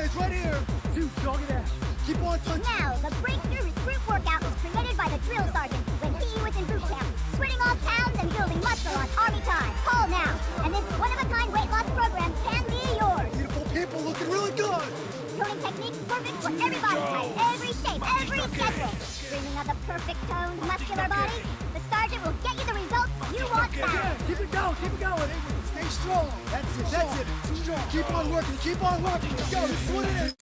It's right here. Dude, dog it out. Keep on touching. Now, the breakthrough recruit workout was created by the drill sergeant when he was in boot camp, sweating off pounds and building muscle on army time. Call now, and this one-of-a-kind weight loss program can be yours. Beautiful people looking really good. Toning technique perfect for every body type, every shape, every schedule. Dreaming of the perfect toned, muscular body? The sergeant will get you the results you want fast. Yeah, keep it going, keep it going. Stay strong. That's it, that's it. Strong. Keep on working, keep on working. Let's go, this is what it is.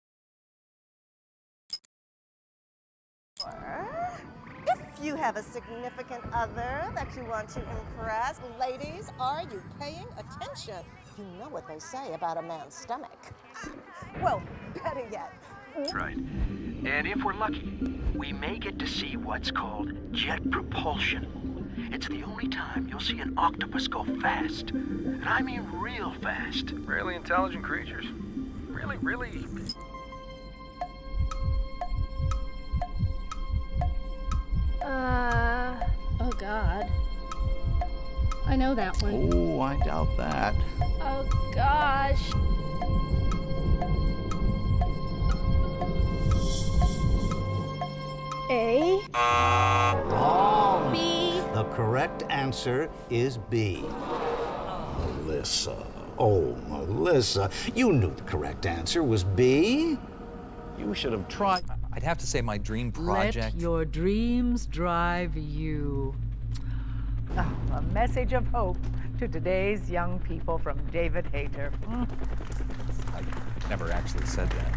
If you have a significant other that you want to impress, ladies, are you paying attention? You know what they say about a man's stomach. Well, better yet. Right. And if we're lucky, we may get to see what's called jet propulsion. It's the only time you'll see an octopus go fast. And I mean real fast. Really intelligent creatures. Really. Oh God. I know that one. Oh, I doubt that. Oh gosh. A. Wrong. B. The correct answer is B. Melissa. Oh, Melissa. You knew the correct answer was B. You should have tried. I'd have to say my dream project. Let your dreams drive you. Oh, a message of hope to today's young people from David Hayter. I never actually said that.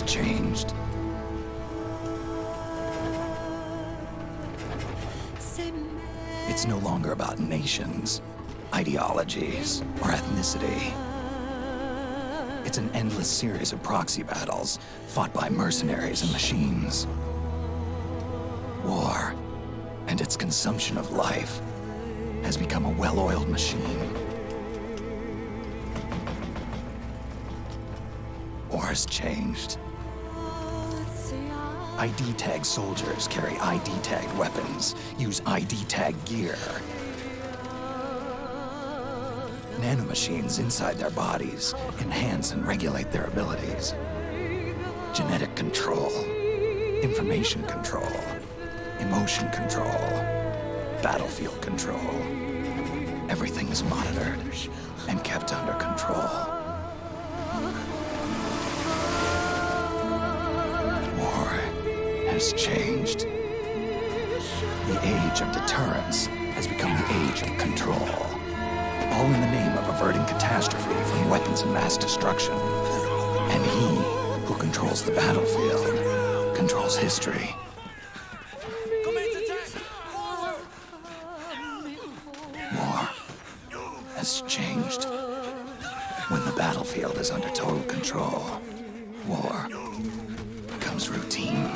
Changed. It's no longer about nations, ideologies, or ethnicity. It's an endless series of proxy battles fought by mercenaries and machines. War and its consumption of life has become a well-oiled machine. War has changed. ID tag soldiers carry ID tagged weapons, use ID tag gear. Nanomachines inside their bodies enhance and regulate their abilities. Genetic control, information control, emotion control, battlefield control. Everything is monitored and kept under control. has changed. The age of deterrence has become the age of control. All in the name of averting catastrophe from weapons of mass destruction. And he who controls the battlefield controls history. War has changed. When the battlefield is under total control, war becomes routine.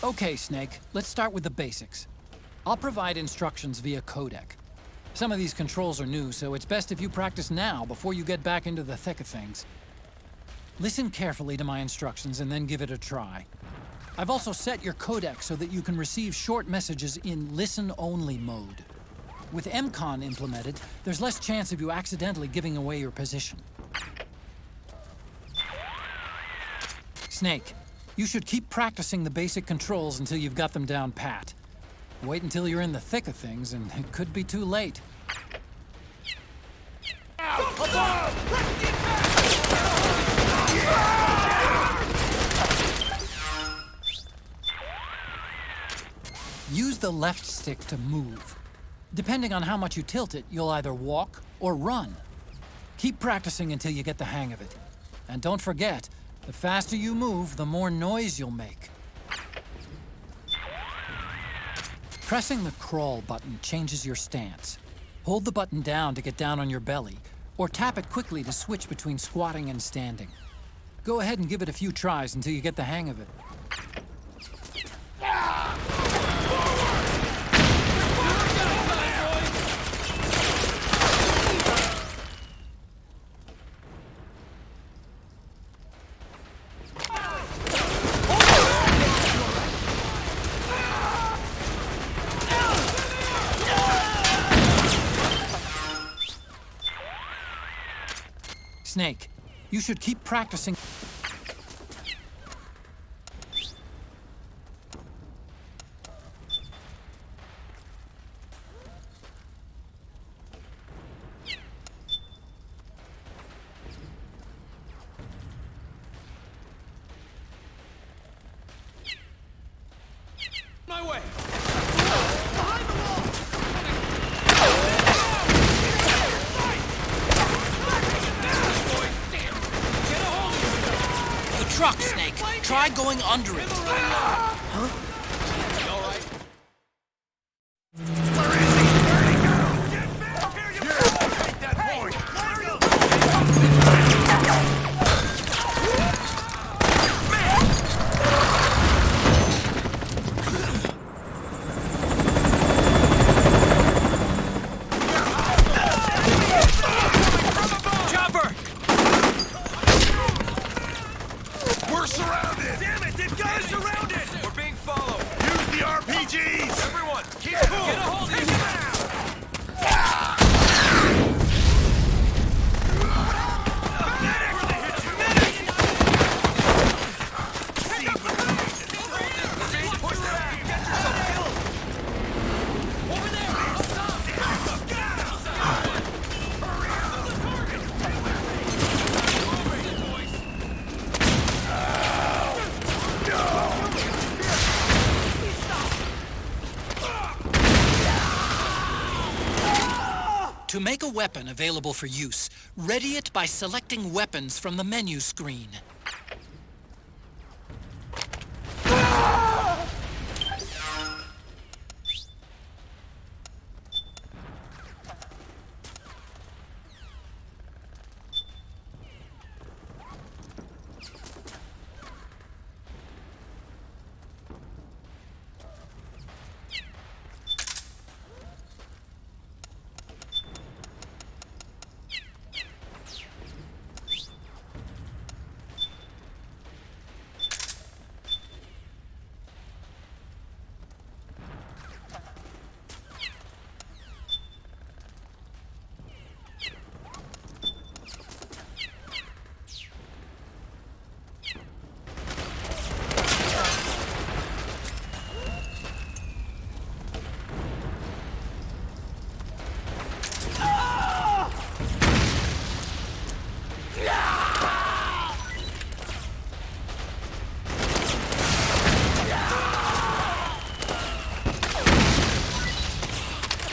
Okay, Snake, let's start with the basics. I'll provide instructions via codec. Some of these controls are new, so it's best if you practice now before you get back into the thick of things. Listen carefully to my instructions and then give it a try. I've also set your codec so that you can receive short messages in listen-only mode. With MCON implemented, there's less chance of you accidentally giving away your position. Snake, you should keep practicing the basic controls until you've got them down pat. Wait until you're in the thick of things, and it could be too late. Use the left stick to move. Depending on how much you tilt it, you'll either walk or run. Keep practicing until you get the hang of it. And don't forget, the faster you move, the more noise you'll make. Pressing the crawl button changes your stance. Hold the button down to get down on your belly, or tap it quickly to switch between squatting and standing. Go ahead and give it a few tries until you get the hang of it. Snake, you should keep practicing. My way! Truck, Snake. Try going under it. Huh? All right. Take that point. Chopper! We're surrounded! Damn it! They've got us surrounded! We're being followed! Use the RPGs! Everyone, keep cool! Get a hold of it! To make a weapon available for use, ready it by selecting weapons from the menu screen.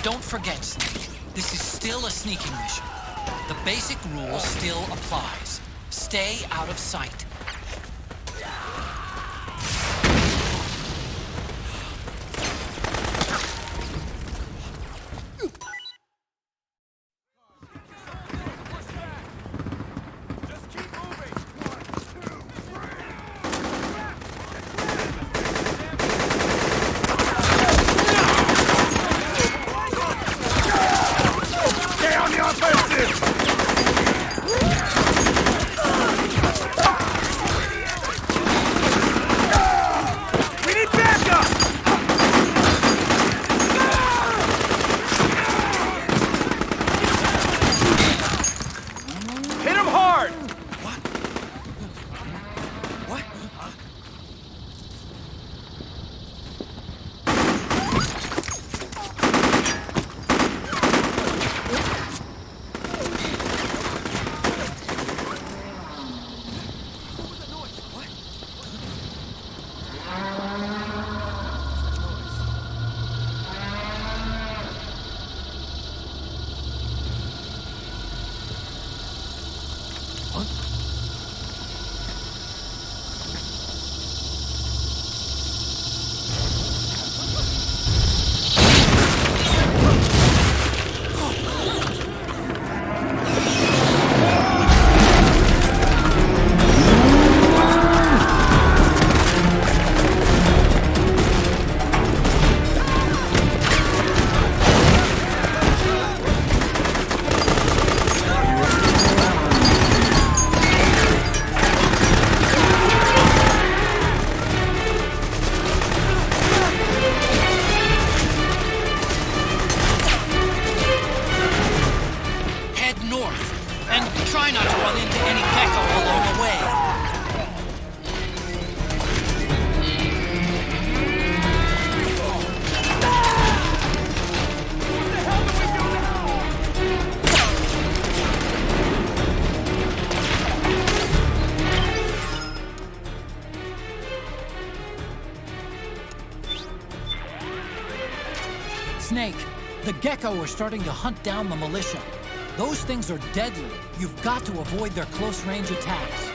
Don't forget, Snake, this is still a sneaking mission. The basic rule still applies. Stay out of sight. Snake, the Gecko are starting to hunt down the militia. Those things are deadly. You've got to avoid their close-range attacks.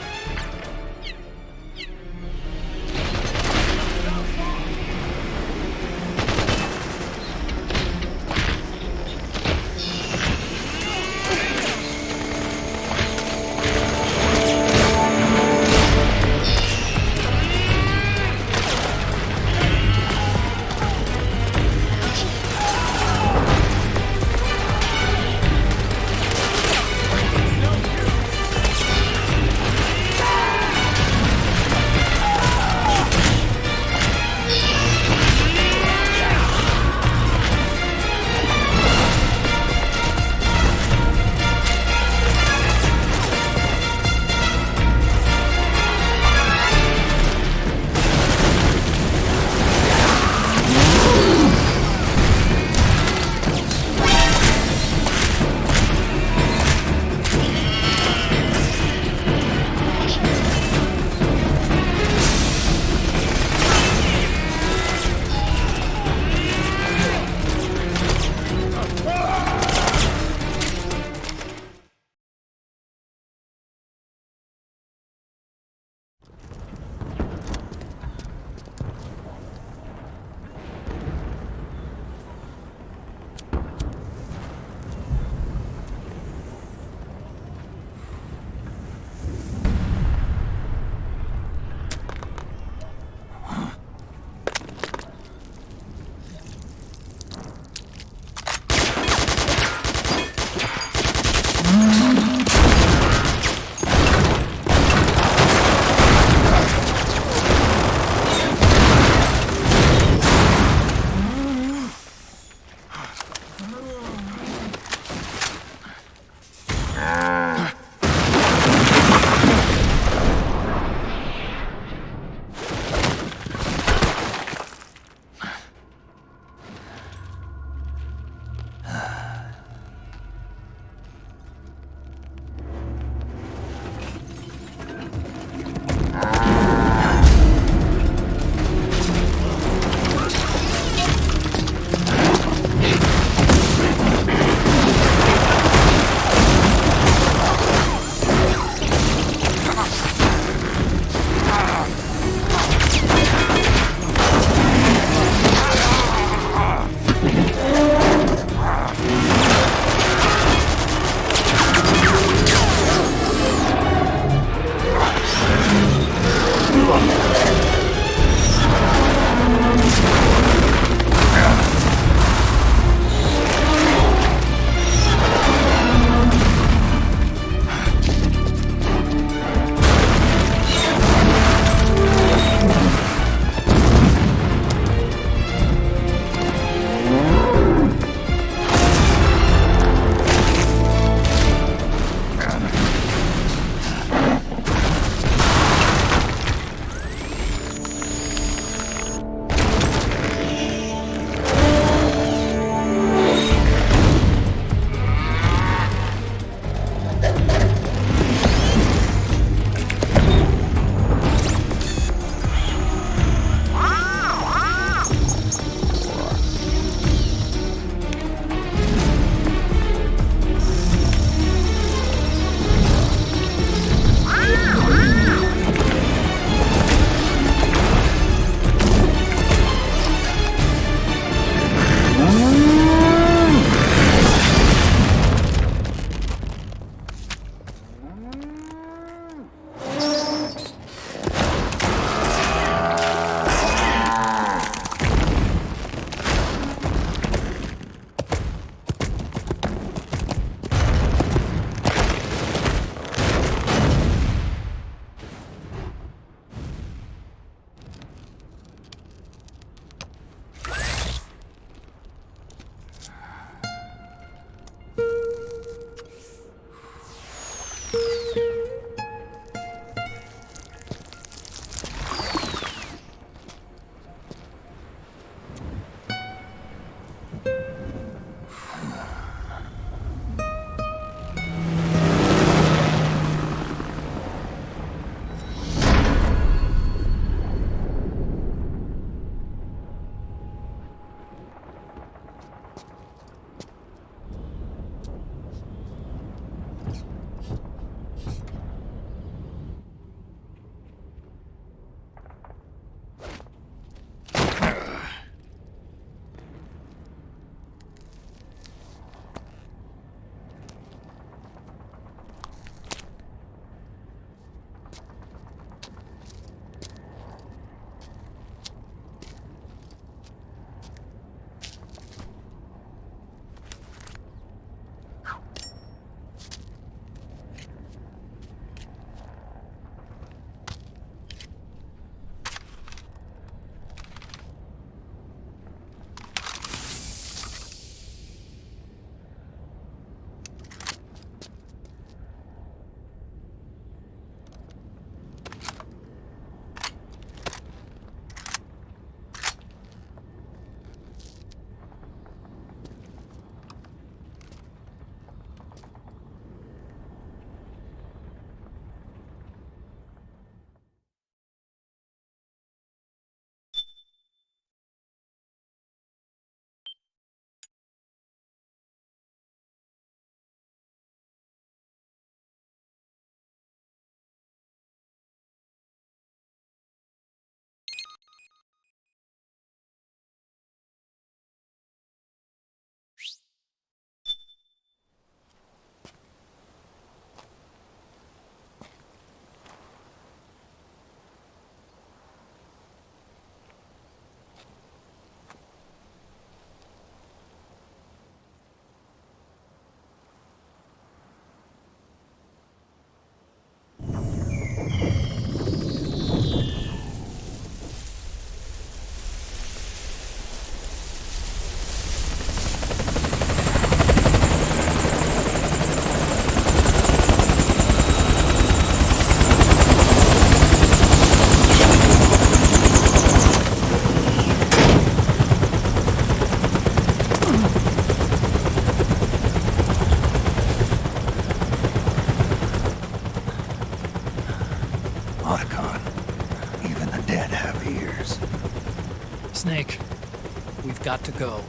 You've got to go.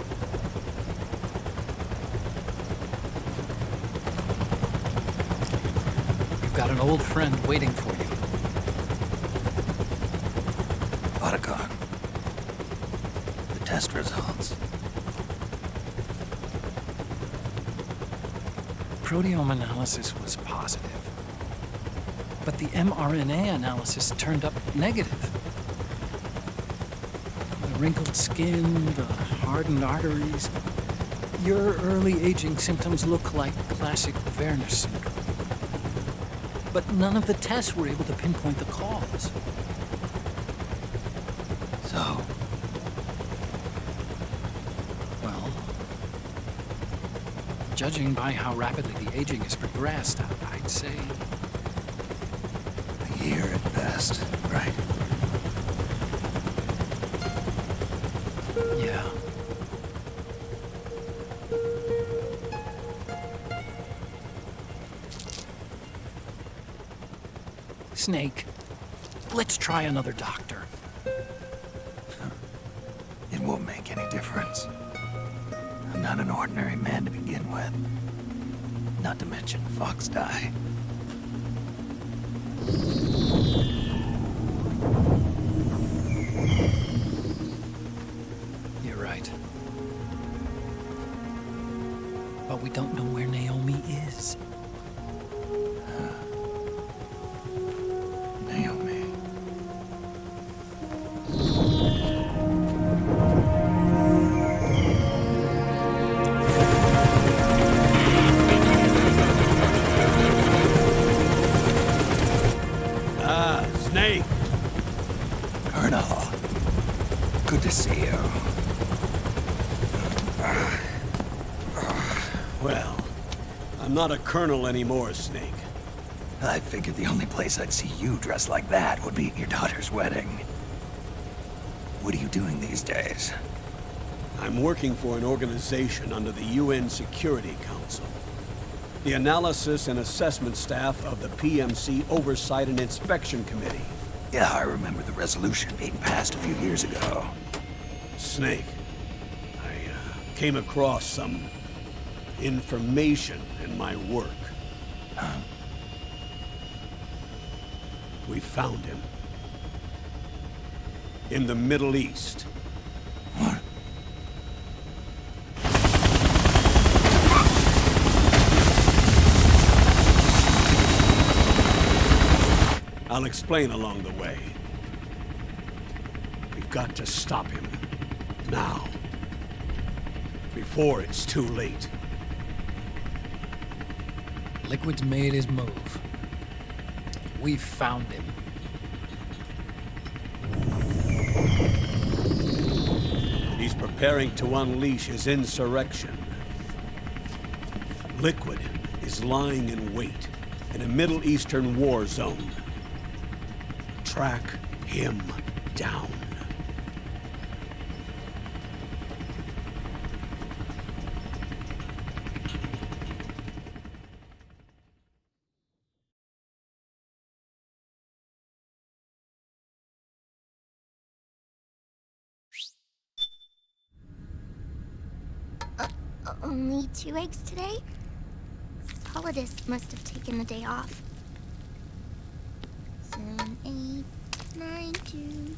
You've got an old friend waiting for you. Otacon. The test results. Proteome analysis was positive. But the mRNA analysis turned up negative. The wrinkled skin, the hardened arteries. Your early aging symptoms look like classic Werner syndrome. But none of the tests were able to pinpoint the cause. So? Well, judging by how rapidly the aging has progressed, I'd say... a year at best, right? Yeah. Snake, let's try another doctor. It won't make any difference. I'm not an ordinary man to begin with. Not to mention Fox die. You're right. But we don't know where Naomi is. Naomi. Snake! Colonel. Good to see you. Well, I'm not a colonel anymore, Snake. I figured the only place I'd see you dressed like that would be at your daughter's wedding. What are you doing these days? I'm working for an organization under the UN Security Council. The Analysis and Assessment Staff of the PMC Oversight and Inspection Committee. Yeah, I remember the resolution being passed a few years ago. Snake, I came across some information in my work. Huh? We found him. In the Middle East. What? I'll explain along the way. We've got to stop him. Now. Before it's too late. Liquid's made his move. We've found him. He's preparing to unleash his insurrection. Liquid is lying in wait in a Middle Eastern war zone. Track him down. Only 2 eggs today? Solidus must have taken the day off. 7, 8, 9, 2,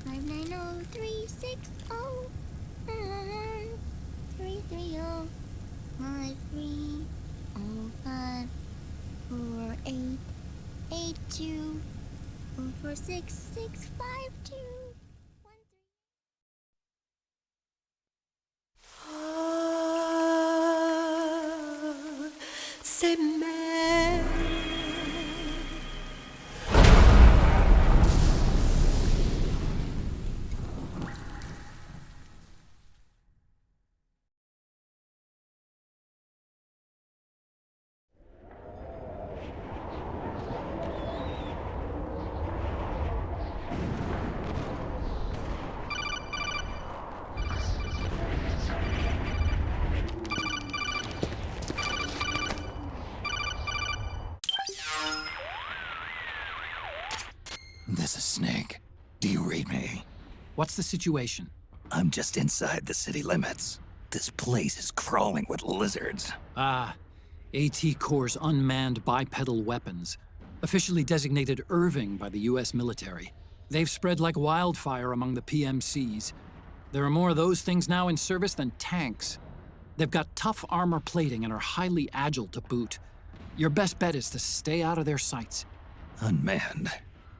5, 9, 0, 3, 6, 0, 1, 3, 3, 0, 5, 3, 0, 5, 4, 8, 8, 2, 4, 4, 6, 6, 5, 2. C'est mère. This is Snake. Do you read me? What's the situation? I'm just inside the city limits. This place is crawling with lizards. Ah, AT Corps' unmanned bipedal weapons, officially designated Irving by the US military. They've spread like wildfire among the PMCs. There are more of those things now in service than tanks. They've got tough armor plating and are highly agile to boot. Your best bet is to stay out of their sights. Unmanned.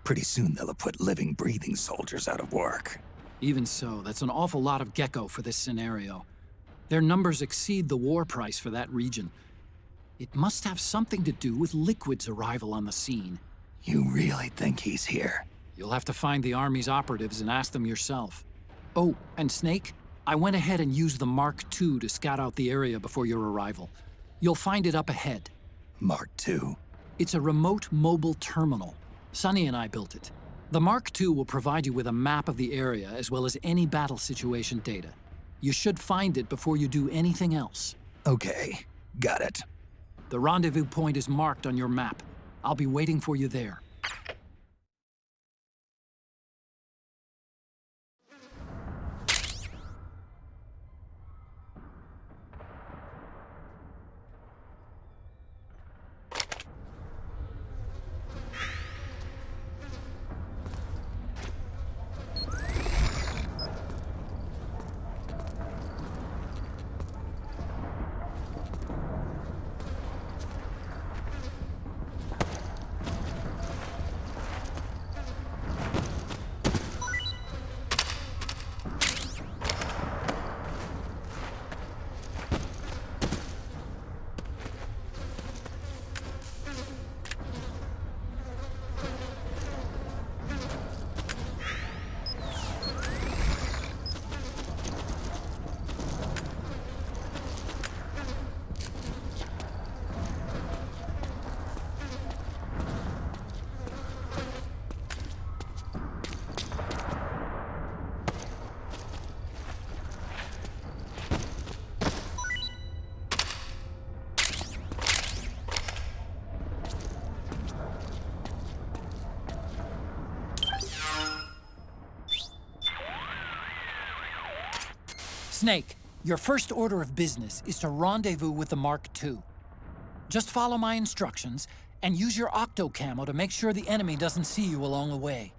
Pretty soon they'll have put living, breathing soldiers out of work. Even so, that's an awful lot of gecko for this scenario. Their numbers exceed the war price for that region. It must have something to do with Liquid's arrival on the scene. You really think he's here? You'll have to find the Army's operatives and ask them yourself. Oh, and Snake, I went ahead and used the Mark II to scout out the area before your arrival. You'll find it up ahead. Mark II? It's a remote mobile terminal. Sonny and I built it. The Mark II will provide you with a map of the area as well as any battle situation data. You should find it before you do anything else. Okay, got it. The rendezvous point is marked on your map. I'll be waiting for you there. Snake, your first order of business is to rendezvous with the Mark II. Just follow my instructions and use your octo-camo to make sure the enemy doesn't see you along the way.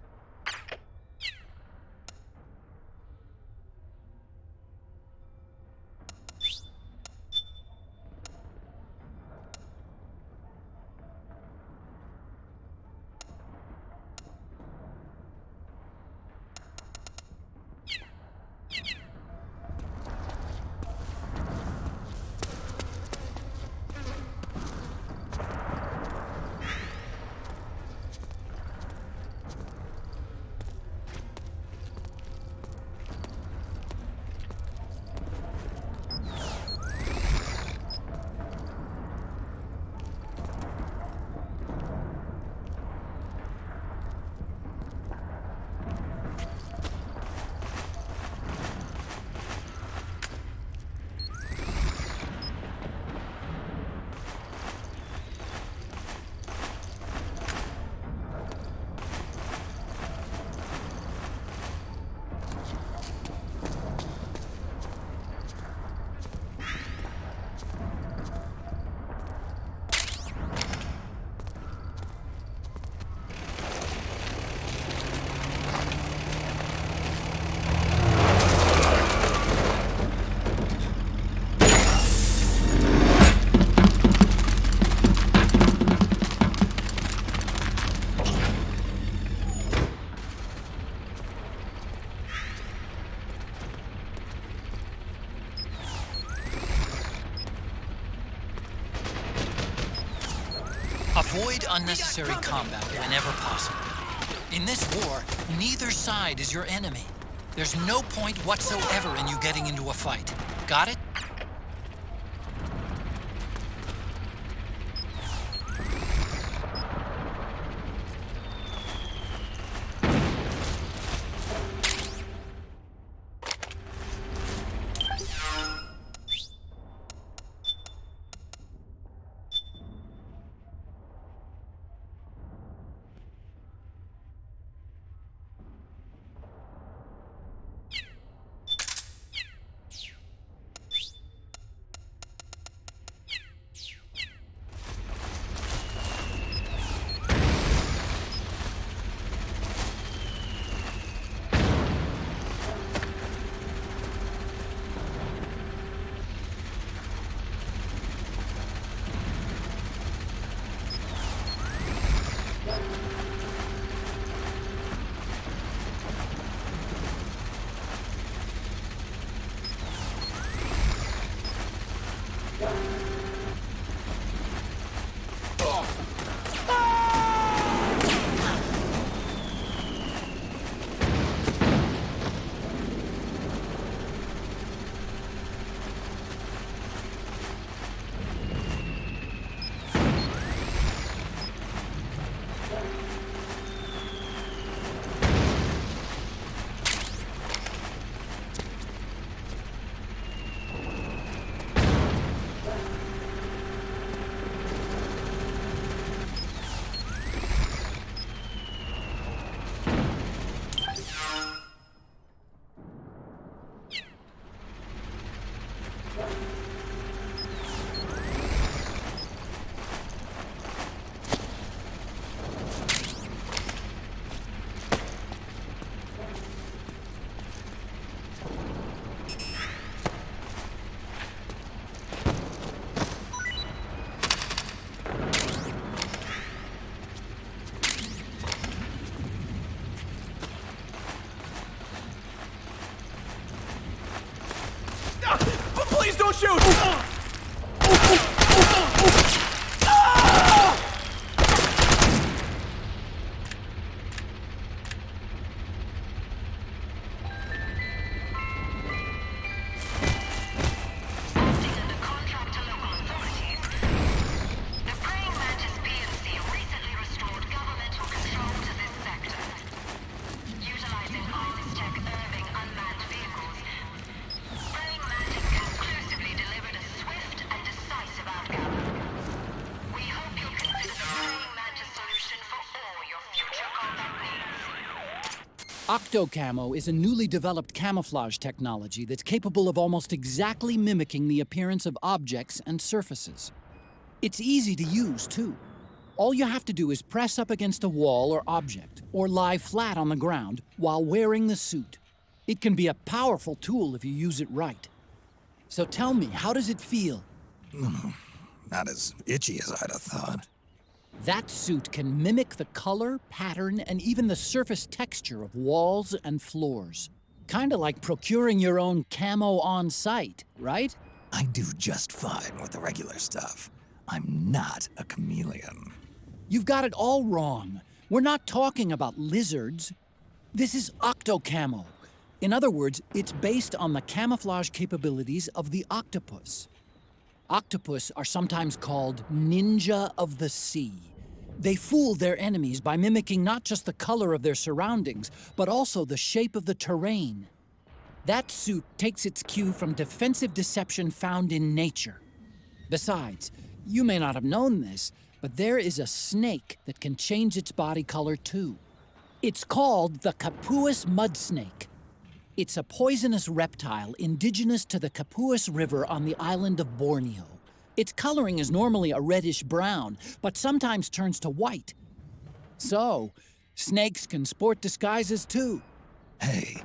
Avoid unnecessary combat whenever possible. In this war, neither side is your enemy. There's no point whatsoever in you getting into a fight. Got it? Don't shoot! Octocamo is a newly developed camouflage technology that's capable of almost exactly mimicking the appearance of objects and surfaces. It's easy to use, too. All you have to do is press up against a wall or object, or lie flat on the ground while wearing the suit. It can be a powerful tool if you use it right. So tell me, how does it feel? Not as itchy as I'd have thought. That suit can mimic the color, pattern, and even the surface texture of walls and floors. Kinda like procuring your own camo on site, right? I do just fine with the regular stuff. I'm not a chameleon. You've got it all wrong. We're not talking about lizards. This is octocamo. In other words, it's based on the camouflage capabilities of the octopus. Octopus are sometimes called ninja of the sea. They fool their enemies by mimicking not just the color of their surroundings, but also the shape of the terrain. That suit takes its cue from defensive deception found in nature. Besides, you may not have known this, but there is a snake that can change its body color too. It's called the Capuas mud snake. It's a poisonous reptile indigenous to the Capuas River on the island of Borneo. Its coloring is normally a reddish-brown, but sometimes turns to white. So, snakes can sport disguises too. Hey,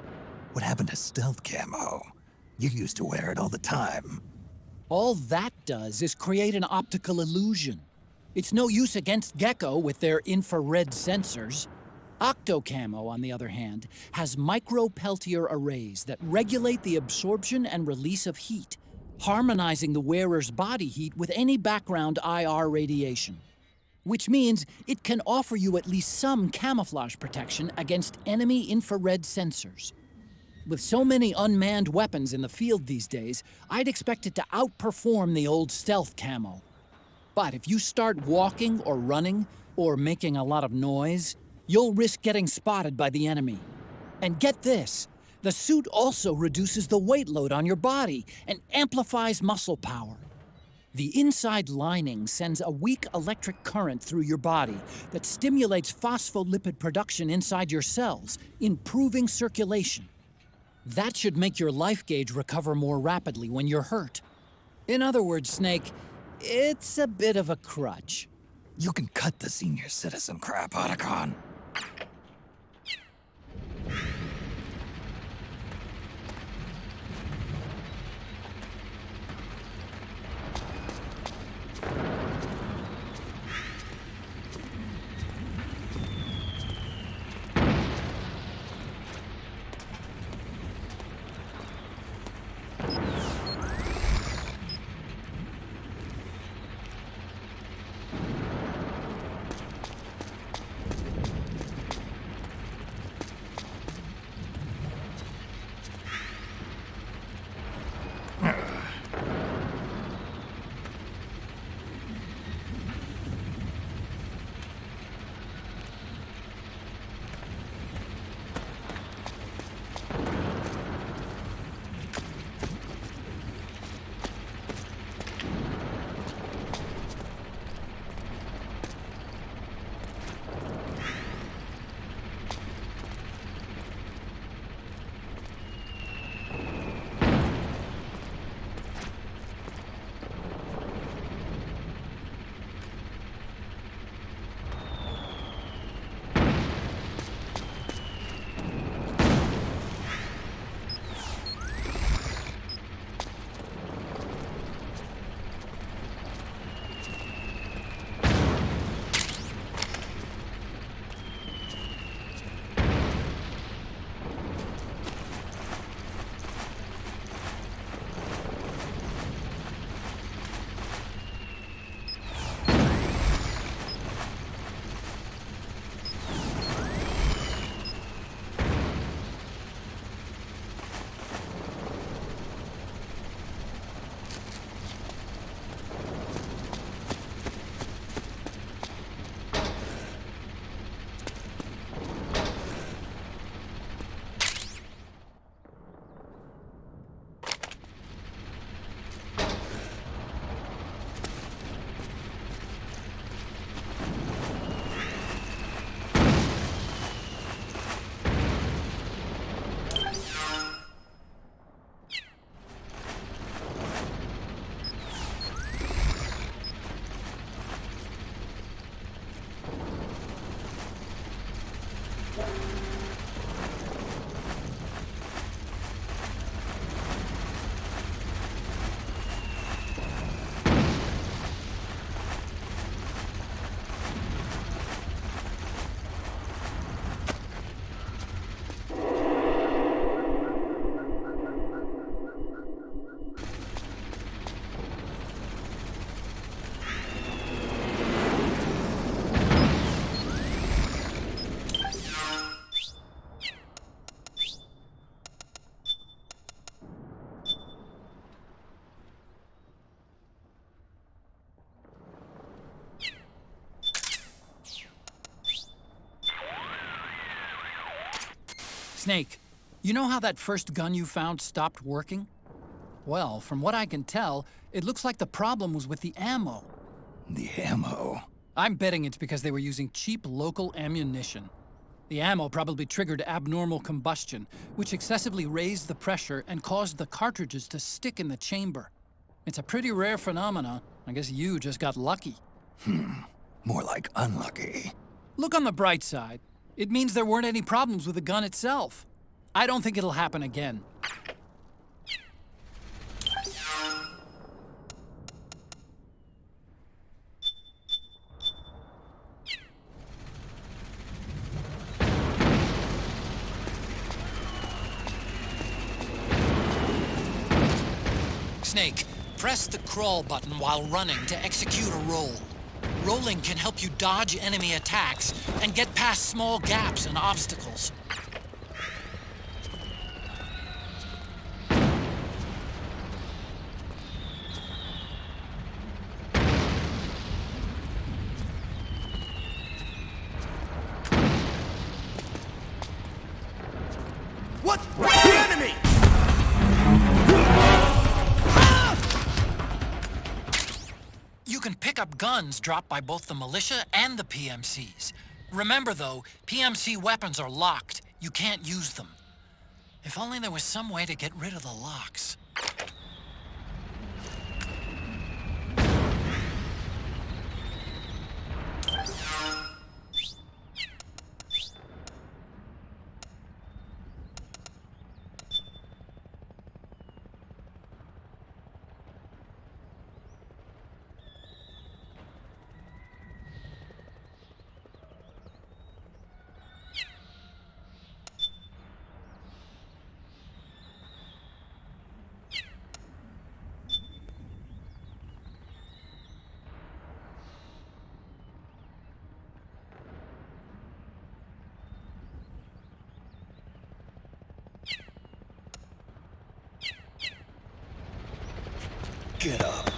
what happened to stealth camo? You used to wear it all the time. All that does is create an optical illusion. It's no use against Gecko with their infrared sensors. Octocamo, on the other hand, has micro-Peltier arrays that regulate the absorption and release of heat, harmonizing the wearer's body heat with any background IR radiation. Which means it can offer you at least some camouflage protection against enemy infrared sensors. With so many unmanned weapons in the field these days, I'd expect it to outperform the old stealth camo. But if you start walking or running, or making a lot of noise, you'll risk getting spotted by the enemy. And get this, the suit also reduces the weight load on your body and amplifies muscle power. The inside lining sends a weak electric current through your body that stimulates phospholipid production inside your cells, improving circulation. That should make your life gauge recover more rapidly when you're hurt. In other words, Snake, it's a bit of a crutch. You can cut the senior citizen crap, Otacon. Snake, you know how that first gun you found stopped working? Well, from what I can tell, it looks like the problem was with the ammo. The ammo? I'm betting it's because they were using cheap local ammunition. The ammo probably triggered abnormal combustion, which excessively raised the pressure and caused the cartridges to stick in the chamber. It's a pretty rare phenomenon. I guess you just got lucky. More like unlucky. Look on the bright side. It means there weren't any problems with the gun itself. I don't think it'll happen again. Snake, press the crawl button while running to execute a roll. Rolling can help you dodge enemy attacks and get past small gaps and obstacles. What? The enemy! You can pick up guns dropped by both the militia and the PMCs. Remember though, PMC weapons are locked. You can't use them. If only there was some way to get rid of the locks. Get up.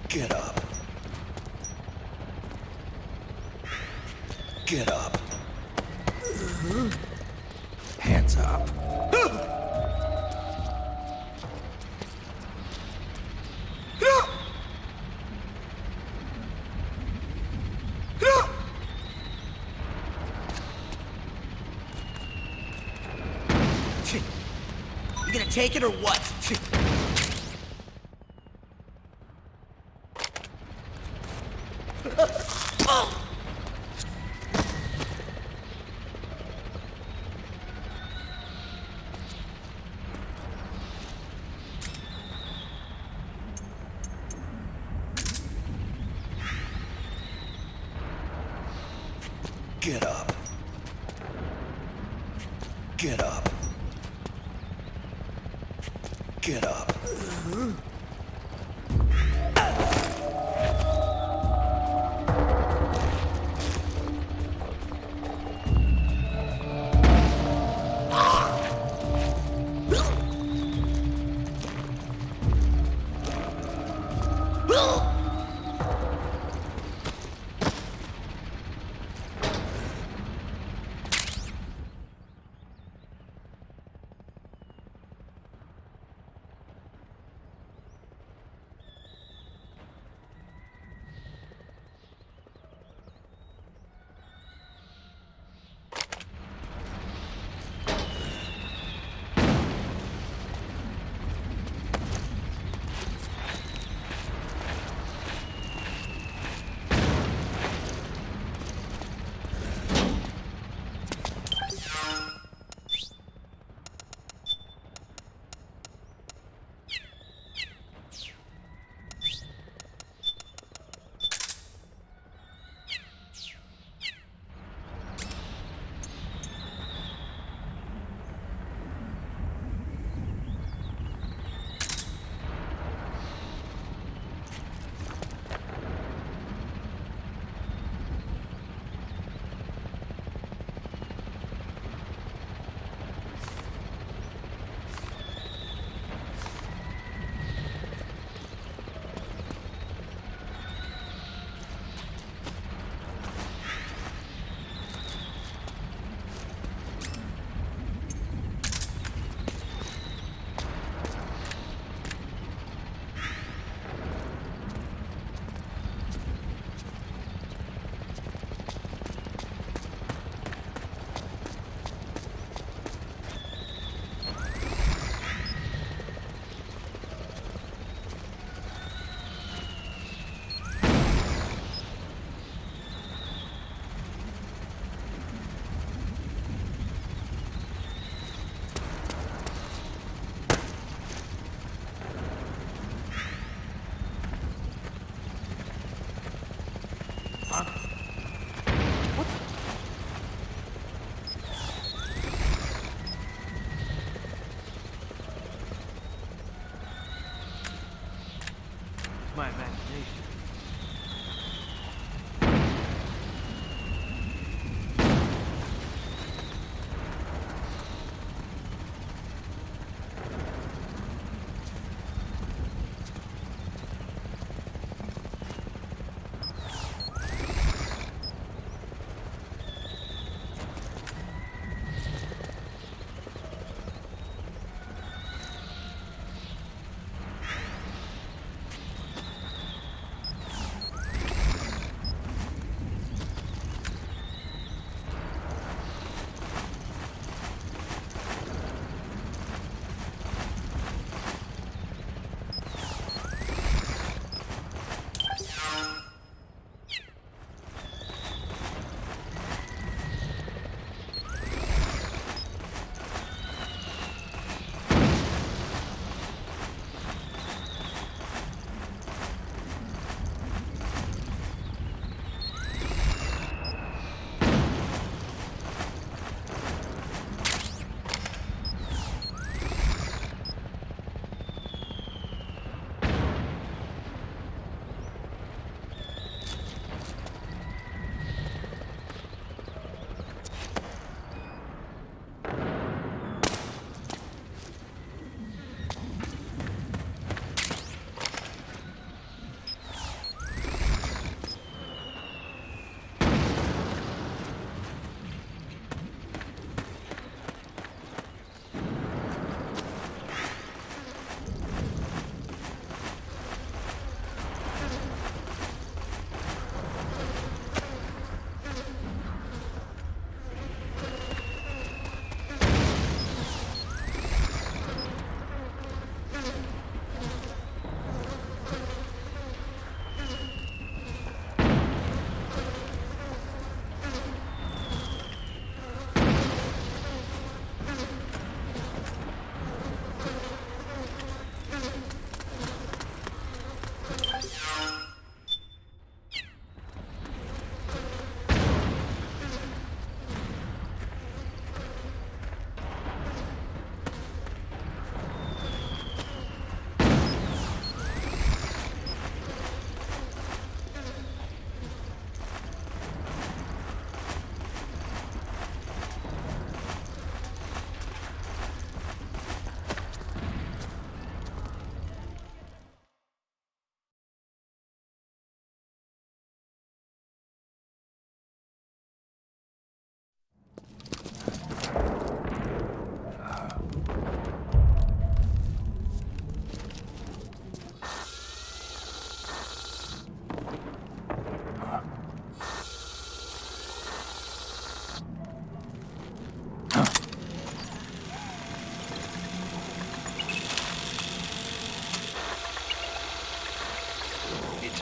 Get up. Get up. Hands up. You gonna take it or what? Get up. Get up. Get up.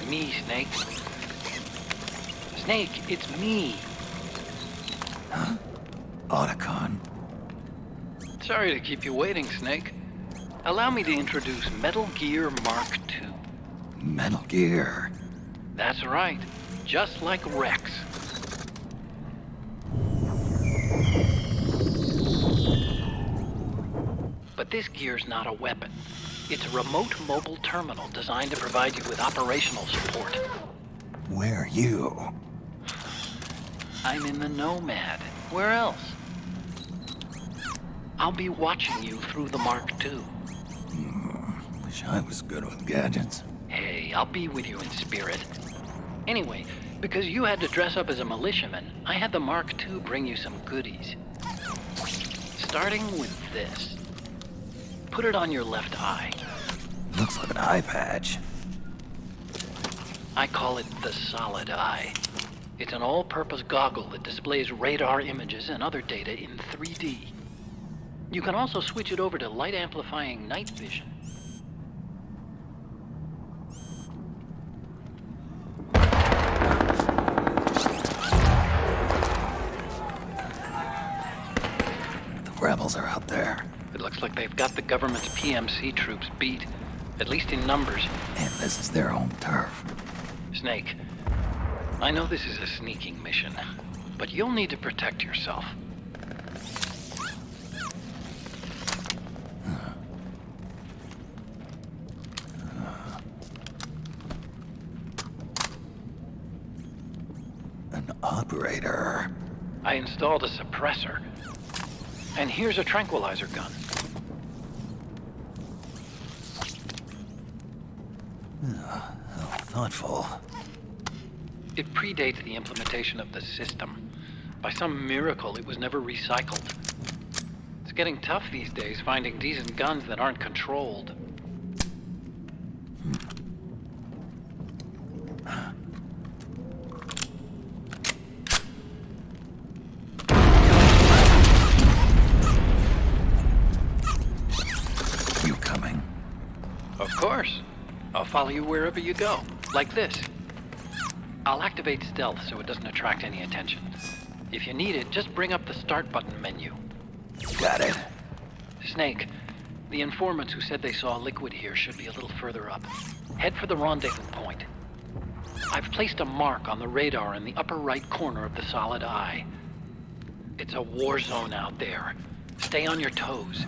me, Snake. Snake, it's me. Huh? Otacon. Sorry to keep you waiting, Snake. Allow me to introduce Metal Gear Mark II. Metal Gear. That's right. Just like Rex. But this gear's not a weapon. It's a remote mobile terminal designed to provide you with operational support. Where are you? I'm in the Nomad. Where else? I'll be watching you through the Mark II. Wish I was good with gadgets. Hey, I'll be with you in spirit. Anyway, because you had to dress up as a militiaman, I had the Mark II bring you some goodies. Starting with this. Put it on your left eye. Looks like an eye patch. I call it the Solid Eye. It's an all-purpose goggle that displays radar images and other data in 3D. You can also switch it over to light-amplifying night vision. The rebels are out there. It looks like they've got the government's PMC troops beat, at least in numbers. And this is their home turf. Snake, I know this is a sneaking mission, but you'll need to protect yourself. An operator. I installed a suppressor. And here's a tranquilizer gun. How thoughtful. It predates the implementation of the system. By some miracle, it was never recycled. It's getting tough these days finding decent guns that aren't controlled. You coming? Of course. I'll follow you wherever you go, like this. I'll activate stealth so it doesn't attract any attention. If you need it, just bring up the start button menu. Got it. Snake, the informants who said they saw Liquid here should be a little further up. Head for the rendezvous point. I've placed a mark on the radar in the upper right corner of the Solid Eye. It's a war zone out there. Stay on your toes.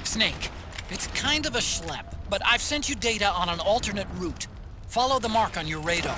Snake, it's kind of a schlep, but I've sent you data on an alternate route. Follow the mark on your radar.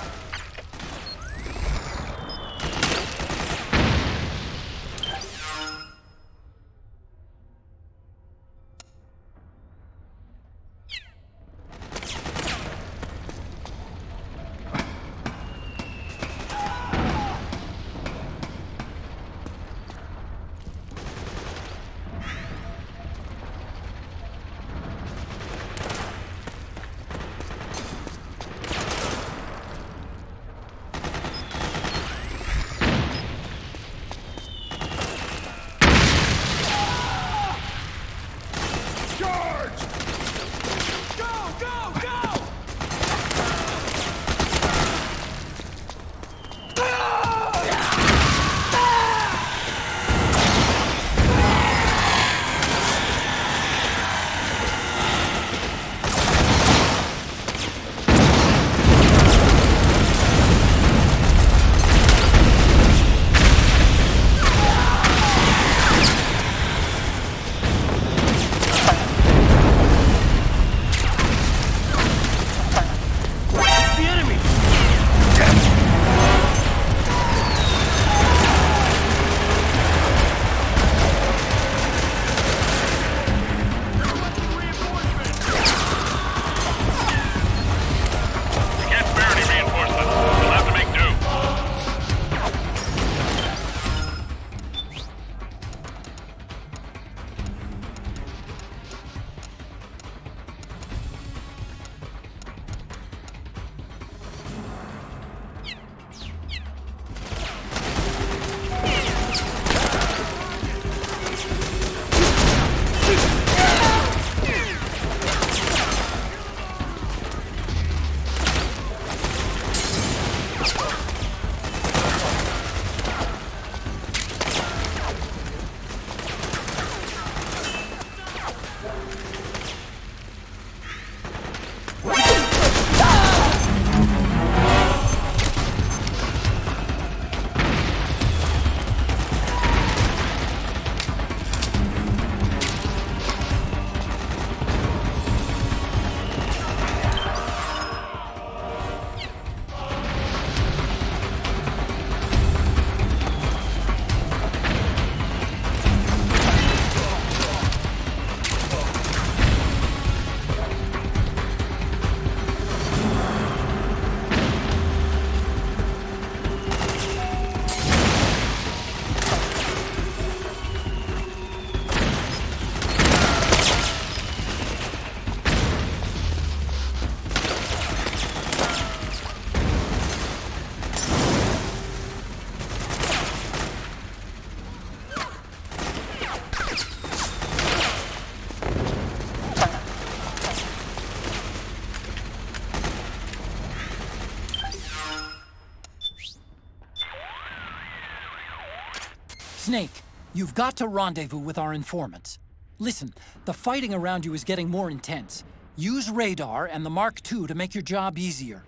Snake, you've got to rendezvous with our informants. Listen, the fighting around you is getting more intense. Use radar and the Mark II to make your job easier.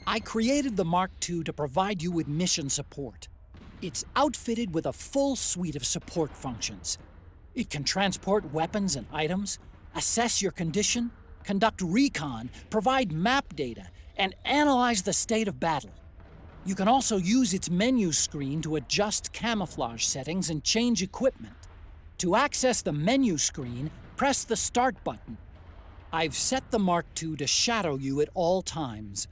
I created the Mark II to provide you with mission support. It's outfitted with a full suite of support functions. It can transport weapons and items, assess your condition, conduct recon, provide map data, and analyze the state of battle. You can also use its menu screen to adjust camouflage settings and change equipment. To access the menu screen, press the Start button. I've set the Mark II to shadow you at all times.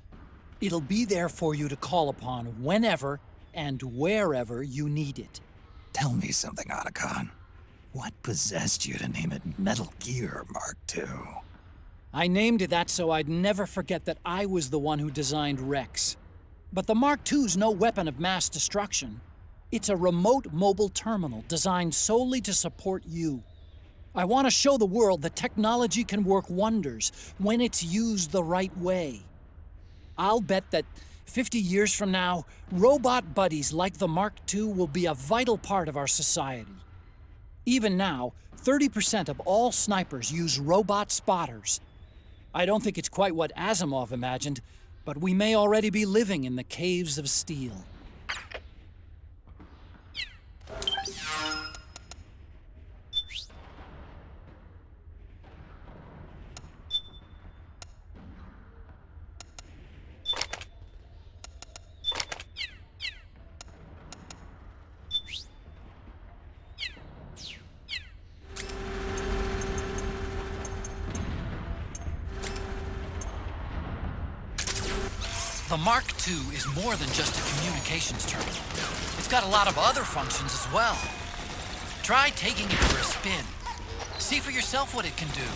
It'll be there for you to call upon whenever and wherever you need it. Tell me something, Otacon. What possessed you to name it Metal Gear Mark II? I named it that so I'd never forget that I was the one who designed Rex. But the Mark II's no weapon of mass destruction. It's a remote mobile terminal designed solely to support you. I want to show the world that technology can work wonders when it's used the right way. I'll bet that 50 years from now, robot buddies like the Mark II will be a vital part of our society. Even now, 30% of all snipers use robot spotters. I don't think it's quite what Asimov imagined, but we may already be living in the caves of steel. The Mark II is more than just a communications terminal. It's got a lot of other functions as well. Try taking it for a spin. See for yourself what it can do.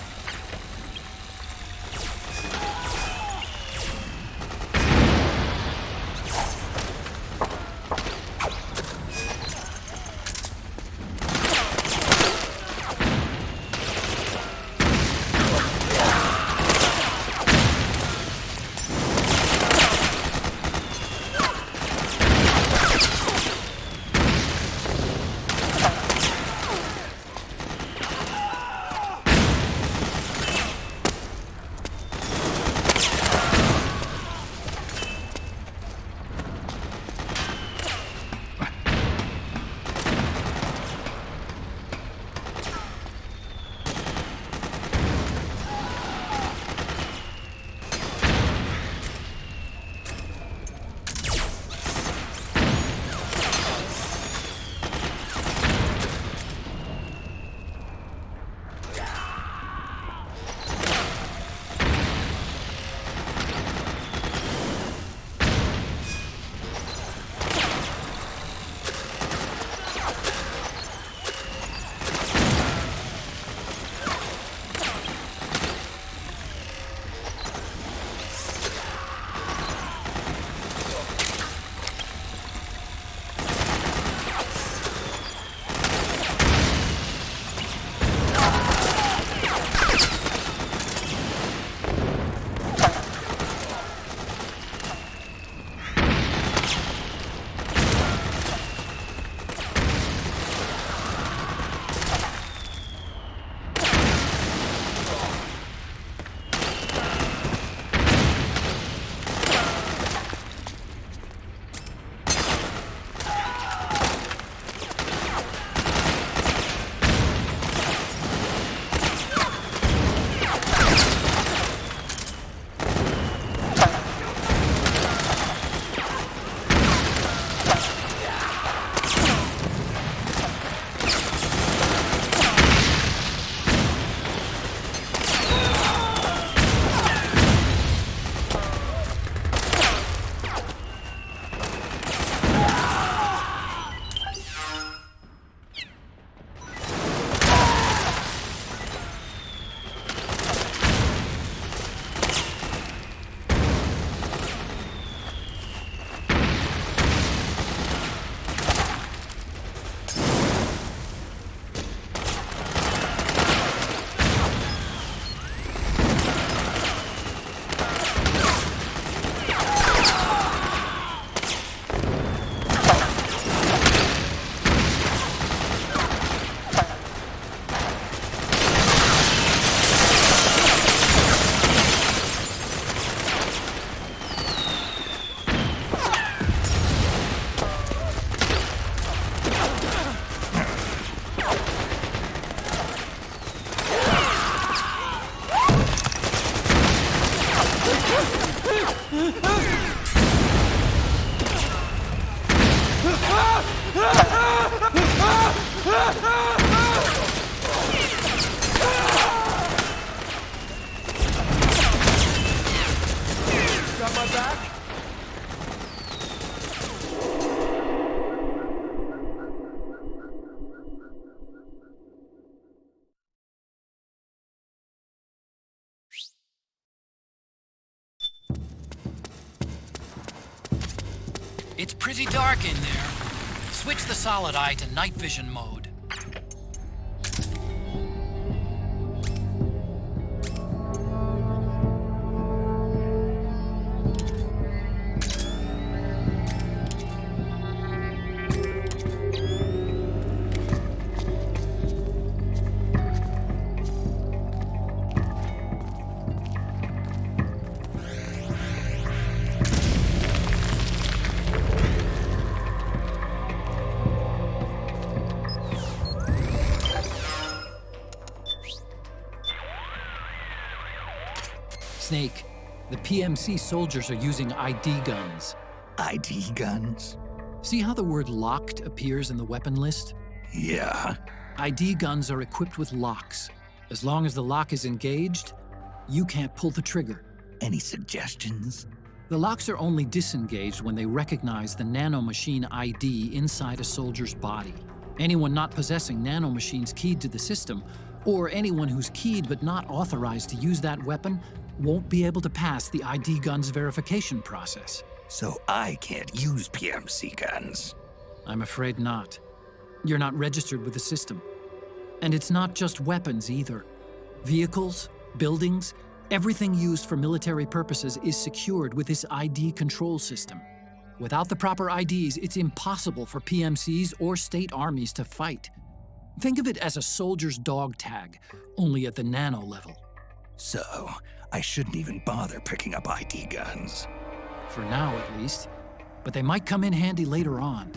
Got my back? It's pretty dark in there. Switch the solid eye to night vision mode. Snake, the PMC soldiers are using ID guns. ID guns? See how the word locked appears in the weapon list? Yeah. ID guns are equipped with locks. As long as the lock is engaged, you can't pull the trigger. Any suggestions? The locks are only disengaged when they recognize the nanomachine ID inside a soldier's body. Anyone not possessing nanomachines keyed to the system, or anyone who's keyed but not authorized to use that weapon, won't be able to pass the ID gun's verification process. So I can't use PMC guns? I'm afraid not. You're not registered with the system. And it's not just weapons either. Vehicles, buildings, everything used for military purposes is secured with this ID control system. Without the proper IDs, it's impossible for PMCs or state armies to fight. Think of it as a soldier's dog tag, only at the nano level. So, I shouldn't even bother picking up ID guns. For now, at least. But they might come in handy later on.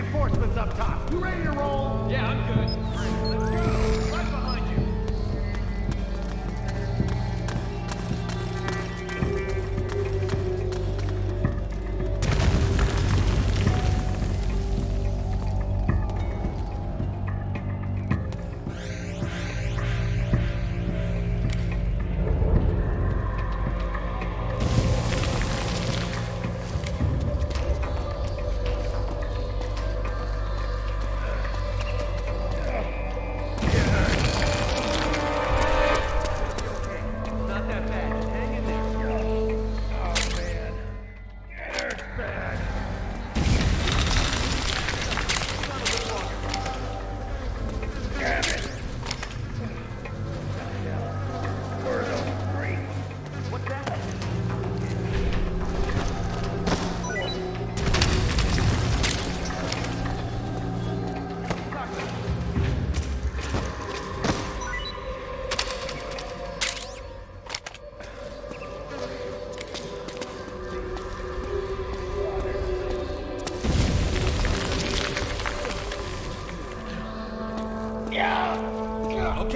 reinforcements up top. You ready to roll? Yeah, I'm good. Let's go. Right behind you.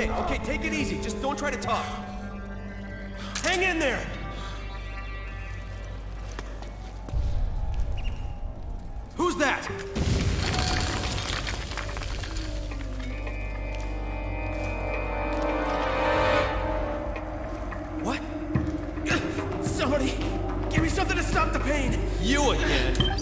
Okay, take it easy. Just don't try to talk. Hang in there! Who's that? What? Somebody, give me something to stop the pain! You again!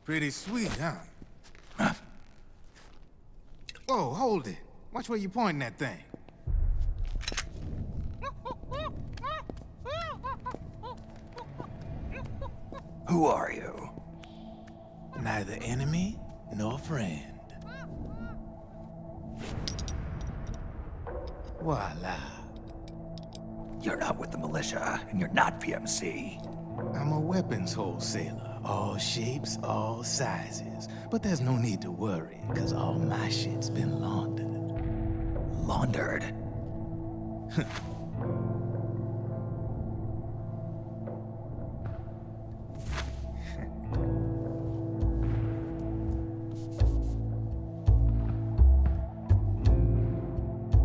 Pretty sweet, huh? Whoa, hold it. Watch where you pointing that thing. Who are you? Neither enemy nor friend. Voila. You're not with the militia, and you're not PMC. I'm a weapons wholesaler. All shapes, all sizes. But there's no need to worry, because all my shit's been laundered. Laundered?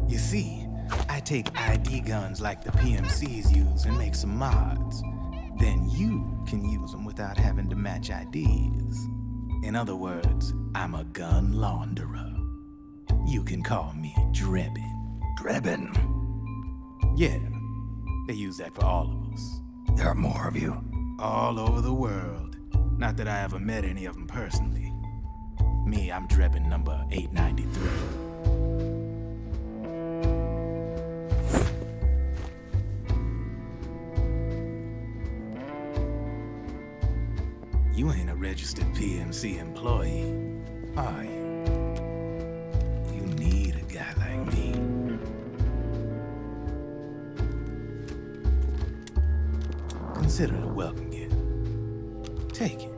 You see, I take ID guns like the PMCs use and make some mods. Then you can use them without having to match IDs. In other words, I'm a gun launderer. You can call me Drebin. Drebin? Yeah, they use that for all of us. There are more of you? All over the world. Not that I ever met any of them personally. Me, I'm Drebin number 893. You ain't a registered PMC employee, are you? You need a guy like me. Consider it a welcome gift. Take it.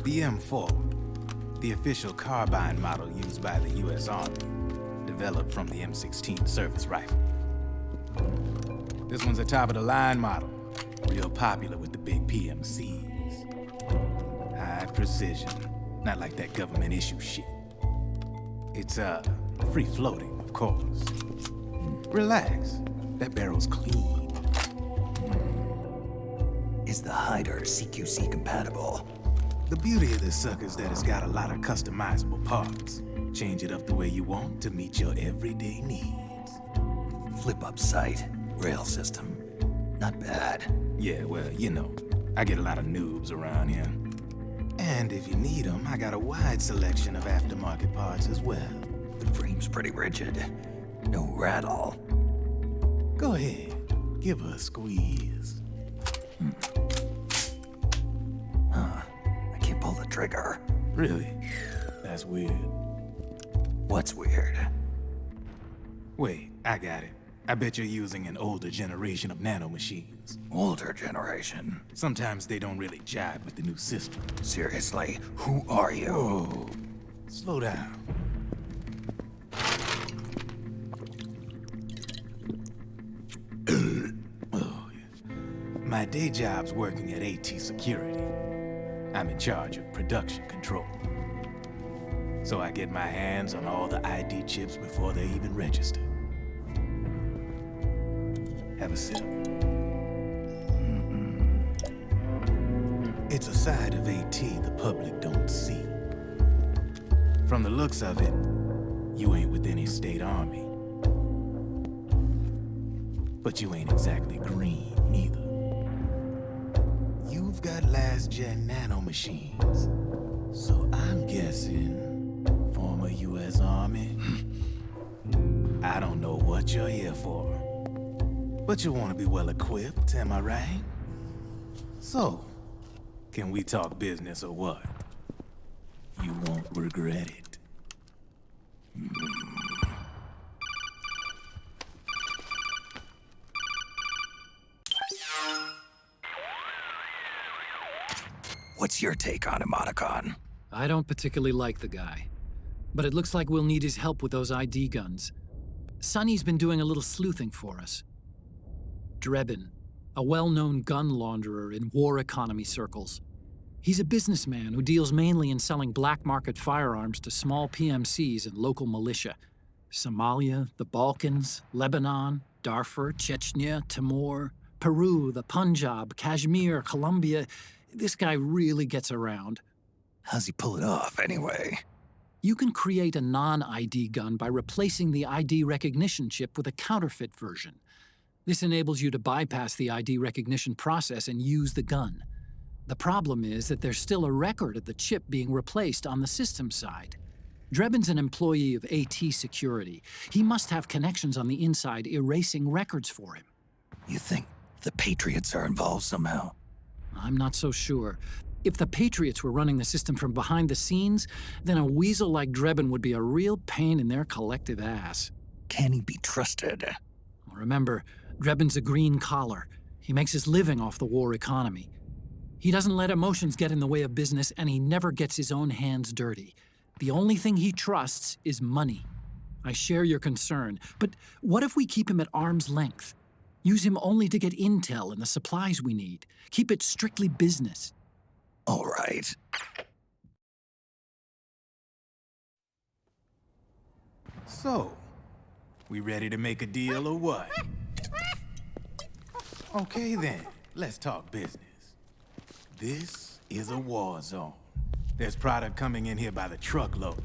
The M4. The official carbine model used by the U.S. Army, developed from the M16 service rifle. This one's a top-of-the-line model, real popular with the big PMCs. High precision, not like that government-issue shit. It's, free-floating, of course. Relax, that barrel's clean. Is the hider CQC compatible? The beauty of this sucker is that it's got a lot of customizable parts. Change it up the way you want to meet your everyday needs. Flip-up sight, rail system. Not bad. Yeah, well, you know, I get a lot of noobs around here. And if you need them, I got a wide selection of aftermarket parts as well. The frame's pretty rigid. No rattle. Go ahead, give her a squeeze. Pull the trigger. Really? That's weird. What's weird? Wait, I got it. I bet you're using an older generation of nanomachines. Older generation? Sometimes they don't really jive with the new system. Seriously, who are you? Whoa. Slow down. Oh, yeah. My day job's working at AT Security. I'm in charge of production control. So I get my hands on all the ID chips before they even register. Have a sip. It's a side of AT the public don't see. From the looks of it, you ain't with any state army. But you ain't exactly green, neither. You've got last-gen nanomachines. So I'm guessing former U.S. Army. I don't know what you're here for. But you want to be well-equipped, am I right? So, can we talk business or what? You won't regret it. What's your take on Emoticon? I don't particularly like the guy, but it looks like we'll need his help with those ID guns. Sonny's been doing a little sleuthing for us. Drebin, a well-known gun launderer in war economy circles. He's a businessman who deals mainly in selling black market firearms to small PMCs and local militia. Somalia, the Balkans, Lebanon, Darfur, Chechnya, Timor, Peru, the Punjab, Kashmir, Colombia. This guy really gets around. How's he pull it off, anyway? You can create a non-ID gun by replacing the ID recognition chip with a counterfeit version. This enables you to bypass the ID recognition process and use the gun. The problem is that there's still a record of the chip being replaced on the system side. Drebin's an employee of AT Security. He must have connections on the inside erasing records for him. You think the Patriots are involved somehow? I'm not so sure. If the Patriots were running the system from behind the scenes, then a weasel like Drebin would be a real pain in their collective ass. Can he be trusted? Remember, Drebin's a green collar. He makes his living off the war economy. He doesn't let emotions get in the way of business, and he never gets his own hands dirty. The only thing he trusts is money. I share your concern, but what if we keep him at arm's length? Use him only to get intel and the supplies we need. Keep it strictly business. All right. So, we ready to make a deal or what? Okay then, let's talk business. This is a war zone. There's product coming in here by the truckload.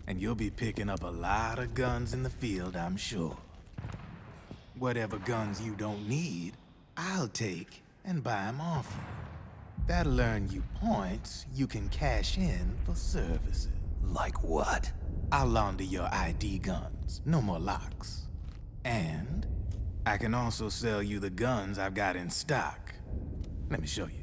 And you'll be picking up a lot of guns in the field, I'm sure. Whatever guns you don't need, I'll take and buy them off you. That'll earn you points you can cash in for services. Like what? I'll launder your ID guns, no more locks. And I can also sell you the guns I've got in stock. Let me show you.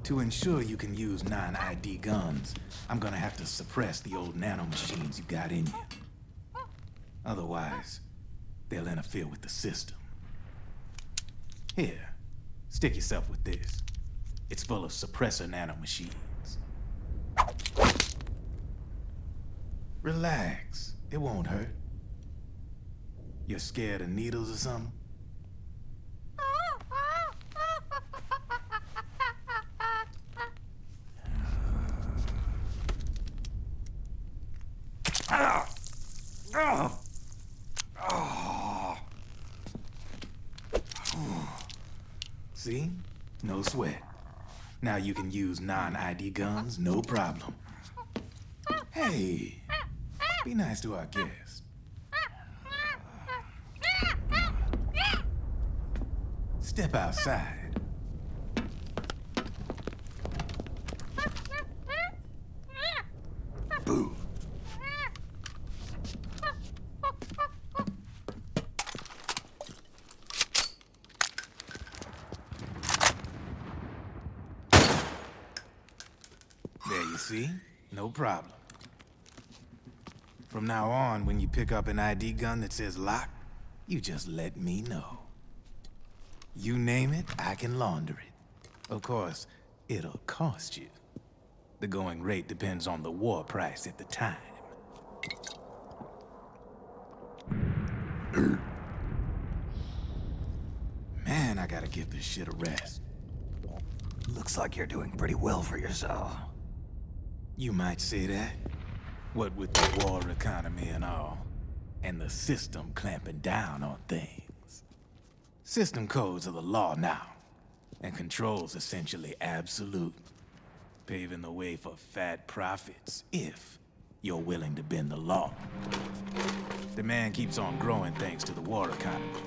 To ensure you can use non-ID guns, I'm gonna have to suppress the old nanomachines you got in you. Otherwise, they'll interfere with the system. Here, stick yourself with this. It's full of suppressor nanomachines. Relax, it won't hurt. You're scared of needles or something? See? No sweat. Now you can use non-ID guns, no problem. Hey, be nice to our guest. Step outside. Boo. There you see? No problem. From now on, when you pick up an ID gun that says lock, you just let me know. You name it, I can launder it. Of course, it'll cost you. The going rate depends on the war price at the time. Man, I gotta give this shit a rest. Looks like you're doing pretty well for yourself. You might say that. What with the war economy and all, and the system clamping down on things. System codes are the law now, and control's essentially absolute, paving the way for fat profits if you're willing to bend the law. Demand keeps on growing thanks to the war economy.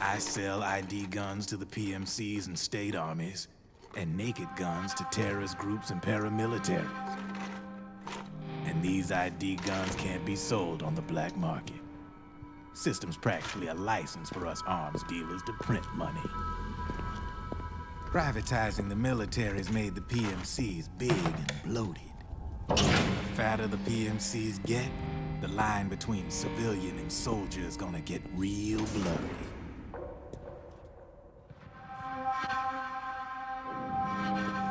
I sell ID guns to the PMCs and state armies, and naked guns to terrorist groups and paramilitaries. And these ID guns can't be sold on the black market. System's practically a license for us arms dealers to print money. Privatizing the military's made the PMCs big and bloated. The fatter the PMCs get, the line between civilian and soldier is gonna get real blurry.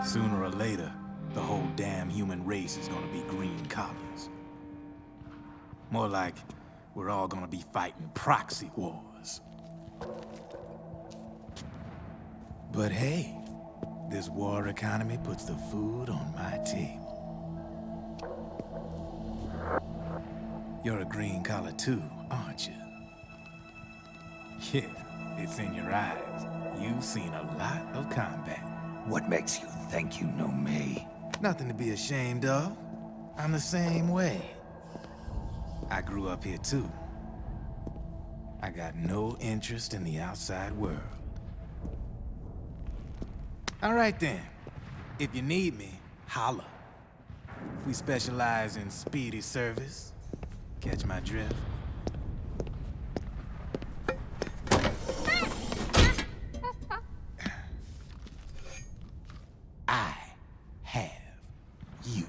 Sooner or later, the whole damn human race is gonna be green collars. More like we're all gonna be fighting proxy wars. But hey, this war economy puts the food on my table. You're a green collar too, aren't you? Yeah, it's in your eyes. You've seen a lot of combat. What makes you think you know me? Nothing to be ashamed of. I'm the same way. I grew up here too. I got no interest in the outside world. All right then. If you need me, holla. We specialize in speedy service. Catch my drift? I have you.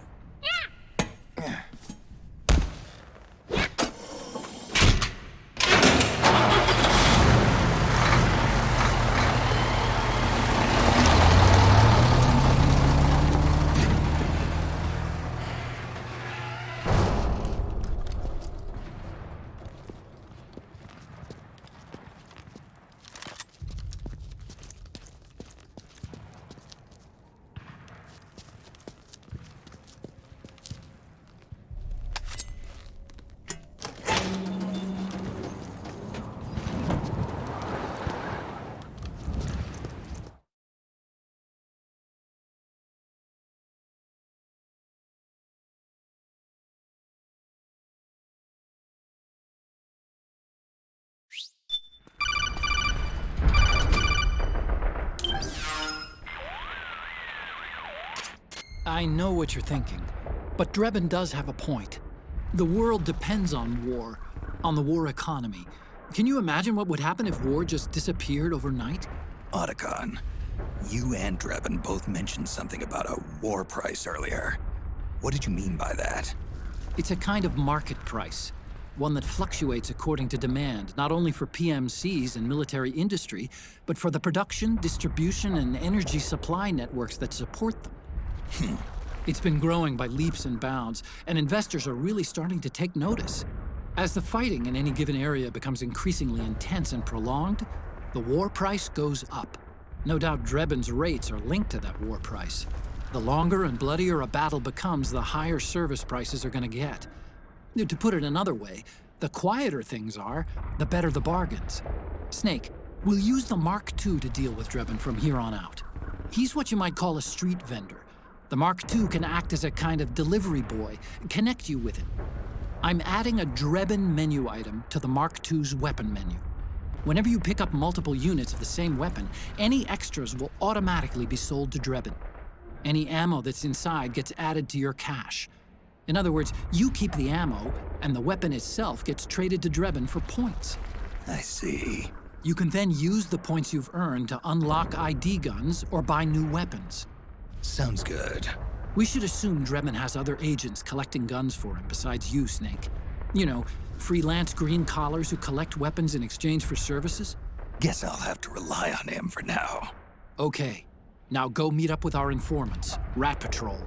I know what you're thinking, but Drebin does have a point. The world depends on war, on the war economy. Can you imagine what would happen if war just disappeared overnight? Otacon, you and Drebin both mentioned something about a war price earlier. What did you mean by that? It's a kind of market price, one that fluctuates according to demand, not only for PMCs and military industry, but for the production, distribution, and energy supply networks that support them. It's been growing by leaps and bounds, and investors are really starting to take notice. As the fighting in any given area becomes increasingly intense and prolonged, the war price goes up. No doubt Drebin's rates are linked to that war price. The longer and bloodier a battle becomes, the higher service prices are going to get. To put it another way, the quieter things are, the better the bargains. Snake, we'll use the Mark II to deal with Drebin from here on out. He's what you might call a street vendor. The Mark II can act as a kind of delivery boy, connect you with it. I'm adding a Drebin menu item to the Mark II's weapon menu. Whenever you pick up multiple units of the same weapon, any extras will automatically be sold to Drebin. Any ammo that's inside gets added to your cache. In other words, you keep the ammo, and the weapon itself gets traded to Drebin for points. I see. You can then use the points you've earned to unlock ID guns or buy new weapons. Sounds good. We should assume Drebin has other agents collecting guns for him besides you, Snake. You know, freelance green collars who collect weapons in exchange for services? Guess I'll have to rely on him for now. Okay. Now go meet up with our informants, Rat Patrol.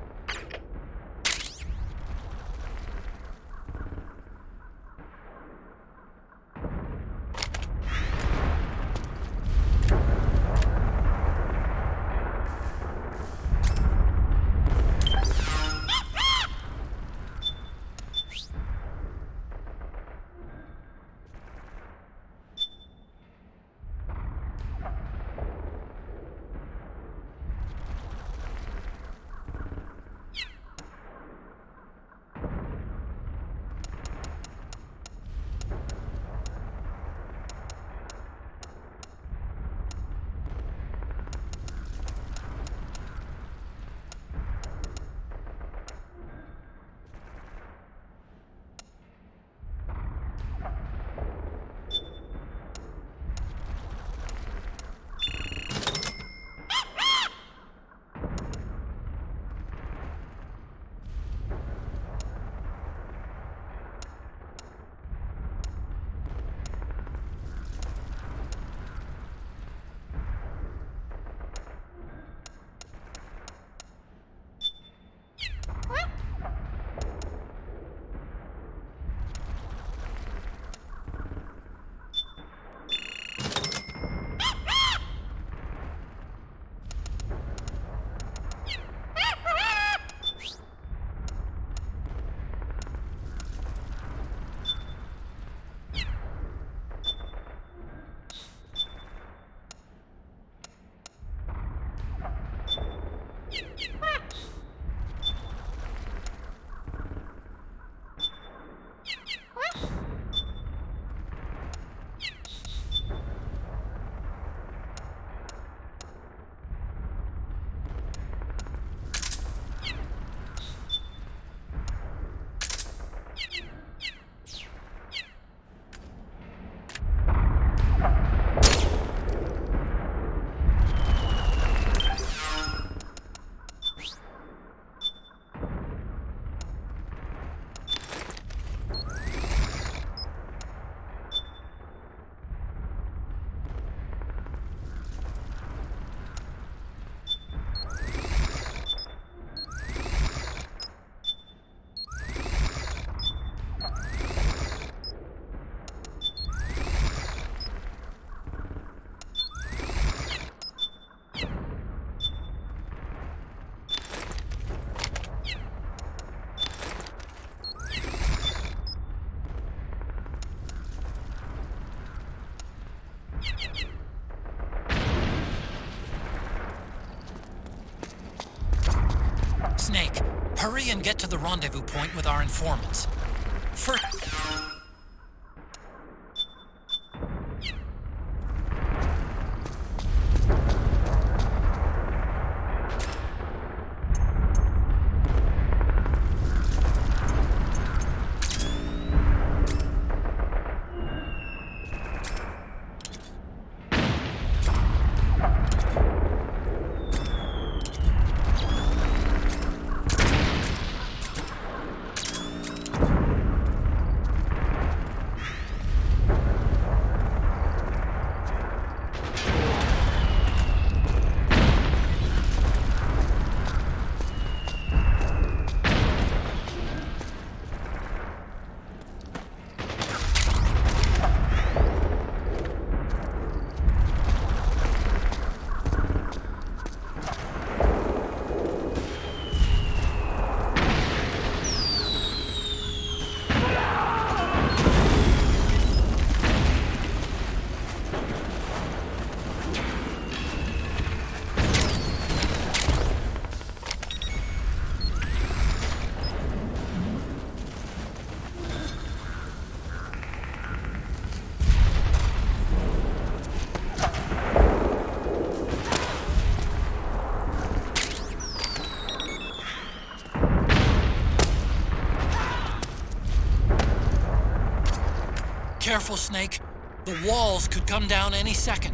Snake, hurry and get to the rendezvous point with our informants. First... Careful, Snake. The walls could come down any second.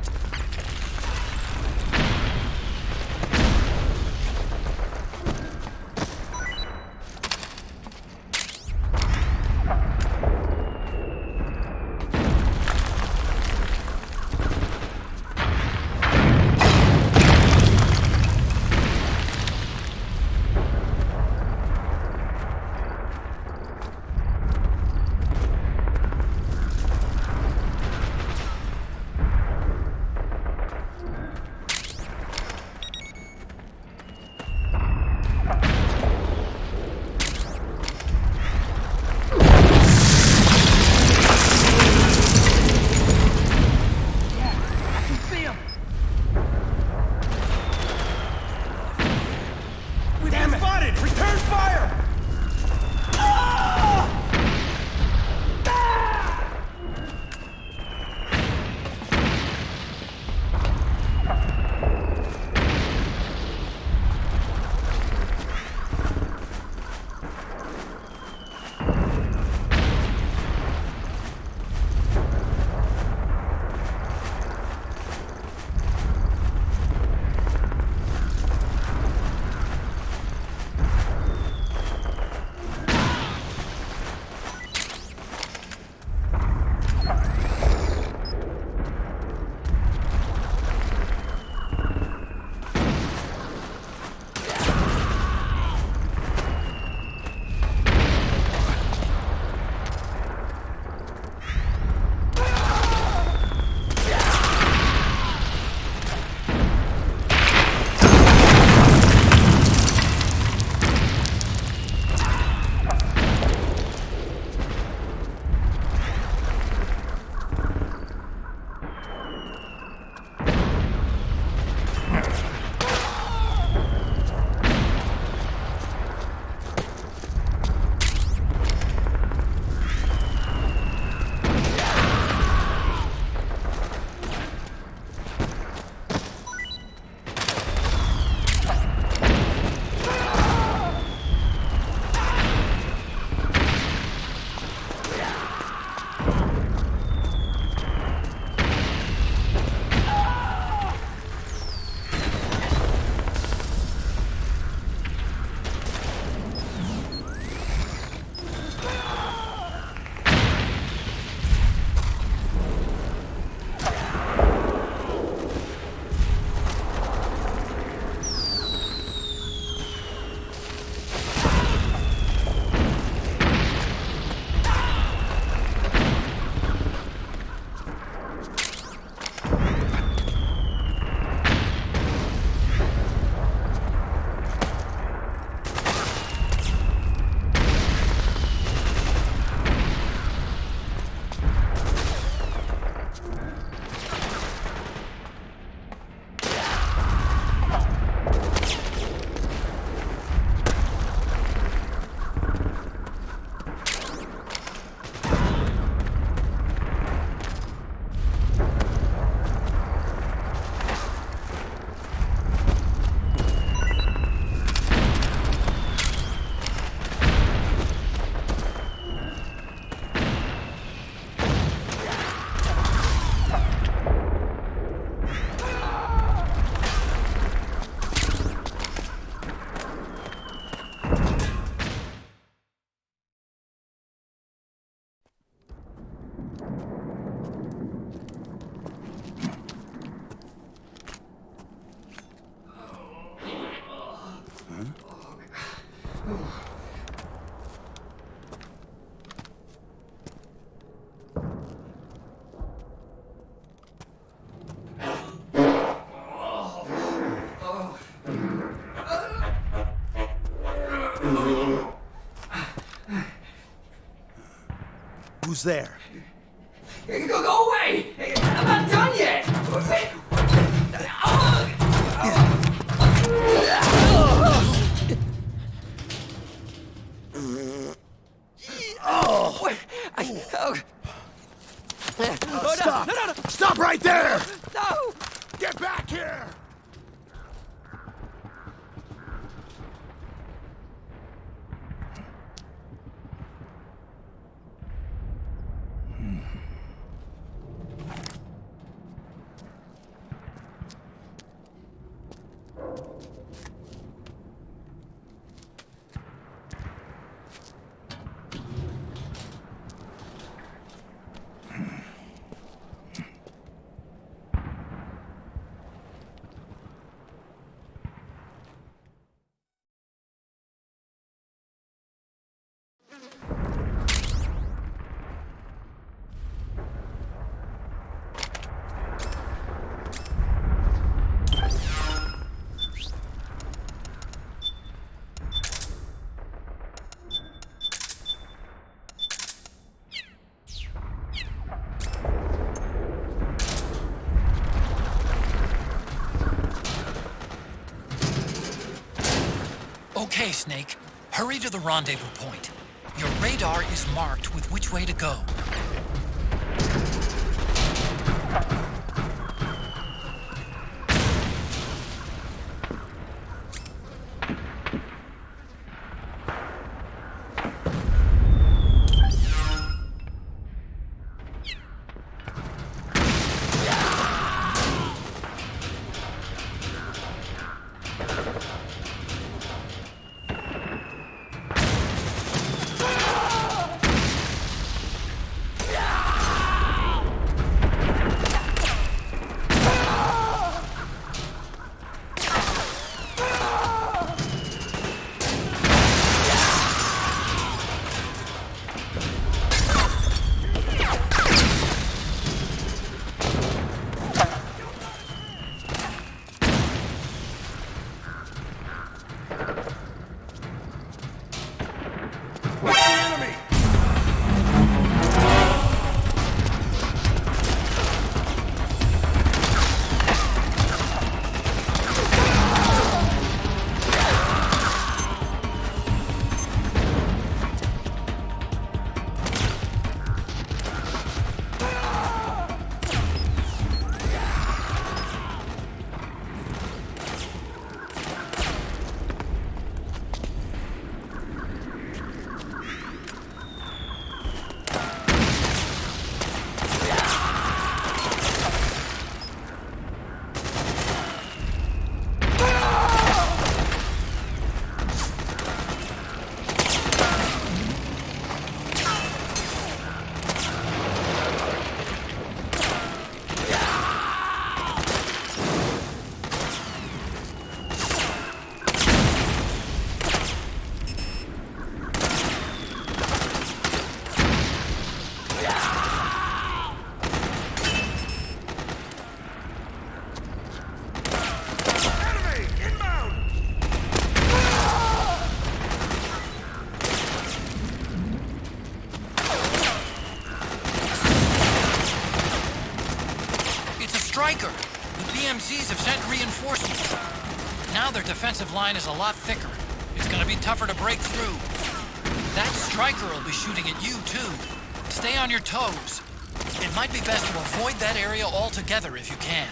Who's there? Go away! I'm not done yet! Stop! No. Stop right there! No! Get back here! Okay, Snake. Hurry to the rendezvous point. Your radar is marked with which way to go. The PMCs have sent reinforcements. Now their defensive line is a lot thicker. It's gonna be tougher to break through. That striker will be shooting at you, too. Stay on your toes. It might be best to avoid that area altogether if you can.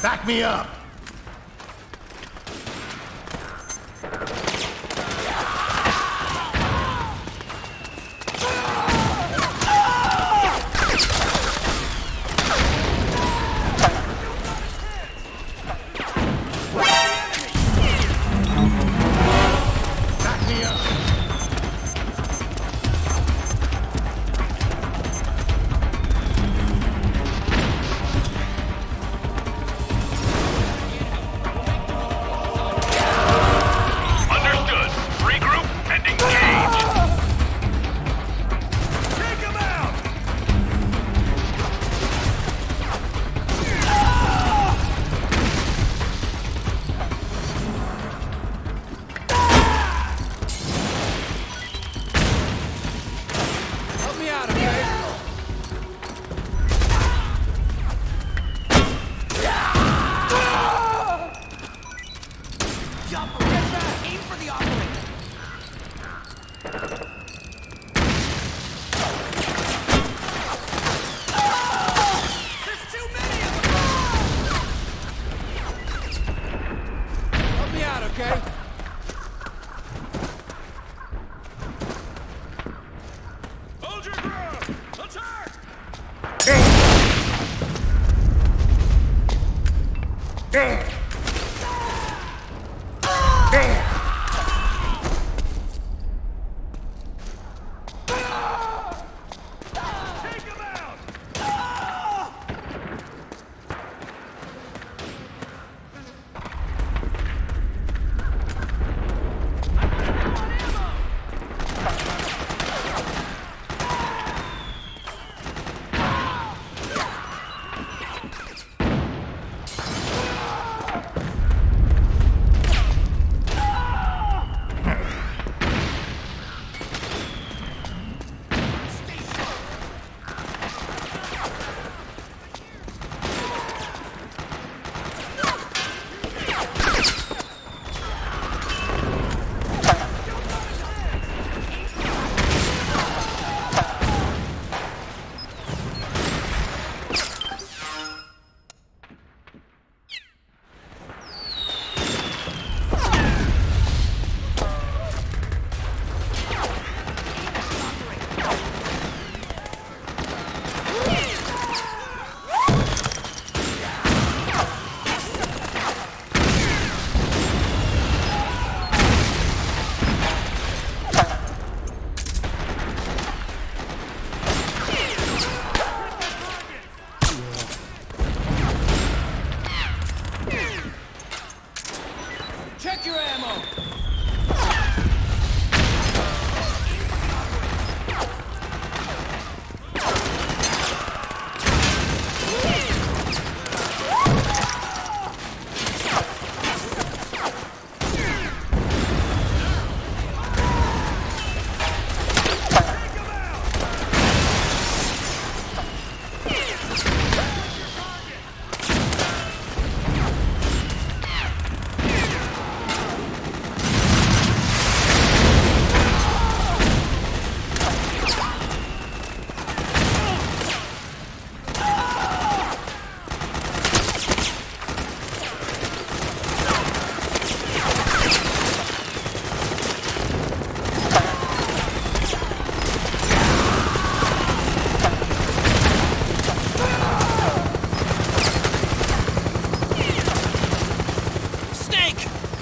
Back me up!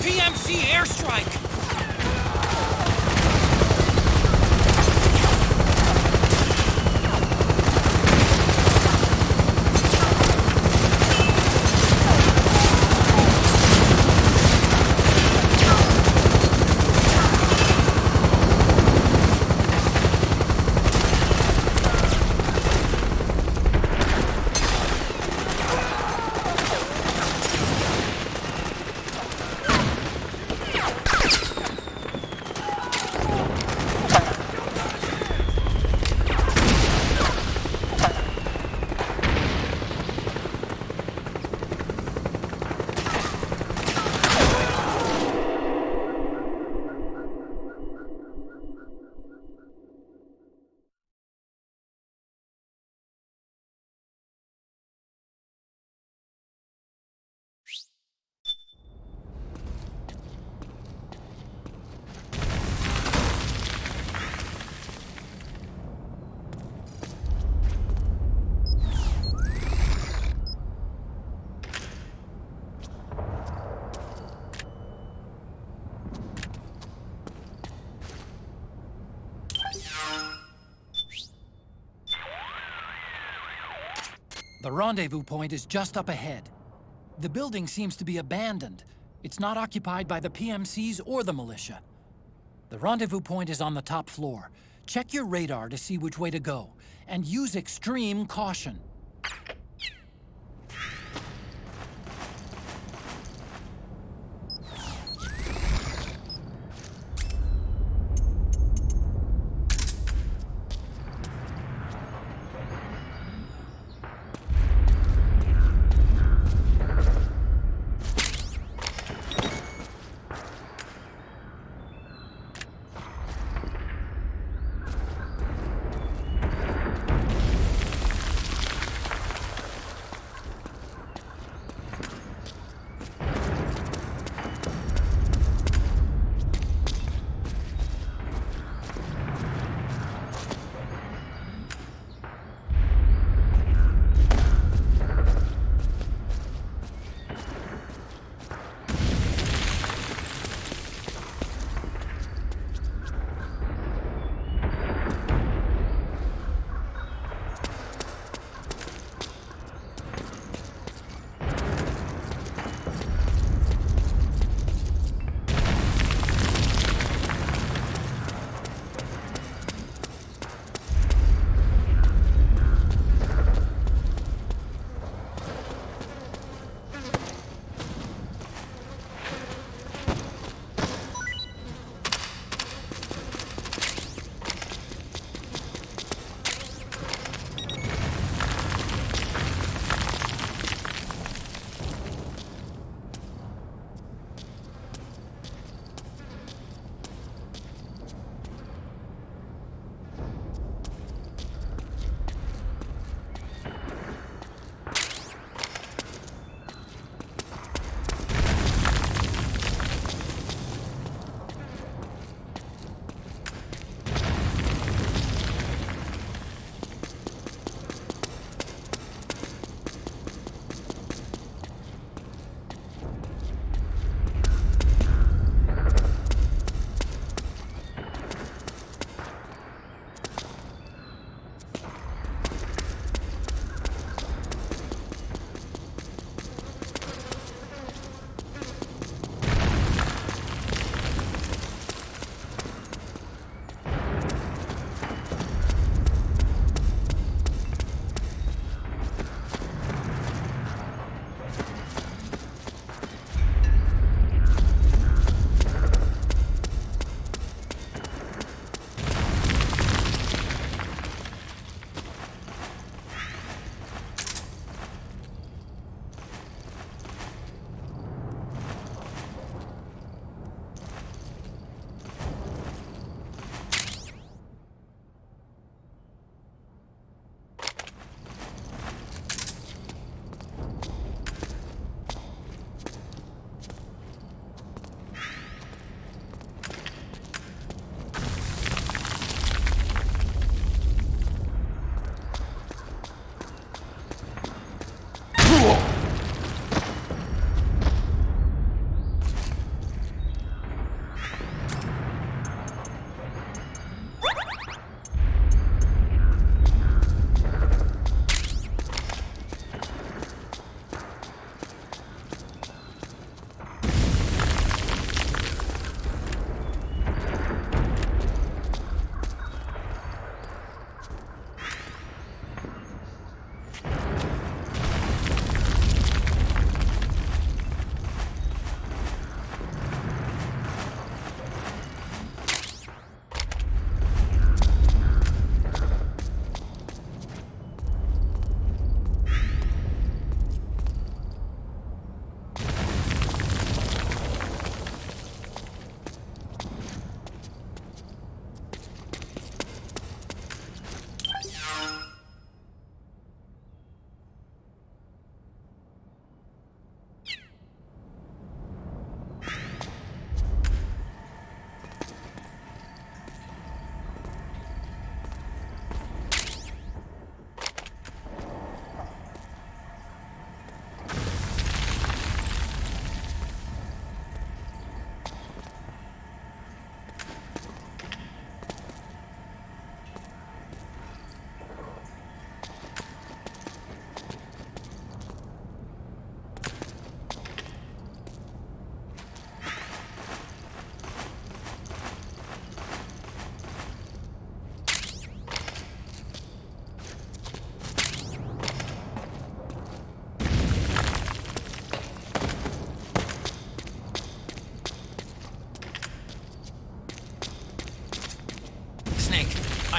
PMC airstrike! The rendezvous point is just up ahead. The building seems to be abandoned. It's not occupied by the PMCs or the militia. The rendezvous point is on the top floor. Check your radar to see which way to go, and use extreme caution.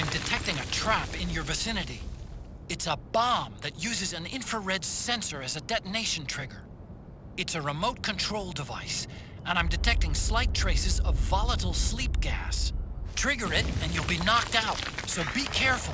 I'm detecting a trap in your vicinity. It's a bomb that uses an infrared sensor as a detonation trigger. It's a remote control device, and I'm detecting slight traces of volatile sleep gas. Trigger it, and you'll be knocked out, so be careful.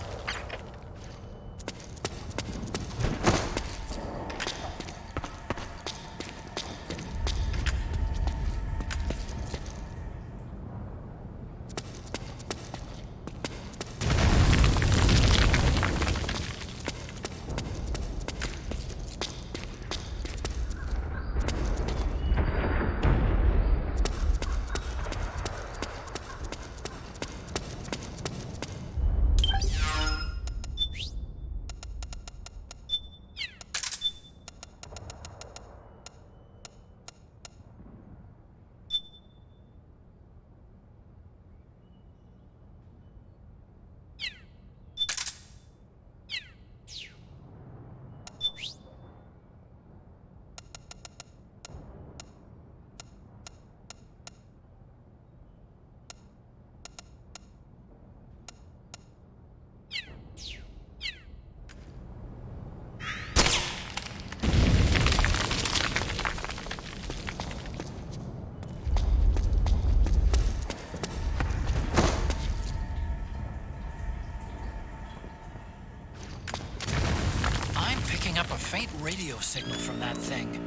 Up a faint radio signal from that thing.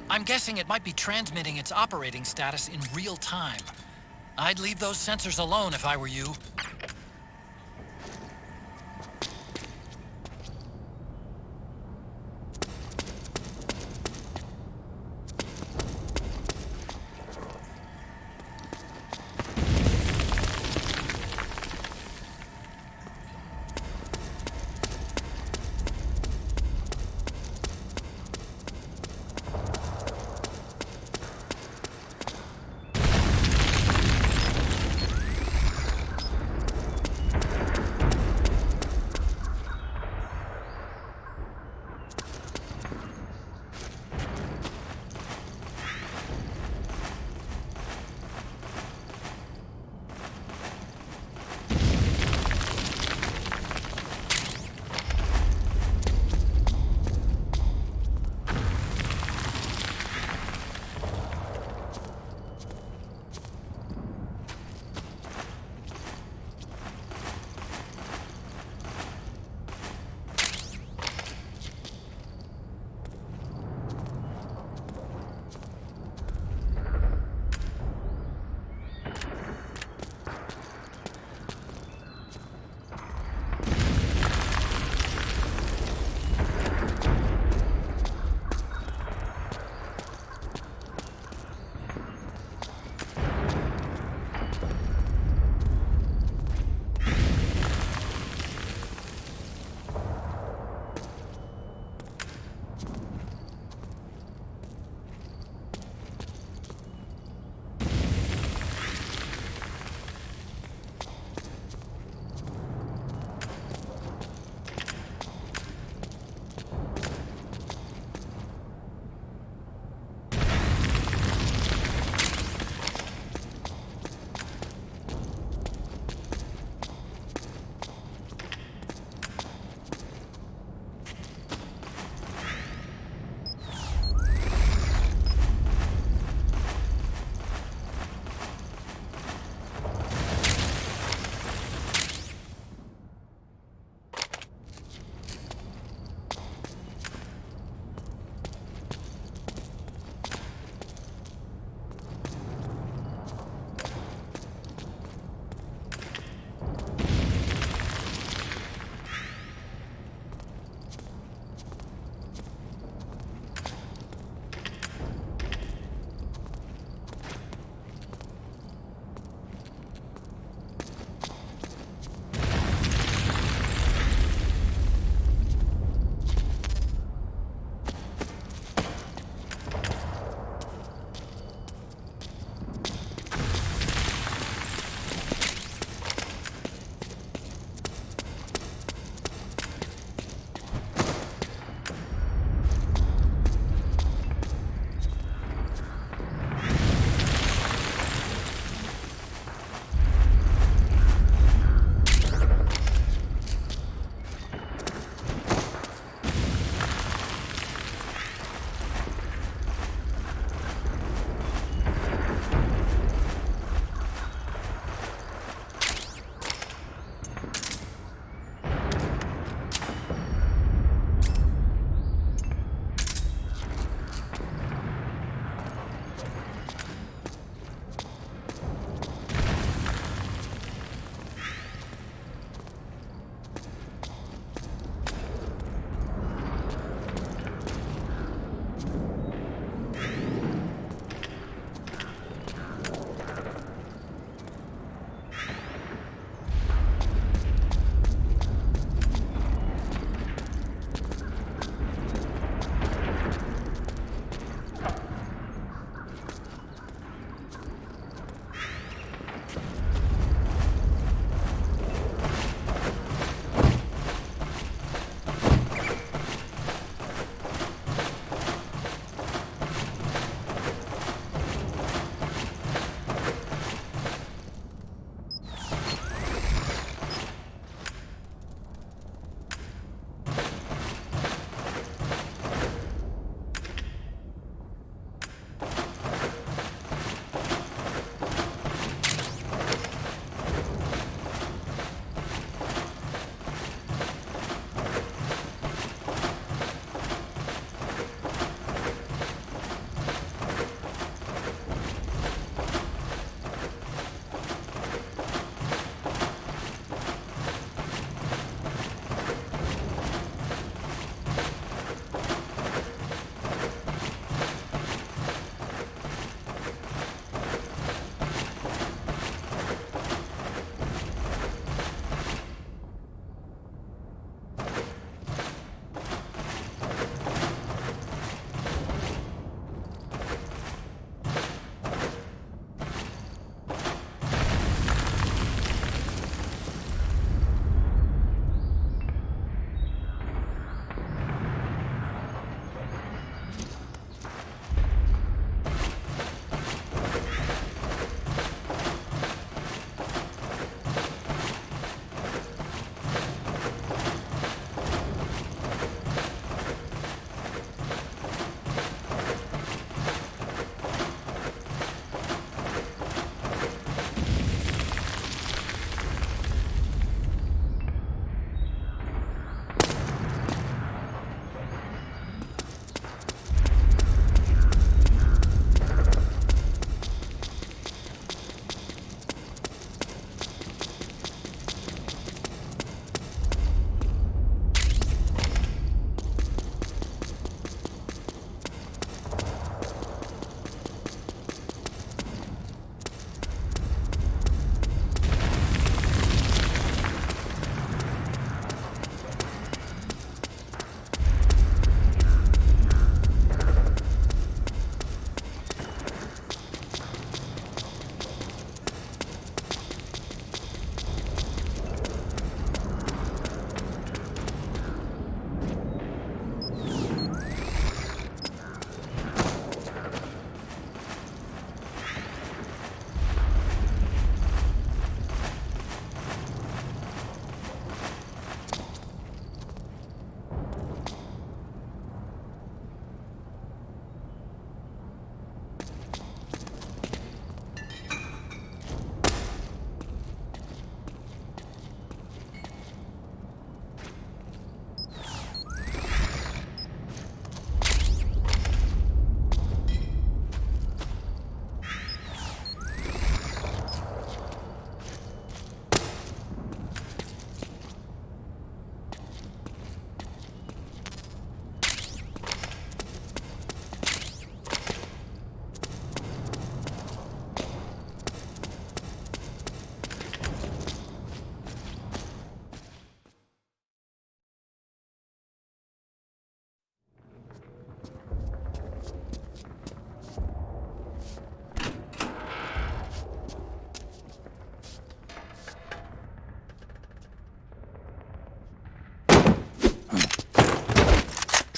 I'm guessing it might be transmitting its operating status in real time. I'd leave those sensors alone if I were you.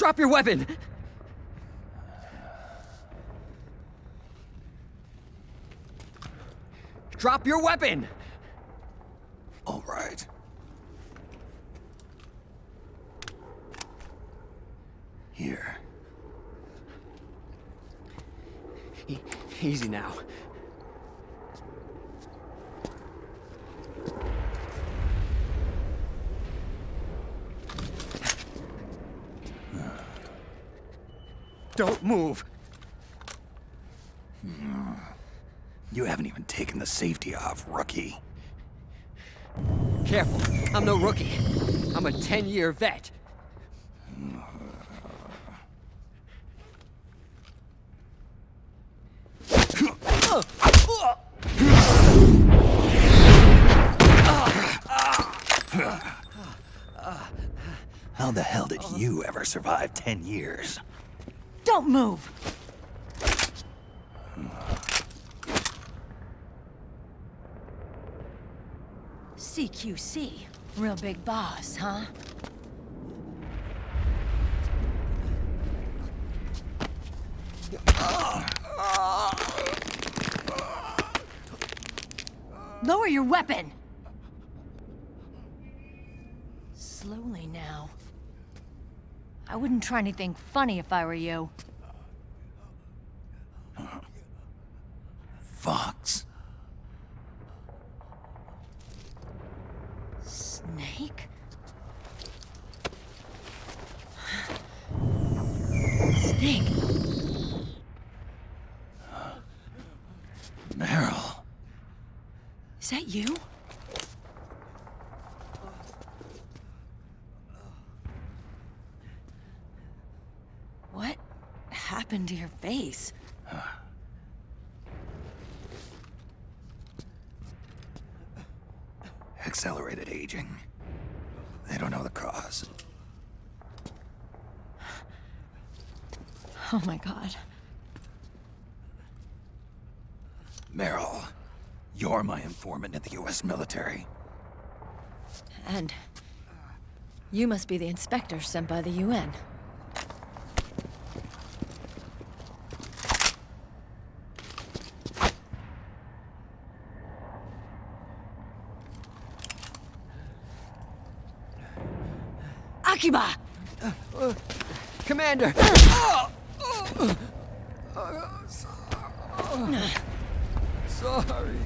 Drop your weapon! Drop your weapon! All right. Here. Easy now. Don't move. You haven't even taken the safety off, rookie. Careful, I'm no rookie. I'm a 10-year vet. How the hell did you ever survive 10 years? Don't move! CQC. Real big boss, huh? Lower your weapon! Slowly now. I wouldn't try anything funny if I were you. Fox. Snake? Snake? Meryl. Is that you? What happened to your face? Accelerated aging. They don't know the cause. Oh my god. Meryl, you're my informant in the US military. And you must be the inspector sent by the UN. Akiba! Commander! Sorry.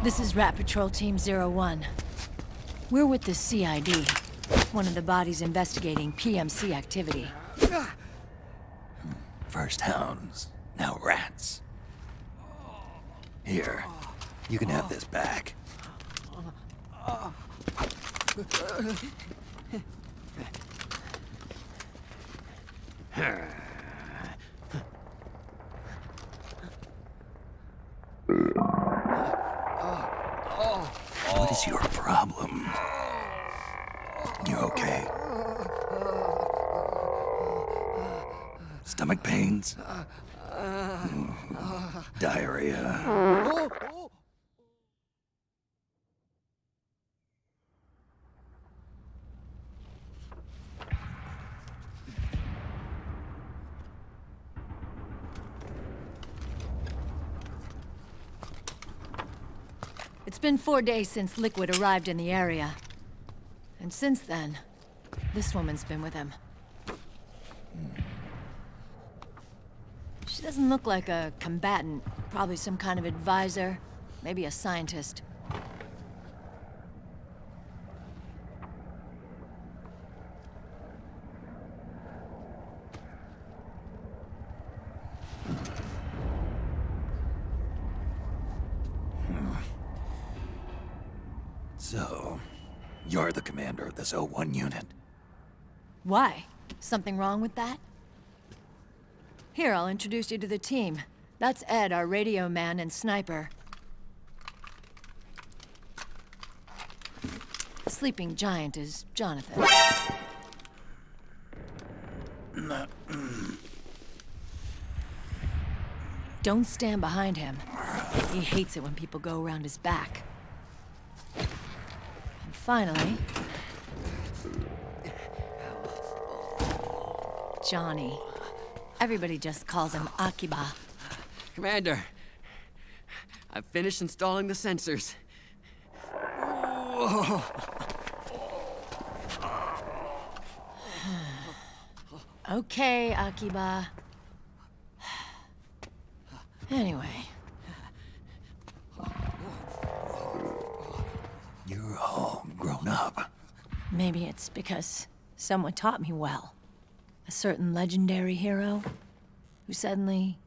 This is Rat Patrol Team 01. We're with the CID, one of the bodies investigating PMC activity. First hounds, now rats. Here, you can have this back. What is your problem? You okay? Stomach pains? Diarrhea? It's been 4 days since Liquid arrived in the area. And since then, this woman's been with him. She doesn't look like a combatant. Probably some kind of advisor, maybe a scientist. So, you're the commander of this 01 unit. Why? Something wrong with that? Here, I'll introduce you to the team. That's Ed, our radio man and sniper. The sleeping giant is Jonathan. Don't stand behind him. He hates it when people go around his back. And finally... Johnny. Everybody just calls him Akiba. Commander, I've finished installing the sensors. Whoa. Okay, Akiba. Anyway. You're all grown up. Maybe it's because someone taught me well. A certain legendary hero who suddenly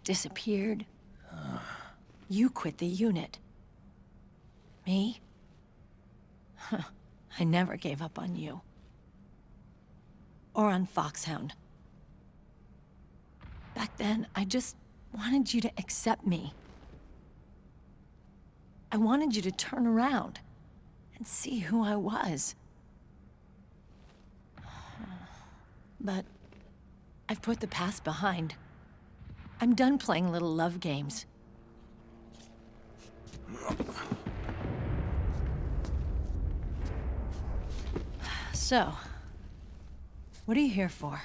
disappeared. You quit the unit. Me? I never gave up on you. Or on Foxhound. Back then, I just wanted you to accept me. I wanted you to turn around and see who I was. But I've put the past behind. I'm done playing little love games. So, what are you here for?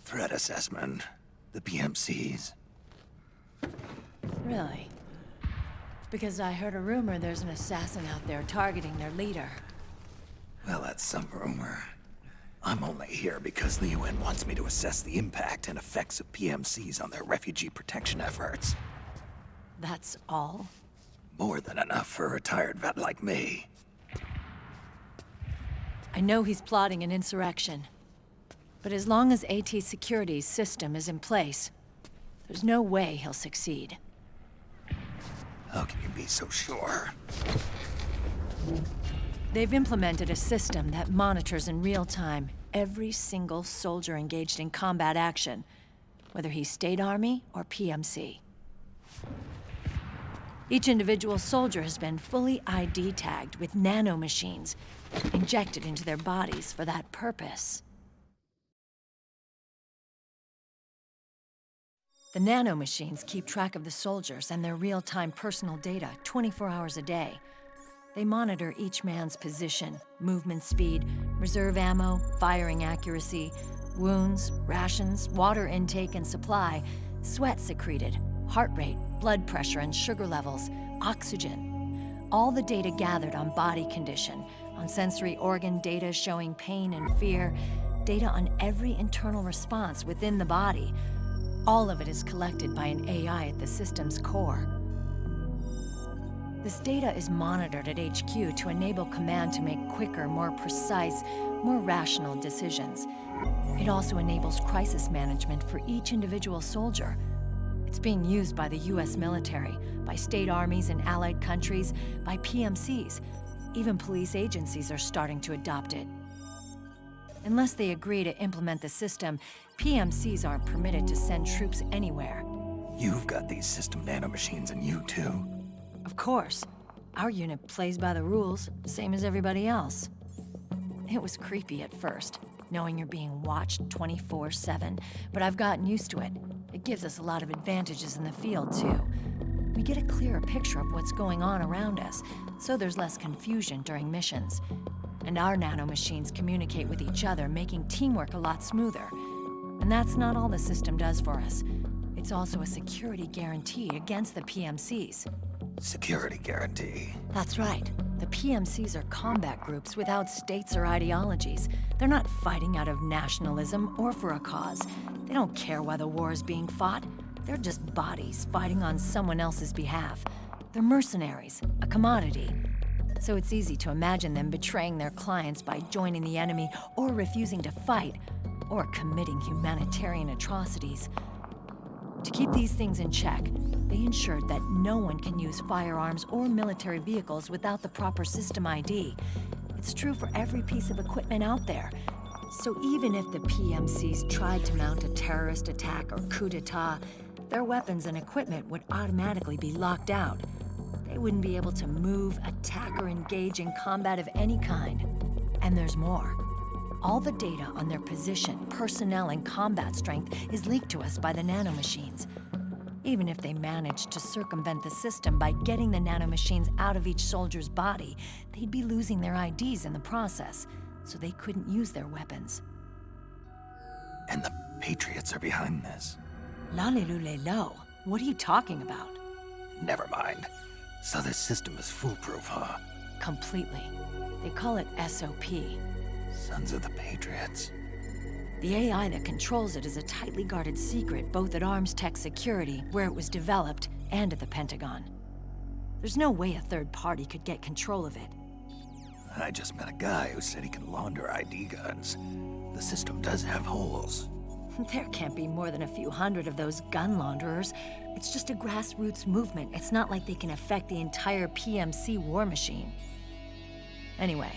Threat assessment. The PMCs. Really? Because I heard a rumor there's an assassin out there targeting their leader. Well, that's some rumor. I'm only here because the UN wants me to assess the impact and effects of PMCs on their refugee protection efforts. That's all? More than enough for a retired vet like me. I know he's plotting an insurrection. But as long as AT Security's system is in place, there's no way he'll succeed. How can you be so sure? They've implemented a system that monitors in real time every single soldier engaged in combat action, whether he's State Army or PMC. Each individual soldier has been fully ID tagged with nanomachines injected into their bodies for that purpose. The nanomachines keep track of the soldiers and their real-time personal data 24 hours a day. They monitor each man's position, movement speed, reserve ammo, firing accuracy, wounds, rations, water intake and supply, sweat secreted, heart rate, blood pressure and sugar levels, oxygen. All the data gathered on body condition, on sensory organ data showing pain and fear, data on every internal response within the body. All of it is collected by an AI at the system's core. This data is monitored at HQ to enable command to make quicker, more precise, more rational decisions. It also enables crisis management for each individual soldier. It's being used by the US military, by state armies in allied countries, by PMCs. Even police agencies are starting to adopt it. Unless they agree to implement the system, PMCs aren't permitted to send troops anywhere. You've got these system nanomachines in you too. Of course. Our unit plays by the rules, same as everybody else. It was creepy at first, knowing you're being watched 24/7, but I've gotten used to it. It gives us a lot of advantages in the field, too. We get a clearer picture of what's going on around us, so there's less confusion during missions. And our nanomachines communicate with each other, making teamwork a lot smoother. And that's not all the system does for us. It's also a security guarantee against the PMCs. Security guarantee. That's right. The PMCs are combat groups without states or ideologies. They're not fighting out of nationalism or for a cause. They don't care why the war is being fought. They're just bodies fighting on someone else's behalf. They're mercenaries, a commodity. So it's easy to imagine them betraying their clients by joining the enemy or refusing to fight, or committing humanitarian atrocities. To keep these things in check, they ensured that no one can use firearms or military vehicles without the proper system ID. It's true for every piece of equipment out there. So even if the PMCs tried to mount a terrorist attack or coup d'etat, their weapons and equipment would automatically be locked out. They wouldn't be able to move, attack, or engage in combat of any kind. And there's more. All the data on their position, personnel, and combat strength is leaked to us by the nanomachines. Even if they managed to circumvent the system by getting the nanomachines out of each soldier's body, they'd be losing their IDs in the process, so they couldn't use their weapons. And the Patriots are behind this. Lalilulelo. What are you talking about? Never mind. So this system is foolproof, huh? Completely. They call it SOP. Sons of the Patriots. The AI that controls it is a tightly guarded secret, both at Arms Tech Security, where it was developed, and at the Pentagon. There's no way a third party could get control of it. I just met a guy who said he can launder ID guns. The system does have holes. There can't be more than a few hundred of those gun launderers. It's just a grassroots movement. It's not like they can affect the entire PMC war machine. Anyway,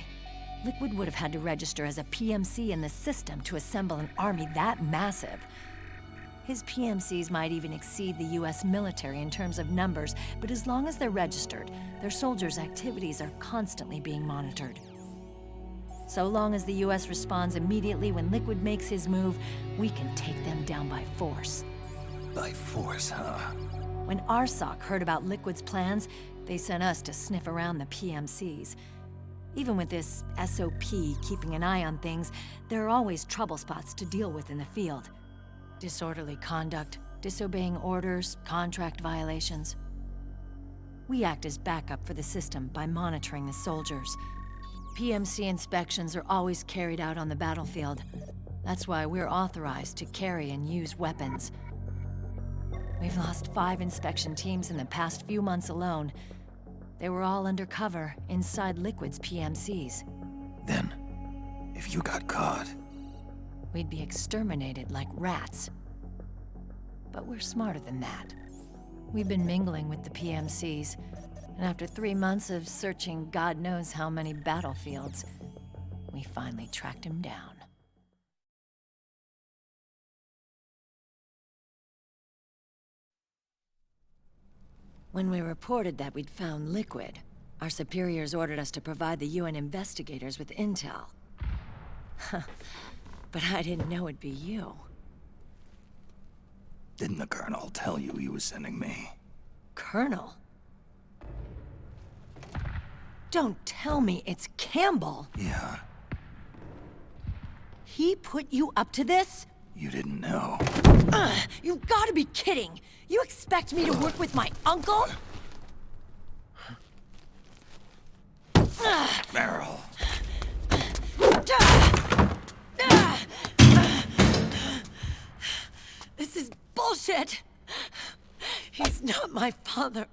Liquid would have had to register as a PMC in the system to assemble an army that massive. His PMCs might even exceed the US military in terms of numbers, but as long as they're registered, their soldiers' activities are constantly being monitored. So long as the US responds immediately when Liquid makes his move, we can take them down by force. By force, huh? When RSOC heard about Liquid's plans, they sent us to sniff around the PMCs. Even with this SOP keeping an eye on things, there are always trouble spots to deal with in the field. Disorderly conduct, disobeying orders, contract violations. We act as backup for the system by monitoring the soldiers. PMC inspections are always carried out on the battlefield. That's why we're authorized to carry and use weapons. We've lost 5 inspection teams in the past few months alone. They were all undercover, inside Liquid's PMCs. Then, if you got caught... we'd be exterminated like rats. But we're smarter than that. We've been mingling with the PMCs, and after 3 months of searching God knows how many battlefields, we finally tracked him down. When we reported that we'd found Liquid, our superiors ordered us to provide the UN investigators with intel. But I didn't know it'd be you. Didn't the Colonel tell you he was sending me? Colonel? Don't tell me it's Campbell! Yeah. He put you up to this? You didn't know. You've gotta be kidding! You expect me to work with my uncle? Meryl. This is bullshit! He's not my father.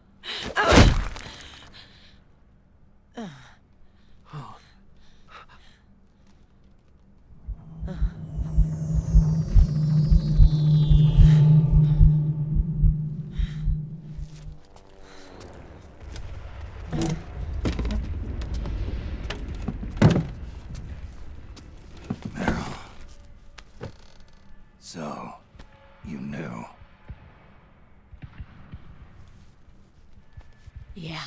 Meryl. So, you knew. Yeah.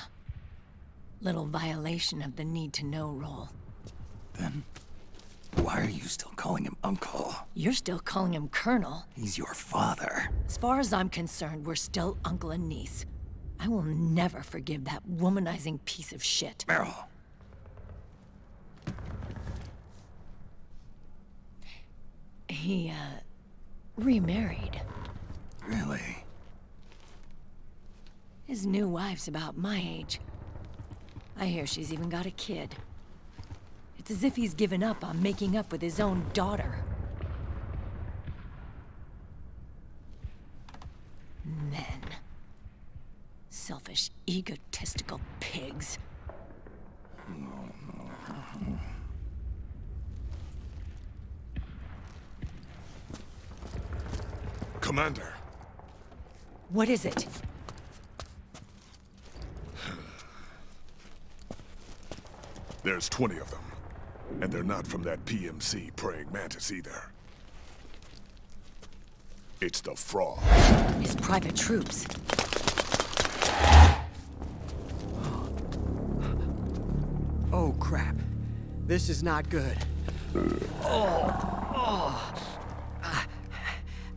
Little violation of the need-to-know rule. Then, why are you still calling him Uncle? You're still calling him Colonel. He's your father. As far as I'm concerned, we're still uncle and niece. I will never forgive that womanizing piece of shit. Meryl. He, remarried. Really? His new wife's about my age. I hear she's even got a kid. It's as if he's given up on making up with his own daughter. Men. Selfish, egotistical pigs. Commander. What is it? There's 20 of them. And they're not from that PMC praying mantis either. It's the fraud. His private troops. Oh, crap. This is not good.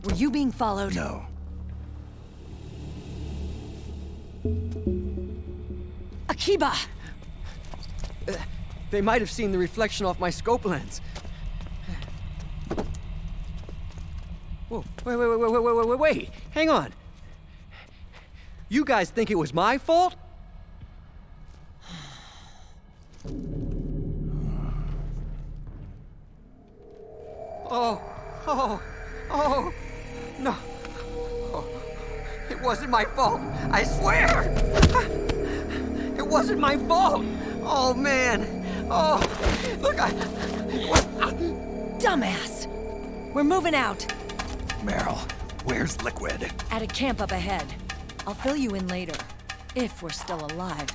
Were you being followed? No. Akiba! They might have seen the reflection off my scope lens. Whoa, wait. Hang on. You guys think it was my fault? Oh, no. Oh, it wasn't my fault. I swear. It wasn't my fault. Oh, man. Oh, look, Dumbass! We're moving out. Meryl, where's Liquid? At a camp up ahead. I'll fill you in later. If we're still alive.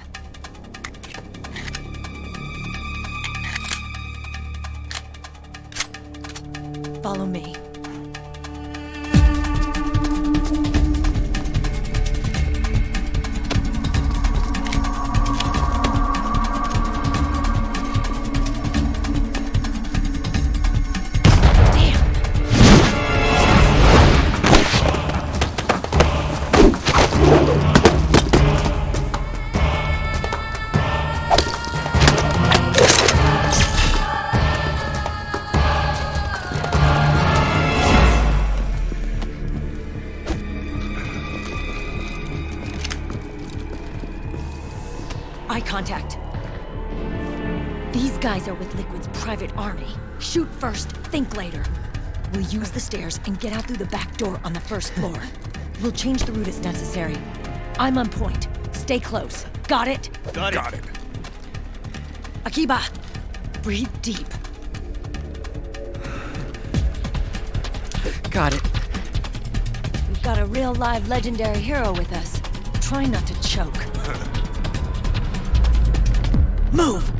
Follow me. Eye contact. These guys are with Liquid's private army. Shoot first, think later. We'll use the stairs and get out through the back door on the first floor. We'll change the route as necessary. I'm on point. Stay close. Got it? Got it. Akiba, breathe deep. Got it. We've got a real live legendary hero with us. Try not to choke. Move!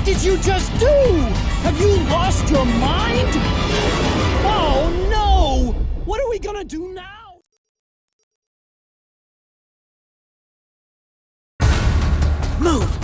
What did you just do? Have you lost your mind? Oh no! What are we gonna do now? Move!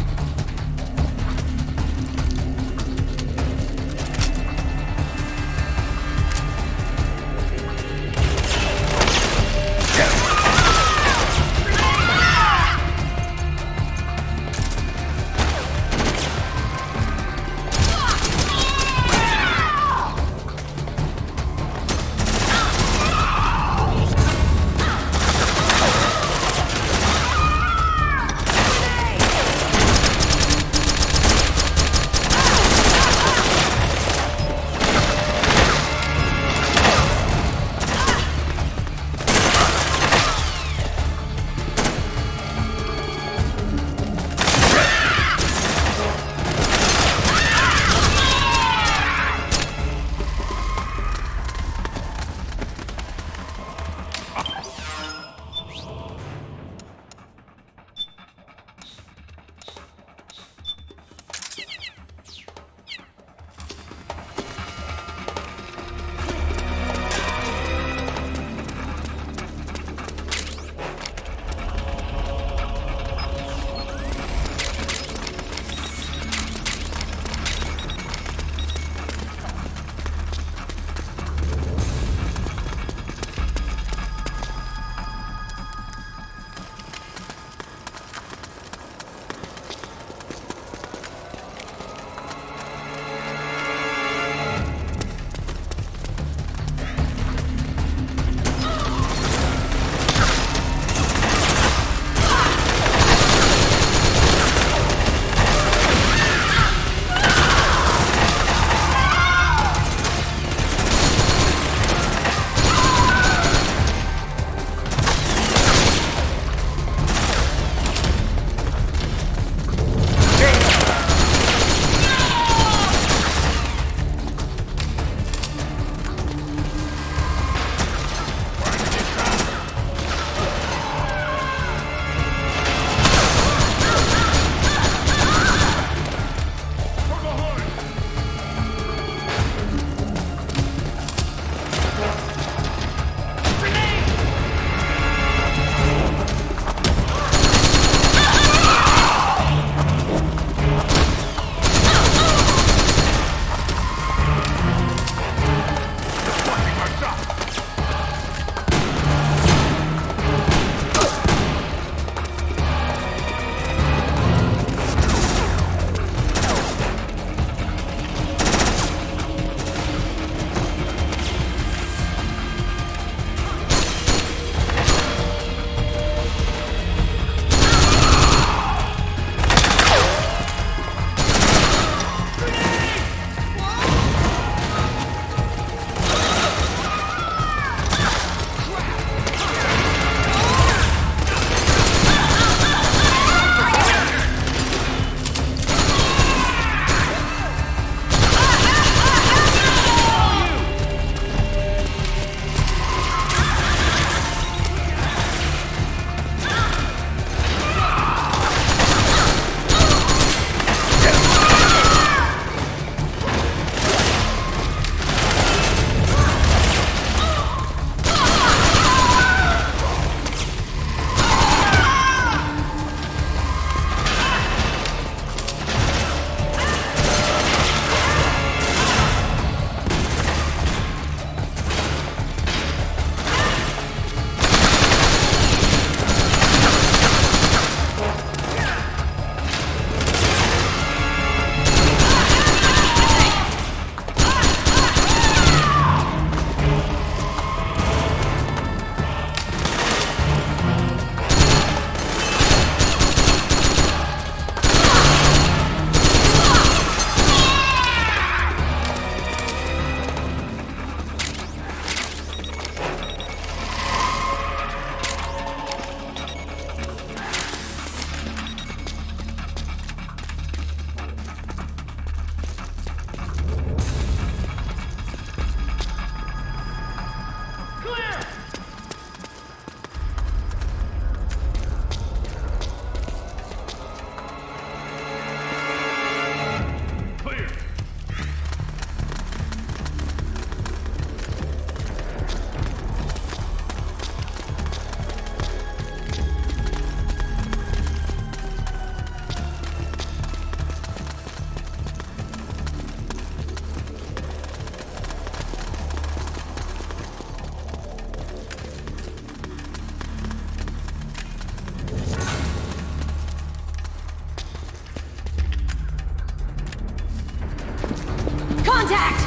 Contact!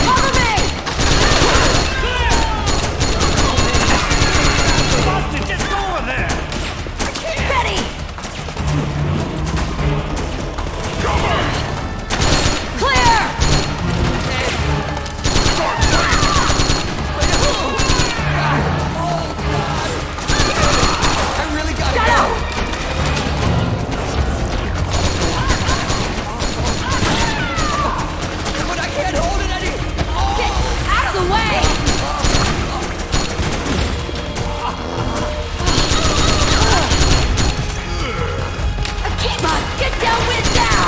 Cover me! Boston, just go over there! Ready! Clear! I really gotta Shut go! up! But I can't hold it any... Get out of the way! Akima, get down with now!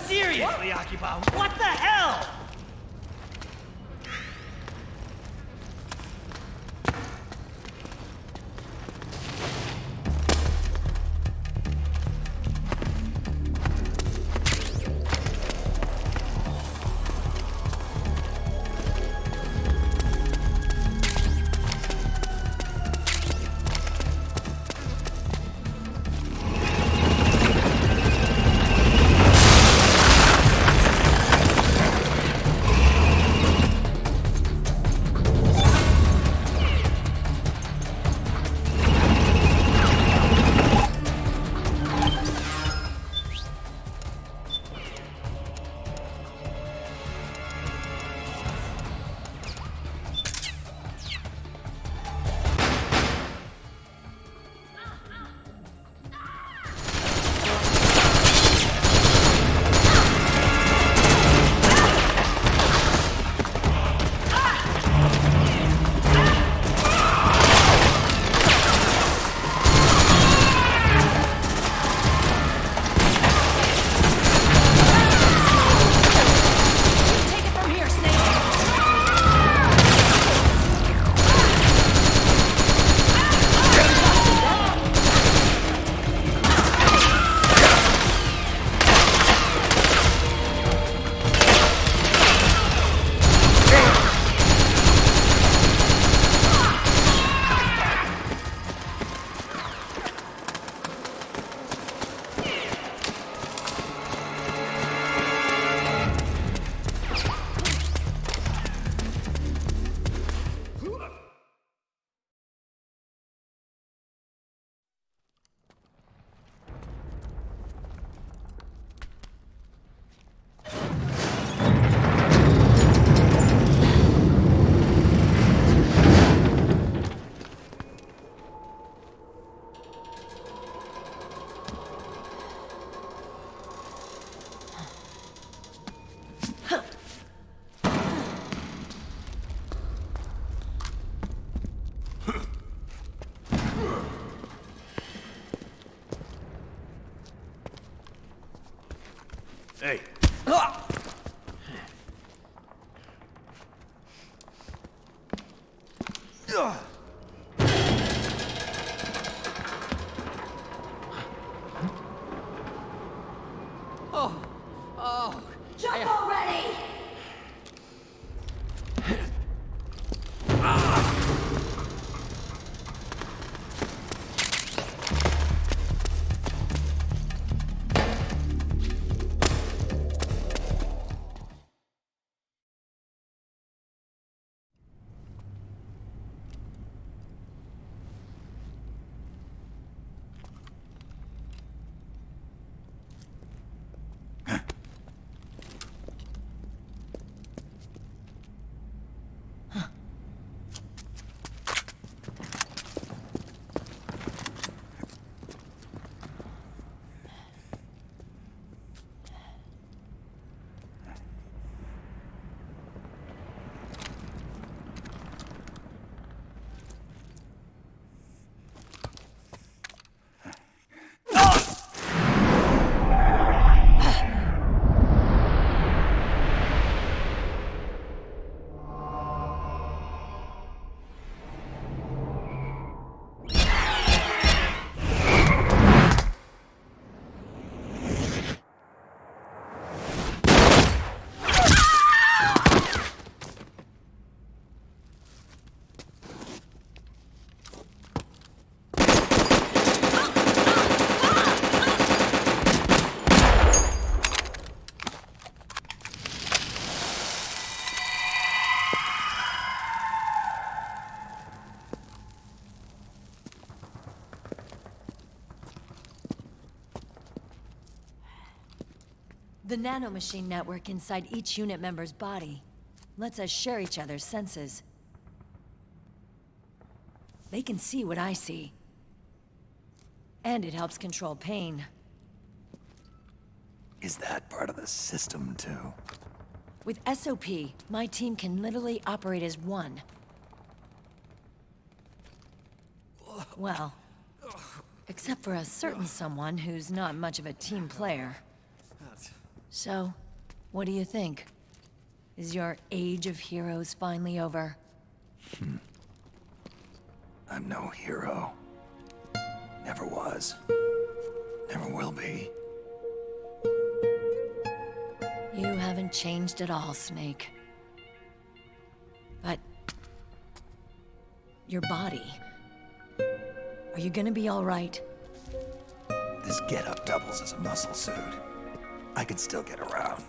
Seriously, Akiba, what the hell? Jump already! The nanomachine network inside each unit member's body lets us share each other's senses. They can see what I see. And it helps control pain. Is that part of the system, too? With SOP, my team can literally operate as one. Well, except for a certain someone who's not much of a team player. So, what do you think? Is your age of heroes finally over? I'm no hero. Never was. Never will be. You haven't changed at all, Snake. But... your body... are you gonna be all right? This getup doubles as a muscle suit. I can still get around.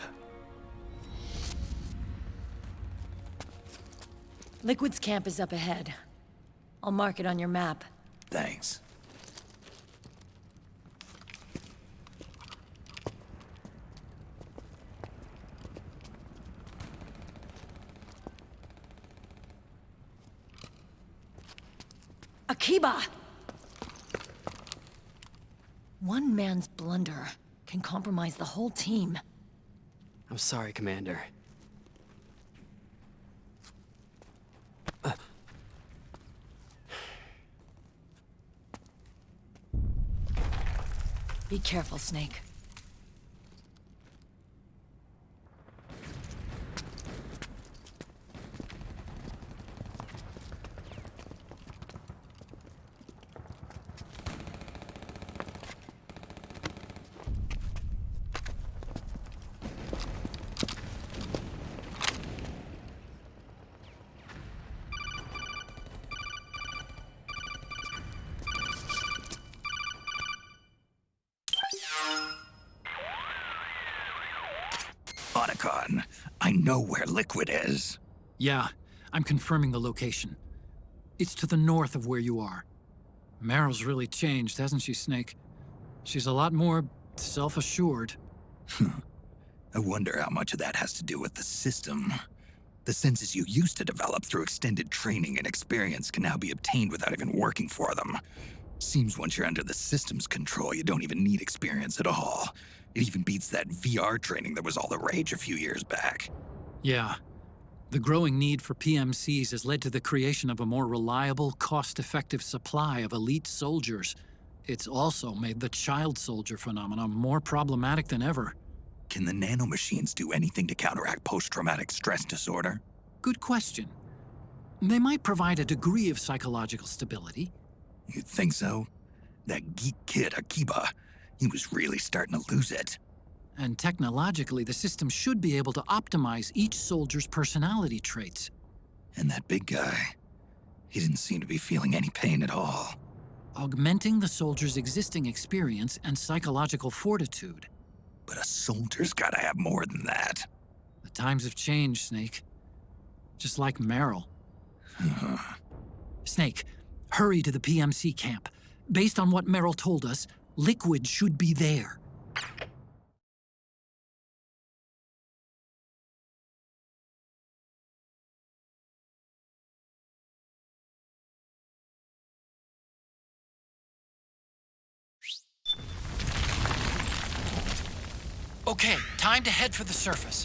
Liquid's camp is up ahead. I'll mark it on your map. Thanks. Akiba! One man's blunder can compromise the whole team. I'm sorry, Commander. Be careful, Snake. I know where Liquid is. Yeah, I'm confirming the location. It's to the north of where you are. Meryl's really changed, hasn't she, Snake? She's a lot more self-assured. I wonder how much of that has to do with the system. The senses you used to develop through extended training and experience can now be obtained without even working for them. Seems once you're under the system's control, you don't even need experience at all. It even beats that VR training that was all the rage a few years back. Yeah. The growing need for PMCs has led to the creation of a more reliable, cost-effective supply of elite soldiers. It's also made the child soldier phenomenon more problematic than ever. Can the nanomachines do anything to counteract post-traumatic stress disorder? Good question. They might provide a degree of psychological stability. You'd think so. That geek kid, Akiba, he was really starting to lose it. And technologically, the system should be able to optimize each soldier's personality traits. And that big guy, he didn't seem to be feeling any pain at all. Augmenting the soldier's existing experience and psychological fortitude. But a soldier's gotta have more than that. The times have changed, Snake. Just like Meryl. Snake, hurry to the PMC camp. Based on what Meryl told us, Liquid should be there. Okay, time to head for the surface.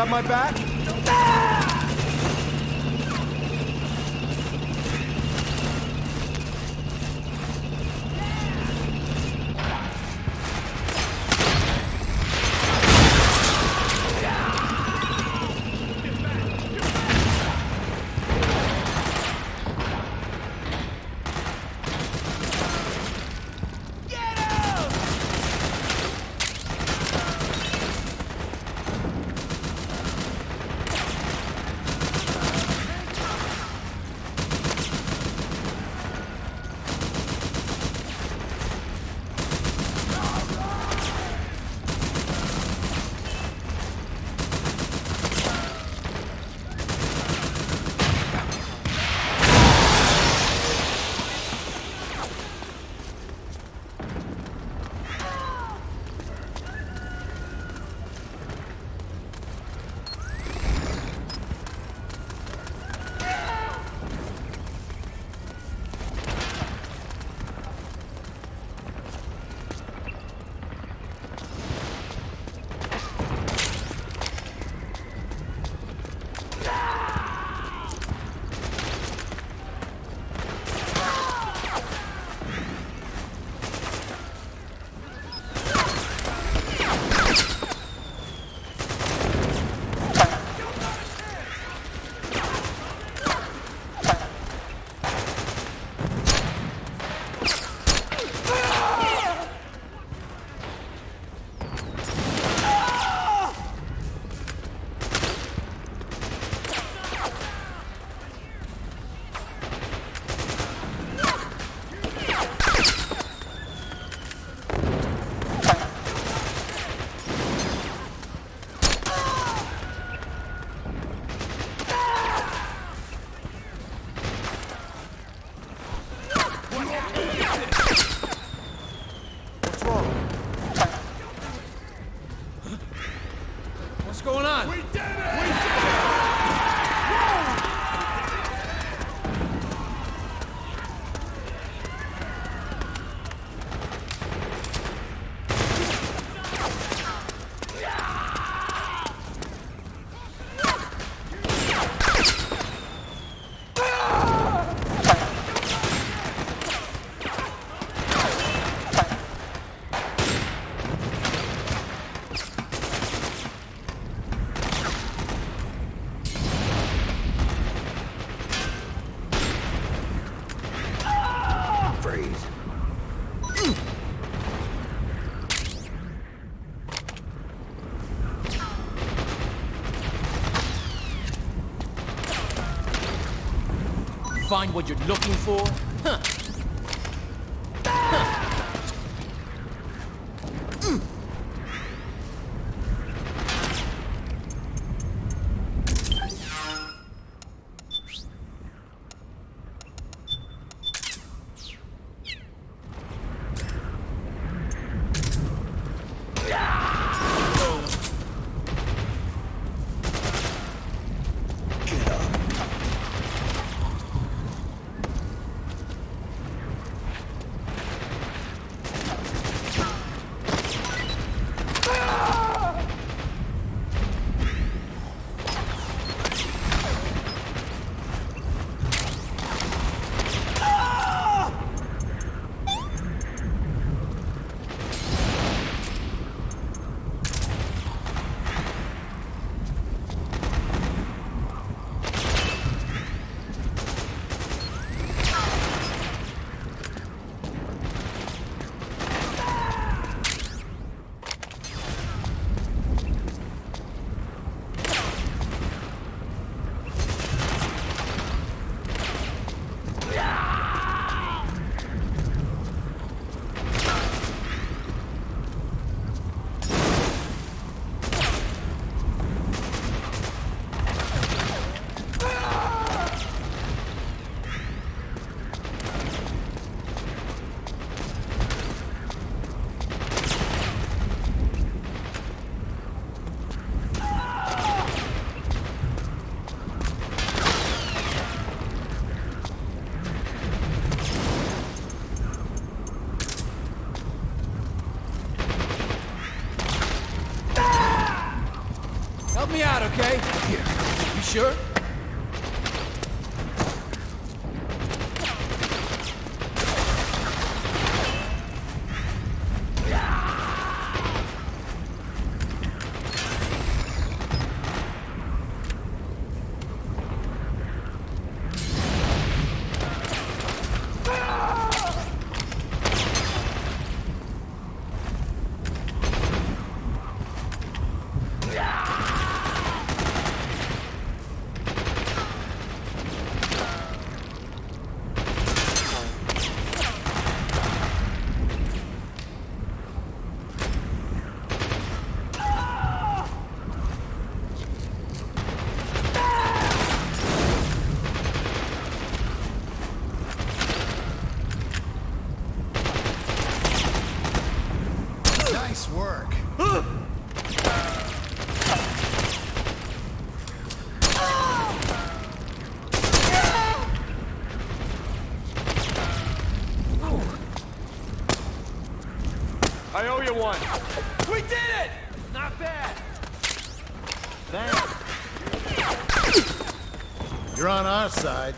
got my back? What's going on? We did it! Find what you're looking for? Huh. you out, okay? Here. You sure? Nice work. I owe you one. We did it! Not bad. Thanks. You're on our side.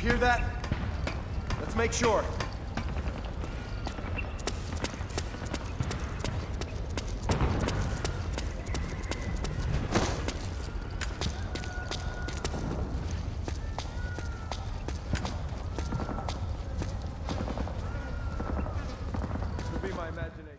Hear that? Let's make sure. Could be my imagination.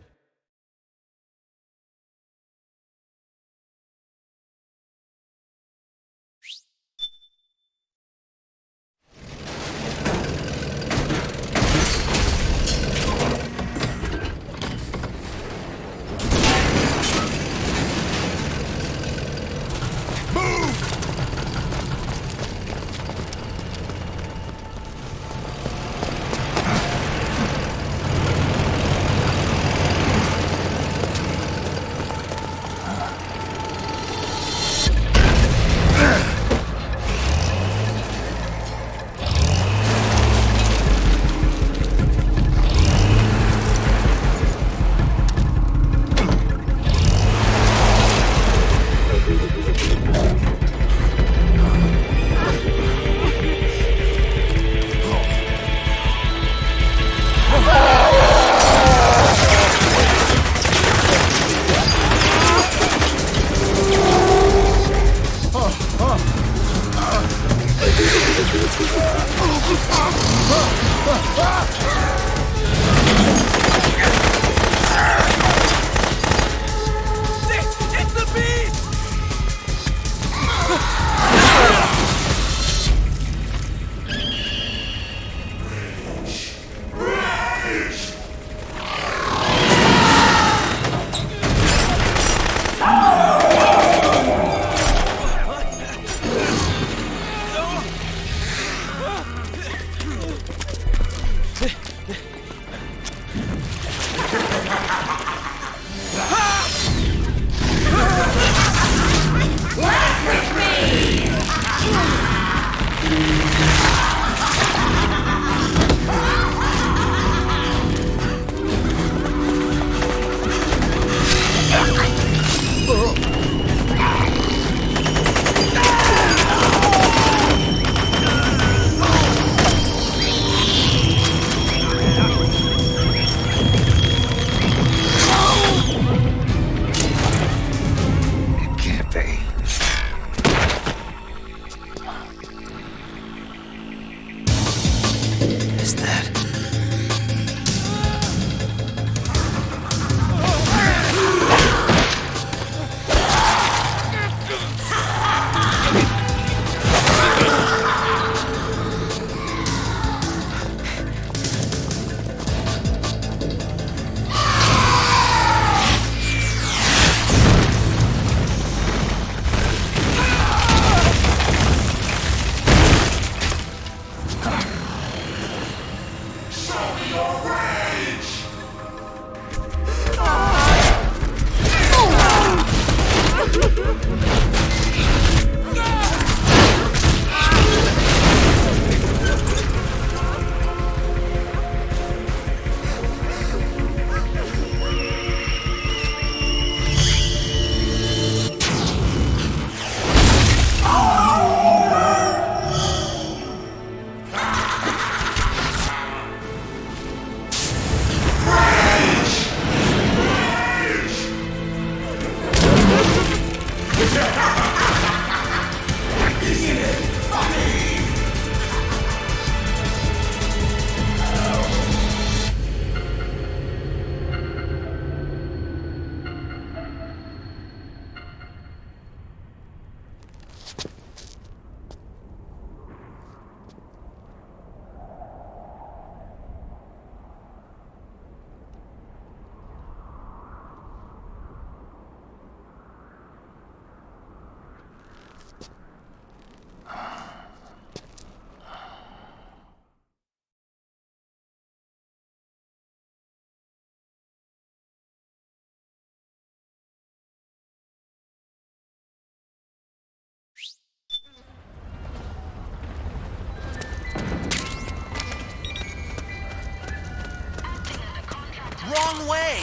Wrong way!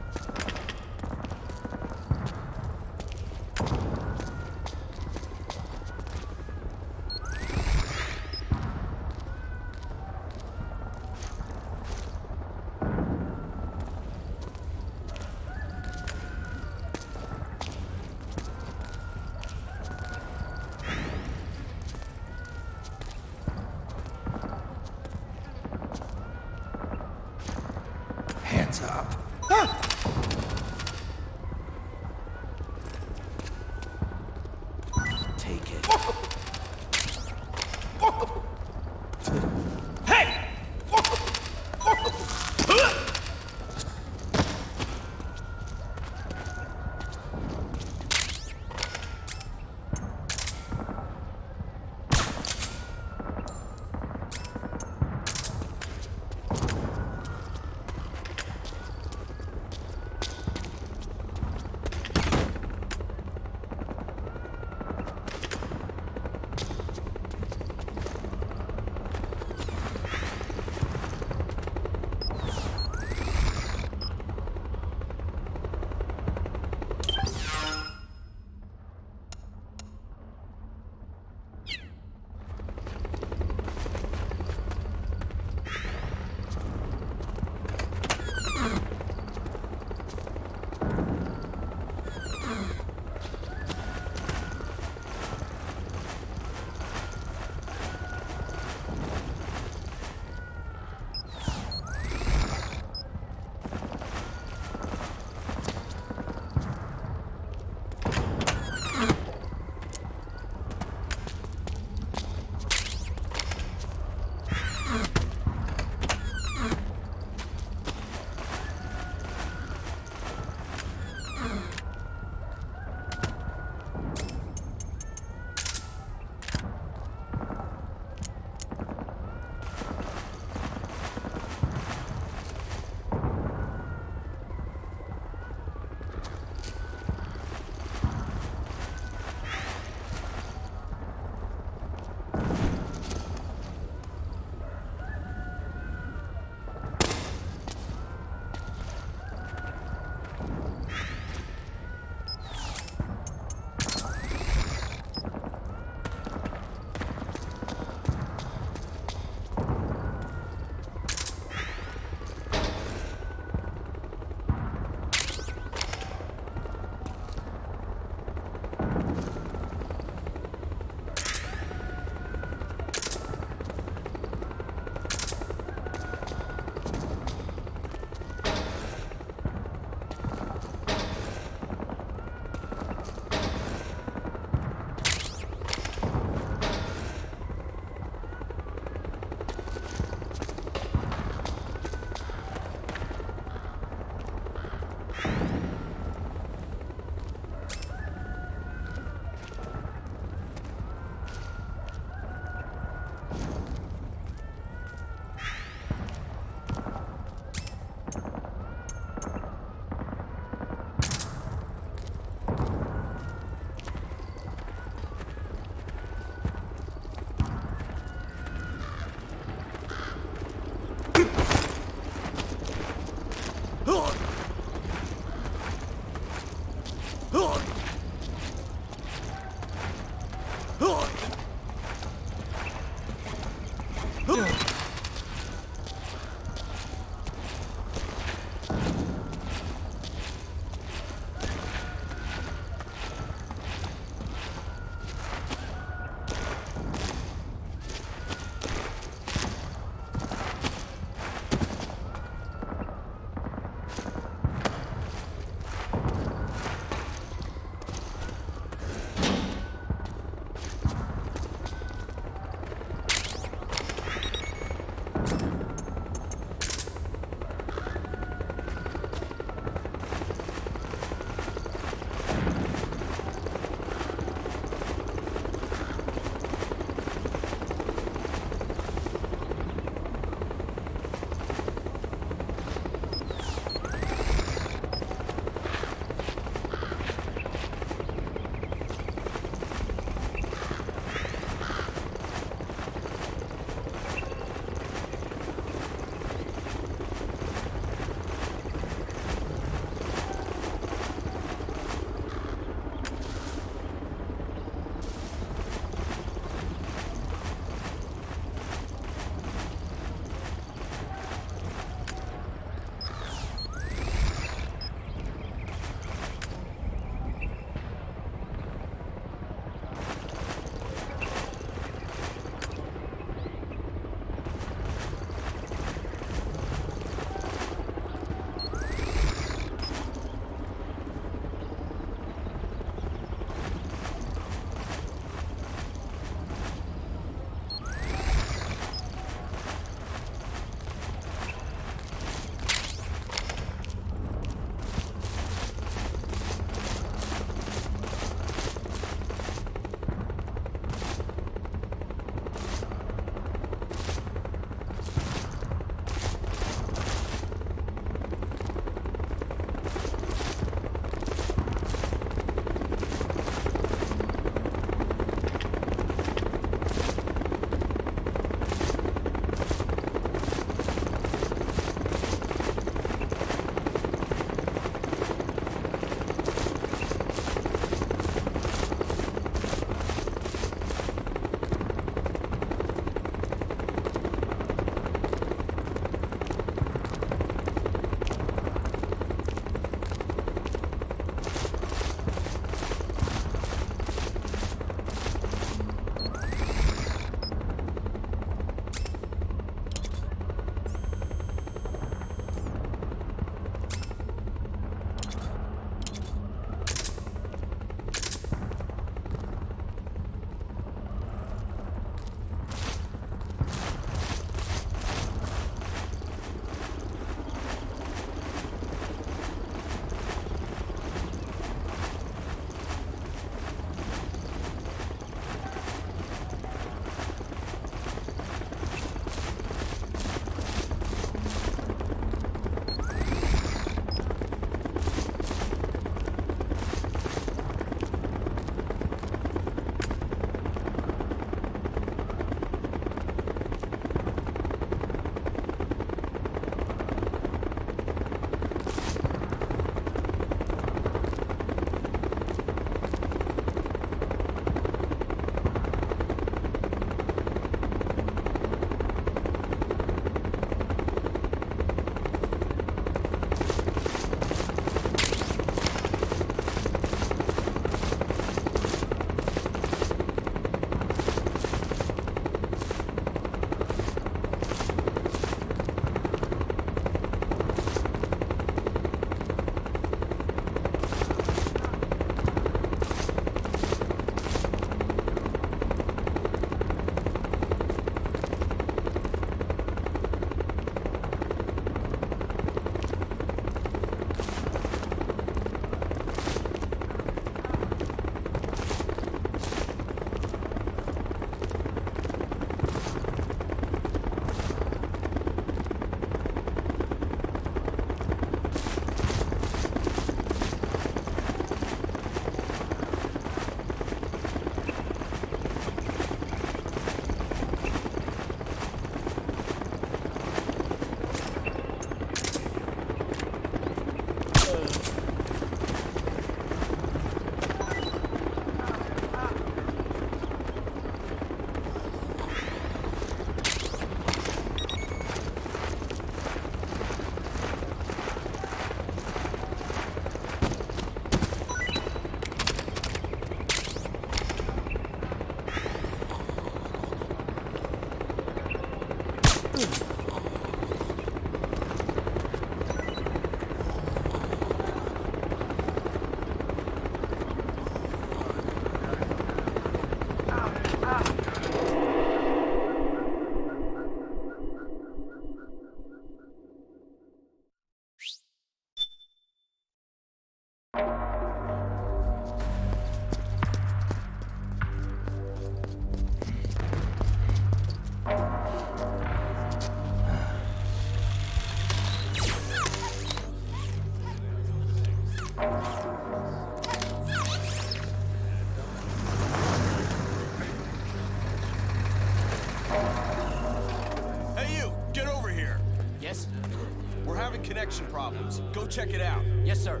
connection problems. Go check it out. Yes, sir.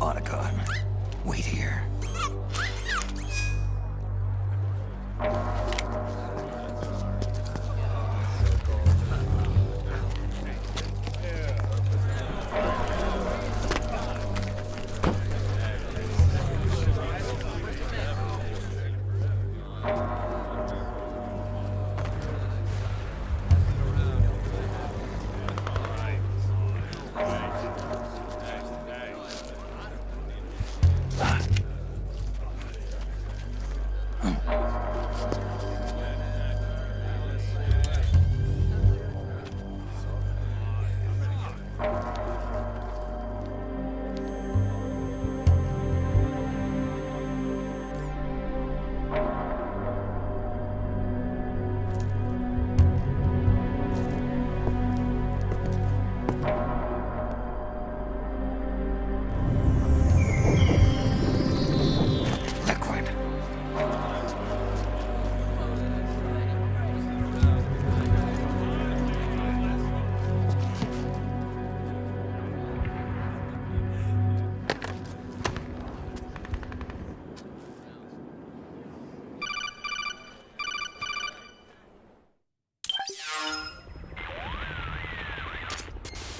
Otacon, wait here.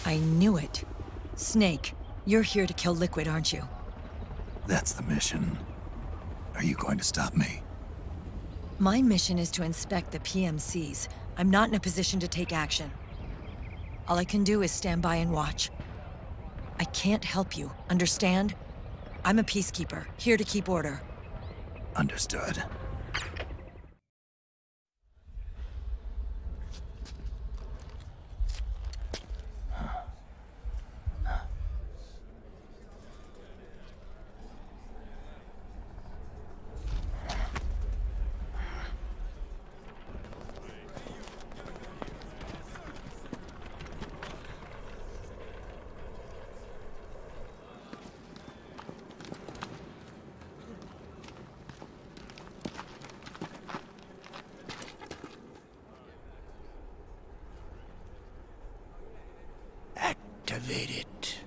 I knew it. Snake, you're here to kill Liquid, aren't you? That's the mission. Are you going to stop me? My mission is to inspect the PMCs. I'm not in a position to take action. All I can do is stand by and watch. I can't help you, understand? I'm a peacekeeper, here to keep order. Understood. Activate it.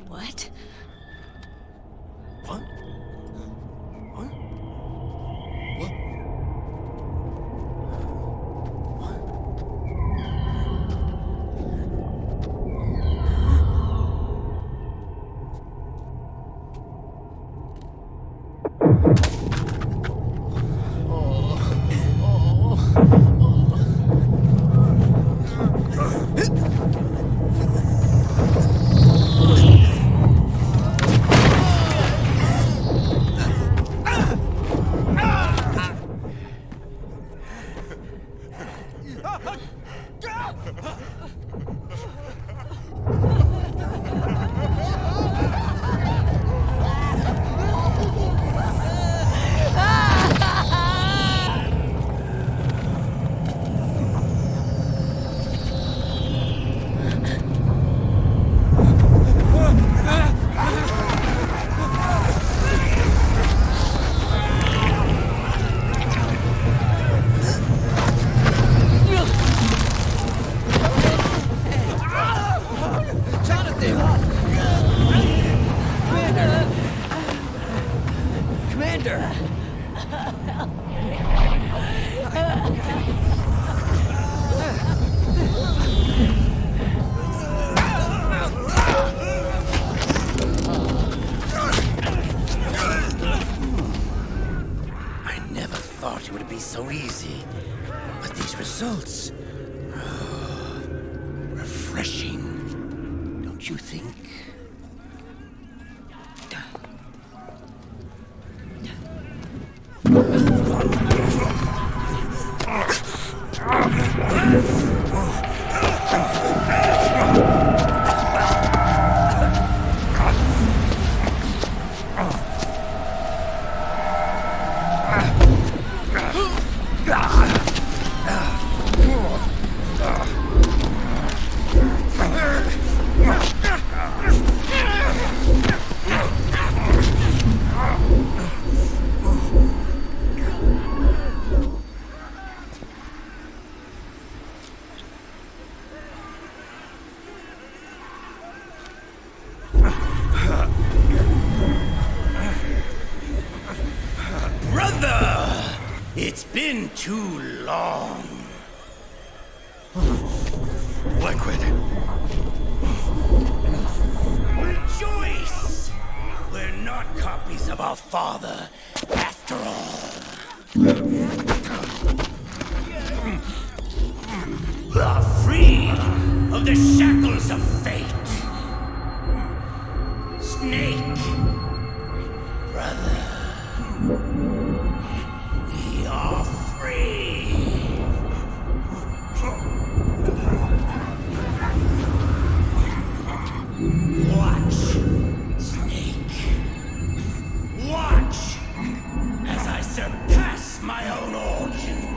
What? What? What? What? It would be so easy. But these results... refreshing, don't you think? It's been too long. Liquid. Rejoice! We're not copies of our father, after all. Are free of the shackles of fate. Snake, brother, we are free. Watch, Snake. Watch as I surpass my own origin.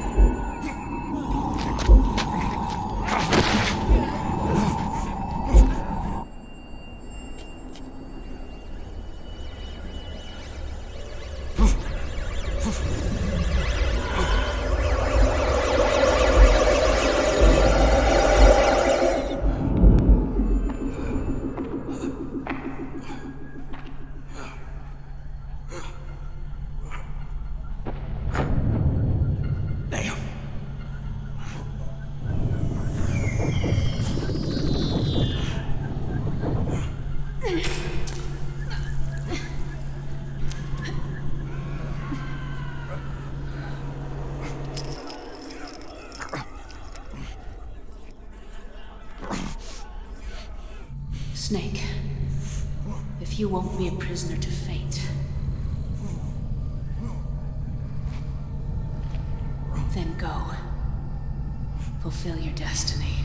Snake, if you won't be a prisoner to fate, then go. Fulfill your destiny.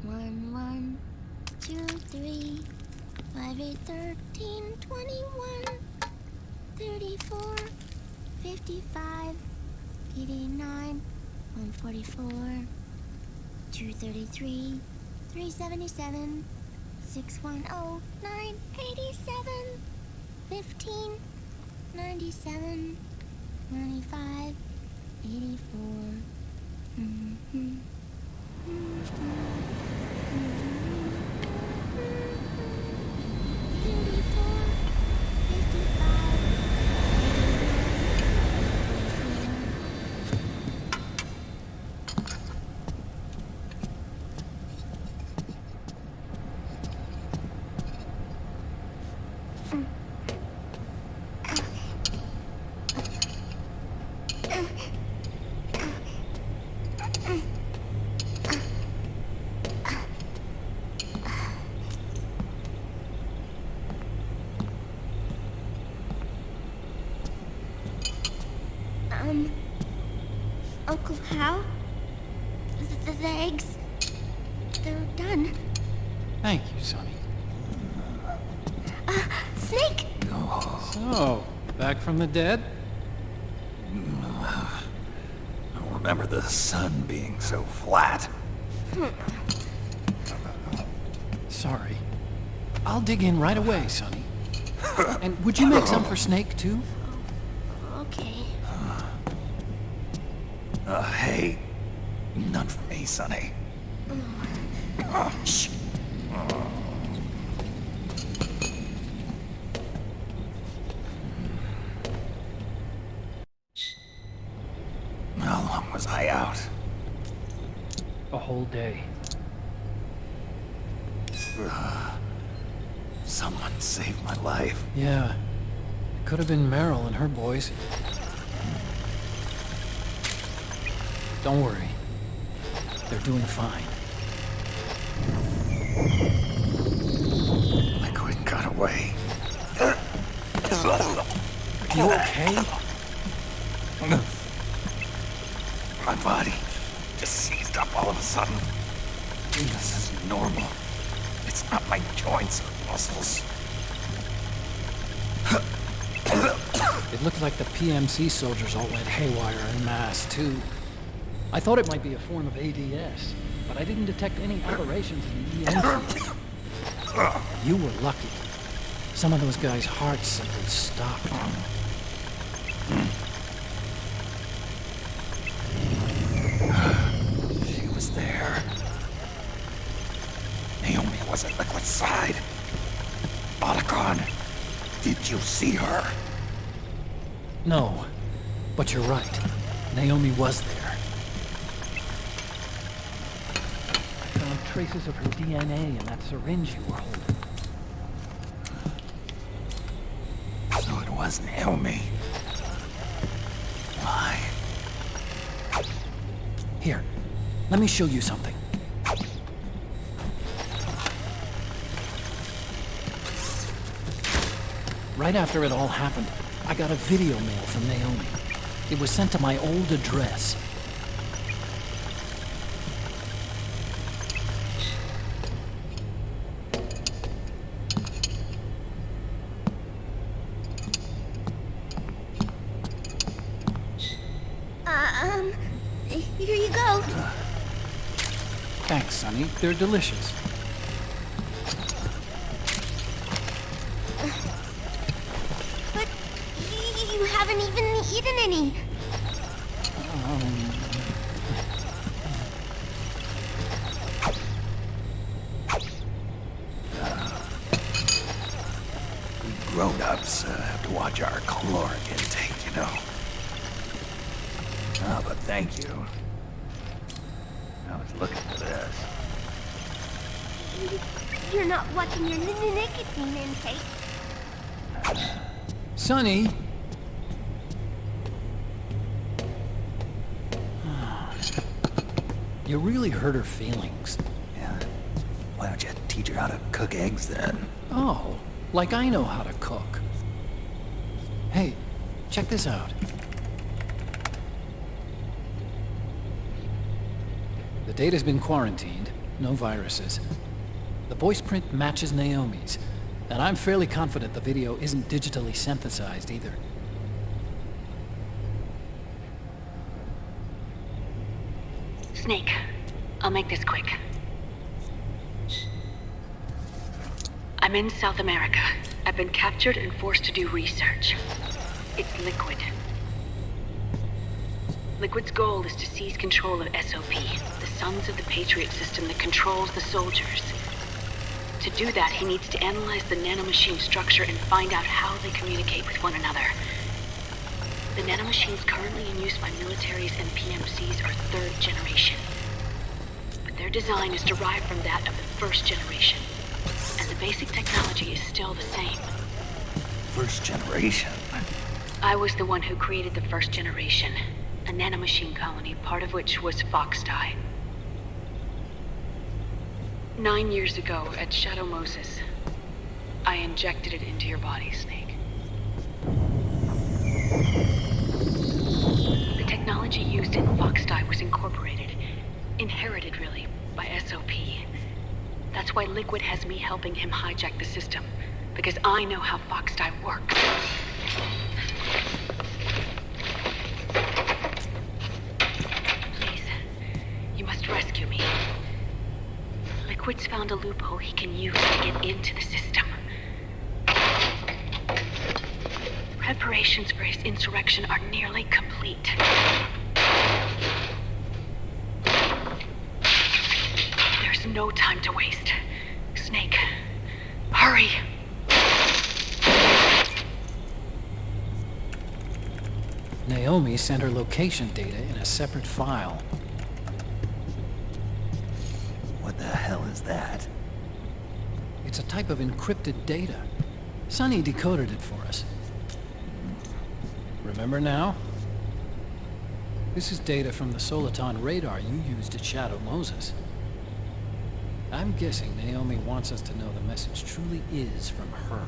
One, 2, 3, 5, 8, 13, 21, 34, 55, 89, 144, 233, 377, 610, 987, 15, 97, 95, 84. Uncle Hal? The eggs, they're done. Thank you, Sonny. Snake! So, back from the dead? I don't remember the sun being so flat. Sorry. I'll dig in right away, Sonny. And would you make some for Snake, too? Okay. Hey, none for me, Sonny. Shh. How long was I out? A whole day. Someone saved my life. Yeah. It could have been Meryl and her boys. Don't worry. They're doing fine. Liquid got away. You okay? My body just seized up all of a sudden. This is normal. It's not my joints or muscles. It looked like the PMC soldiers all went haywire en masse, too. I thought it might be a form of ADS, but I didn't detect any aberrations in the EM field. You were lucky. Some of those guys' hearts simply stopped. She was there. Naomi was at Liquid's side. Otacon, did you see her? No, but you're right. Naomi was there. I found traces of her DNA in that syringe you were holding. So it was Naomi. Why? Here, let me show you something. Right after it all happened, I got a video mail from Naomi. It was sent to my old address. Here you go. Thanks, Sonny. They're delicious. But you haven't even eaten any. Grown-ups have to watch our caloric intake, you know. Oh, but thank you. I was looking for this. You're not watching your nicotine intake. Sonny! You really hurt her feelings. Yeah. Why don't you teach her how to cook eggs then? Oh, like I know how to cook. Hey, check this out. The data's been quarantined, no viruses. The voice print matches Naomi's, and I'm fairly confident the video isn't digitally synthesized either. Snake, I'll make this quick. I'm in South America. I've been captured and forced to do research. It's Liquid. Liquid's goal is to seize control of SOP, the sons of the Patriot system that controls the soldiers. To do that, he needs to analyze the nanomachine structure and find out how they communicate with one another. The nanomachines currently in use by militaries and PMCs are third generation. But their design is derived from that of the first generation. And the basic technology is still the same. First generation? I was the one who created the first generation. A nanomachine colony, part of which was Foxdie. 9 years ago, at Shadow Moses, I injected it into your body, Snake. The technology used in Foxdie was incorporated, inherited really, by SOP. That's why Liquid has me helping him hijack the system, because I know how Foxdie works. Rescue me. Liquid's found a loophole he can use to get into the system. Preparations for his insurrection are nearly complete. There's no time to waste. Snake, hurry! Naomi sent her location data in a separate file. What the hell is that? It's a type of encrypted data. Sonny decoded it for us. Remember now? This is data from the Soliton radar you used at Shadow Moses. I'm guessing Naomi wants us to know the message truly is from her.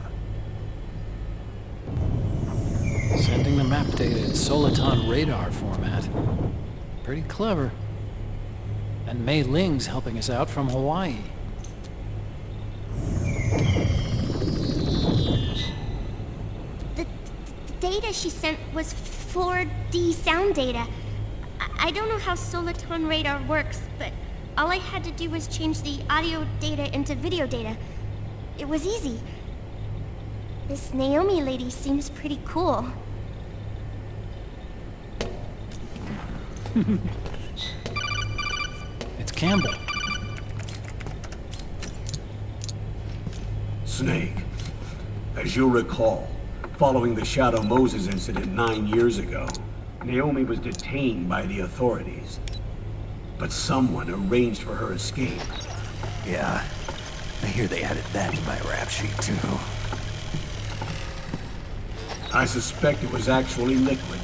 Sending the map data in Soliton radar format. Pretty clever. And Mei Ling's helping us out from Hawaii. The data she sent was 4D sound data. I don't know how Soliton radar works, but all I had to do was change the audio data into video data. It was easy. This Naomi lady seems pretty cool. It's Campbell. Snake, as you'll recall, following the Shadow Moses incident 9 years ago, Naomi was detained by the authorities. But someone arranged for her escape. Yeah, I hear they added that to my rap sheet too. I suspect it was actually Liquid.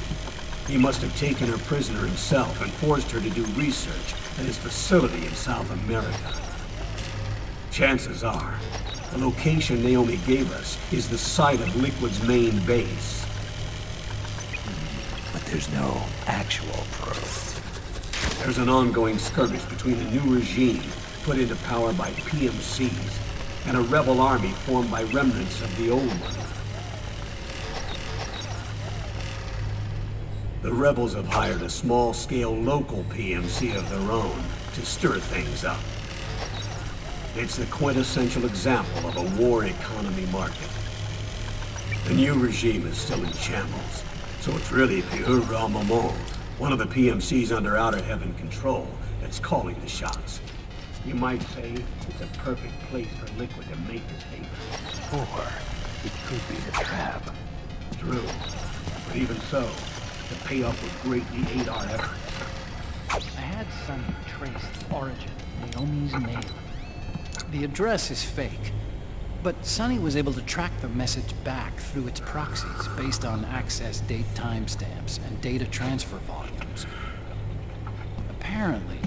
He must have taken her prisoner himself and forced her to do research at his facility in South America. Chances are, the location Naomi gave us is the site of Liquid's main base. But there's no actual proof. There's an ongoing skirmish between a new regime put into power by PMCs and a rebel army formed by remnants of the old one. The rebels have hired a small-scale local PMC of their own to stir things up. It's the quintessential example of a war economy market. The new regime is still in shambles, so it's really Pure Moment, one of the PMCs under Outer Heaven control, that's calling the shots. You might say it's a perfect place for Liquid to make his haven. Or it could be a trap. True, but even so, the payoff would greatly aid our efforts. I had Sonny trace the origin of Naomi's name. The address is fake, but Sonny was able to track the message back through its proxies based on access date timestamps and data transfer volumes. Apparently,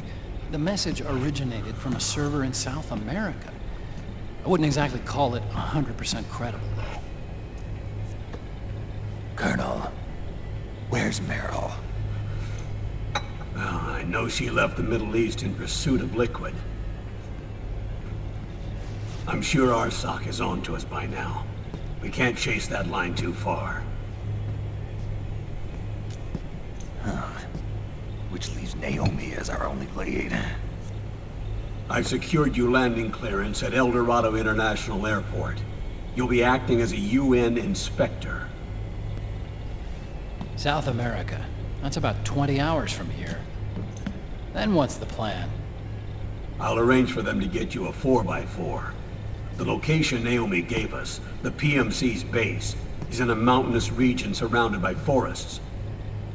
the message originated from a server in South America. I wouldn't exactly call it 100% credible, though. Colonel, where's Meryl? Well, I know she left the Middle East in pursuit of Liquid. I'm sure Arsak is on to us by now. We can't chase that line too far. Huh. which leaves Naomi as our only lead. I've secured you landing clearance at El Dorado International Airport. You'll be acting as a UN inspector. South America. That's about 20 hours from here. Then what's the plan? I'll arrange for them to get you a 4x4. The location Naomi gave us, the PMC's base, is in a mountainous region surrounded by forests.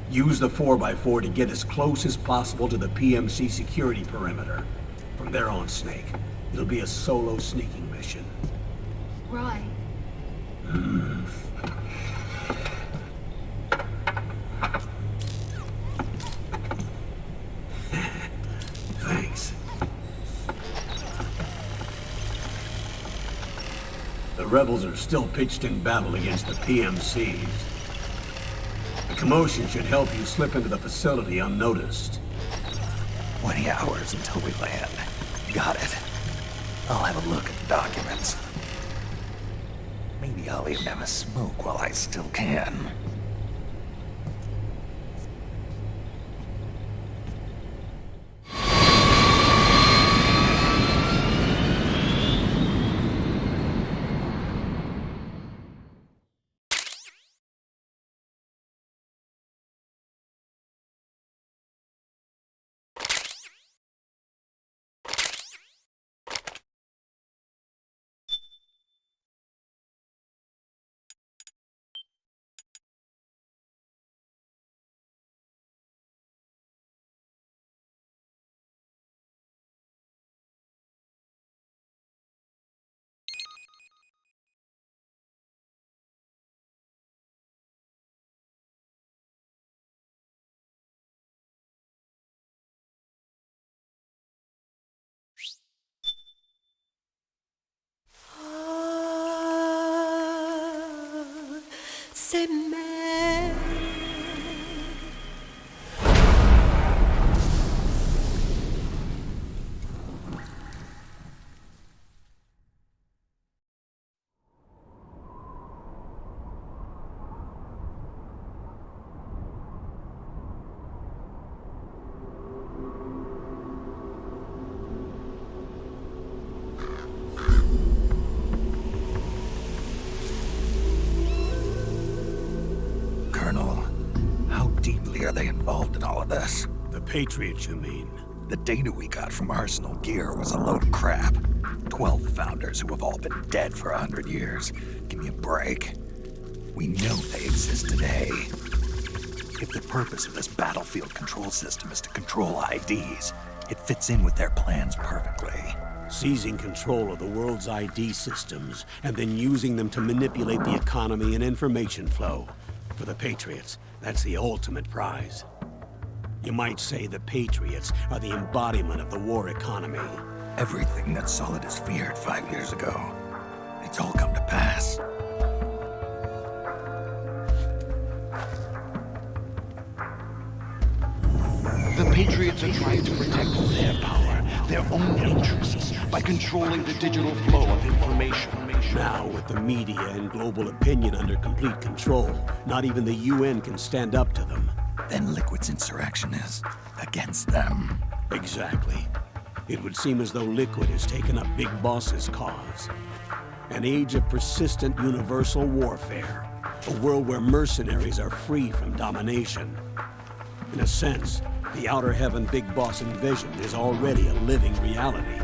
Use the 4x4 to get as close as possible to the PMC security perimeter. From there on, Snake, it'll be a solo sneaking mission. Right. Thanks. The rebels are still pitched in battle against the PMCs. The commotion should help you slip into the facility unnoticed. 20 hours until we land. Got it. I'll have a look at the documents. Maybe I'll even have a smoke while I still can. C'est mère. Are they involved in all of this? The Patriots, you mean? The data we got from Arsenal Gear was a load of crap. 12 founders who have all been dead for 100 years. Give me a break. We know they exist today. If the purpose of this battlefield control system is to control IDs, it fits in with their plans perfectly. Seizing control of the world's ID systems, and then using them to manipulate the economy and information flow. For the Patriots, that's the ultimate prize. You might say the Patriots are the embodiment of the war economy. Everything that Solidus feared 5 years ago, it's all come to pass. The Patriots are trying to protect their power, their own interests, by controlling the digital flow of information. Now, with the media and global opinion under complete control, not even the UN can stand up to them. Then Liquid's insurrection is against them. Exactly. It would seem as though Liquid has taken up Big Boss's cause. An age of persistent universal warfare. A world where mercenaries are free from domination. In a sense, the Outer Heaven Big Boss envisioned is already a living reality.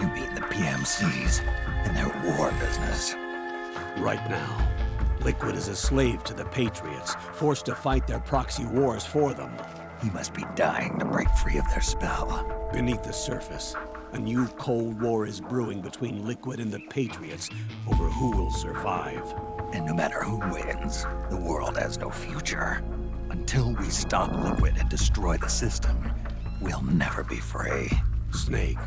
You mean the PMCs and their war business? Right now, Liquid is a slave to the Patriots, forced to fight their proxy wars for them. He must be dying to break free of their spell. Beneath the surface, a new Cold War is brewing between Liquid and the Patriots over who will survive. And no matter who wins, the world has no future. Until we stop Liquid and destroy the system, we'll never be free. Snake,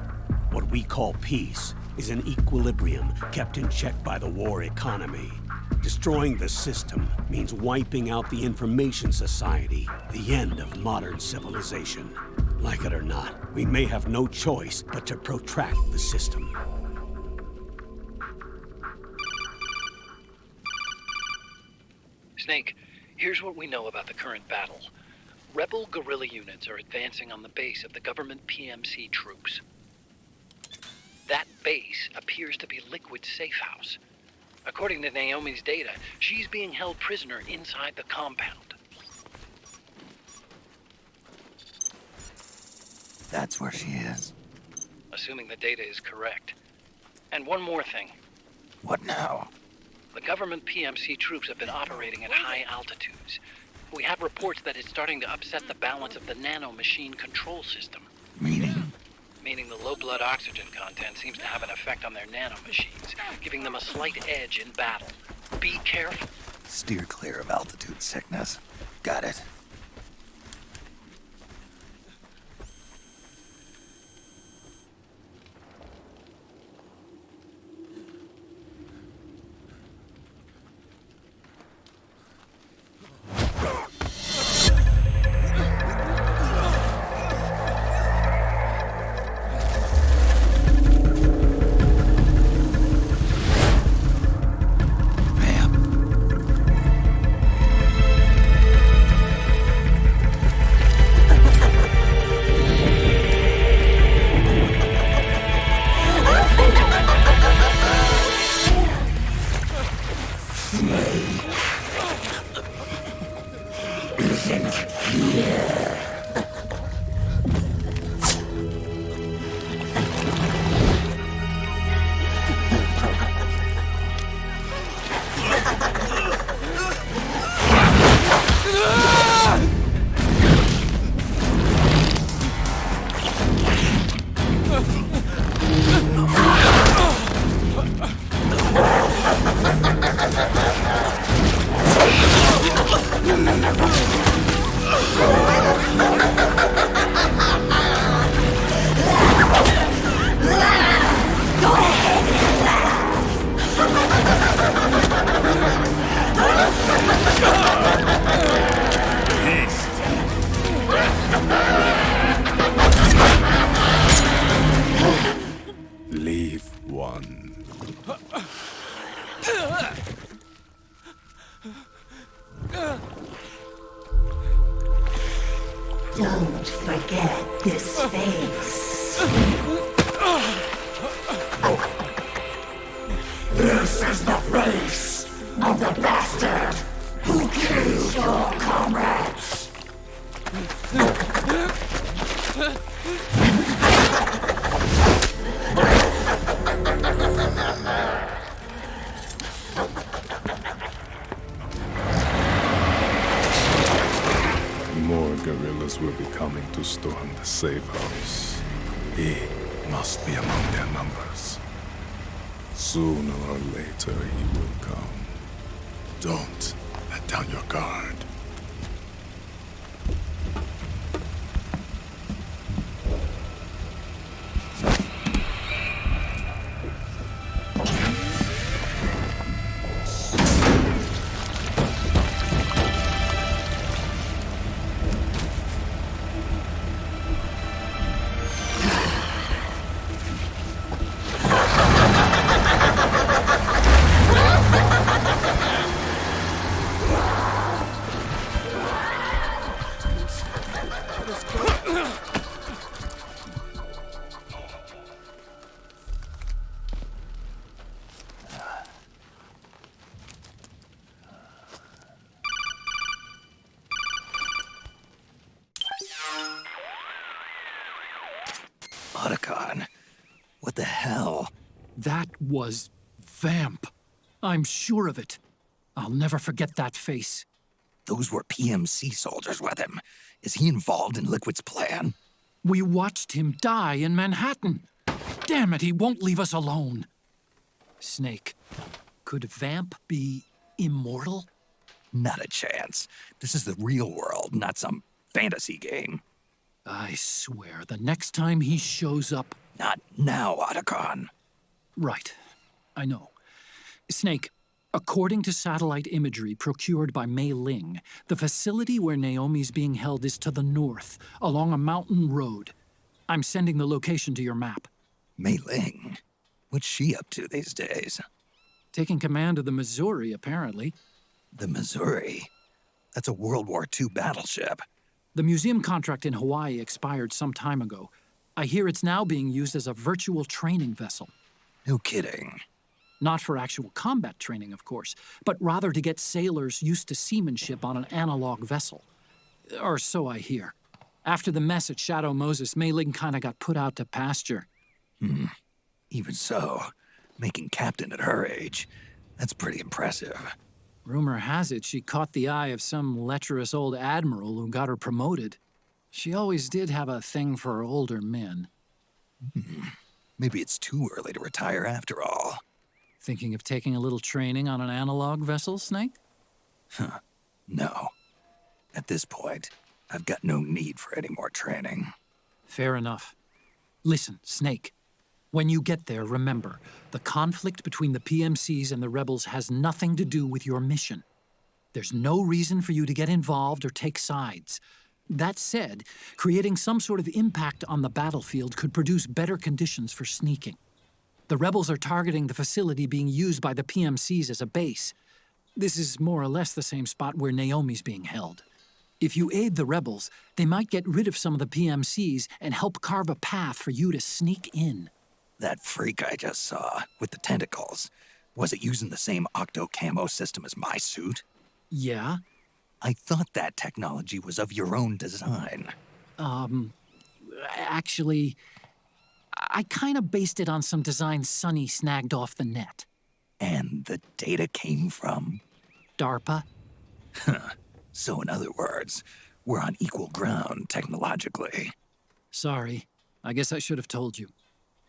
what we call peace is an equilibrium kept in check by the war economy. Destroying the system means wiping out the information society, the end of modern civilization. Like it or not, we may have no choice but to protract the system. Snake, here's what we know about the current battle. Rebel guerrilla units are advancing on the base of the government PMC troops. That base appears to be Liquid's safe house. According to Naomi's data, she's being held prisoner inside the compound. That's where she is. Assuming the data is correct. And one more thing. What now? The government PMC troops have been operating at high altitudes. We have reports that it's starting to upset the balance of the nano-machine control system. Meaning? Meaning the low blood oxygen content seems to have an effect on their nano-machines, giving them a slight edge in battle. Be careful. Steer clear of altitude sickness. Got it. Leave one. Don't forget this face. This is the face of the bastard who killed your comrades. More guerrillas will be coming to storm the safe house. He must be among their numbers. Sooner or later he will come. Don't let down your guard. Otacon, what the hell? That was Vamp. I'm sure of it. I'll never forget that face. Those were PMC soldiers with him. Is he involved in Liquid's plan? We watched him die in Manhattan. Damn it, he won't leave us alone. Snake, could Vamp be immortal? Not a chance. This is the real world, not some fantasy game. I swear, the next time he shows up... Not now, Otacon. Right. I know. Snake, according to satellite imagery procured by Mei Ling, the facility where Naomi's being held is to the north, along a mountain road. I'm sending the location to your map. Mei Ling? What's she up to these days? Taking command of the Missouri, apparently. The Missouri? That's a World War II battleship. The museum contract in Hawaii expired some time ago. I hear it's now being used as a virtual training vessel. No kidding. Not for actual combat training, of course, but rather to get sailors used to seamanship on an analog vessel. Or so I hear. After the mess at Shadow Moses, Mei Ling kinda got put out to pasture. Even so, making captain at her age, that's pretty impressive. Rumor has it she caught the eye of some lecherous old admiral who got her promoted. She always did have a thing for older men. Maybe it's too early to retire after all. Thinking of taking a little training on an analog vessel, Snake? No. At this point, I've got no need for any more training. Fair enough. Listen, Snake. When you get there, remember, the conflict between the PMCs and the rebels has nothing to do with your mission. There's no reason for you to get involved or take sides. That said, creating some sort of impact on the battlefield could produce better conditions for sneaking. The rebels are targeting the facility being used by the PMCs as a base. This is more or less the same spot where Naomi's being held. If you aid the rebels, they might get rid of some of the PMCs and help carve a path for you to sneak in. That freak I just saw, with the tentacles, was it using the same octo-camo system as my suit? Yeah? I thought that technology was of your own design. Actually, I kinda based it on some designs Sonny snagged off the net. And the data came from? DARPA. So in other words, we're on equal ground technologically. Sorry. I guess I should have told you.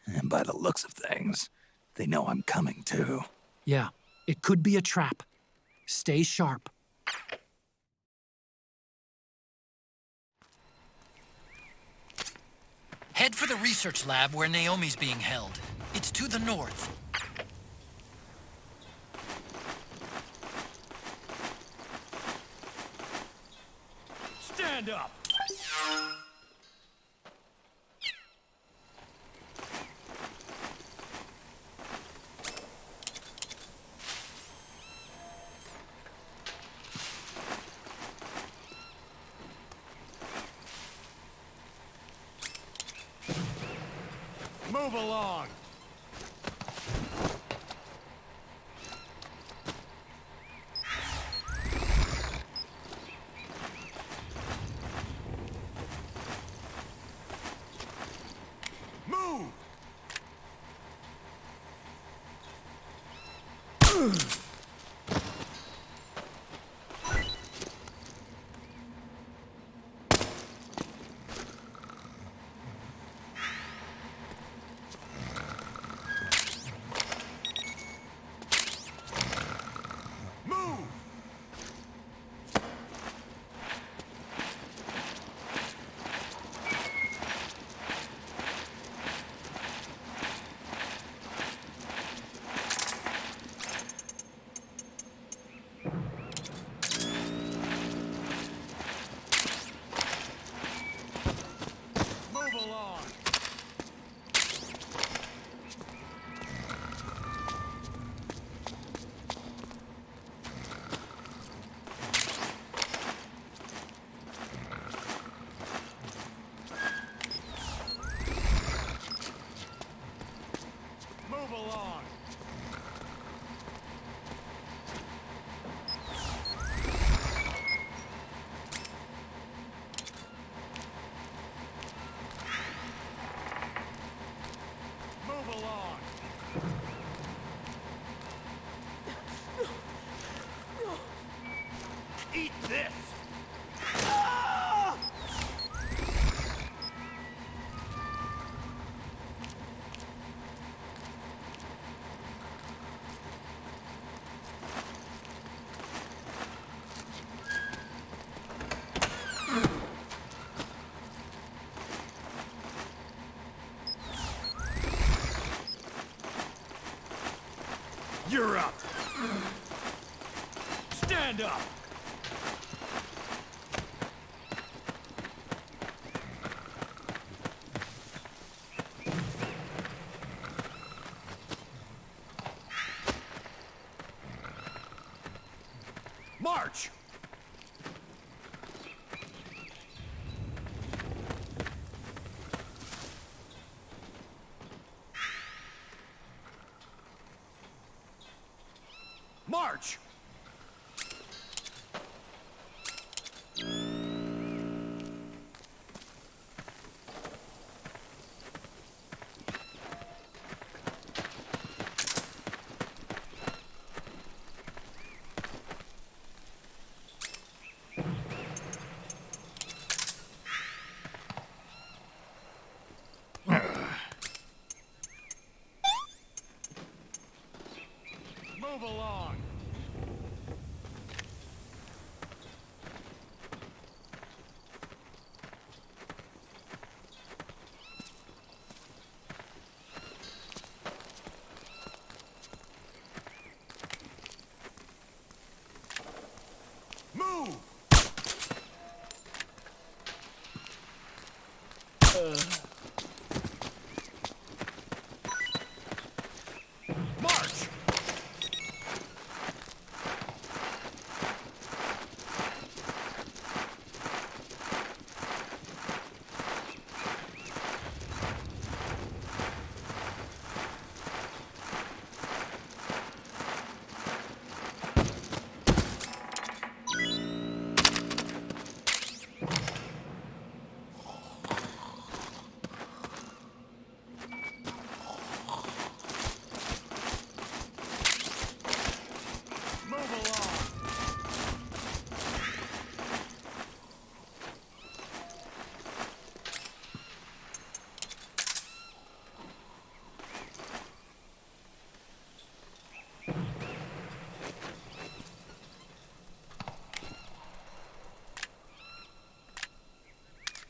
And by the looks of things, they know I'm coming too. Yeah, it could be a trap. Stay sharp. Head for the research lab where Naomi's being held. It's to the north. Stand up! Move along! Move! Eat this! You're up! Stand up! March! March! Move along. Move. March.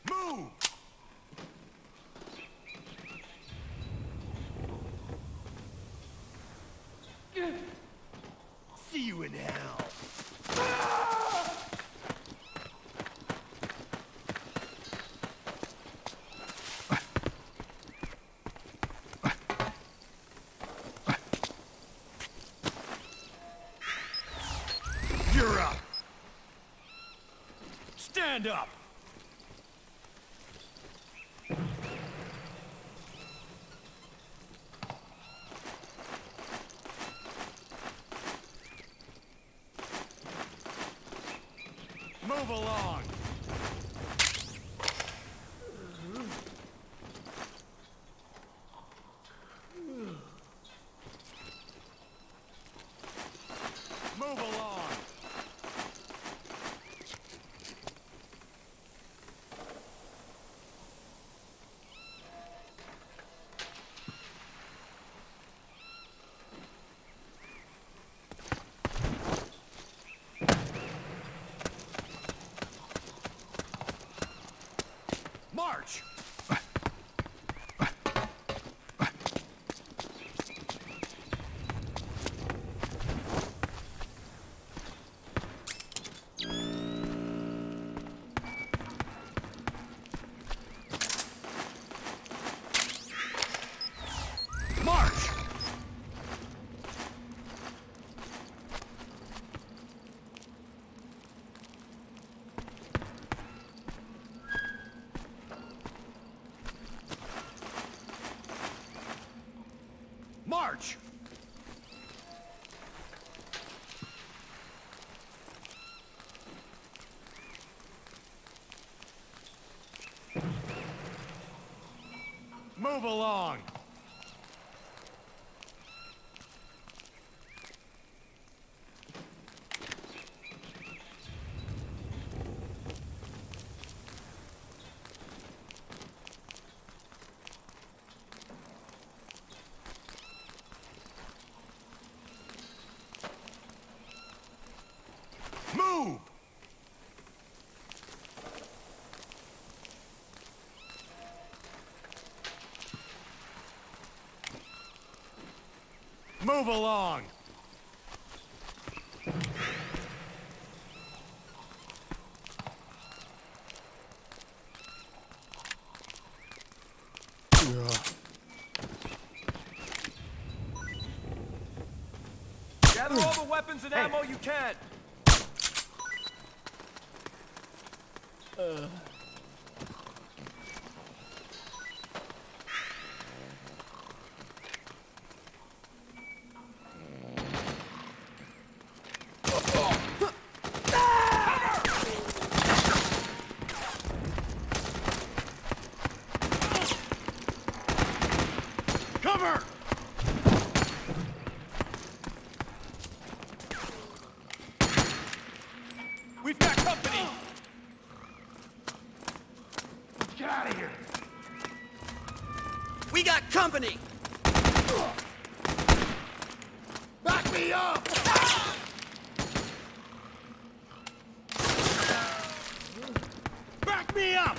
Move! See you in hell. You're up. Stand up. Move along. Move along. March! March! March! Move along. Move! Move along! Gather all the weapons and ammo you can! out of here! We got company! Back me up! Back me up!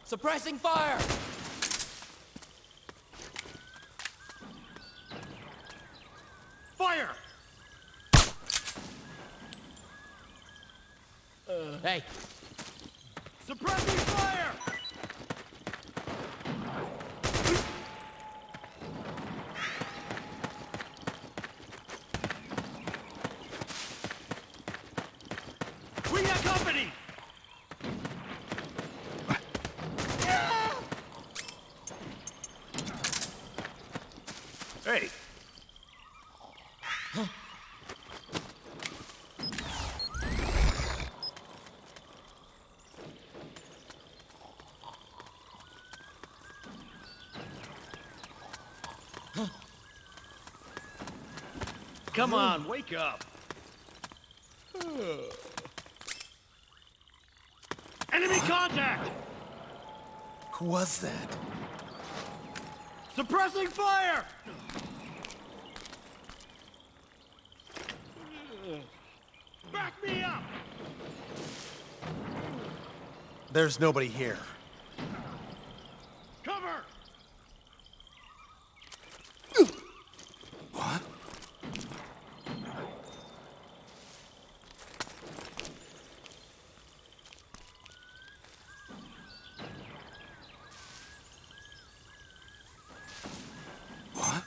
Suppressing fire! Fire! Hey! Suppressing fire! We got company! Hey! Come on, wake up! Enemy contact! Who was that? Suppressing fire! Back me up! There's nobody here. Cover! What? What?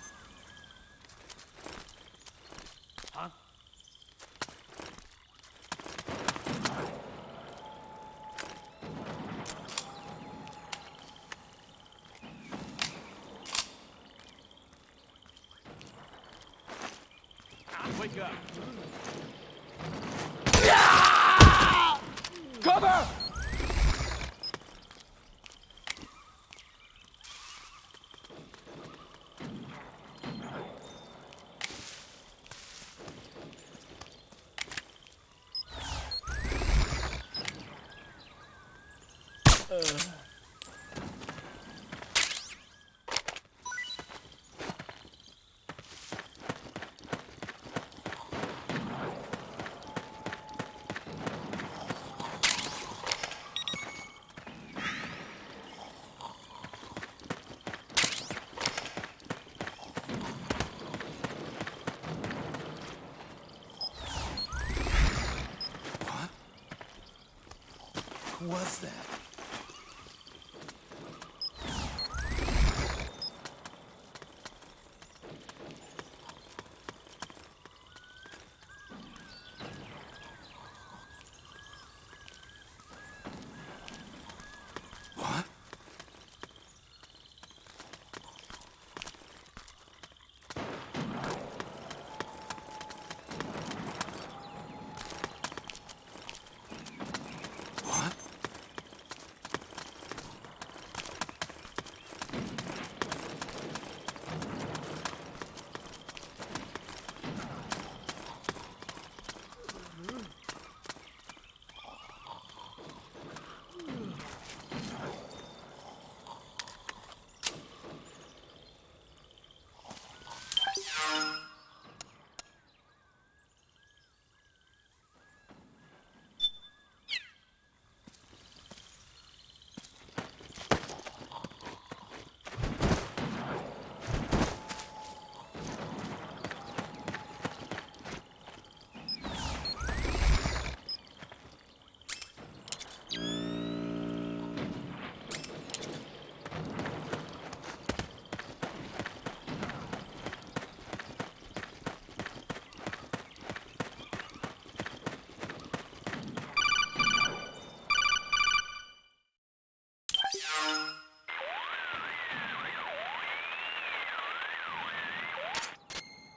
Huh? Wake up! Cover! Who was that? What? What?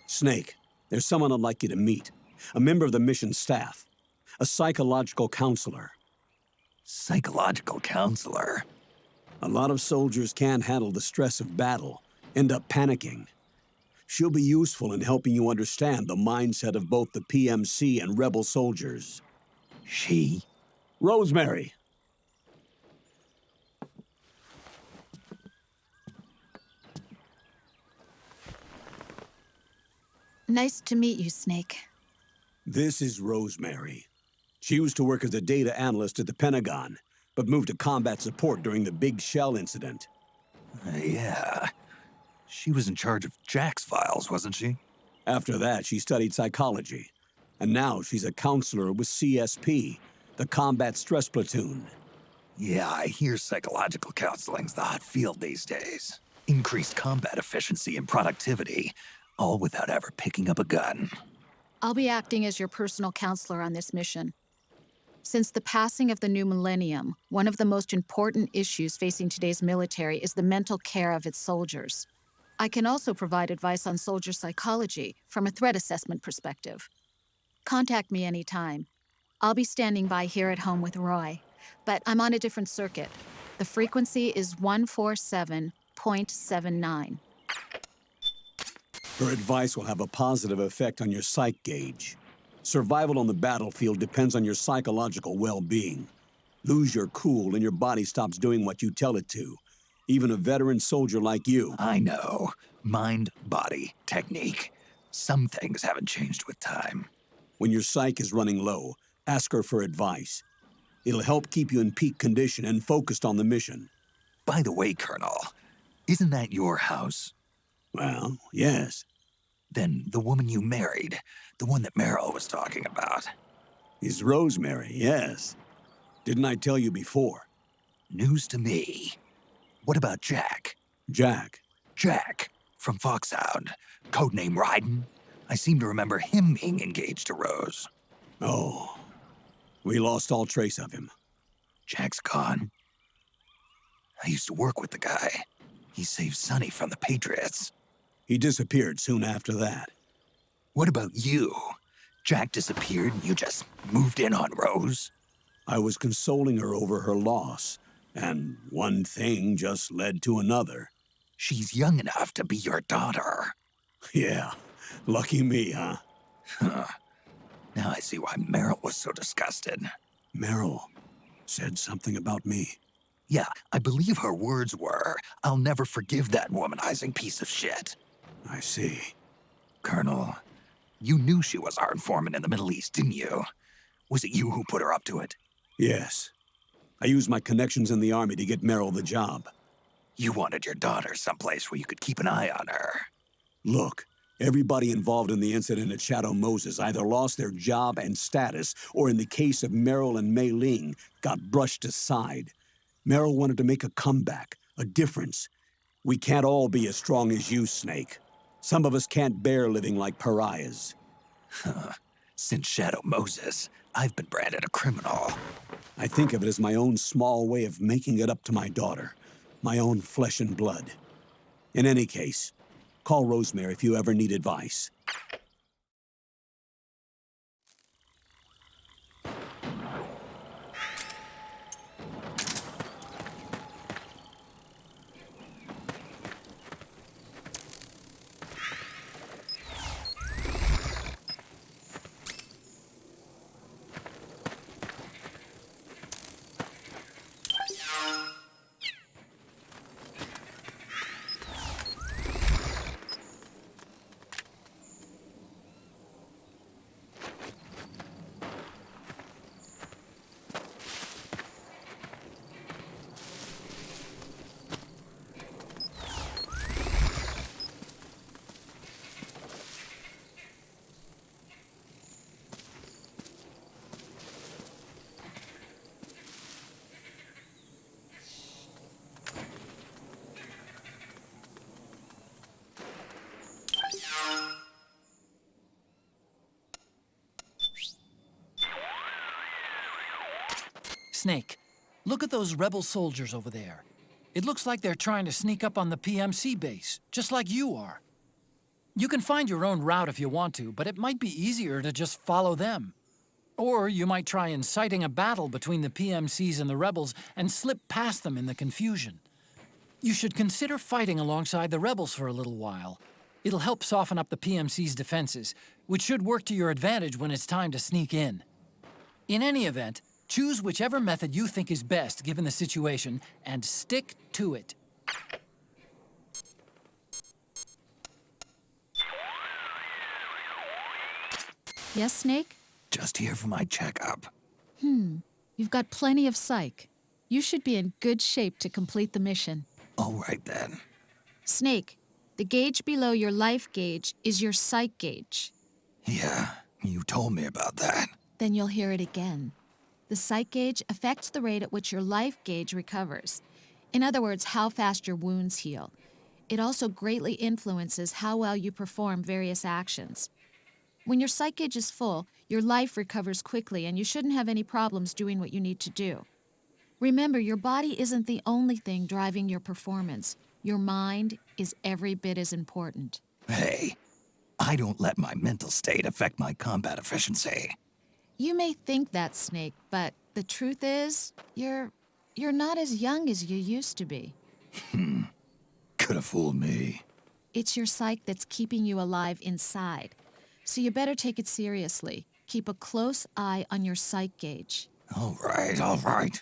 Snake, there's someone I'd like you to meet. A member of the mission staff. A psychological counselor. Psychological counselor? A lot of soldiers can't handle the stress of battle, end up panicking. She'll be useful in helping you understand the mindset of both the PMC and rebel soldiers. She? Rosemary. Nice to meet you, Snake. This is Rosemary. She used to work as a data analyst at the Pentagon. but moved to combat support during the Big Shell incident. Yeah. She was in charge of Jack's files, wasn't she? After that, she studied psychology. And now she's a counselor with CSP, the Combat Stress Platoon. Yeah, I hear psychological counseling's the hot field these days. Increased combat efficiency and productivity, all without ever picking up a gun. I'll be acting as your personal counselor on this mission. Since the passing of the new millennium, one of the most important issues facing today's military is the mental care of its soldiers. I can also provide advice on soldier psychology from a threat assessment perspective. Contact me anytime. I'll be standing by here at home with Roy, but I'm on a different circuit. The frequency is 147.79. Her advice will have a positive effect on your psych gauge. Survival on the battlefield depends on your psychological well-being. Lose your cool and your body stops doing what you tell it to. Even a veteran soldier like you. I know. Mind, body, technique. Some things haven't changed with time. When your psyche is running low, ask her for advice. It'll help keep you in peak condition and focused on the mission. By the way, Colonel, isn't that your house? Well, yes. Then the woman you married, the one that Meryl was talking about. Is Rosemary, yes. Didn't I tell you before? News to me. What about Jack? Jack? Jack, from Foxhound. Codename Ryden. I seem to remember him being engaged to Rose. Oh. We lost all trace of him. Jack's gone. I used to work with the guy. He saved Sonny from the Patriots. He disappeared soon after that. What about you? Jack disappeared and you just moved in on Rose? I was consoling her over her loss, and one thing just led to another. She's young enough to be your daughter. Yeah, lucky me, huh? Huh. Now I see why Meryl was so disgusted. Meryl said something about me. Yeah, I believe her words were, "I'll never forgive that womanizing piece of shit." I see. Colonel, you knew she was our informant in the Middle East, didn't you? Was it you who put her up to it? Yes. I used my connections in the Army to get Meryl the job. You wanted your daughter someplace where you could keep an eye on her. Look, everybody involved in the incident at Shadow Moses either lost their job and status, or in the case of Meryl and Mei Ling, got brushed aside. Meryl wanted to make a comeback, a difference. We can't all be as strong as you, Snake. Some of us can't bear living like pariahs. Since Shadow Moses, I've been branded a criminal. I think of it as my own small way of making it up to my daughter. My own flesh and blood. In any case, call Rosemary if you ever need advice. Snake, look at those rebel soldiers over there. It looks like they're trying to sneak up on the PMC base, just like you are. You can find your own route if you want to, but it might be easier to just follow them. Or you might try inciting a battle between the PMCs and the rebels and slip past them in the confusion. You should consider fighting alongside the rebels for a little while. It'll help soften up the PMC's defenses, which should work to your advantage when it's time to sneak in. In any event, choose whichever method you think is best given the situation, and stick to it. Yes, Snake? Just here for my checkup. You've got plenty of psych. You should be in good shape to complete the mission. All right then. Snake, the gauge below your life gauge is your psych gauge. Yeah, you told me about that. Then you'll hear it again. The psych gauge affects the rate at which your life gauge recovers. In other words, how fast your wounds heal. It also greatly influences how well you perform various actions. When your psych gauge is full, your life recovers quickly and you shouldn't have any problems doing what you need to do. Remember, your body isn't the only thing driving your performance. Your mind is every bit as important. Hey, I don't let my mental state affect my combat efficiency. You may think that, Snake, but the truth is, you're not as young as you used to be. Could have fooled me. It's your psyche that's keeping you alive inside. So you better take it seriously. Keep a close eye on your psych gauge. All right, all right.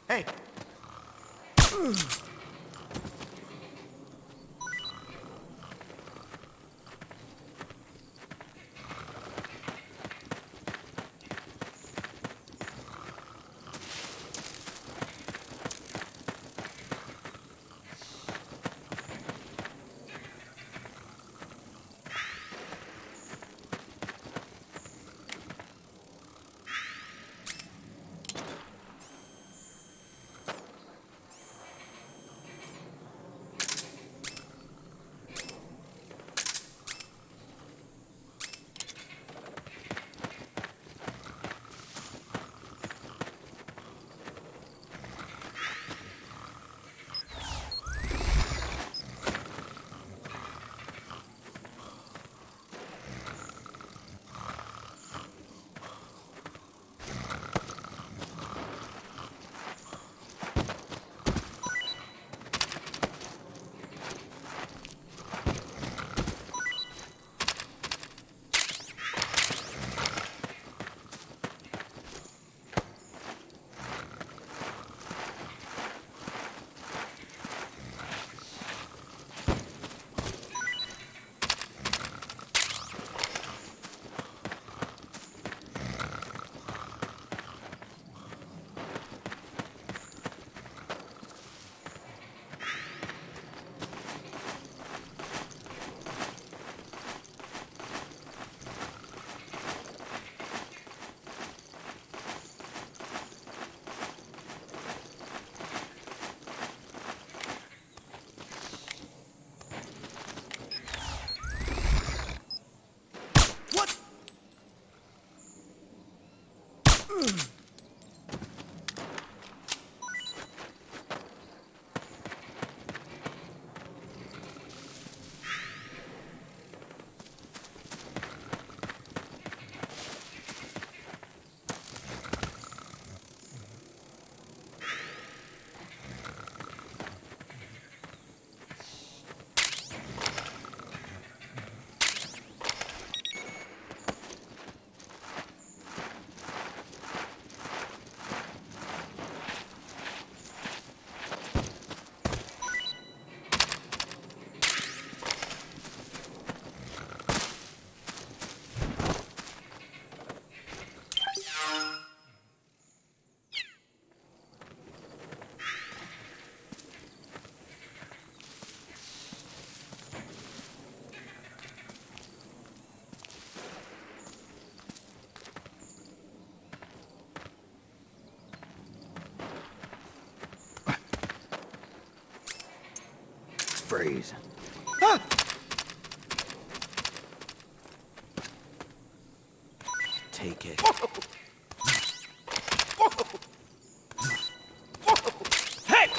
Hey! Freeze. Ah! Take it. Hey!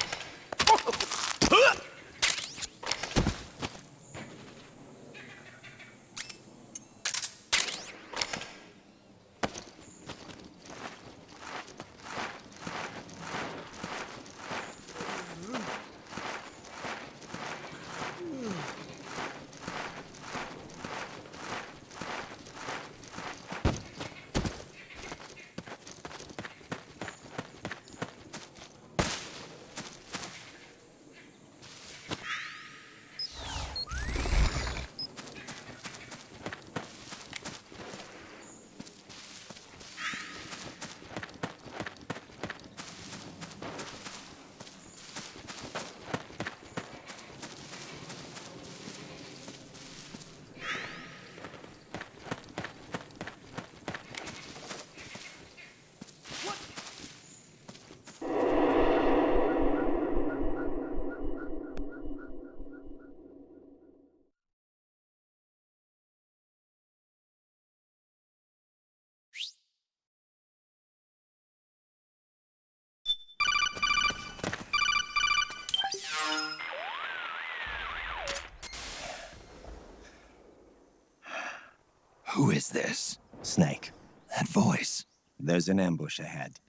Who is this? Snake. That voice. There's an ambush ahead.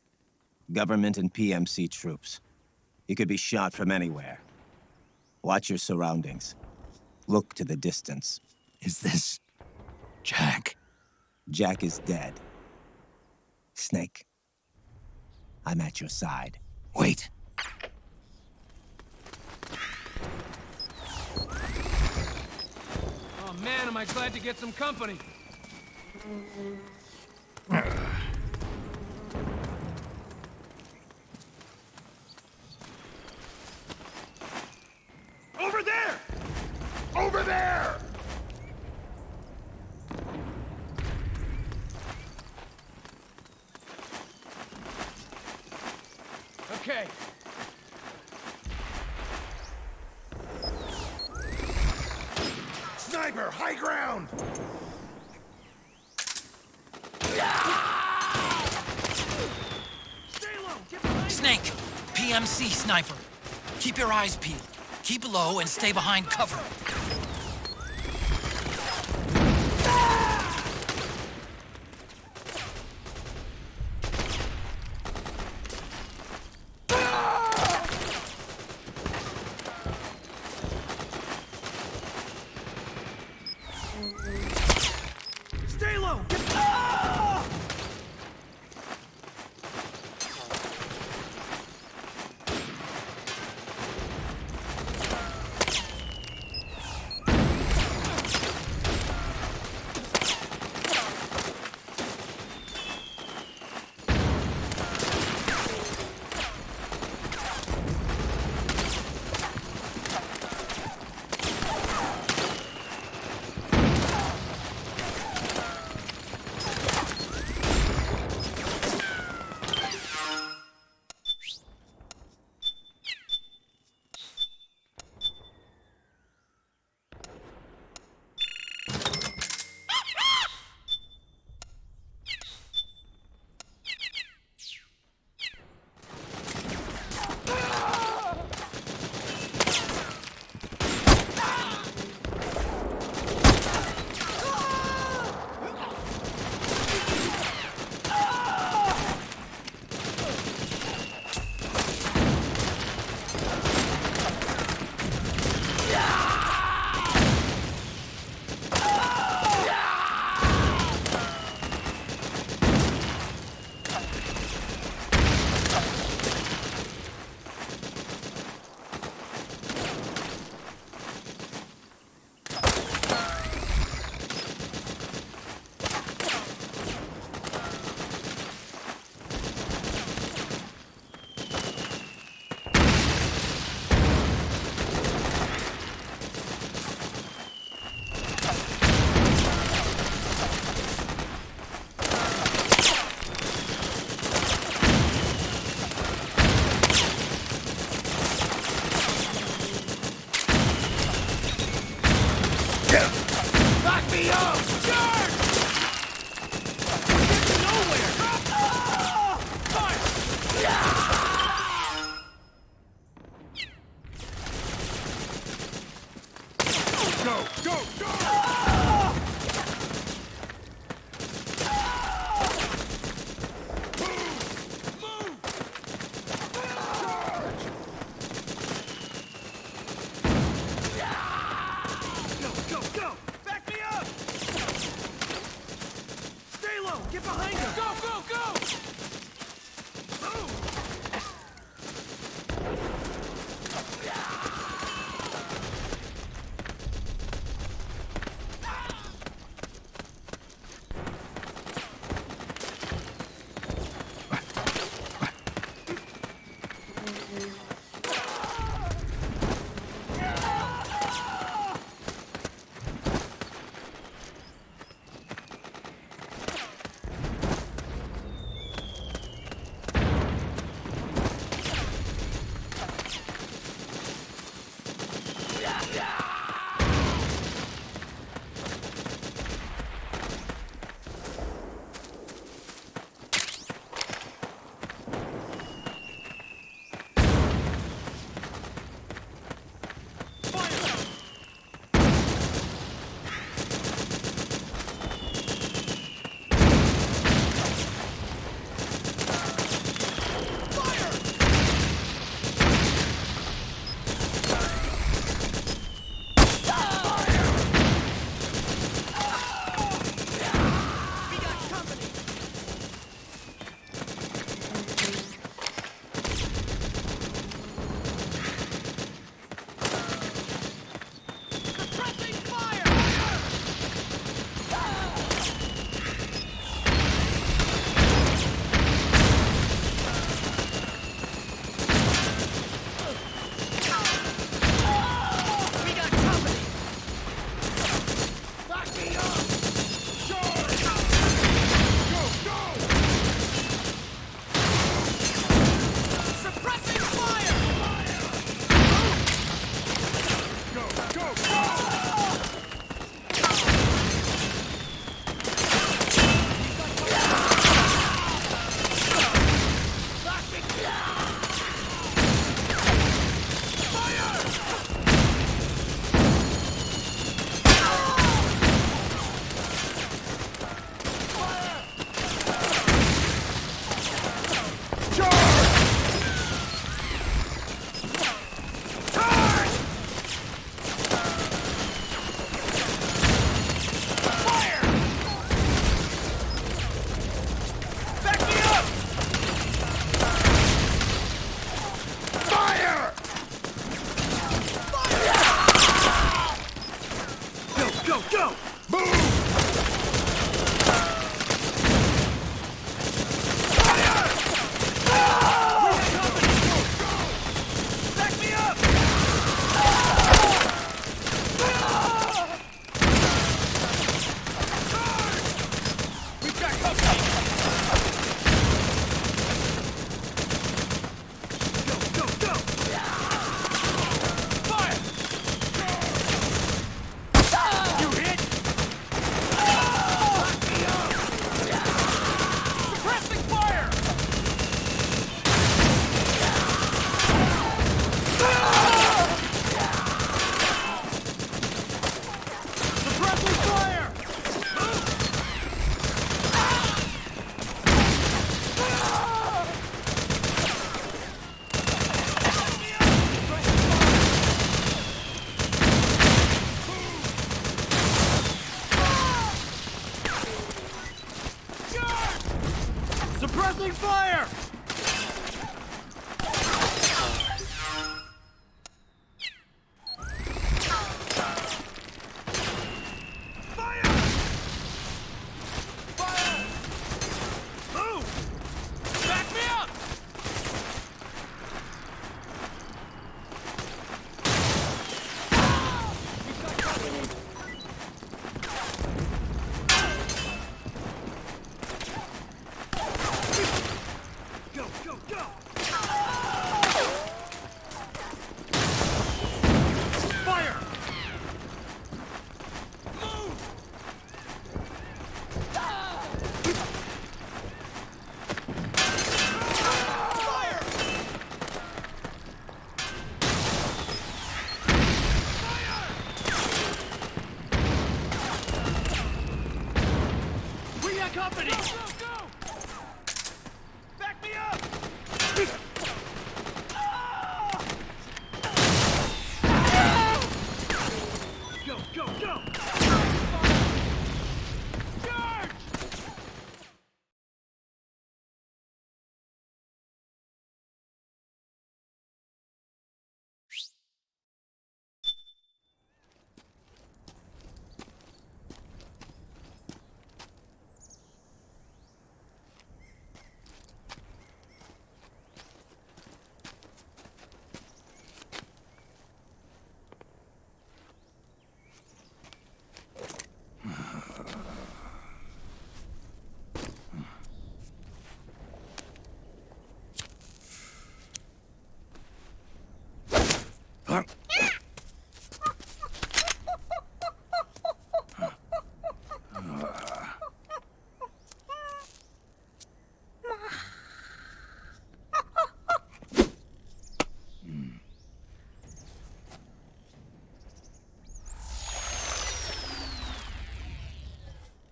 Government and PMC troops. You could be shot from anywhere. Watch your surroundings. Look to the distance. Is this Jack? Jack is dead. Snake, I'm at your side. Wait. Oh man, am I glad to get some company. Over there! Over there! Okay. Sniper, high ground! Snake, PMC sniper. Keep your eyes peeled. Keep low and stay behind cover. Stay low!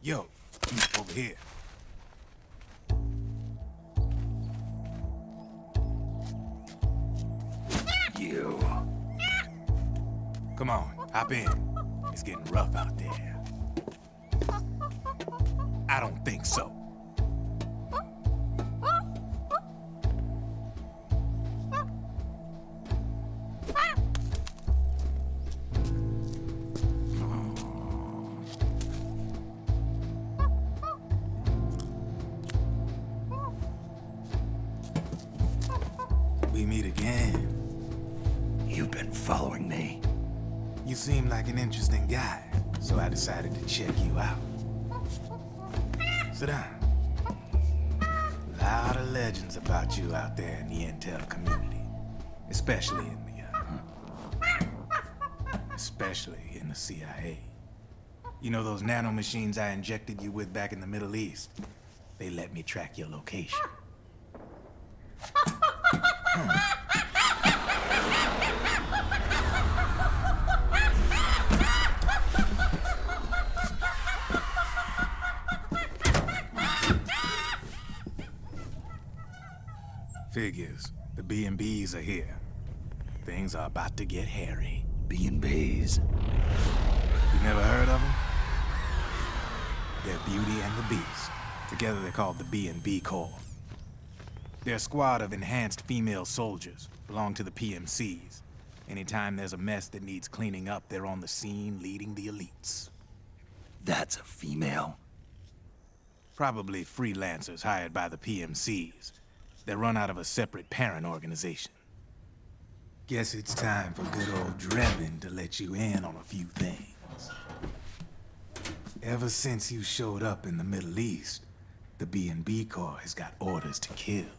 Yo, over here. You. Come on, hop in. It's getting rough out there. I don't think so. We meet again. You've been following me. You seem like an interesting guy, so I decided to check you out. Sit down. A lot of legends about you out there in the intel community, especially in the CIA. You know those nanomachines I injected you with back in the Middle East? They let me track your location. Figures. The B&Bs are here. Things are about to get hairy. B&Bs? You never heard of them? They're Beauty and the Beast. Together they're called the B&B Corps. They're a squad of enhanced female soldiers, belong to the PMCs. Anytime there's a mess that needs cleaning up, they're on the scene leading the elites. That's a female? Probably freelancers hired by the PMCs. They run out of a separate parent organization. Guess it's time for good old Drebin to let you in on a few things. Ever since you showed up in the Middle East, the B&B Corps has got orders to kill.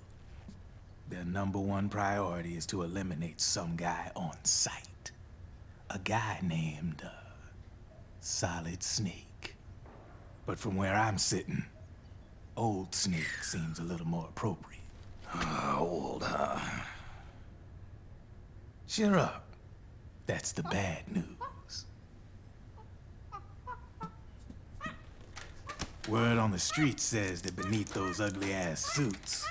Their #1 priority is to eliminate some guy on sight. A guy named, Solid Snake. But from where I'm sitting, Old Snake seems a little more appropriate. Old, huh? Cheer up. That's the bad news. Word on the street says that beneath those ugly-ass suits,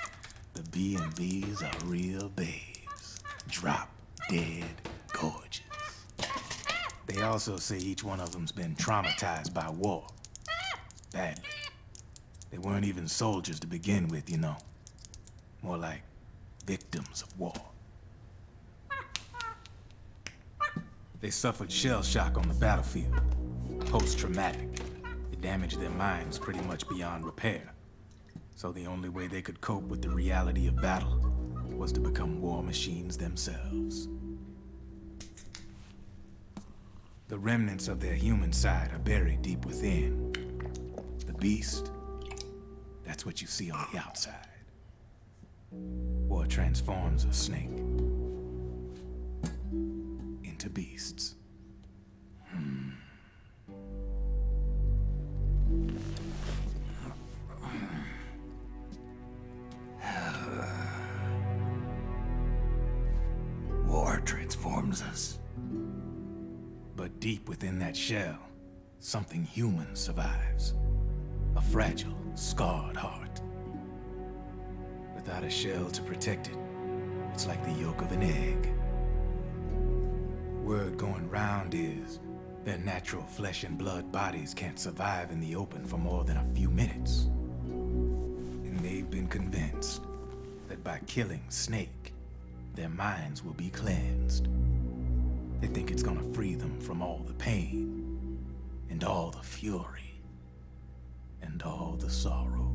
the B&Bs are real babes. Drop dead gorgeous. They also say each one of them's been traumatized by war. Badly. They weren't even soldiers to begin with, you know. More like victims of war. They suffered shell shock on the battlefield. Post-traumatic. It damaged their minds pretty much beyond repair. So the only way they could cope with the reality of battle was to become war machines themselves. The remnants of their human side are buried deep within. The beast, that's what you see on the outside. War transforms a snake into beasts. War transforms us. But deep within that shell, something human survives. A fragile, scarred heart. Without a shell to protect it, it's like the yolk of an egg. Word going round is their natural flesh and blood bodies can't survive in the open for more than a few minutes. And they've been convinced that by killing Snake, their minds will be cleansed. They think it's gonna free them from all the pain, and all the fury, and all the sorrow.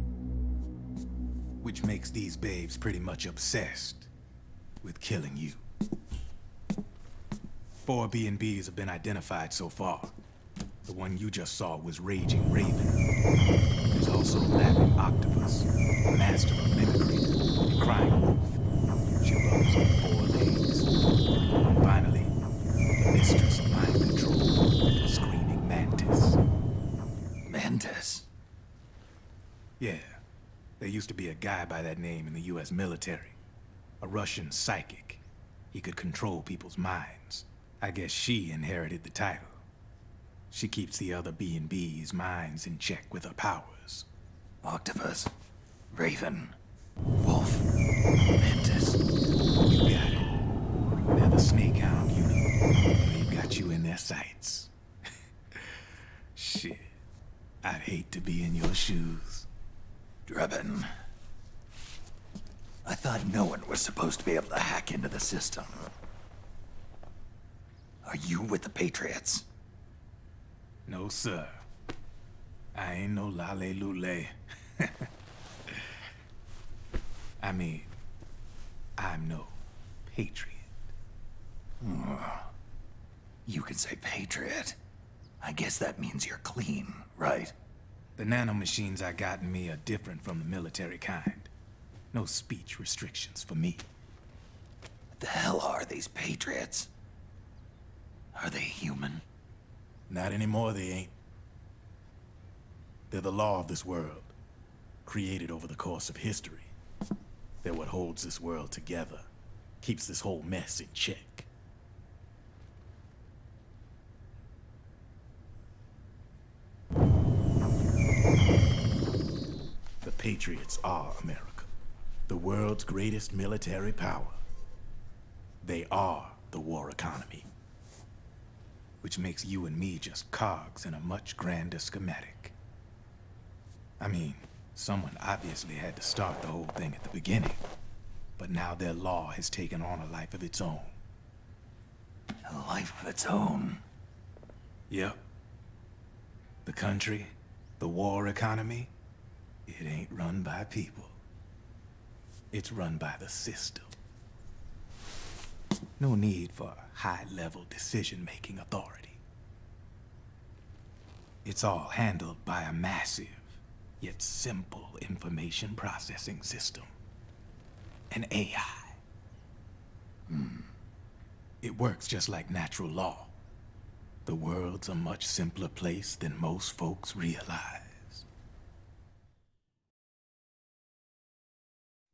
Which makes these babes pretty much obsessed with killing you. 4 B&Bs have been identified so far. The one you just saw was Raging Raven. There's also Laughing Octopus, the master of mimicry, and Crying Wolf. She runs on 4 legs. And finally, mistress of mind control, Screaming Mantis. Mantis? Yeah. There used to be a guy by that name in the US military. A Russian psychic. He could control people's minds. I guess she inherited the title. She keeps the other B&B's minds in check with her powers. Octopus, Raven, Wolf, Mantis. You got it. They're the Snakehound unit, and they've got you in their sights. Shit. I'd hate to be in your shoes. Drebin. I thought no one was supposed to be able to hack into the system. Are you with the Patriots? No, sir. I ain't no lale-lule. I mean, I'm no patriot. You can say patriot. I guess that means you're clean, right? The nanomachines I got in me are different from the military kind. No speech restrictions for me. What the hell are these Patriots? Are they human? Not anymore, they ain't. They're the law of this world, created over the course of history. They're what holds this world together, keeps this whole mess in check. The Patriots are America, the world's greatest military power. They are the war economy, which makes you and me just cogs in a much grander schematic. I mean, someone obviously had to start the whole thing at the beginning, but now their law has taken on a life of its own. A life of its own? Yep. The country, the war economy, it ain't run by people. It's run by the system. No need for high-level decision-making authority. It's all handled by a massive, yet simple information processing system. An AI. It works just like natural law. The world's a much simpler place than most folks realize.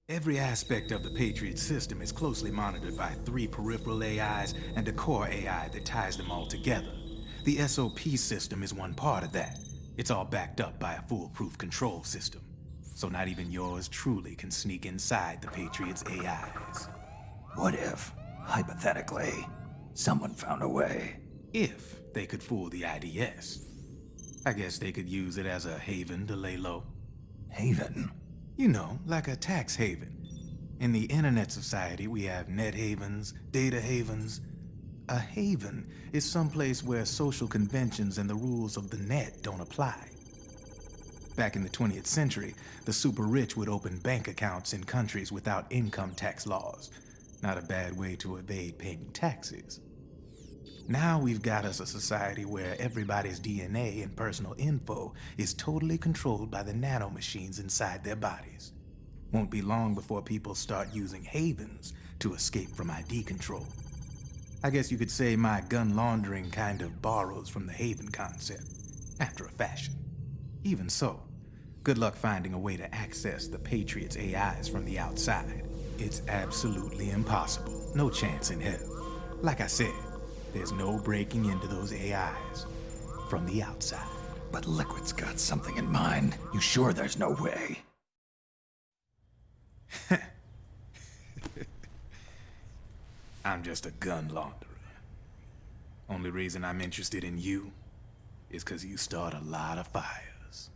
Every aspect of the Patriot system is closely monitored by 3 peripheral AIs and a core AI that ties them all together. The SOP system is one part of that. It's all backed up by a foolproof control system. So not even yours truly can sneak inside the Patriots' AIs. What if, hypothetically, someone found a way? If they could fool the IDS. I guess they could use it as a haven to lay low. Haven? You know, like a tax haven. In the internet society, we have net havens, data havens. A haven is someplace where social conventions and the rules of the net don't apply. Back in the 20th century, the super rich would open bank accounts in countries without income tax laws. Not a bad way to evade paying taxes. Now we've got us a society where everybody's DNA and personal info is totally controlled by the nanomachines inside their bodies. Won't be long before people start using havens to escape from ID control. I guess you could say my gun laundering kind of borrows from the haven concept, after a fashion. Even so, good luck finding a way to access the Patriots' AIs from the outside. It's absolutely impossible. No chance in hell. Like I said, there's no breaking into those AIs from the outside. But Liquid's got something in mind. You sure there's no way? I'm just a gun launderer. Only reason I'm interested in you is because you start a lot of fires.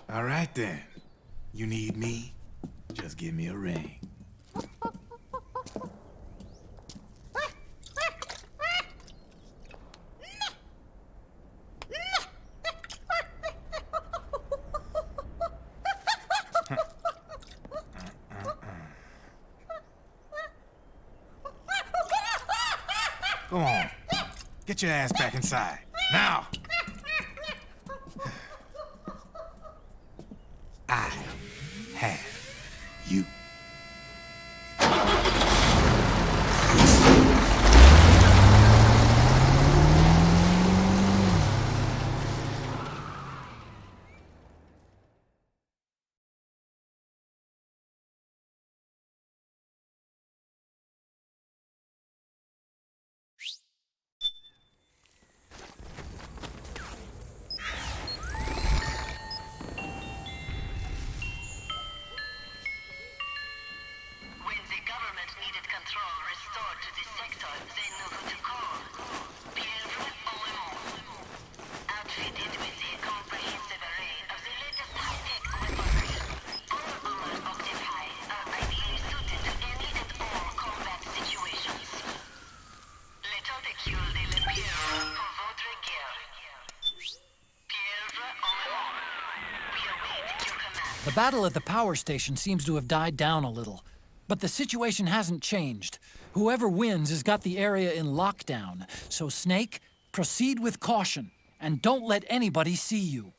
All right then. You need me? Just give me a ring. Go on. Get your ass back inside. Now! I have you. control restored to the sector, they know who to call. Revolver Ocelot. Outfitted with a comprehensive array of the latest high-tech weaponry. Our armored octopi are ideally suited to any and all combat situations. Le tentacule de l'Empire pour votre guerre. Revolver Ocelot. We await your command. The battle at the power station seems to have died down a little, but the situation hasn't changed. Whoever wins has got the area in lockdown, so Snake, proceed with caution, and don't let anybody see you.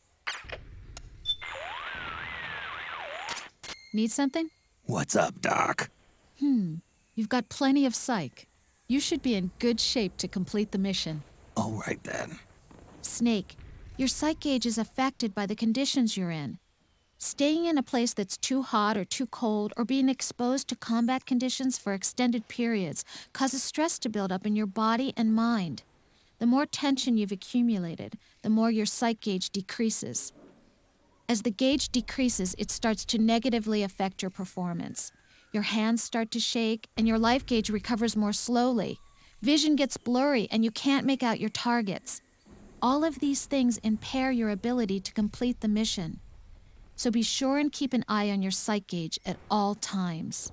Need something? What's up, Doc? You've got plenty of psych. You should be in good shape to complete the mission. All right, then. Snake, your psych gauge is affected by the conditions you're in. Staying in a place that's too hot or too cold or being exposed to combat conditions for extended periods causes stress to build up in your body and mind. The more tension you've accumulated, the more your psych gauge decreases. As the gauge decreases, it starts to negatively affect your performance. Your hands start to shake, and your life gauge recovers more slowly. Vision gets blurry, and you can't make out your targets. All of these things impair your ability to complete the mission. So be sure and keep an eye on your psych gauge at all times.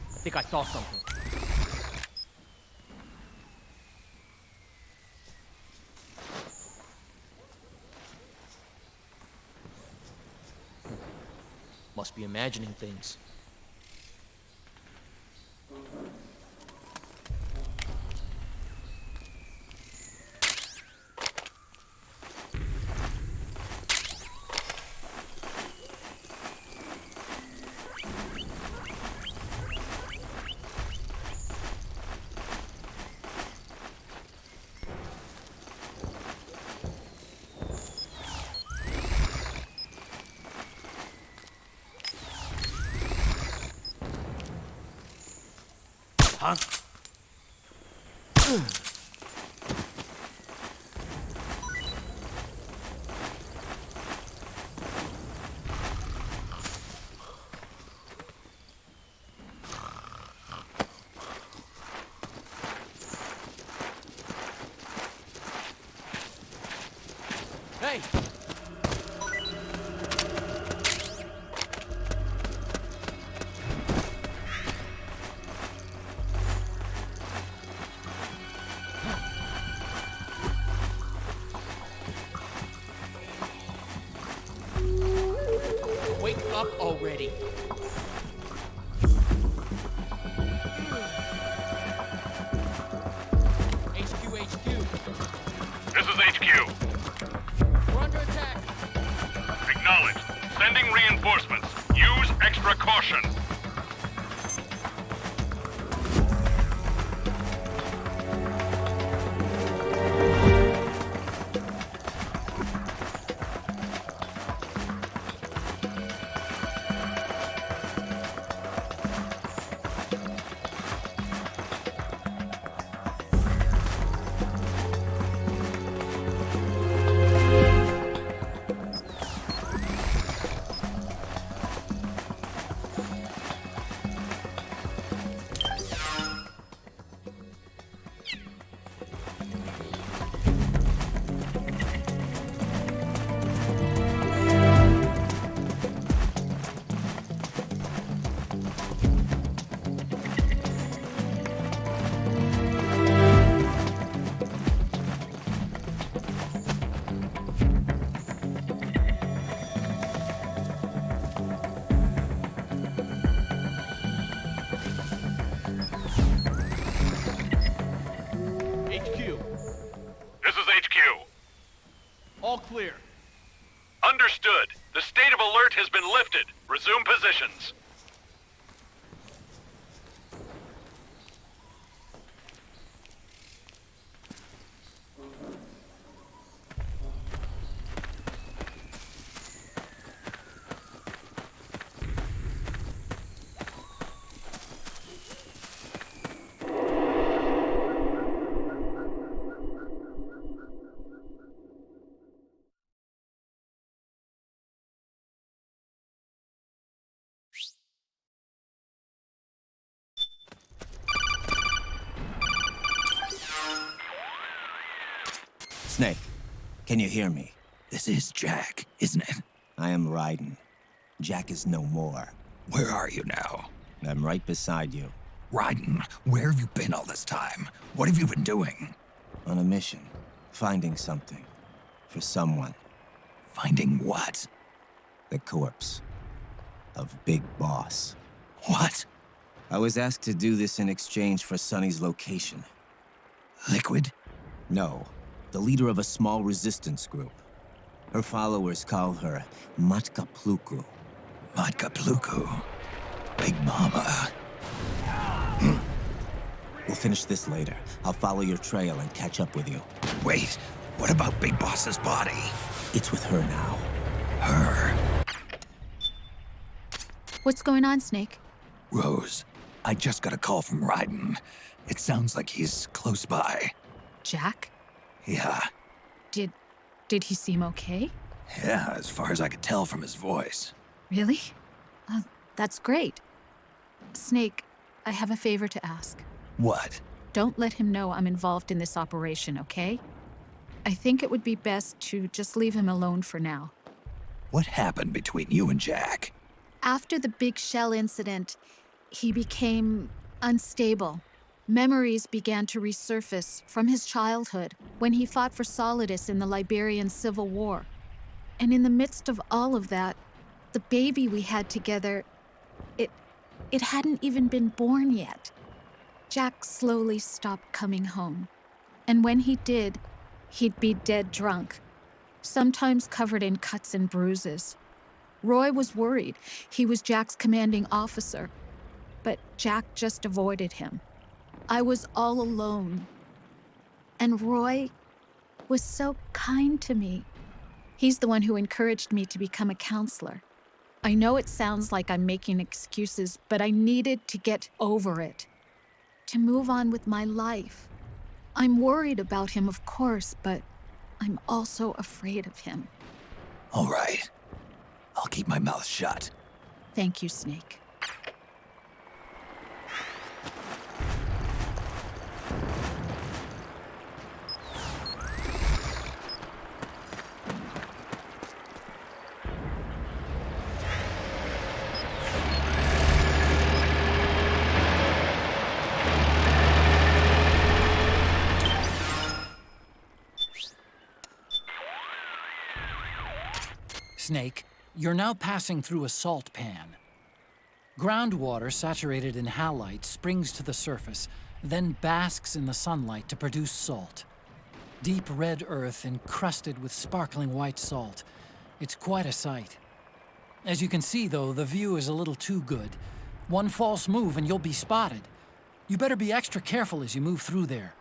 I think I saw something. Must be imagining things. huh? Hey! Wake up already. HQ. This is HQ. We're under attack. Acknowledged. Sending reinforcements. Use extra caution. All clear. Understood. The state of alert has been lifted. Resume positions. Snake, can you hear me? This is Jack, isn't it? I am Raiden. Jack is no more. Where are you now? I'm right beside you. Raiden, where have you been all this time? What have you been doing? On a mission. Finding something. For someone. Finding what? The corpse. Of Big Boss. What? I was asked to do this in exchange for Sonny's location. Liquid? No. The leader of a small resistance group. Her followers call her Matka Pluku. Matka Pluku? Big Mama. We'll finish this later. I'll follow your trail and catch up with you. Wait, what about Big Boss's body? It's with her now. Her? What's going on, Snake? Rose, I just got a call from Raiden. It sounds like he's close by. Jack? Yeah. Did he seem okay? Yeah, as far as I could tell from his voice. Really? That's great. Snake, I have a favor to ask. What? Don't let him know I'm involved in this operation, okay? I think it would be best to just leave him alone for now. What happened between you and Jack? After the Big Shell incident, he became unstable. Memories began to resurface from his childhood when he fought for Solidus in the Liberian Civil War. And in the midst of all of that, the baby we had together, it hadn't even been born yet. Jack slowly stopped coming home. And when he did, he'd be dead drunk, sometimes covered in cuts and bruises. Roy was worried. He was Jack's commanding officer. But Jack just avoided him. I was all alone. And Roy was so kind to me. He's the one who encouraged me to become a counselor. I know it sounds like I'm making excuses, but I needed to get over it. to move on with my life. I'm worried about him, of course, but I'm also afraid of him. All right. I'll keep my mouth shut. Thank you, Snake. Snake, you're now passing through a salt pan. Groundwater saturated in halite springs to the surface, then basks in the sunlight to produce salt. Deep red earth encrusted with sparkling white salt. It's quite a sight. As you can see, though, the view is a little too good. One false move and you'll be spotted. You better be extra careful as you move through there.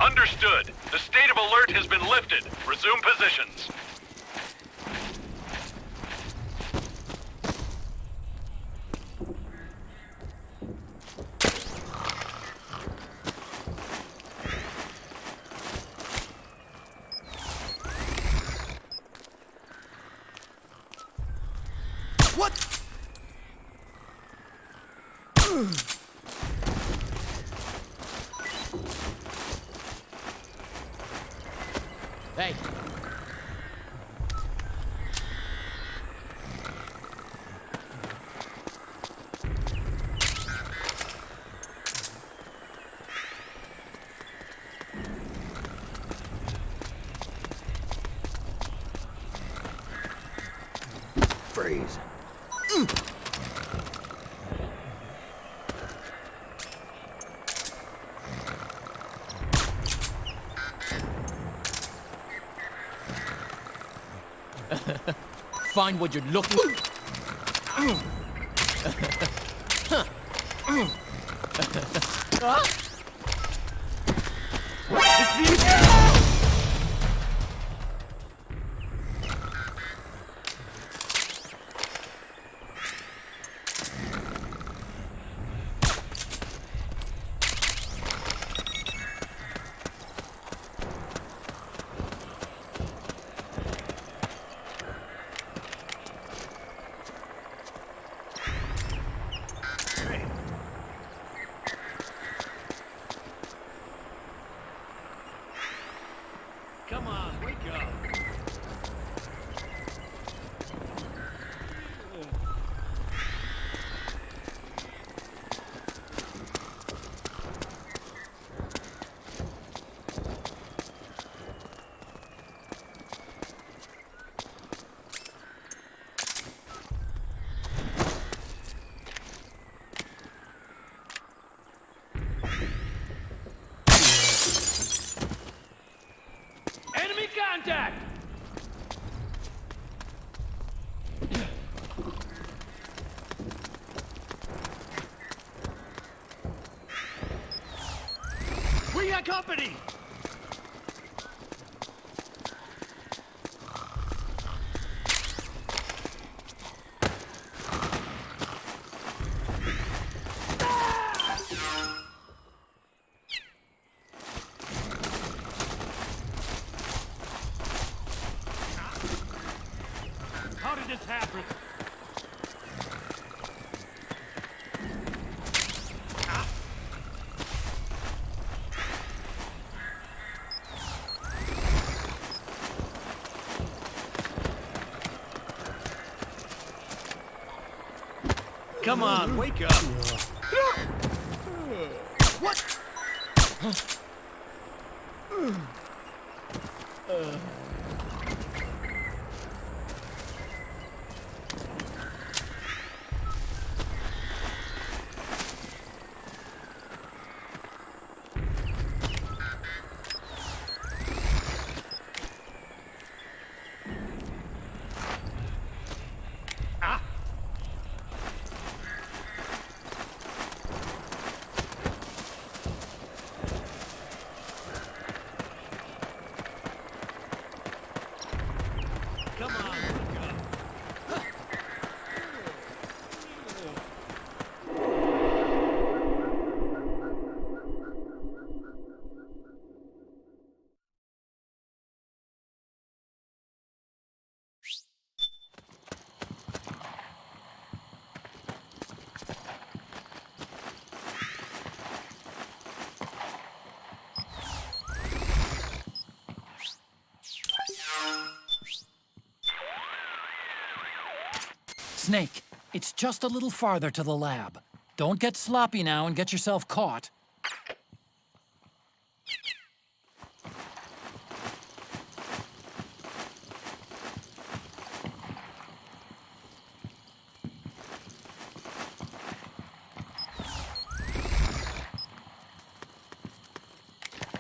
Understood. The state of alert has been lifted. Resume positions. What? Hey. Jeez. Find what you're looking for. Come on, wake up. Enemy contact! We got company! How did this happen? Come on, wake up. What? Come on, wake up. Snake, it's just a little farther to the lab. Don't get sloppy now and get yourself caught.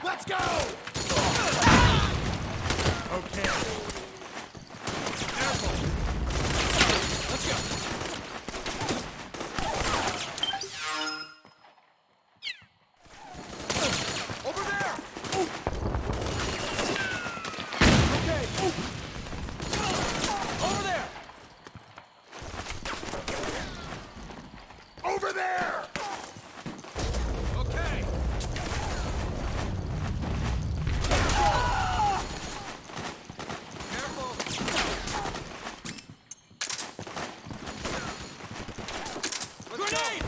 Let's go! Okay. Careful. Let's go. Over there! Okay. Over there! Over there! Okay. Grenade!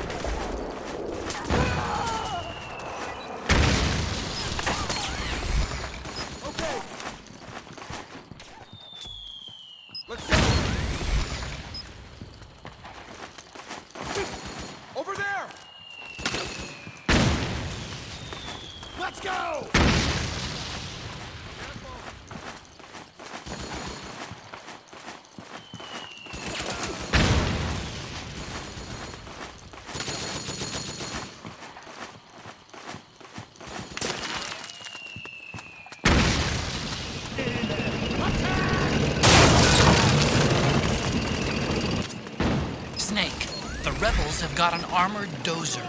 Okay. Let's go. Over there. rebels have got an armored dozer.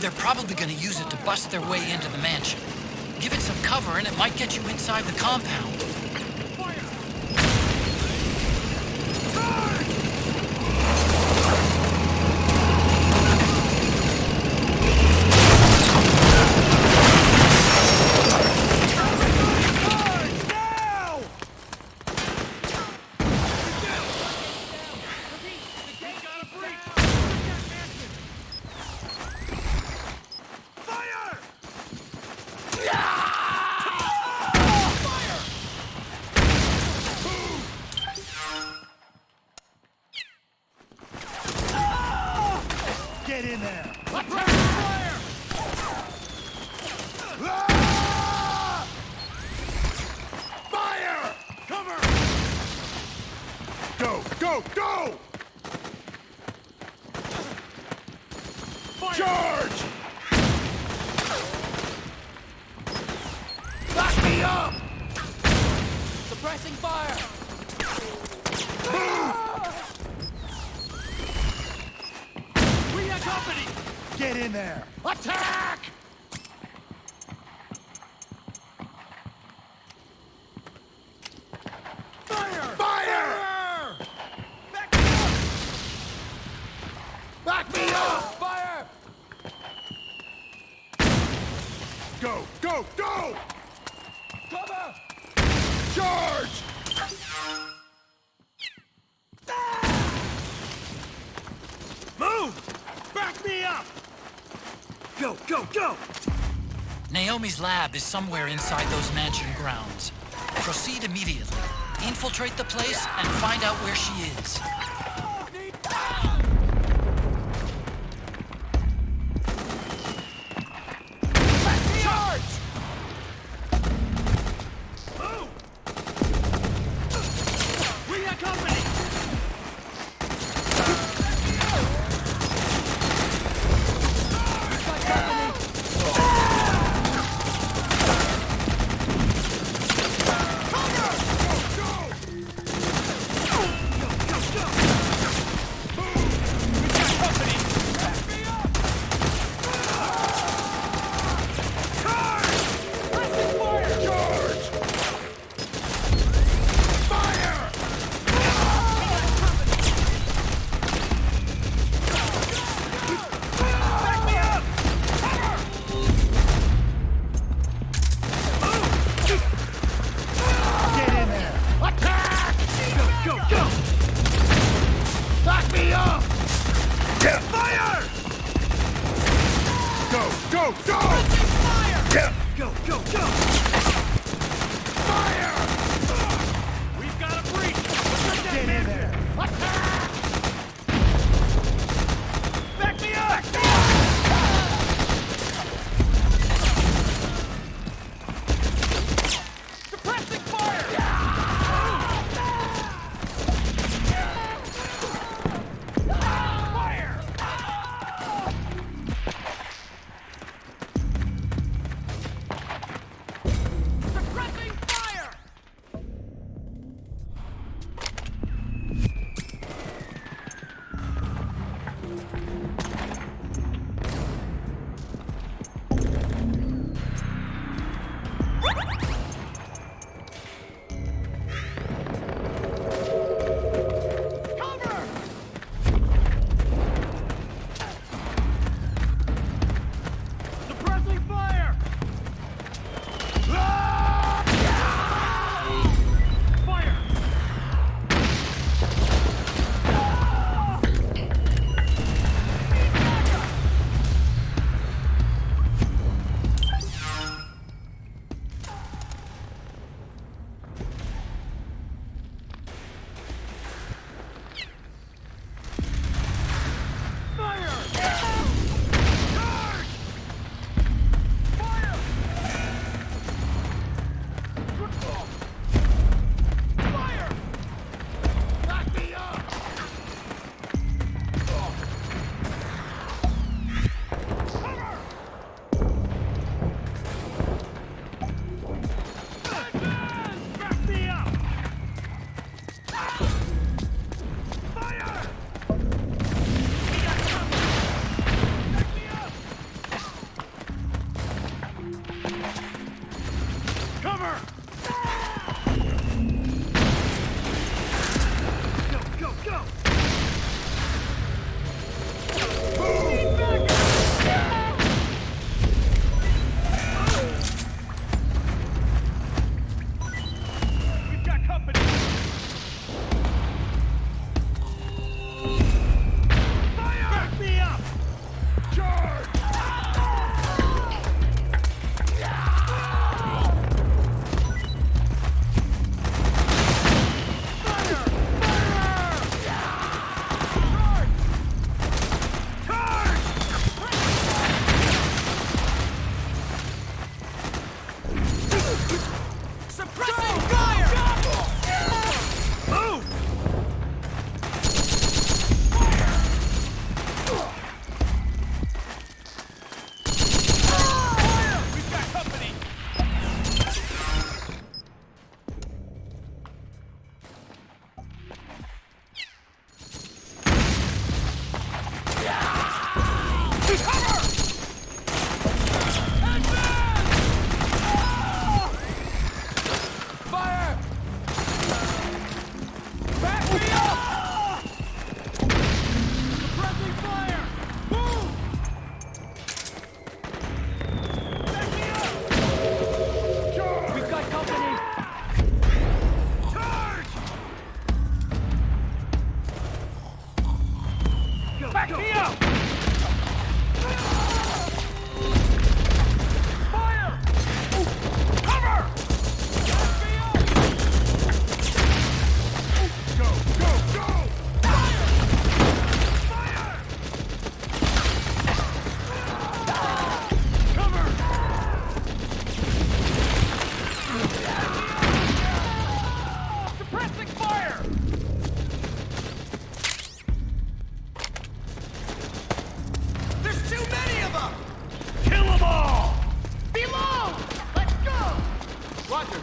They're probably gonna use it to bust their way into the mansion. Give it some cover and it might get you inside the compound. Get in there! Fire! Cover! Go, go, go! Charge! Back me up! Suppressing fire! We got company! Get in there! Attack! Fire! Fire! Back me up! Fire! Go, go, go! Cover! Charge! Move! Back me up! Go, go, go! Naomi's lab is somewhere inside those mansion grounds. Proceed immediately. Infiltrate the place and find out where she is. Charge! Move! We got company! Roger.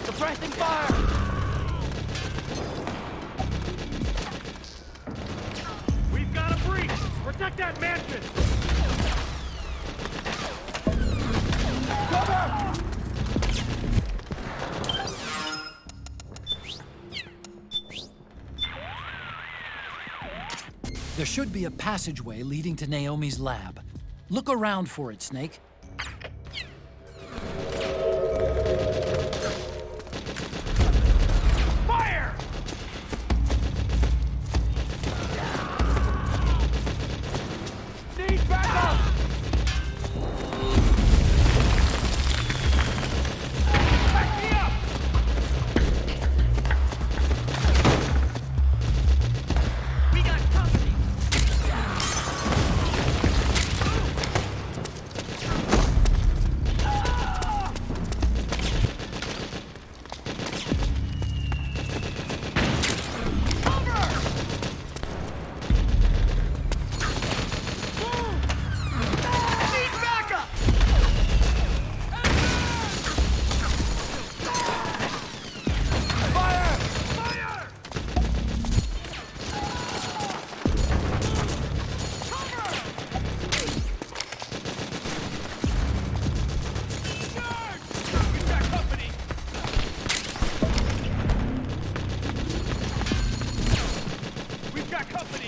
Suppressing fire! We've got a breach! Protect that mansion! Cover! There should be a passageway leading to Naomi's lab. Look around for it, Snake. Fire! Need backup! Back me up! We got company!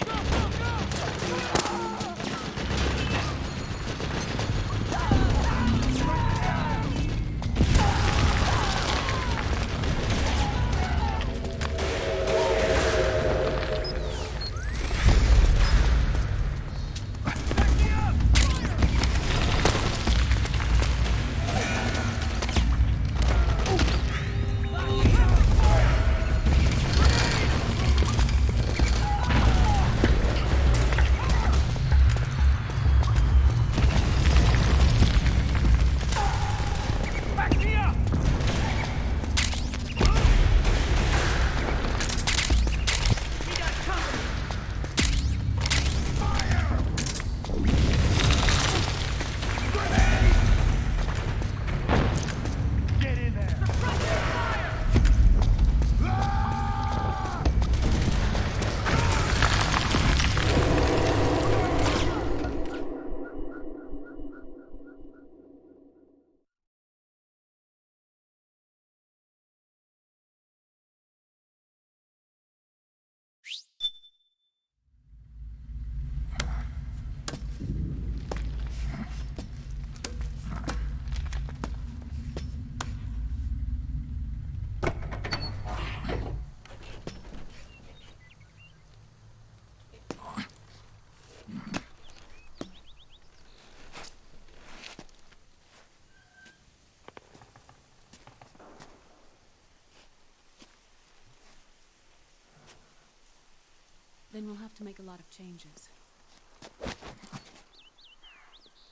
Then we'll have to make a lot of changes.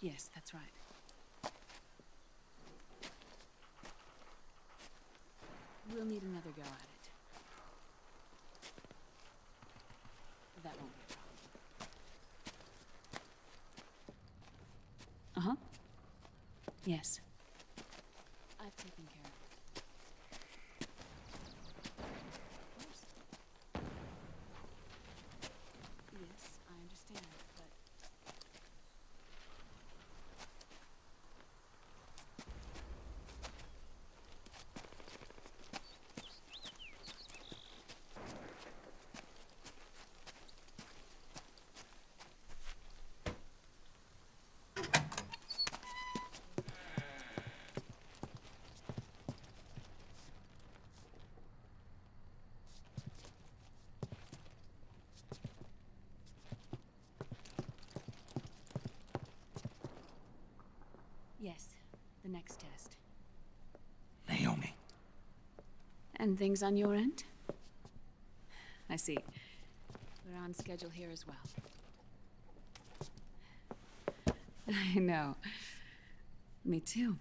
Yes, that's right. We'll need another go at it. That won't be a problem. Uh-huh. Yes. I've taken care of it. Yes, I understand, but... Yes, the next test. Naomi. And things on your end? I see. We're on schedule here as well. I know. Me too.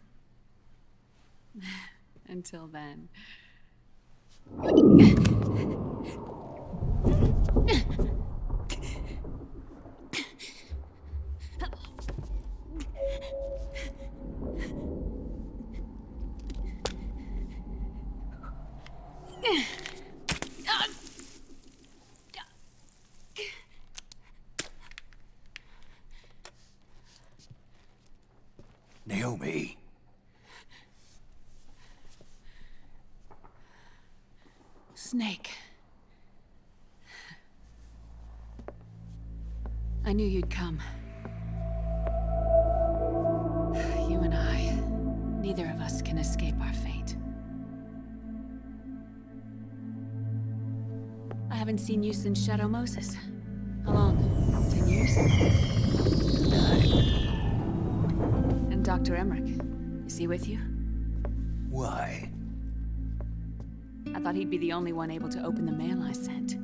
Until then. knew you'd come. You and I, neither of us can escape our fate. I haven't seen you since Shadow Moses. How long? 10 years? 9. And Dr. Emmerich, is he with you? Why? I thought he'd be the only one able to open the mail I sent.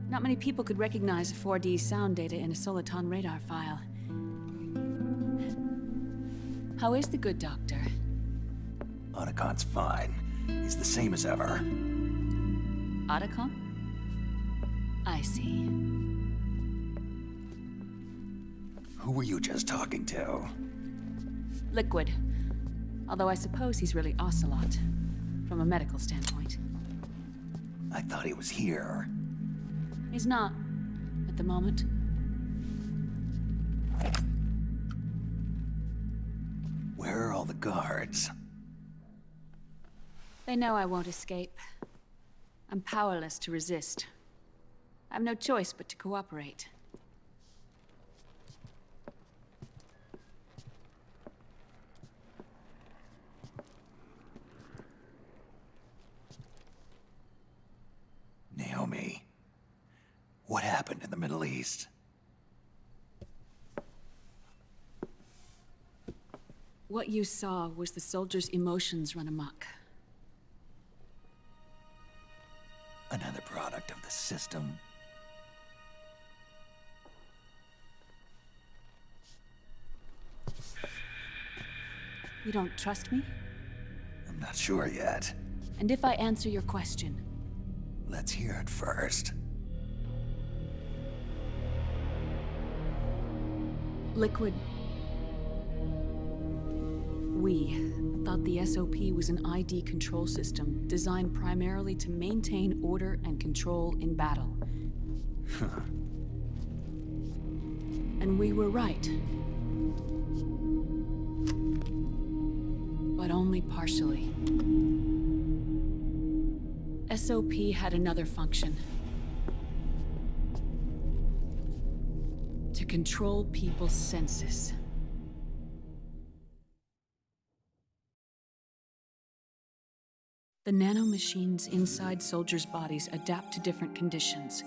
Not many people could recognize 4D sound data in a Soliton radar file. How is the good doctor? Otacon's fine. He's the same as ever. Otacon? I see. Who were you just talking to? Liquid. Although I suppose he's really Ocelot, from a medical standpoint. I thought he was here. He's not, at the moment. Where are all the guards? They know I won't escape. I'm powerless to resist. I have no choice but to cooperate. Naomi, what happened in the Middle East? What you saw was the soldiers' emotions run amok. Another product of the system. You don't trust me? I'm not sure yet. And if I answer your question? Let's hear it first. Liquid. We thought the SOP was an ID control system designed primarily to maintain order and control in battle. And we were right. But only partially. SOP had another function. To control people's senses. The nanomachines inside soldiers' bodies adapt to different conditions,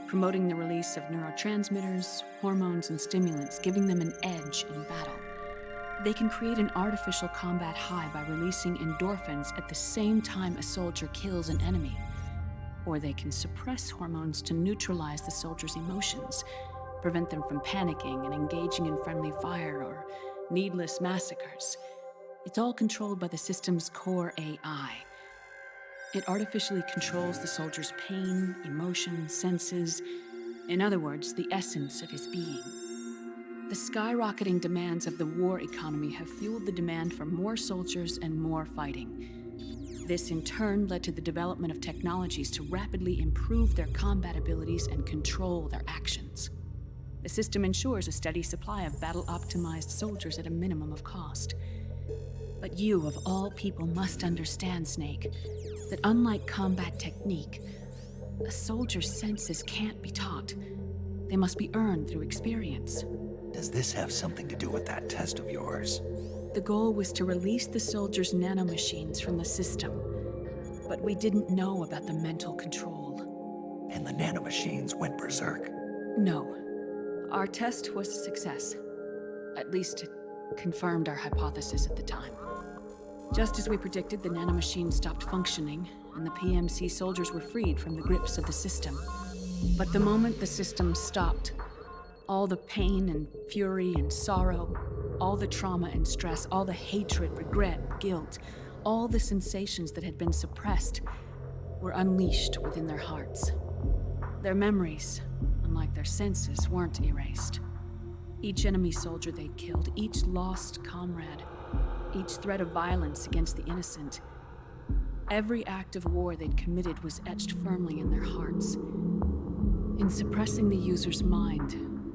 promoting the release of neurotransmitters, hormones, and stimulants, giving them an edge in battle. They can create an artificial combat high by releasing endorphins at the same time a soldier kills an enemy. Or they can suppress hormones to neutralize the soldier's emotions, prevent them from panicking and engaging in friendly fire or needless massacres. It's all controlled by the system's core AI. It artificially controls the soldier's pain, emotion, senses, in other words, the essence of his being. The skyrocketing demands of the war economy have fueled the demand for more soldiers and more fighting. This in turn led to the development of technologies to rapidly improve their combat abilities and control their actions. The system ensures a steady supply of battle-optimized soldiers at a minimum of cost. But you, of all people, must understand, Snake, that unlike combat technique, a soldier's senses can't be taught. They must be earned through experience. Does this have something to do with that test of yours? The goal was to release the soldiers' nanomachines from the system, but we didn't know about the mental control. And the nanomachines went berserk? No. Our test was a success. At least it confirmed our hypothesis at the time. Just as we predicted, the nanomachines stopped functioning, and the PMC soldiers were freed from the grips of the system. But the moment the system stopped, all the pain and fury and sorrow, all the trauma and stress, all the hatred, regret, guilt, all the sensations that had been suppressed were unleashed within their hearts. Their memories, unlike their senses, weren't erased. Each enemy soldier they'd killed, each lost comrade, each threat of violence against the innocent, every act of war they'd committed was etched firmly in their hearts. In suppressing the user's mind,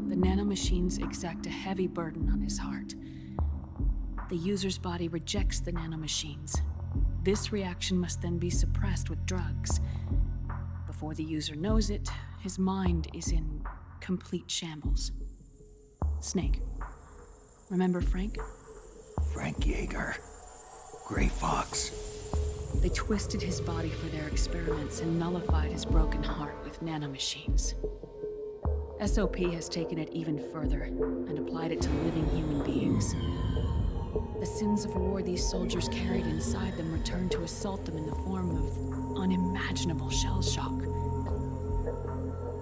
the nanomachines exact a heavy burden on his heart. The user's body rejects the nanomachines. This reaction must then be suppressed with drugs. Before the user knows it, his mind is in complete shambles. Snake. Remember Frank? Frank Yeager. Gray Fox. They twisted his body for their experiments and nullified his broken heart with nanomachines. SOP has taken it even further and applied it to living human beings. The sins of war these soldiers carried inside them return to assault them in the form of unimaginable shell shock.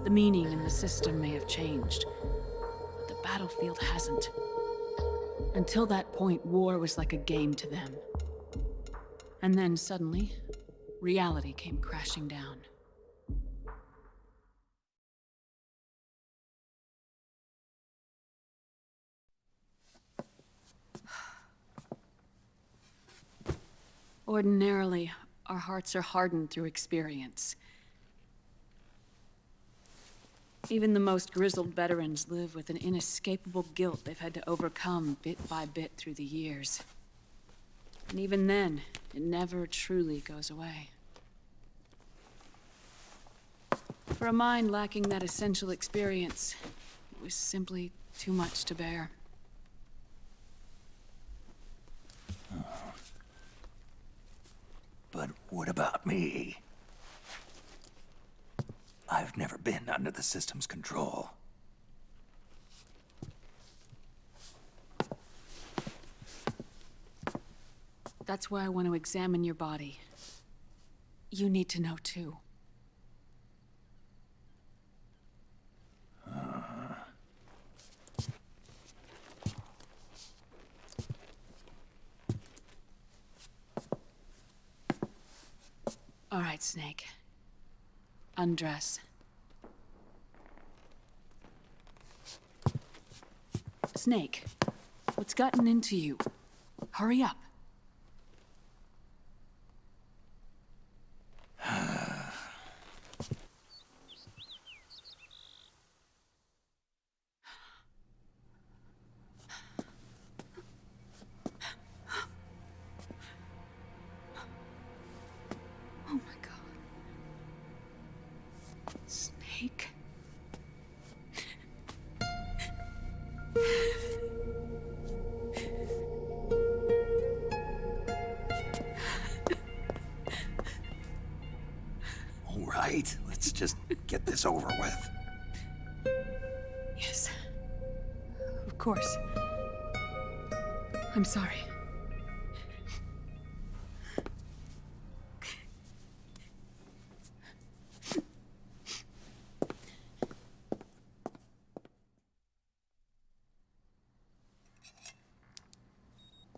The meaning in the system may have changed, but the battlefield hasn't. Until that point, war was like a game to them. And then suddenly, reality came crashing down. Ordinarily, our hearts are hardened through experience. Even the most grizzled veterans live with an inescapable guilt they've had to overcome bit by bit through the years. And even then, it never truly goes away. For a mind lacking that essential experience, it was simply too much to bear. But what about me? I've never been under the system's control. That's why I want to examine your body. You need to know too. All right, Snake. Undress. Snake, what's gotten into you? Hurry up. Oh my God. Snake. All right, let's just get this over with. Yes. Of course. I'm sorry.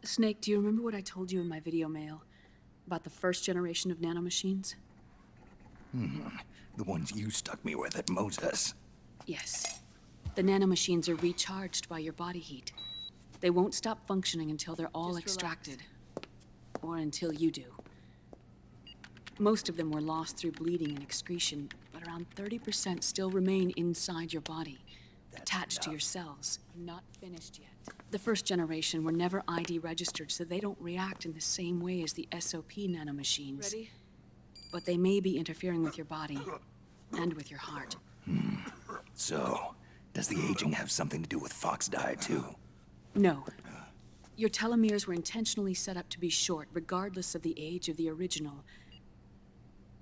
Snake, do you remember what I told you in my video mail about the first generation of nanomachines? The ones you stuck me with at Moses. Yes. The nanomachines are recharged by your body heat. They won't stop functioning until they're all extracted. Or until you do. Most of them were lost through bleeding and excretion, but around 30% still remain inside your body, attached to your cells. I'm not finished yet. The first generation were never ID registered, so they don't react in the same way as the SOP nanomachines. Ready? But they may be interfering with your body and with your heart. So, does the aging have something to do with Fox die too? No. Your telomeres were intentionally set up to be short, regardless of the age of the original.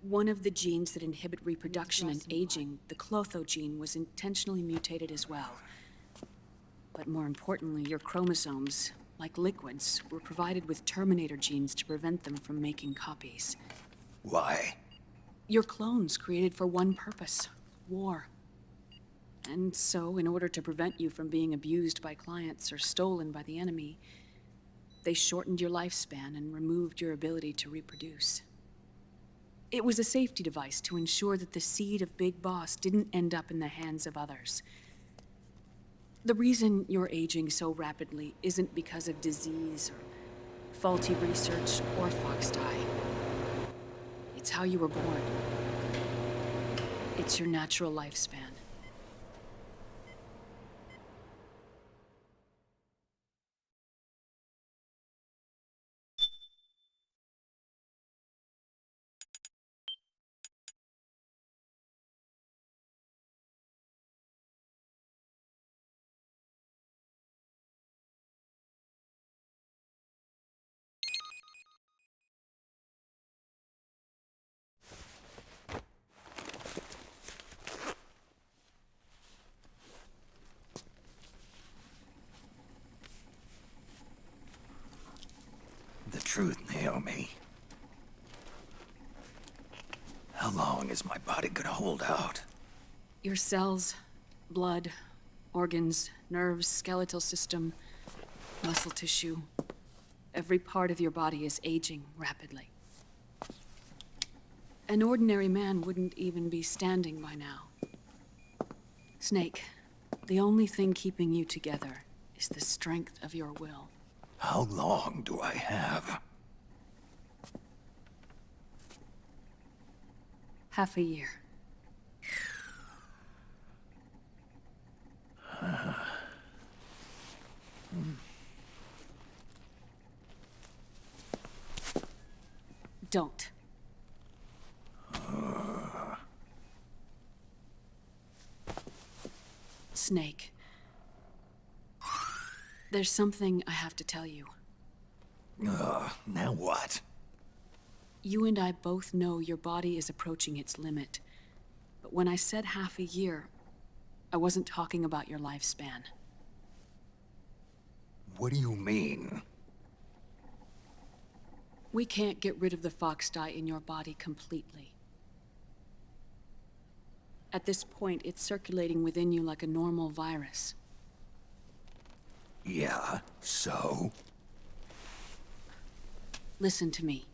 One of the genes that inhibit reproduction and aging, the Clotho gene, was intentionally mutated as well. But more importantly, your chromosomes, like liquids, were provided with terminator genes to prevent them from making copies. Why? Your clones created for one purpose: war. And so, in order to prevent you from being abused by clients or stolen by the enemy, they shortened your lifespan and removed your ability to reproduce. It was a safety device to ensure that the seed of Big Boss didn't end up in the hands of others. The reason you're aging so rapidly isn't because of disease or faulty research or Fox die. It's how you were born. It's your natural lifespan. truth, Naomi. How long is my body gonna hold out? Your cells, blood, organs, nerves, skeletal system, muscle tissue. Every part of your body is aging rapidly. An ordinary man wouldn't even be standing by now. Snake, the only thing keeping you together is the strength of your will. How long do I have? Half a year. Don't. Snake. There's something I have to tell you. Now what? You and I both know your body is approaching its limit. But when I said half a year, I wasn't talking about your lifespan. What do you mean? We can't get rid of the fox dye in your body completely. At this point, it's circulating within you like a normal virus. Yeah, so? Listen to me.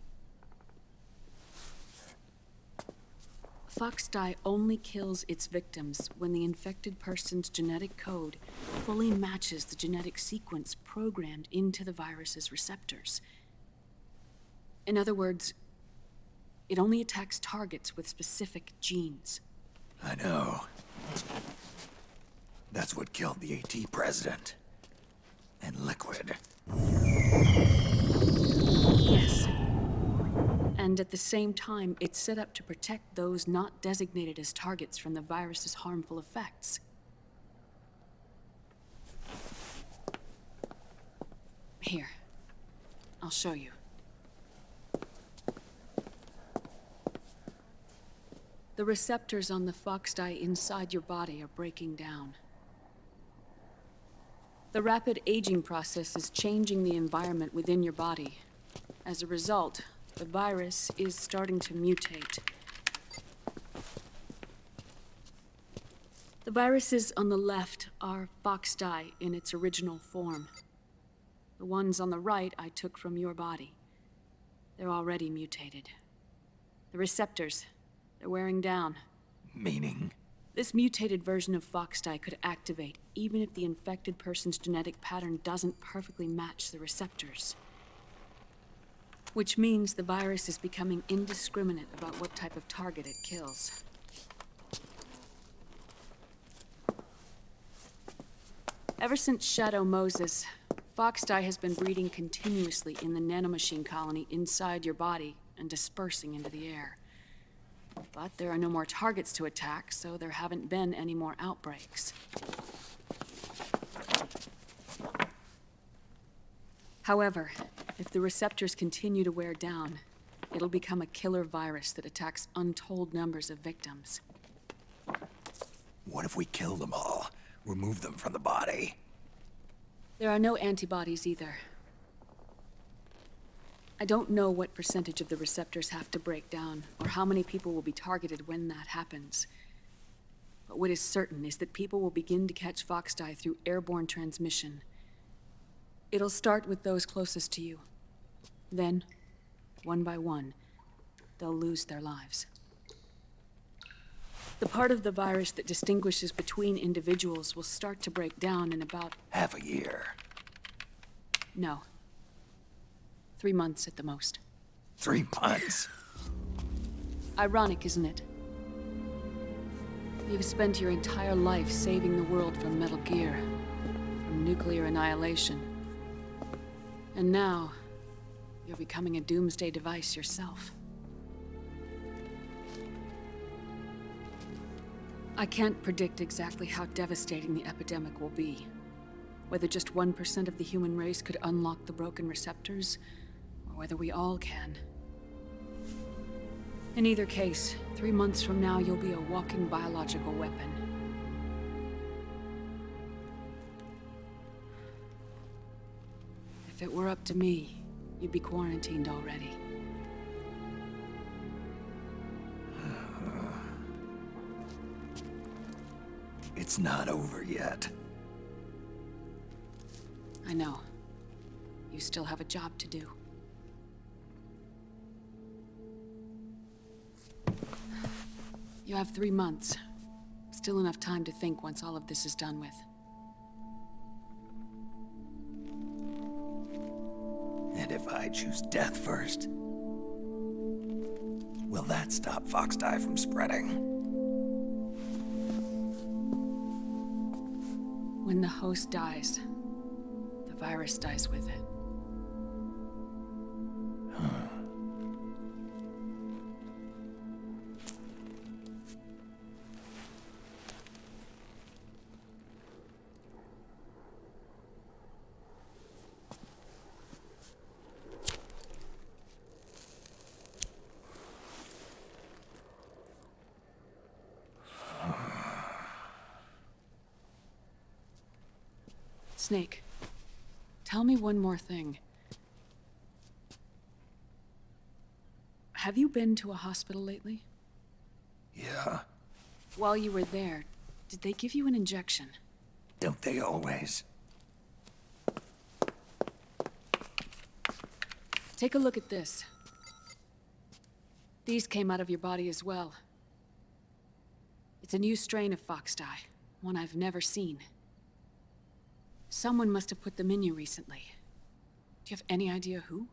Fox dye only kills its victims when the infected person's genetic code fully matches the genetic sequence programmed into the virus's receptors. In other words, it only attacks targets with specific genes. I know. That's what killed the AT president. And Liquid. Yes. And at the same time, it's set up to protect those not designated as targets from the virus's harmful effects. Here, I'll show you. The receptors on the fox dye inside your body are breaking down. The rapid aging process is changing the environment within your body. As a result, the virus is starting to mutate. The viruses on the left are fox dye in its original form. The ones on the right I took from your body. They're already mutated. The receptors, they're wearing down. Meaning? This mutated version of fox dye could activate even if the infected person's genetic pattern doesn't perfectly match the receptors. Which means the virus is becoming indiscriminate about what type of target it kills. Ever since Shadow Moses, fox dye has been breeding continuously in the nanomachine colony inside your body and dispersing into the air. But there are no more targets to attack, so there haven't been any more outbreaks. However, if the receptors continue to wear down, it'll become a killer virus that attacks untold numbers of victims. What if we kill them all? Remove them from the body? There are no antibodies either. I don't know what percentage of the receptors have to break down, or how many people will be targeted when that happens. But what is certain is that people will begin to catch fox dye through airborne transmission. It'll start with those closest to you. Then, one by one, they'll lose their lives. The part of the virus that distinguishes between individuals will start to break down in about... half a year. No. 3 months at the most. 3 months? Ironic, isn't it? You've spent your entire life saving the world from Metal Gear, from nuclear annihilation. And now, you're becoming a doomsday device yourself. I can't predict exactly how devastating the epidemic will be. Whether just 1% of the human race could unlock the broken receptors, or whether we all can. In either case, 3 months from now, you'll be a walking biological weapon. If it were up to me, you'd be quarantined already. It's not over yet. I know. You still have a job to do. You have 3 months. Still enough time to think once all of this is done with. And if I choose death first, will that stop Foxdie from spreading? When the host dies, the virus dies with it. Snake, tell me one more thing. Have you been to a hospital lately? Yeah. While you were there, did they give you an injection? Don't they always? Take a look at this. These came out of your body as well. It's a new strain of Foxdie, one I've never seen. Someone must have put them in you recently. Do you have any idea who?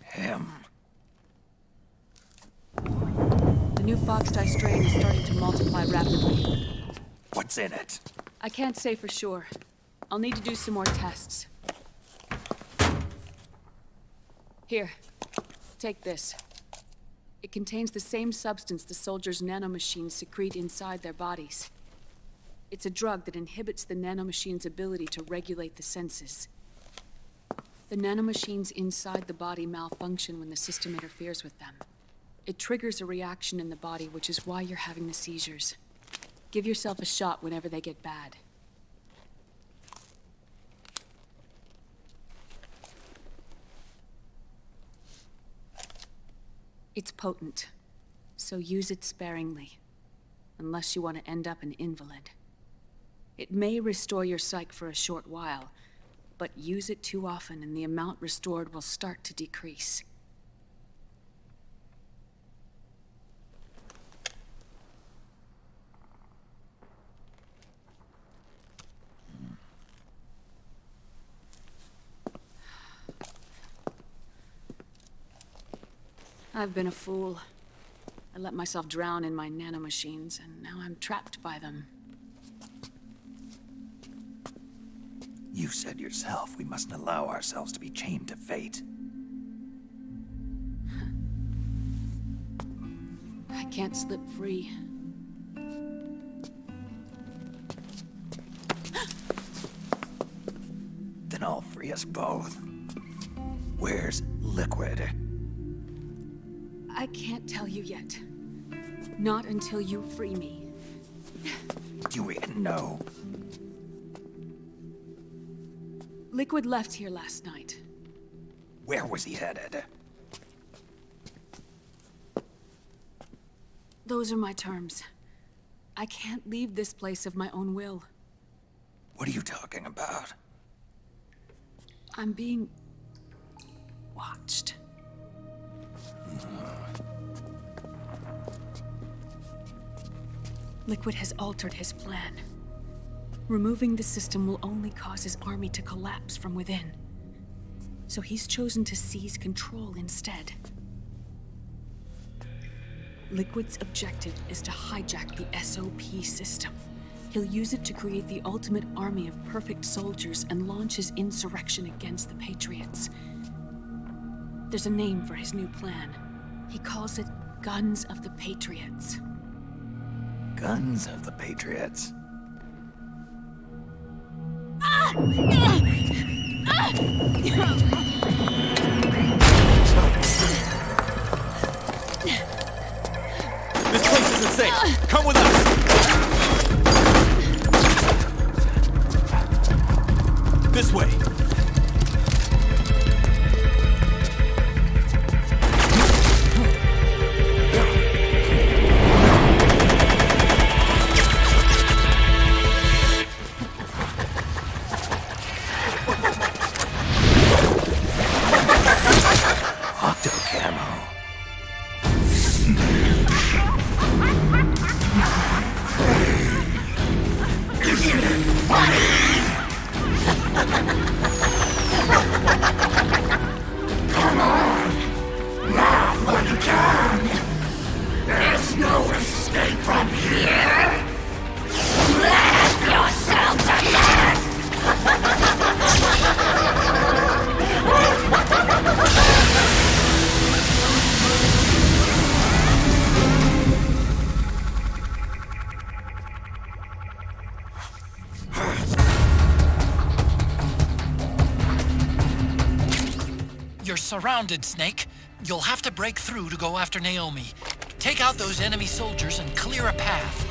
Him. The new Foxdie strain is starting to multiply rapidly. What's in it? I can't say for sure. I'll need to do some more tests. Here, take this. It contains the same substance the soldiers' nanomachines secrete inside their bodies. It's a drug that inhibits the nanomachine's ability to regulate the senses. The nanomachines inside the body malfunction when the system interferes with them. It triggers a reaction in the body, which is why you're having the seizures. Give yourself a shot whenever they get bad. It's potent, so use it sparingly, unless you want to end up an invalid. It may restore your psyche for a short while, but use it too often and the amount restored will start to decrease. I've been a fool. I let myself drown in my nanomachines, and now I'm trapped by them. You said yourself we mustn't allow ourselves to be chained to fate. I can't slip free. Then I'll free us both. Where's Liquid? I can't tell you yet. Not until you free me. Do you even know? Liquid left here last night. Where was he headed? Those are my terms. I can't leave this place of my own will. What are you talking about? I'm being watched. Liquid has altered his plan. Removing the system will only cause his army to collapse from within. So he's chosen to seize control instead. Liquid's objective is to hijack the SOP system. He'll use it to create the ultimate army of perfect soldiers and launch his insurrection against the Patriots. There's a name for his new plan. He calls it Guns of the Patriots. Guns of the Patriots. This place isn't safe. Come with us. This way. surrounded, Snake. You'll have to break through to go after Naomi. Take out those enemy soldiers and clear a path.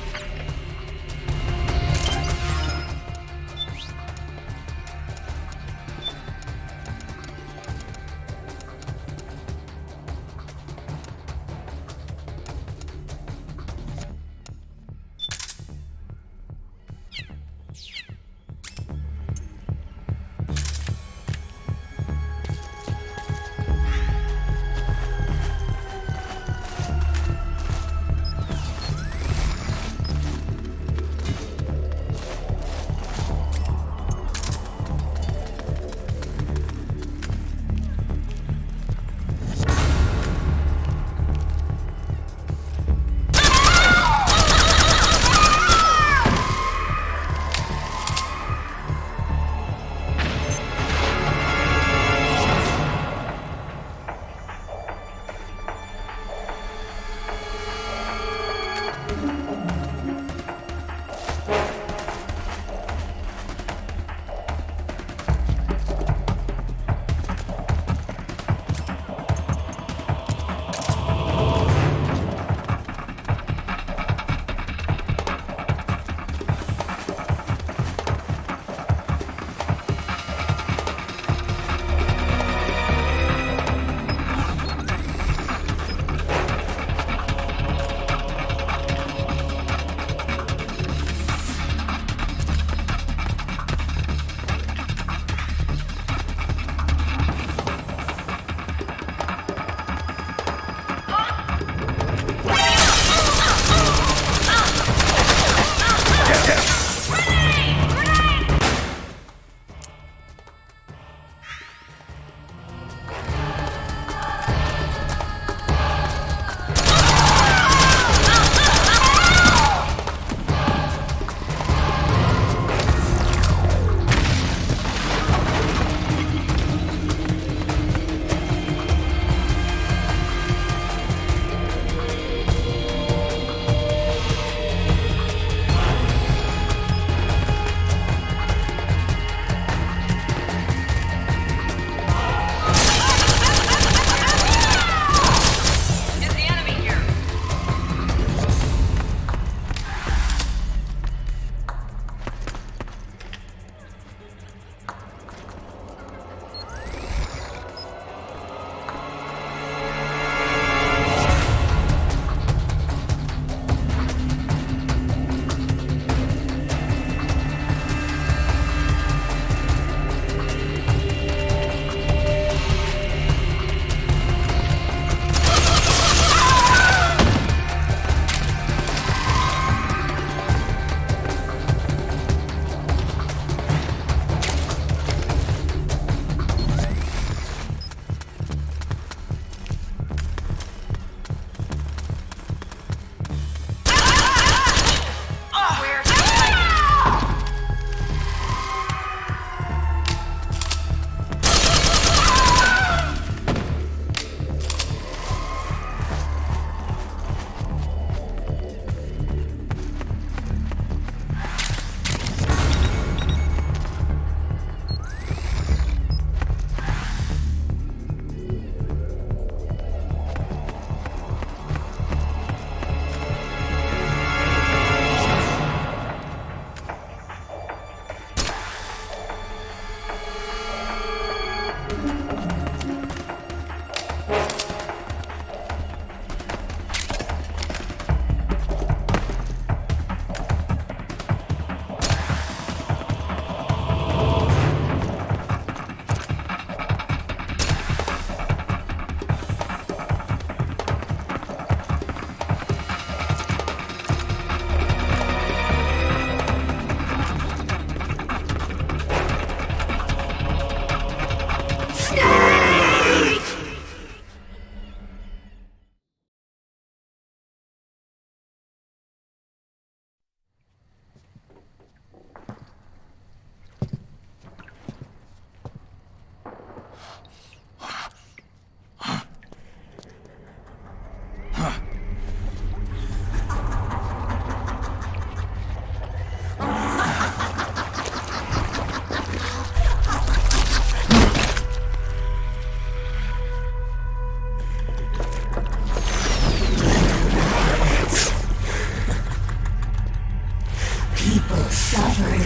People suffering.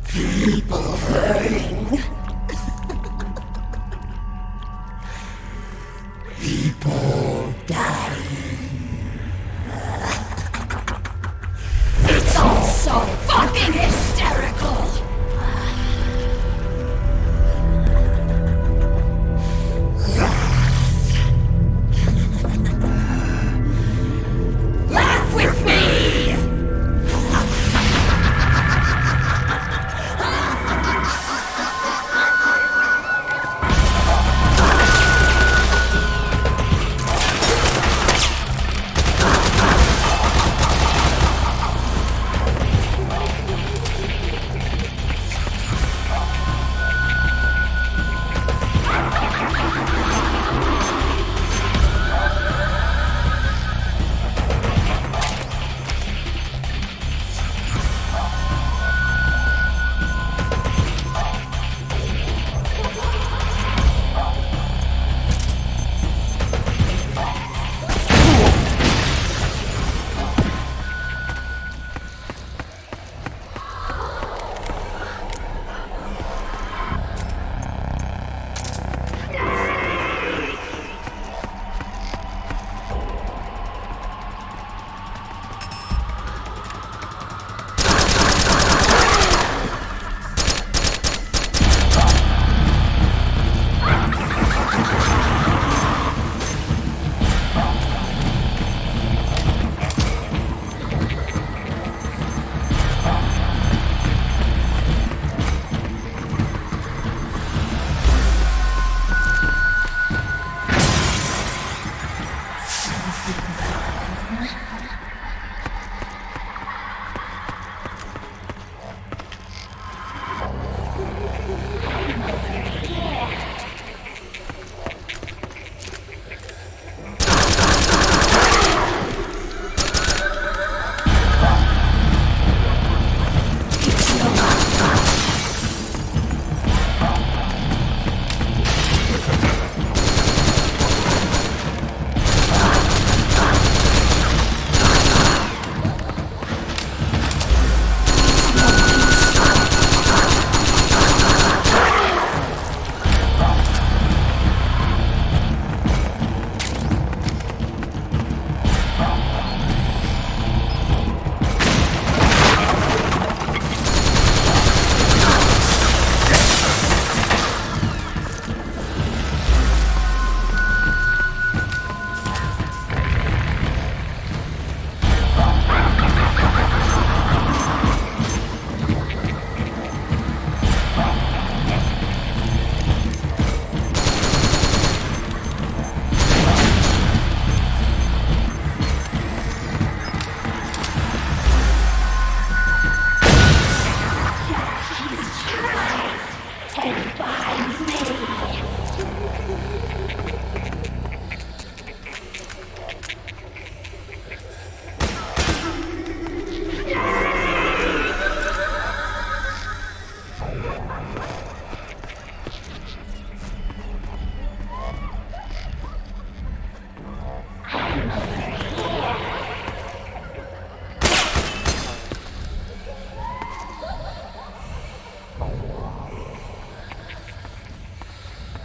People hurting. People dying. It's all so fucking hysterical. Laugh with me!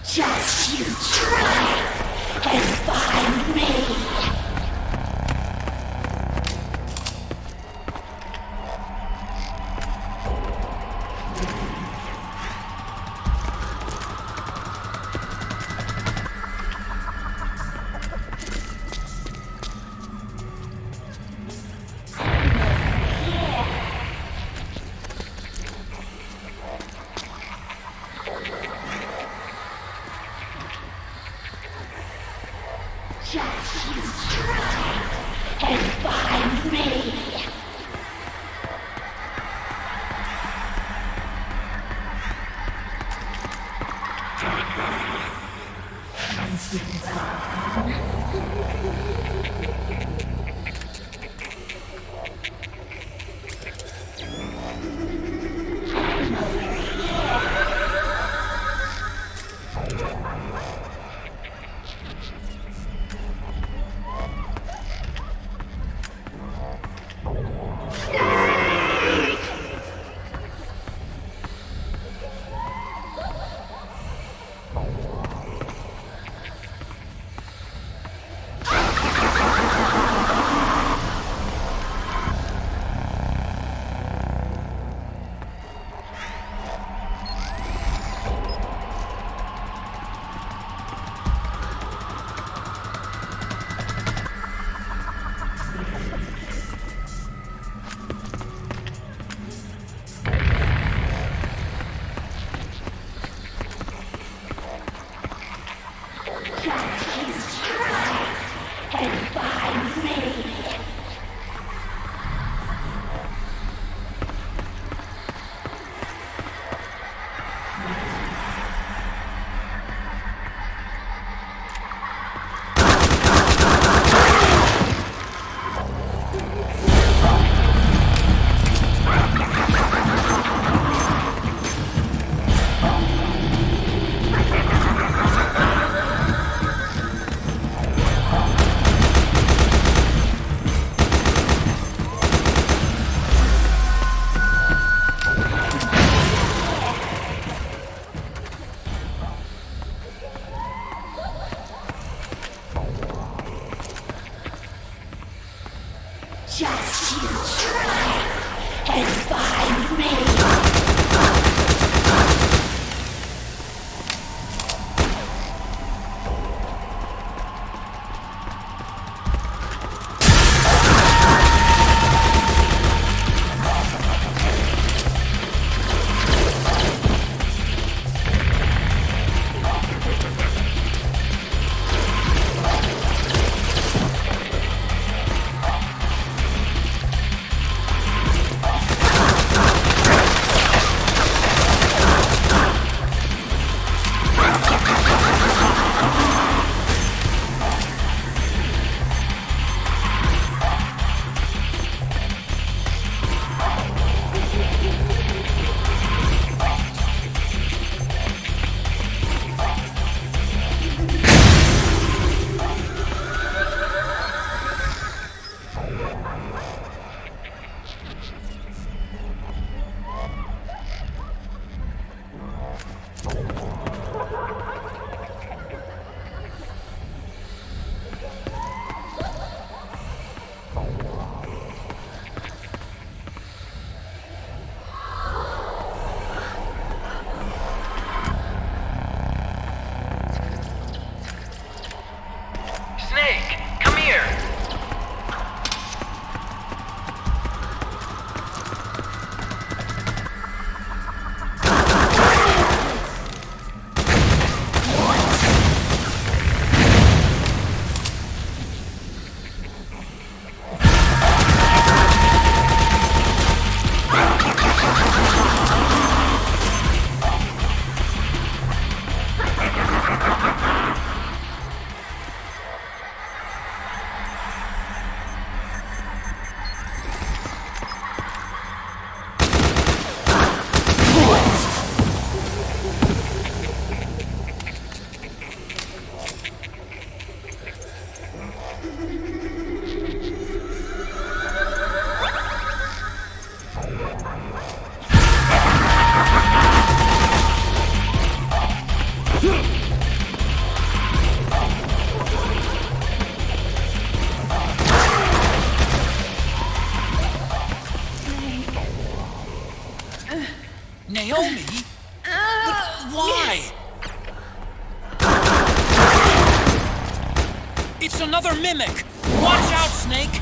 Just you try and find me. Just you try and find me. Just you try and find me. Naomi? Why? It's another mimic! Watch out, Snake!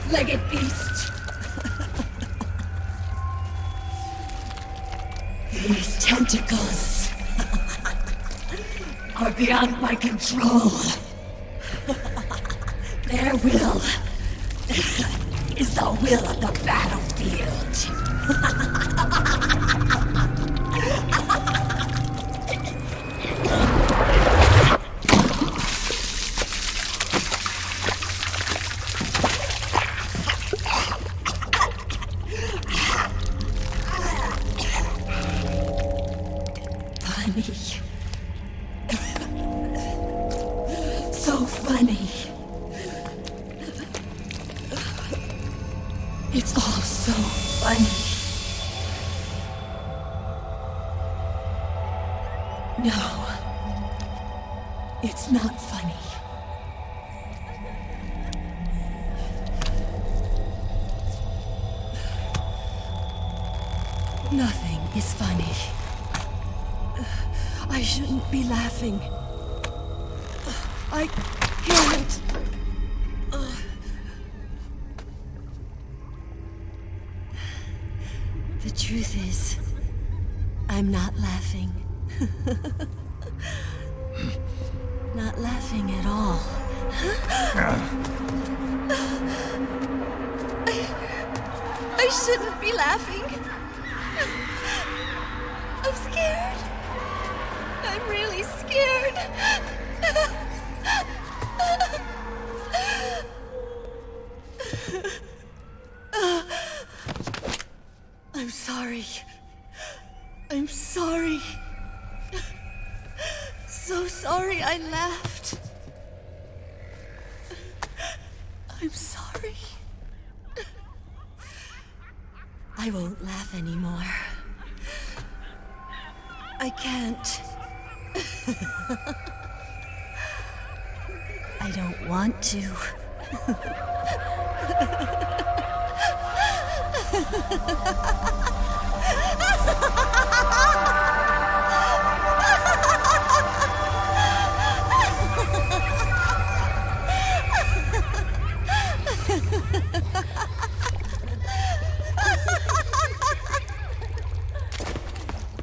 stiff-legged beast. These tentacles are beyond my control. Their will is the will of the battlefield. So funny. It's all so funny. No, it's not funny. Nothing is funny. I shouldn't be laughing. I can't. The truth is, I'm not laughing. Not laughing at all. I shouldn't be laughing. I'm scared. I'm really scared. I'm sorry. I'm sorry. So sorry I laughed. I'm sorry. I won't laugh anymore. I can't. I don't want to.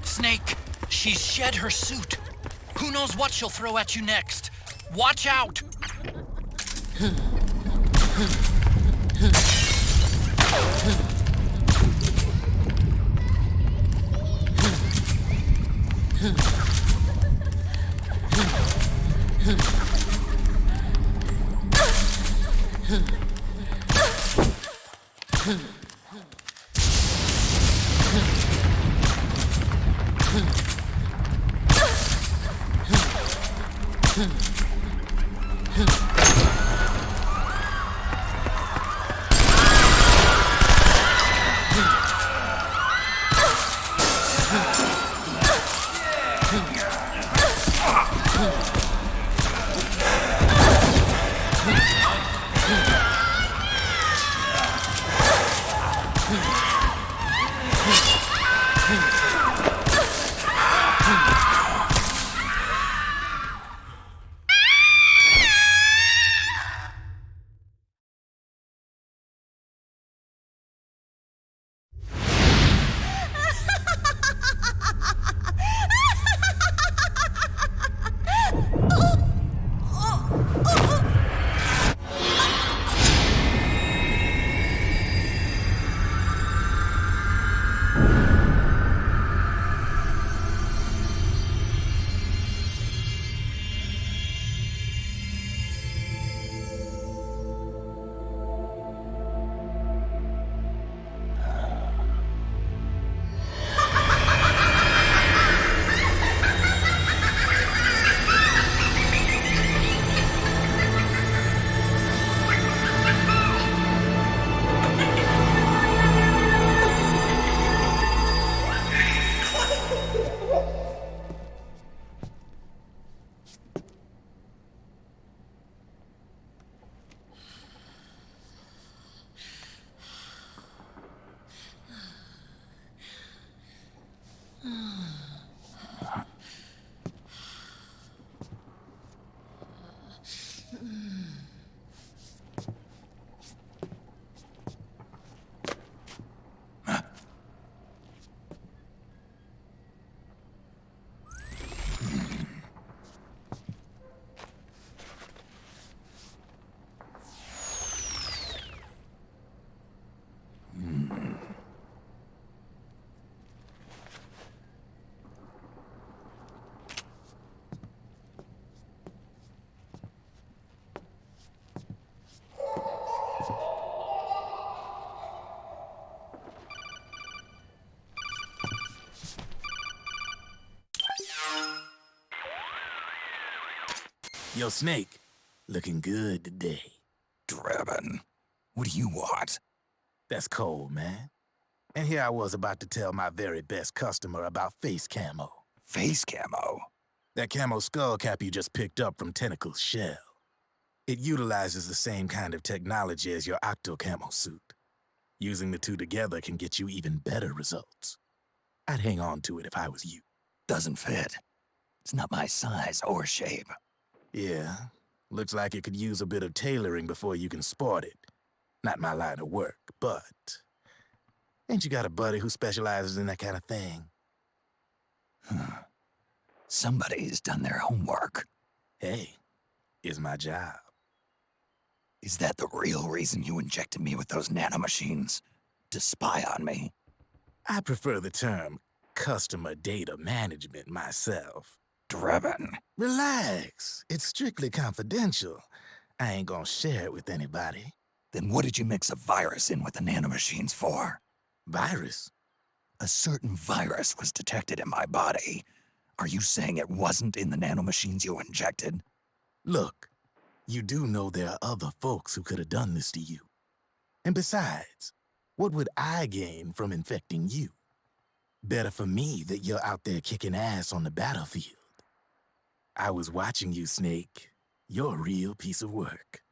Snake, she's shed her suit. Who knows what she'll throw at you next? Watch out! Yo, Snake, looking good today. Driven. What do you want? That's cold, man. And here I was about to tell my very best customer about face camo. Face camo? That camo skull cap you just picked up from Tentacle's shell. It utilizes the same kind of technology as your octo camo suit. Using the two together can get you even better results. I'd hang on to it if I was you. Doesn't fit. It's not my size or shape. Yeah, looks like it could use a bit of tailoring before you can sport it. Not my line of work, but... Ain't you got a buddy who specializes in that kind of thing? Somebody's done their homework. Hey, it's my job. Is that the real reason you injected me with those nanomachines? To spy on me? I prefer the term customer data management myself. Driven. Relax. It's strictly confidential. I ain't gonna share it with anybody. Then what did you mix a virus in with the nanomachines for? Virus? A certain virus was detected in my body. Are you saying it wasn't in the nanomachines you injected? Look, you do know there are other folks who could have done this to you. And besides, what would I gain from infecting you? Better for me that you're out there kicking ass on the battlefield. I was watching you, Snake. You're a real piece of work.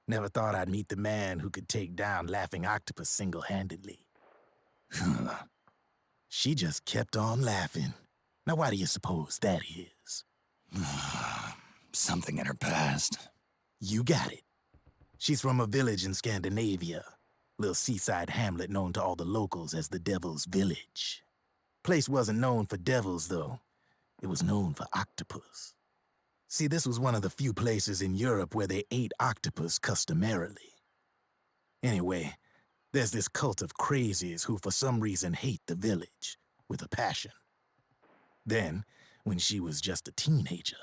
Never thought I'd meet the man who could take down Laughing Octopus single-handedly. She just kept on laughing. Now why do you suppose that is? Something in her past. You got it. She's from a village in Scandinavia. Little seaside hamlet known to all the locals as the Devil's Village. Place wasn't known for devils, though. It was known for octopus. See, this was one of the few places in Europe where they ate octopus customarily. Anyway, there's this cult of crazies who for some reason hate the village with a passion. Then, when she was just a teenager,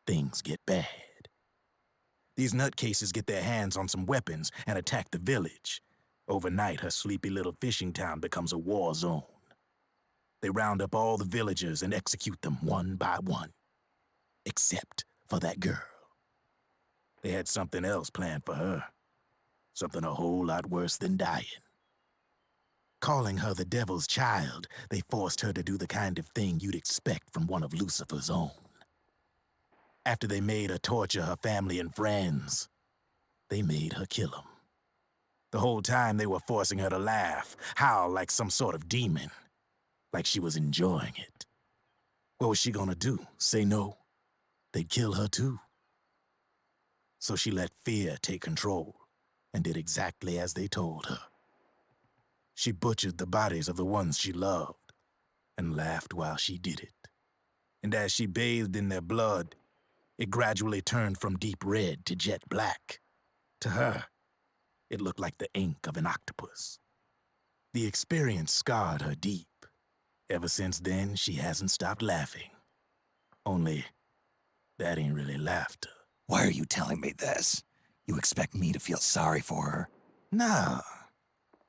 things get bad. These nutcases get their hands on some weapons and attack the village. Overnight, her sleepy little fishing town becomes a war zone. They round up all the villagers and execute them one by one. Except for that girl. They had something else planned for her. Something a whole lot worse than dying. Calling her the Devil's Child, they forced her to do the kind of thing you'd expect from one of Lucifer's own. After they made her torture her family and friends, they made her kill them. The whole time they were forcing her to laugh, howl like some sort of demon. Like she was enjoying it. What was she gonna do? Say no? They'd kill her too. So she let fear take control and did exactly as they told her. She butchered the bodies of the ones she loved and laughed while she did it. And as she bathed in their blood, it gradually turned from deep red to jet black. To her, it looked like the ink of an octopus. The experience scarred her deep. Ever since then, she hasn't stopped laughing. Only, that ain't really laughter. Why are you telling me this? You expect me to feel sorry for her? Nah.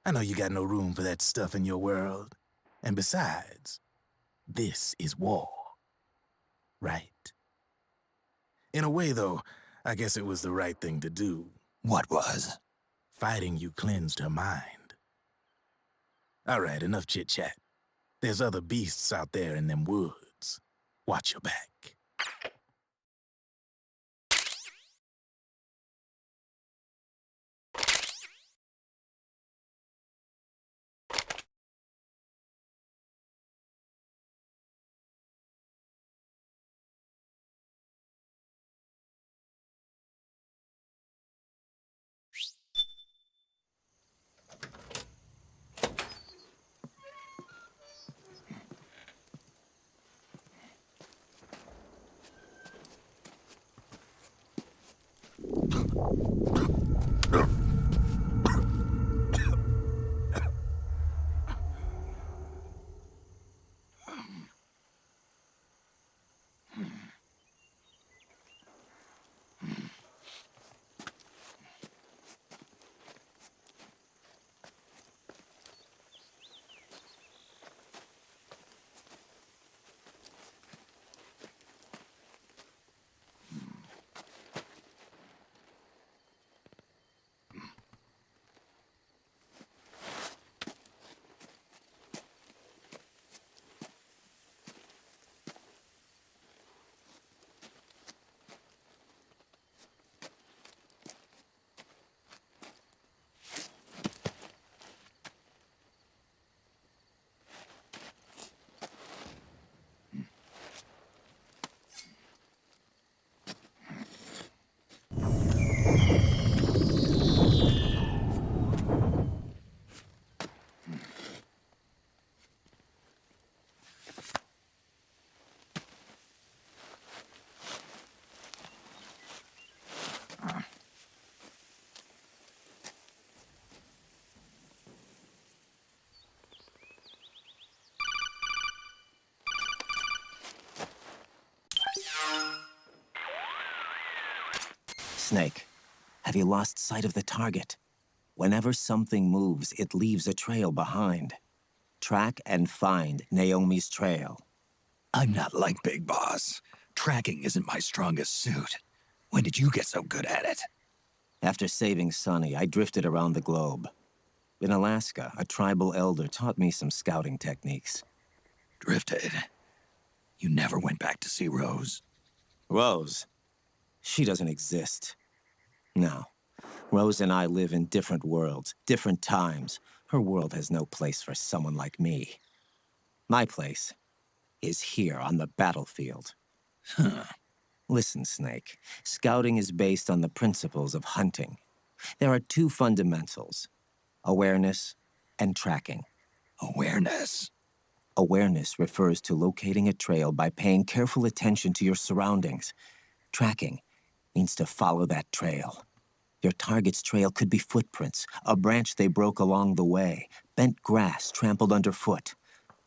I know you got no room for that stuff in your world. And besides, this is war. Right? In a way, though, I guess it was the right thing to do. What was? Fighting you cleansed her mind. All right, enough chit-chat. There's other beasts out there in them woods. Watch your back. Snake, have you lost sight of the target? Whenever something moves, it leaves a trail behind. Track and find Naomi's trail. I'm not like Big Boss. Tracking isn't my strongest suit. When did you get so good at it? After saving Sonny, I drifted around the globe. In Alaska, a tribal elder taught me some scouting techniques. Drifted? You never went back to see Rose? Rose? She doesn't exist. No. Rose and I live in different worlds, different times. Her world has no place for someone like me. My place is here on the battlefield. Huh. Listen, Snake. Scouting is based on the principles of hunting. There are two fundamentals: awareness and tracking. Awareness? Awareness refers to locating a trail by paying careful attention to your surroundings. Tracking means to follow that trail. Your target's trail could be footprints, a branch they broke along the way, bent grass trampled underfoot.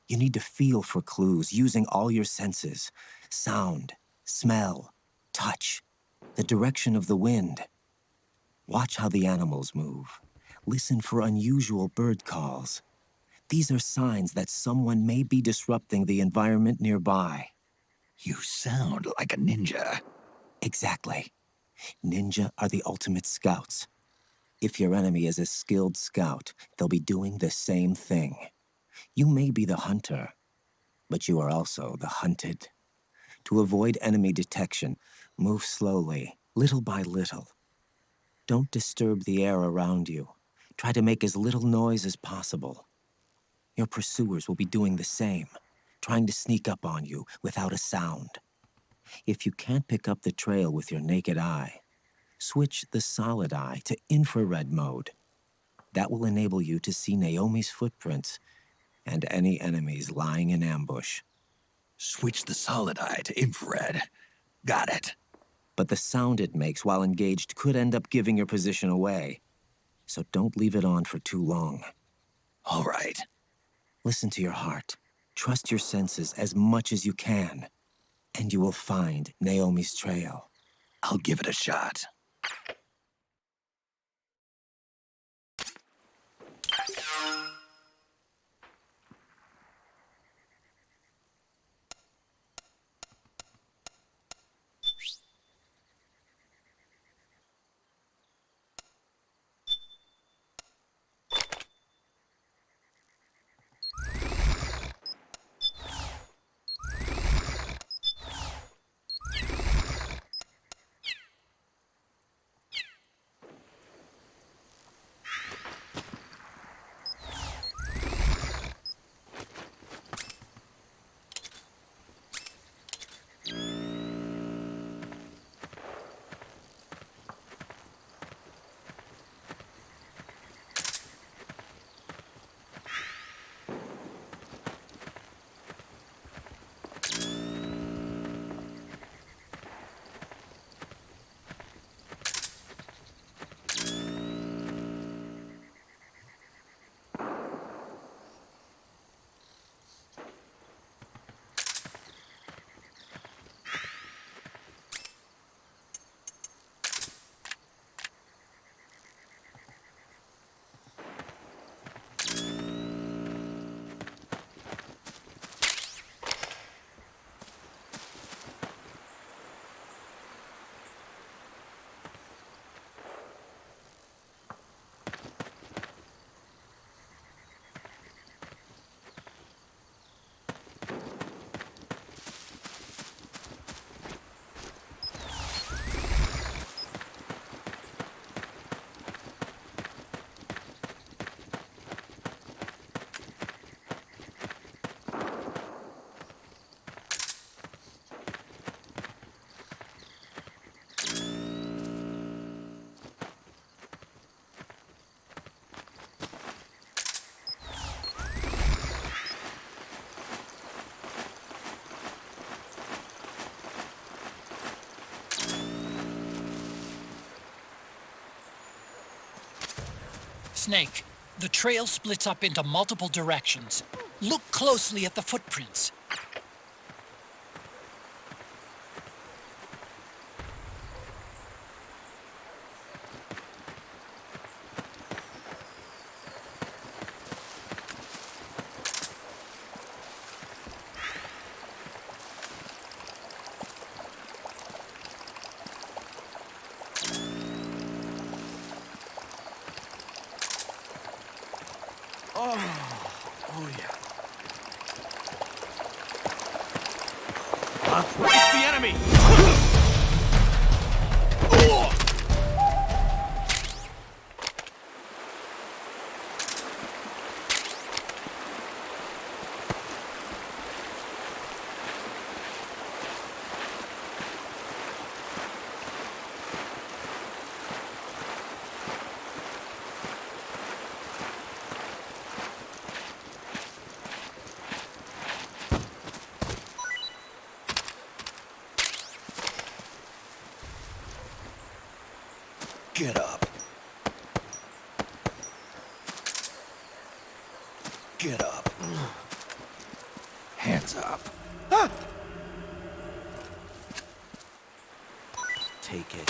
You need to feel for clues using all your senses: sound, smell, touch, the direction of the wind. Watch how the animals move. Listen for unusual bird calls. These are signs that someone may be disrupting the environment nearby. You sound like a ninja. Exactly. Ninja are the ultimate scouts. If your enemy is a skilled scout, they'll be doing the same thing. You may be the hunter, but you are also the hunted. To avoid enemy detection, move slowly, little by little. Don't disturb the air around you. Try to make as little noise as possible. Your pursuers will be doing the same, trying to sneak up on you without a sound. If you can't pick up the trail with your naked eye, switch the solid eye to infrared mode. That will enable you to see Naomi's footprints and any enemies lying in ambush. Switch the solid eye to infrared. Got it. But the sound it makes while engaged could end up giving your position away. So don't leave it on for too long. All right. Listen to your heart. Trust your senses as much as you can. And you will find Naomi's trail. I'll give it a shot. Snake, the trail splits up into multiple directions. Look closely at the footprints. Oh yeah. It's the enemy! Get up. Get up. Hands up. Ah! Take it.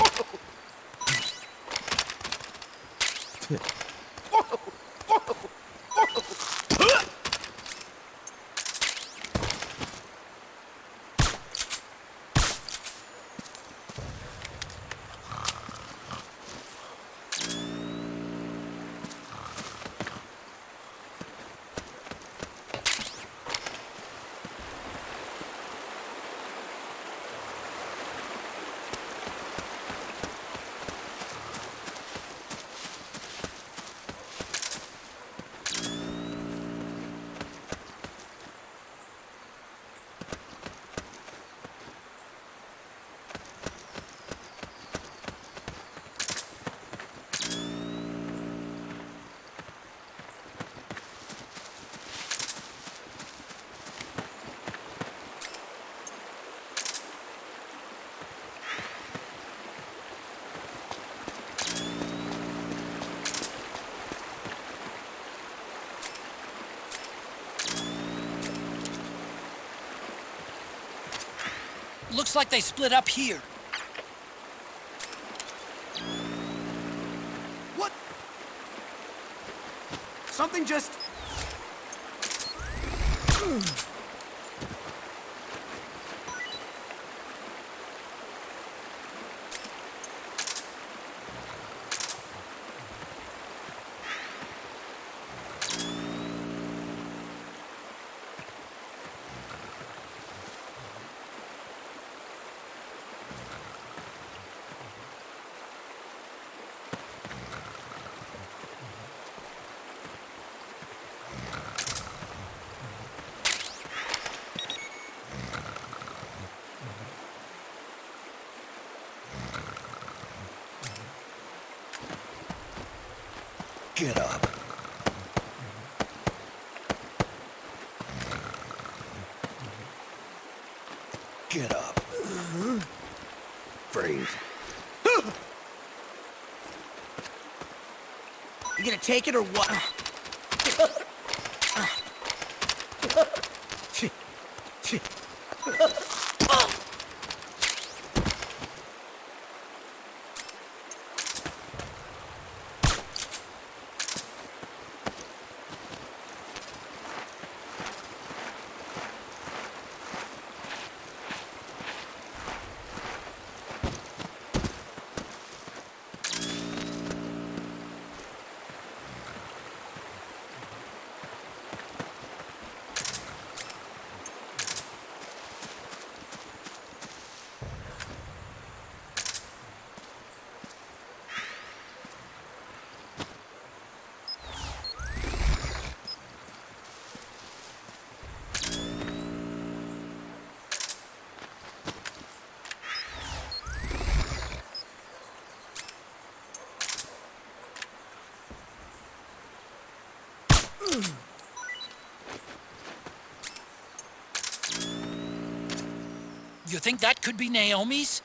Looks like they split up here. What? Something just... Get up. Get up. Freeze. You gonna take it or what? You think that could be Naomi's?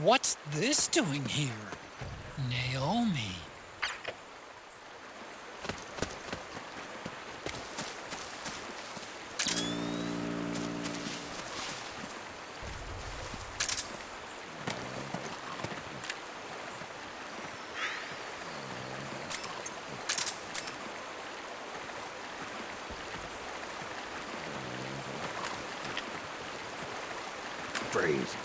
What's this doing here? Naomi. Freeze.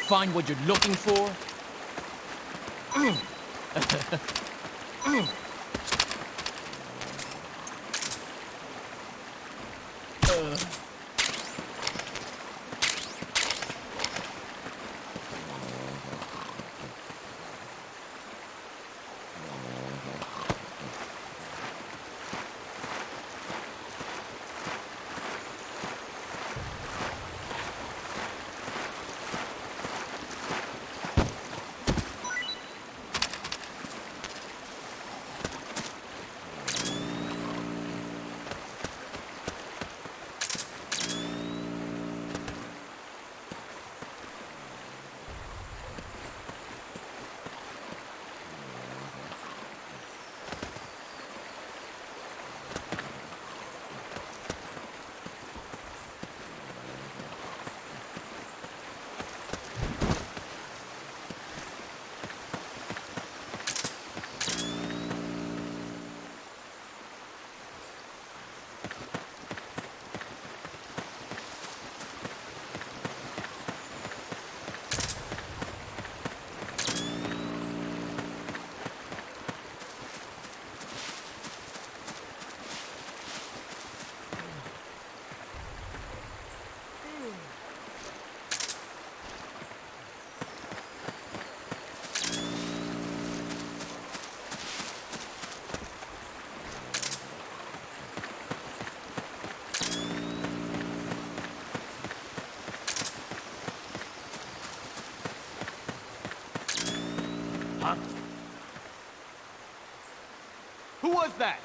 Find what you're looking for? Huh? Who was that?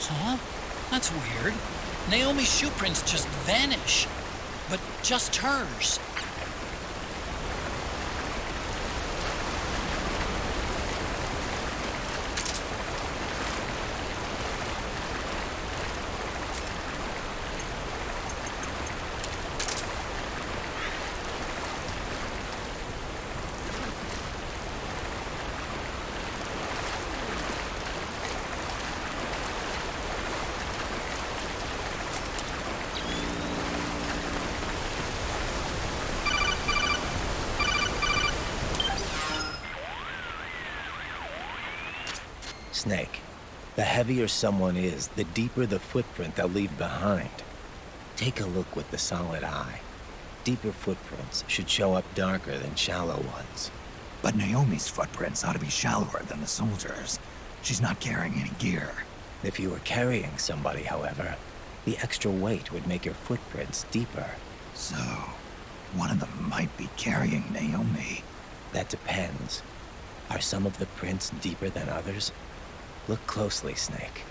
Huh? That's weird. Naomi's shoe prints just vanish. But just hers. Snake, the heavier someone is, the deeper the footprint they'll leave behind. Take a look with the solid eye. Deeper footprints should show up darker than shallow ones. But Naomi's footprints ought to be shallower than the soldiers. She's not carrying any gear. If you were carrying somebody, however, the extra weight would make your footprints deeper. So, one of them might be carrying Naomi. That depends. Are some of the prints deeper than others? Look closely, Snake.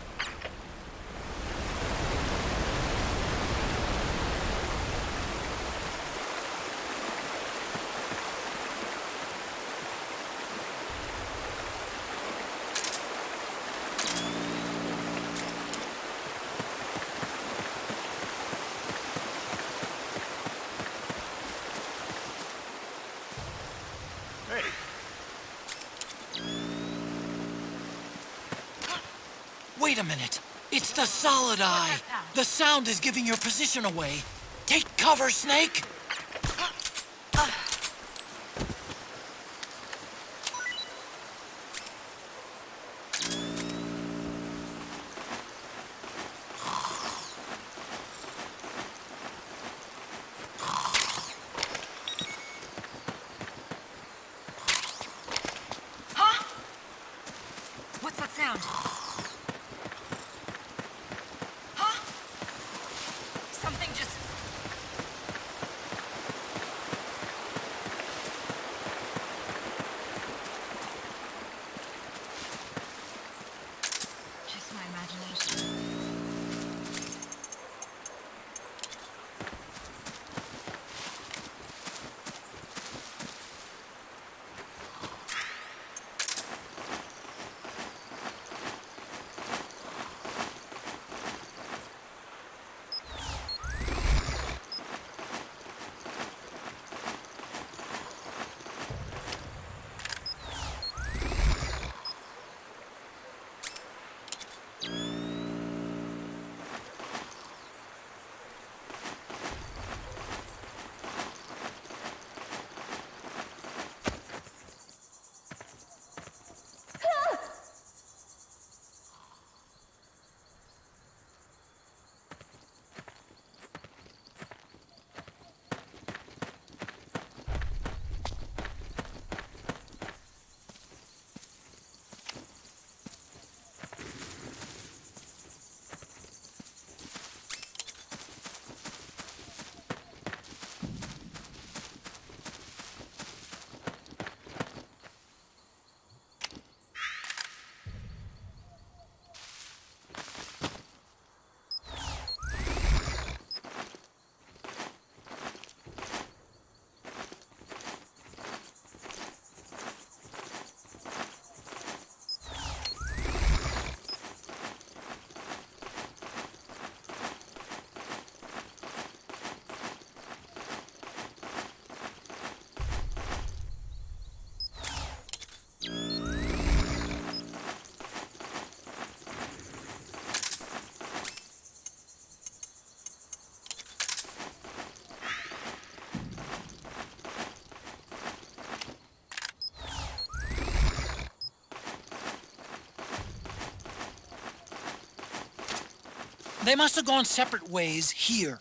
Wait a minute. It's the solid eye. The sound is giving your position away. Take cover, Snake! Huh? What's that sound? Something just... Just my imagination. They must have gone separate ways here.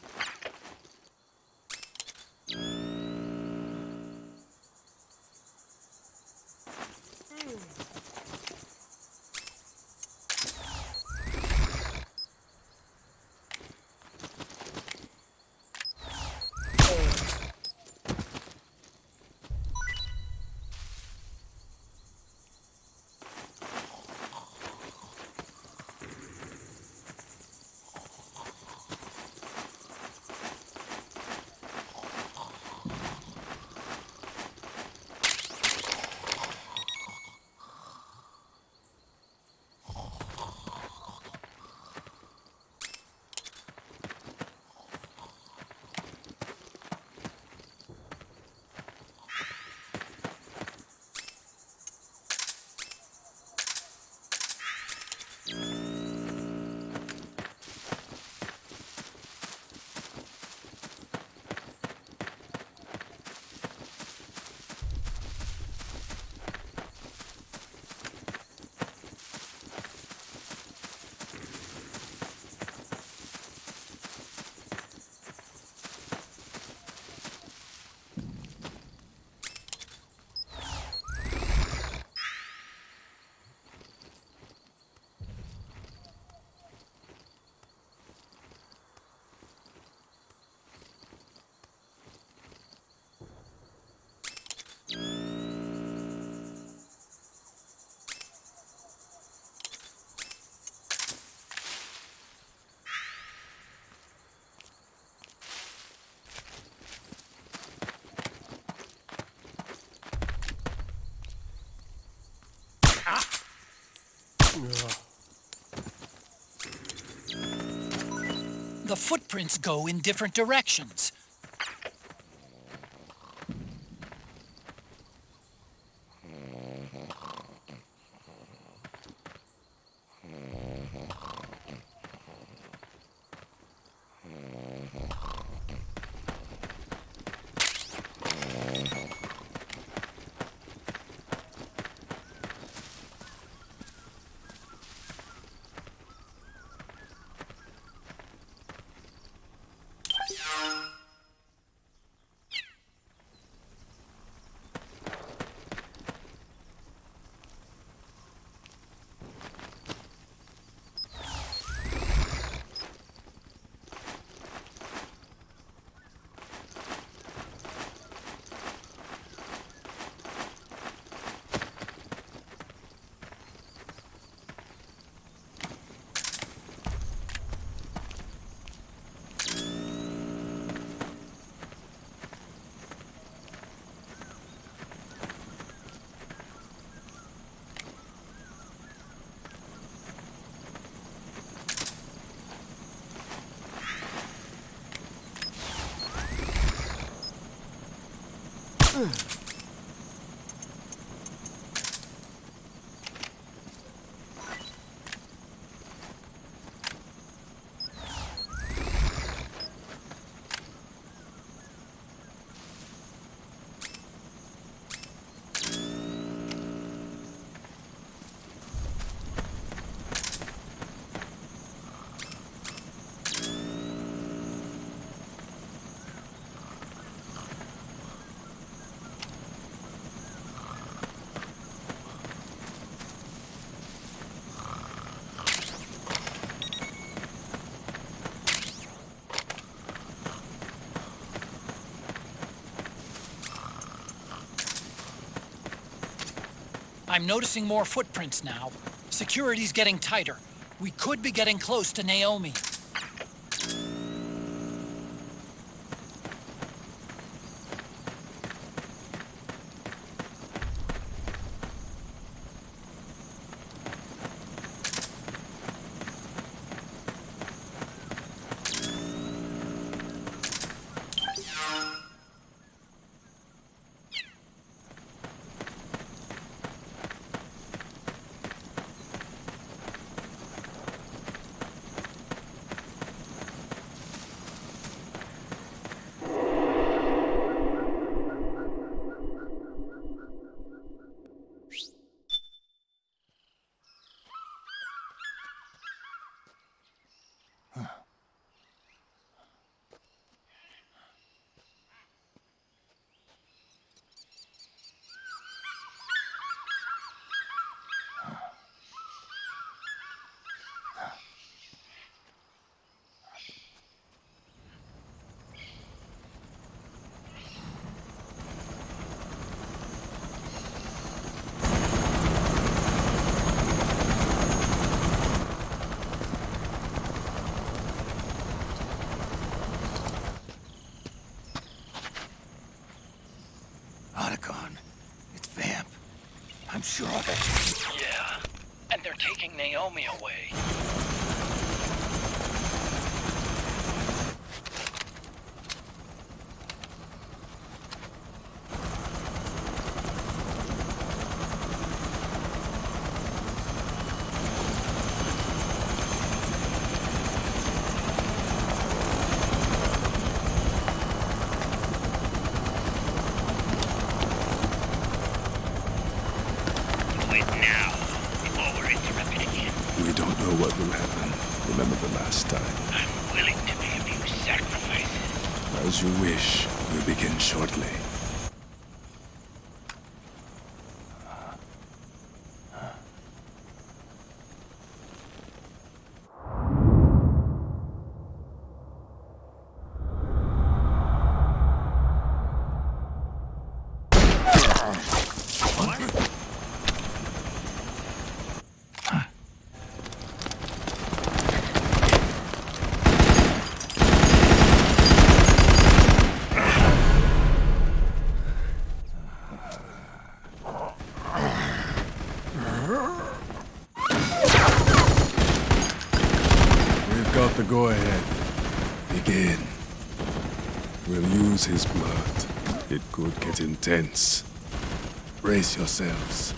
the footprints go in different directions. I'm noticing more footprints now. Security's getting tighter. We could be getting close to Naomi. I'm sure of it. Yeah, and they're taking Naomi away. What will happen? Remember the last time. I'm willing to make a few sacrifices. As you wish. We'll begin shortly. We'll use his blood. It could get intense. Brace yourselves.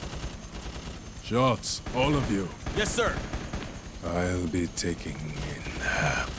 Shots, all of you. Yes, sir. I'll be taking in half.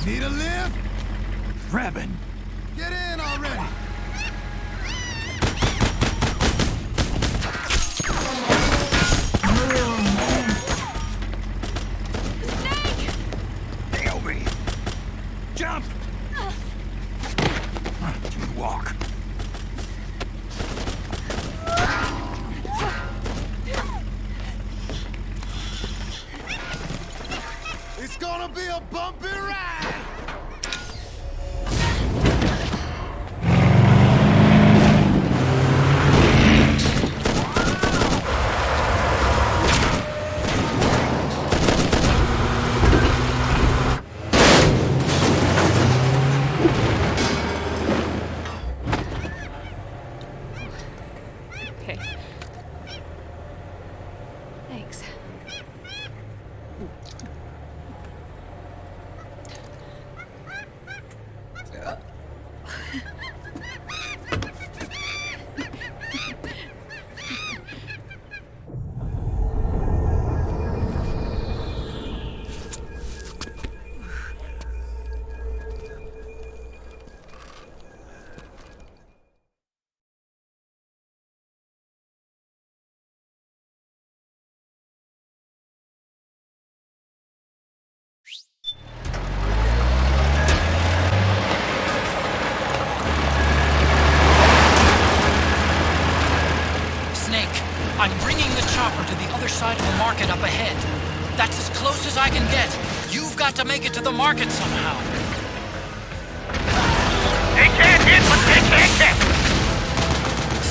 Need a lift? Grabbing. Get in already! Naomi! Jump! Walk. It's gonna be a bumpy ride! Okay. Thanks. I'm bringing the chopper to the other side of the market up ahead. That's as close as I can get. You've got to make it to the market somehow. They can't hit what they can't get!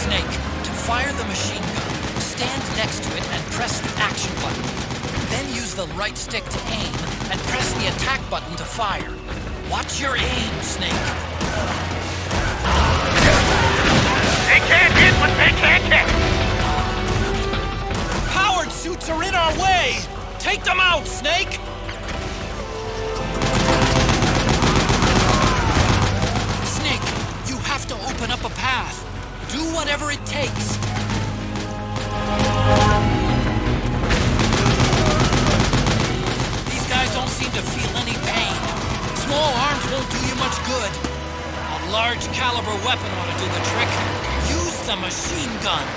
Snake, to fire the machine gun, stand next to it and press the action button. Then use the right stick to aim and press the attack button to fire. Watch your aim, Snake. They can't hit what they can't get! Take them out, Snake! Snake, you have to open up a path. Do whatever it takes. These guys don't seem to feel any pain. Small arms won't do you much good. A large caliber weapon ought to do the trick. Use the machine gun.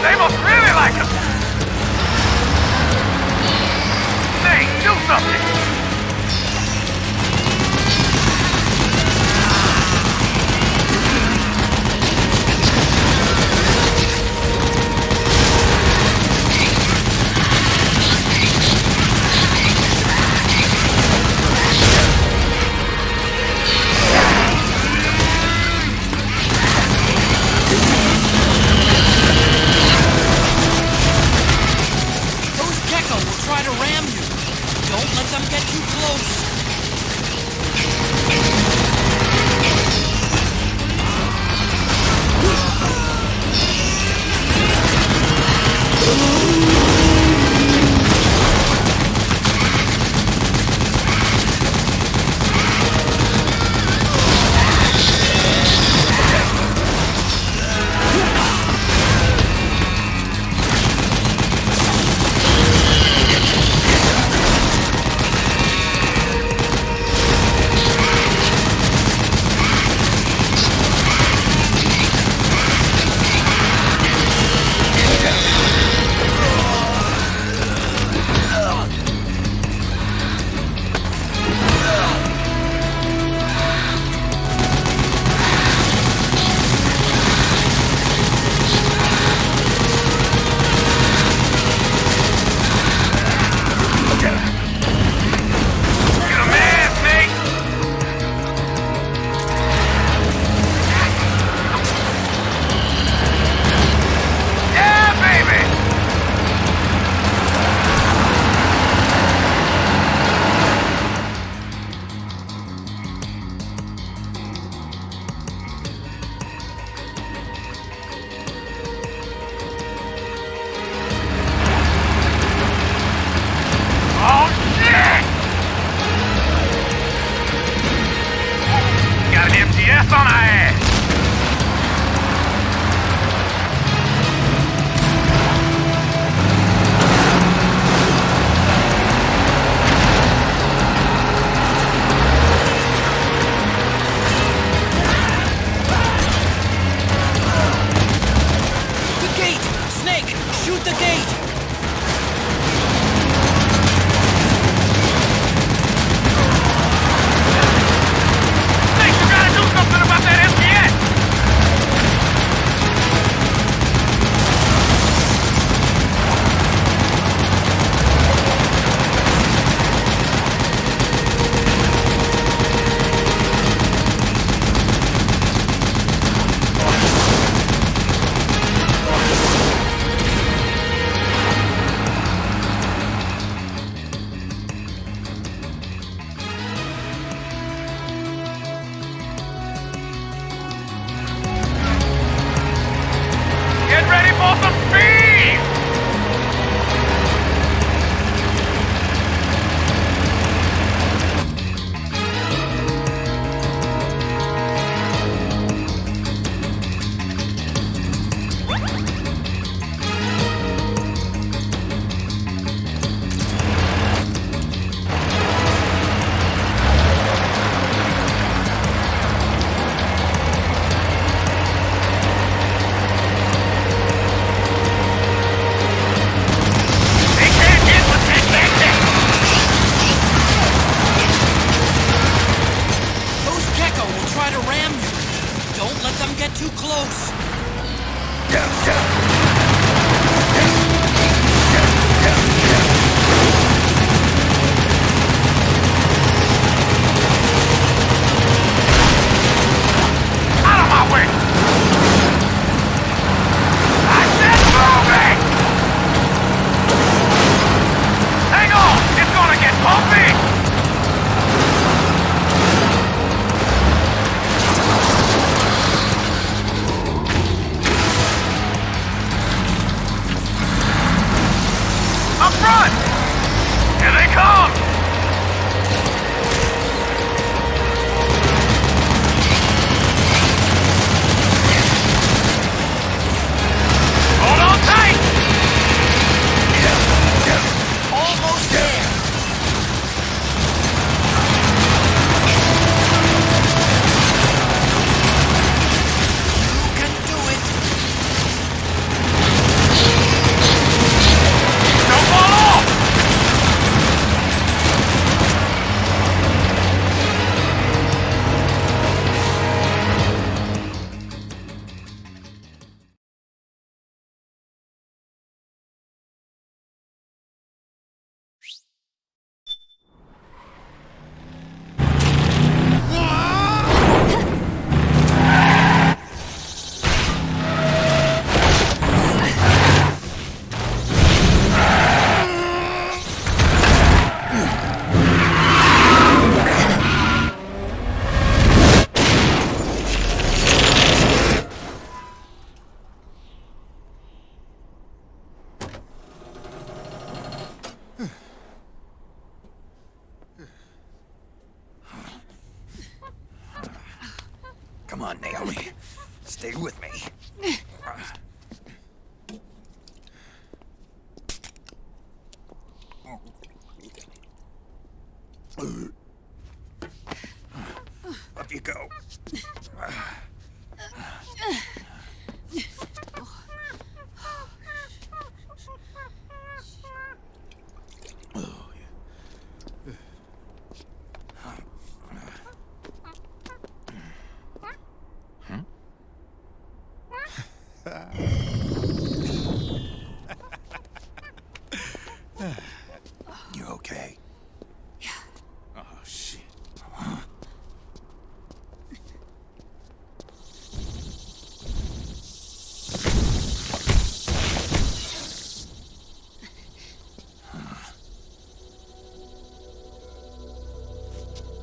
They must really like us! Snake, do something! Try to ram you. Don't let them get too close. Out of my way! I said move it! Up you go. You okay? Yeah. Oh, shit.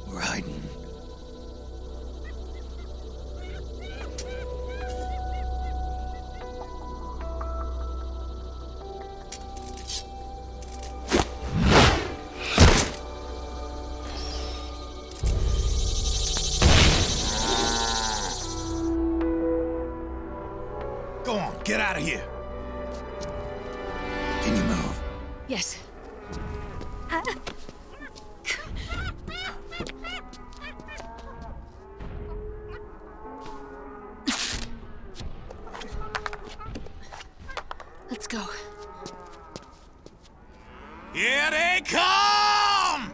We're hiding. Go on, get out of here. Can you move? Yes. Let's go. Here they come!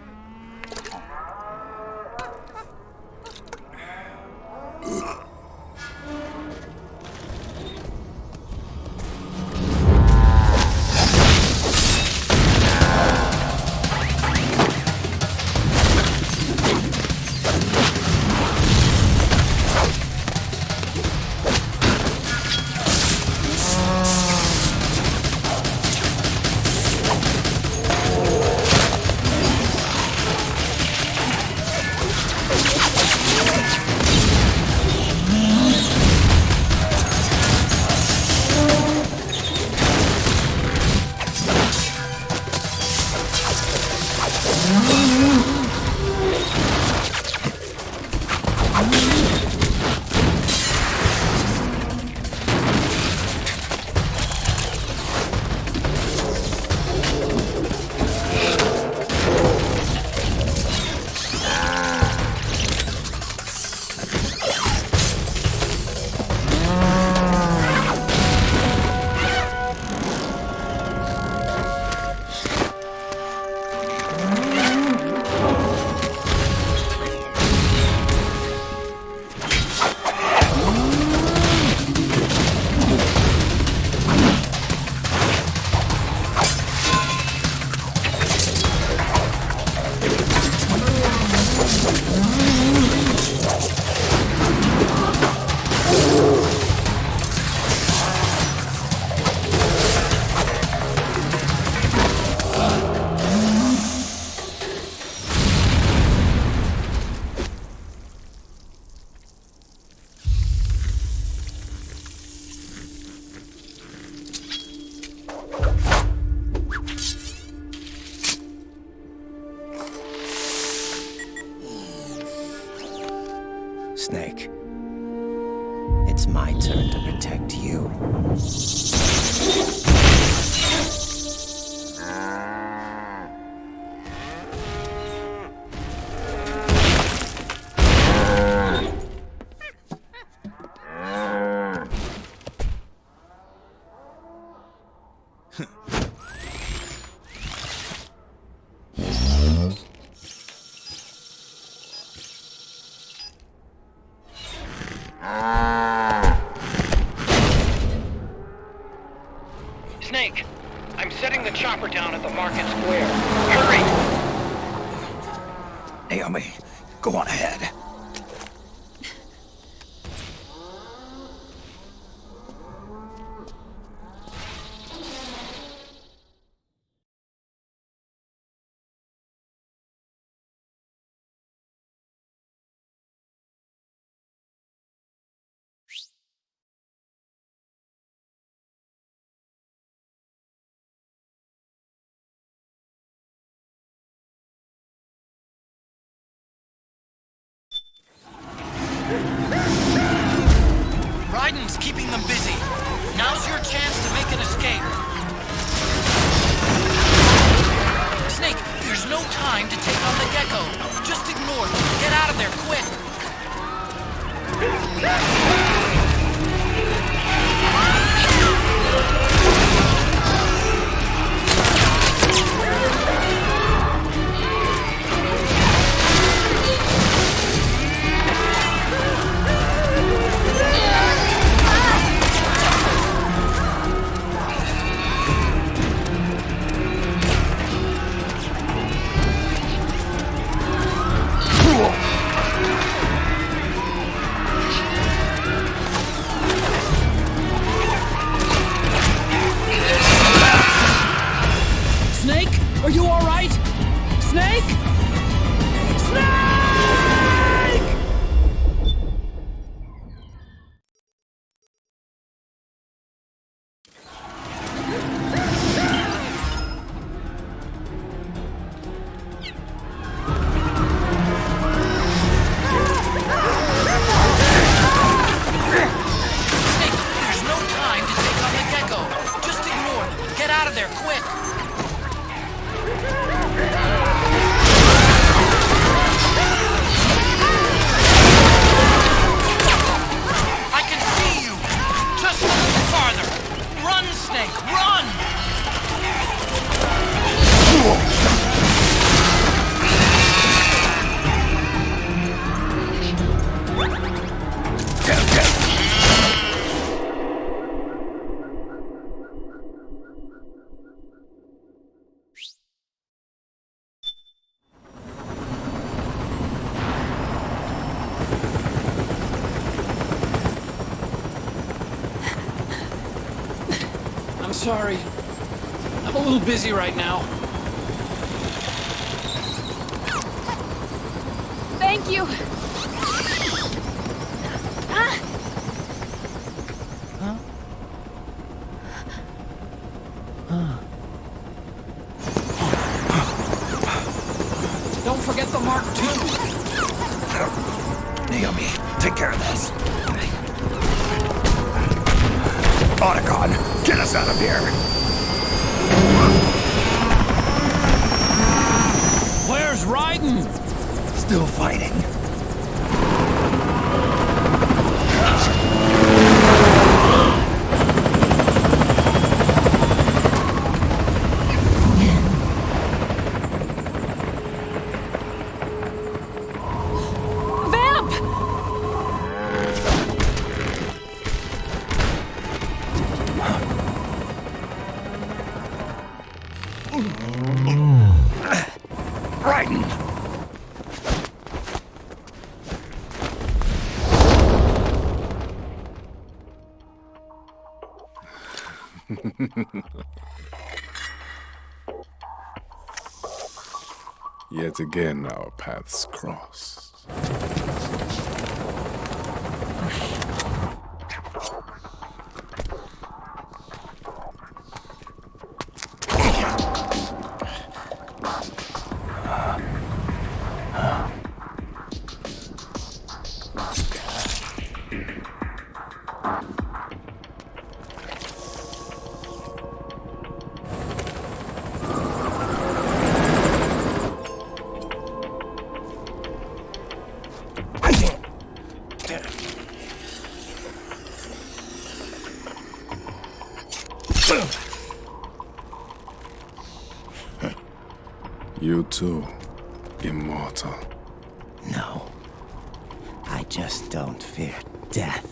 Snake. It's my turn to protect you. Snake, I'm setting the chopper down at the market square. Hurry! Naomi, go on ahead. Rellings keeping them busy. Now's your chance to make an escape. Snake, there's no time to take on the gecko. Just ignore them. Get out of there, quick! Snake? Are you all right? Snake? Snake! Snake, there's no time to take on the gecko. Just ignore them. Get out of there, quick! I can see you! Just a little farther! Run, Snake, run! I'm sorry. I'm a little busy right now. Thank you. Don't forget the Mark II. Naomi, take care of this. Otacon, get us out of here. Where's Raiden? Still fighting. Raiden! Yet again our paths cross. You too, immortal. No. I just don't fear death.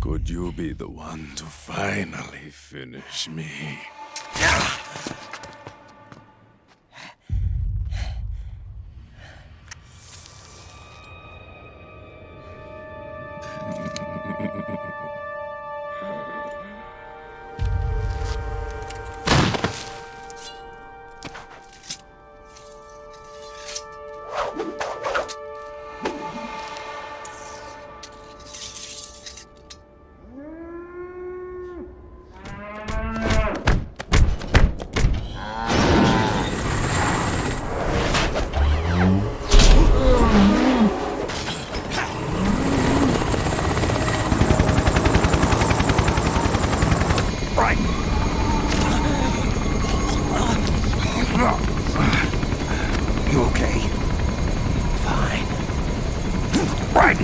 Could you be the one to finally finish me? You okay? Fine. Right.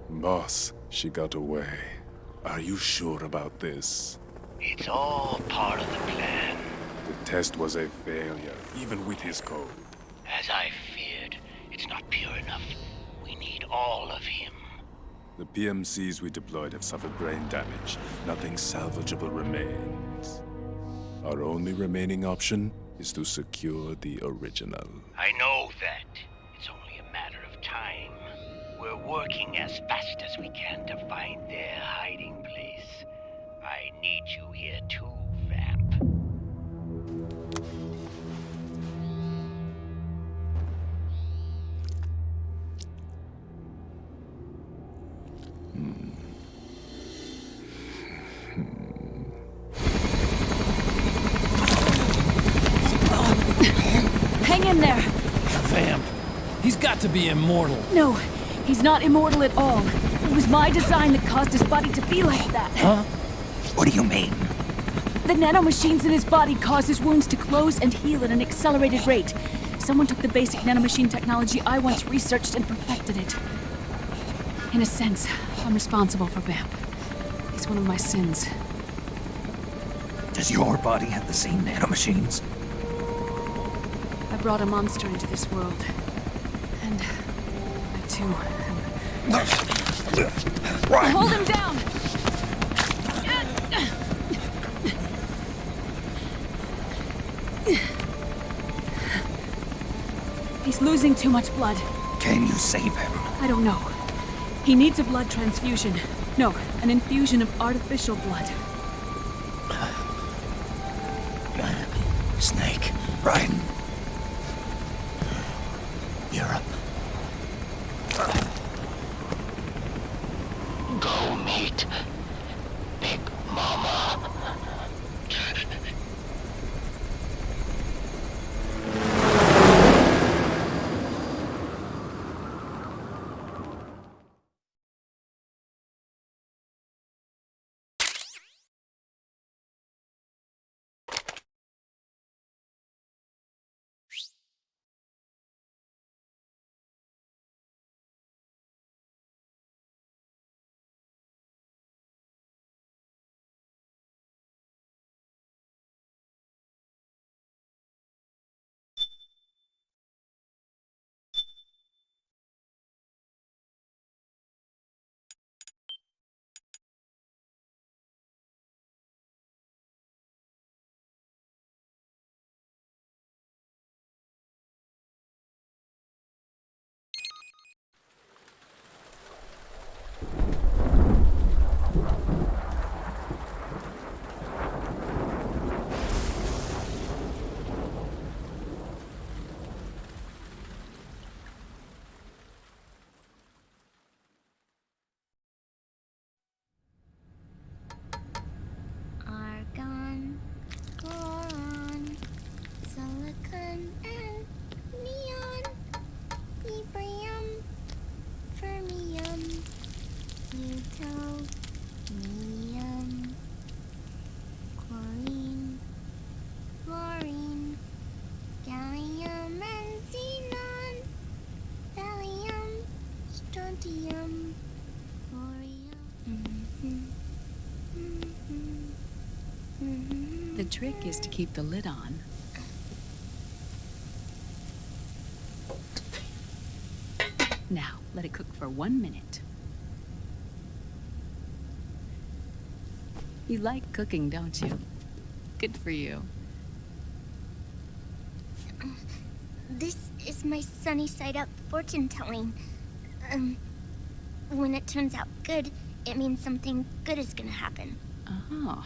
Boss, she got away. Are you sure about this? It's all part of the plan. The test was a failure, even with his code. As I feared, it's not pure enough. We need all of him. The PMCs we deployed have suffered brain damage. Nothing salvageable remains. Our only remaining option is to secure the original. I know that. It's only a matter of time. We're working as fast as we can to find their hiding place. I need you here too, Vamp. Hang in there! Vamp. He's got to be immortal. No, he's not immortal at all. It was my design that caused his body to be like that. Huh? What do you mean? The nanomachines in his body cause his wounds to close and heal at an accelerated rate. Someone took the basic nanomachine technology I once researched and perfected it. In a sense, I'm responsible for Vamp. It's one of my sins. Does your body have the same nanomachines? I brought a monster into this world. And I too am... Hold him down! He's losing too much blood. Can you save him? I don't know. He needs a blood transfusion. No, an infusion of artificial blood. Snake, right? Europe. Go meet Big Mama. trick is to keep the lid on. Now, let it cook for 1 minute. You like cooking, don't you? Good for you. This is my sunny side up fortune telling. When it turns out good, it means something good is gonna happen. Oh.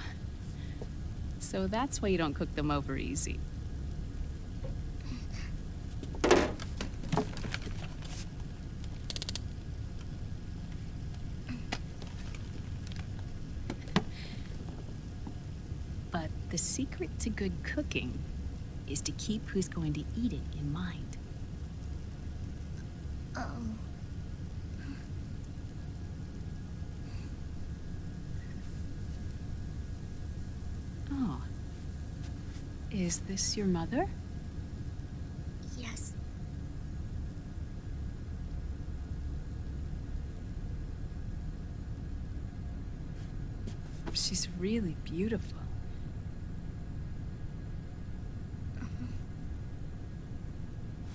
So that's why you don't cook them over easy. But the secret to good cooking is to keep who's going to eat it in mind. Oh. Oh. Is this your mother? Yes. She's really beautiful.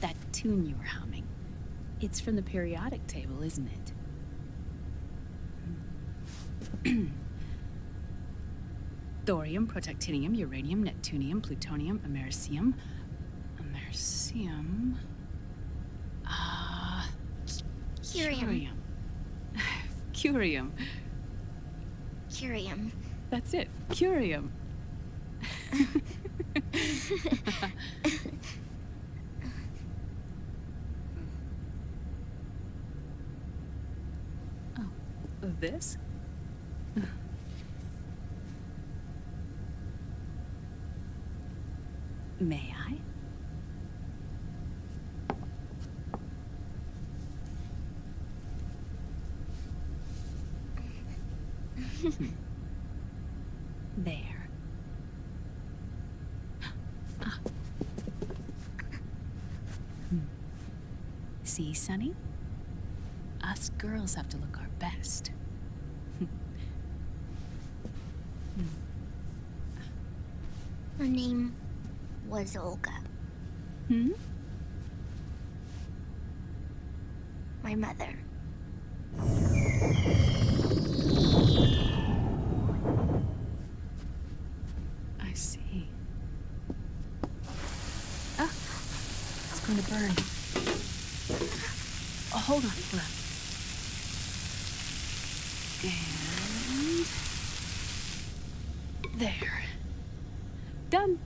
That tune you were humming, it's from the periodic table, isn't it? Thorium, protactinium, uranium, neptunium, plutonium, americium. Curium. Curium. Curium. That's it, curium. Oh, this? May I? There. Ah. See, Sonny? Us girls have to look our best. Her name was Olga. Hmm? My mother. I see. Ah! It's going to burn. Oh, hold on. And... there. Done.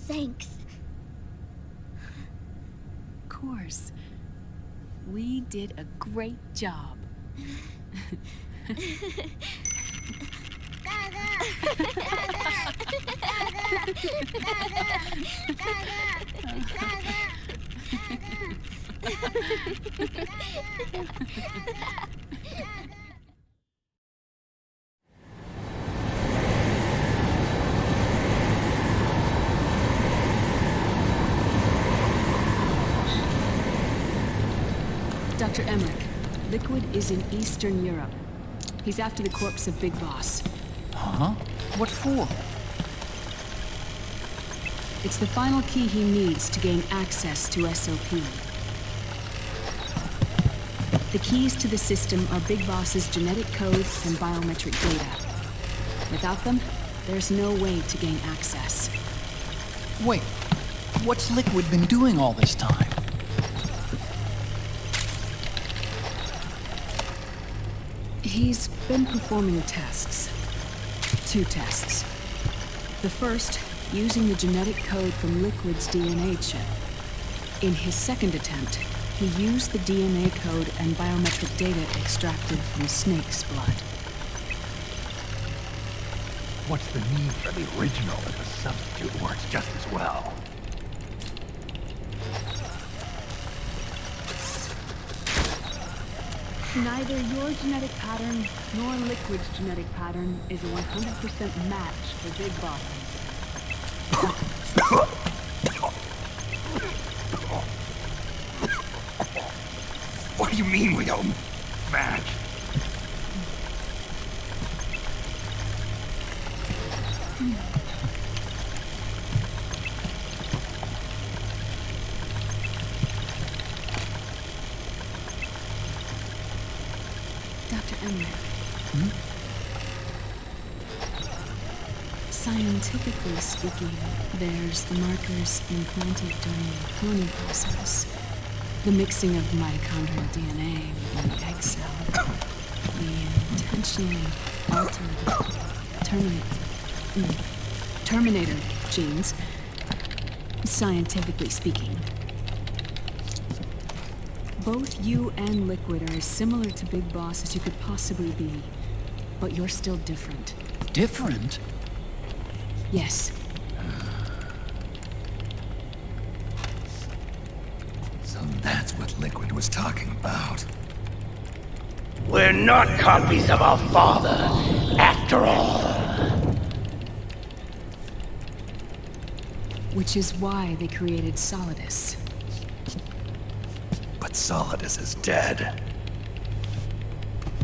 Thanks. Of course. We did a great job. Dr. Emmerich, Liquid is in Eastern Europe. He's after the corpse of Big Boss. Huh? What for? It's the final key he needs to gain access to SOP. The keys to the system are Big Boss's genetic code and biometric data. Without them, there's no way to gain access. Wait, what's Liquid been doing all this time? He's been performing tests. 2 tests. The first, using the genetic code from Liquid's DNA chip. In his second attempt, he used the DNA code and biometric data extracted from Snake's blood. What's the need for the original if a substitute works just as well? Neither your genetic pattern nor Liquid's genetic pattern is a 100% match for Big Boss. What do you mean we don't match? Scientifically speaking, there's the markers implanted during the cloning process, the mixing of mitochondrial DNA within the egg cell, the intentionally altered terminator genes, scientifically speaking. Both you and Liquid are as similar to Big Boss as you could possibly be, but you're still different. Different? Yes. So that's what Liquid was talking about. We're not copies of our father, after all. Which is why they created Solidus. But Solidus is dead.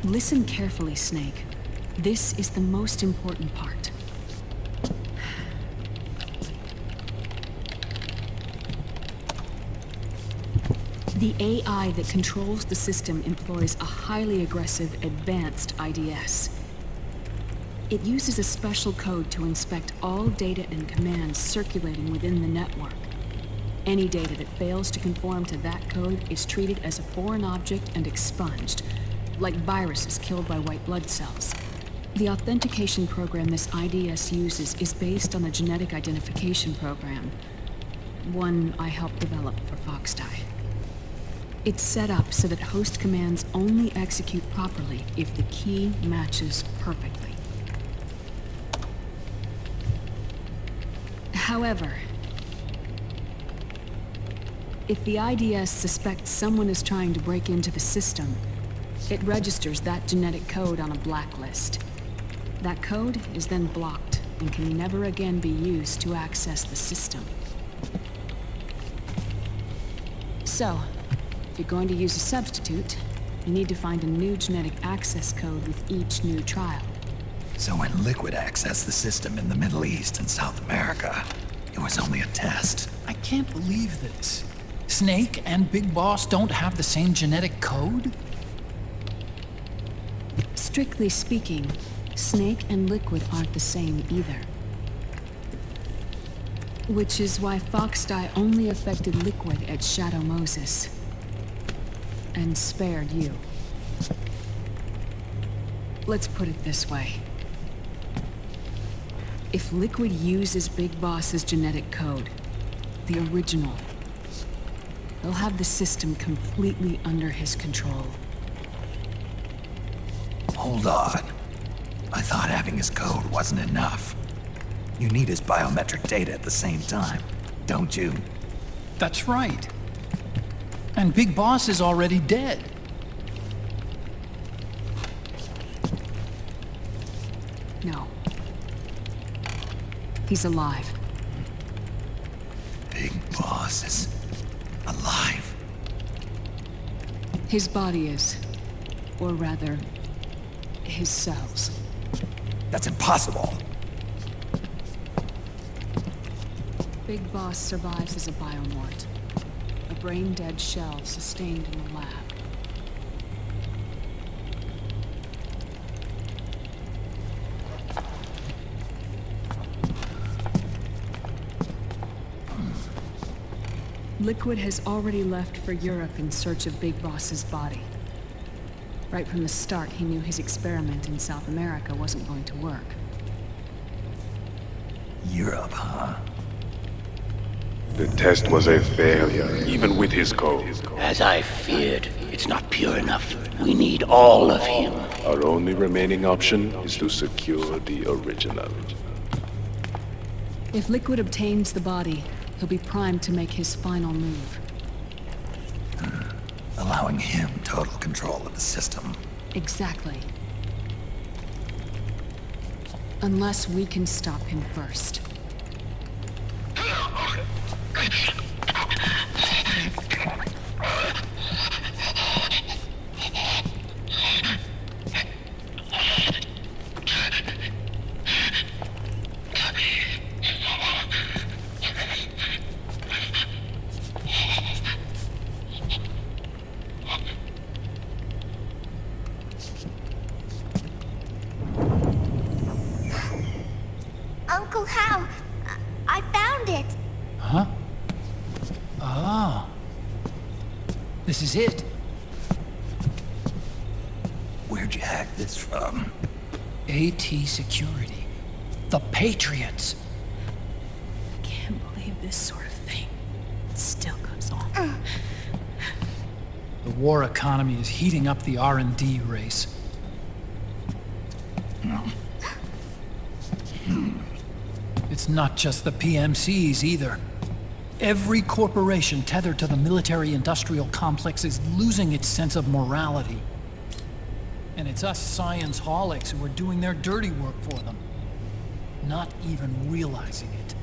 Listen carefully, Snake. This is the most important part. The AI that controls the system employs a highly aggressive, advanced IDS. It uses a special code to inspect all data and commands circulating within the network. Any data that fails to conform to that code is treated as a foreign object and expunged, like viruses killed by white blood cells. The authentication program this IDS uses is based on a genetic identification program, one I helped develop for Foxdie. It's set up so that host commands only execute properly if the key matches perfectly. However, if the IDS suspects someone is trying to break into the system, it registers that genetic code on a blacklist. That code is then blocked and can never again be used to access the system. So, if you're going to use a substitute, you need to find a new genetic access code with each new trial. So when Liquid accessed the system in the Middle East and South America, it was only a test. I can't believe this. Snake and Big Boss don't have the same genetic code? Strictly speaking, Snake and Liquid aren't the same either. Which is why Foxdie only affected Liquid at Shadow Moses. And spared you. Let's put it this way. If Liquid uses Big Boss's genetic code, the original, he'll have the system completely under his control. Hold on. I thought having his code wasn't enough. You need his biometric data at the same time, don't you? That's right. And Big Boss is already dead. No. He's alive. Big Boss is alive. His body is. Or rather, his cells. That's impossible. Big Boss survives as a biomort. A brain-dead shell sustained in the lab. Liquid has already left for Europe in search of Big Boss's body. Right from the start, he knew his experiment in South America wasn't going to work. Europe, huh? The test was a failure, even with his code. As I feared, it's not pure enough. We need all of him. Our only remaining option is to secure the original. If Liquid obtains the body, he'll be primed to make his final move. Allowing him total control of the system. Exactly. Unless we can stop him first. Uncle Hal! I found it. Huh? Ah. This is it. Where'd you hack this from? AT Security. The Patriots. Can't believe this sort of thing still goes on. The war economy is heating up the R&D race. It's not just the PMCs either. Every corporation tethered to the military-industrial complex is losing its sense of morality. And it's us science-holics who are doing their dirty work for them, not even realizing it.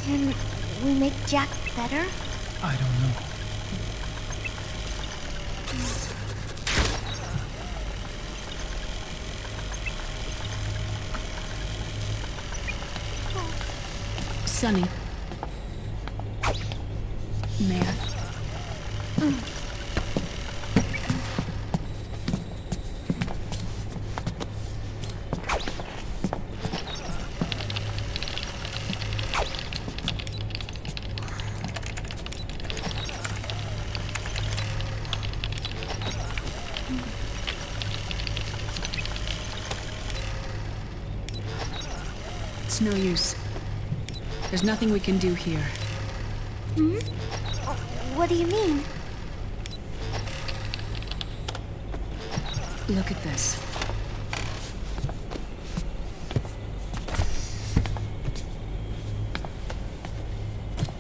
Can we make Jack better? I don't know. Sonny. May I? It's no use. There's nothing we can do here. Hmm? What do you mean? Look at this.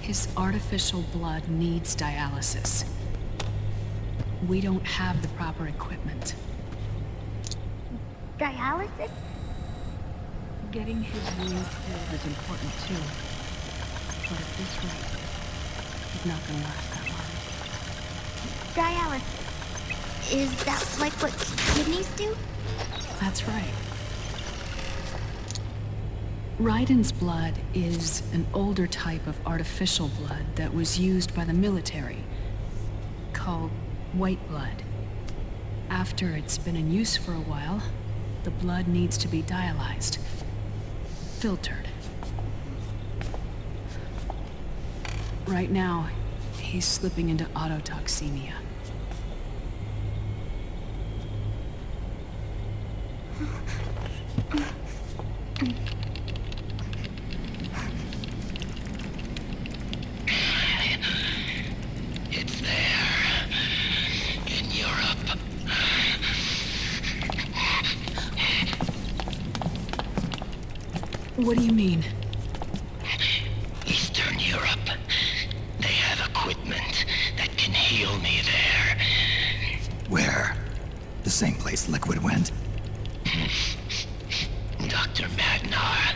His artificial blood needs dialysis. We don't have the proper equipment. Dialysis? Getting his wound healed is important too. But at this rate, he's not gonna last that long. Dialysis. Is that like what kidneys do? That's right. Raiden's blood is an older type of artificial blood that was used by the military, called white blood. After it's been in use for a while, the blood needs to be dialyzed, filtered. Right now, he's slipping into autotoxemia. It's there. In Europe. What do you mean? Eastern Europe. They have equipment that can heal me there. Where? The same place Liquid went? Dr. Magnar.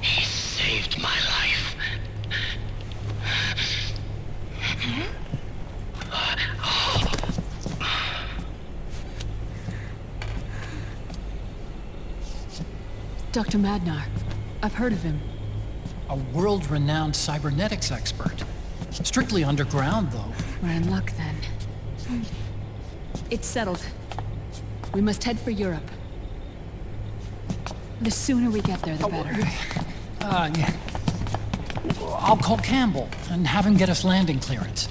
He saved my life. Dr. Magnar. I've heard of him. A world-renowned cybernetics expert. Strictly underground, though. We're in luck, then. It's settled. We must head for Europe. The sooner we get there, the better. Yeah. I'll call Campbell and have him get us landing clearance.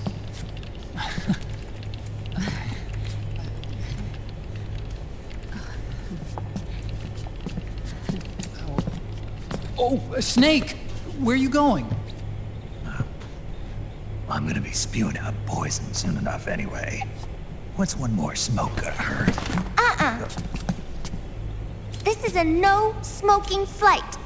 Oh, Snake! Where are you going? I'm gonna be spewing out poison soon enough anyway. What's one more smoke gonna hurt? This is a no smoking flight.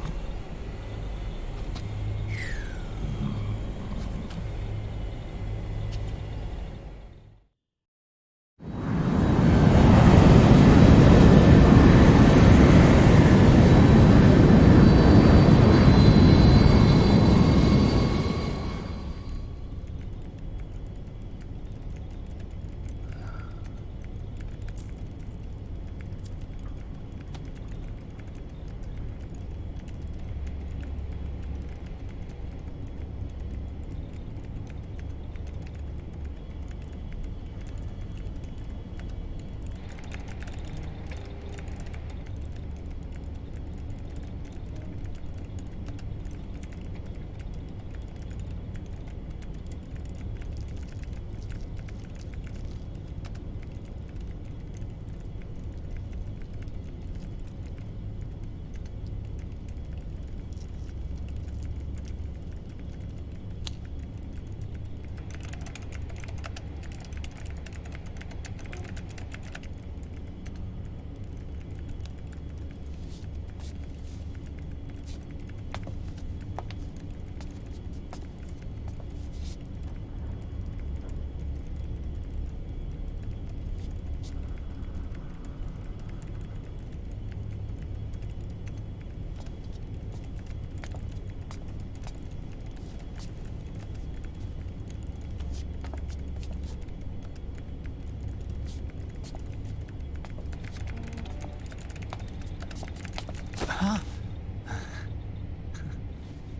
Huh?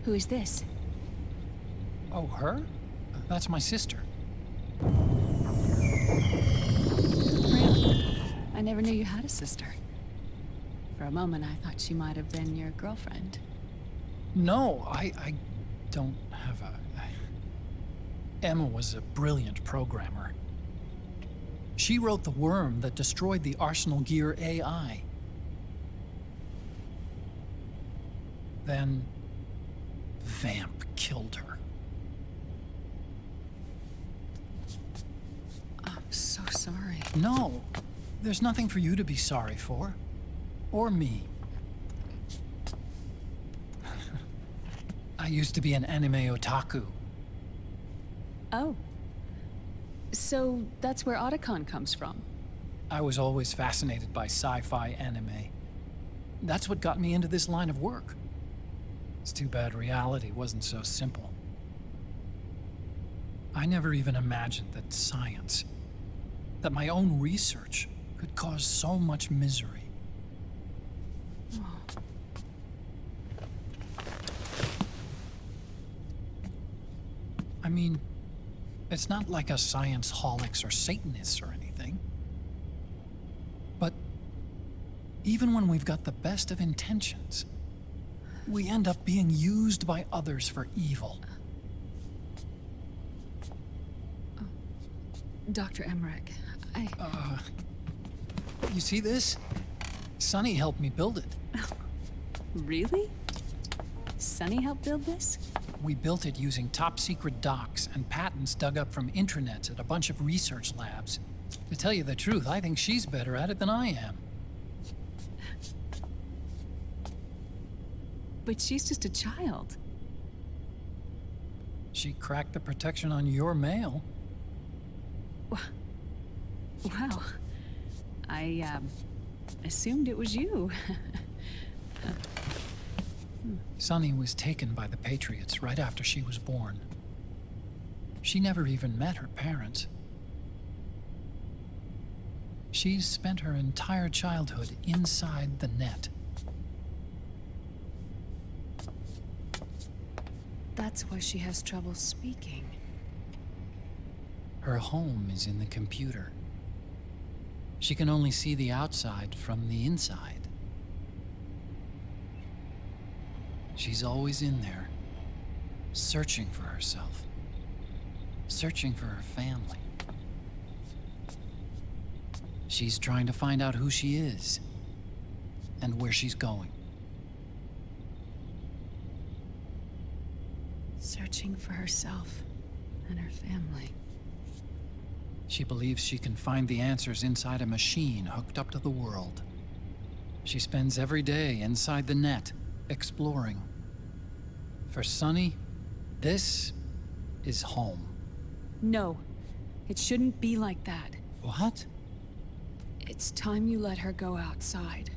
Who is this? Oh, her? That's my sister. I never knew you had a sister. For a moment, I thought she might have been your girlfriend. No, I don't have a... Emma was a brilliant programmer. She wrote the worm that destroyed the Arsenal Gear AI. Then... Vamp killed her. I'm so sorry. No, there's nothing for you to be sorry for. Or me. I used to be an anime otaku. Oh. So that's where Otacon comes from? I was always fascinated by sci-fi anime. That's what got me into this line of work. It's too bad reality wasn't so simple. I never even imagined that science, that my own research, could cause so much misery. I mean, it's not like us science holics or Satanists or anything. But even when we've got the best of intentions, we end up being used by others for evil. Dr. Emmerich, You see this? Sonny helped me build it. Really? Sonny helped build this? We built it using top-secret docs and patents dug up from intranets at a bunch of research labs. To tell you the truth, I think she's better at it than I am. But she's just a child. She cracked the protection on your mail. Wow. I, assumed it was you. Sunny was taken by the Patriots right after she was born. She never even met her parents. She's spent her entire childhood inside the net. That's why she has trouble speaking. Her home is in the computer. She can only see the outside from the inside. She's always in there, searching for herself, searching for her family. She's trying to find out who she is and where she's going. Searching for herself and her family. She believes she can find the answers inside a machine hooked up to the world. She spends every day inside the net, exploring. For Sunny, this is home. No, it shouldn't be like that. What? It's time you let her go outside.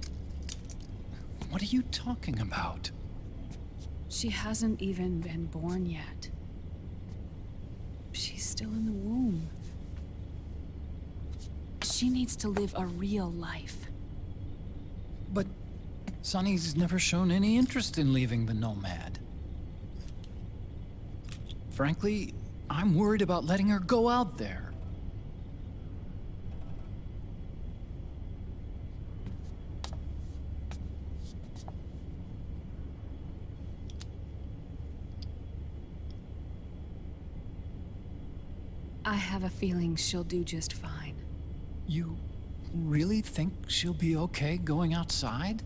What are you talking about? She hasn't even been born yet. She's still in the womb. She needs to live a real life. But Sunny's never shown any interest in leaving the Nomad. Frankly, I'm worried about letting her go out there. I have a feeling she'll do just fine. You really think she'll be okay going outside?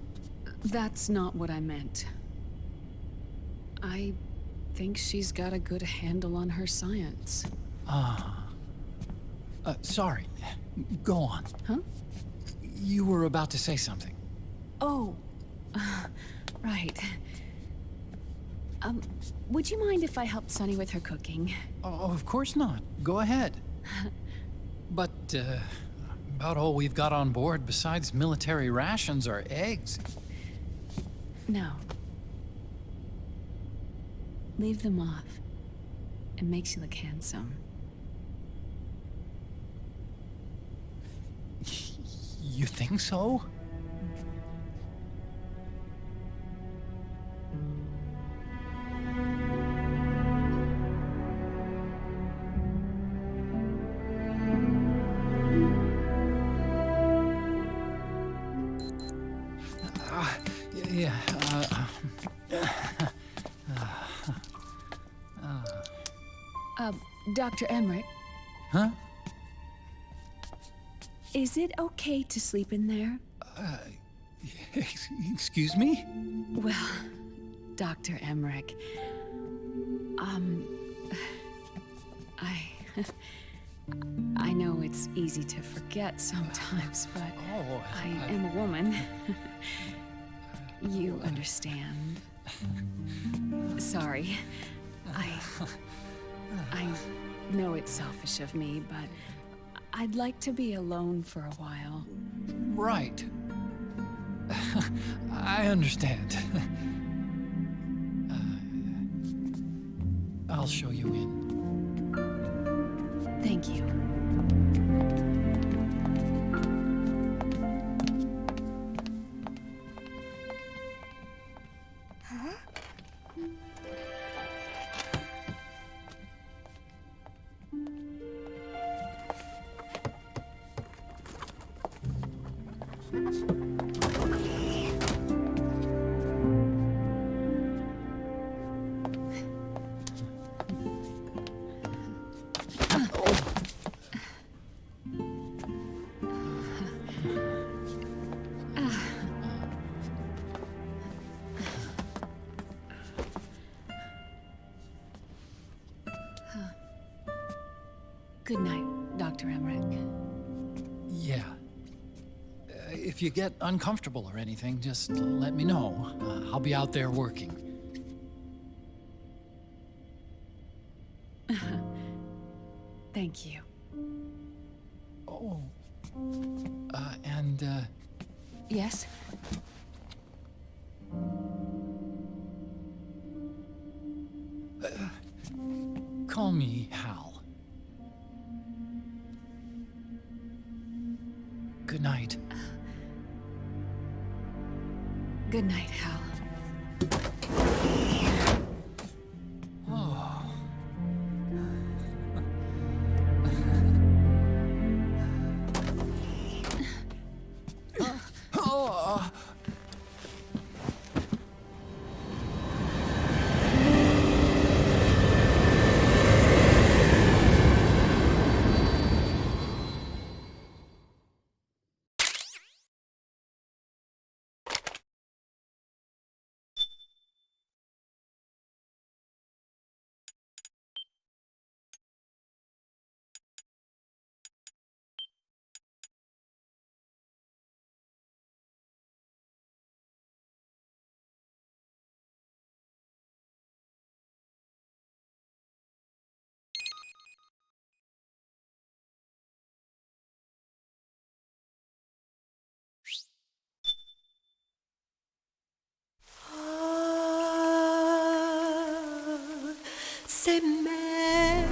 That's not what I meant. I think she's got a good handle on her science. Sorry. Go on. Huh? You were about to say something. Oh, right. Would you mind if I helped Sunny with her cooking? Oh, of course not. Go ahead. But, about all we've got on board besides military rations are eggs. No. Leave them off. It makes you look handsome. You think so? Dr. Emmerich? Huh? Is it okay to sleep in there? Excuse me? Well, Dr. Emmerich, I know it's easy to forget sometimes, but I am a woman. You understand. Sorry. I know it's selfish of me, but I'd like to be alone for a while. Right. I understand. I'll show you in. Thank you. Good night, Dr. Emmerich. Yeah. If you get uncomfortable or anything, just let me know. I'll be out there working. Thank you. Oh. Yes? Call me Hal. Good night. Good night, Hal. C'est mère.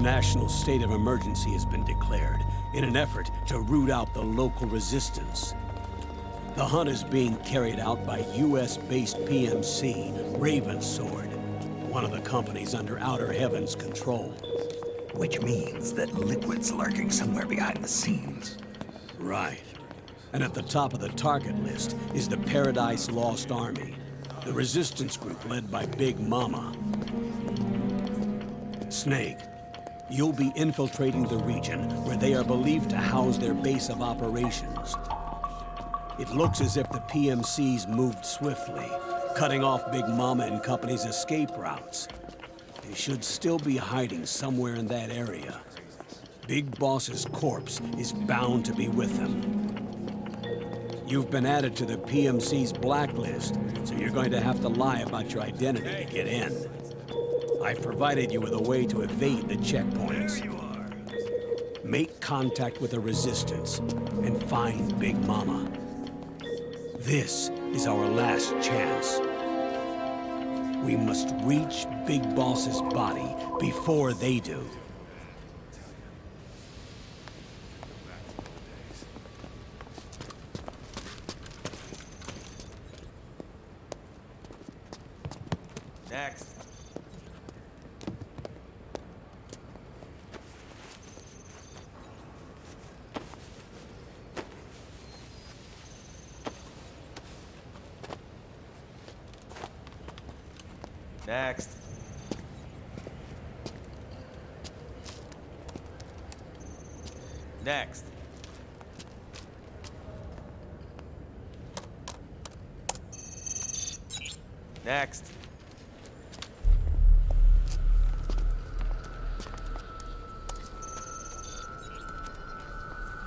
National state of emergency has been declared in an effort to root out the local resistance. The hunt is being carried out by US-based PMC, Ravensword, one of the companies under Outer Heaven's control. Which means that Liquid's lurking somewhere behind the scenes. Right. And at the top of the target list is the Paradise Lost Army, the resistance group led by Big Mama. Snake, you'll be infiltrating the region where they are believed to house their base of operations. It looks as if the PMCs moved swiftly, cutting off Big Mama and company's escape routes. They should still be hiding somewhere in that area. Big Boss's corpse is bound to be with them. You've been added to the PMC's blacklist, so you're going to have to lie about your identity to get in. I've provided you with a way to evade the checkpoints. make contact with the Resistance, and find Big Mama. This is our last chance. We must reach Big Boss's body before they do. Next. Next. Next. Next.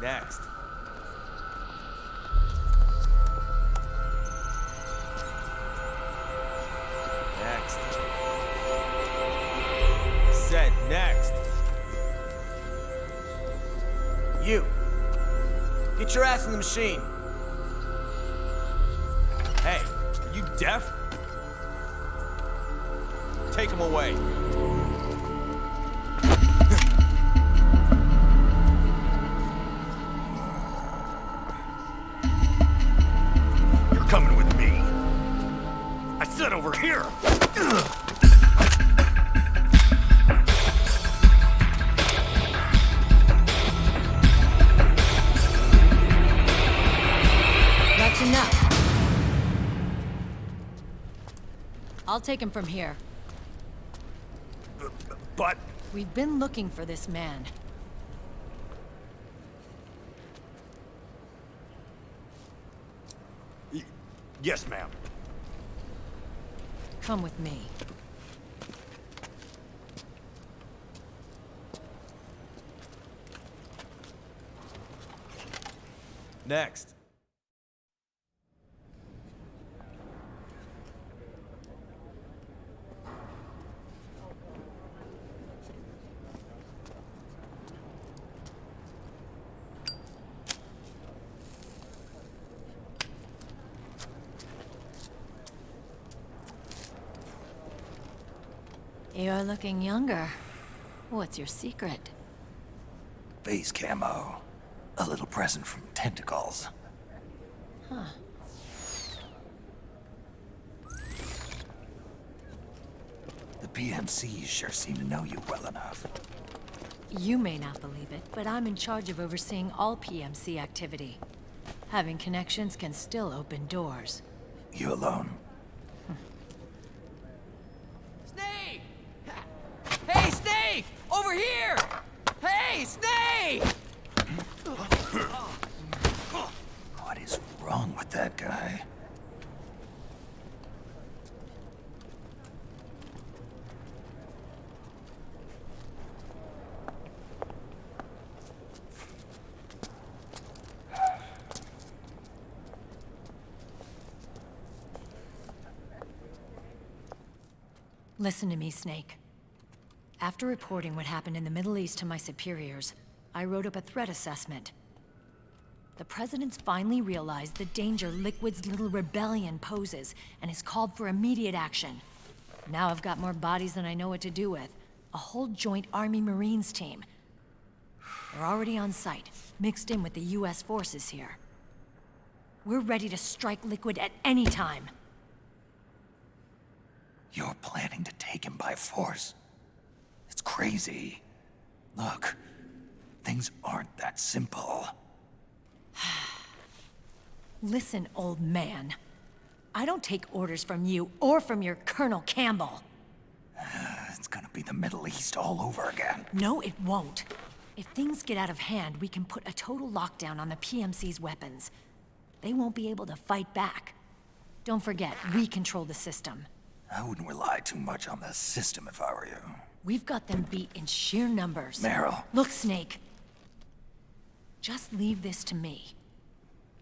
Next. Next. Said next. You. Get your ass in the machine. Hey, are you deaf? Take him away. You're coming with me. I said over here. That's enough. I'll take him from here. But... We've been looking for this man. Yes, ma'am. Come with me. Next. You're looking younger. What's your secret? Base camo. A little present from tentacles. Huh. The PMCs sure seem to know you well enough. You may not believe it, but I'm in charge of overseeing all PMC activity. Having connections can still open doors. You alone? Snake! Hey, Snake! Over here! Hey, Snake! What is wrong with that guy? Listen to me, Snake. After reporting what happened in the Middle East to my superiors, I wrote up a threat assessment. The President's finally realized the danger Liquid's little rebellion poses and has called for immediate action. Now I've got more bodies than I know what to do with. A whole joint Army-Marines team. They're already on site, mixed in with the US forces here. We're ready to strike Liquid at any time. You're planning to take him by force? It's crazy. Look, things aren't that simple. Listen, old man. I don't take orders from you or from your Colonel Campbell. It's gonna be the Middle East all over again. No, it won't. If things get out of hand, we can put a total lockdown on the PMC's weapons. They won't be able to fight back. Don't forget, we control the system. I wouldn't rely too much on the system if I were you. We've got them beat in sheer numbers. Meryl. Look, Snake. Just leave this to me.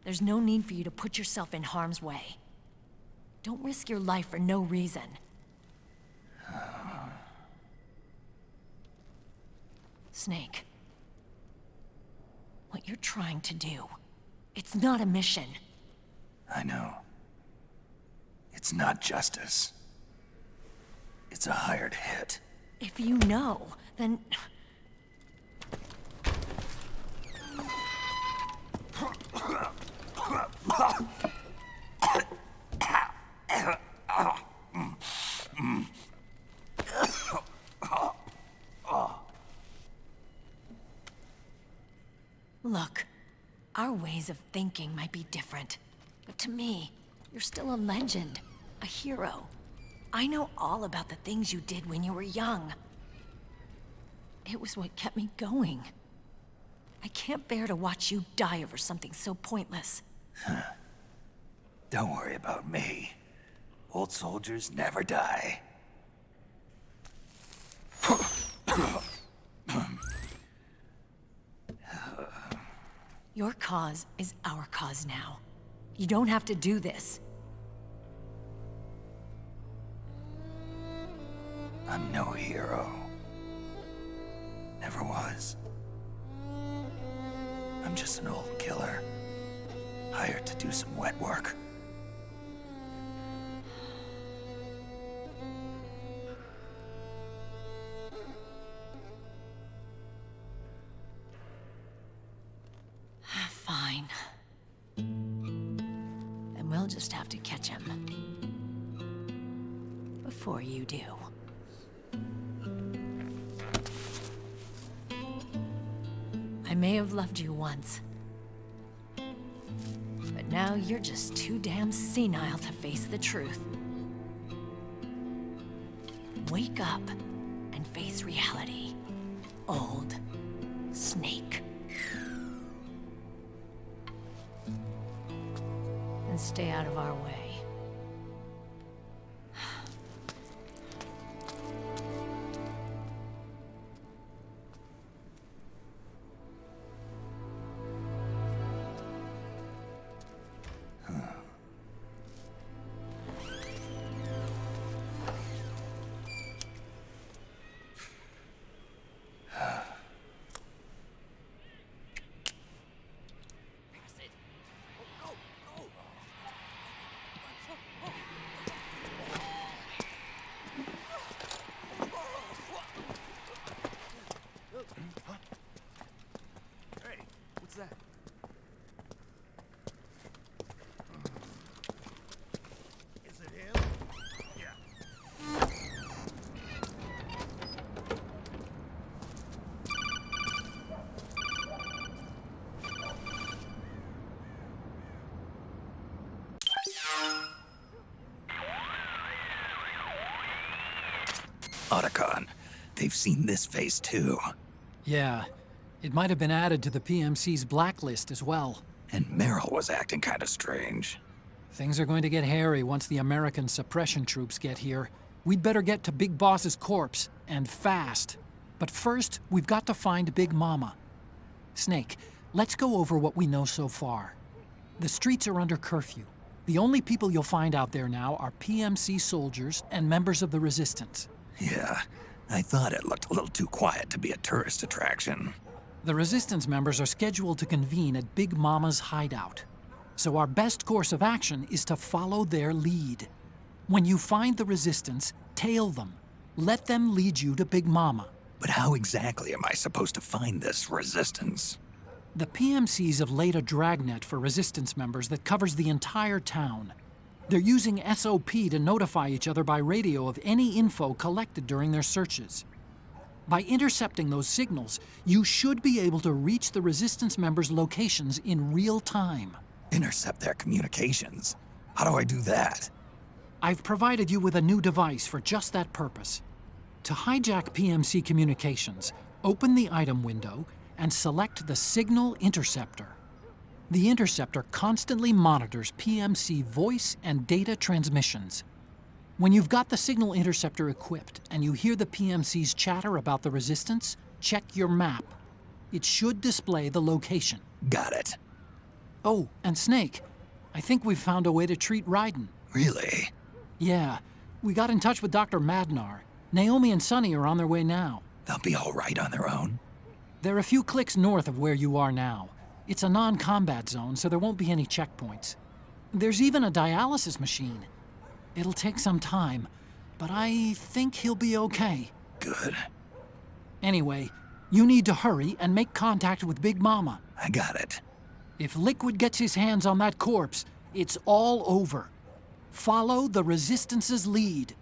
There's no need for you to put yourself in harm's way. Don't risk your life for no reason. Snake. what you're trying to do. It's not a mission. I know. It's not justice. It's a hired hit. If you know, then... Look, our ways of thinking might be different, but to me, you're still a legend, a hero. I know all about the things you did when you were young. It was what kept me going. I can't bear to watch you die over something so pointless. Don't worry about me. Old soldiers never die. Your cause is our cause now. You don't have to do this. I'm no hero. Never was. I'm just an old killer, hired to do some wet work. Fine. Then we'll just have to catch him. Before you do. I may have loved you once. But now you're just too damn senile to face the truth. Wake up and face reality. Old Snake. And stay out of our way. Otacon, they've seen this face too. Yeah, it might have been added to the PMC's blacklist as well. And Merrill was acting kind of strange. Things are going to get hairy once the American suppression troops get here. We'd better get to Big Boss's corpse, and fast. But first, we've got to find Big Mama. Snake, let's go over what we know so far. The streets are under curfew. The only people you'll find out there now are PMC soldiers and members of the Resistance. Yeah, I thought it looked a little too quiet to be a tourist attraction. The Resistance members are scheduled to convene at Big Mama's hideout. So our best course of action is to follow their lead. When you find the Resistance, tail them. Let them lead you to Big Mama. But how exactly am I supposed to find this Resistance? The PMCs have laid a dragnet for Resistance members that covers the entire town. They're using SOP to notify each other by radio of any info collected during their searches. By intercepting those signals, you should be able to reach the Resistance members' locations in real time. Intercept their communications? How do I do that? I've provided you with a new device for just that purpose. To hijack PMC communications, open the item window and select the Signal Interceptor. The interceptor constantly monitors PMC voice and data transmissions. When you've got the Signal Interceptor equipped and you hear the PMC's chatter about the Resistance, check your map. It should display the location. Got it. Oh, and Snake, I think we've found a way to treat Raiden. Really? Yeah, we got in touch with Dr. Madnar. Naomi and Sonny are on their way now. They'll be all right on their own? They're a few clicks north of where you are now. It's a non-combat zone, so there won't be any checkpoints. There's even a dialysis machine. It'll take some time, but I think he'll be okay. Good. Anyway, you need to hurry and make contact with Big Mama. I got it. If Liquid gets his hands on that corpse, it's all over. Follow the Resistance's lead.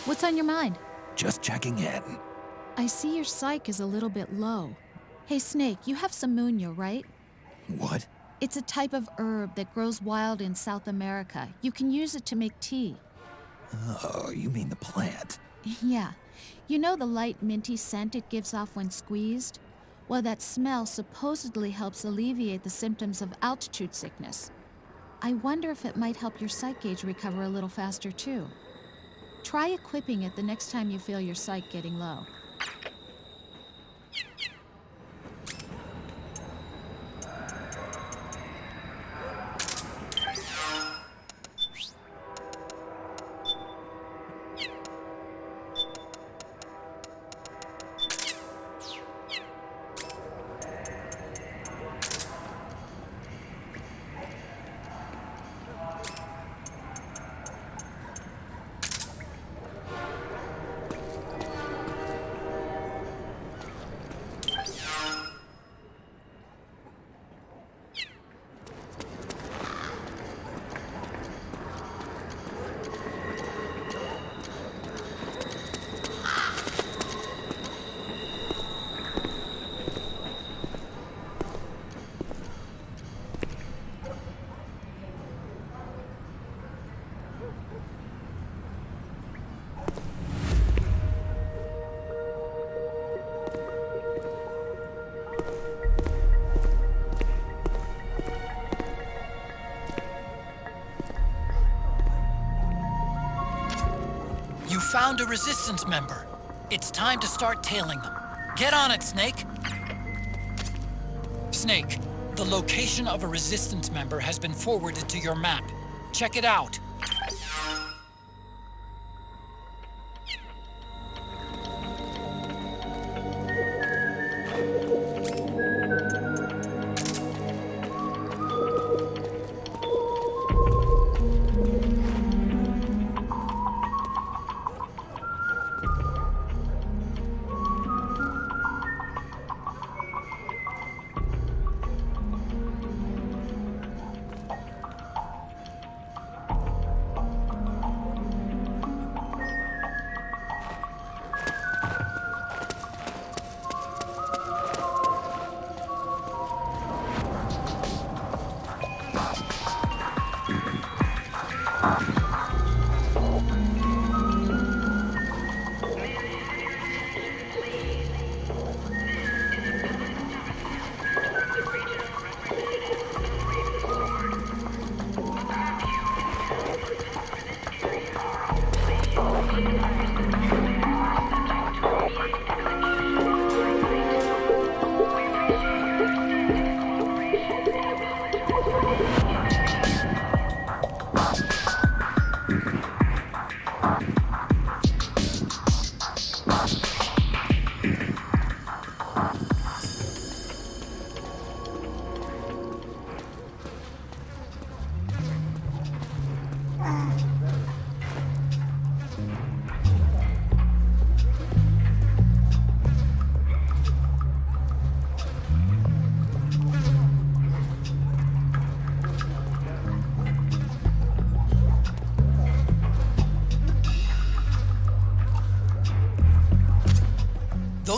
What's on your mind? Just checking in. I see your psych is a little bit low. Hey, Snake, you have Samunia, right? What? It's a type of herb that grows wild in South America. You can use it to make tea. Oh, you mean the plant? Yeah. You know the light minty scent it gives off when squeezed? Well, that smell supposedly helps alleviate the symptoms of altitude sickness. I wonder if it might help your psych gauge recover a little faster, too. Try equipping it the next time you feel your psych getting low. Found a resistance member. It's time to start tailing them. Get on it, Snake. Snake, the location of a resistance member has been forwarded to your map. Check it out.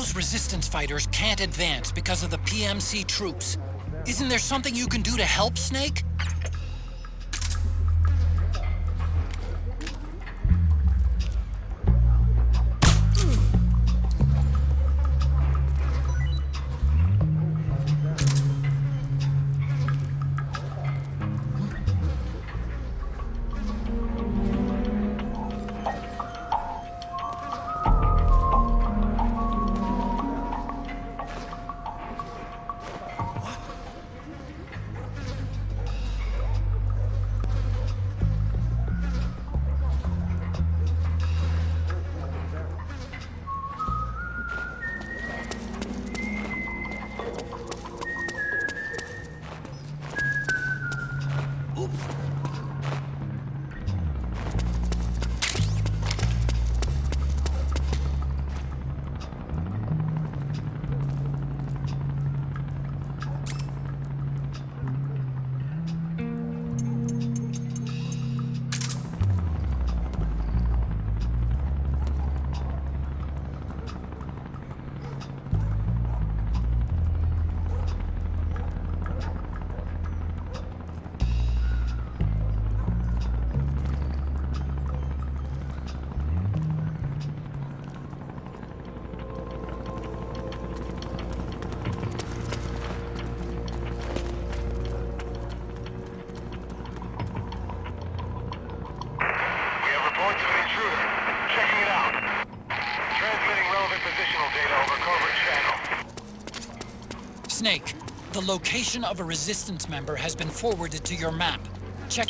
Those resistance fighters can't advance because of the PMC troops. Isn't there something you can do to help, Snake? Snake, the location of a resistance member has been forwarded to your map. Check.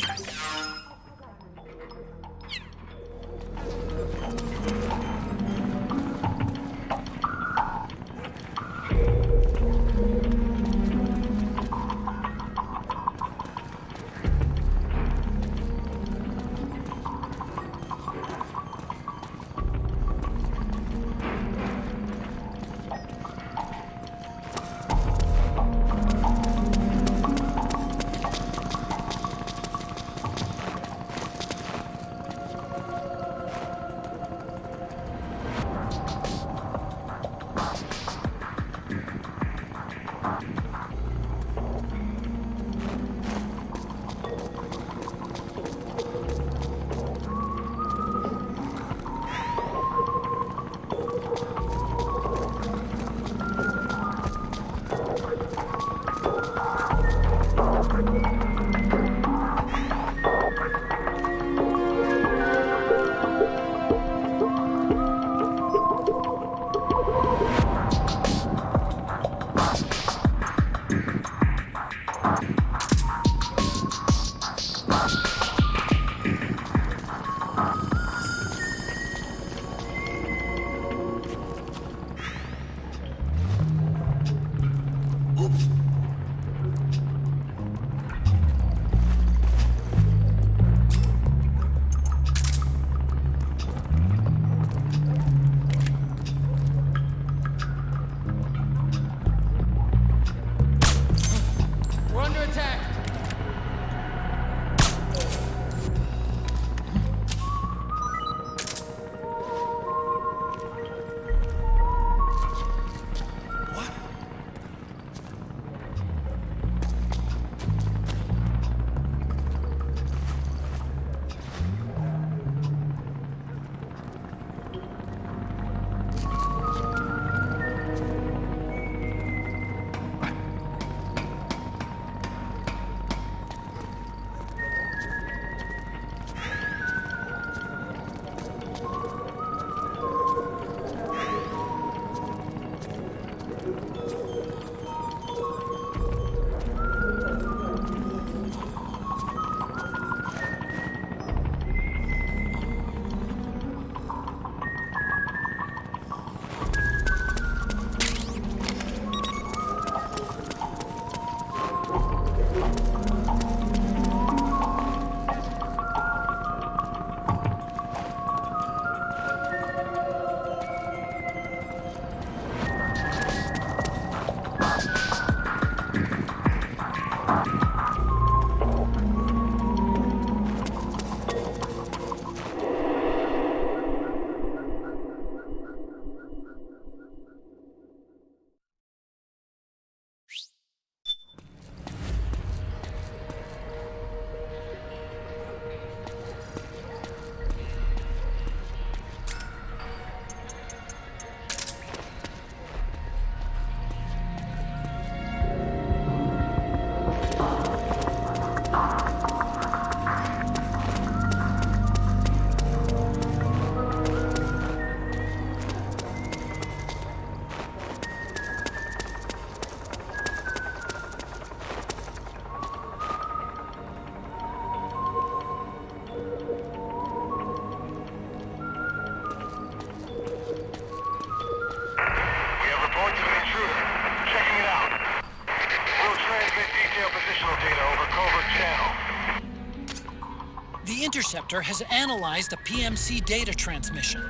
Interceptor has analyzed a PMC data transmission.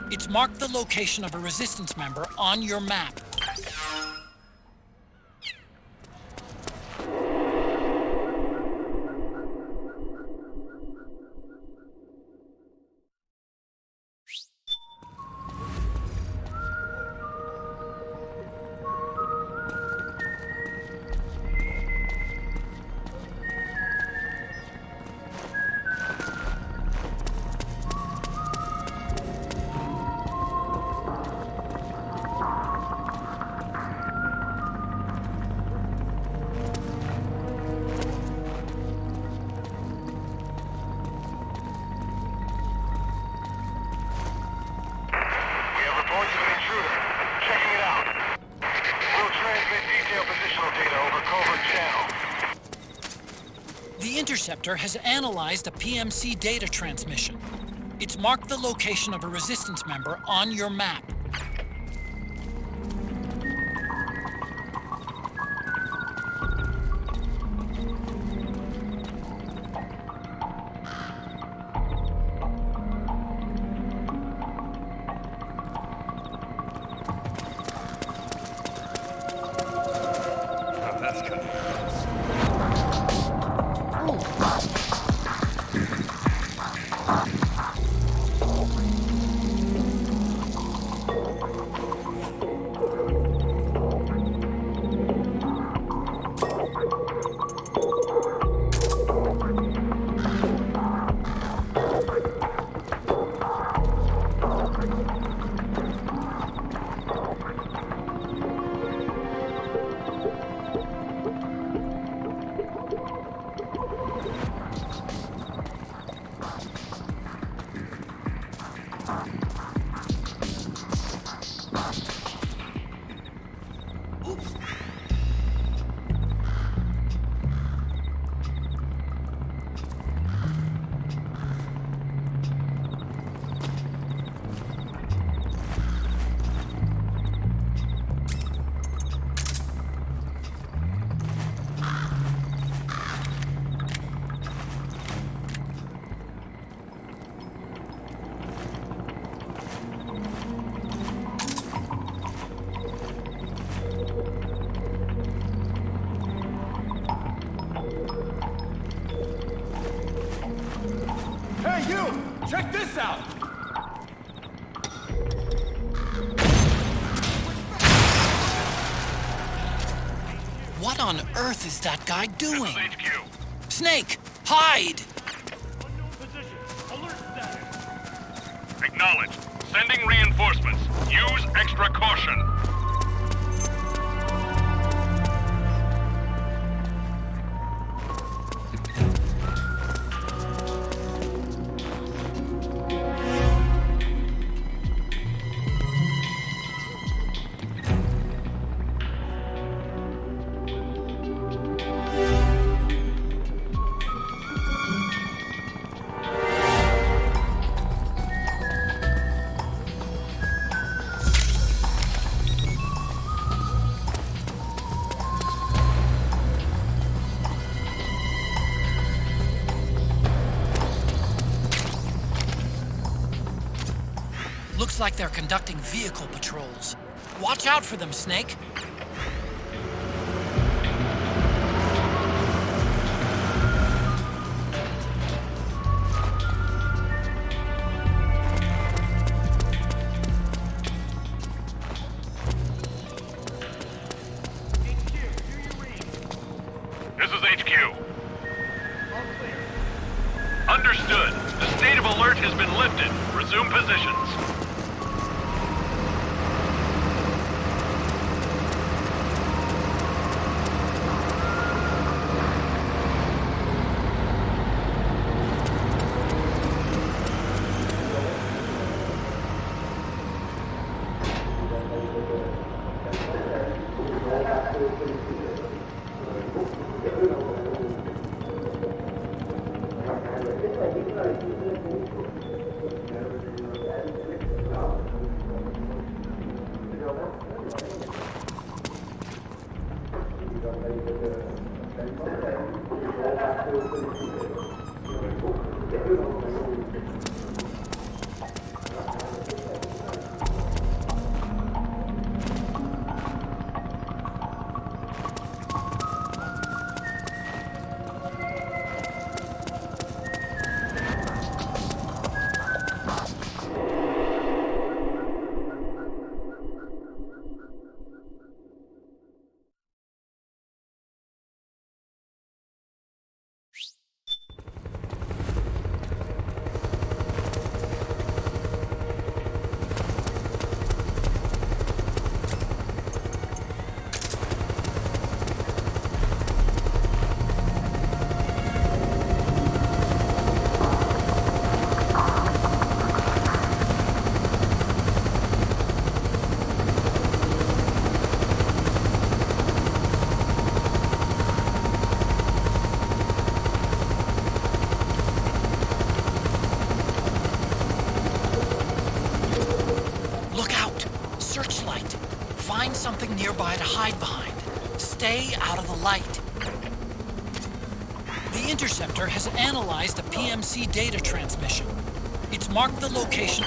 It's marked the location of a resistance member on your map. The Interceptor has analyzed a PMC data transmission. It's marked the location of a resistance member on your map. Check this out! What on earth is that guy doing? Snake, hide! Acknowledged. Sending reinforcements. Use extra caution. Looks like they're conducting vehicle patrols. Watch out for them, Snake. This is HQ. Understood. The state of alert has been lifted. Resume positions. Find something nearby to hide behind. Stay out of the light. The Interceptor has analyzed a PMC data transmission. It's marked the location.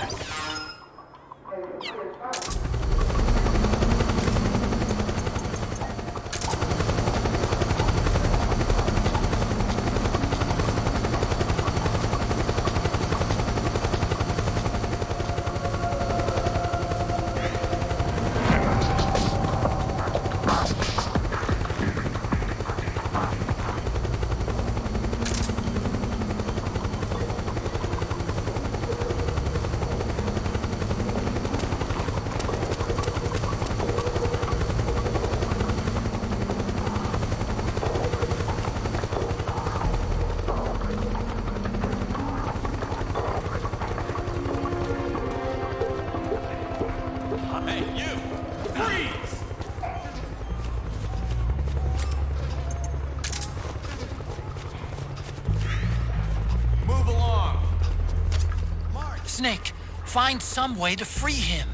Snake, find some way to free him.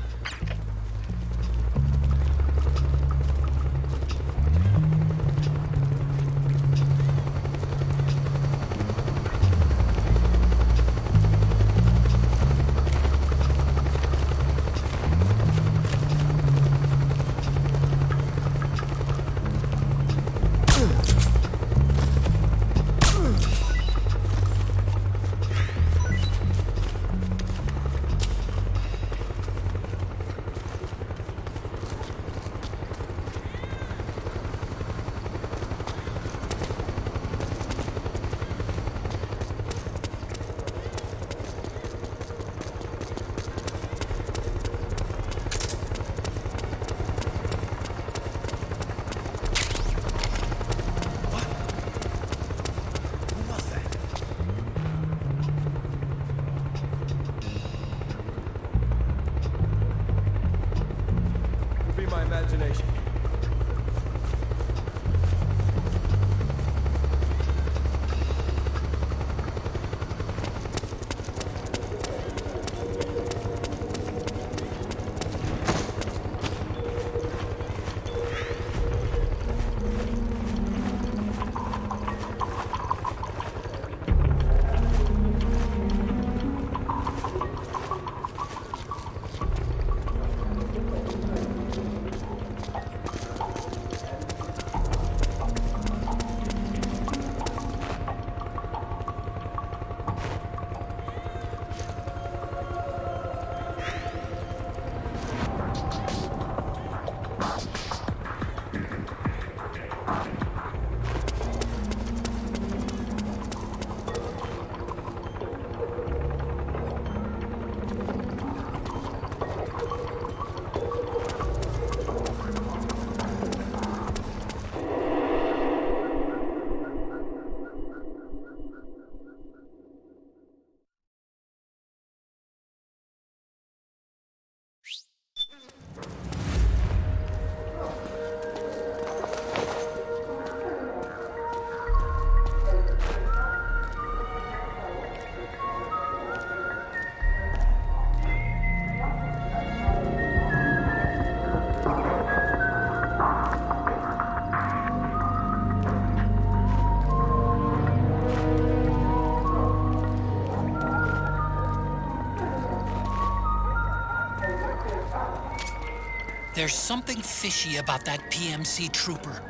There's something fishy about that PMC trooper.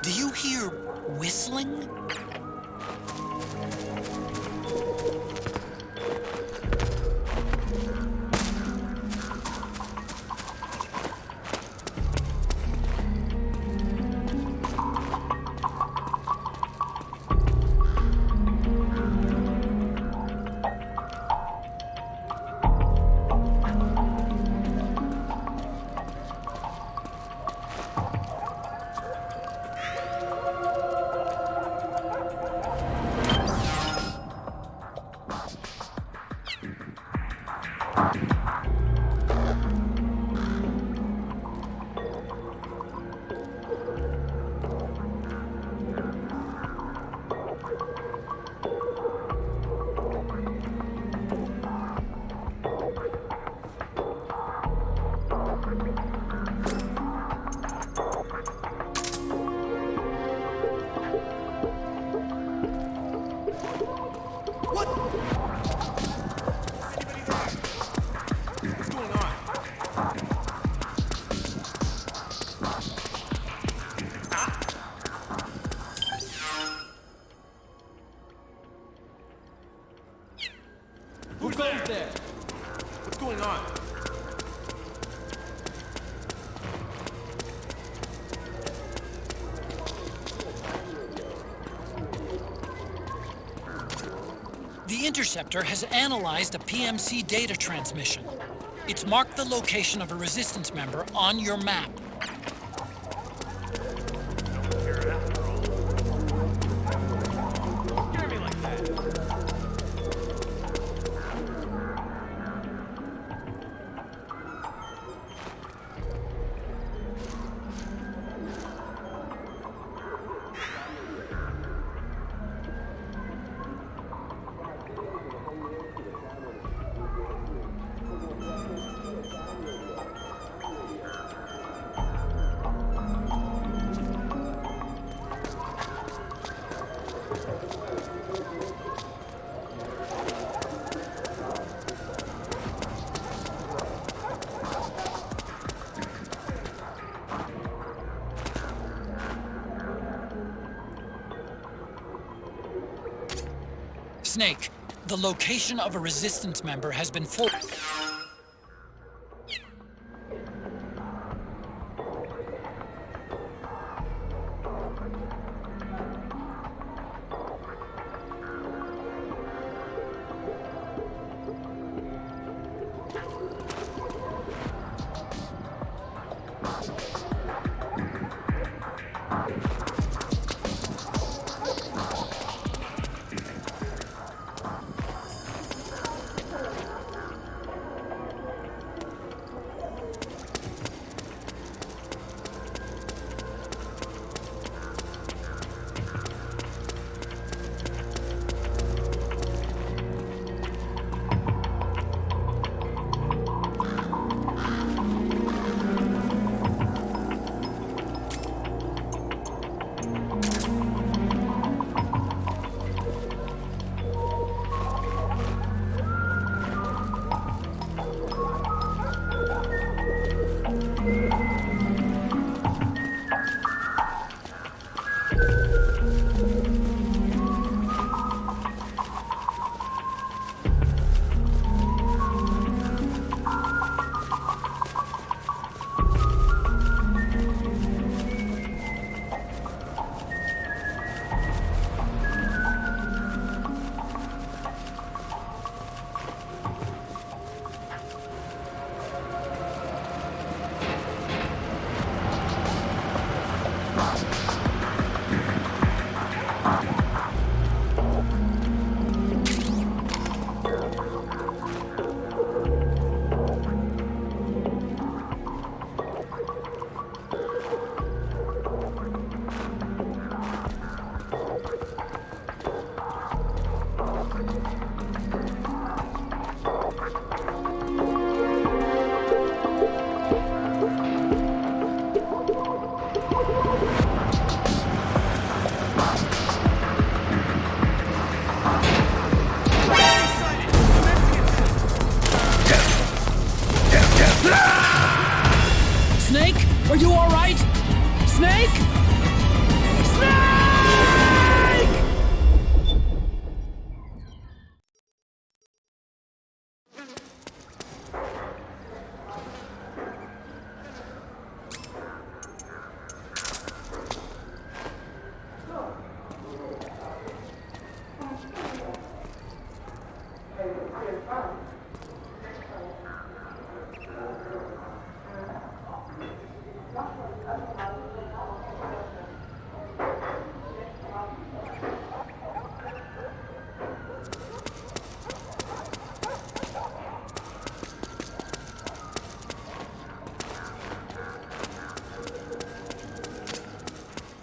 Do you hear whistling? The Interceptor has analyzed a PMC data transmission. It's marked the location of a resistance member on your map. Snake, the location of a resistance member has been full. Snake! Snake!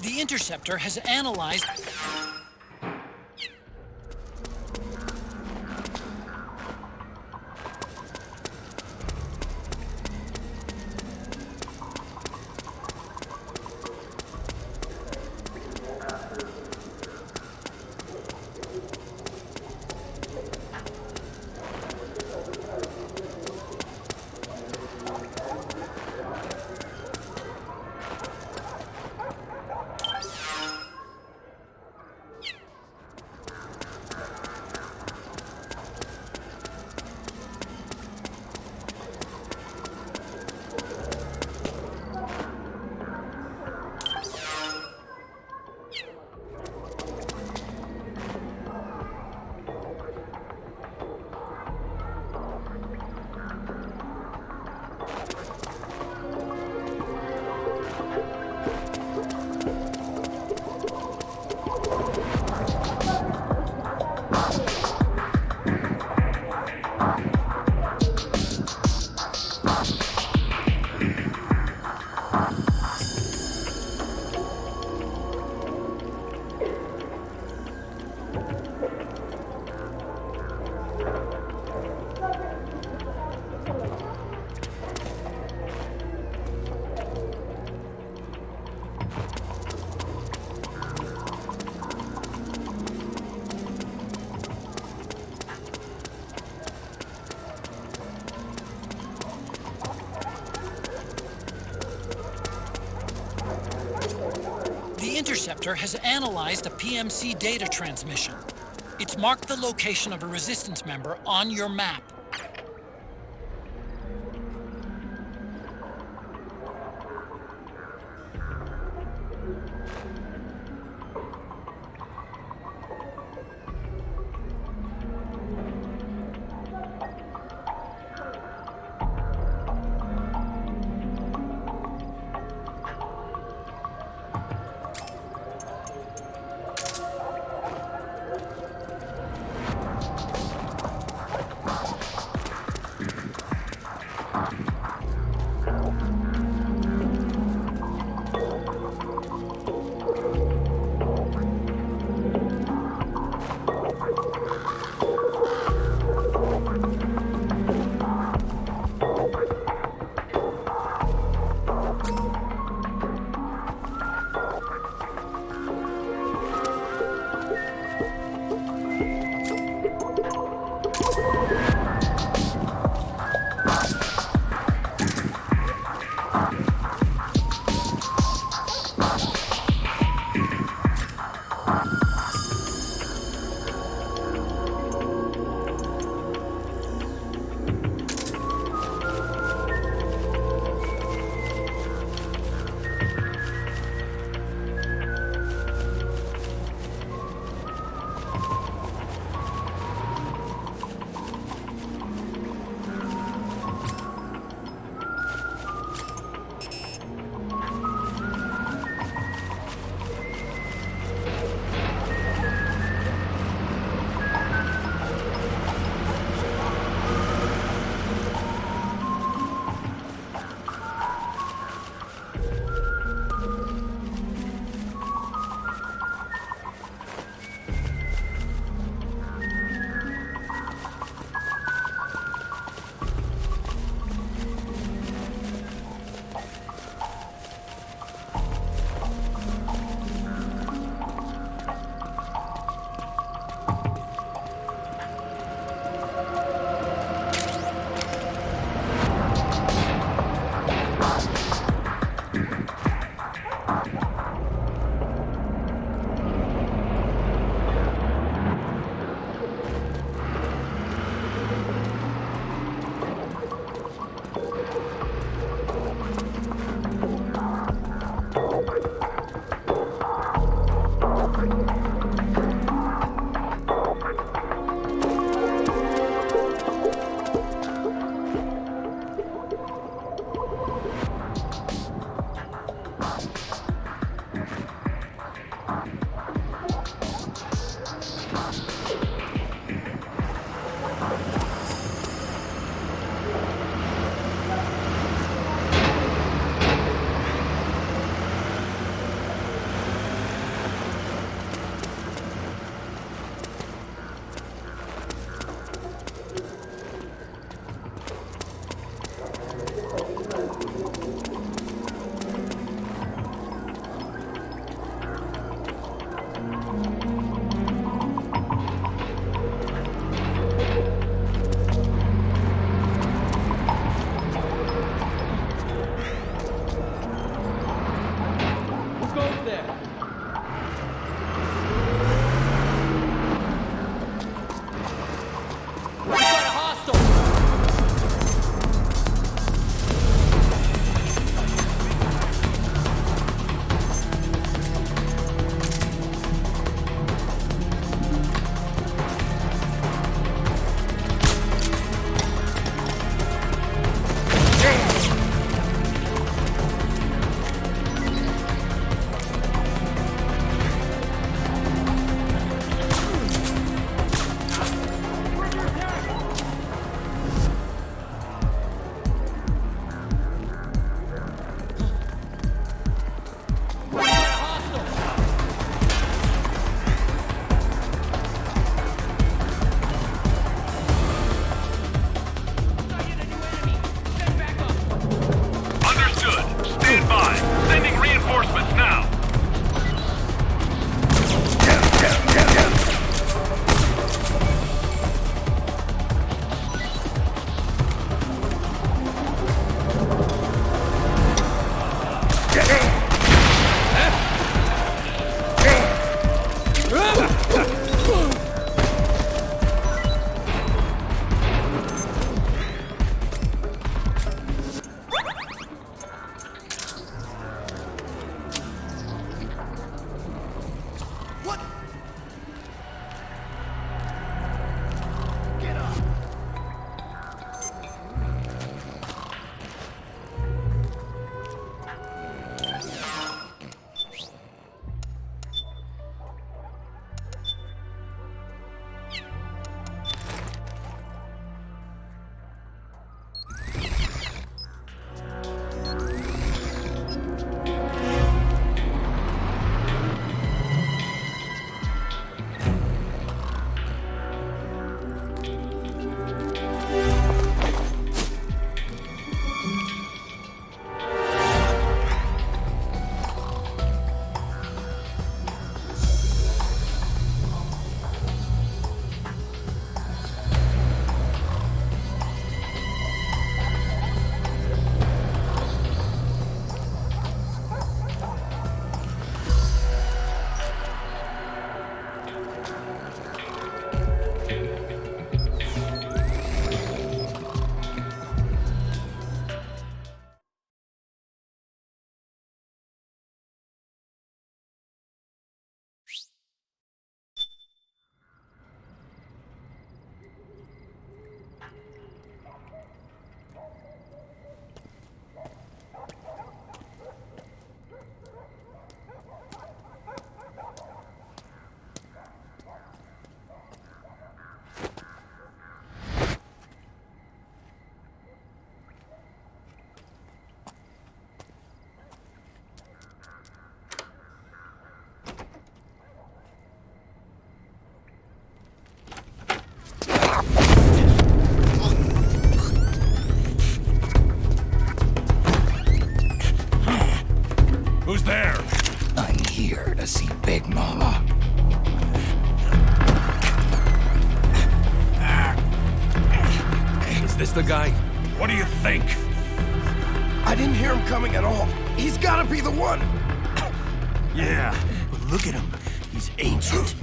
The Interceptor has analyzed... The Interceptor has analyzed a PMC data transmission. It's marked the location of a resistance member on your map. there. We got a hostile. Who's there? I'm here to see Big Mama. Is this the guy? What do you think? I didn't hear him coming at all. He's gotta be the one. Yeah, but look at him. He's ancient.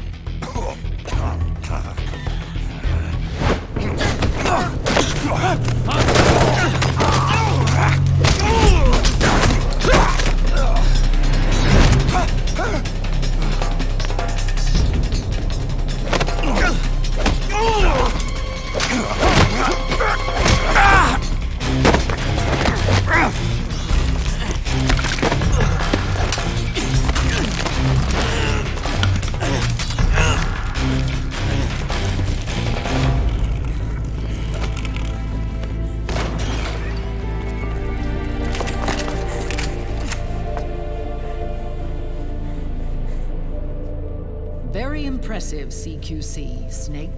Very impressive, CQC, Snake.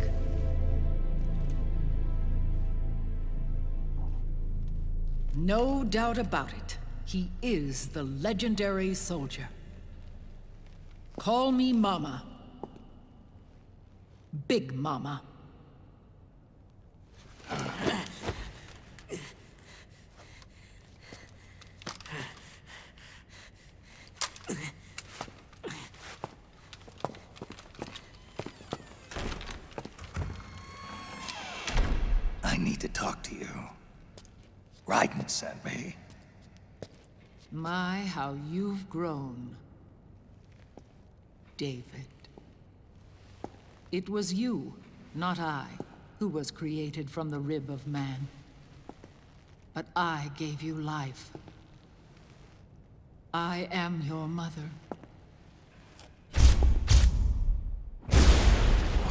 No doubt about it. He is the legendary soldier. Call me Mama. Big Mama. talk to you. Raiden sent me. My, how you've grown, David. It was you, not I, who was created from the rib of man. But I gave you life. I am your mother.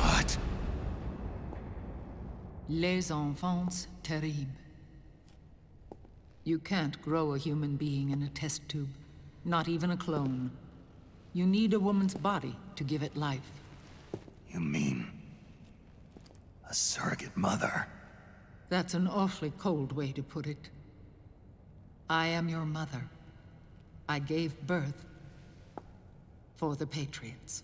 What? Les enfants terribles. You can't grow a human being in a test tube, not even a clone. You need a woman's body to give it life. You mean a surrogate mother? That's an awfully cold way to put it. I am your mother. I gave birth for the Patriots.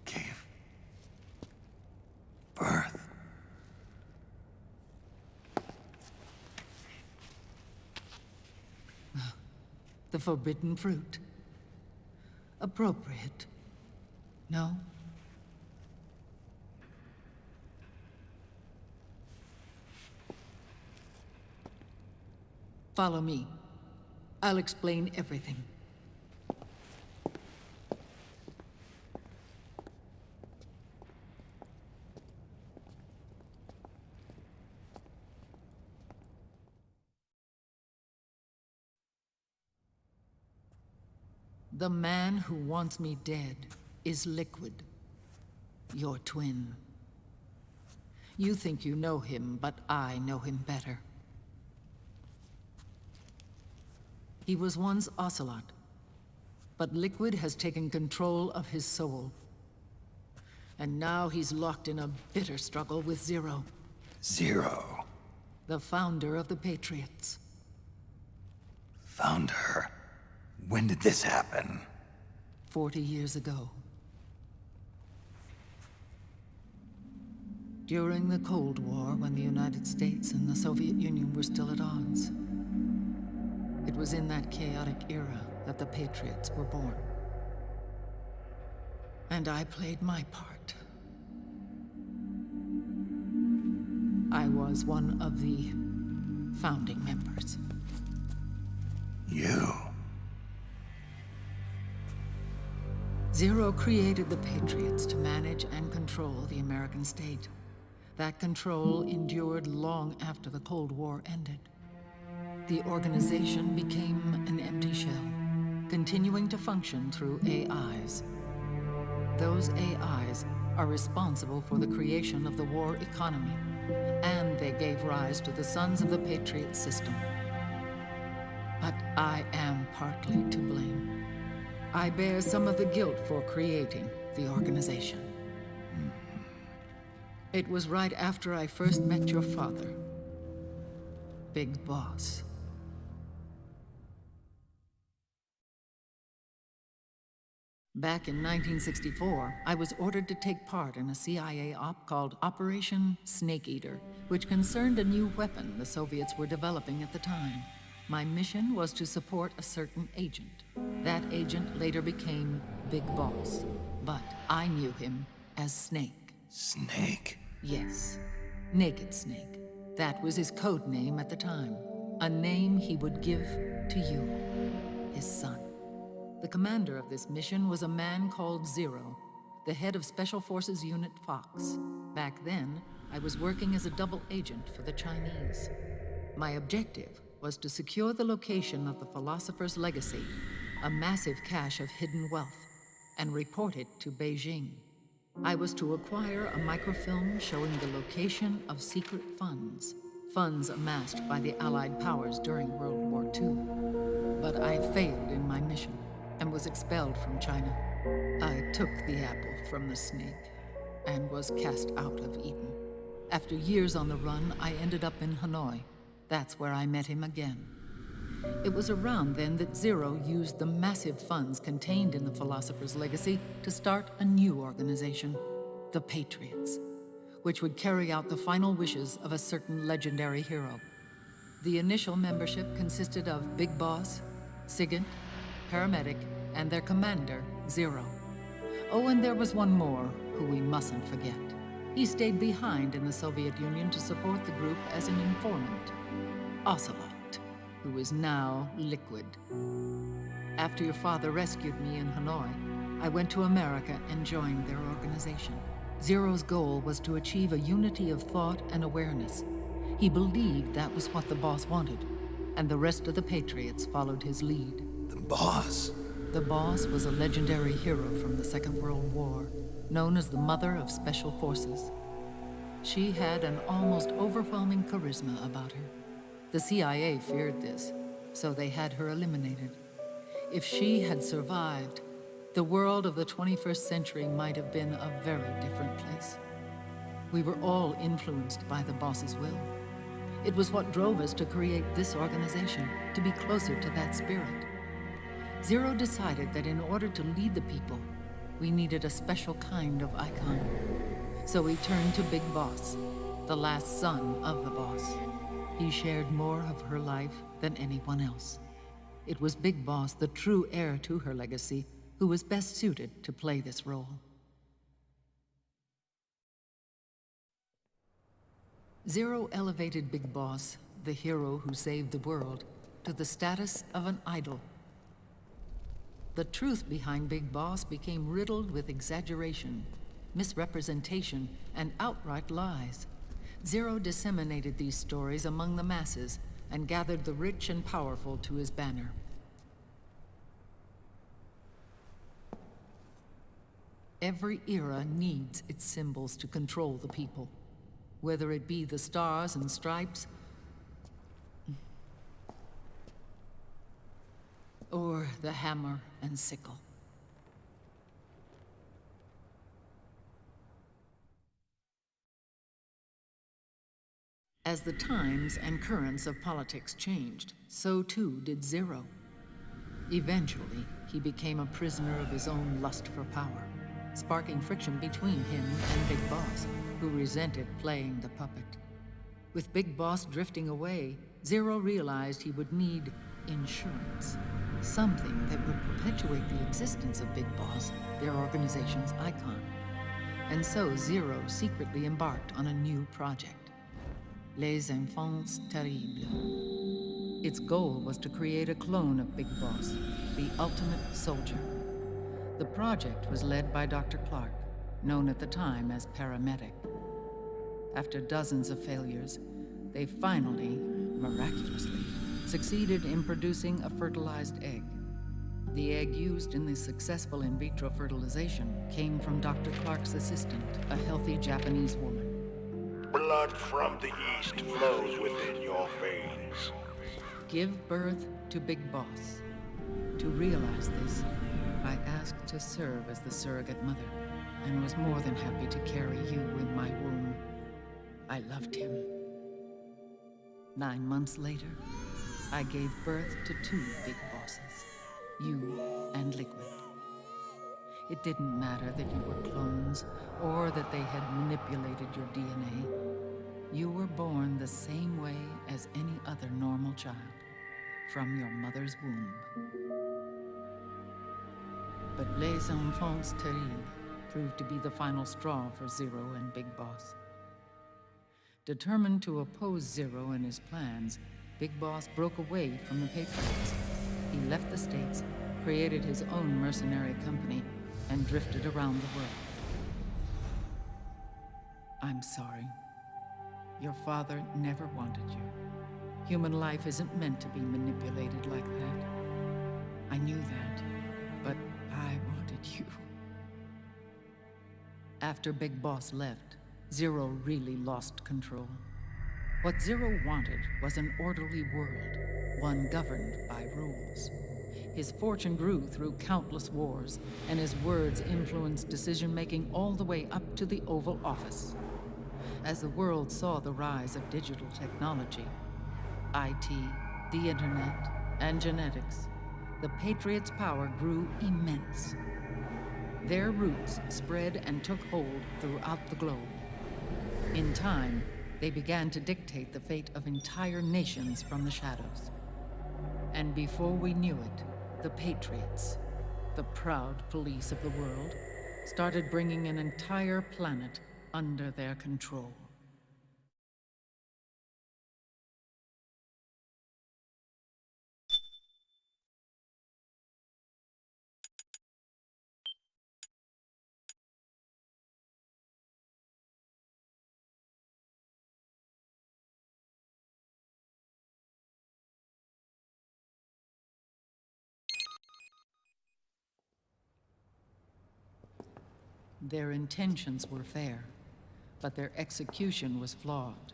Gave birth? The forbidden fruit. Appropriate. No? Follow me. I'll explain everything. The man who wants me dead is Liquid, your twin. You think you know him, but I know him better. He was once Ocelot, but Liquid has taken control of his soul. And now he's locked in a bitter struggle with Zero. Zero? The founder of the Patriots. Founder? When did this happen? 40 years ago. During the Cold War, when the United States and the Soviet Union were still at odds. It was in that chaotic era that the Patriots were born. And I played my part. I was one of the founding members. You? Zero created the Patriots to manage and control the American state. That control endured long after the Cold War ended. The organization became an empty shell, continuing to function through AIs. Those AIs are responsible for the creation of the war economy, and they gave rise to the Sons of the Patriot system. But I am partly to blame. I bear some of the guilt for creating the organization. It was right after I first met your father, Big Boss. Back in 1964, I was ordered to take part in a CIA op called Operation Snake Eater, which concerned a new weapon the Soviets were developing at the time. My mission was to support a certain agent. That agent later became Big Boss, but I knew him as Snake. Snake? Yes, Naked Snake. That was his code name at the time. A name he would give to you, his son. The commander of this mission was a man called Zero, the head of Special Forces Unit Fox. Back then, I was working as a double agent for the Chinese. My objective was to secure the location of the Philosopher's Legacy, a massive cache of hidden wealth, and report it to Beijing. I was to acquire a microfilm showing the location of secret funds amassed by the Allied powers during World War II. But I failed in my mission and was expelled from China. I took the apple from the snake and was cast out of Eden. After years on the run, I ended up in Hanoi. That's where I met him again. It was around then that Zero used the massive funds contained in the Philosopher's Legacy to start a new organization, the Patriots, which would carry out the final wishes of a certain legendary hero. The initial membership consisted of Big Boss, Sigint, Paramedic, and their commander, Zero. Oh, and there was one more who we mustn't forget, He stayed behind in the Soviet Union to support the group as an informant. Ocelot, who is now Liquid. After your father rescued me in Hanoi, I went to America and joined their organization. Zero's goal was to achieve a unity of thought and awareness. He believed that was what the boss wanted, and the rest of the Patriots followed his lead. The boss? The boss was a legendary hero from the Second World War, known as the Mother of Special Forces. She had an almost overwhelming charisma about her. The CIA feared this, so they had her eliminated. If she had survived, the world of the 21st century might have been a very different place. We were all influenced by the boss's will. It was what drove us to create this organization, to be closer to that spirit. Zero decided that in order to lead the people, we needed a special kind of icon. So he turned to Big Boss, the last son of the boss. He shared more of her life than anyone else. It was Big Boss, the true heir to her legacy, who was best suited to play this role. Zero elevated Big Boss, the hero who saved the world, to the status of an idol. The truth behind Big Boss became riddled with exaggeration, misrepresentation, and outright lies. Zero disseminated these stories among the masses and gathered the rich and powerful to his banner. Every era needs its symbols to control the people, whether it be the stars and stripes, or the hammer and sickle. As the times and currents of politics changed, so too did Zero. Eventually, he became a prisoner of his own lust for power, sparking friction between him and Big Boss, who resented playing the puppet. With Big Boss drifting away, Zero realized he would need insurance. Something that would perpetuate the existence of Big Boss, their organization's icon. And so Zero secretly embarked on a new project, Les Enfants Terribles. Its goal was to create a clone of Big Boss, the ultimate soldier. The project was led by Dr. Clark, known at the time as Paramedic. After dozens of failures, they finally, miraculously, succeeded in producing a fertilized egg. The egg used in the successful in vitro fertilization came from Dr. Clark's assistant, a healthy Japanese woman. Blood from the east flows within your veins. Give birth to Big Boss. To realize this, I asked to serve as the surrogate mother, and was more than happy to carry you in my womb. I loved him. 9 months later, I gave birth to 2 Big Bosses, you and Liquid. It didn't matter that you were clones, or that they had manipulated your DNA. You were born the same way as any other normal child, from your mother's womb. But Les Enfants Terribles proved to be the final straw for Zero and Big Boss. Determined to oppose Zero and his plans, Big Boss broke away from the Patriots. He left the States, created his own mercenary company, and drifted around the world. I'm sorry. Your father never wanted you. Human life isn't meant to be manipulated like that. I knew that, but I wanted you. After Big Boss left, Zero really lost control. What Zero wanted was an orderly world, one governed by rules. His fortune grew through countless wars, and his words influenced decision-making all the way up to the Oval Office. As the world saw the rise of digital technology, IT, the internet, and genetics, the Patriots' power grew immense. Their roots spread and took hold throughout the globe. In time, they began to dictate the fate of entire nations from the shadows. And before we knew it, the Patriots, the proud police of the world, started bringing an entire planet under their control. Their intentions were fair, but their execution was flawed.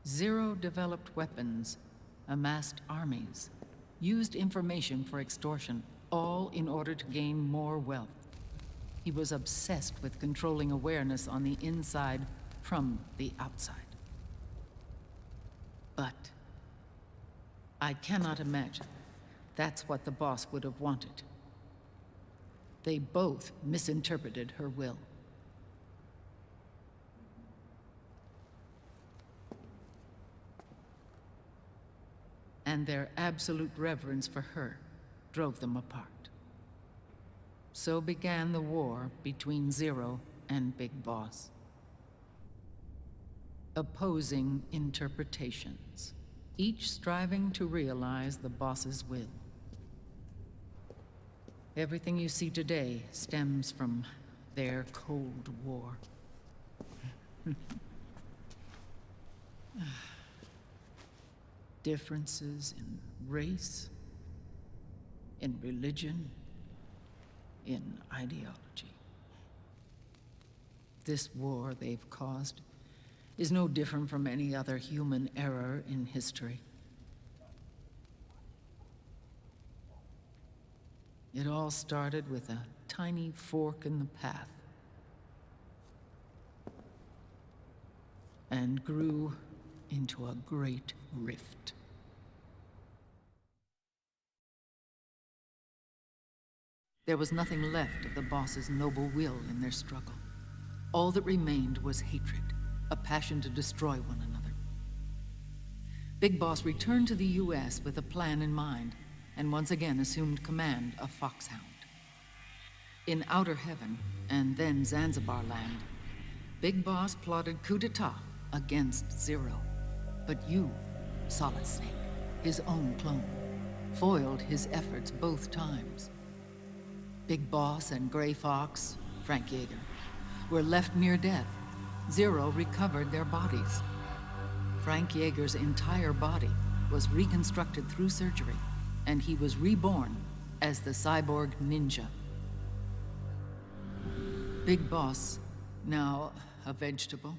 Zero developed weapons, amassed armies, used information for extortion, all in order to gain more wealth. He was obsessed with controlling awareness on the inside from the outside. But I cannot imagine that's what the boss would have wanted. They both misinterpreted her will. And their absolute reverence for her drove them apart. So began the war between Zero and Big Boss. Opposing interpretations, each striving to realize the boss's will. Everything you see today stems from their Cold War. Differences in race, in religion, in ideology. This war they've caused is no different from any other human error in history. It all started with a tiny fork in the path and grew into a great rift. There was nothing left of the boss's noble will in their struggle. All that remained was hatred, a passion to destroy one another. Big Boss returned to the US with a plan in mind, and once again assumed command of Foxhound. In Outer Heaven, and then Zanzibar Land, Big Boss plotted coup d'etat against Zero. But you, Solid Snake, his own clone, foiled his efforts both times. Big Boss and Gray Fox, Frank Yeager, were left near death. Zero recovered their bodies. Frank Yeager's entire body was reconstructed through surgery, and he was reborn as the cyborg ninja. Big Boss, now a vegetable,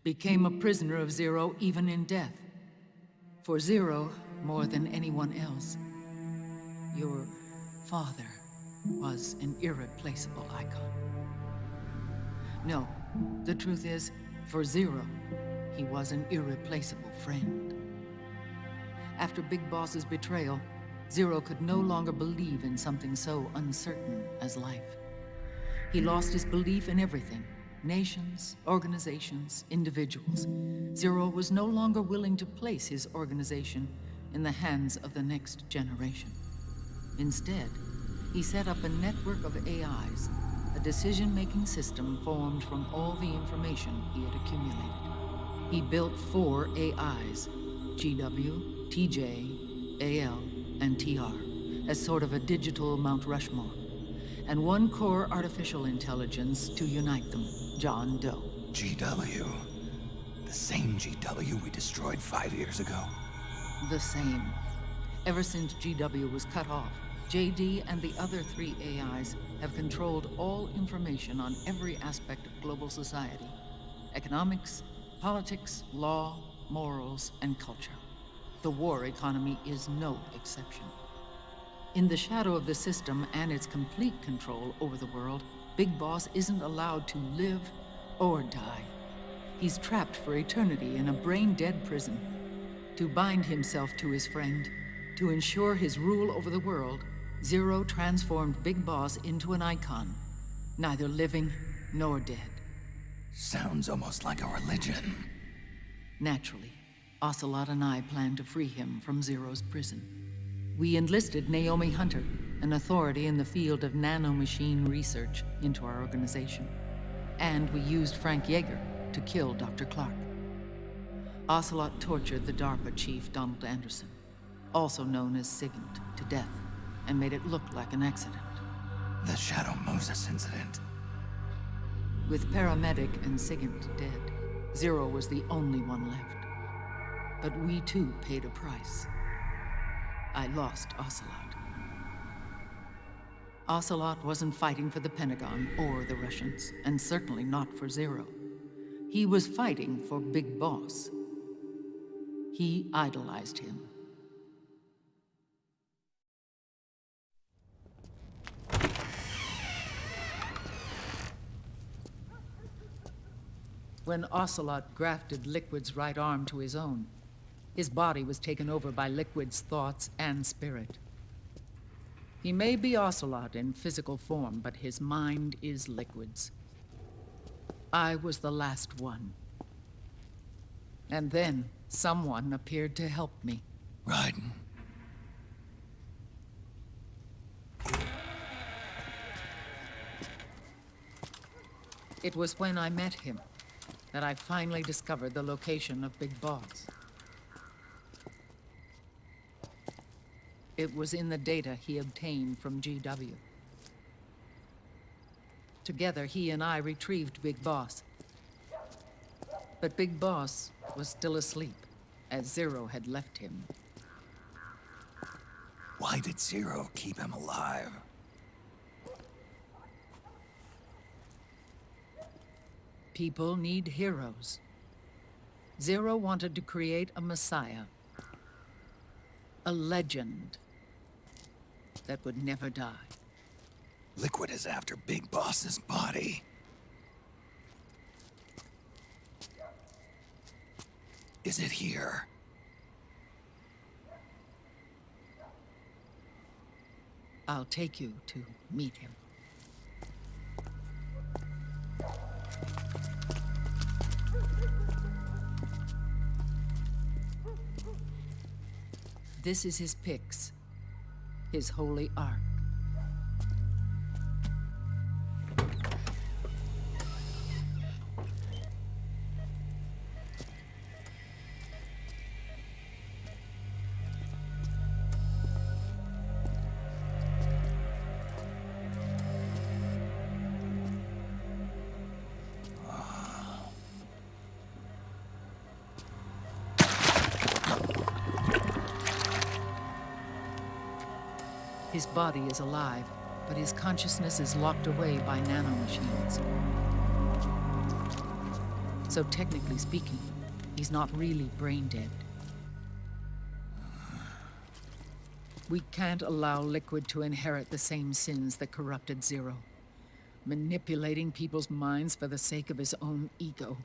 became a prisoner of Zero even in death. For Zero, more than anyone else, your father was an irreplaceable icon. No, the truth is, for Zero, he was an irreplaceable friend. After Big Boss's betrayal, Zero could no longer believe in something so uncertain as life. He lost his belief in everything. Nations, organizations, individuals. Zero was no longer willing to place his organization in the hands of the next generation. Instead, he set up a network of AIs, a decision-making system formed from all the information he had accumulated. He built 4 AIs, GW, TJ, AL, and TR, as sort of a digital Mount Rushmore, and 1 core artificial intelligence to unite them, John Doe. GW. The same GW we destroyed 5 years ago. The same. Ever since GW was cut off, JD and the other 3 AIs have controlled all information on every aspect of global society. Economics, politics, law, morals, and culture. The war economy is no exception. In the shadow of the system and its complete control over the world, Big Boss isn't allowed to live or die. He's trapped for eternity in a brain-dead prison. To bind himself to his friend, to ensure his rule over the world, Zero transformed Big Boss into an icon, neither living nor dead. Sounds almost like a religion. Naturally, Ocelot and I plan to free him from Zero's prison. We enlisted Naomi Hunter, an authority in the field of nanomachine research, into our organization. And we used Frank Yeager to kill Dr. Clark. Ocelot tortured the DARPA chief, Donald Anderson, also known as Sigint, to death, and made it look like an accident. The Shadow Moses incident. With paramedic and Sigint dead, Zero was the only one left. But we too paid a price. I lost Ocelot. Ocelot wasn't fighting for the Pentagon or the Russians, and certainly not for Zero. He was fighting for Big Boss. He idolized him. When Ocelot grafted Liquid's right arm to his own, his body was taken over by Liquid's thoughts and spirit. He may be Ocelot in physical form, but his mind is Liquid's. I was the last one. And then someone appeared to help me. Raiden. It was when I met him that I finally discovered the location of Big Boss. It was in the data he obtained from GW. Together, he and I retrieved Big Boss. But Big Boss was still asleep, as Zero had left him. Why did Zero keep him alive? People need heroes. Zero wanted to create a messiah. A legend that would never die. Liquid is after Big Boss's body. Is it here? I'll take you to meet him. This is his pyx, his holy ark. His body is alive, but his consciousness is locked away by nanomachines. So technically speaking, he's not really brain dead. We can't allow Liquid to inherit the same sins that corrupted Zero, manipulating people's minds for the sake of his own ego.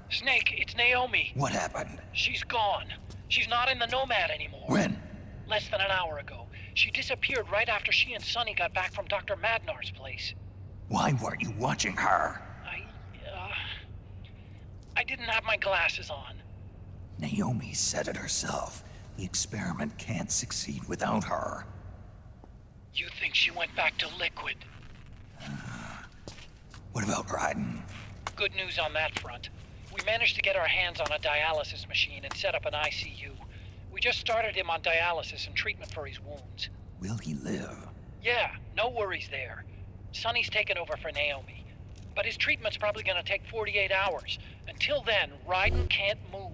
Snake, it's Naomi. What happened? She's gone. She's not in the Nomad anymore. When? Less than an hour ago. She disappeared right after she and Sonny got back from Dr. Madnar's place. Why weren't you watching her? I didn't have my glasses on. Naomi said it herself. The experiment can't succeed without her. You think she went back to Liquid? What about Raiden? Good news on that front. We managed to get our hands on a dialysis machine and set up an ICU. We just started him on dialysis and treatment for his wounds. Will he live? Yeah, no worries there. Sonny's taken over for Naomi. But his treatment's probably gonna take 48 hours. Until then, Raiden can't move.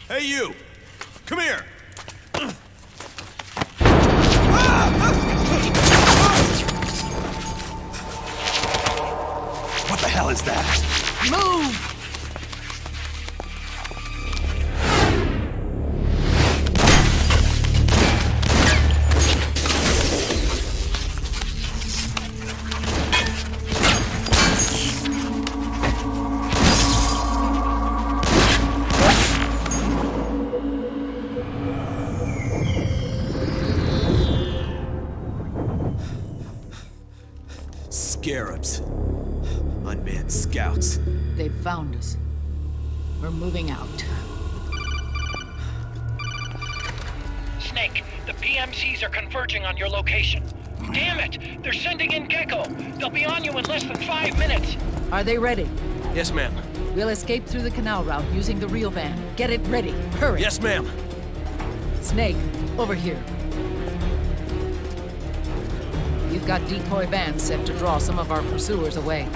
Hey, you! Come here! What the hell is that? Move! Scouts. They've found us. We're moving out. Snake, the PMCs are converging on your location. Damn it! They're sending in Gecko! They'll be on you in less than 5 minutes! Are they ready? Yes, ma'am. We'll escape through the canal route using the real van. Get it ready. Hurry! Yes, ma'am. Snake, over here. You've got decoy vans set to draw some of our pursuers away.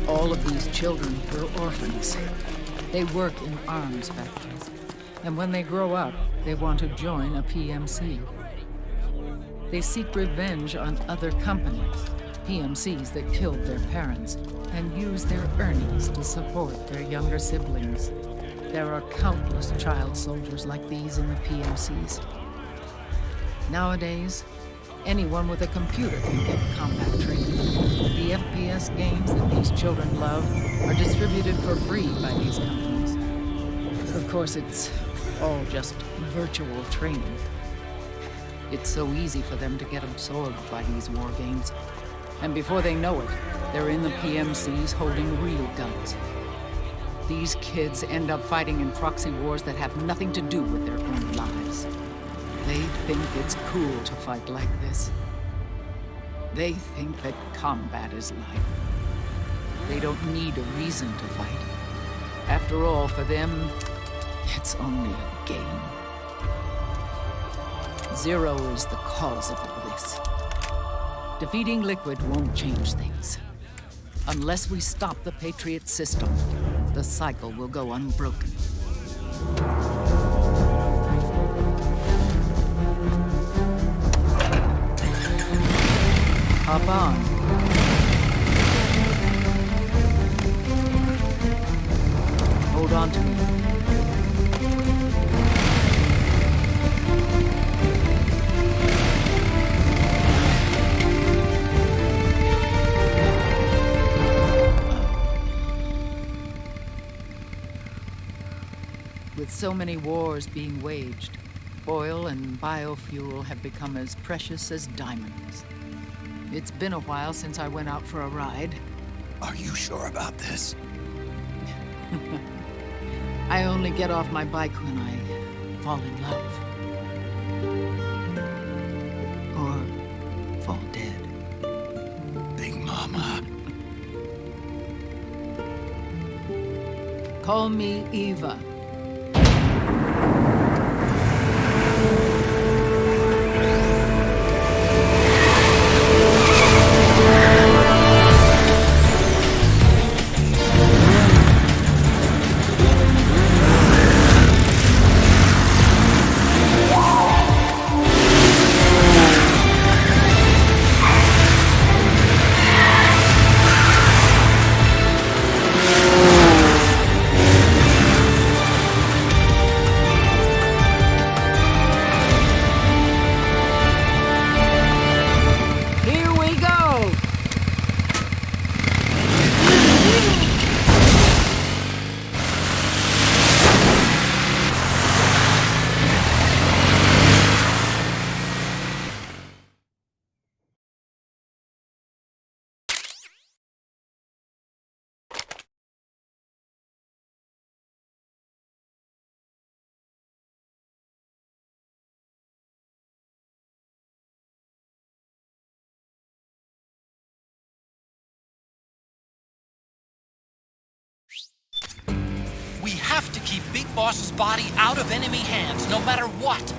All of these children were orphans. They work in arms factories. And when they grow up, they want to join a PMC. They seek revenge on other companies, PMCs that killed their parents, and use their earnings to support their younger siblings. There are countless child soldiers like these in the PMCs. Nowadays, anyone with a computer can get combat training. The FPS games that these children love are distributed for free by these companies. Of course, it's all just virtual training. It's so easy for them to get absorbed by these war games. And before they know it, they're in the PMCs holding real guns. These kids end up fighting in proxy wars that have nothing to do with their own lives. They think it's cool to fight like this. They think that combat is life. They don't need a reason to fight. After all, for them, it's only a game. Zero is the cause of all this. Defeating Liquid won't change things. Unless we stop the Patriot system, the cycle will go unbroken. Hop on. Hold on to me. With so many wars being waged, oil and biofuel have become as precious as diamonds. It's been a while since I went out for a ride. Are you sure about this? I only get off my bike when I fall in love. Or fall dead. Big Mama. Call me Eva. We have to keep Big Boss's body out of enemy hands, no matter what.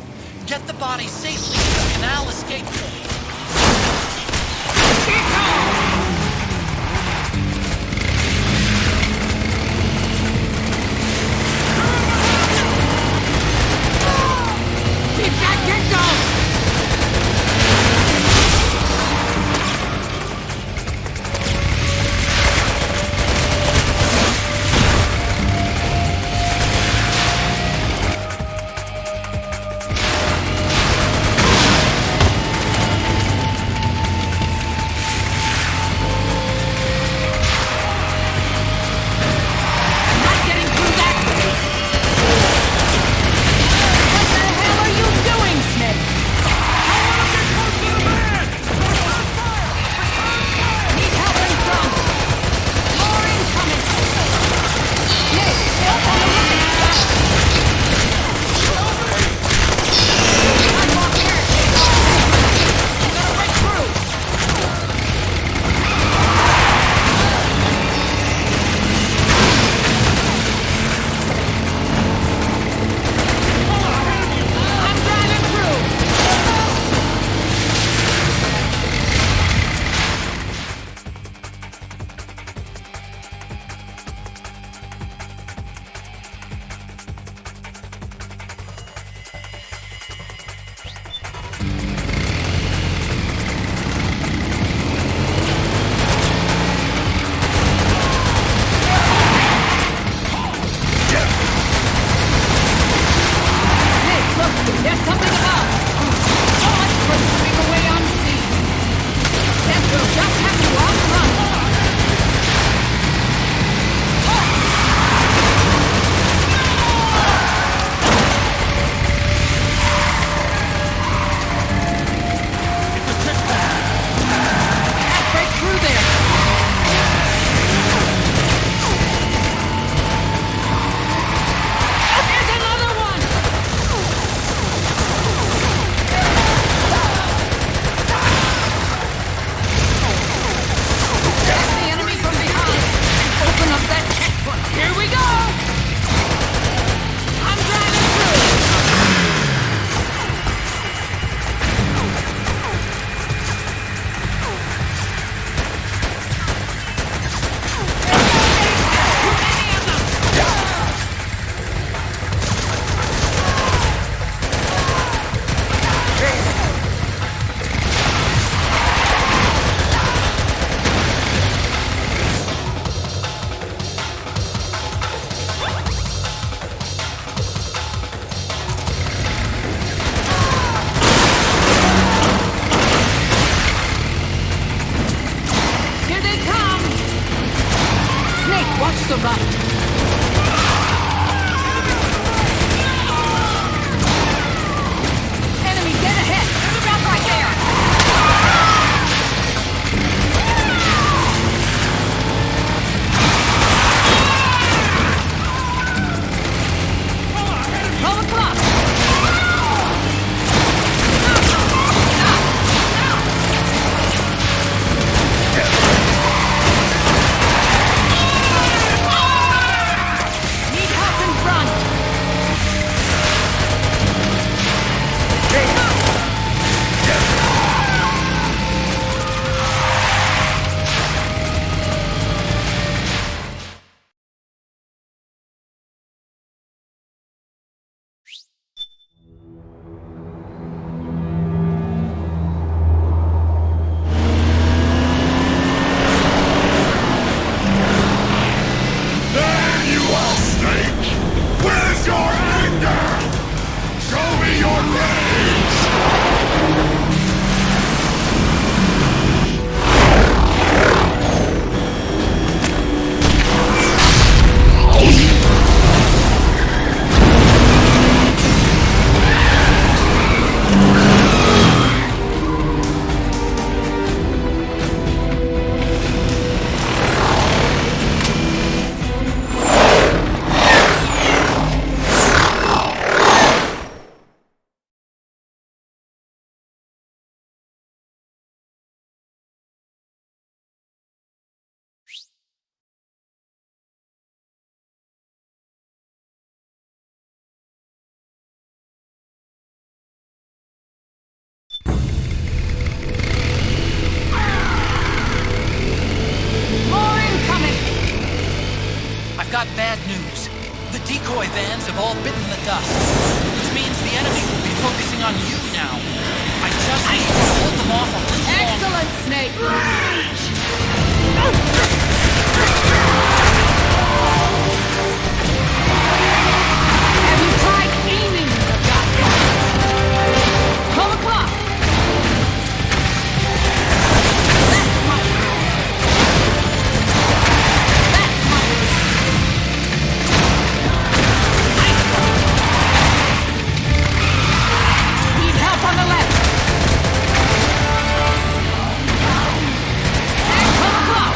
Get the body safely to the canal escape point. Keep that Gecko! Watch the right! Enemy dead ahead! Stop right there! Roll the clock! Need help in front! There you are, Snake! Where's your anger? Show me your rage! More incoming! I've got bad news. The decoy vans have all bitten the dust, which means the enemy will be focusing on you now. I just need to hold them off a little longer. Excellent, Snake! Have you tried aiming the gun? Pull the clock! That's my rule. That's my rule. Need help on the left! And pull the clock!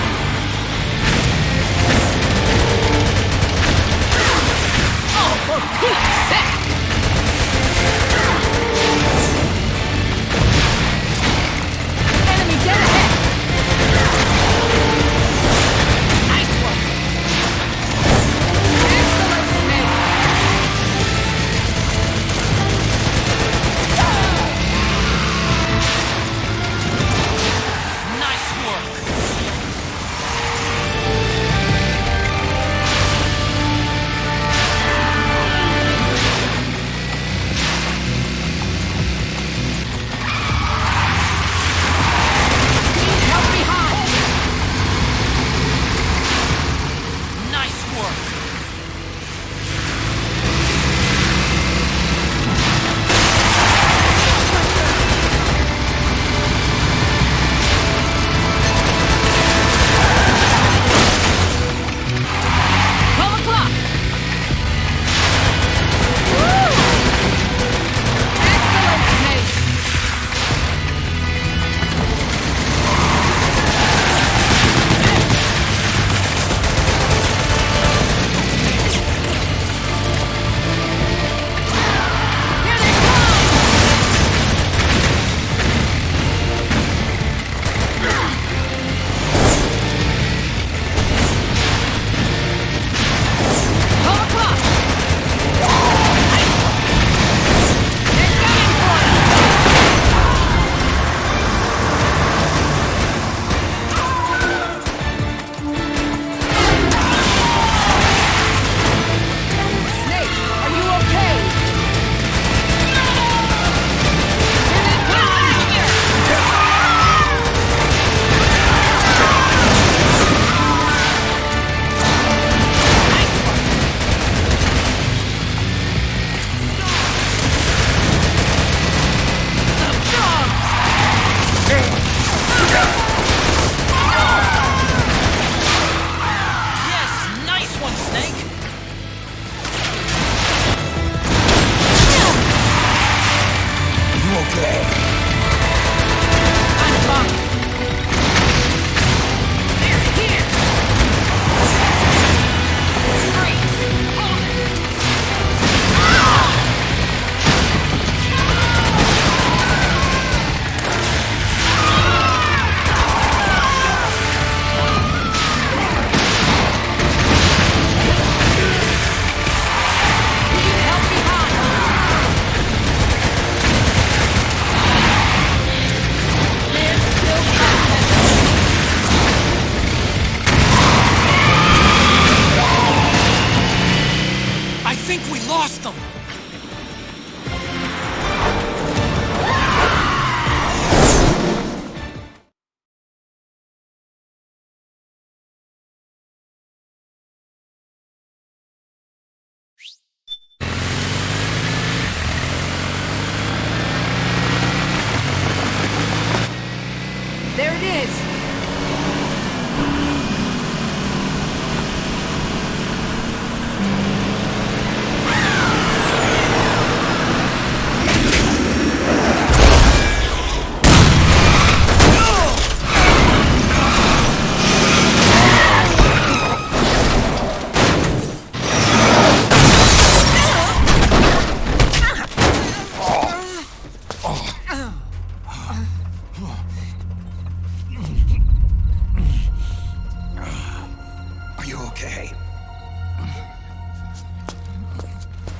you okay?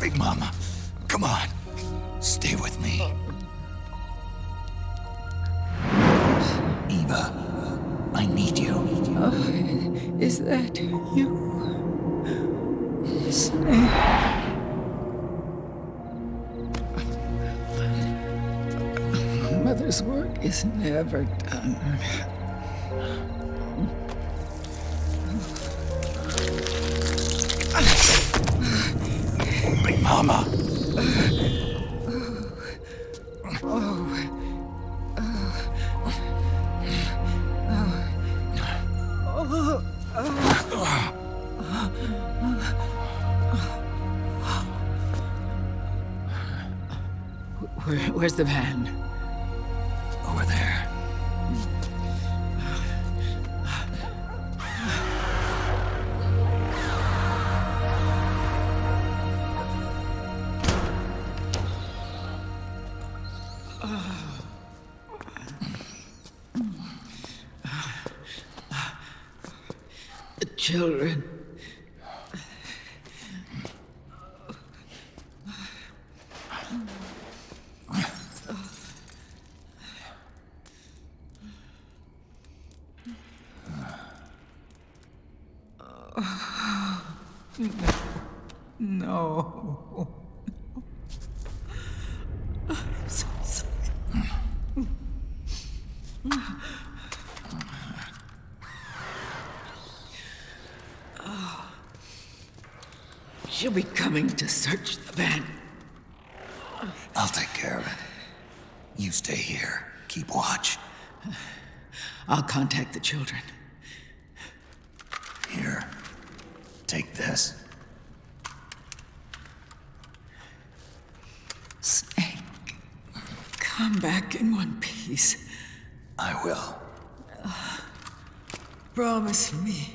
Big Mama, come on. Stay with me. Eva, I need you. Is that you? Snake. Mother's work is never done. Big Mama. Where's the van? Over there. The children. No. I'm so sorry. She'll be coming to search the van. I'll take care of it. You stay here. Keep watch. I'll contact the children. Here. Take this. Snake, come back in one piece. I will. Promise me.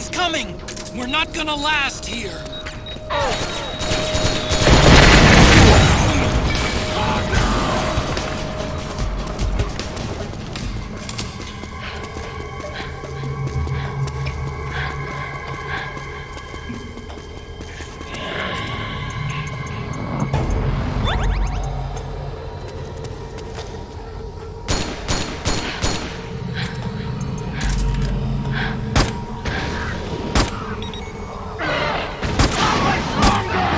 He's coming! We're not gonna last here! Stronger!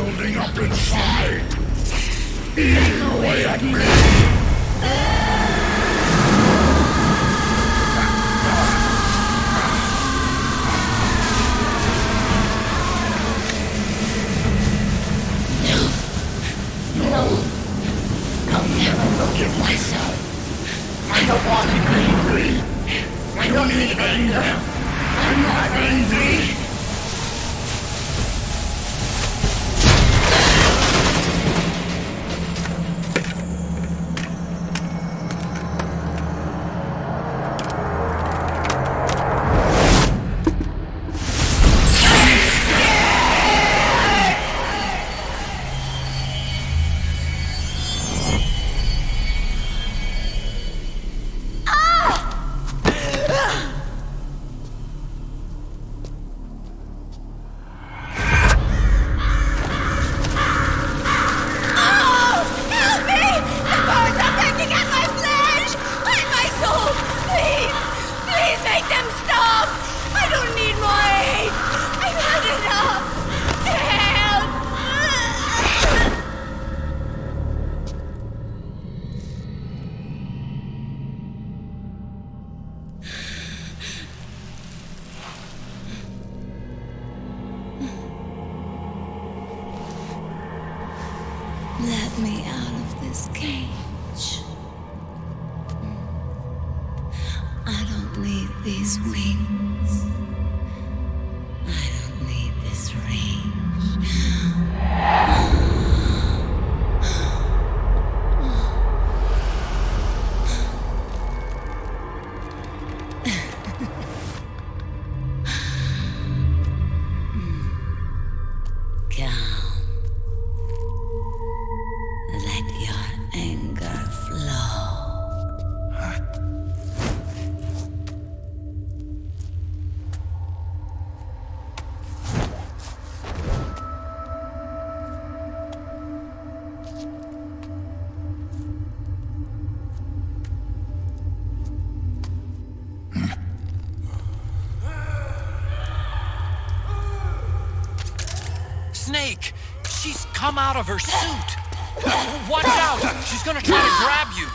building up inside. Eating away at me. No. I'll never forgive myself. I don't want to be angry. I don't need anger. I'm not angry. Let me out of this cage. I don't need these wings. I don't need this range. Snake! She's come out of her suit! Watch out! She's gonna try to grab you!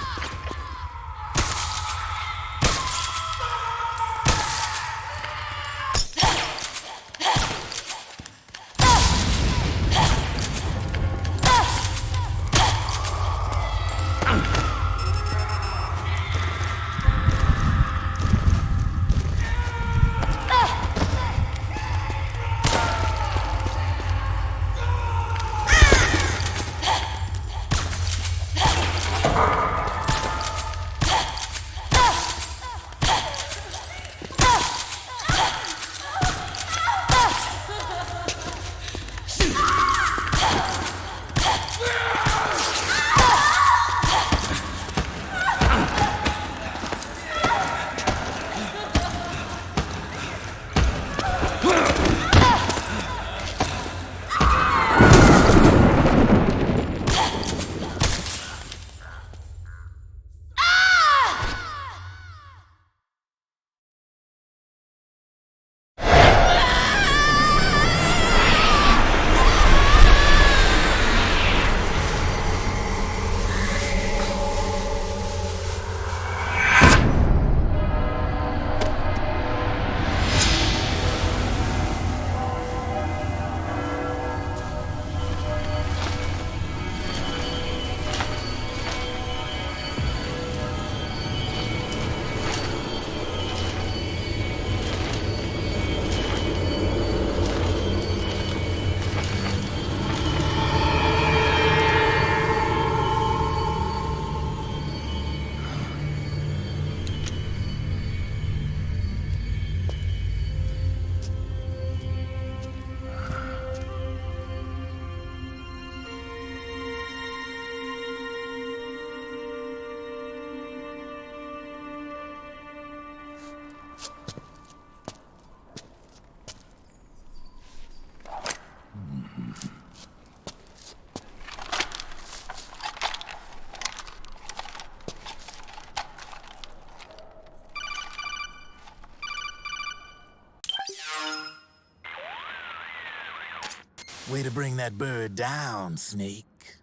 Way to bring that bird down, Snake.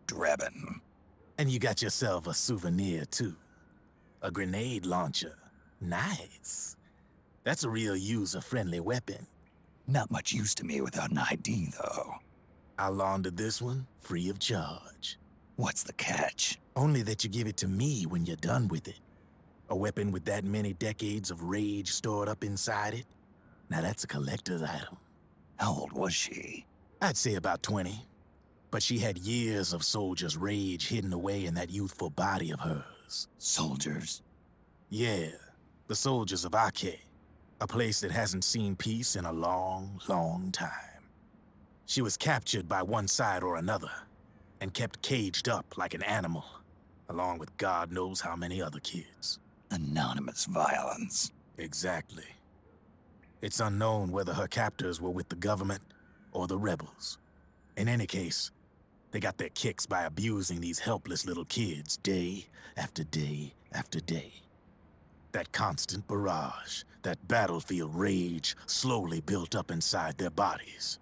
Drebin. And you got yourself a souvenir, too. A grenade launcher. Nice. That's a real user-friendly weapon. Not much use to me without an ID, though. I'll launder this one free of charge. What's the catch? Only that you give it to me when you're done with it. A weapon with that many decades of rage stored up inside it? Now that's a collector's item. How old was she? I'd say about 20. But she had years of soldiers' rage hidden away in that youthful body of hers. Soldiers? Yeah, the soldiers of Ake. A place that hasn't seen peace in a long, long time. She was captured by one side or another, and kept caged up like an animal, along with God knows how many other kids. Anonymous violence. Exactly. It's unknown whether her captors were with the government or the rebels. In any case, they got their kicks by abusing these helpless little kids day after day after day. That constant barrage, that battlefield rage slowly built up inside their bodies,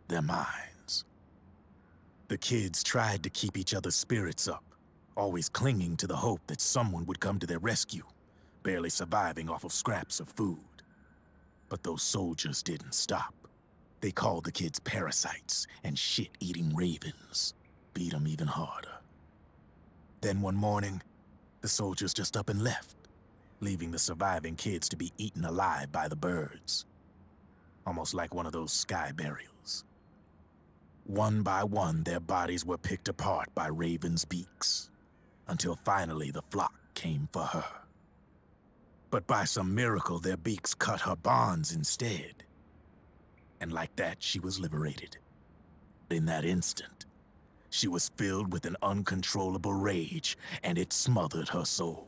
their minds. The kids tried to keep each other's spirits up, always clinging to the hope that someone would come to their rescue, barely surviving off of scraps of food. But those soldiers didn't stop. They called the kids parasites and shit-eating ravens, beat them even harder. Then one morning, the soldiers just up and left, leaving the surviving kids to be eaten alive by the birds. Almost like one of those sky burials. One by one, their bodies were picked apart by ravens' beaks, until finally the flock came for her. But by some miracle, their beaks cut her bonds instead. And like that, she was liberated. In that instant, she was filled with an uncontrollable rage, and it smothered her soul.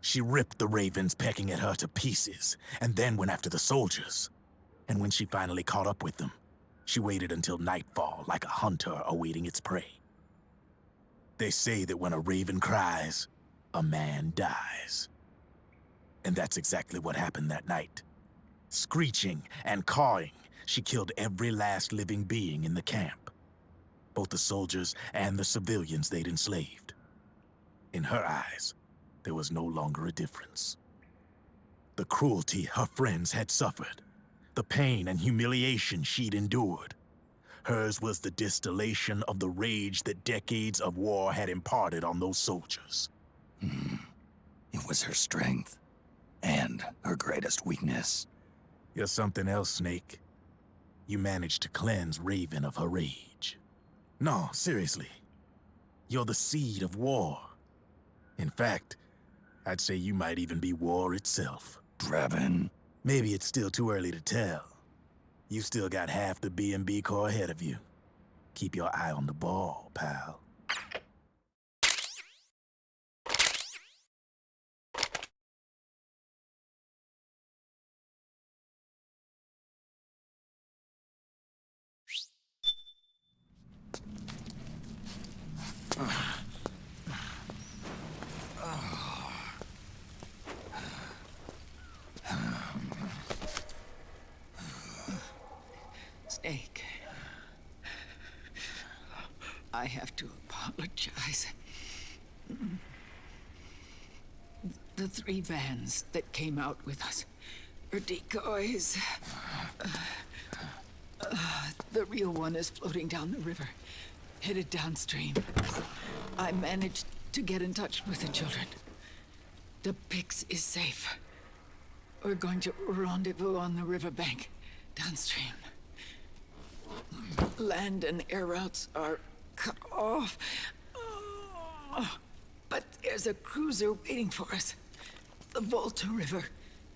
She ripped the ravens pecking at her to pieces, and then went after the soldiers. And when she finally caught up with them, she waited until nightfall like a hunter awaiting its prey. They say that when a raven cries, a man dies. And that's exactly what happened that night. Screeching and cawing, she killed every last living being in the camp. Both the soldiers and the civilians they'd enslaved. In her eyes, there was no longer a difference. The cruelty her friends had suffered, the pain and humiliation she'd endured. Hers was the distillation of the rage that decades of war had imparted on those soldiers. It was her strength, and her greatest weakness. You're something else, Snake. You managed to cleanse Raven of her rage. No, seriously. You're the seed of war. In fact, I'd say you might even be war itself. Drebin. Maybe it's still too early to tell. You still got half the B&B Corps ahead of you. Keep your eye on the ball, pal. Snake. I have to apologize. The 3 vans that came out with us are decoys. The real one is floating down the river, headed downstream. I managed to get in touch with the children. The Pix is safe. We're going to rendezvous on the riverbank, downstream. Land and air routes are cut off. But there's a cruiser waiting for us. The Volta River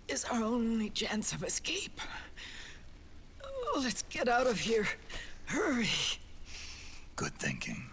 is our only chance of escape. Let's get out of here. Hurry. Good thinking.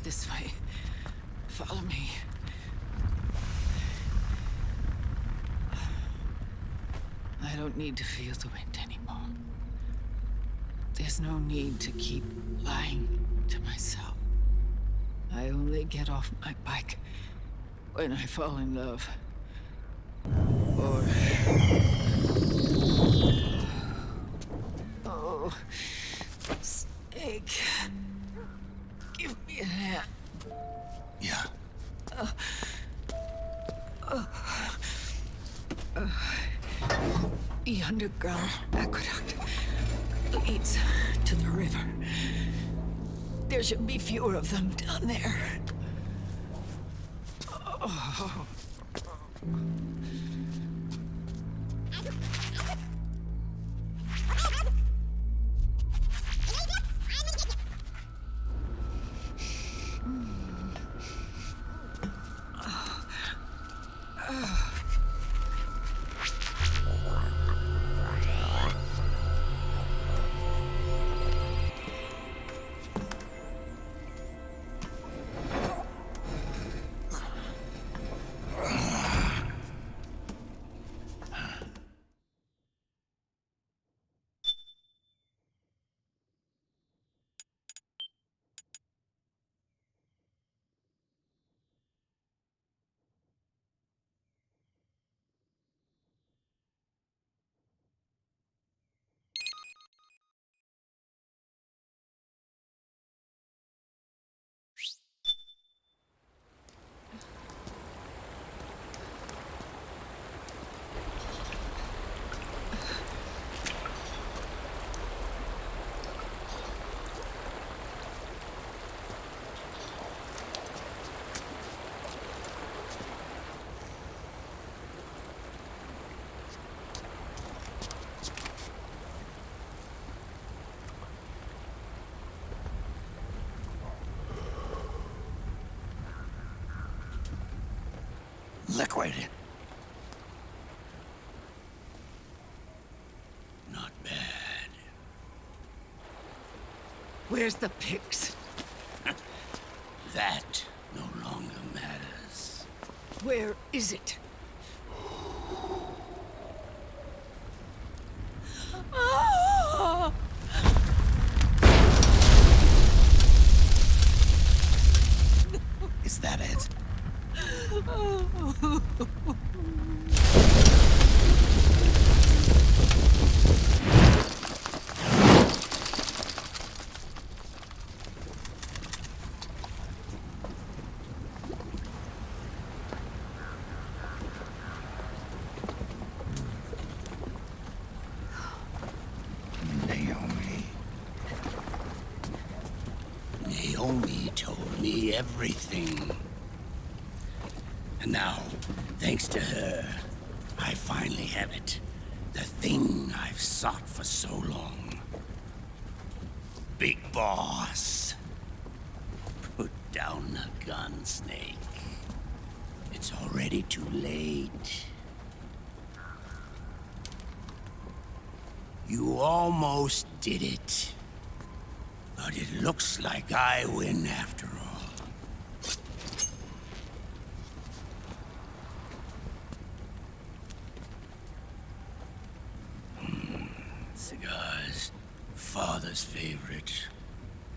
This way. Follow me. I don't need to feel the wind anymore. There's no need to keep lying to myself. I only get off my bike when I fall in love. Or... Oh, Snake. Give me a hand. Yeah. The underground aqueduct leads to the river. There should be fewer of them down there. Oh. Liquid. Not bad. Where's the pigs? That no longer matters. Where is it? Is that it? Naomi told me everything. And now, thanks to her, I finally have it. The thing I've sought for so long. Big Boss. Put down the gun, Snake. It's already too late. You almost did it. But it looks like I win after all. Cigars. Father's favorite.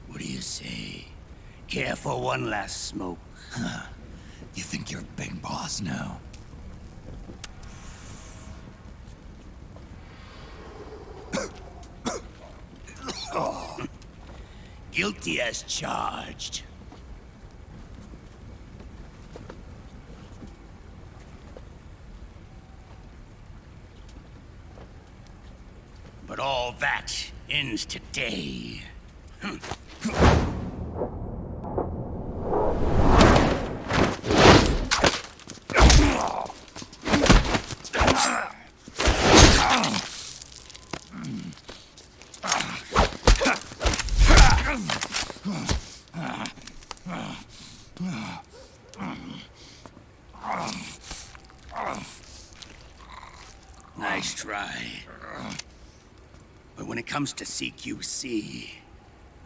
What do you say? Care for one last smoke? Huh. You think you're Big Boss now? Guilty as charged. But all that ends today. Nice try. But when it comes to CQC,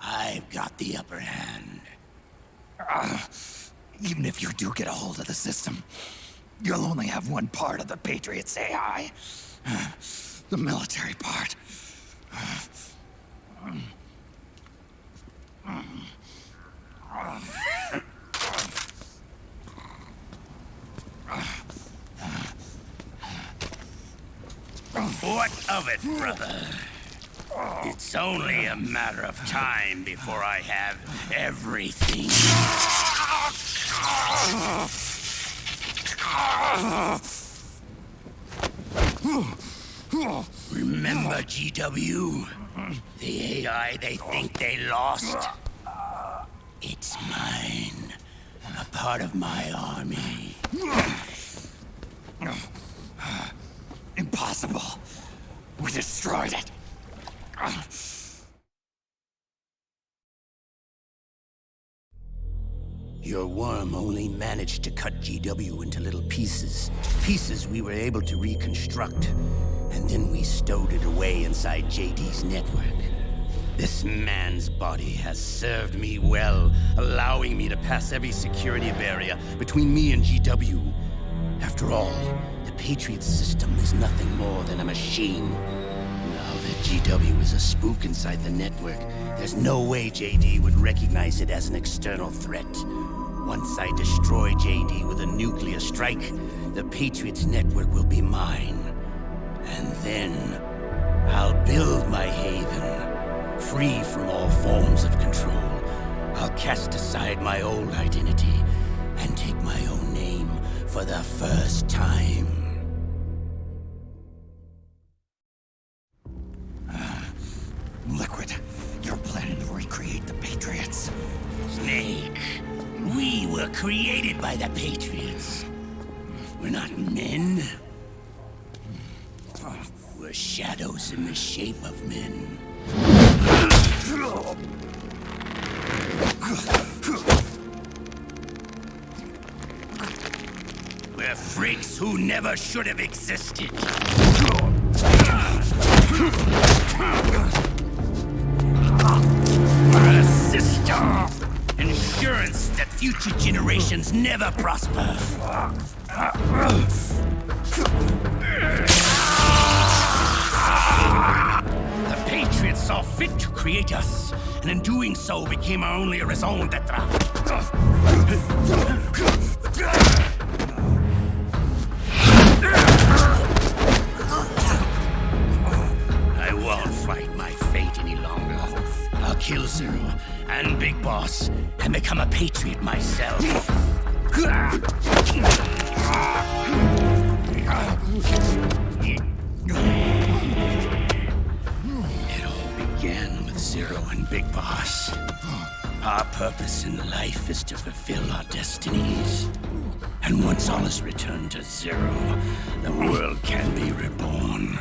I've got the upper hand. Even if you do get a hold of the system, you'll only have one part of the Patriots AI. The military part. What of it, brother? It's only a matter of time before I have everything. Remember, GW? The AI they think they lost? It's mine. A part of my army. Impossible. We destroyed it. Your worm only managed to cut GW into little pieces. Pieces we were able to reconstruct. And then we stowed it away inside JD's network. This man's body has served me well, allowing me to pass every security barrier between me and GW. After all, the Patriots system is nothing more than a machine. Now that GW is a spook inside the network, there's no way JD would recognize it as an external threat. Once I destroy JD with a nuclear strike, the Patriots network will be mine. And then, I'll build my haven, free from all forms of control. I'll cast aside my old identity and take my own name for the first time. Liquid, you're planning to recreate the Patriots. Snake, we were created by the Patriots. We're not men. We're shadows in the shape of men. We're freaks who never should have existed. We're a system. Insurance that future generations never prosper. The Patriots saw fit to create us, and in doing so became our only raison d'etre. I won't fight my fate any longer. I'll kill Zero and Big Boss and become a Patriot myself. It all began with Zero and Big Boss. Our purpose in life is to fulfill our destinies. And once all is returned to Zero, the world can be reborn.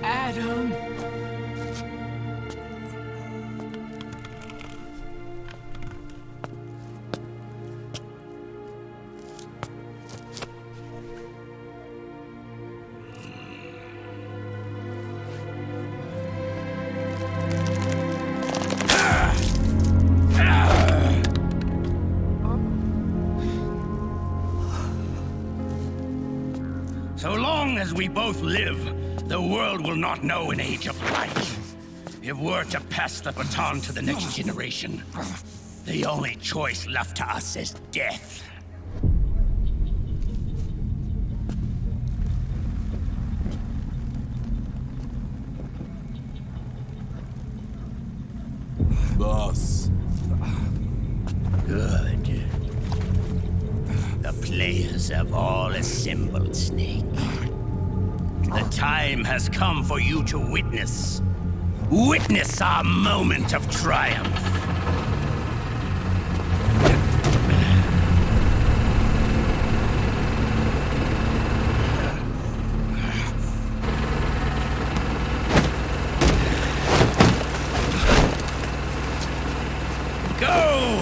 Adam. So long as we both live, the world will not know an age of light. If we're to pass the baton to the next generation, the only choice left to us is death. Boss. Good. The players have all assembled, Snake. The time has come for you to witness. Witness our moment of triumph. go!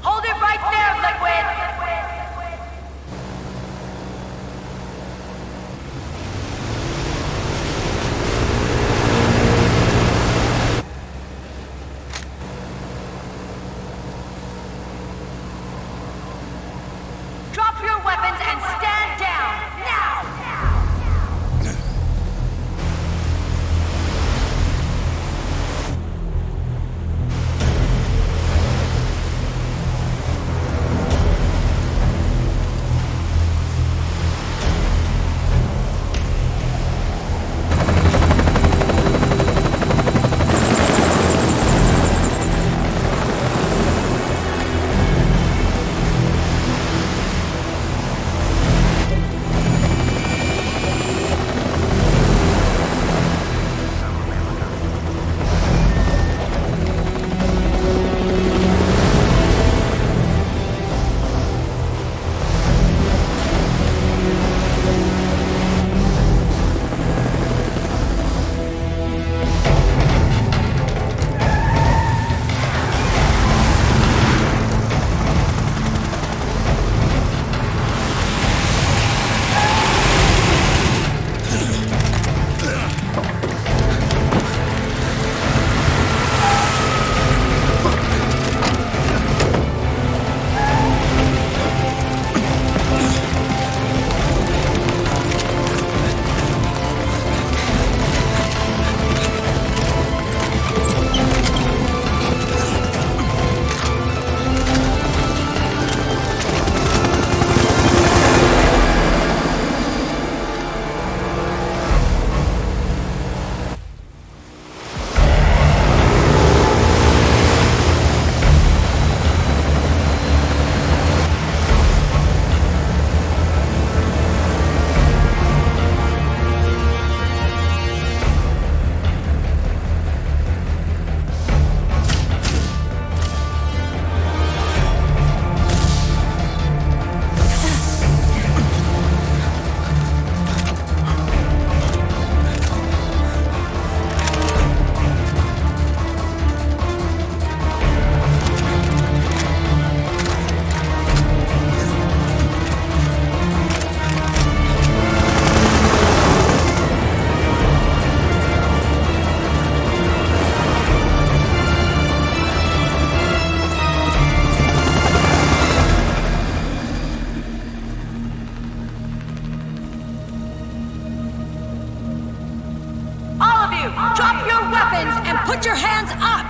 Hold it right there, Liquid! Drop your weapons and stand down, now! Drop your weapons and put your hands up!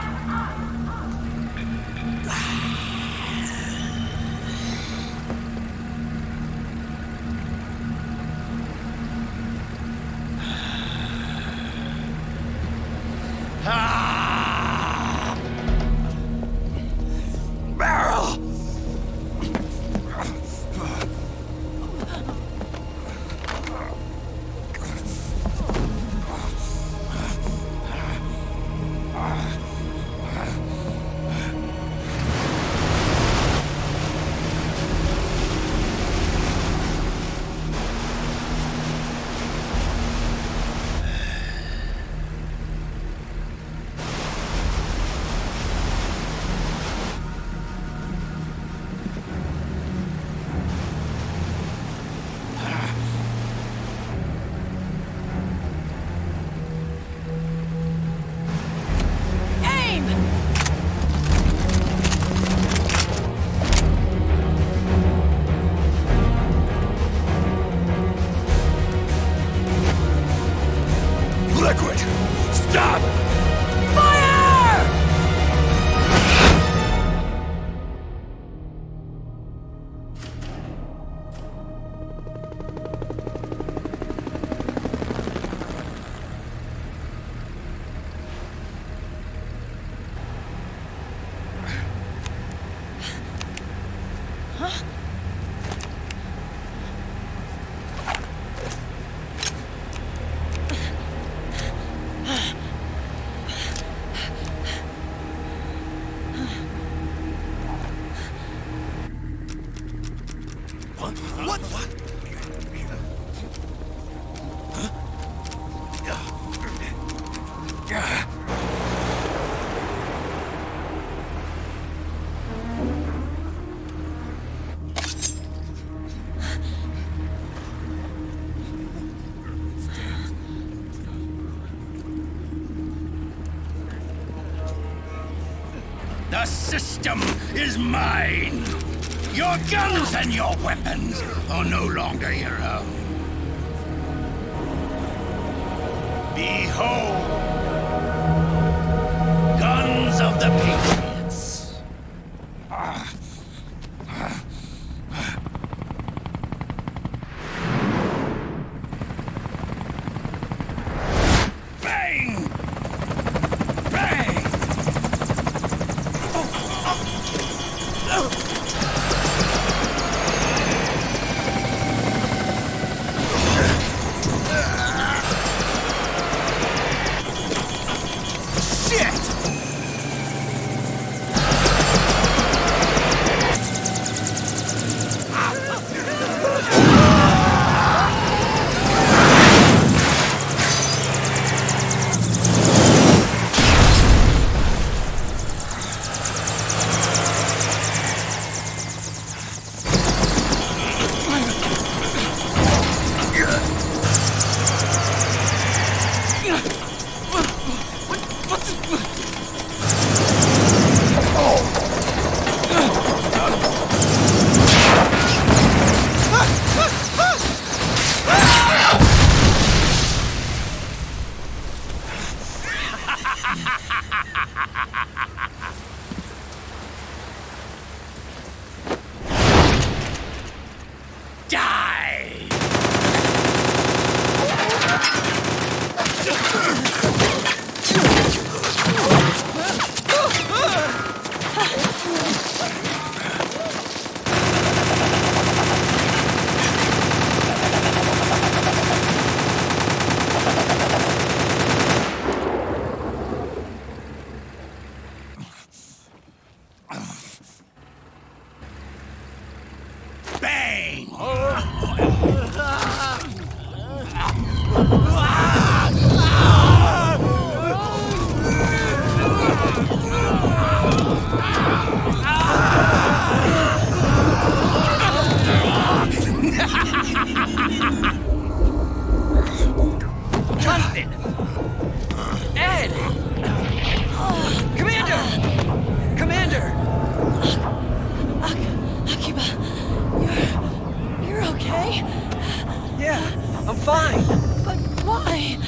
Barrel! Liquid! Stop! Fire! The system is mine! Your guns and your weapons are no longer your own. Behold! Guns of the Patriots! Bang! Bang! Jonathan! Ed! Commander! Commander! Akiba, you're okay? Yeah, I'm fine. But why?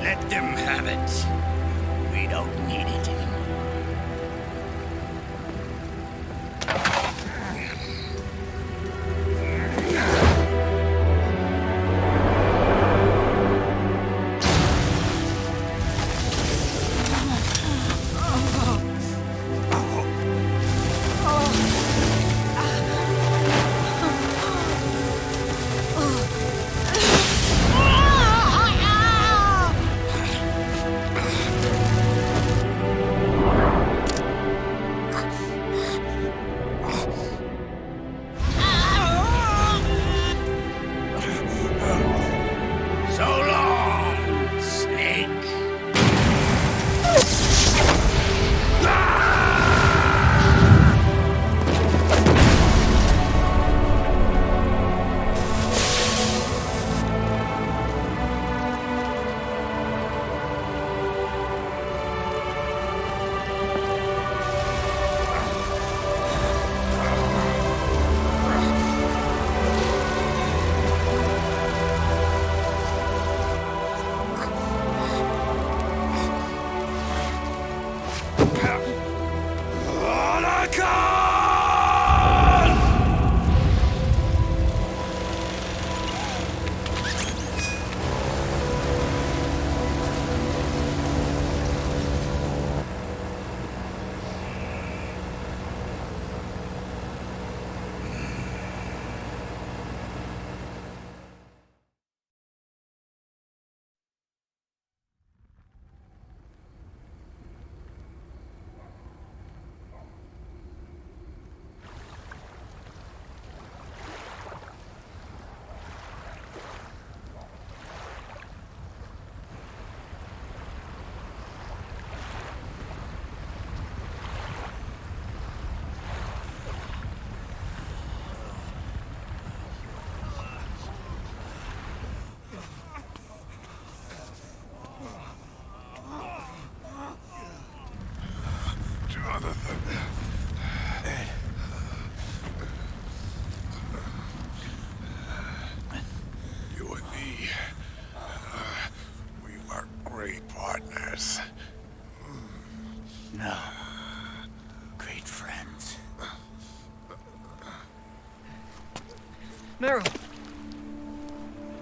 Let them have it. We don't need it anymore. No. Great friends. Meryl!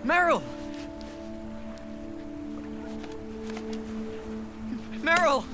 Meryl! Meryl!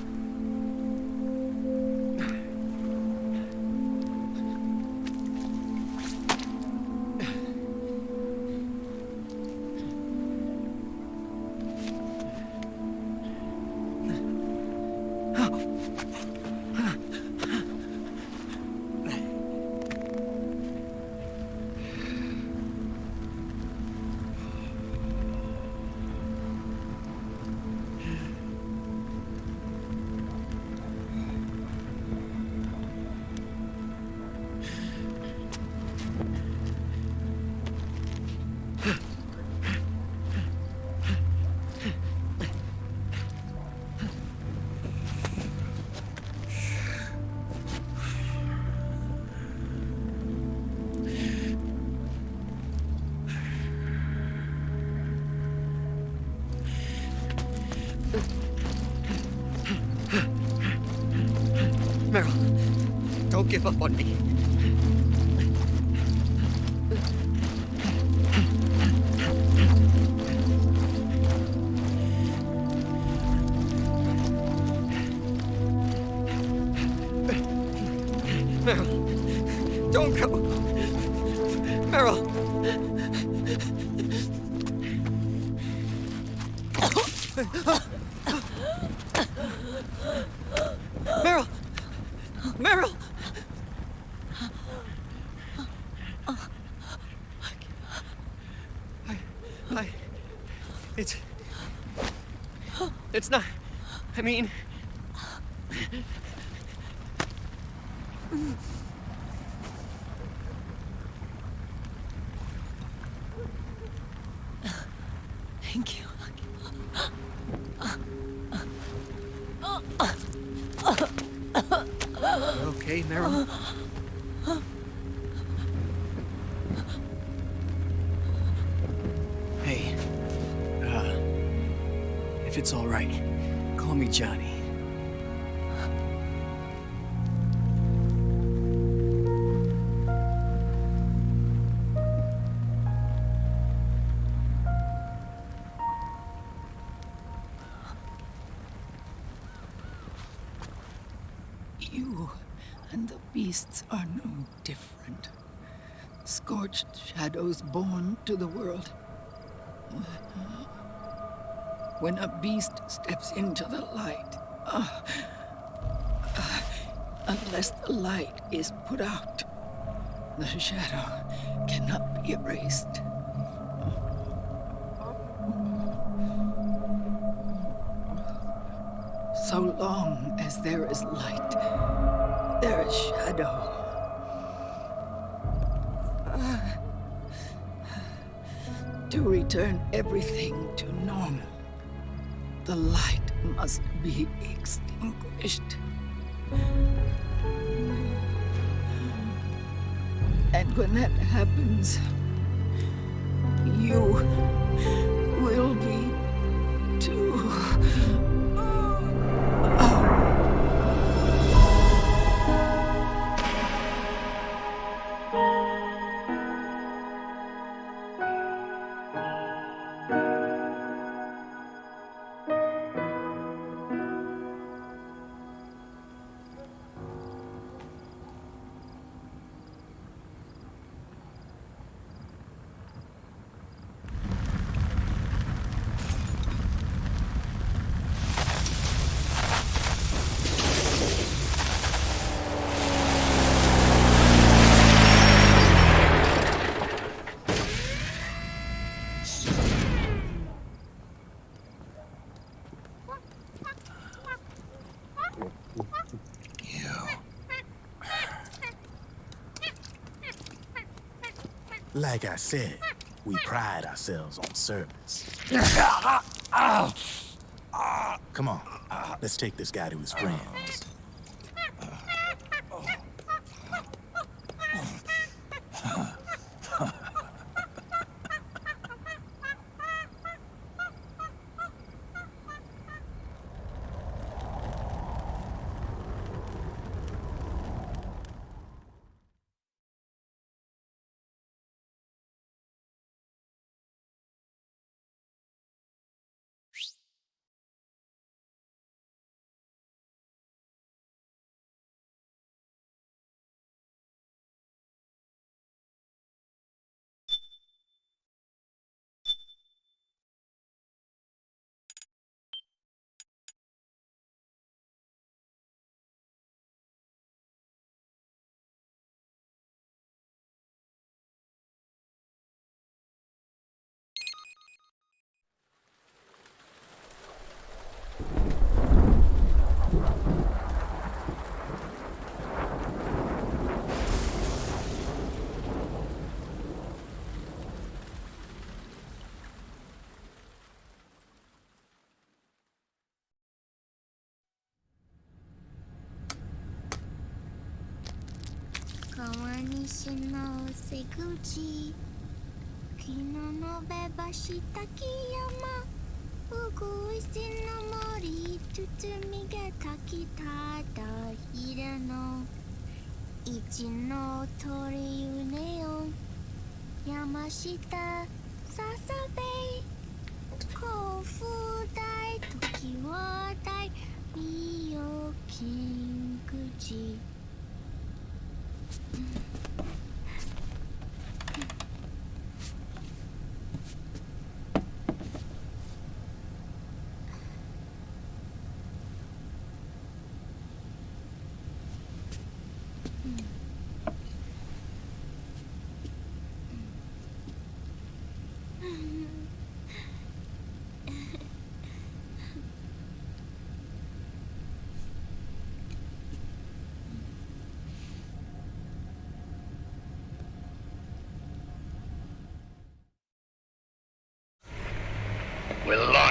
Meryl, don't give up on me. Meryl, don't go. Meryl. Meryl! Meryl! It's not... I mean... Thank you. You okay, Meryl? Hey, if it's all right, call me Johnny. You and the beasts are no different. Scorched shadows born to the world. When a beast steps into the light, unless the light is put out, the shadow cannot be erased. So long as there is light, there is shadow. To return everything to normal, the light must be extinguished. And when that happens, you will be too. Like I said, we pride ourselves on service. Come on, let's take this guy to his friends.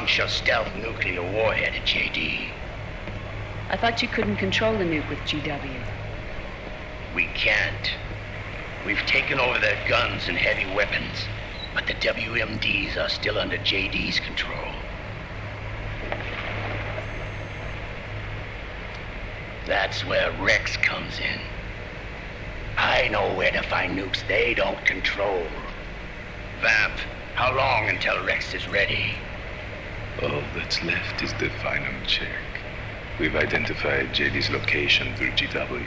launch a stealth nuclear warhead at JD. I thought you couldn't control the nuke with GW. We can't. We've taken over their guns and heavy weapons, but the WMDs are still under JD's control. That's where Rex comes in. I know where to find nukes they don't control. Vamp, how long until Rex is ready? All that's left is the final check. We've identified JD's location through GW,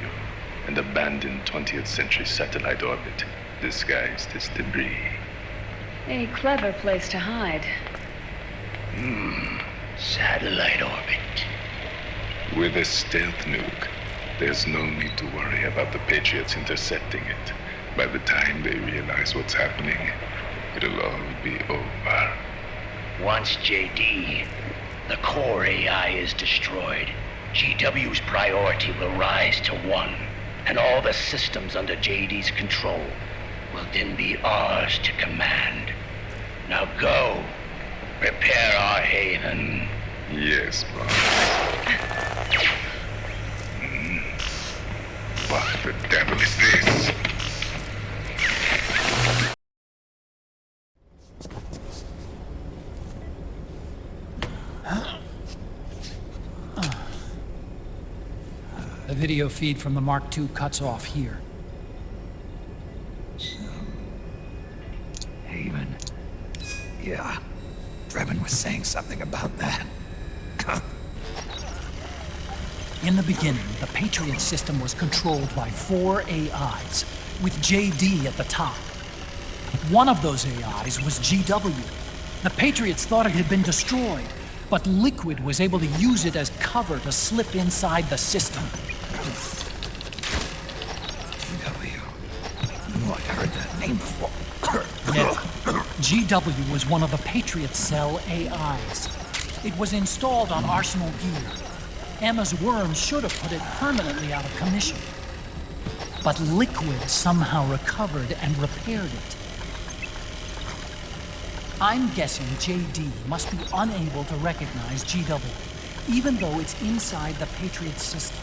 an abandoned 20th century satellite orbit, disguised as debris. A clever place to hide. Satellite orbit. With a stealth nuke, there's no need to worry about the Patriots intercepting it. By the time they realize what's happening, it'll all be over. Once JD, the core AI is destroyed, GW's priority will rise to 1, and all the systems under JD's control will then be ours to command. Now go, prepare our haven. Yes, boss. What the devil is this? The video feed from the Mark II cuts off here. Haven. Yeah. Drebin was saying something about that. In the beginning, the Patriot system was controlled by 4 AIs, with JD at the top. One of those AIs was GW. The Patriots thought it had been destroyed, but Liquid was able to use it as cover to slip inside the system. GW. Oh, I heard that name before. Yeah. GW was one of the Patriot Cell AIs. It was installed on Arsenal gear. Emma's worm should have put it permanently out of commission. But Liquid somehow recovered and repaired it. I'm guessing JD must be unable to recognize GW, even though it's inside the Patriot system.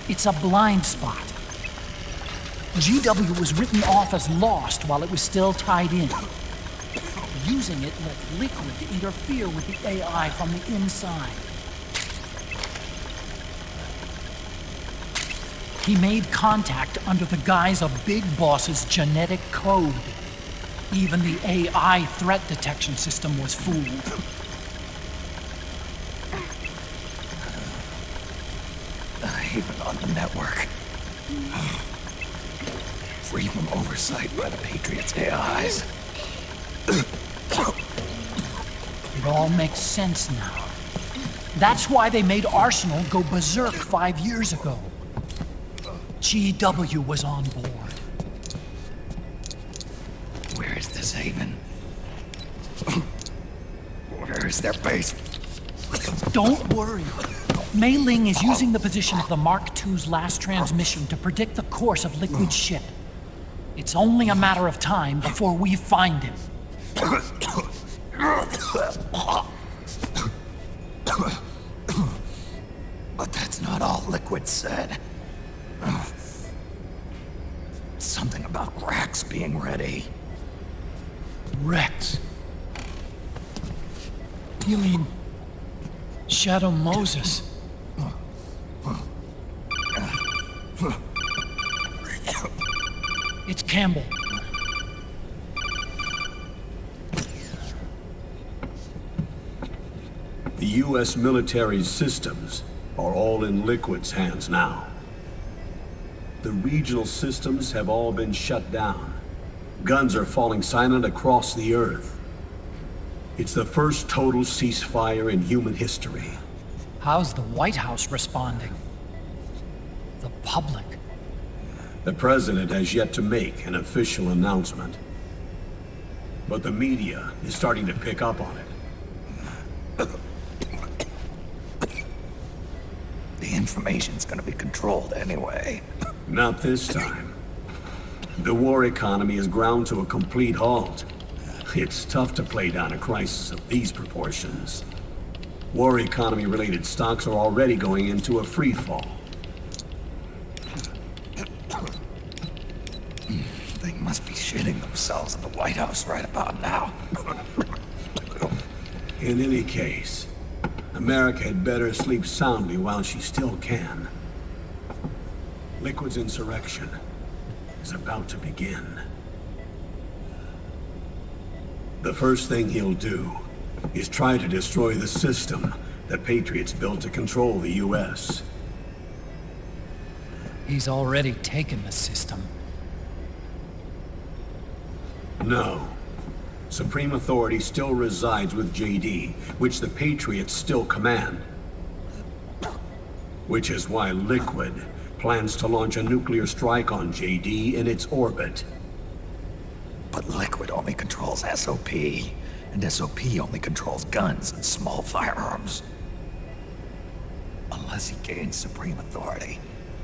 It's a blind spot. GW was written off as lost while it was still tied in. Using it let Liquid interfere with the AI from the inside. He made contact under the guise of Big Boss's genetic code. Even the AI threat detection system was fooled. Even on the network. Free from oversight by the Patriots' AIs. It all makes sense now. That's why they made Arsenal go berserk 5 years ago. GW was on board. Where is this haven? Where is their base? Don't worry. Mei Ling is using the position of the Mark II's last transmission to predict the course of Liquid's ship. It's only a matter of time before we find him. But that's not all Liquid said. Something about Rex being ready. Rex? You mean Shadow Moses? It's Campbell. The U.S. military's systems are all in Liquid's hands now. The regional systems have all been shut down. Guns are falling silent across the earth. It's the first total ceasefire in human history. How's the White House responding? The public? The president has yet to make an official announcement. But the media is starting to pick up on it. The information's gonna be controlled anyway. Not this time. The war economy is ground to a complete halt. It's tough to play down a crisis of these proportions. War economy-related stocks are already going into a free fall. They must be shitting themselves in the White House right about now. In any case, America had better sleep soundly while she still can. Liquid's insurrection is about to begin. The first thing he'll do is try to destroy the system the Patriots built to control the U.S. He's already taken the system. No. Supreme authority still resides with JD, which the Patriots still command. Which is why Liquid plans to launch a nuclear strike on JD in its orbit. But Liquid only controls SOP, and SOP only controls guns and small firearms. Unless he gains supreme authority,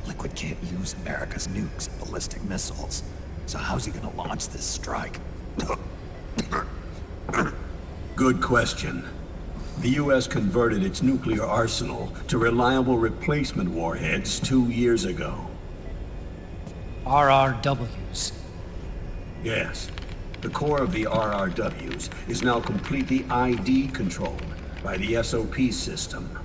Liquid can't use America's nukes and ballistic missiles. So how's he gonna launch this strike? Good question. The U.S. converted its nuclear arsenal to reliable replacement warheads 2 years ago. RRWs. Yes. The core of the RRWs is now completely ID controlled by the SOP system.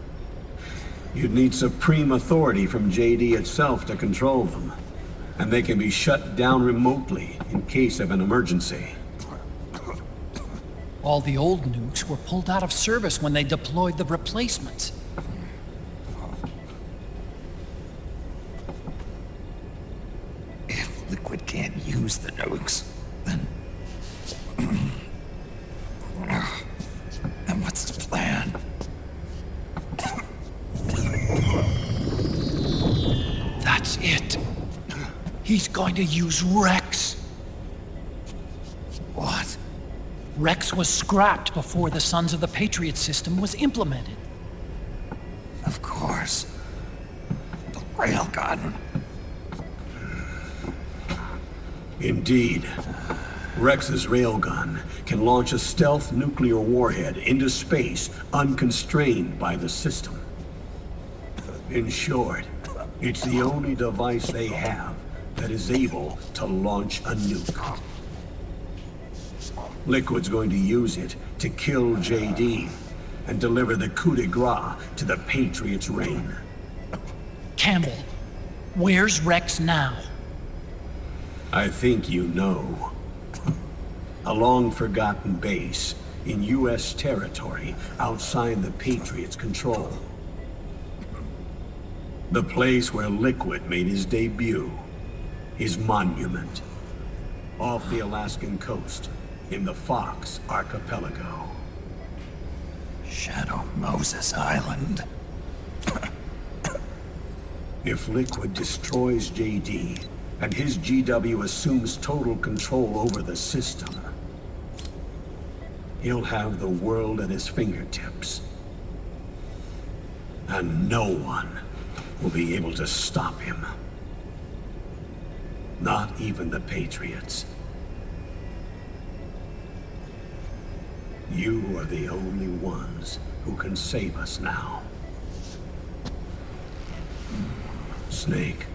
You'd need supreme authority from JD itself to control them, and they can be shut down remotely in case of an emergency. All the old nukes were pulled out of service when they deployed the replacements. If Liquid can't use the nukes, then what's his plan? That's it. He's going to use Rex. What? Rex was scrapped before the Sons of the Patriot system was implemented. Of course. The railgun. Indeed. Rex's railgun can launch a stealth nuclear warhead into space unconstrained by the system. In short, it's the only device they have that is able to launch a nuke. Liquid's going to use it to kill JD and deliver the coup de grace to the Patriots' reign. Campbell, where's Rex now? I think you know. A long-forgotten base in U.S. territory outside the Patriots' control. The place where Liquid made his debut, his monument, off the Alaskan coast in the Fox Archipelago. Shadow Moses Island. If Liquid destroys JD, and his GW assumes total control over the system, he'll have the world at his fingertips. And no one will be able to stop him. Not even the Patriots. You are the only ones who can save us now. Snake,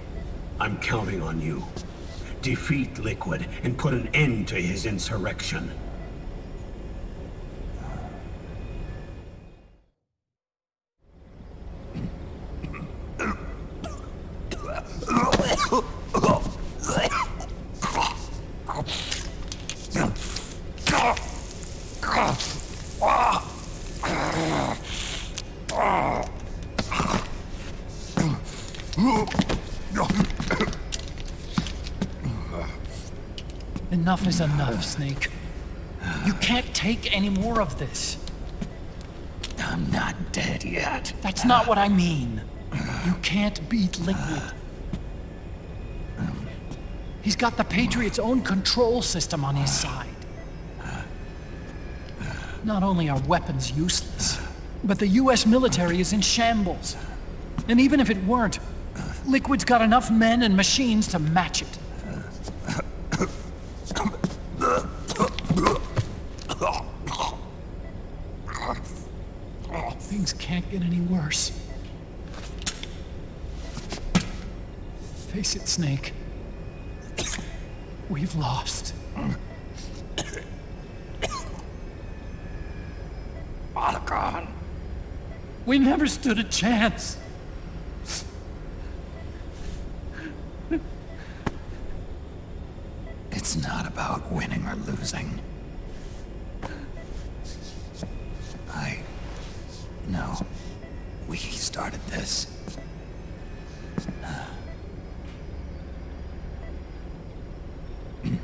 I'm counting on you. Defeat Liquid and put an end to his insurrection. Enough is enough, Snake. You can't take any more of this. I'm not dead yet. That's not what I mean. You can't beat Liquid. He's got the Patriots' own control system on his side. Not only are weapons useless, but the US military is in shambles. And even if it weren't, Liquid's got enough men and machines to match it. Things can't get any worse. Face it, Snake. We've lost. Otacon. We never stood a chance. It's not about winning or losing. No. We started this. And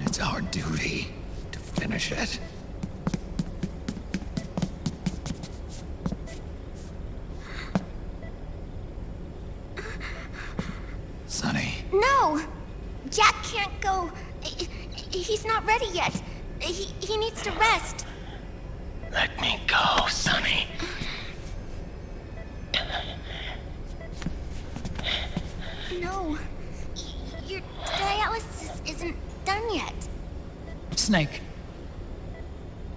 it's our duty to finish it. Sonny. No! Jack can't go. He's not ready yet. He needs to rest. Let me go, Sonny. No. Your dialysis isn't done yet. Snake.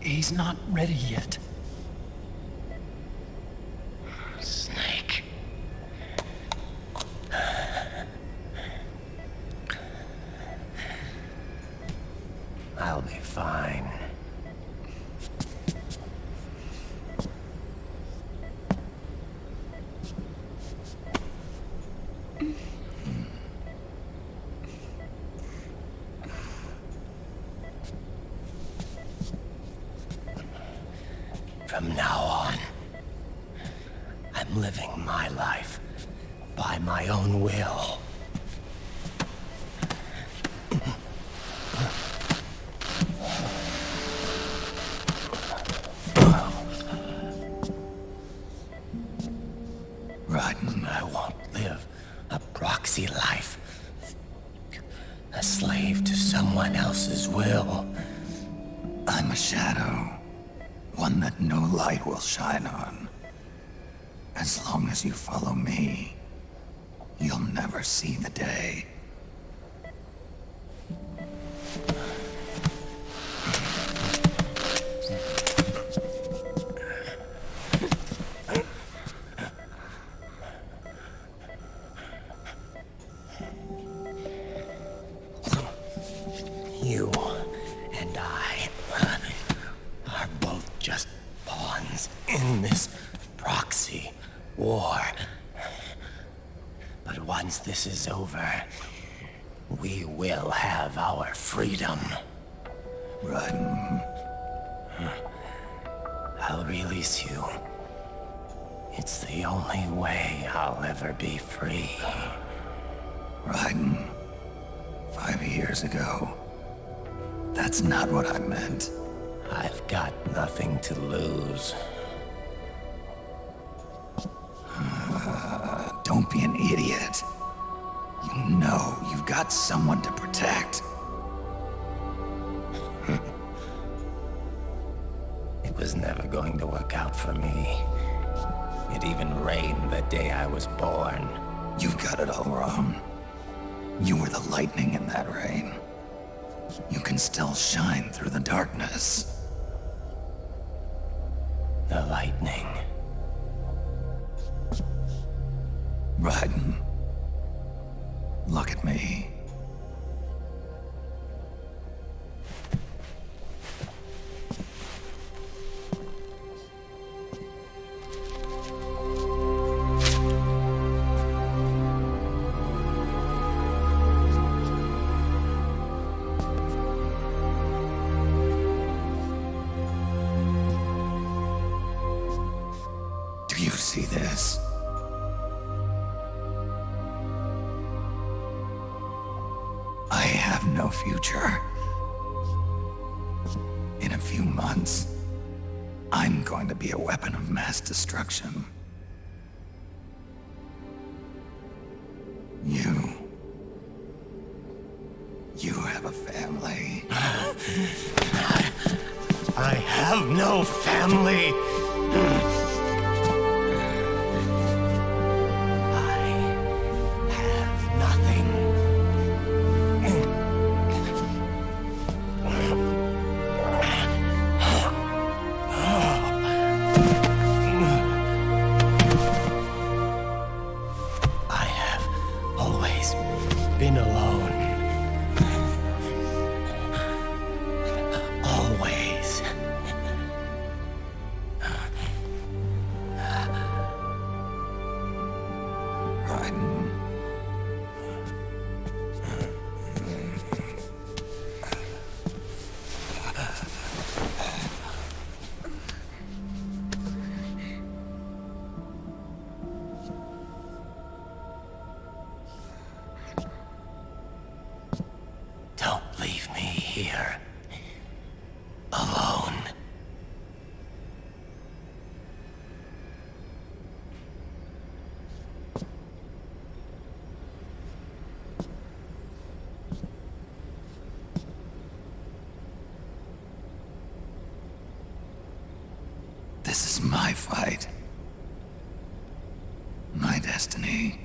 He's not ready yet. Snake. I'll be fine. From now on, I'm living my life by my own will. I won't live a proxy life, a slave to someone else's will. I'm a shadow, one that no light will shine on. As long as you follow me, you'll never see the day. You and I are both just pawns in this proxy war. But once this is over, we will have our freedom. Run. I'll release you. It's the only way I'll ever be free. Raiden, 5 years ago. That's not what I meant. I've got nothing to lose. Don't be an idiot. You know you've got someone to protect. It was never going to work out for me. It even rained the day I was born. You've got it all wrong. You were the lightning in that rain. You can still shine through the darkness. The lightning. Raiden, look at me. Do you see this? I have no future. In a few months, I'm going to be a weapon of mass destruction. You have a family. I have no family. This is my fight. My destiny.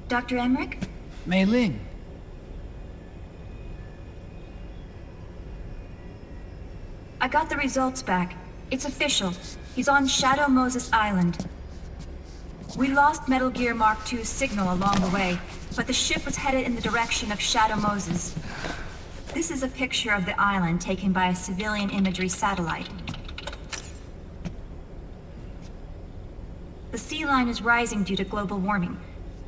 Dr. Emmerich? Mei Ling. I got the results back. It's official. He's on Shadow Moses Island. We lost Metal Gear Mark II's signal along the way, but the ship was headed in the direction of Shadow Moses. This is a picture of the island taken by a civilian imagery satellite. The sea line is rising due to global warming.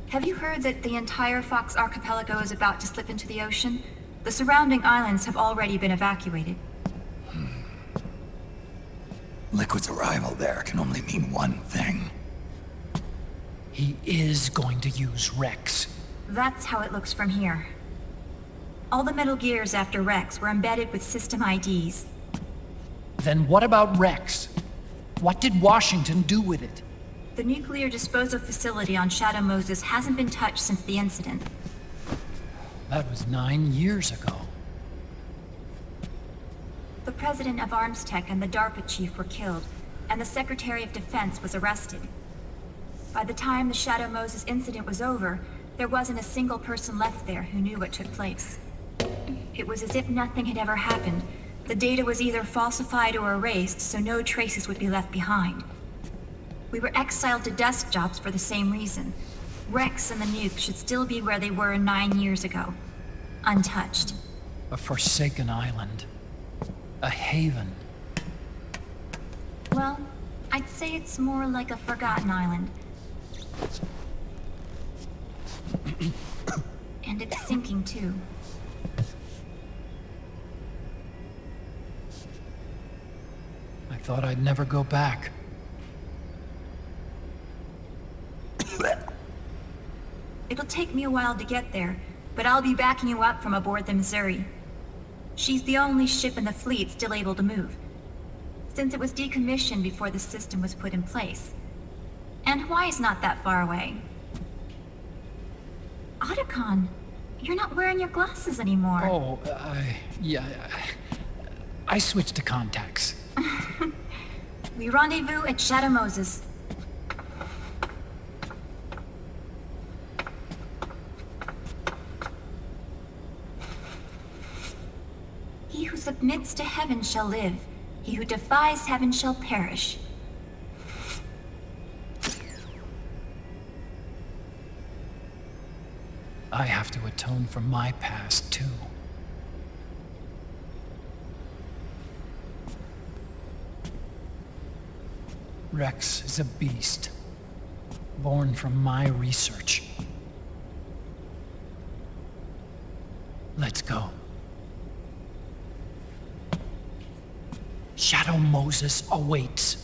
Have you heard that the entire Fox Archipelago is about to slip into the ocean? The surrounding islands have already been evacuated. Liquid's arrival there can only mean one thing. He is going to use Rex. That's how it looks from here. All the Metal Gears after Rex were embedded with system IDs. Then what about Rex? What did Washington do with it? The nuclear disposal facility on Shadow Moses hasn't been touched since the incident. That was 9 years ago. The president of Armstech and the DARPA chief were killed, and the Secretary of Defense was arrested. By the time the Shadow Moses incident was over, there wasn't a single person left there who knew what took place. It was as if nothing had ever happened. The data was either falsified or erased, so no traces would be left behind. We were exiled to desk jobs for the same reason. Rex and the nuke should still be where they were 9 years ago. Untouched. A forsaken island. A haven. Well, I'd say it's more like a forgotten island. And it's sinking too. I thought I'd never go back. It'll take me a while to get there, but I'll be backing you up from aboard the Missouri. She's the only ship in the fleet still able to move, since it was decommissioned before the system was put in place. And Hawaii's not that far away. Otacon, you're not wearing your glasses anymore. Oh, yeah. I switched to contacts. We rendezvous at Shadow Moses. He who submits to heaven shall live. He who defies heaven shall perish. I have to atone for my past, too. Rex is a beast, born from my research. Let's go. Shadow Moses awaits.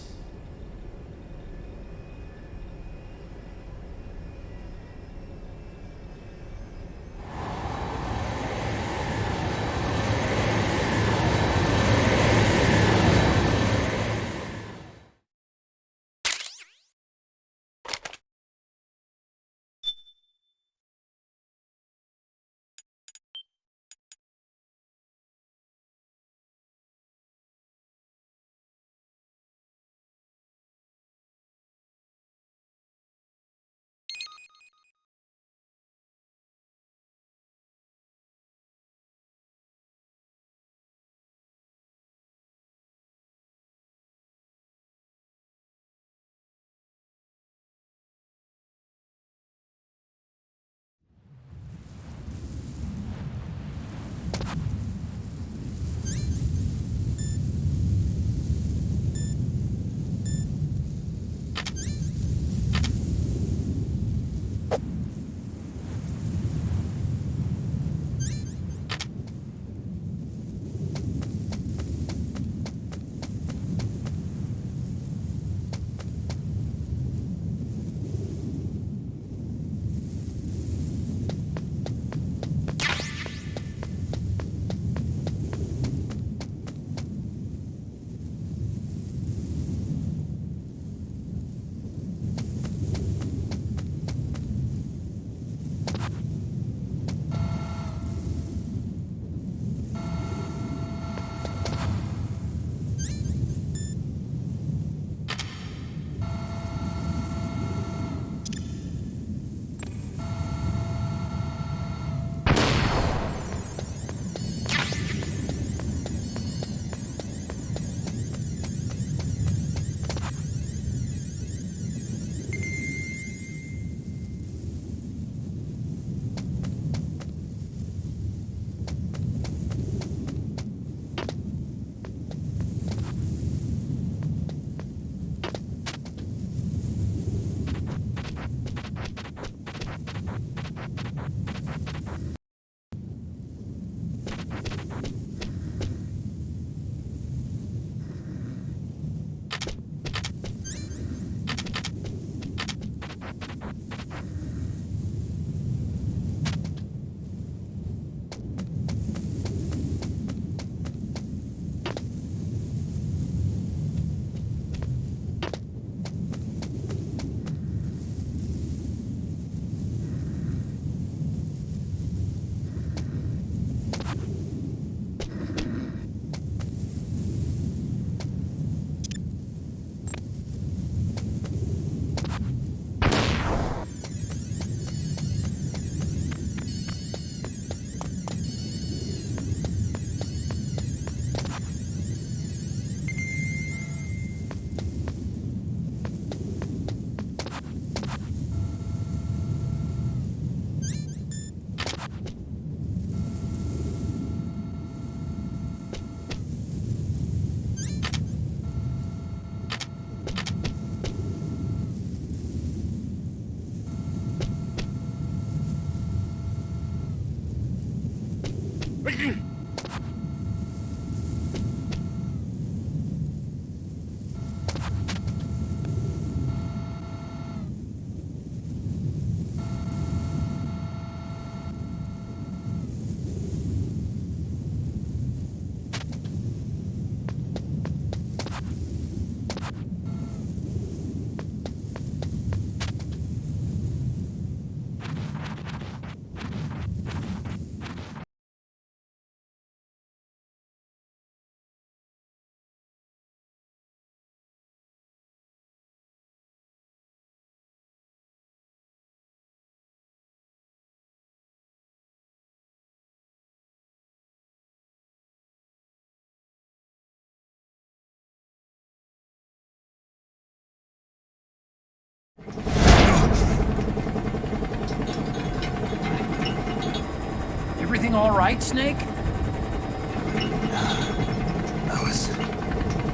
Everything all right, Snake? I was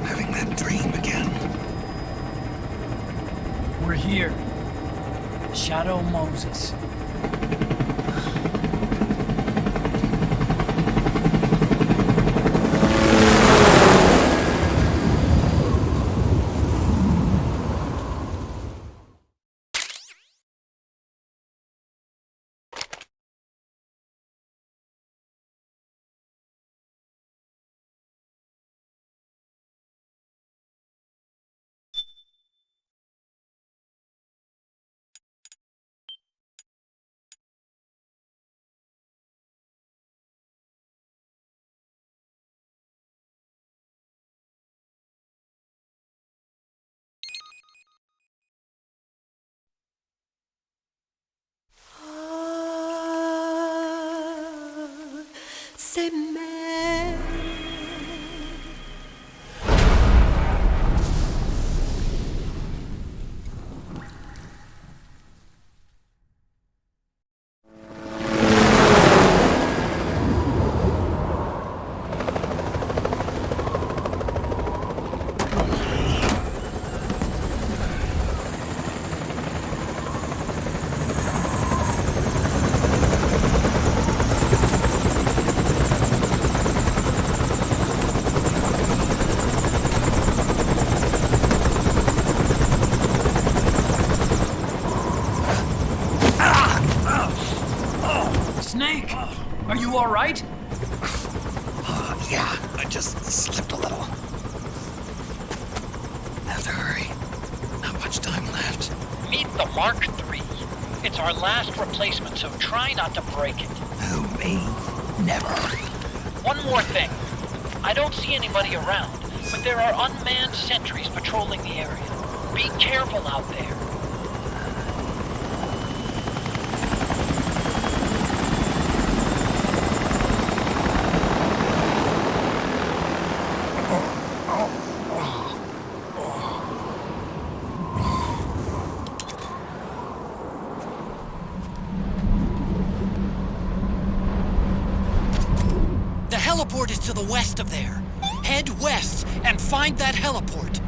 having that dream again. We're here. Shadow Moses. C'est mère. Snake! Are you all right? Yeah, I just slipped a little. Have to hurry. Not much time left. Meet the Mark III. It's our last replacement, so try not to break it. Who, me? Never. One more thing. I don't see anybody around, but there are unmanned sentries patrolling the area. Be careful out there. The heliport is to the west of there. Head west and find that heliport.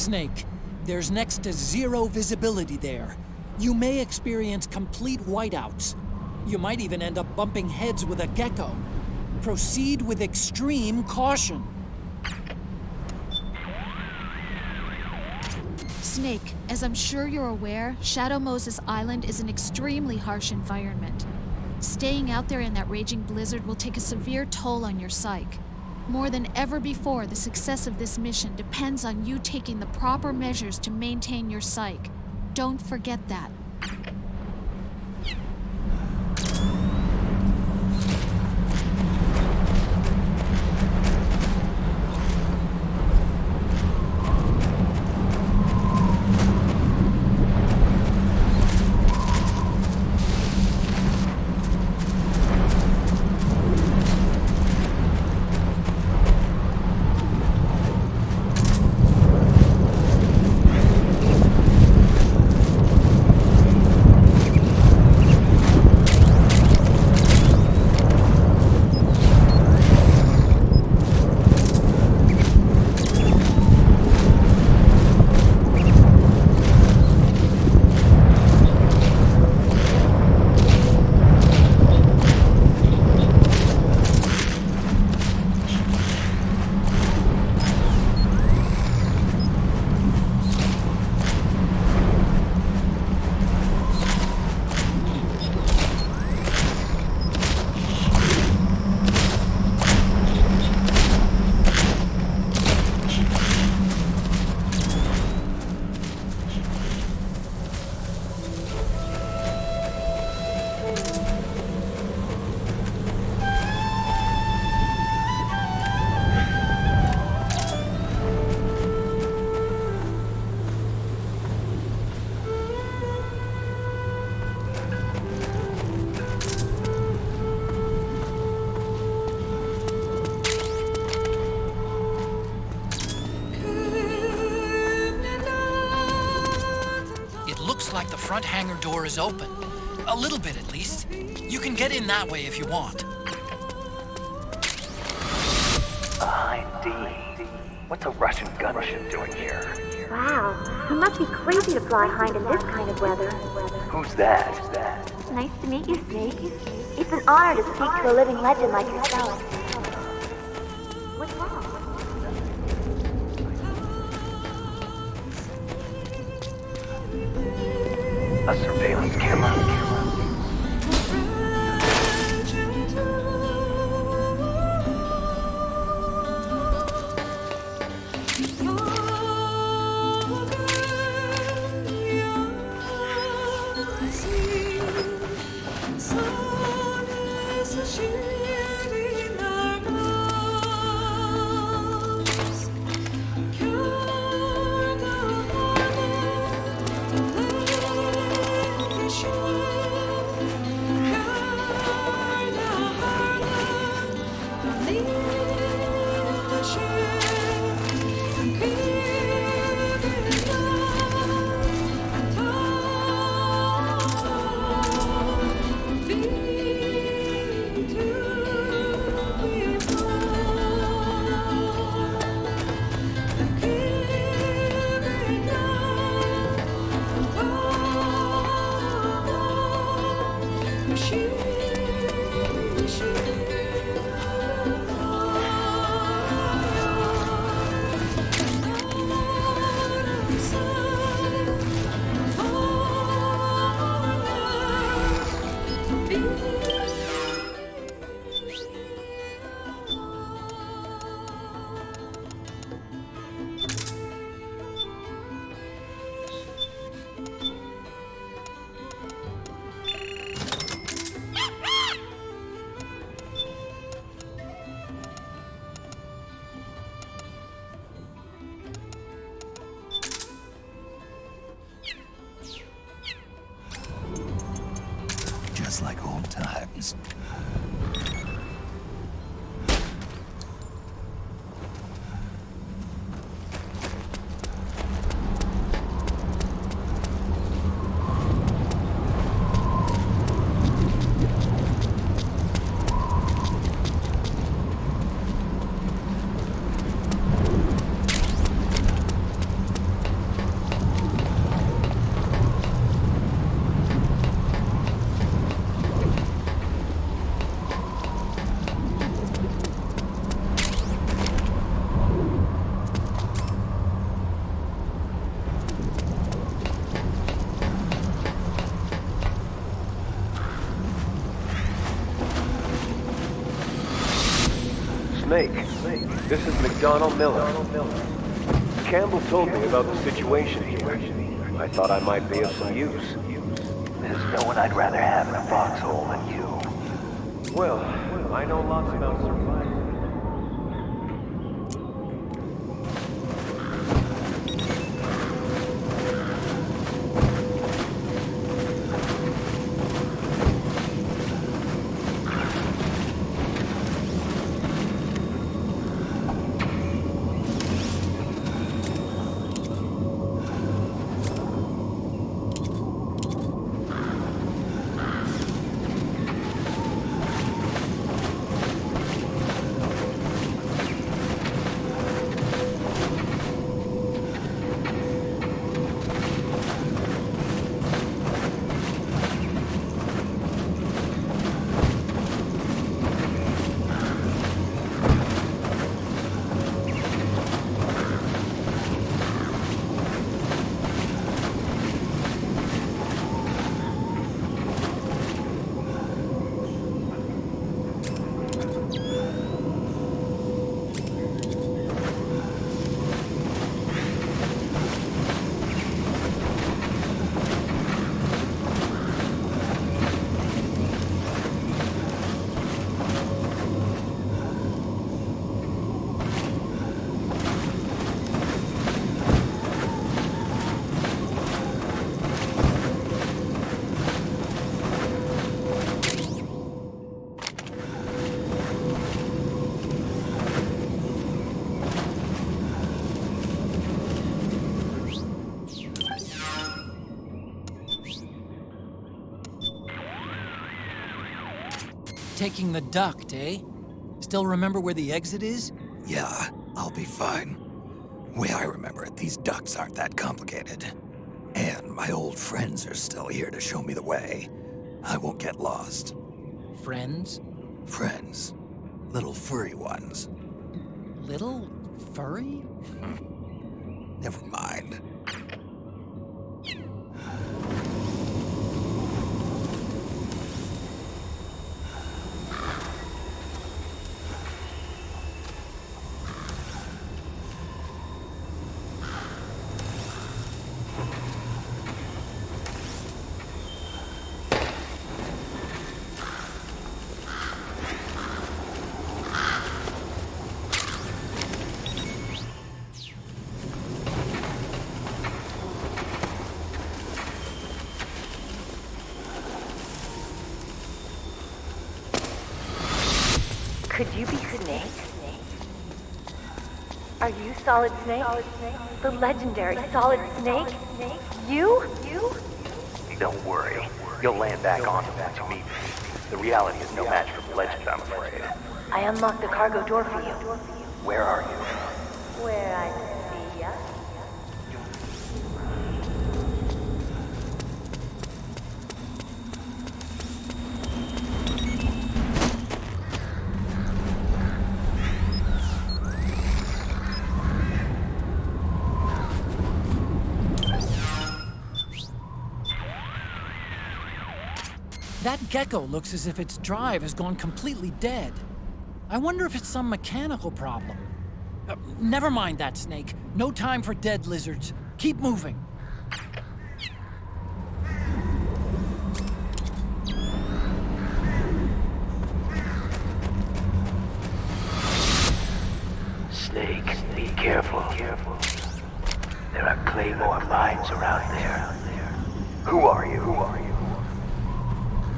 Snake. There's next to zero visibility there. You may experience complete whiteouts. You might even end up bumping heads with a gecko. Proceed with extreme caution. Snake, as I'm sure you're aware, Shadow Moses Island is an extremely harsh environment. Staying out there in that raging blizzard will take a severe toll on your psyche. More than ever before, the success of this mission depends on you taking the proper measures to maintain your psyche. Don't forget that. Like the front hangar door is open. A little bit, at least. You can get in that way if you want. Behind D. What's a Russian gunship doing here? Wow, he must be crazy to fly Hind in this kind of weather. Who's that? Nice to meet you, Snake. It's an honor to speak to a living legend like yourself. What's wrong? A surveillance camera? Snake. This is McDonnell Miller. Campbell told me about the situation here. I thought I might be of some use. There's no one I'd rather have in a foxhole than you. Well, I know lots about surviving. Taking the duct, eh? Still remember where the exit is? Yeah, I'll be fine. Way I remember it, these ducts aren't that complicated. And my old friends are still here to show me the way. I won't get lost. Friends? Friends. Little furry ones. Little furry? Never mind. Could you be Snake? Are you Solid Snake? The legendary Solid Snake? You? Don't worry. You'll land back on them once you meet me. The reality is no match for the legend, I'm afraid. I unlocked the cargo door for you. Where are you? Where I see ya. That gecko looks as if its drive has gone completely dead. I wonder if it's some mechanical problem. Never mind that, Snake. No time for dead lizards. Keep moving. Snake, be careful. There are claymore mines around there. Who are you?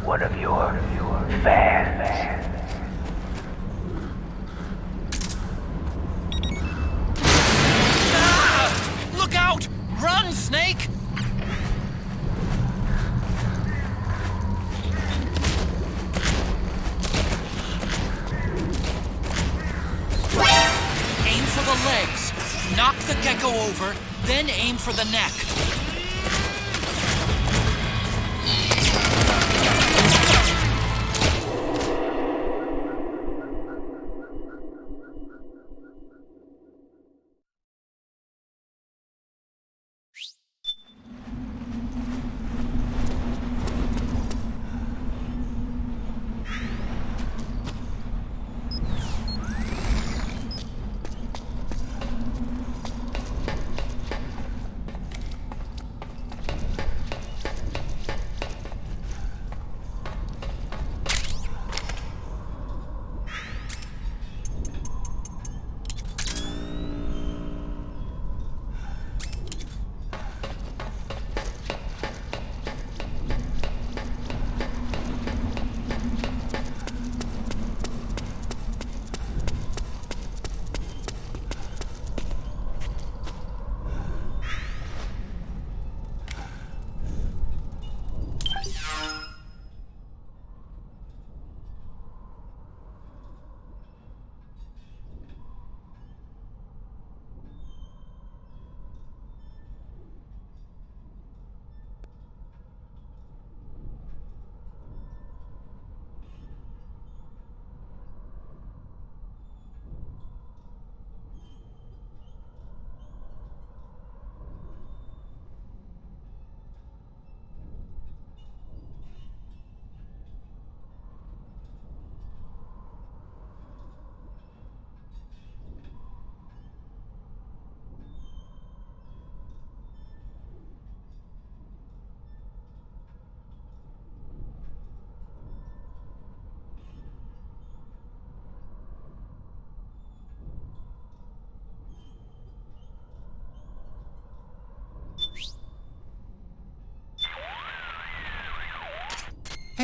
One of your fans. Ah! Look out! Run, Snake! Aim for the legs. Knock the gecko over, then aim for the neck.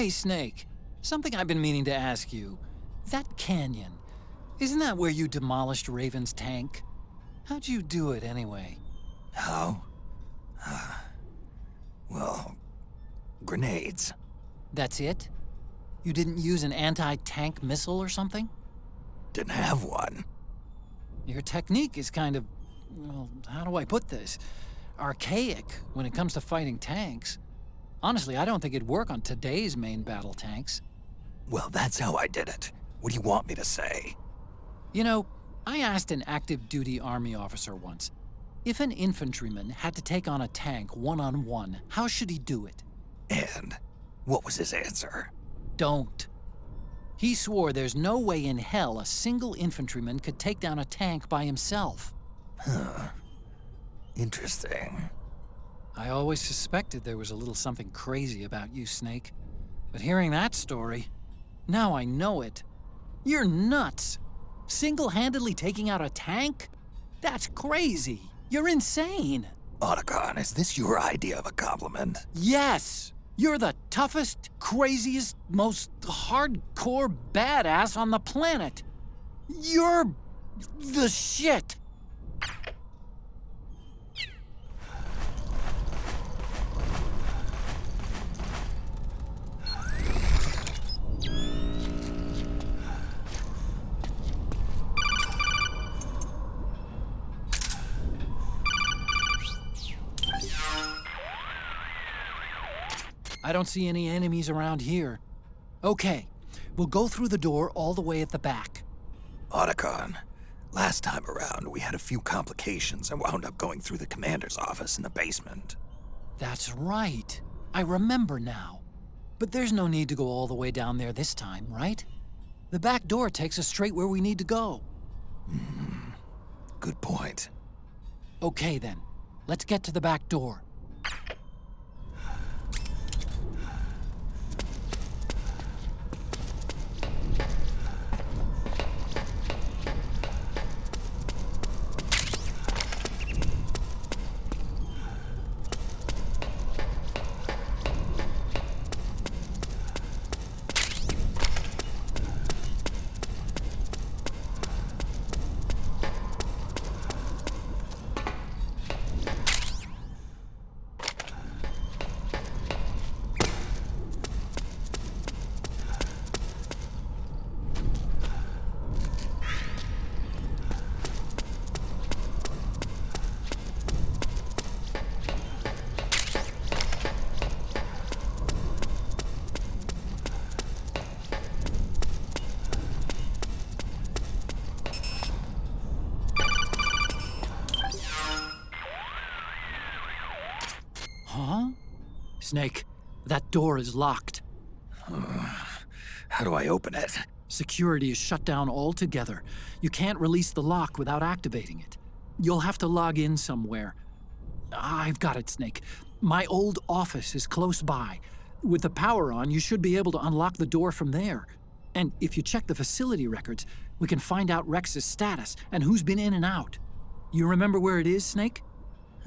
Hey, Snake. Something I've been meaning to ask you. That canyon, isn't that where you demolished Raven's tank? How'd you do it, anyway? How? Well, grenades. That's it? You didn't use an anti-tank missile or something? Didn't have one. Your technique is kind of, well, how do I put this? Archaic when it comes to fighting tanks. Honestly, I don't think it'd work on today's main battle tanks. Well, that's how I did it. What do you want me to say? You know, I asked an active duty army officer once, if an infantryman had to take on a tank one-on-one, how should he do it? And what was his answer? Don't. He swore there's no way in hell a single infantryman could take down a tank by himself. Huh. Interesting. I always suspected there was a little something crazy about you, Snake. But hearing that story, now I know it. You're nuts. Single-handedly taking out a tank? That's crazy. You're insane. Otacon, is this your idea of a compliment? Yes! You're the toughest, craziest, most hardcore badass on the planet. You're the shit. I don't see any enemies around here. Okay, we'll go through the door all the way at the back. Otacon, last time around we had a few complications and wound up going through the commander's office in the basement. That's right. I remember now. But there's no need to go all the way down there this time, right? The back door takes us straight where we need to go. Good point. Okay then, let's get to the back door. Huh? Snake, that door is locked. How do I open it? Security is shut down altogether. You can't release the lock without activating it. You'll have to log in somewhere. I've got it, Snake. My old office is close by. With the power on, you should be able to unlock the door from there. And if you check the facility records, we can find out Rex's status and who's been in and out. You remember where it is, Snake?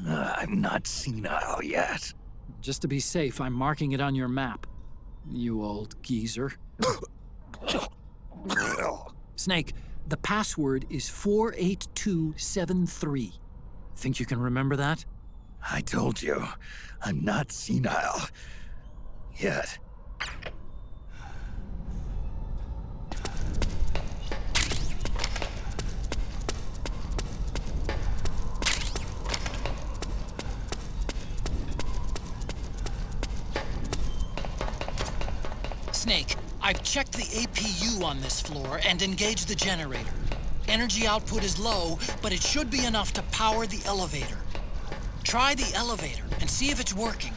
I'm not senile yet. Just to be safe, I'm marking it on your map. You old geezer. Snake, the password is 48273. Think you can remember that? I told you, I'm not senile yet. Snake, I've checked the APU on this floor and engaged the generator. Energy output is low, but it should be enough to power the elevator. Try the elevator and see if it's working.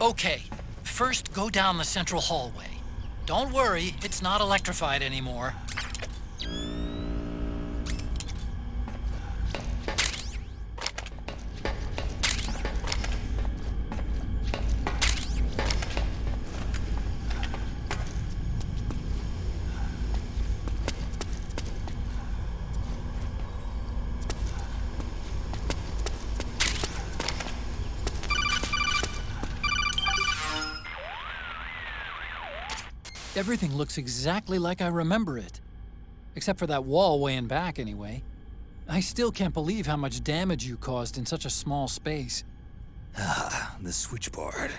Okay, first go down the central hallway. Don't worry, it's not electrified anymore. Everything looks exactly like I remember it. Except for that wall way in back, anyway. I still can't believe how much damage you caused in such a small space. Ah, the switchboard.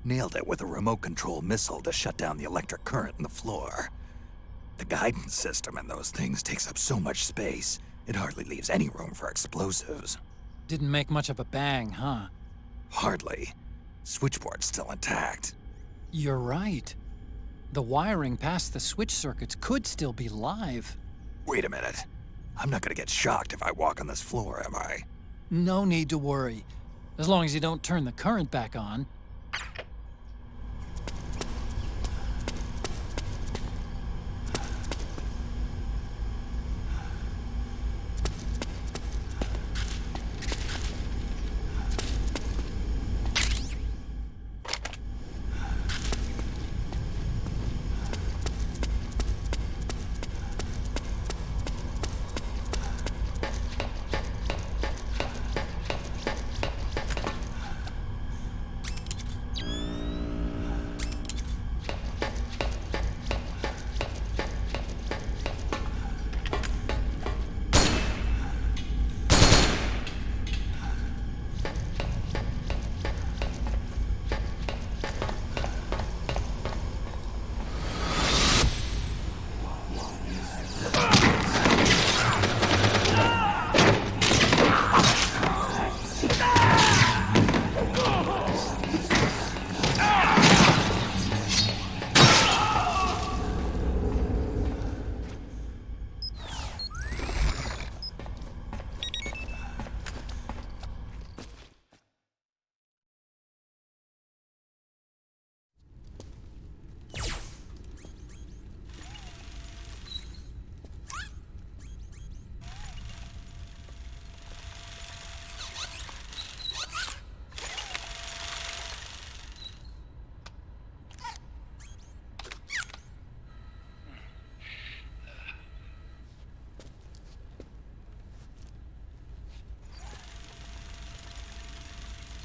Nailed it with a remote control missile to shut down the electric current in the floor. The guidance system in those things takes up so much space, it hardly leaves any room for explosives. Didn't make much of a bang, huh? Hardly. Switchboard's still intact. You're right. The wiring past the switch circuits could still be live. Wait a minute. I'm not gonna get shocked if I walk on this floor, am I? No need to worry. As long as you don't turn the current back on.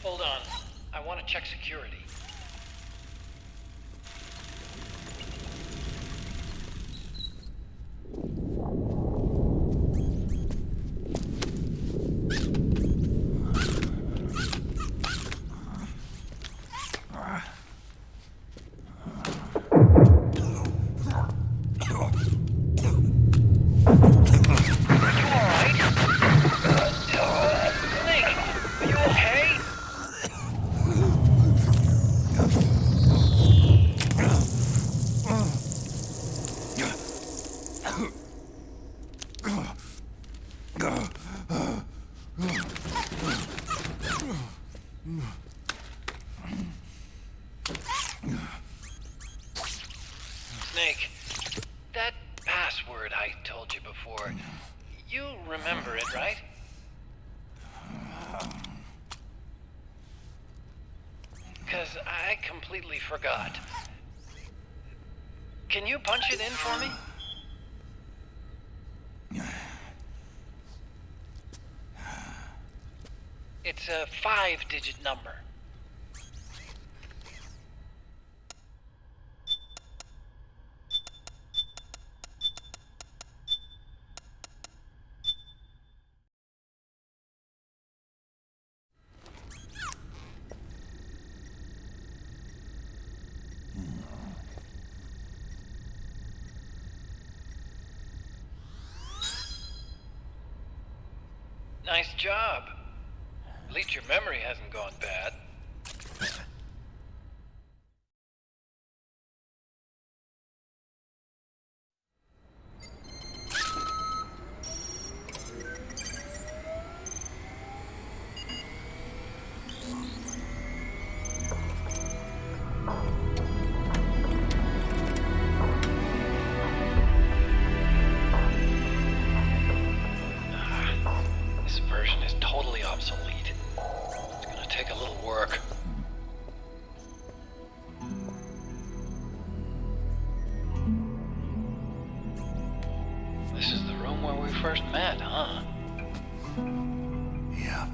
Hold on. I want to check security. Snake, that password I told you before, you remember it, right? Because I completely forgot. Can you punch it in for me? It's a 5-digit number. Nice job. At least your memory hasn't gone bad. totally obsolete. It's gonna take a little work. This is the room where we first met, huh? Yep.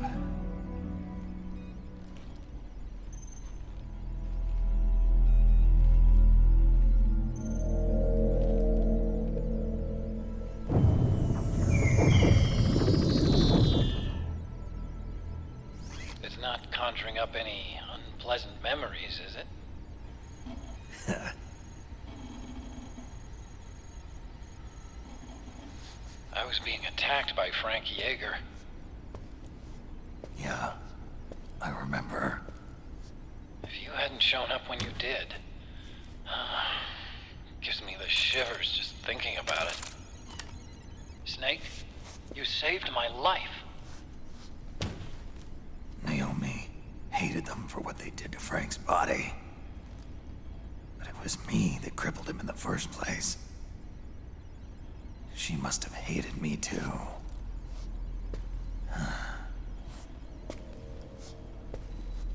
It's not conjuring up any unpleasant memories, is it? I was being attacked by Frank Yeager. Yeah, I remember. If you hadn't shown up when you did, gives me the shivers just thinking about it. Snake, you saved my life. Naomi hated them for what they did to Frank's body. But it was me that crippled him in the first place. She must have hated me too.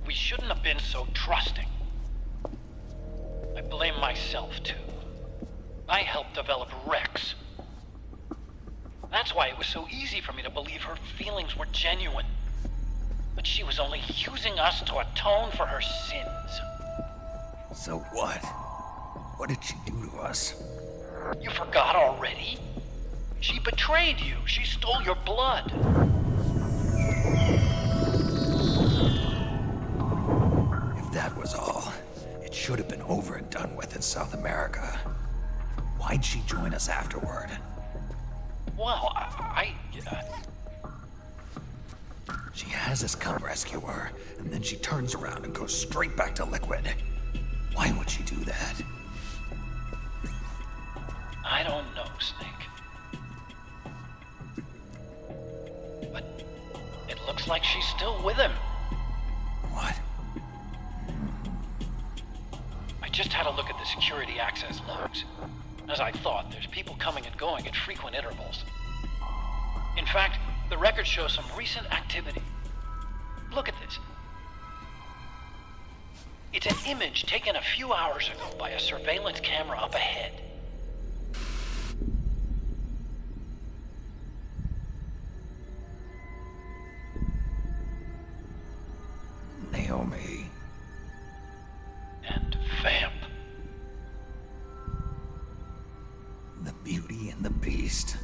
We shouldn't have been so trusting. I blame myself too. I helped develop Rex. That's why it was so easy for me to believe her feelings were genuine. But she was only using us to atone for her sins. So what? What did she do to us? You forgot already? She betrayed you. She stole your blood. If that was all, it should have been over and done with in South America. Why'd she join us afterward? Well, She has us come rescue her, and then she turns around and goes straight back to Liquid. Why would she do that? I don't know, Snake. But it looks like she's still with him. What? I just had a look at the security access logs. As I thought, there's people coming and going at frequent intervals. In fact, the record shows some recent activity. Look at this. It's an image taken a few hours ago by a surveillance camera up ahead. Naomi. And Vamp. The Beauty and the Beast.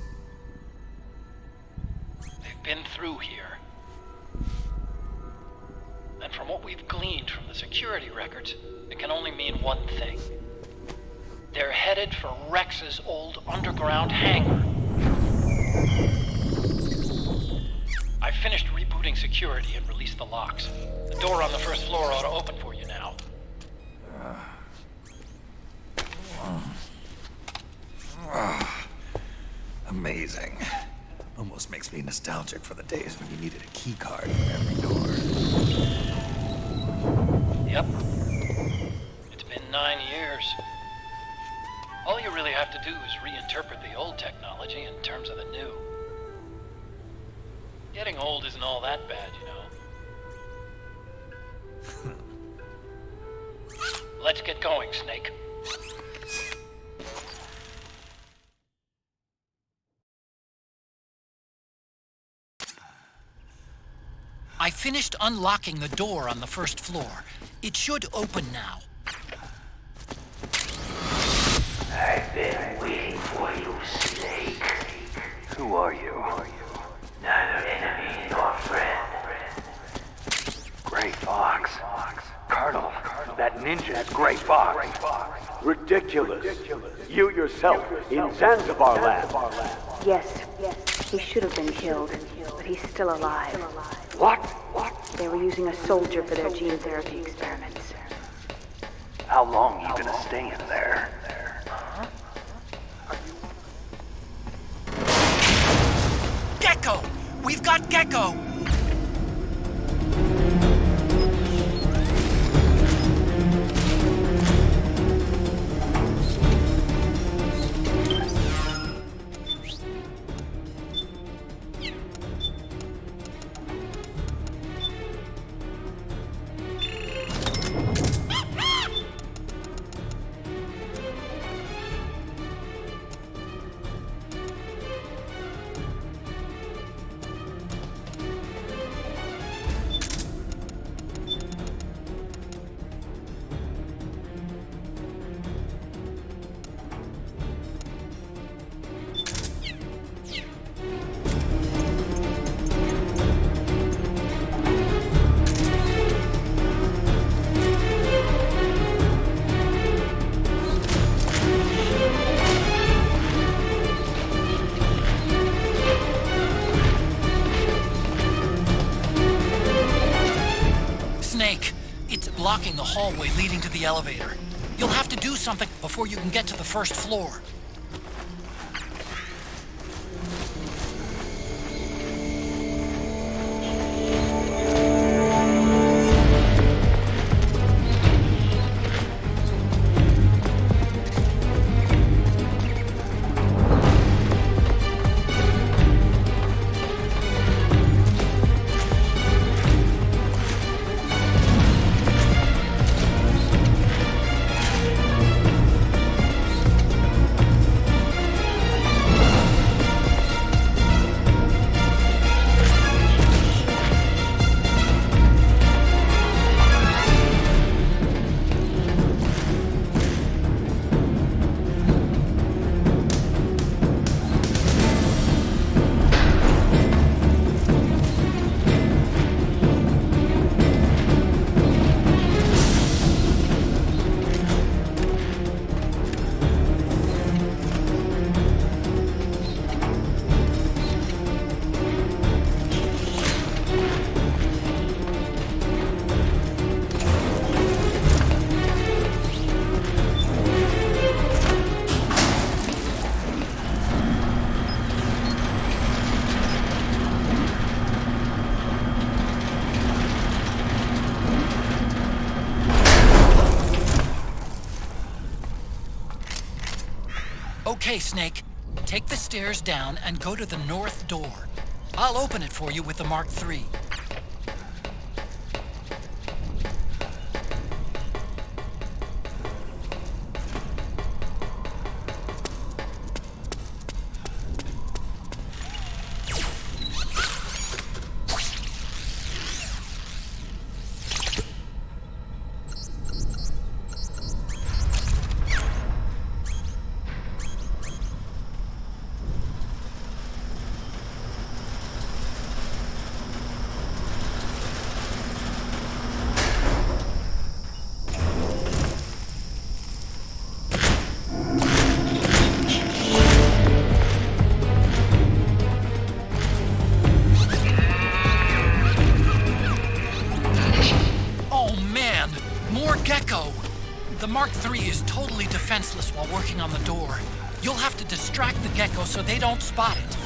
They've been through here. And from what we've gleaned from the security records, it can only mean one thing. They're headed for Rex's old underground hangar. I finished rebooting security and released the locks. The door on the first floor ought to open for you now. Amazing. Almost makes me nostalgic for the days when you needed a key card for every door. Yep. It's been 9 years. All you really have to do is reinterpret the old technology in terms of the new. Getting old isn't all that bad, you know. Let's get going, Snake. I finished unlocking the door on the first floor. It should open now. I've been waiting for you, Snake. Who are you? Neither enemy nor friend. Gray Fox. Colonel, that ninja's Gray Fox. Ridiculous. You yourself in Zanzibar land. Yes, he should have been killed, but he's still alive. What? They were using a soldier for their gene therapy experiments. How long you gonna stay in there? Gecko! We've got Gecko! blocking the hallway leading to the elevator. You'll have to do something before you can get to the first floor. Okay, Snake. Take the stairs down and go to the north door. I'll open it for you with the Mark III. The Mark III is totally defenseless while working on the door. You'll have to distract the gecko so they don't spot it.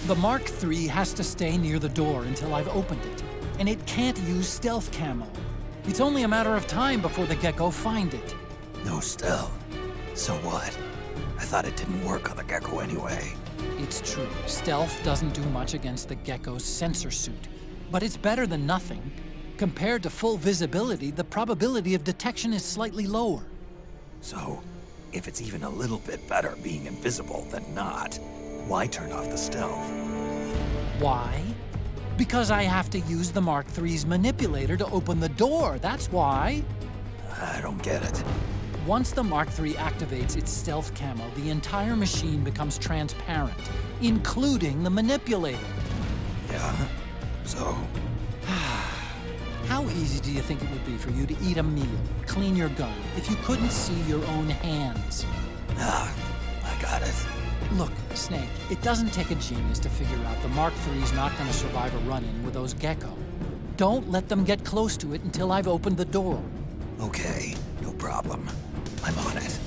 The Mark III has to stay near the door until I've opened it, and it can't use stealth camo. It's only a matter of time before the Gecko find it. No stealth. So what? I thought it didn't work on the Gecko anyway. It's true, stealth doesn't do much against the Gecko's sensor suit, but it's better than nothing. Compared to full visibility, the probability of detection is slightly lower. So, if it's even a little bit better being invisible than not, why turn off the stealth? Why? Because I have to use the Mark III's manipulator to open the door, that's why. I don't get it. Once the Mark III activates its stealth camo, the entire machine becomes transparent, including the manipulator. Yeah? So? How easy do you think it would be for you to eat a meal, clean your gun, if you couldn't see your own hands? I got it. Look, Snake, it doesn't take a genius to figure out the Mark III's not going to survive a run-in with those Gecko. Don't let them get close to it until I've opened the door. Okay, no problem. I'm on it.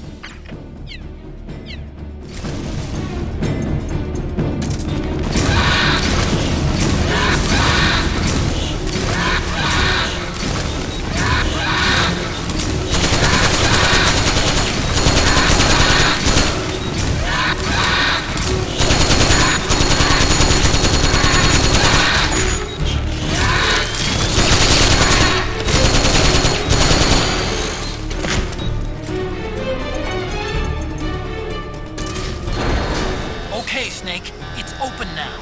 Okay, Snake, it's open now.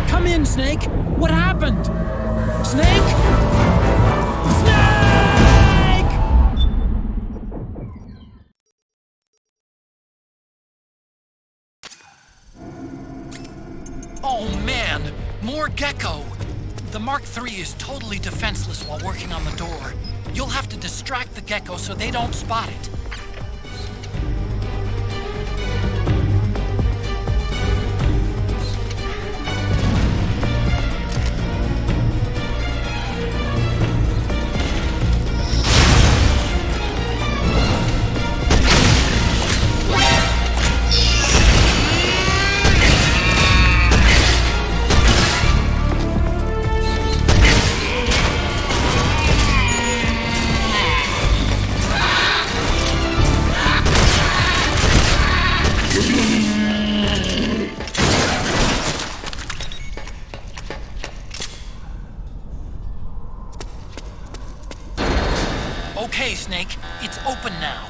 Come in, Snake! What happened? Snake? Oh man, more Gecko! The Mark III is totally defenseless while working on the door. You'll have to distract the Gecko so they don't spot it. Okay, Snake, it's open now.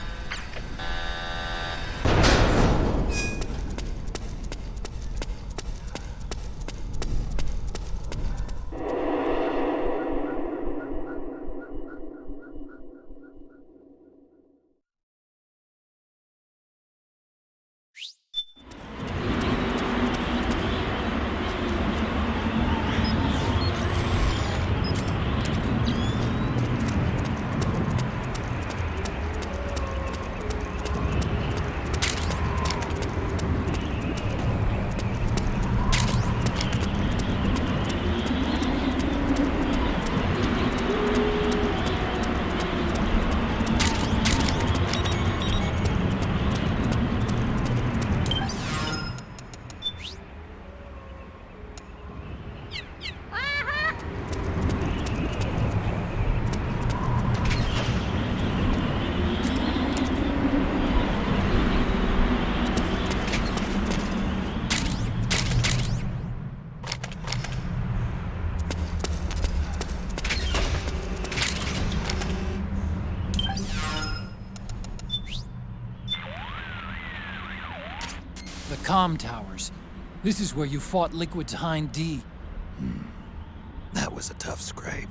The comm towers. This is where you fought Liquid's Hind D. That was a tough scrape.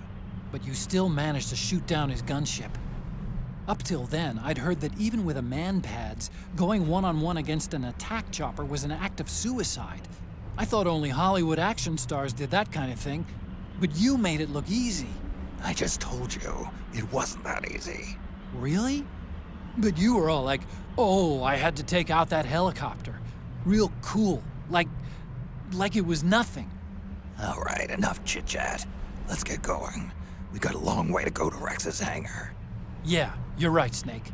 But you still managed to shoot down his gunship. Up till then, I'd heard that even with a man-pads, going one-on-one against an attack chopper was an act of suicide. I thought only Hollywood action stars did that kind of thing, but you made it look easy. I just told you, it wasn't that easy. Really? But you were all like, oh, I had to take out that helicopter. Real cool. Like it was nothing. All right, enough chit-chat. Let's get going. We got a long way to go to Rex's hangar. Yeah, you're right, Snake.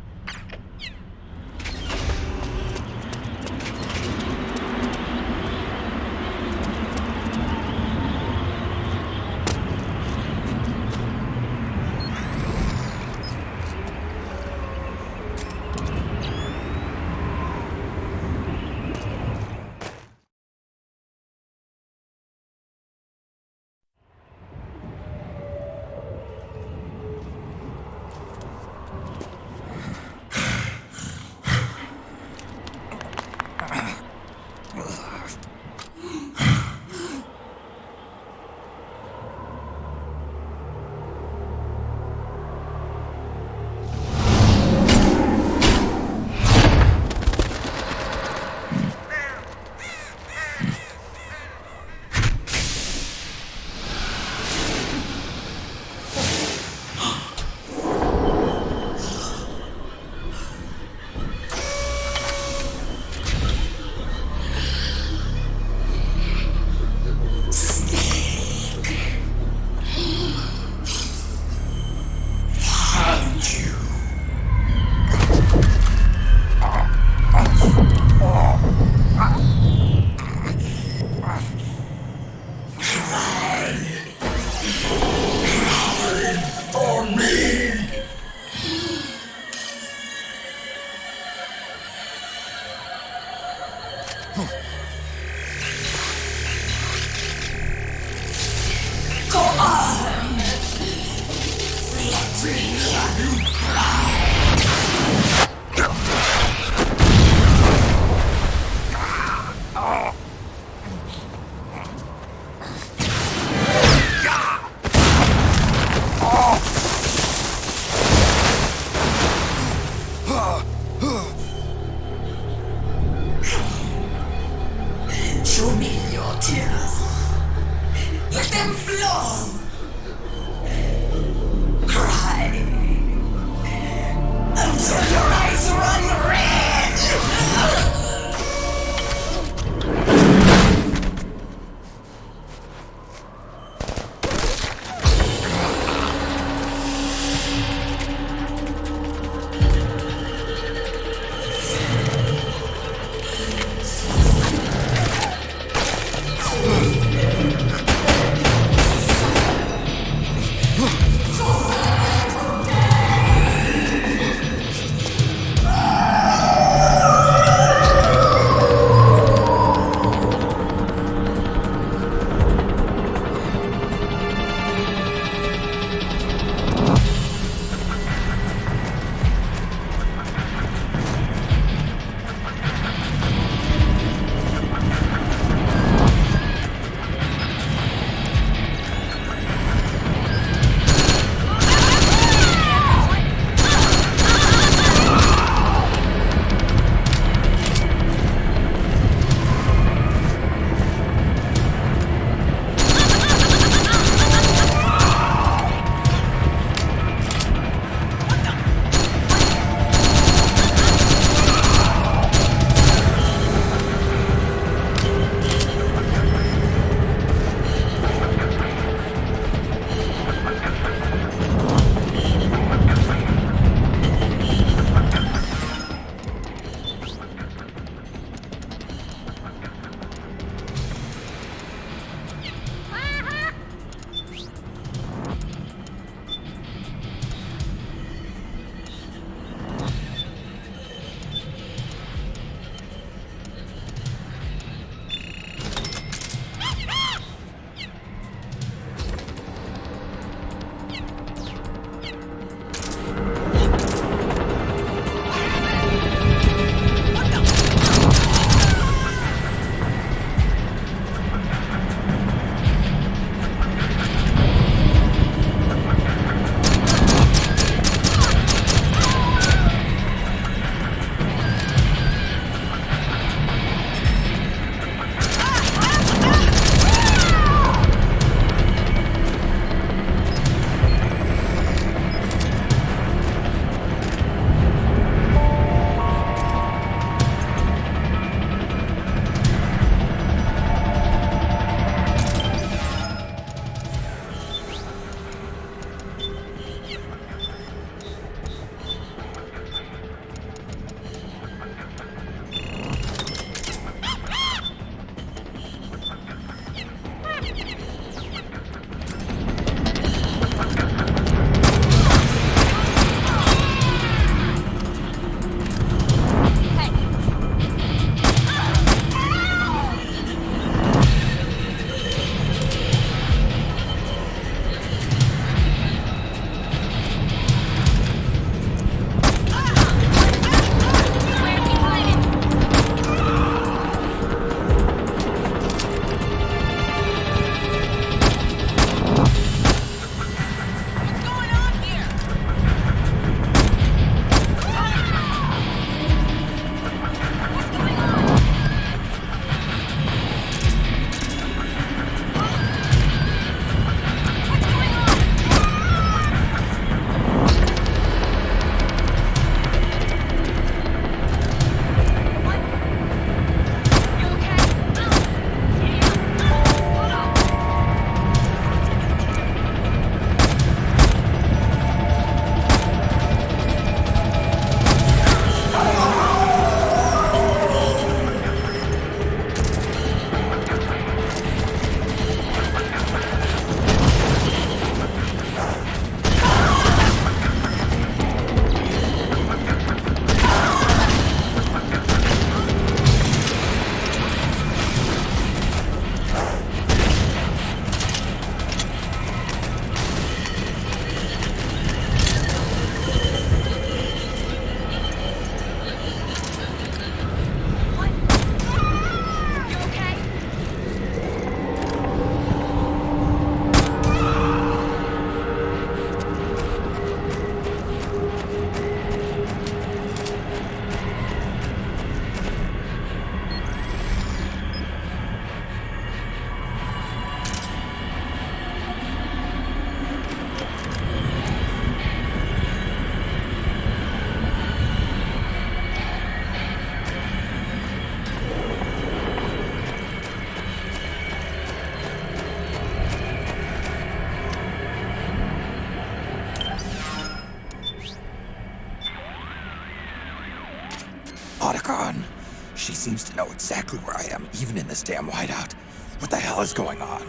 seems to know exactly where I am, even in this damn whiteout. What the hell is going on?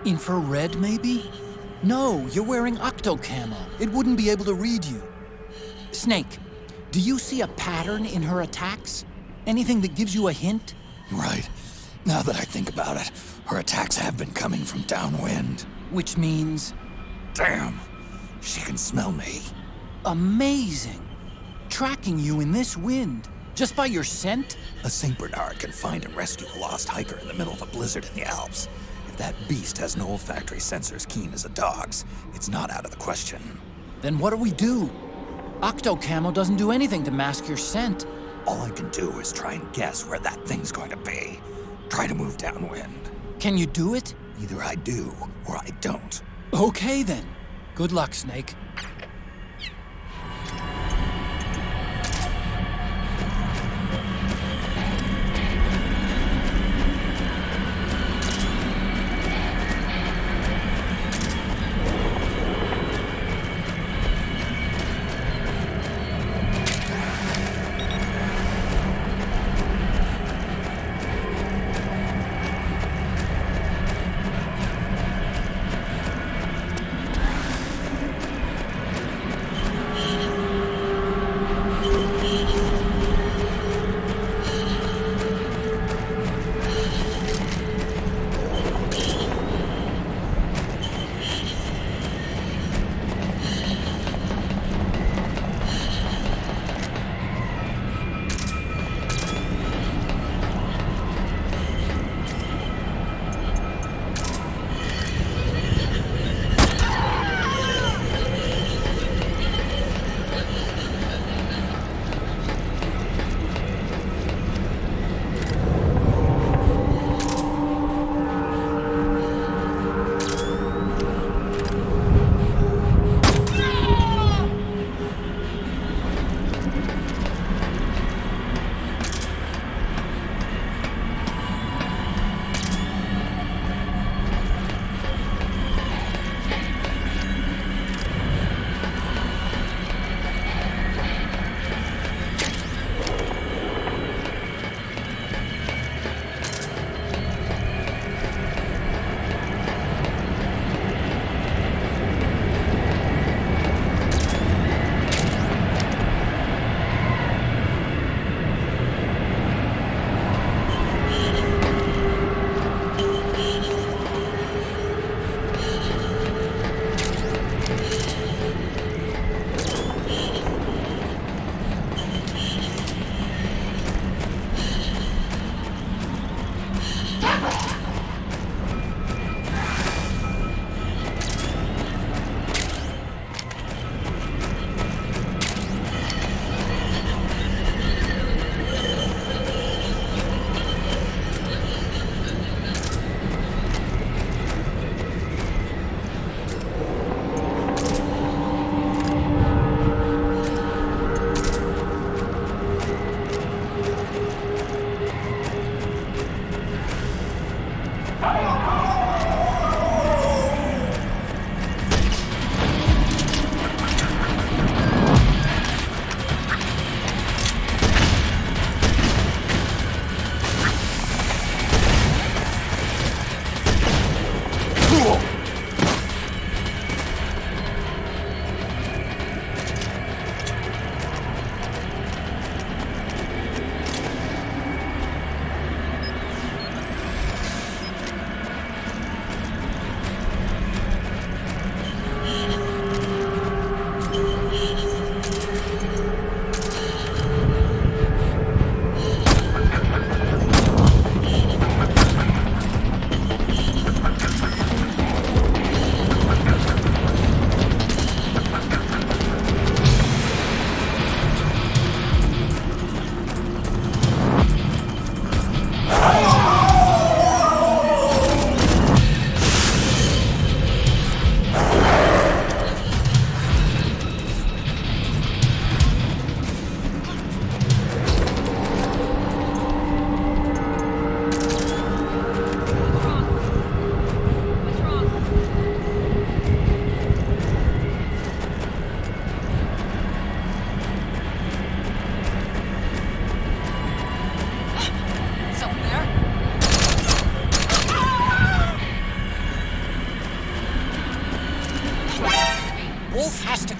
Infrared, maybe? No, you're wearing octo camo. It wouldn't be able to read you. Snake, do you see a pattern in her attacks? Anything that gives you a hint? Right. Now that I think about it, her attacks have been coming from downwind. Which means... Damn! She can smell me. Amazing! Tracking you in this wind, just by your scent? A St. Bernard can find and rescue a lost hiker in the middle of a blizzard in the Alps. If that beast has no olfactory sensors keen as a dog's, it's not out of the question. Then what do we do? Octo camo doesn't do anything to mask your scent. All I can do is try and guess where that thing's going to be. Try to move downwind. Can you do it? Either I do, or I don't. Okay then. Good luck, Snake.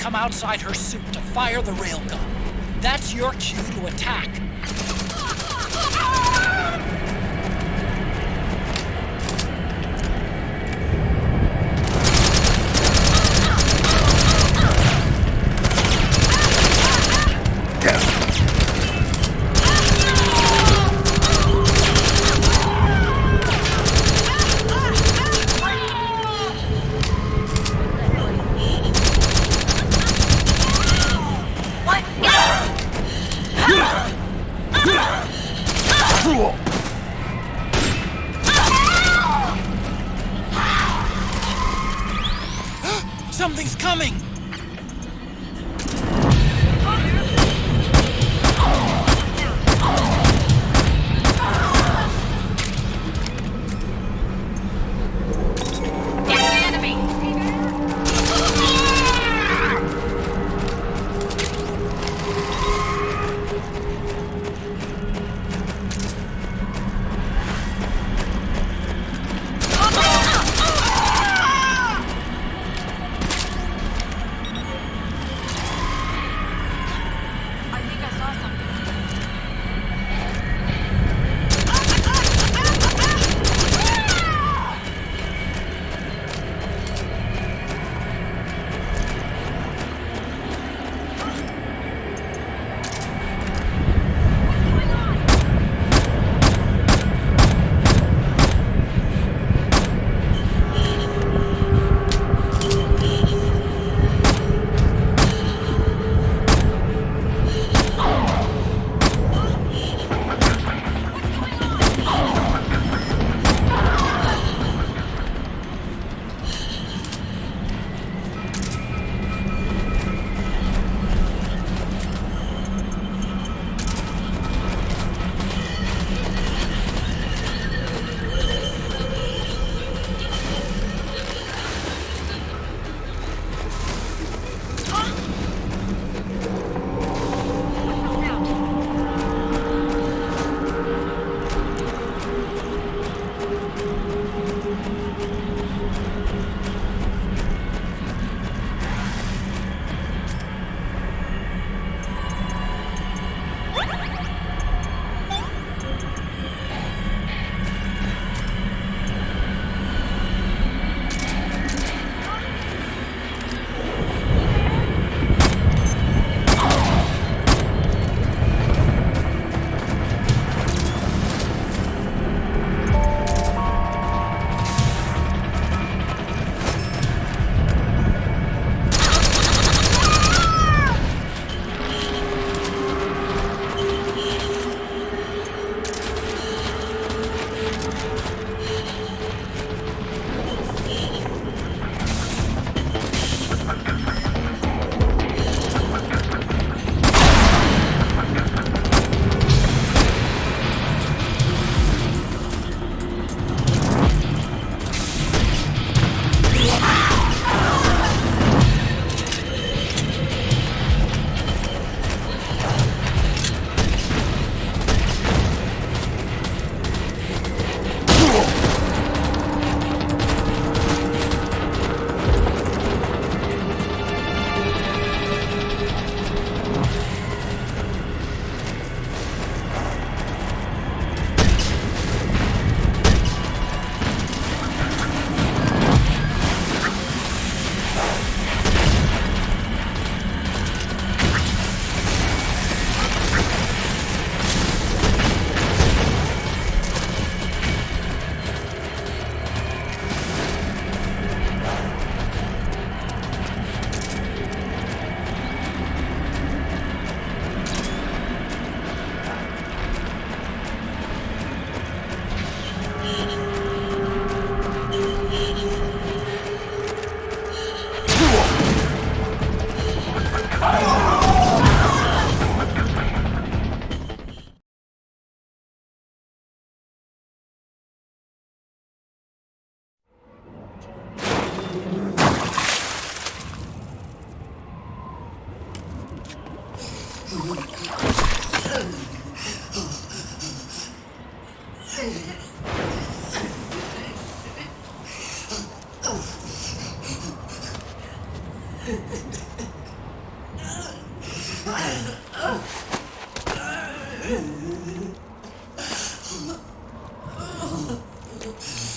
come outside her suit to fire the railgun. That's your cue to attack. Something's coming!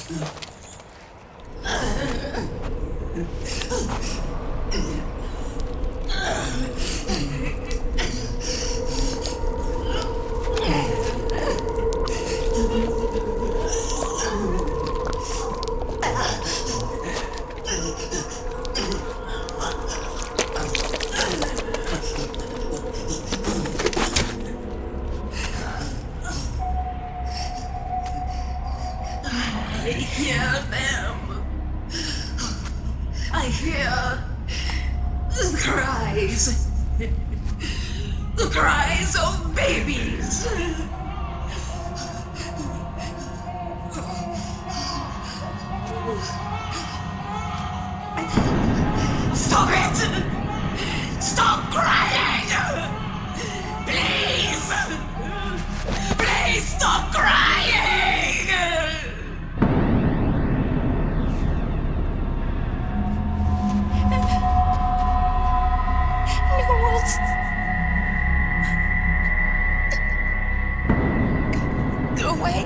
I hear them. I hear the cries. The cries of babies. Stop it! Stop crying! Please! Please stop crying! Go away.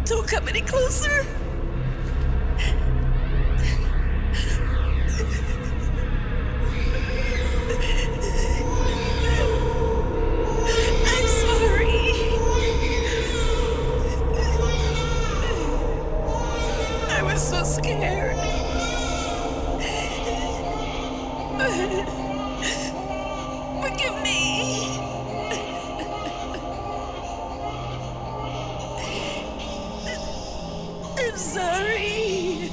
Don't come any closer. I'm sorry. I was so scared. Forgive me. I'm sorry.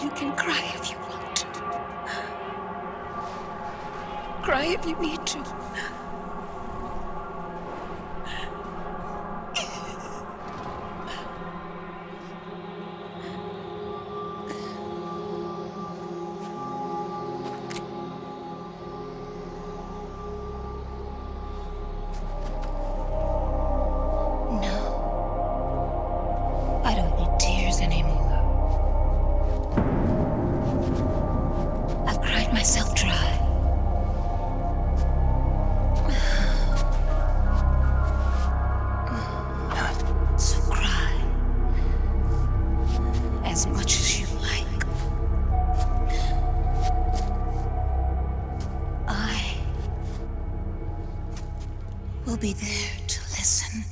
You can cry if you want. Cry if you need to. I don't need tears anymore. I've cried myself dry. So cry as much as you like. I will be there to listen.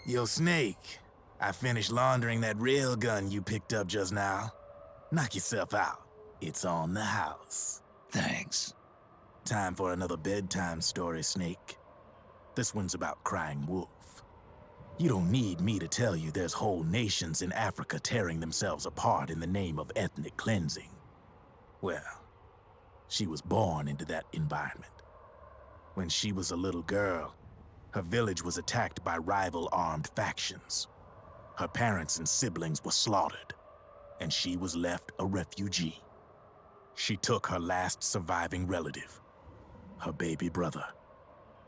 Yo, Snake, I finished laundering that railgun you picked up just now. Knock yourself out. It's on the house. Thanks. Time for another bedtime story, Snake. This one's about crying wolf. You don't need me to tell you there's whole nations in Africa tearing themselves apart in the name of ethnic cleansing. Well, she was born into that environment. When she was a little girl, her village was attacked by rival armed factions. Her parents and siblings were slaughtered, and she was left a refugee. She took her last surviving relative, her baby brother,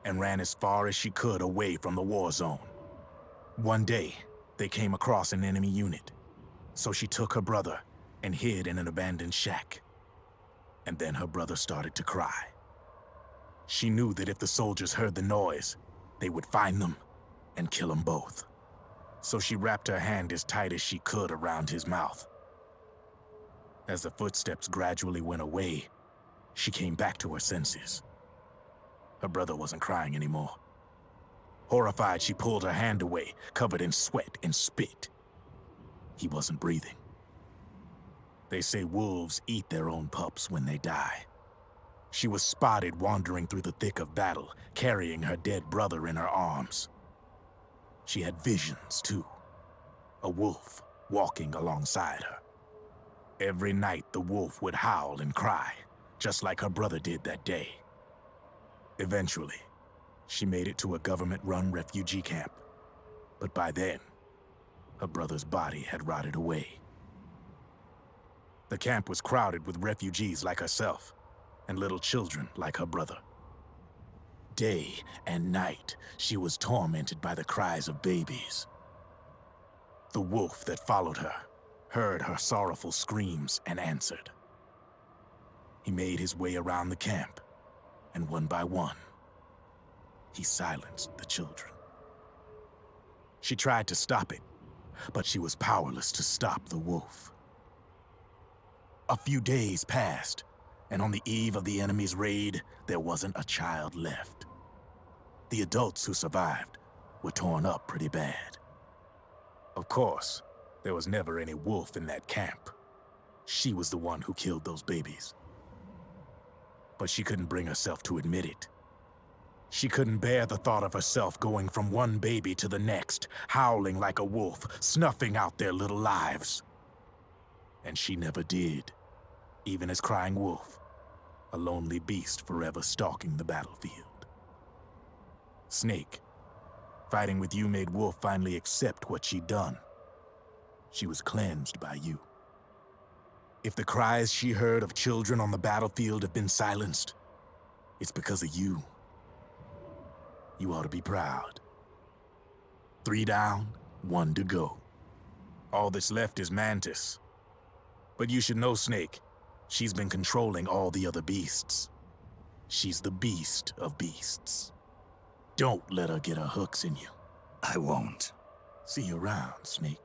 and ran as far as she could away from the war zone. One day, they came across an enemy unit, so she took her brother and hid in an abandoned shack. And then her brother started to cry. She knew that if the soldiers heard the noise, they would find them and kill them both. So she wrapped her hand as tight as she could around his mouth. As the footsteps gradually went away, she came back to her senses. Her brother wasn't crying anymore. Horrified, she pulled her hand away, covered in sweat and spit. He wasn't breathing. They say wolves eat their own pups when they die. She was spotted wandering through the thick of battle, carrying her dead brother in her arms. She had visions, too. A wolf walking alongside her. Every night, the wolf would howl and cry, just like her brother did that day. Eventually, she made it to a government-run refugee camp. But by then, her brother's body had rotted away. The camp was crowded with refugees like herself, and little children like her brother. Day and night, she was tormented by the cries of babies. The wolf that followed her heard her sorrowful screams and answered. He made his way around the camp, and one by one, he silenced the children. She tried to stop it, but she was powerless to stop the wolf. A few days passed, and on the eve of the enemy's raid, there wasn't a child left. The adults who survived were torn up pretty bad. Of course, there was never any wolf in that camp. She was the one who killed those babies. But she couldn't bring herself to admit it. She couldn't bear the thought of herself going from one baby to the next, howling like a wolf, snuffing out their little lives. And she never did, even as crying wolf, a lonely beast forever stalking the battlefield. Snake, fighting with you made Wolf finally accept what she'd done. She was cleansed by you. If the cries she heard of children on the battlefield have been silenced, it's because of you. You ought to be proud. 3 down, 1 to go. All that's left is Mantis. But you should know, Snake, she's been controlling all the other beasts. She's the beast of beasts. Don't let her get her hooks in you. I won't. See you around, Snake.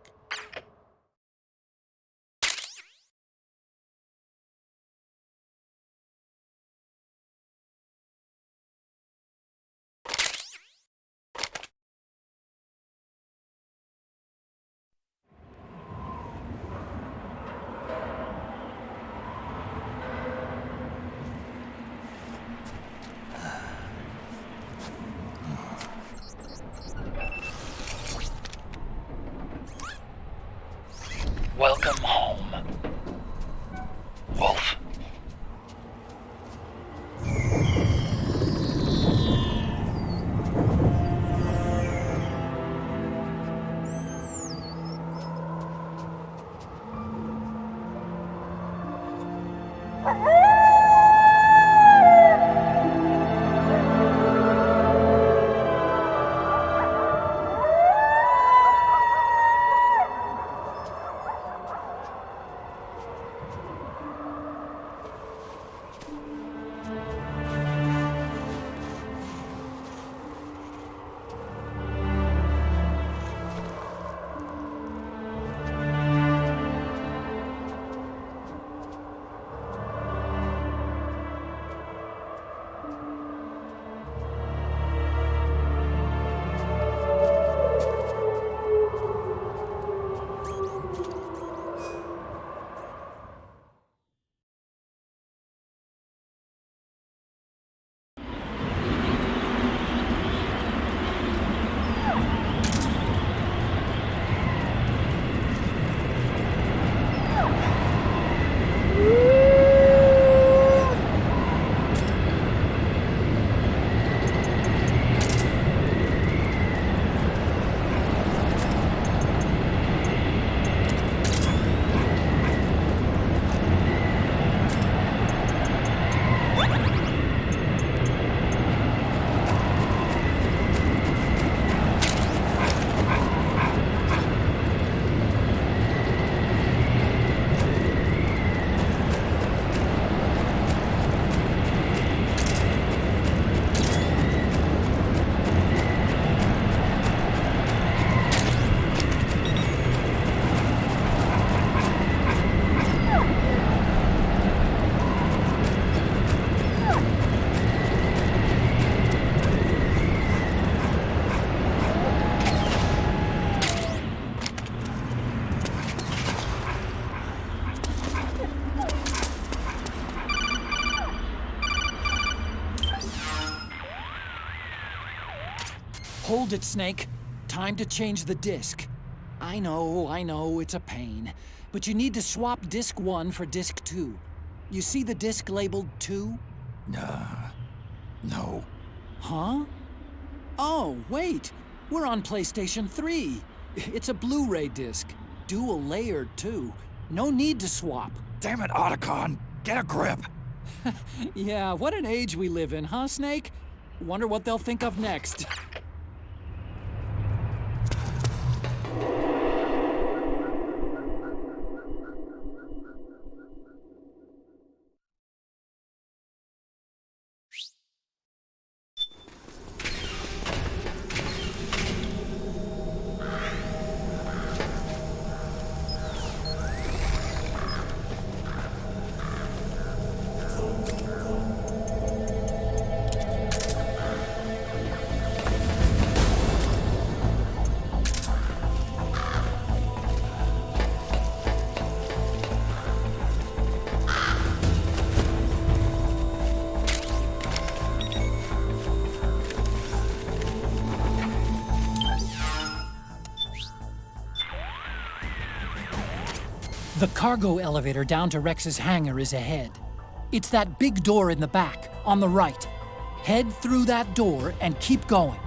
Welcome home, Wolf. Hold it, Snake. Time to change the disc. I know, it's a pain. But you need to swap disc 1 for disc 2. You see the disc labeled 2? No. Huh? Oh, wait! We're on PlayStation 3. It's a Blu-ray disc. Dual layered, too. No need to swap. Damn it, Otacon! Get a grip! Yeah, what an age we live in, huh, Snake? Wonder what they'll think of next. The cargo elevator down to Rex's hangar is ahead. It's that big door in the back, on the right. Head through that door and keep going.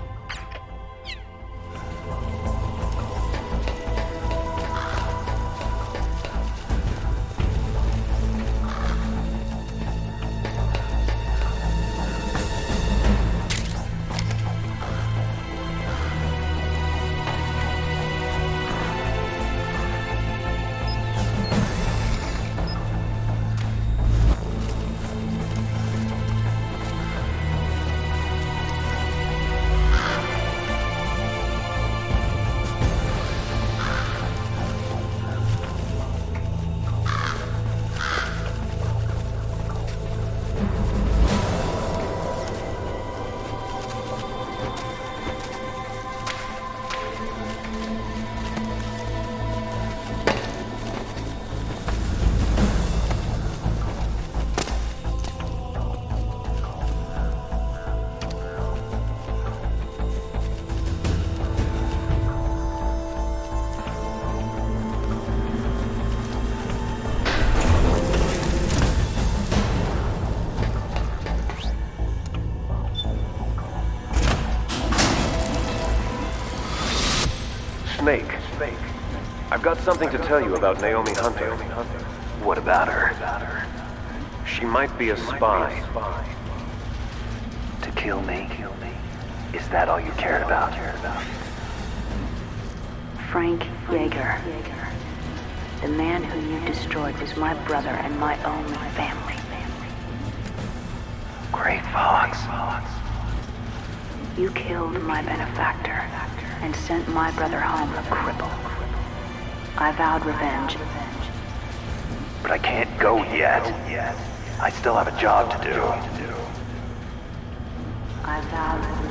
Snake. I've got something to tell you about Naomi Hunter. What about her? She might be a spy. To kill me? Is that all you cared about? Frank Yeager. The man who you destroyed was my brother and my only family. Great Fox. You killed my benefactor and sent my brother home a cripple. I vowed revenge. But I can't go yet. I still have a job to do. I vowed revenge.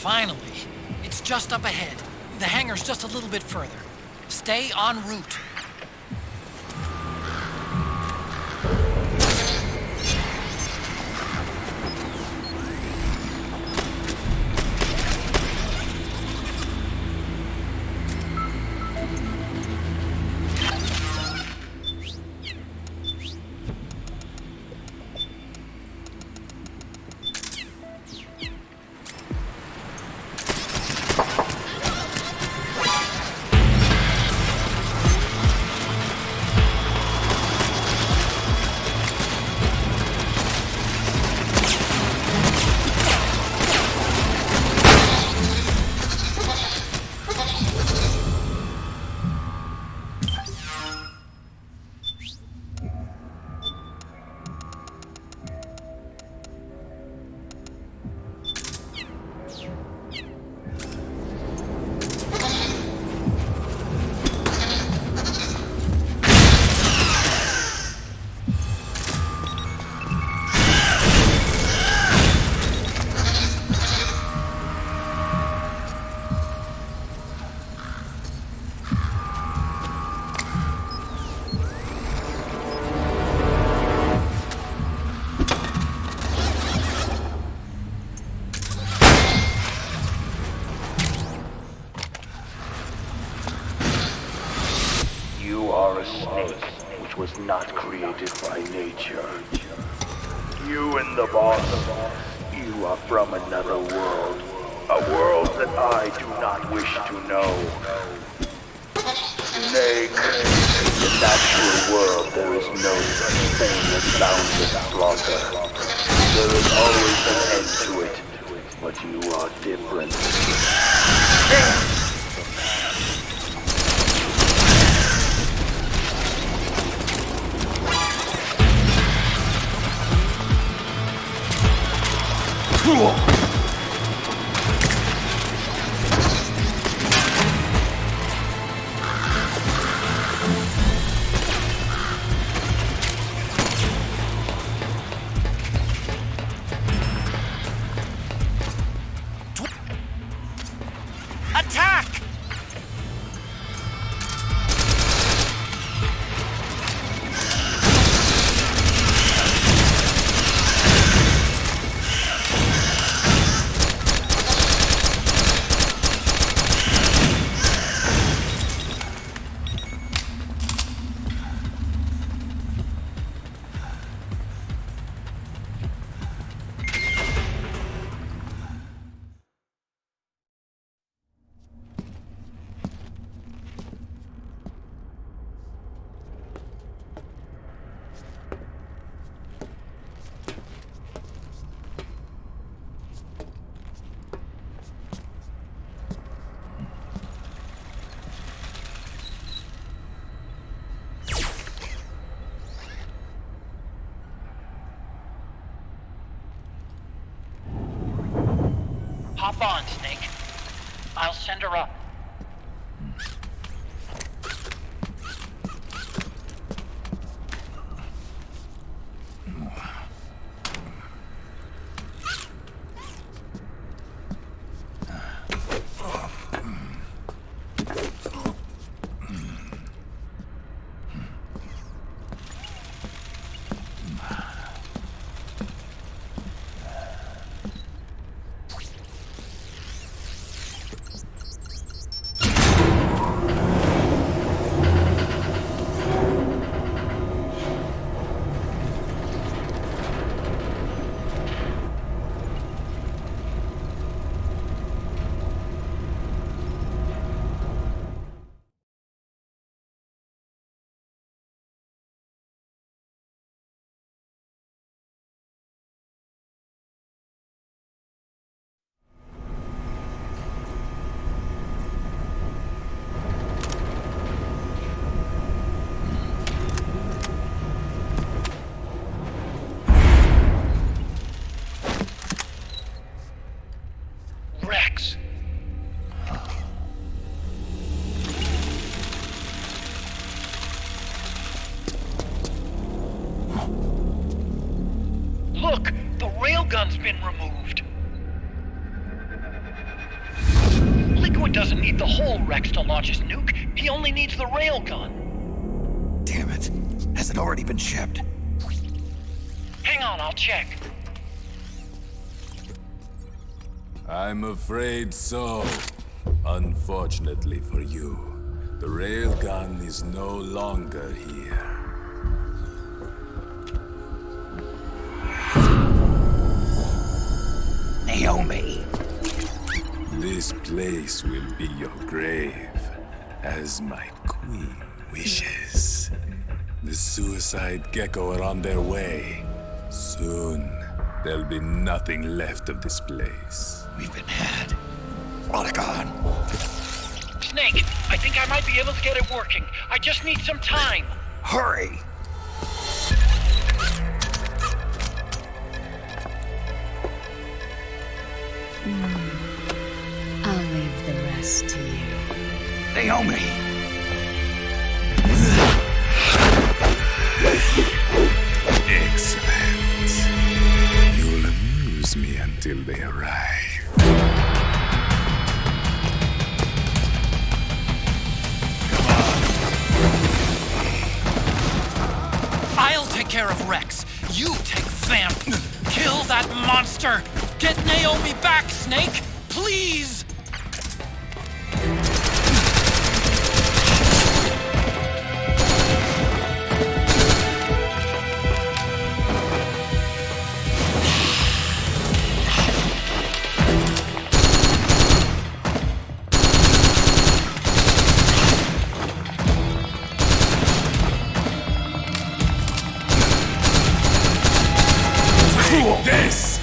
Finally. It's just up ahead. The hangar's just a little bit further. Stay en route. Was not created by nature. You and the boss, you are from another world. A world that I do not wish to know. Snake, in the natural world there is no such thing as boundless slaughter. There is always an end to it, but you are different. Attack! Hop on, Snake. I'll send her up. Look! The railgun's been removed! Snake doesn't need the whole Rex to launch his nuke. He only needs the railgun. Damn it. Has it already been shipped? Hang on, I'll check. I'm afraid so. Unfortunately for you, the railgun is no longer here. Naomi! This place will be your grave, as my queen wishes. The suicide gecko are on their way. Soon, there'll be nothing left of this place. We've been had. Prodigon! Snake, I think I might be able to get it working. I just need some time. Hurry! I'll leave the rest to you. Naomi! Excellent. You'll amuse me until they arrive. I'll take care of Rex. You take Vamp. Kill that monster. Get Naomi back, Snake. Please. This!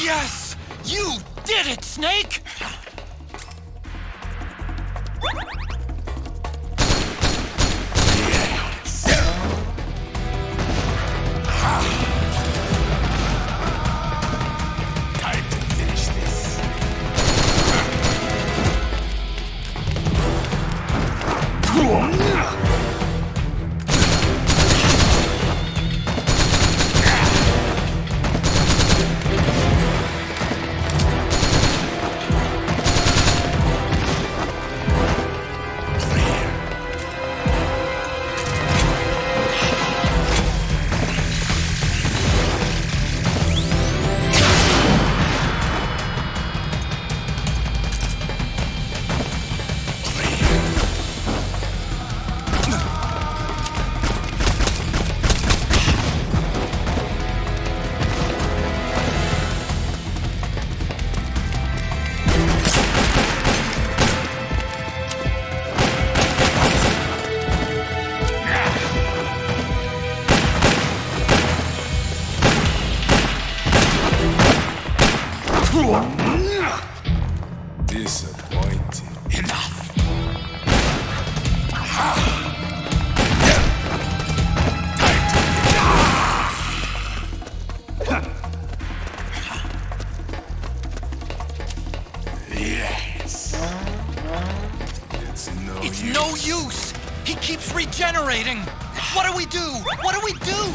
Yes! You did it, Snake! Time to finish this. Disappointing. Enough! Yes. It's no use! He keeps regenerating! What do we do? What do we do?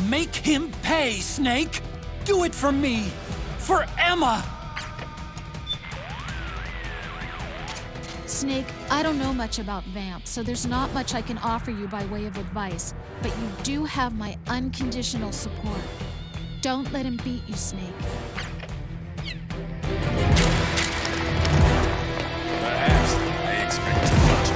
Make him pay, Snake! Do it for me! For Emma! Snake, I don't know much about vamps, so there's not much I can offer you by way of advice, but you do have my unconditional support. Don't let him beat you, Snake. Perhaps I expect too much.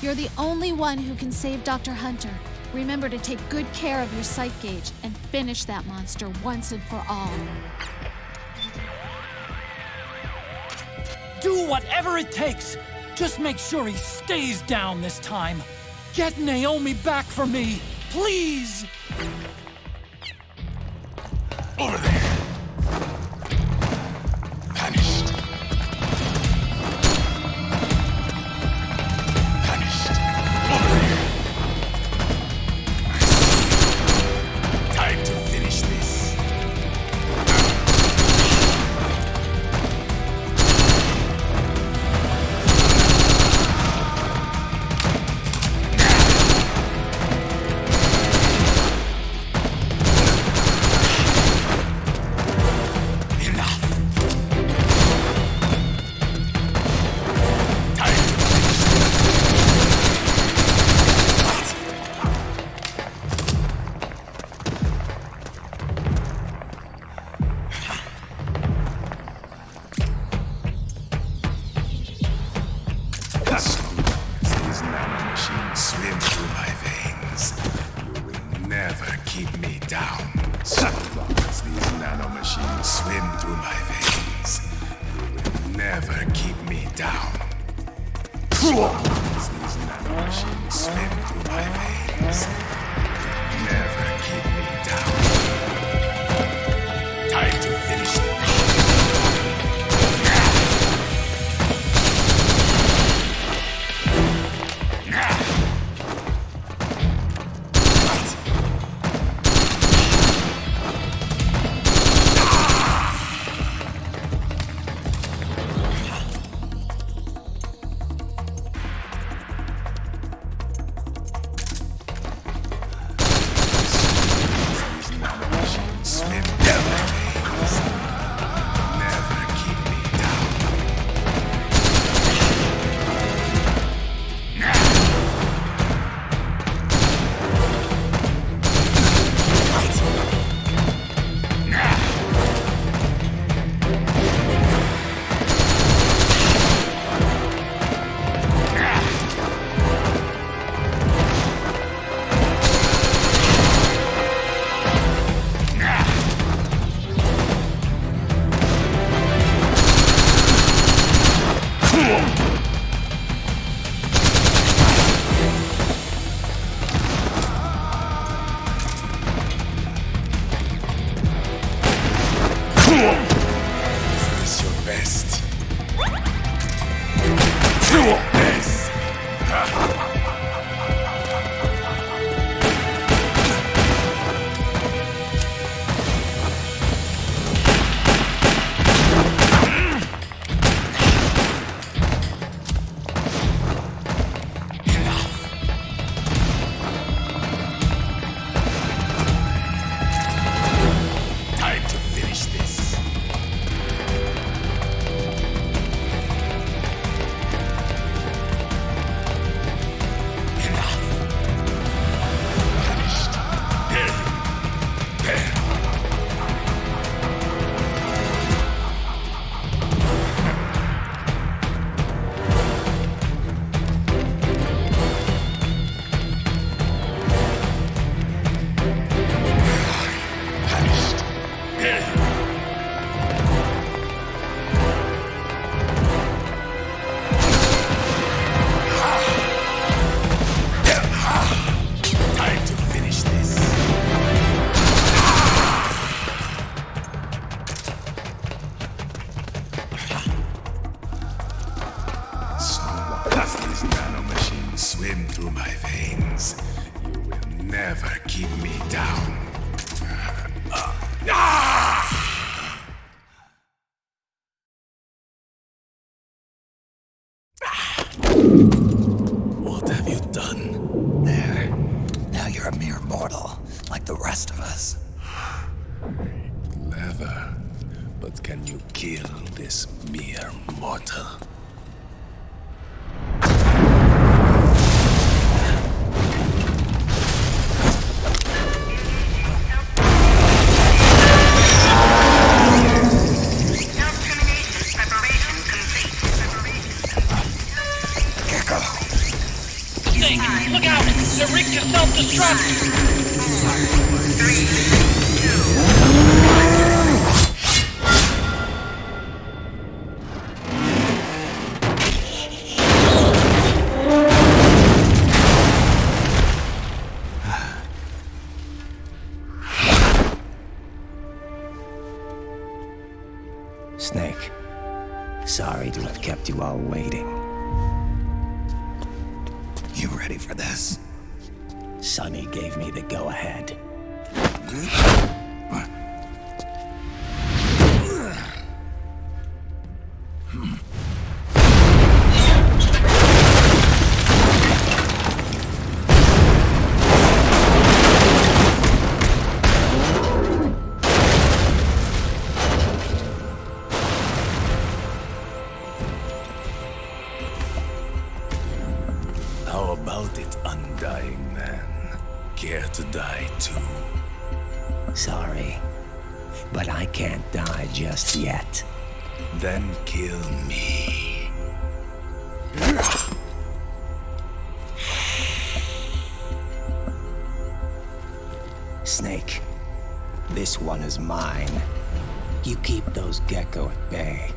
You're the only one who can save Dr. Hunter. Remember to take good care of your sight gauge and finish that monster once and for all. Do whatever it takes. Just make sure he stays down this time. Get Naomi back for me, please! Over there. Vanished. Vanished. Over there. Time to finish this. nanomachines swim through my veins, you will never keep me down. What have you done? There. Now you're a mere mortal, like the rest of us. Clever. But can you kill this mere mortal? Look out! They're rigged to self-destruct! Snake, sorry to have kept you all waiting. You ready for this? Sonny gave me the go-ahead. How about it, undying man? Care to die too? Sorry, but I can't die just yet. Then kill me. Snake, this one is mine. You keep those gecko at bay.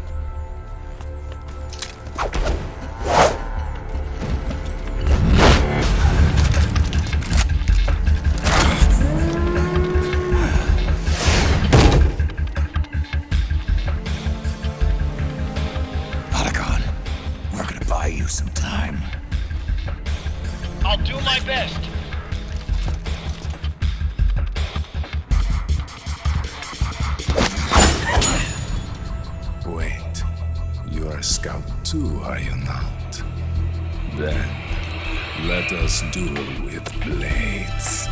Some time. I'll do my best. Wait, you are a scout too, are you not? Then, let us duel with blades.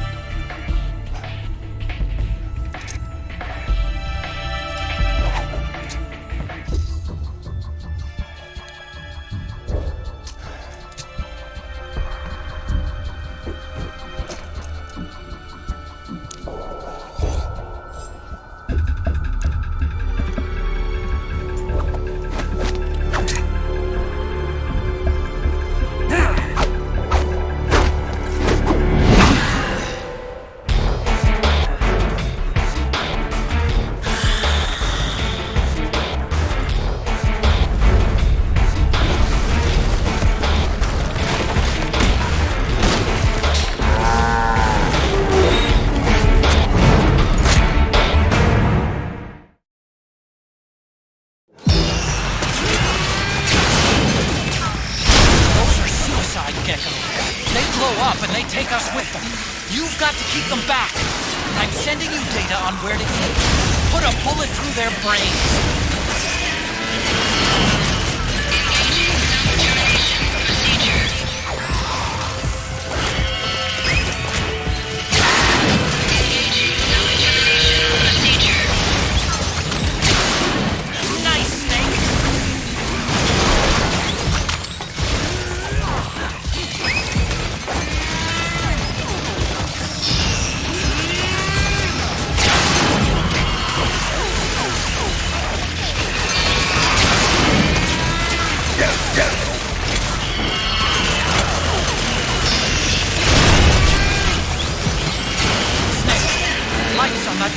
You've got to keep them back. I'm sending you data on where to hit. Put a bullet through their brains.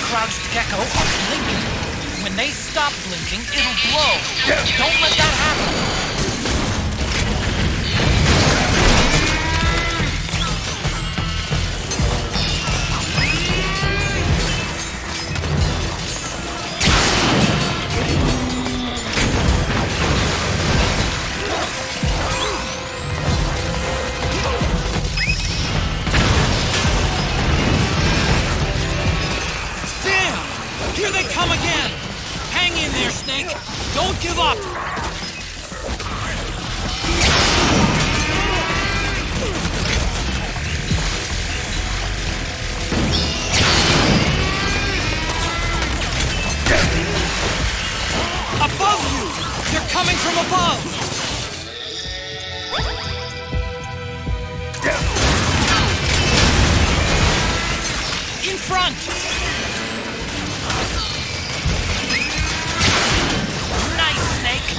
Crouched gecko are blinking. When they stop blinking, it'll blow. Don't let that happen. Don't give up! Above you! They're coming from above! In front! Nice, Snake!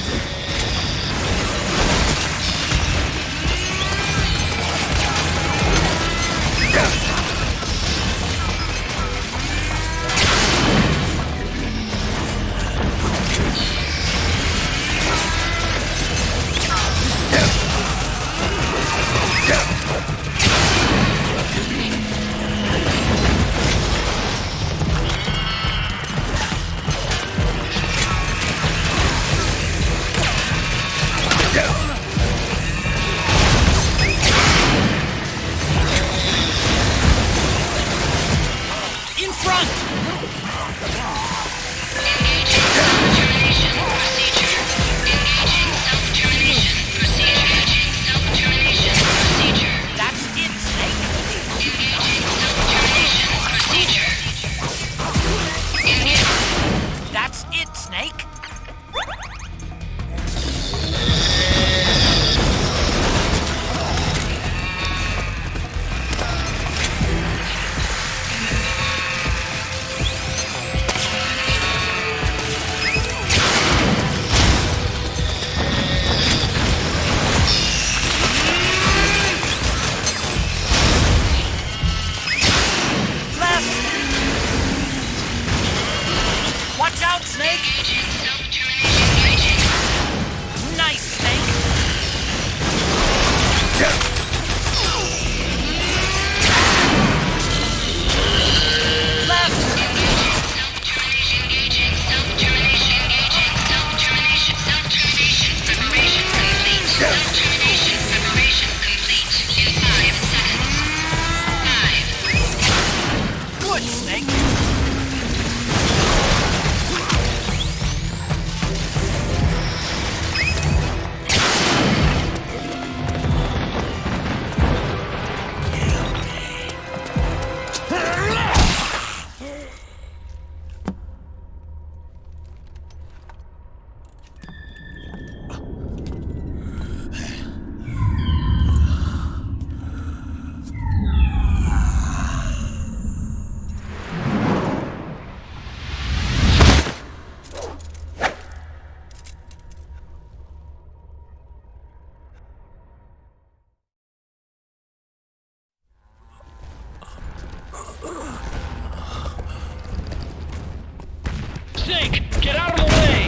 Get out of the way!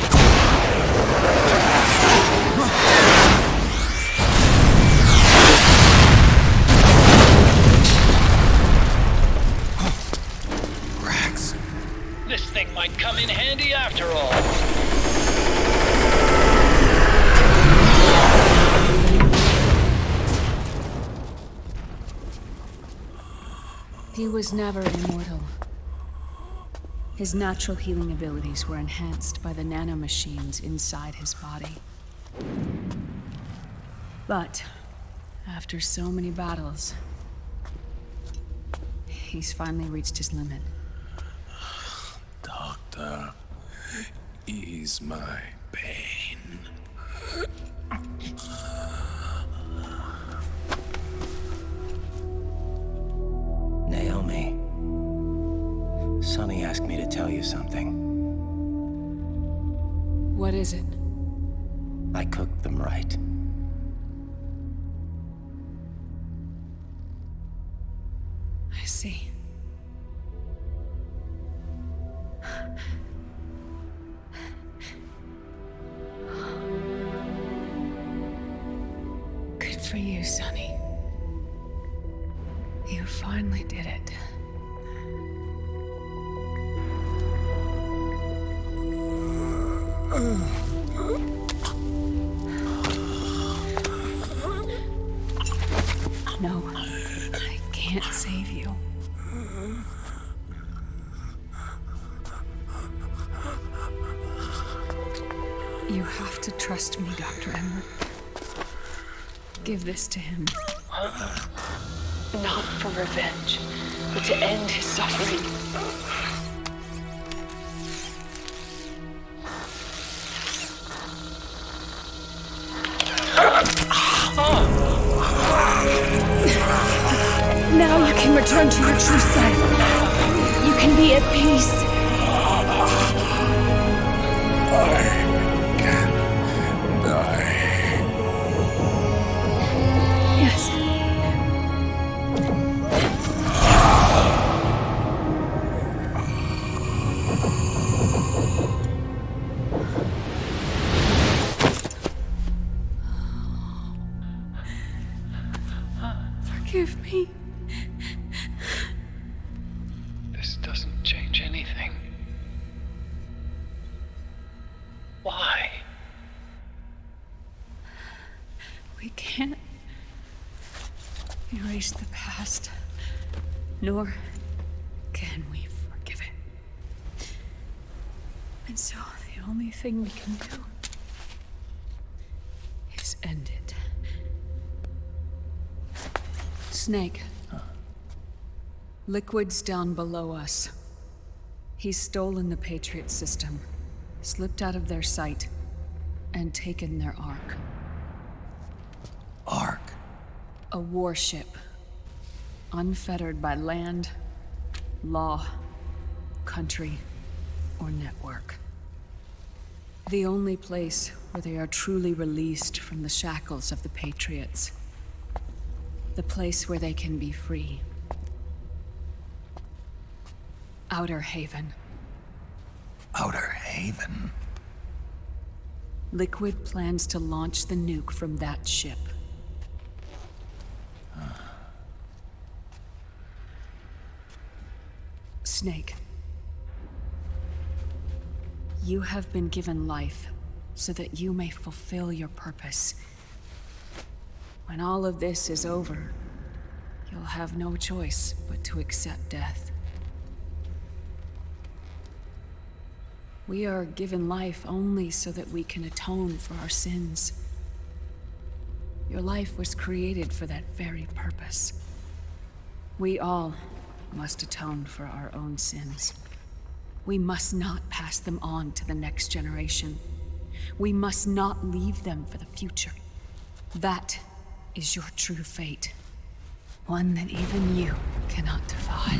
Rex. This thing might come in handy after all. He was never immortal. His natural healing abilities were enhanced by the nanomachines inside his body. But after so many battles, he's finally reached his limit. Doctor, ease my pain. Naomi. Sonny asked me to tell you something. What is it? I cooked them right. I see. Good for you, Sonny. You finally did it. No, I can't save you. You have to trust me, Dr. Emmer. Give this to him. Not for revenge, but to end his suffering. Now you can return to your true self. You can be at peace. I can die. Yes. Forgive me. This doesn't change anything. Why? We can't erase the past, nor can we forgive it. And so the only thing we can do is end it. Snake. Liquid's down below us. He's stolen the Patriot system, slipped out of their sight, and taken their Ark. Ark? A warship. Unfettered by land, law, country, or network. The only place where they are truly released from the shackles of the Patriots. The place where they can be free. Outer Haven. Outer Haven? Liquid plans to launch the nuke from that ship. Snake. You have been given life so that you may fulfill your purpose. When all of this is over, you'll have no choice but to accept death. We are given life only so that we can atone for our sins. Your life was created for that very purpose. We all must atone for our own sins. We must not pass them on to the next generation. We must not leave them for the future. That is your true fate. One that even you cannot defy.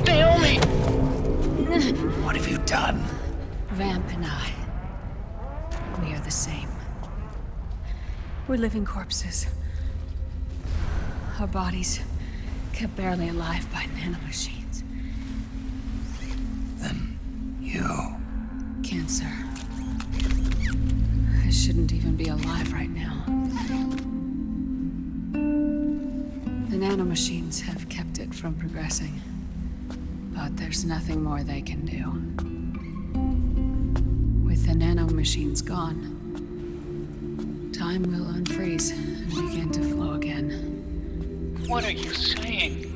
Naomi! What have you done? Vamp and I, we are the same. We're living corpses. Our bodies kept barely alive by nanomachines. Then you... Cancer. I shouldn't even be alive right now. The nanomachines have kept it from progressing. But there's nothing more they can do. With the nanomachines gone, time will unfreeze and begin to flow again. What are you saying?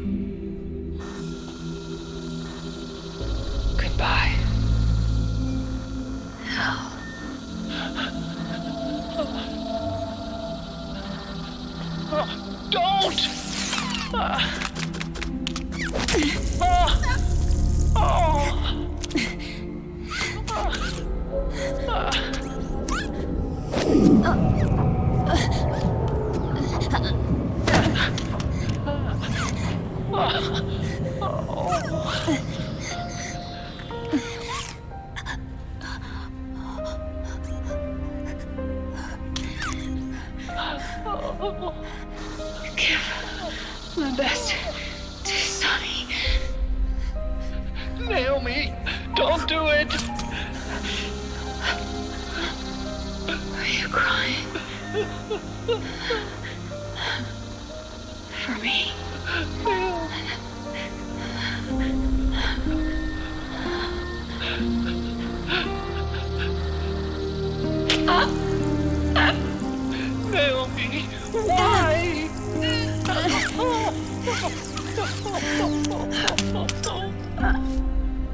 Goodbye. Hell. Don't! Give my best to Sonny. Naomi, don't do it! Are you crying? For me? Naomi, why?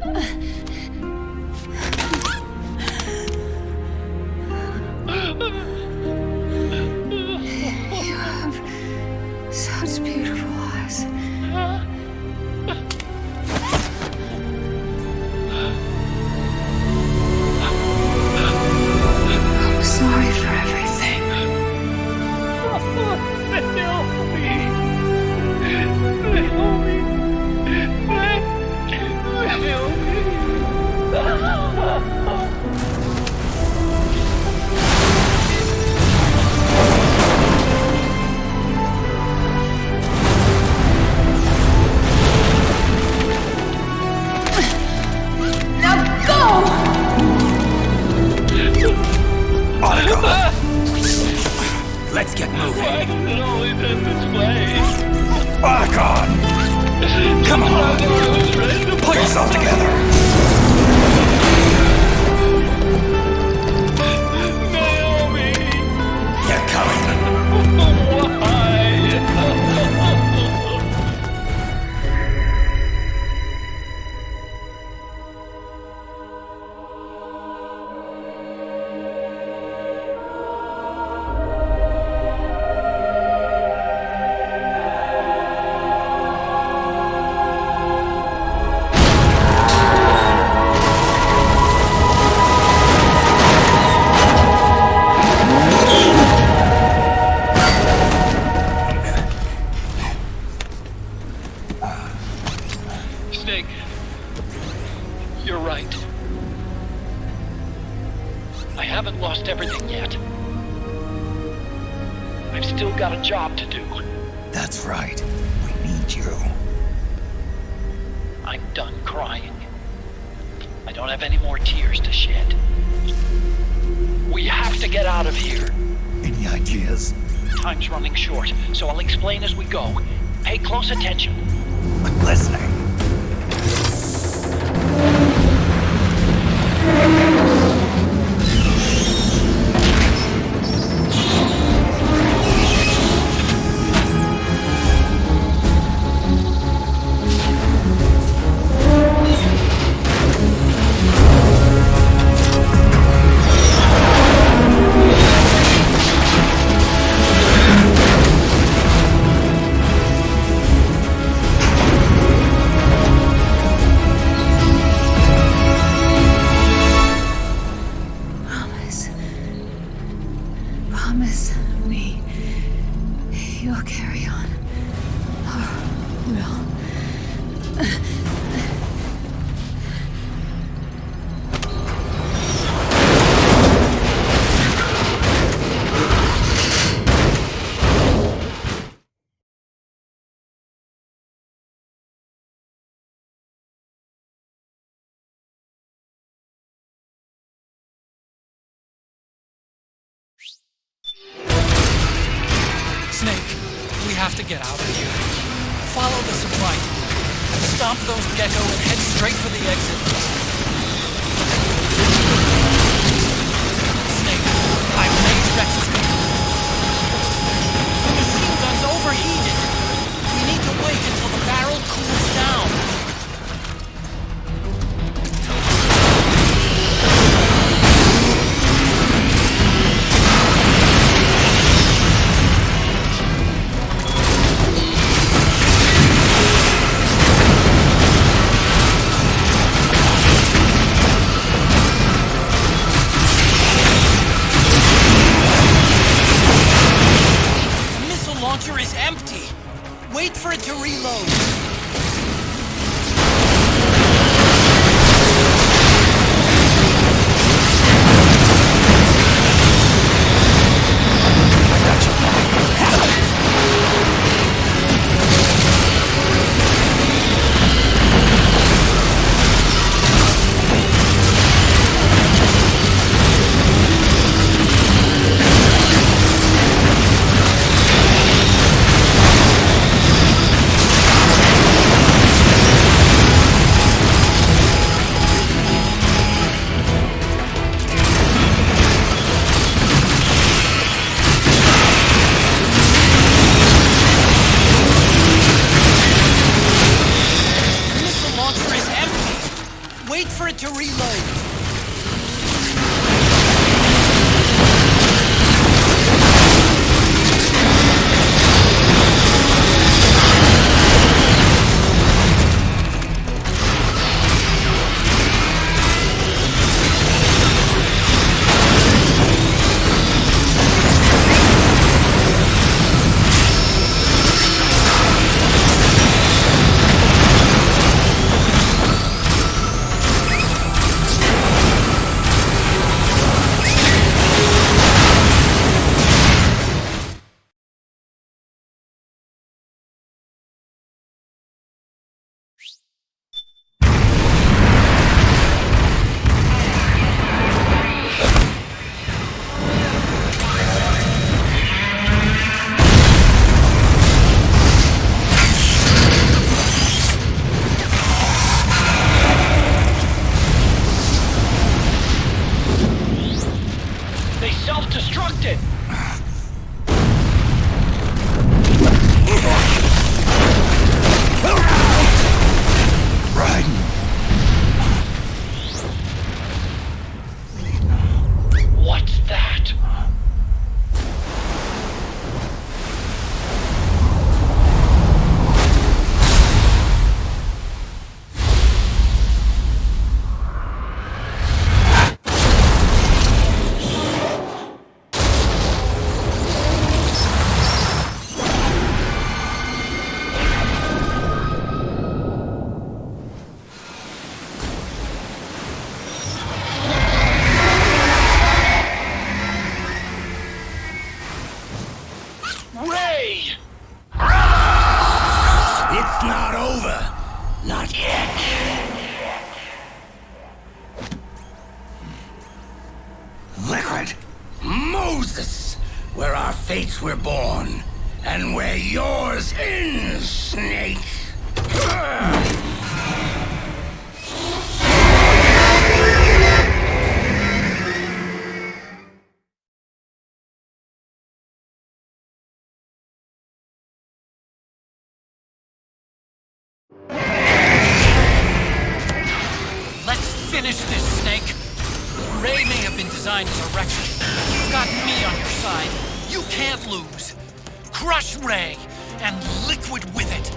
You have such beautiful eyes. I'm sorry for everything. Now go! Let's get moving. Why does it always end this way? Otacon! Come on! Pull yourself together! Naomi! Get coming! Why? Snake, you're right. I haven't lost everything yet. I've still got a job to do. That's right. We need you. I'm done crying. I don't have any more tears to shed. We have to get out of here. Any ideas? Time's running short, so I'll explain as we go. Pay close attention. I'm listening. Promise me you'll carry on. Or will. Snake, we have to get out of here. Follow the supply. Stomp those gecko and head straight for the exit. Snake, I've made Rex's computer. The machine gun's overheated. We need to wait until the barrel cools down. Wait for it to reload. Liquid Moses, where our fates were born, and where yours ends, Snake. Let's finish this, Snake. Ray may have been designed as a reckoning. You've got me on your side. You can't lose. Crush Ray, and Liquid with it.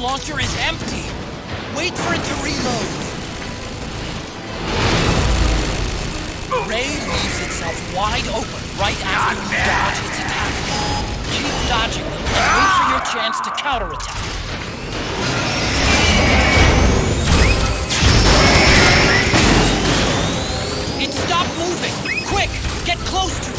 Launcher is empty. Wait for it to reload. Ray leaves itself wide open right after you dodge its attack. Keep dodging them and wait for your chance to counterattack. It stopped moving. Quick, get close to it.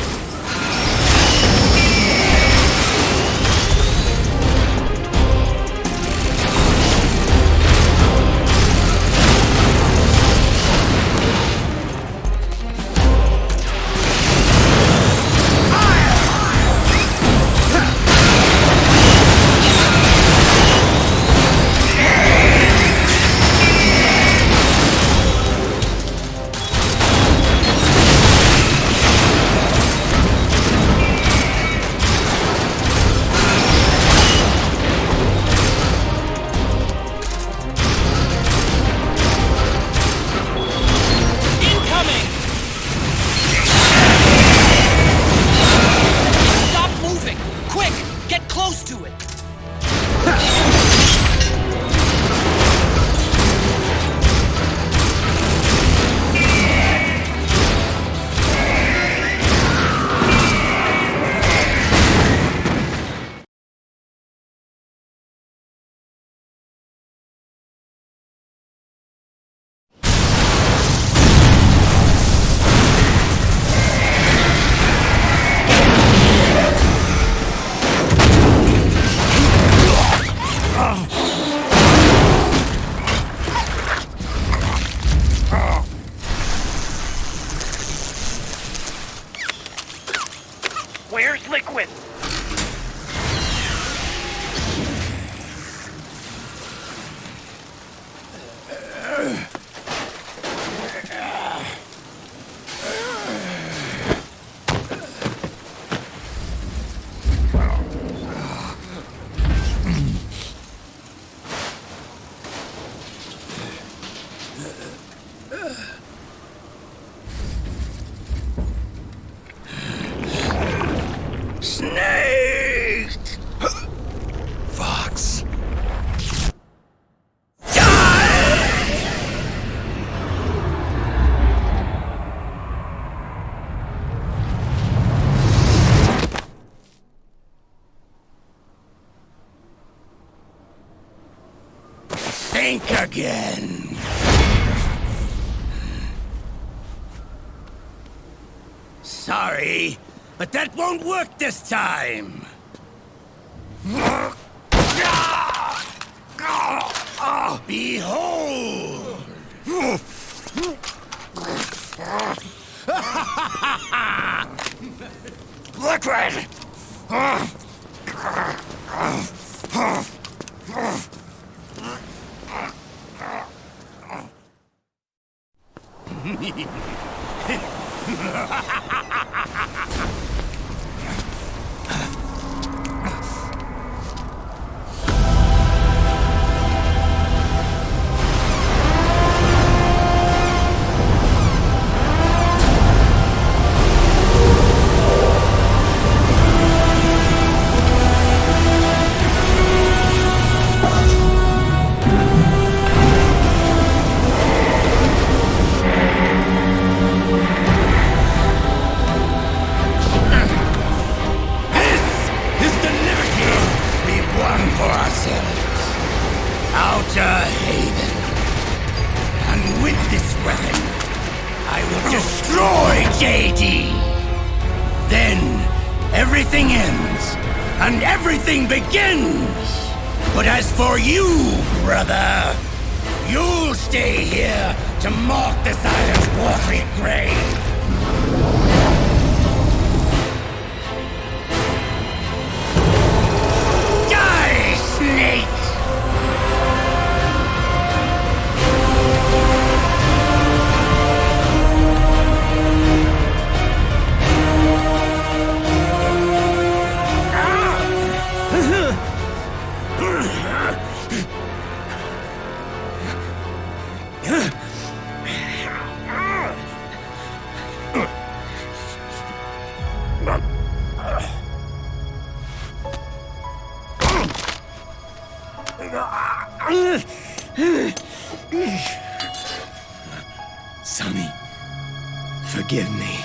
Where's Liquid? Snake! Fox. Think again. Sorry, but that won't work this time. Behold! Liquid! Sonny, forgive me.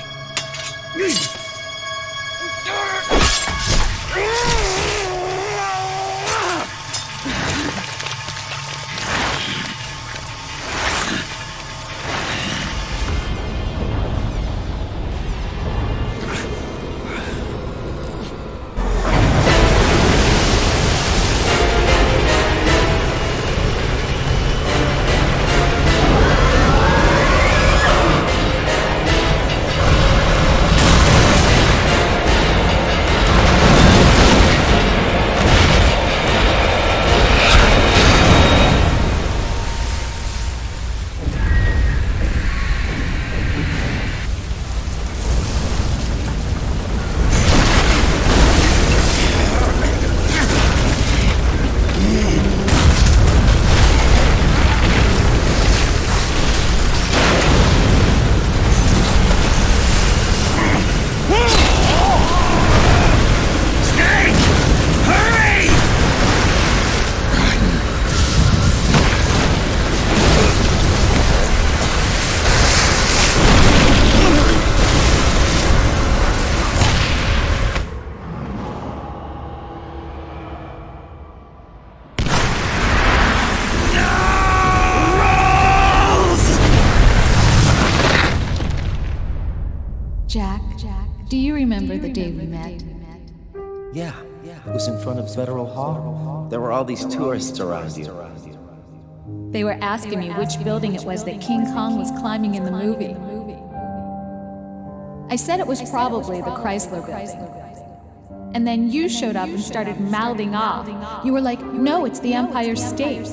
Do you remember the day we met? Yeah. It was in front of Federal Hall. There were all these tourists around you. They were asking me which building it was that King Kong was climbing in the movie. I said it was probably the Chrysler building. And then you showed up and started mouthing off. You were like, no, it's the Empire State.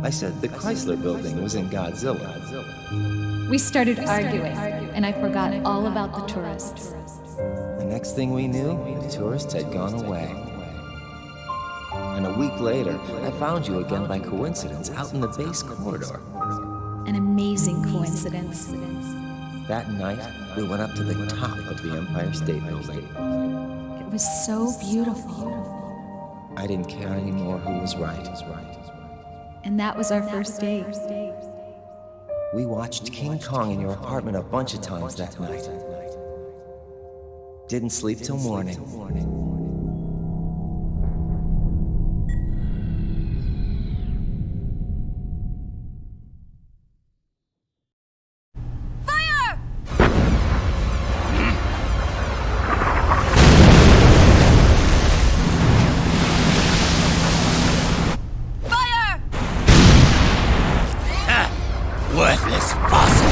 I said the Chrysler building was in Godzilla. We started arguing, and I forgot all about the tourists. The next thing we knew, the tourists had gone away. And a week later, I found you again by coincidence out in the base corridor. An amazing coincidence. That night, we went up to the top of the Empire State Building. It was so beautiful. I didn't care anymore who was right. And that was our first date. We watched King Kong in your apartment a bunch of times that night. Didn't sleep till morning. Worthless fossil!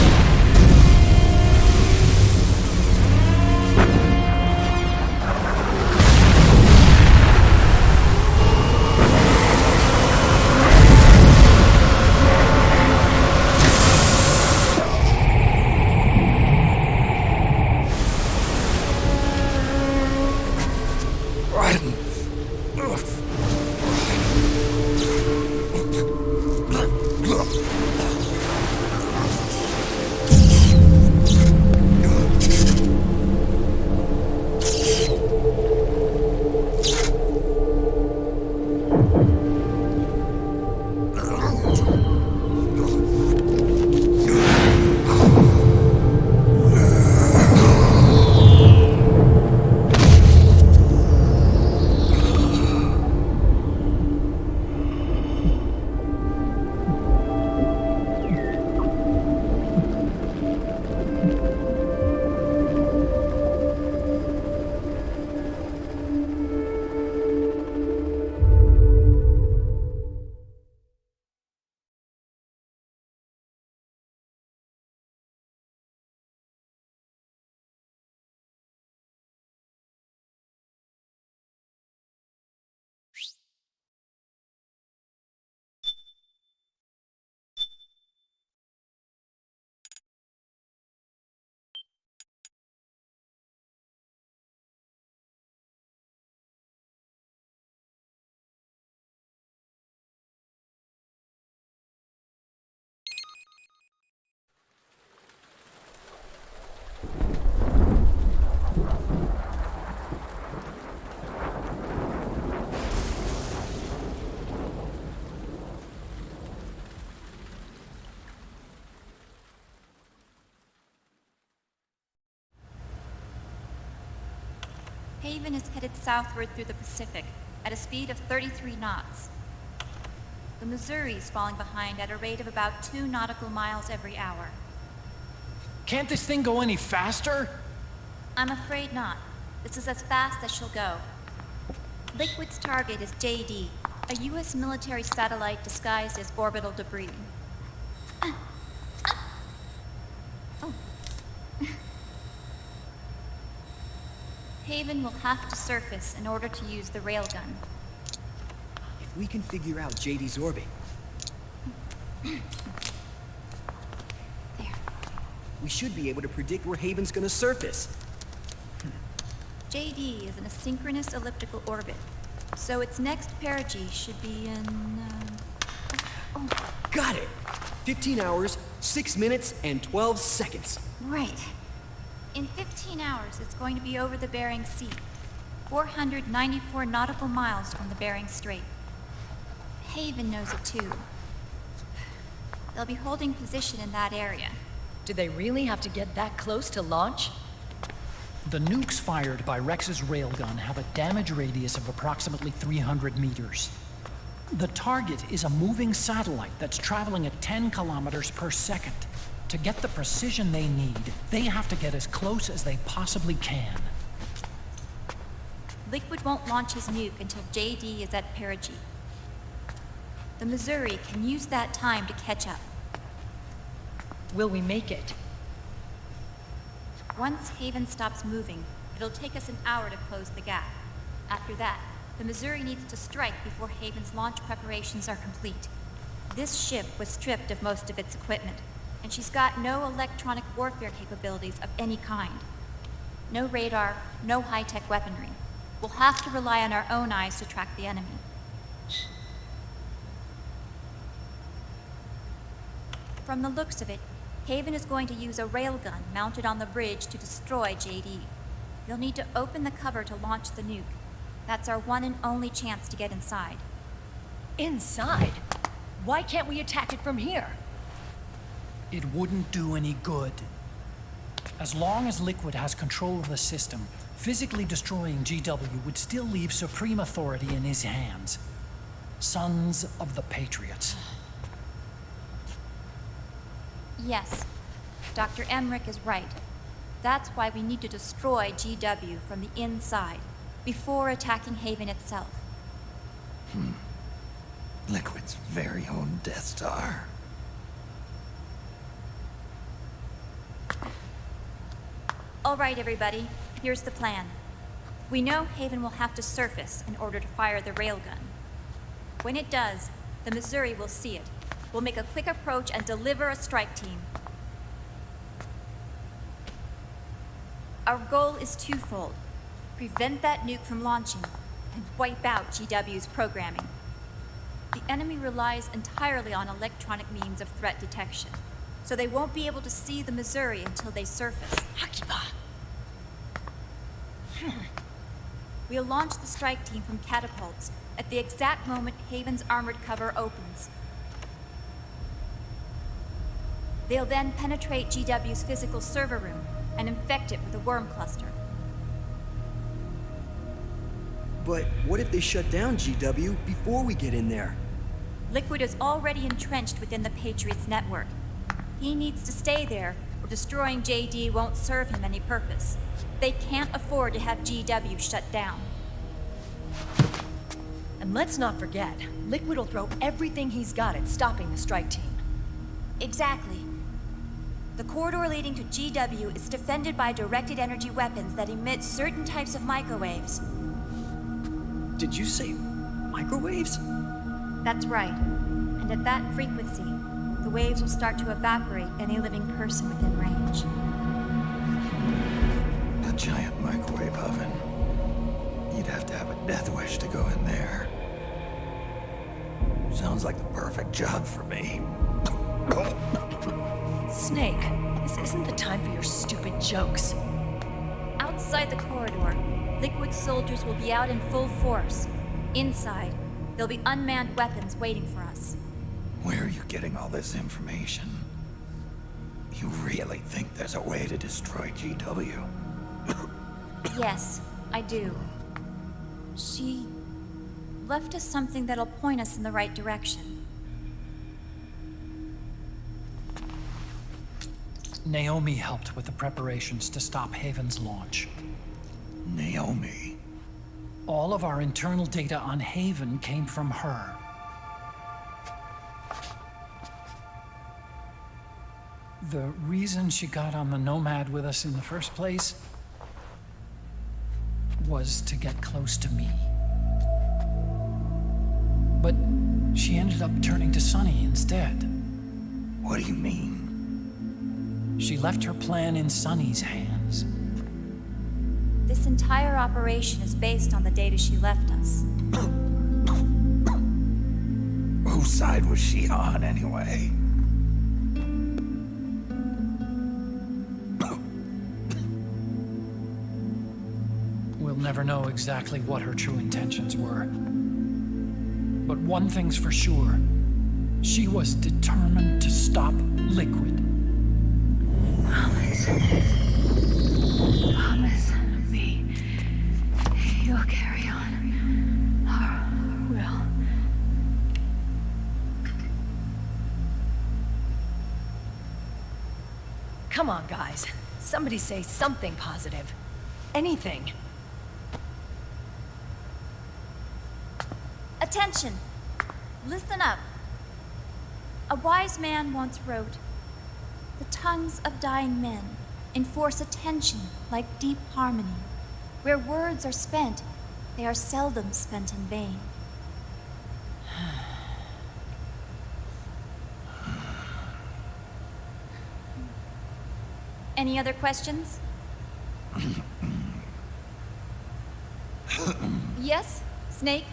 Haven is headed southward through the Pacific at a speed of 33 knots. The Missouri is falling behind at a rate of about 2 nautical miles every hour. Can't this thing go any faster? I'm afraid not. This is as fast as she'll go. Liquid's target is JD, a U.S. military satellite disguised as orbital debris. Haven will have to surface in order to use the railgun. If we can figure out JD's orbit... There. We should be able to predict where Haven's gonna surface. JD is in a synchronous elliptical orbit, so its next perigee should be in... Got it! 15 hours, 6 minutes, and 12 seconds. Right. In 15 hours, it's going to be over the Bering Sea, 494 nautical miles from the Bering Strait. Haven knows it too. They'll be holding position in that area. Do they really have to get that close to launch? The nukes fired by Rex's railgun have a damage radius of approximately 300 meters. The target is a moving satellite that's traveling at 10 kilometers per second. To get the precision they need, they have to get as close as they possibly can. Liquid won't launch his nuke until JD is at perigee. The Missouri can use that time to catch up. Will we make it? Once Haven stops moving, it'll take us an hour to close the gap. After that, the Missouri needs to strike before Haven's launch preparations are complete. This ship was stripped of most of its equipment, and she's got no electronic warfare capabilities of any kind. No radar, no high-tech weaponry. We'll have to rely on our own eyes to track the enemy. From the looks of it, Haven is going to use a railgun mounted on the bridge to destroy JD. You'll need to open the cover to launch the nuke. That's our one and only chance to get inside. Inside? Why can't we attack it from here? It wouldn't do any good. As long as Liquid has control of the system, physically destroying GW would still leave supreme authority in his hands. Sons of the Patriots. Yes, Dr. Emmerich is right. That's why we need to destroy GW from the inside, before attacking Haven itself. Liquid's very own Death Star. All right, everybody, here's the plan. We know Haven will have to surface in order to fire the railgun. When it does, the Missouri will see it. We'll make a quick approach and deliver a strike team. Our goal is twofold. Prevent that nuke from launching, and wipe out GW's programming. The enemy relies entirely on electronic means of threat detection, so they won't be able to see the Missouri until they surface. We'll launch the strike team from catapults at the exact moment Haven's armored cover opens. They'll then penetrate GW's physical server room and infect it with a worm cluster. But what if they shut down GW before we get in there? Liquid is already entrenched within the Patriots network. He needs to stay there, or destroying JD won't serve him any purpose. They can't afford to have GW shut down. And let's not forget, Liquid will throw everything he's got at stopping the strike team. Exactly. The corridor leading to GW is defended by directed energy weapons that emit certain types of microwaves. Did you say microwaves? That's right. And at that frequency, the waves will start to evaporate any living person within range. A giant microwave oven. You'd have to have a death wish to go in there. Sounds like the perfect job for me. Snake, this isn't the time for your stupid jokes. Outside the corridor, Liquid soldiers will be out in full force. Inside, there'll be unmanned weapons waiting for us. Where are you getting all this information? You really think there's a way to destroy GW? Yes, I do. She left us something that'll point us in the right direction. Naomi helped with the preparations to stop Haven's launch. Naomi? All of our internal data on Haven came from her. The reason she got on the Nomad with us in the first place was to get close to me. But she ended up turning to Sunny instead. What do you mean? She left her plan in Sunny's hands. This entire operation is based on the data she left us. Whose side was she on, anyway? We'll never know exactly what her true intentions were. But one thing's for sure. She was determined to stop Liquid. Promise me you'll carry on, or will. Come on, guys. Somebody say something positive. Anything. Attention! Listen up. A wise man once wrote, "The tongues of dying men enforce attention like deep harmony. Where words are spent, they are seldom spent in vain. Any other questions? Yes, Snake?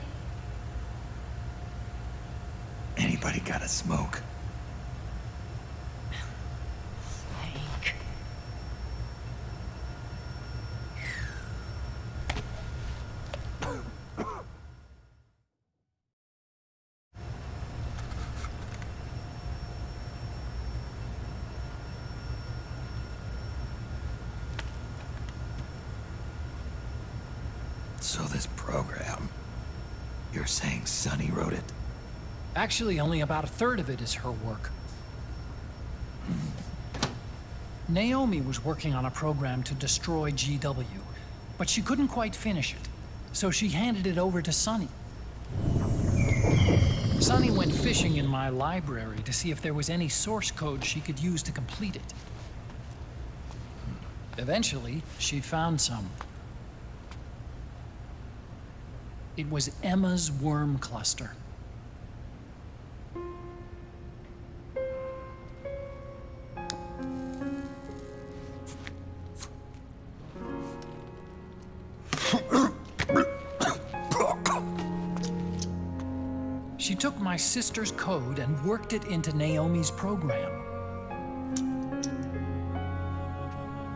Anybody got a smoke? Snake. So this program, you're saying Sonny wrote it? Actually, only about a third of it is her work. Naomi was working on a program to destroy GW, but she couldn't quite finish it, so she handed it over to Sonny. Sonny went fishing in my library to see if there was any source code she could use to complete it. Eventually, she found some. It was Emma's worm cluster. She took my sister's code and worked it into Naomi's program.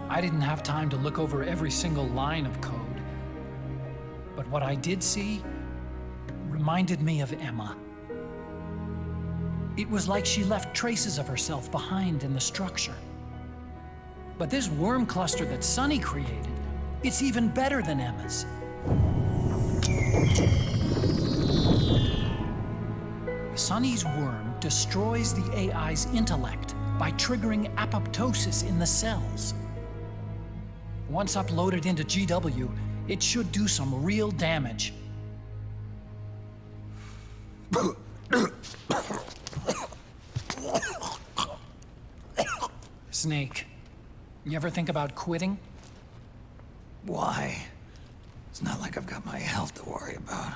I didn't have time to look over every single line of code, but what I did see reminded me of Emma. It was like she left traces of herself behind in the structure. But this worm cluster that Sonny created, it's even better than Emma's. Sonny's worm destroys the AI's intellect by triggering apoptosis in the cells. Once uploaded into GW, it should do some real damage. Snake, you ever think about quitting? Why? It's not like I've got my health to worry about.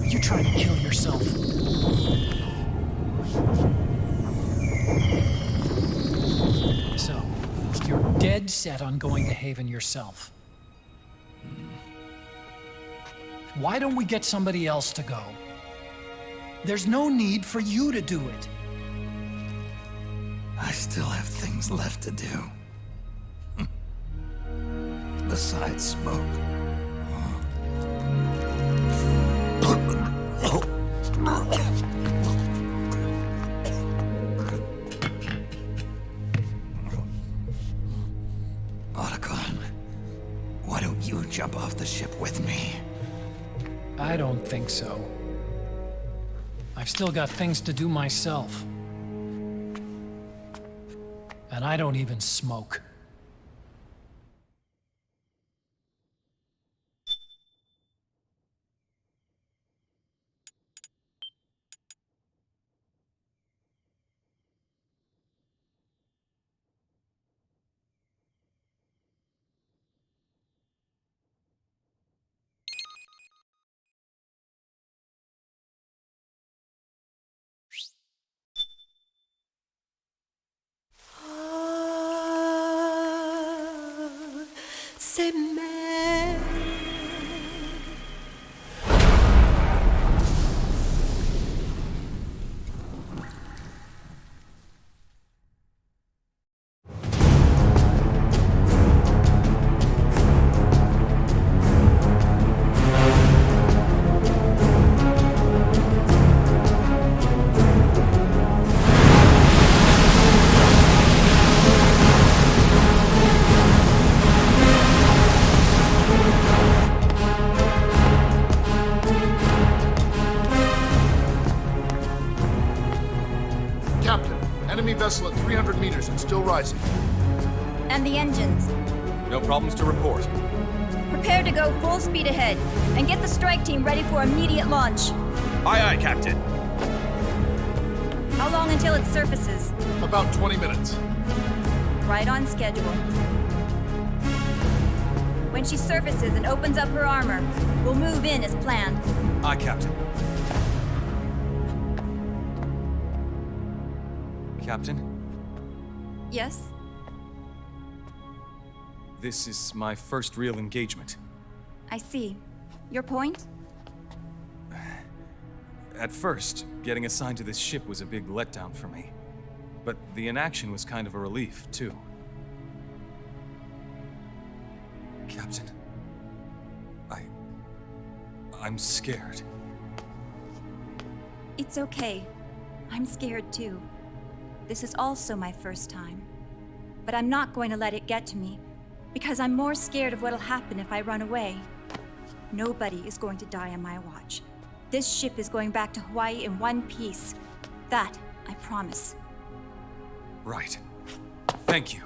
Are you trying to kill yourself? So, you're dead set on going to Haven yourself. Why don't we get somebody else to go? There's no need for you to do it. I still have things left to do. Besides smoke. Otacon, why don't you jump off the ship with me? I don't think so. I've still got things to do myself. And I don't even smoke. 300 meters and still rising. And the engines? No problems to report. Prepare to go full speed ahead, and get the strike team ready for immediate launch. Aye, aye, Captain. How long until it surfaces? About 20 minutes. Right on schedule. When she surfaces and opens up her armor, we'll move in as planned. Aye, Captain. Captain? Yes? This is my first real engagement. I see. Your point? At first, getting assigned to this ship was a big letdown for me. But the inaction was kind of a relief, too. Captain, I'm scared. It's okay. I'm scared too. This is also my first time. But I'm not going to let it get to me, because I'm more scared of what'll happen if I run away. Nobody is going to die on my watch. This ship is going back to Hawaii in one piece. That, I promise. Right. Thank you.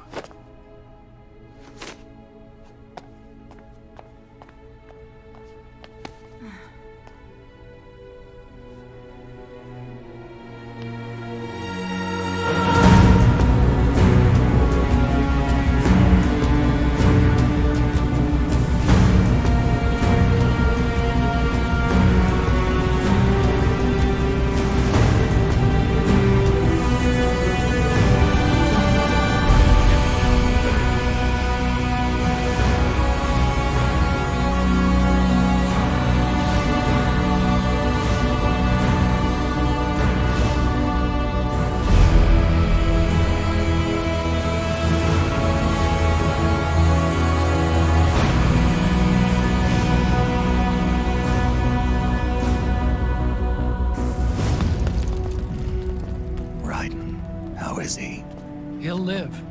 He'll live,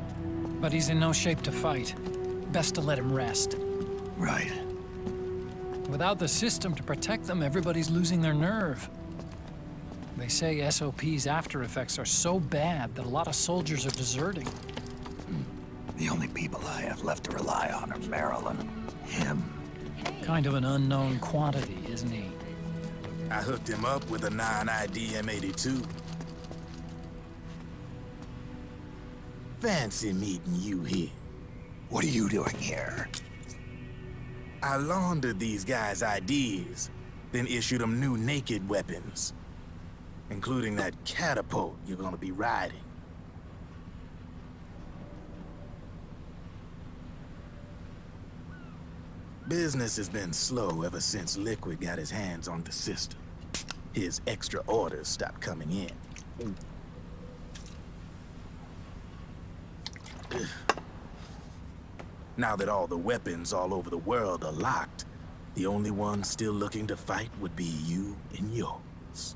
but he's in no shape to fight. Best to let him rest. Right. Without the system to protect them, everybody's losing their nerve. They say SOP's after effects are so bad that a lot of soldiers are deserting. The only people I have left to rely on are Marilyn, him. Kind of an unknown quantity, isn't he? I hooked him up with a non-ID M82. Fancy meeting you here. What are you doing here? I laundered these guys' IDs, then issued them new naked weapons, including that catapult you're gonna be riding. Business has been slow ever since Liquid got his hands on the system. His extra orders stopped coming in. Now that all the weapons all over the world are locked, the only ones still looking to fight would be you and yours.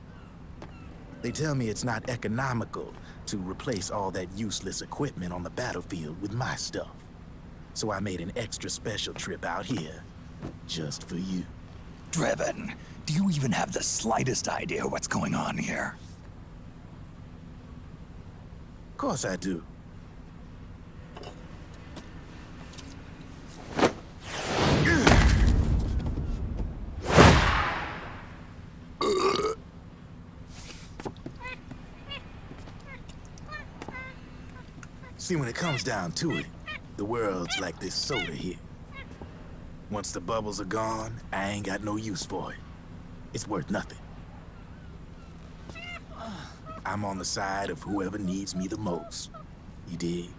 They tell me it's not economical to replace all that useless equipment on the battlefield with my stuff. So I made an extra special trip out here, just for you. Driven, do you even have the slightest idea what's going on here? Of course I do. See, when it comes down to it, the world's like this soda here. Once the bubbles are gone, I ain't got no use for it. It's worth nothing. I'm on the side of whoever needs me the most. You dig?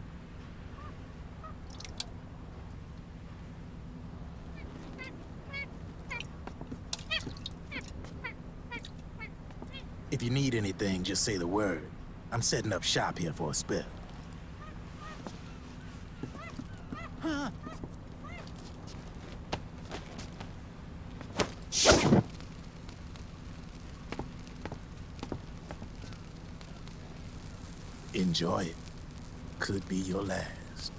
If you need anything, just say the word. I'm setting up shop here for a spell. Enjoy it. Could be your last.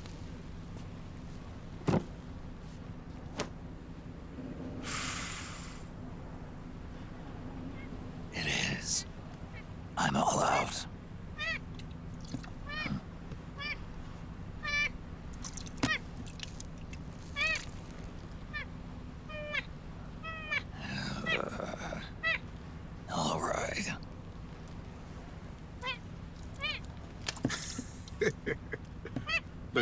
It is. I'm all out.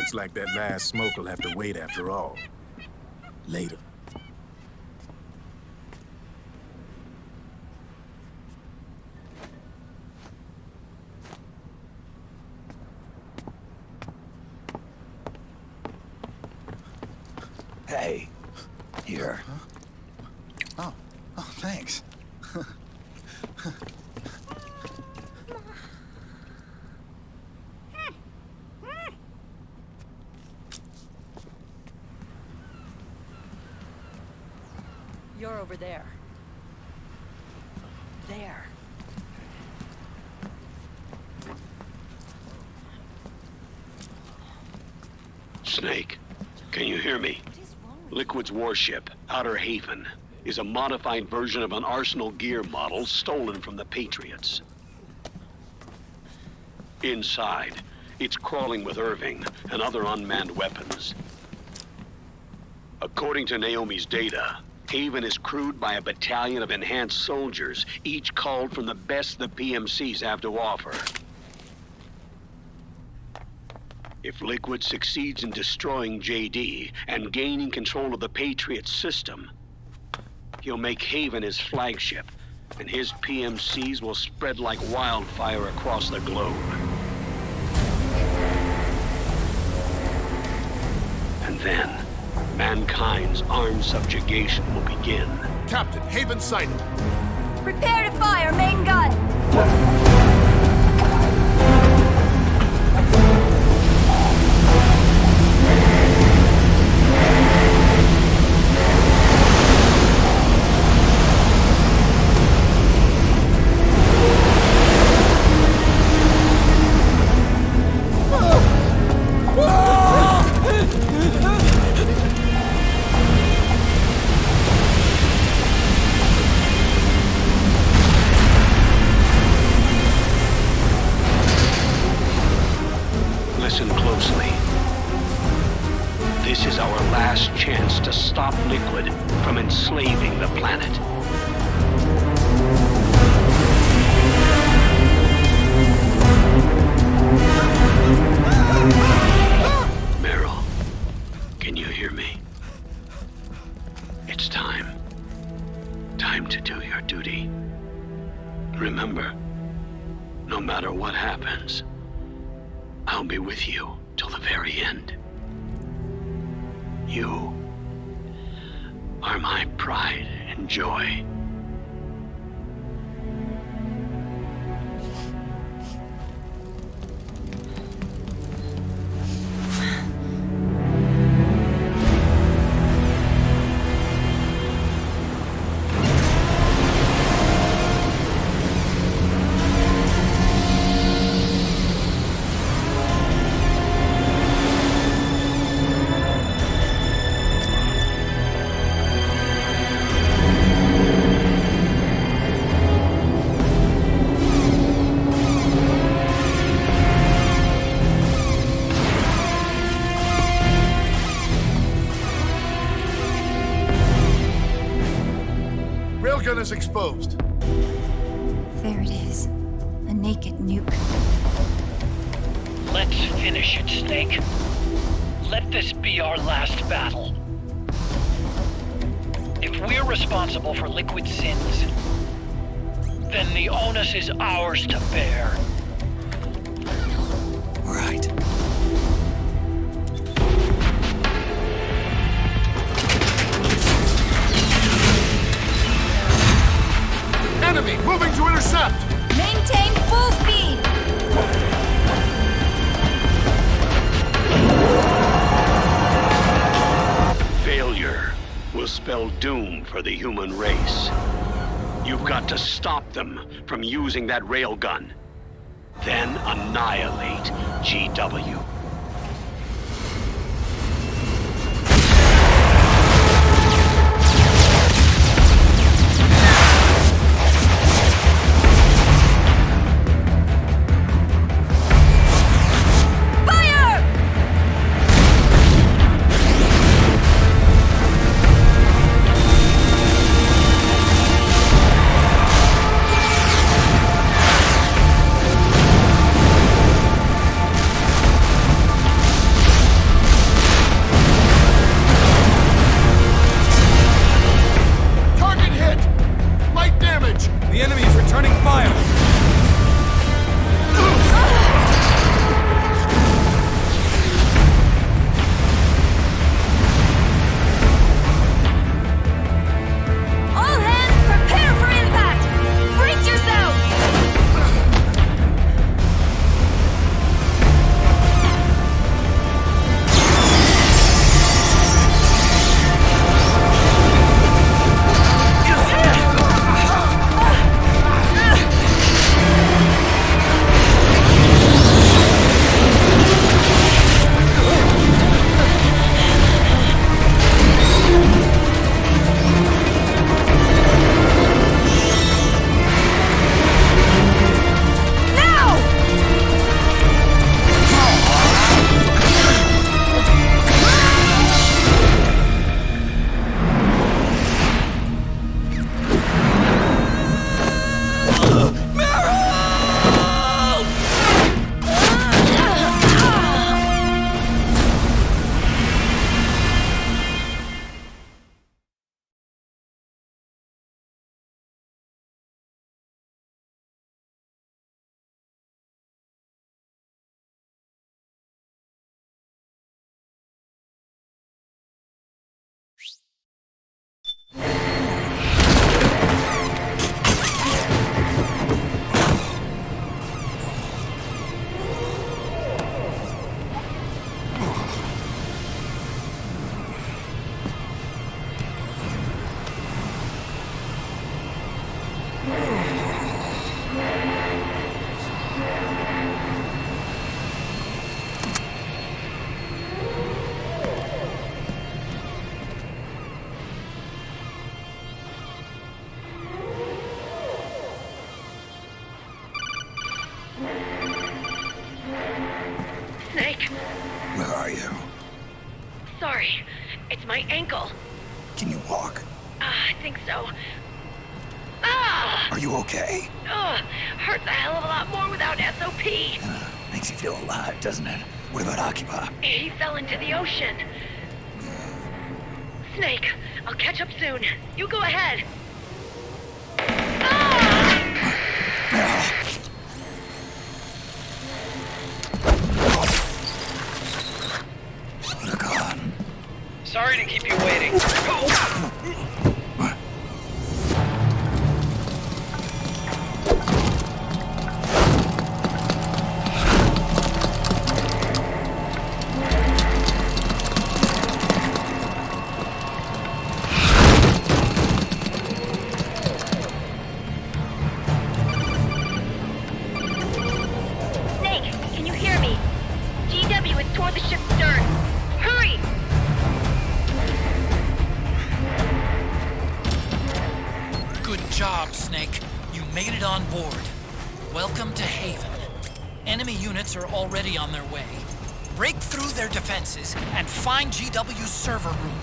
Looks like that last smoke will have to wait after all. Later. Hey, here. Oh, thanks. You're over there. There. Snake, can you hear me? Liquid's warship, Outer Haven, is a modified version of an Arsenal gear model stolen from the Patriots. Inside, it's crawling with Irving and other unmanned weapons. According to Naomi's data, Haven is crewed by a battalion of enhanced soldiers, each called from the best the PMCs have to offer. If Liquid succeeds in destroying JD and gaining control of the Patriots system, he'll make Haven his flagship, and his PMCs will spread like wildfire across the globe. And then, mankind's armed subjugation will begin. Captain, Haven sighted. Prepare to fire, main gun! Listen closely. This is our last chance to stop Liquid from enslaving the planet. Meryl, can you hear me? It's time. Time to do your duty. Remember, no matter what happens, I'll be with you till the very end. You are my pride and joy. Railgun is exposed. There it is. A naked nuke. Let's finish it, Snake. Let this be our last battle. If we're responsible for Liquid's sins, then the onus is ours to bear. Right. Enemy moving to intercept! Maintain full speed! Failure will spell doom for the human race. You've got to stop them from using that railgun. Then annihilate GW. It's my ankle. Can you walk? I think so. Ah! Are you okay? Hurts a hell of a lot more without SOP. Makes you feel alive, doesn't it? What about Occupy? He fell into the ocean. Snake, I'll catch up soon. You go ahead. Look on. Sorry to keep you waiting. Snake, can you hear me? GW is toward the ship's stern. Hurry! Good job, Snake. You made it on board. Welcome to Haven. Enemy units are already on their way. Break through their defenses and find GW's server room.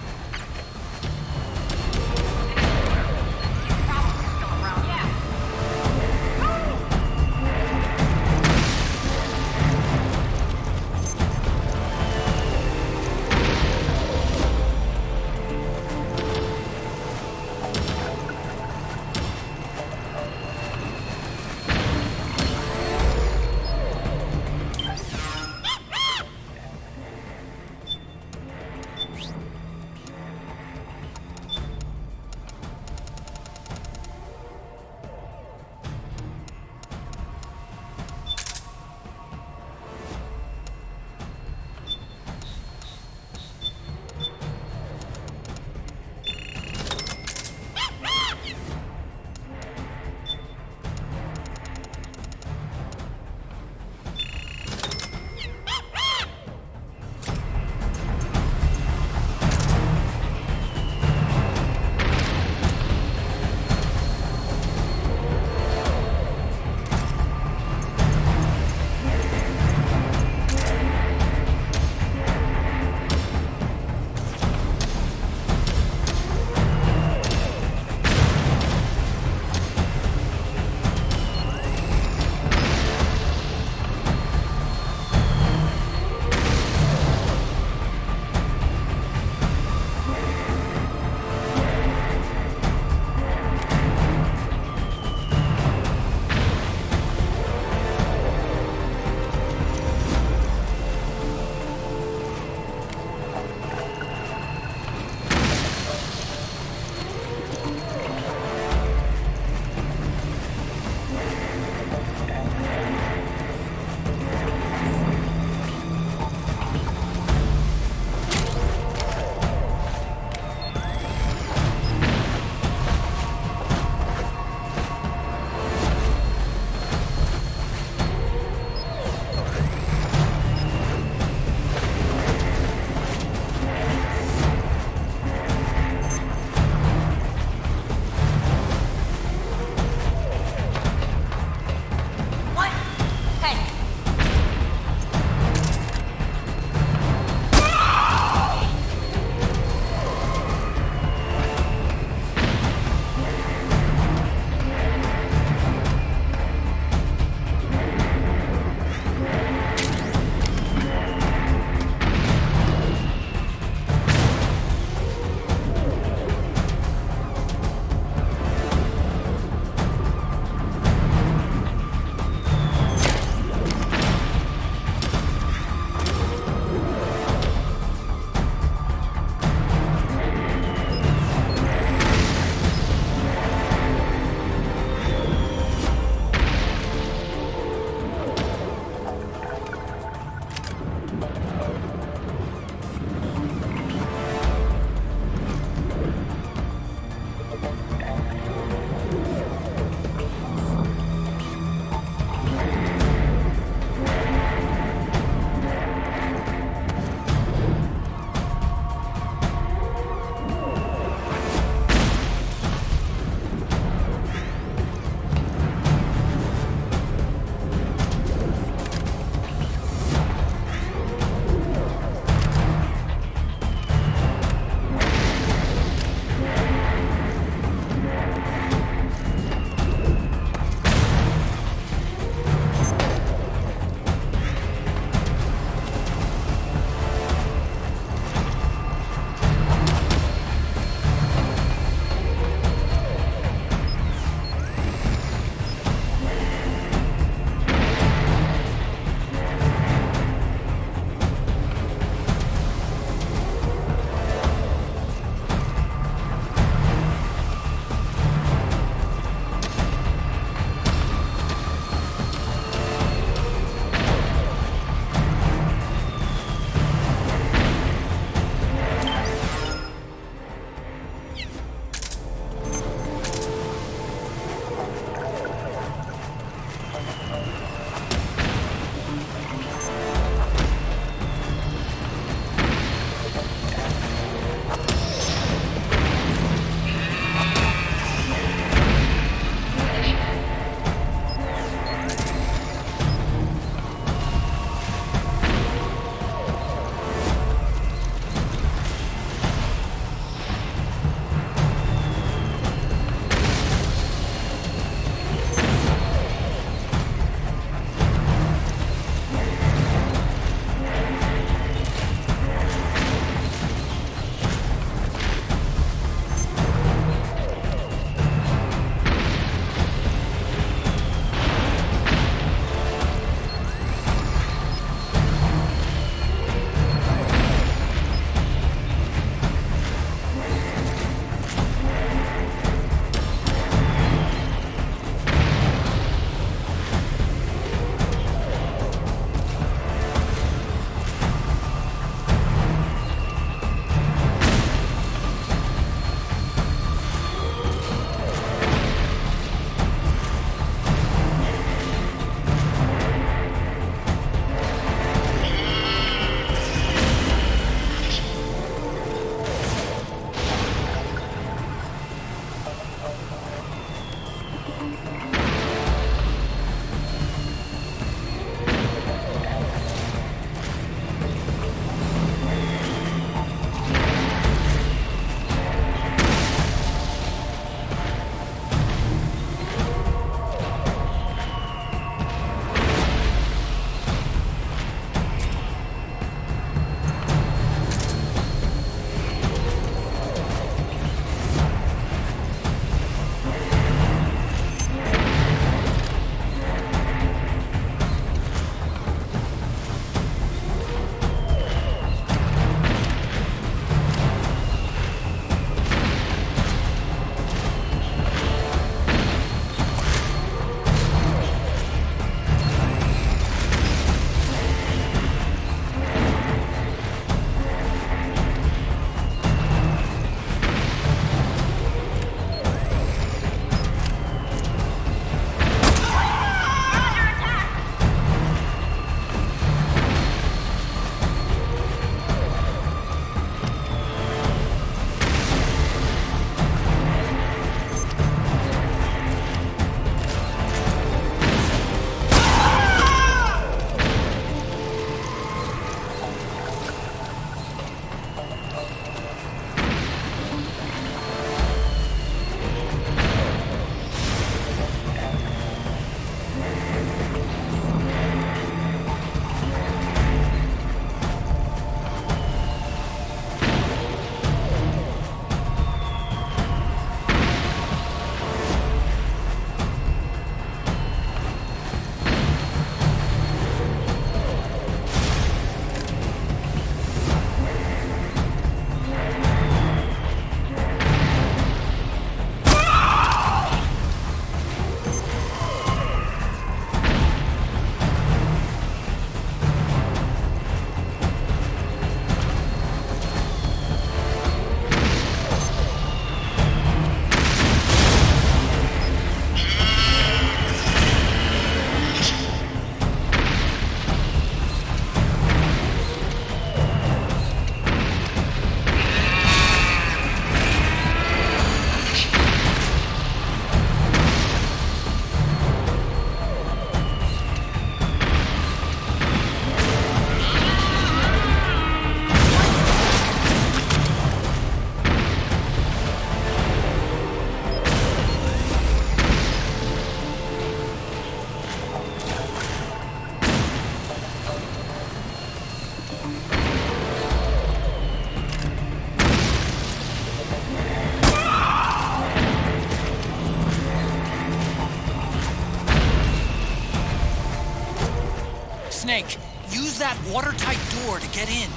Snake, use that watertight door to get in.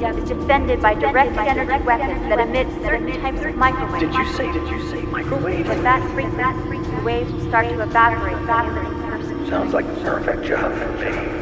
Is defended by directed energy weapons that emit certain types of microwaves. Did you say microwave? When that frequency, the waves will start to evaporate from the living person. Sounds like the perfect job for me.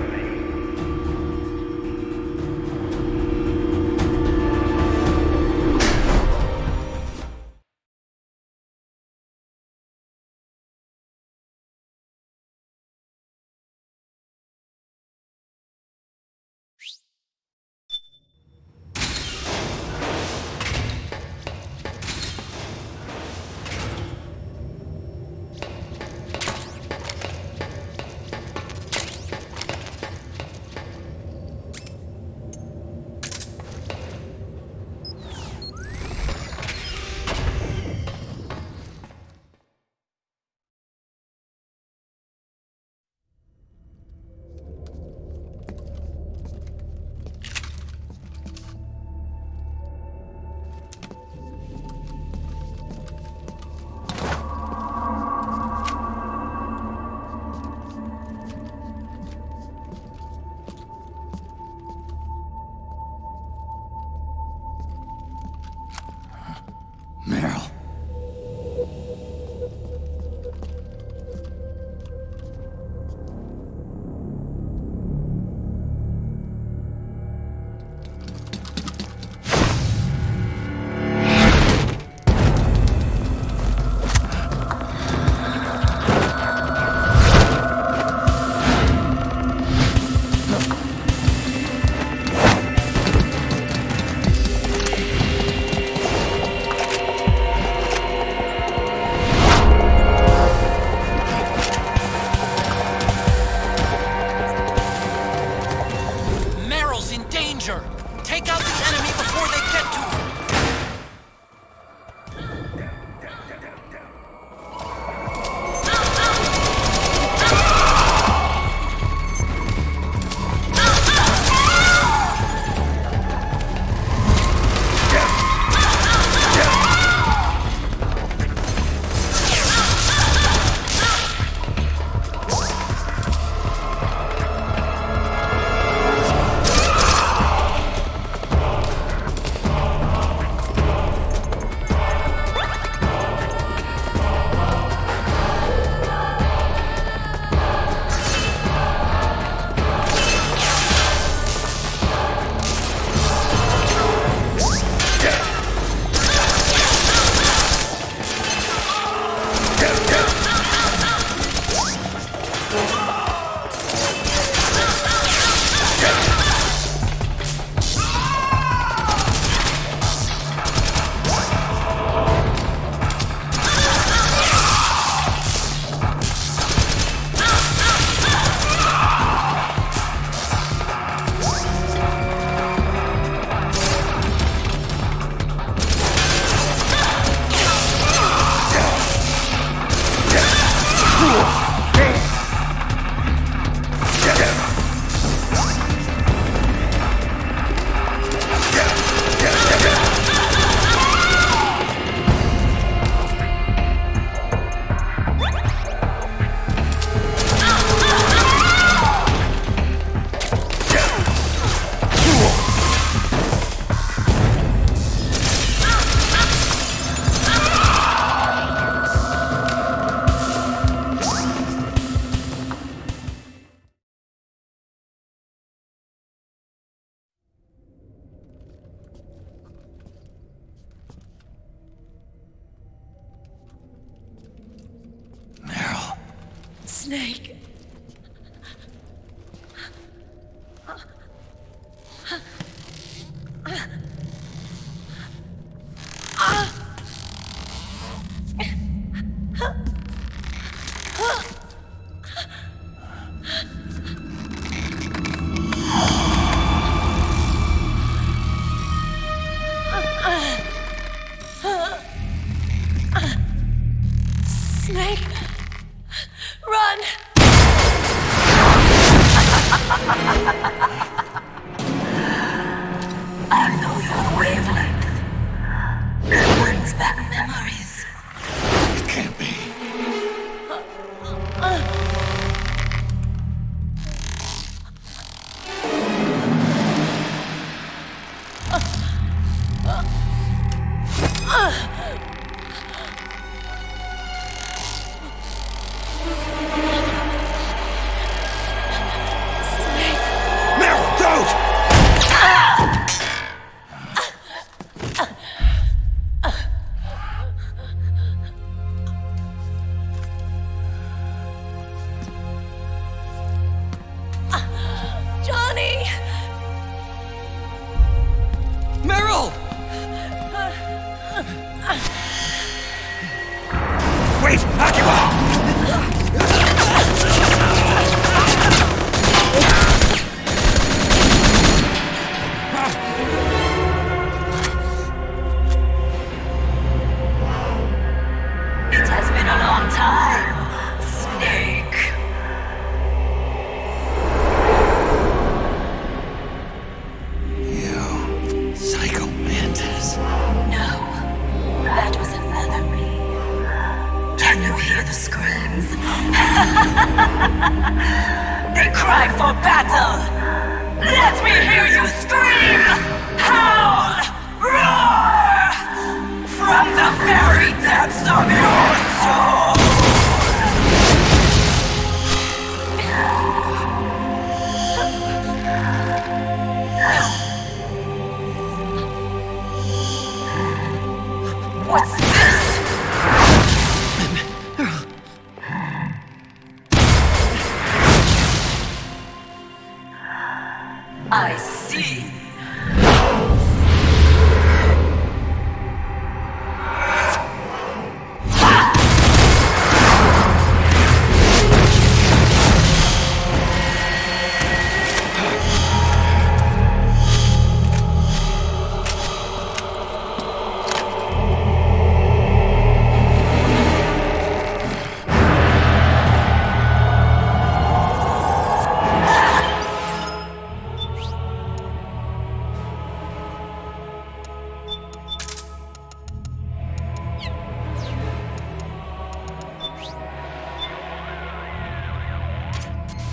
Meryl. Snake. Run! I know your wavelength. It brings back memories. It can't be. Meryl, don't! Johnny! Meryl! Wait, Akiba! It has been a long time, Snake. You, Psycho Mantis. No, that was another me. Can you hear the screams? They cry for battle! Let me hear you scream! Howl! Roar! From the very depths of your soul! What's this? I see.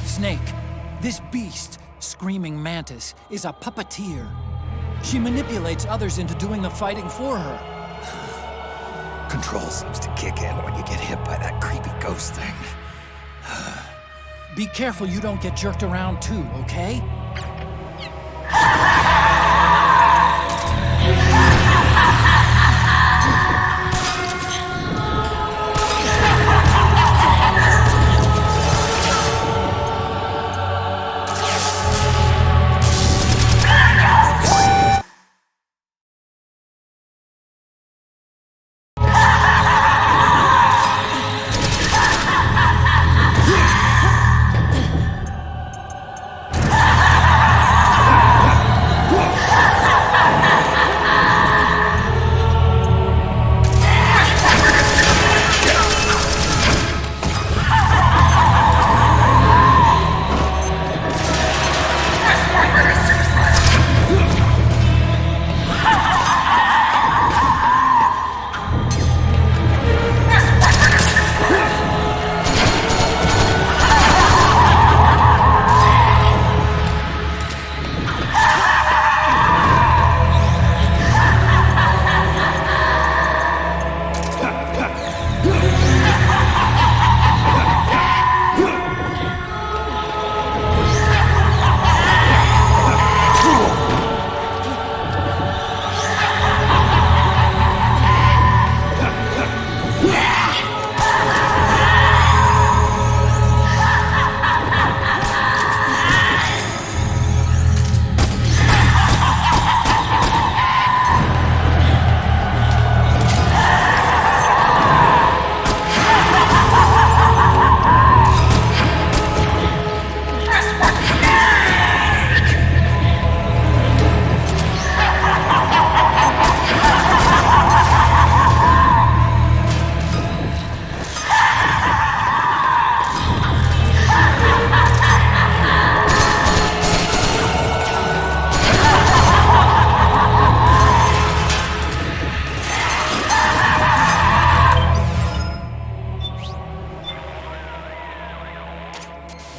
Snake, this beast, Screaming Mantis, is a puppeteer. She manipulates others into doing the fighting for her. Control seems to kick in when you get hit by that creepy ghost thing. Be careful you don't get jerked around too, okay?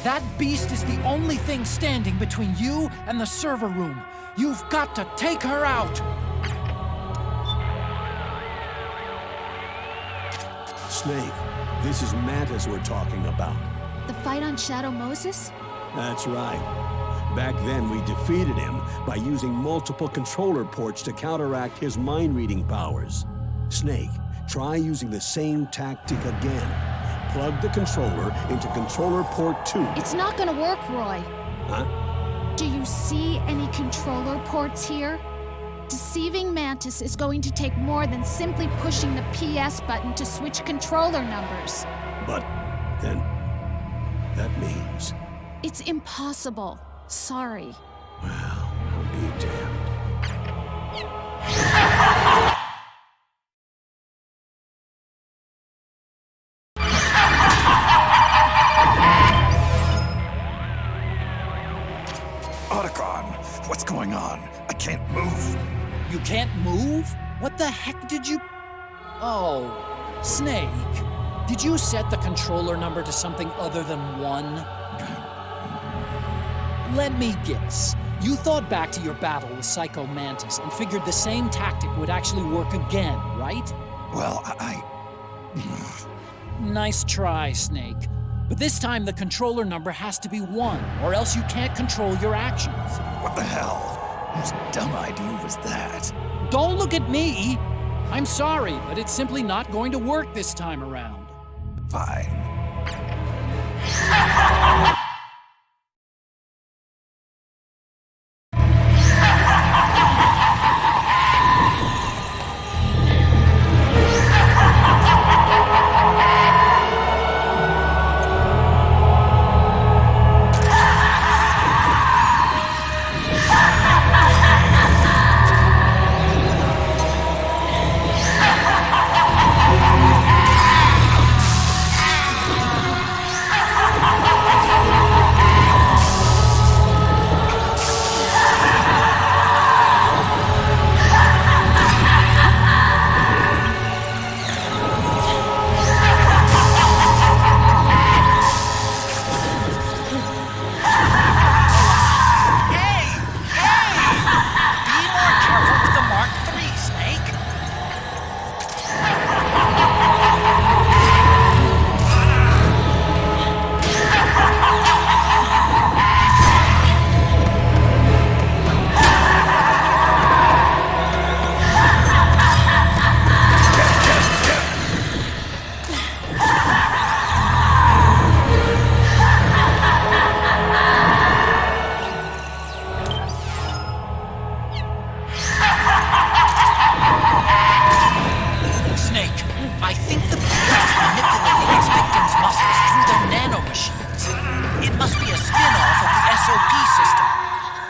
That beast is the only thing standing between you and the server room. You've got to take her out! Snake, this is Mantis we're talking about. The fight on Shadow Moses? That's right. Back then, we defeated him by using multiple controller ports to counteract his mind-reading powers. Snake, try using the same tactic again. Plug the controller into controller port 2. It's not gonna work, Roy. Huh? Do you see any controller ports here? Deceiving Mantis is going to take more than simply pushing the PS button to switch controller numbers. But then, that means... It's impossible. Sorry. Well, I'll be damned. What's going on? I can't move. You can't move? What the heck did you... Oh, Snake. Did you set the controller number to something other than 1? Let me guess. You thought back to your battle with Psycho Mantis and figured the same tactic would actually work again, right? Well, Nice try, Snake. But this time the controller number has to be 1, or else you can't control your actions. What the hell? Whose dumb idea was that? Don't look at me! I'm sorry, but it's simply not going to work this time around. Fine.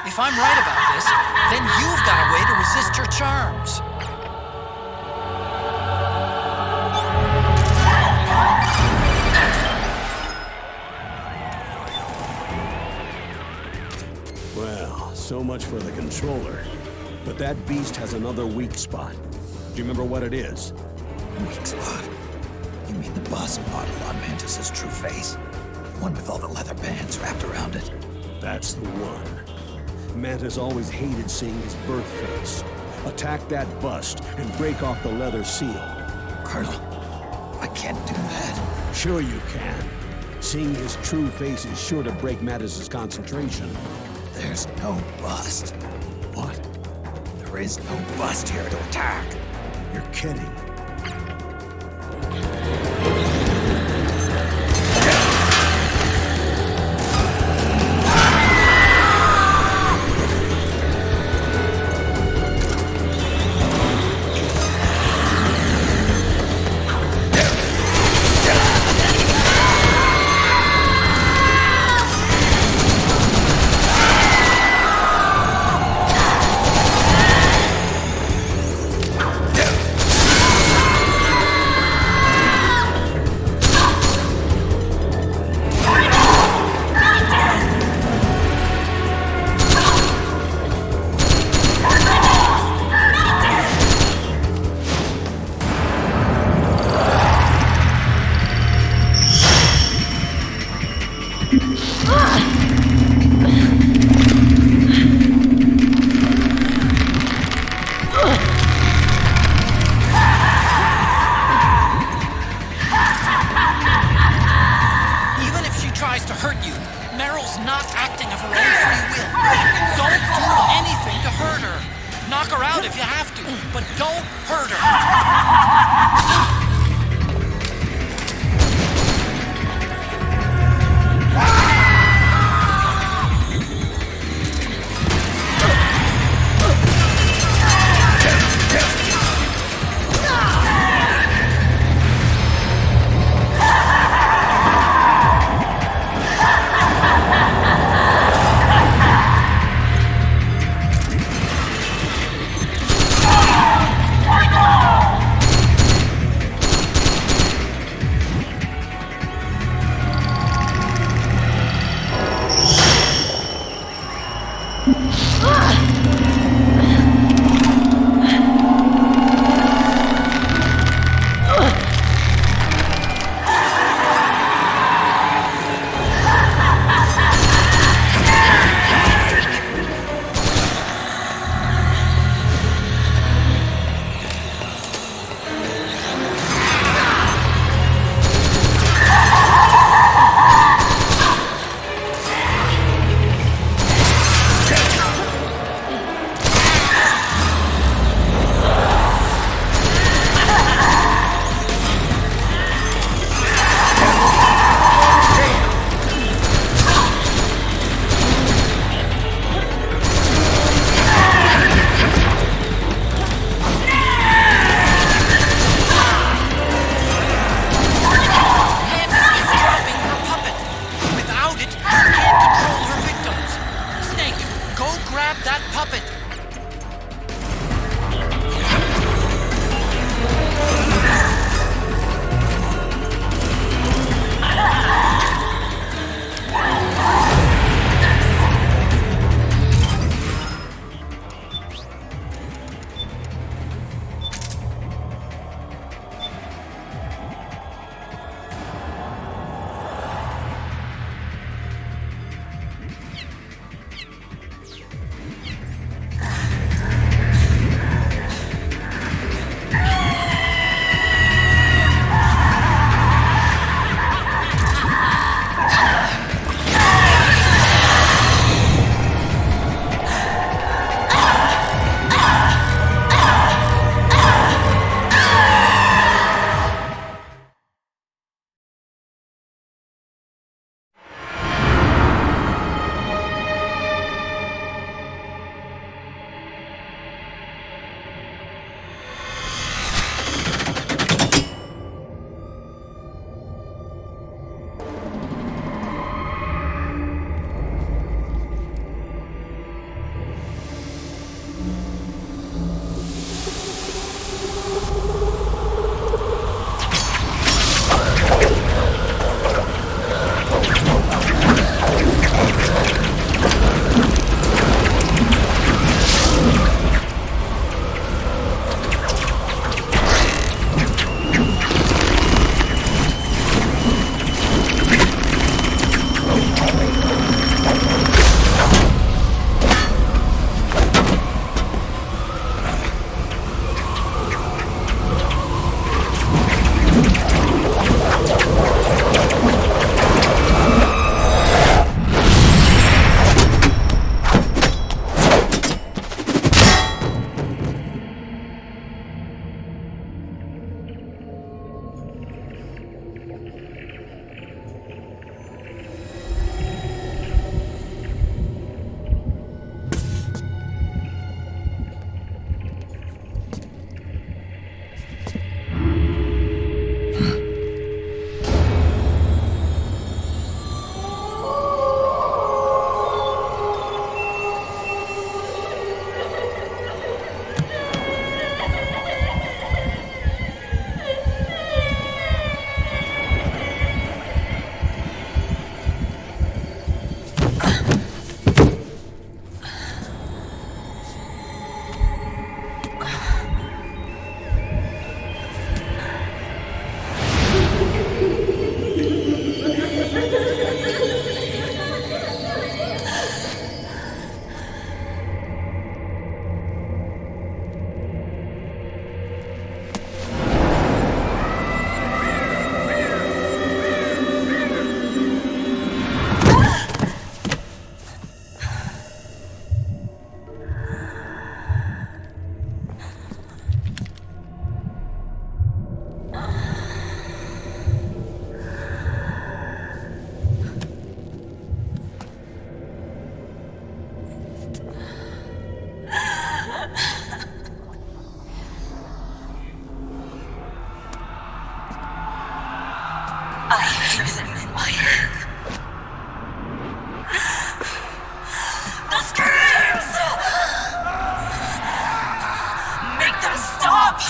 If I'm right about this, then you've got a way to resist your charms. Well, so much for the controller. But that beast has another weak spot. Do you remember what it is? Weak spot? You mean the bust model on Mantis's true face? The one with all the leather bands wrapped around it? That's the one. Mantis always hated seeing his birth face. Attack that bust and break off the leather seal. Colonel, I can't do that. Sure you can. Seeing his true face is sure to break Mantis's concentration. There's no bust. What? There is no bust here to attack. You're kidding. She's not acting of her own free will. Don't do anything to hurt her. Knock her out if you have to, but don't hurt her. Quiet. The screams! Make them stop!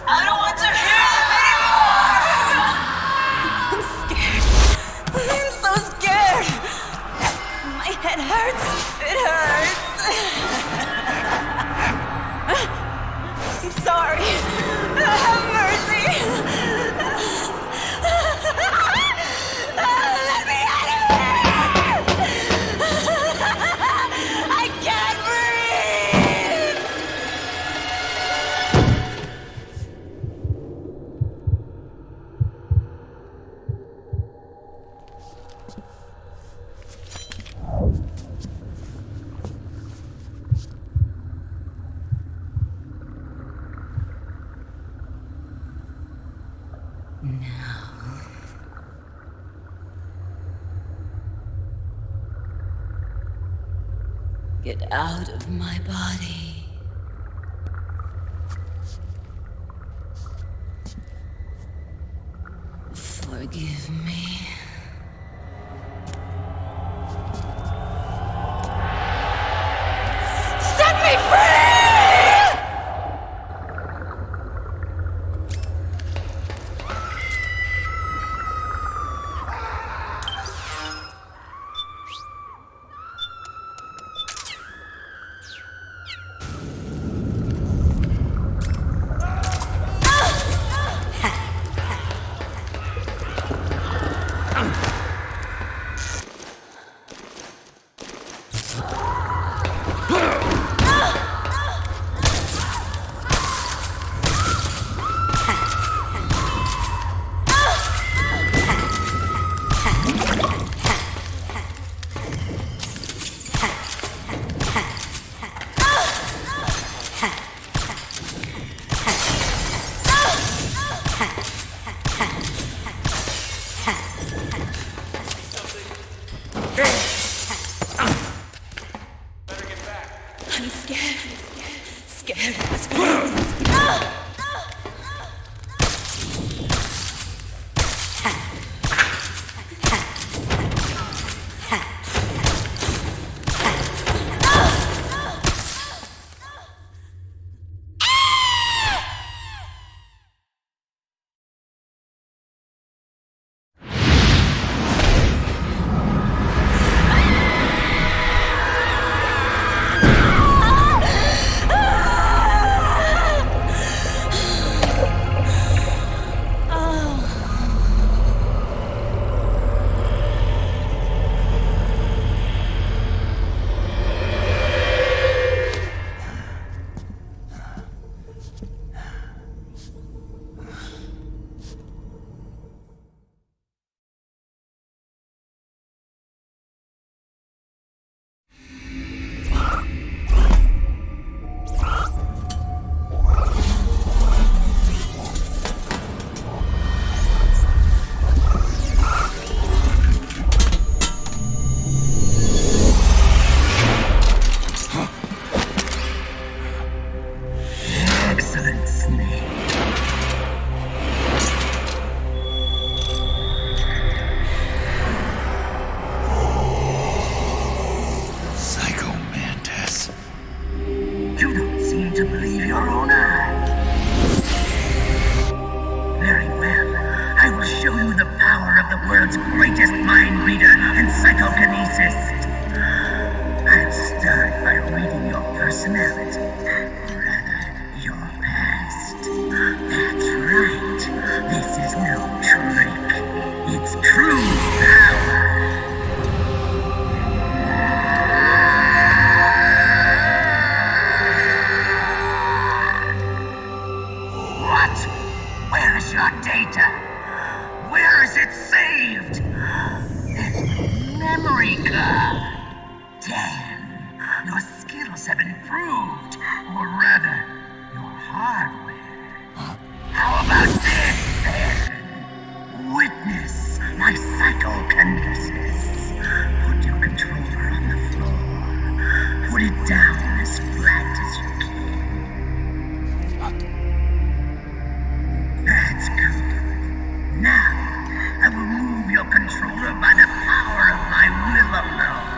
I don't want to hear them anymore! I'm scared. I'm so scared. My head hurts. It hurts. I'm sorry. Have mercy. Let me out of here! I can't breathe! Get out of my body. Forgive me. Set me free! I'm scared. Scared. to believe your own eyes. Very well. I will show you the power of the world's greatest mind reader and psychokinesis. I'll start by reading your personality. Rather, your past. That's right. This is no trick. It's true power. Where is your data? Where is it saved? There's no memory card. Damn, your skills have improved. Or rather, your hardware. How about this, then? Witness my psychokinesis. Put your controller on the floor. Put it down as flat as you can. That's good. Now, I will move your controller controller by the power of my will alone.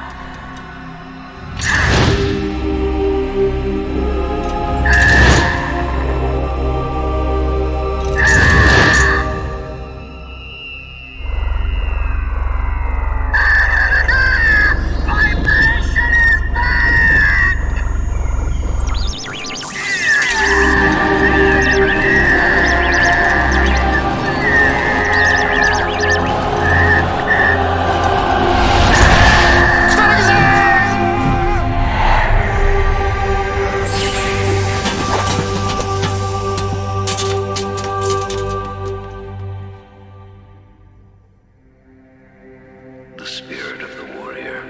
The spirit of the warrior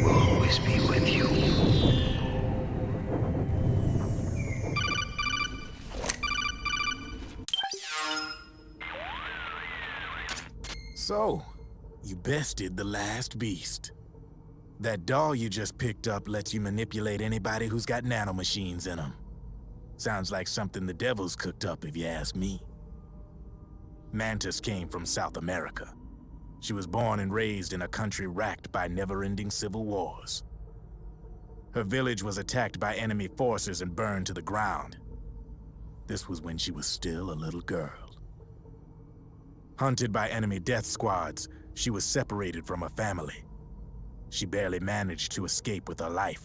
will always be with you. So, you bested the last beast. That doll you just picked up lets you manipulate anybody who's got nanomachines in them. Sounds like something the devil's cooked up, if you ask me. Mantis came from South America. She was born and raised in a country racked by never-ending civil wars. Her village was attacked by enemy forces and burned to the ground. This was when she was still a little girl. Hunted by enemy death squads, she was separated from her family. She barely managed to escape with her life.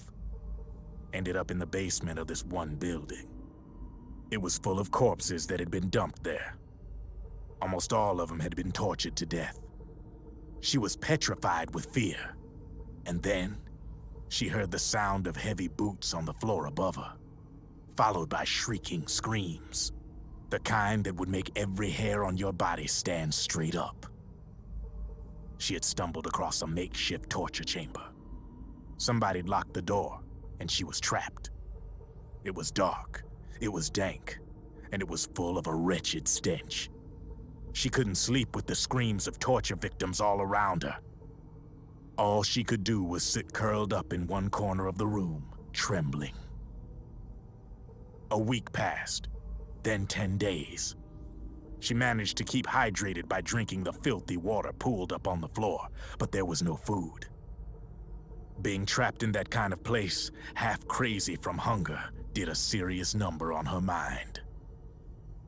Ended up in the basement of this one building. It was full of corpses that had been dumped there. Almost all of them had been tortured to death. She was petrified with fear. And then, she heard the sound of heavy boots on the floor above her, followed by shrieking screams. The kind that would make every hair on your body stand straight up. She had stumbled across a makeshift torture chamber. Somebody'd locked the door, and she was trapped. It was dark, it was dank, and it was full of a wretched stench. She couldn't sleep with the screams of torture victims all around her. All she could do was sit curled up in one corner of the room, trembling. A week passed, then 10 days. She managed to keep hydrated by drinking the filthy water pooled up on the floor, but there was no food. Being trapped in that kind of place, half crazy from hunger, did a serious number on her mind.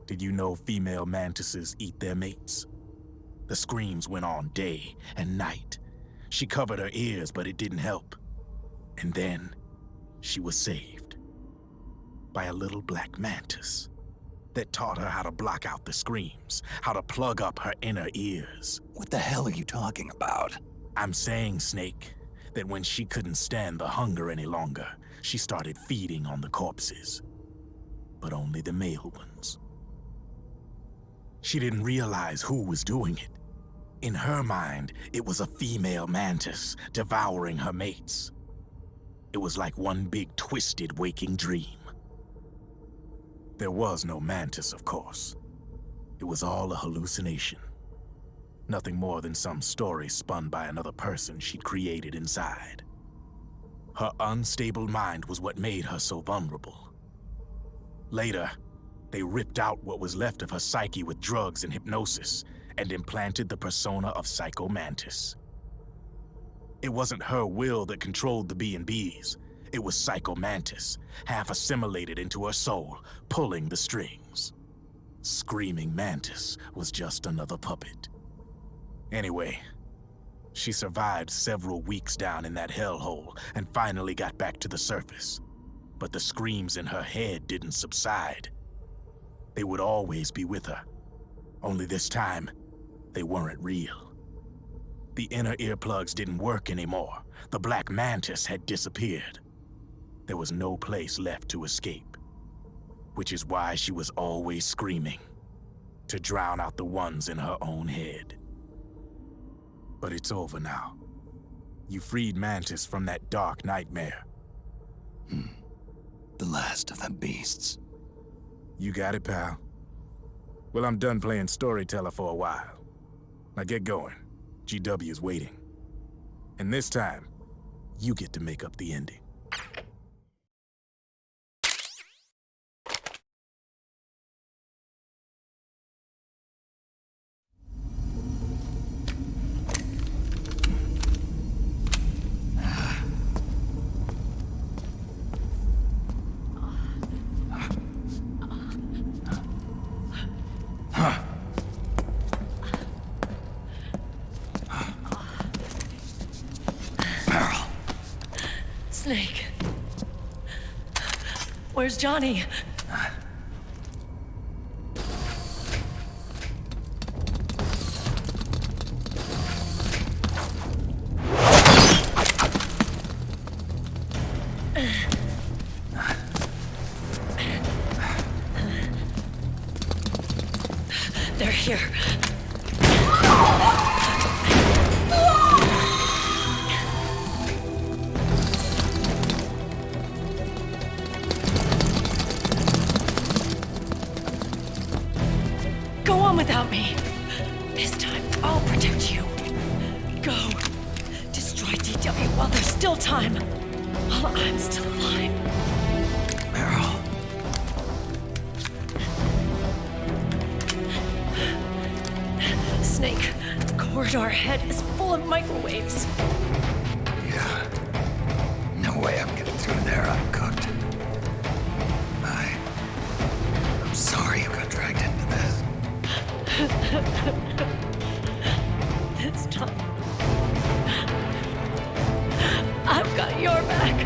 Did you know female mantises eat their mates? The screams went on day and night. She covered her ears, but it didn't help. And then, she was saved by a little black mantis that taught her how to block out the screams, how to plug up her inner ears. What the hell are you talking about? I'm saying, Snake, that when she couldn't stand the hunger any longer, she started feeding on the corpses. But only the male ones. She didn't realize who was doing it. In her mind, it was a female mantis devouring her mates. It was like one big twisted waking dream. There was no mantis, of course. It was all a hallucination. Nothing more than some story spun by another person she'd created inside. Her unstable mind was what made her so vulnerable. Later, they ripped out what was left of her psyche with drugs and hypnosis and implanted the persona of Psycho Mantis. It wasn't her will that controlled the B&Bs. It was Psycho Mantis, half assimilated into her soul, pulling the strings. Screaming Mantis was just another puppet. Anyway, she survived several weeks down in that hellhole and finally got back to the surface. But the screams in her head didn't subside. They would always be with her. Only this time, they weren't real. The inner earplugs didn't work anymore. The black mantis had disappeared. There was no place left to escape. Which is why she was always screaming, to drown out the ones in her own head. But it's over now. You freed Mantis from that dark nightmare. The last of them beasts. You got it, pal. Well, I'm done playing storyteller for a while. Now get going. GW's waiting. And this time, you get to make up the ending. Snake. Where's Johnny? They're here. Go on without me. This time, I'll protect you. Go. Destroy DW while there's still time. While I'm still alive. Meryl. Snake, the corridor ahead is full of microwaves. Yeah. No way I'm getting through there uncooked. I'm sorry you got dragged into this. This time, I've got your back.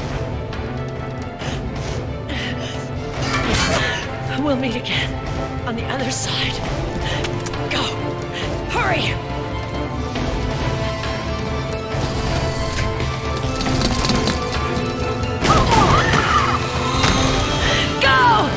We'll meet again on the other side. Go! Hurry! Go!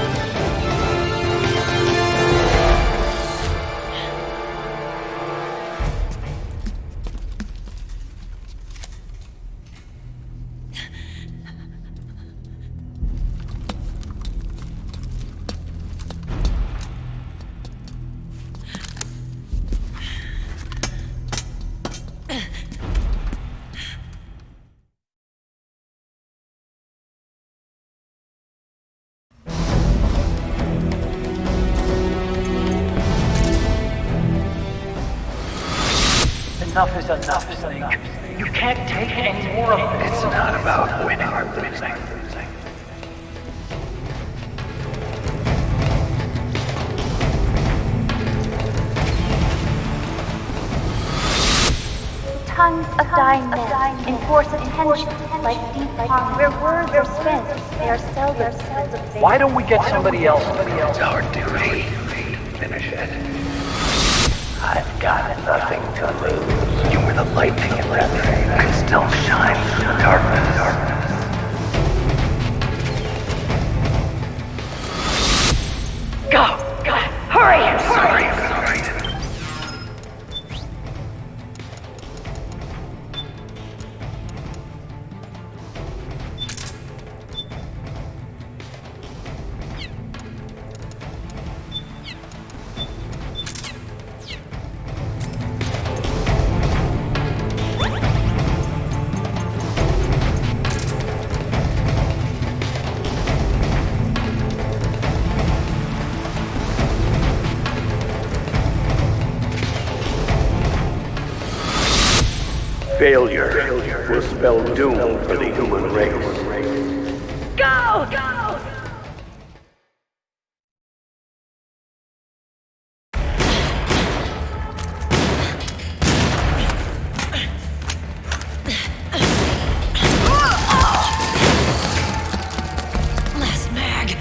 Enough is enough, Snake. You can't take any more of this. It's not about winning or losing. Tons of dying men enforce attention like deep harm where words are spent. They are seldom spent. Why don't we get somebody else? It's our duty to finish it. I've got nothing to lose. You were the lightning in that rain. I can still shine through the darkness. Go! Go! Hurry! Sorry. Failure will spell doom for the human race. Go! Go! Last mag.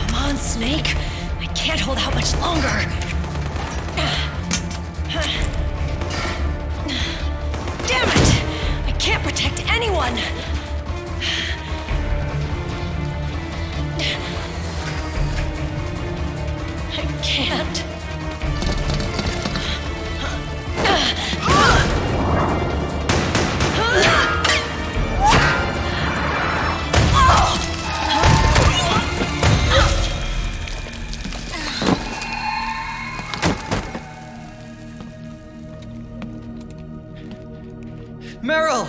Come on, Snake. I can't hold out much longer. Damn it! I can't protect anyone! I can't. Meryl!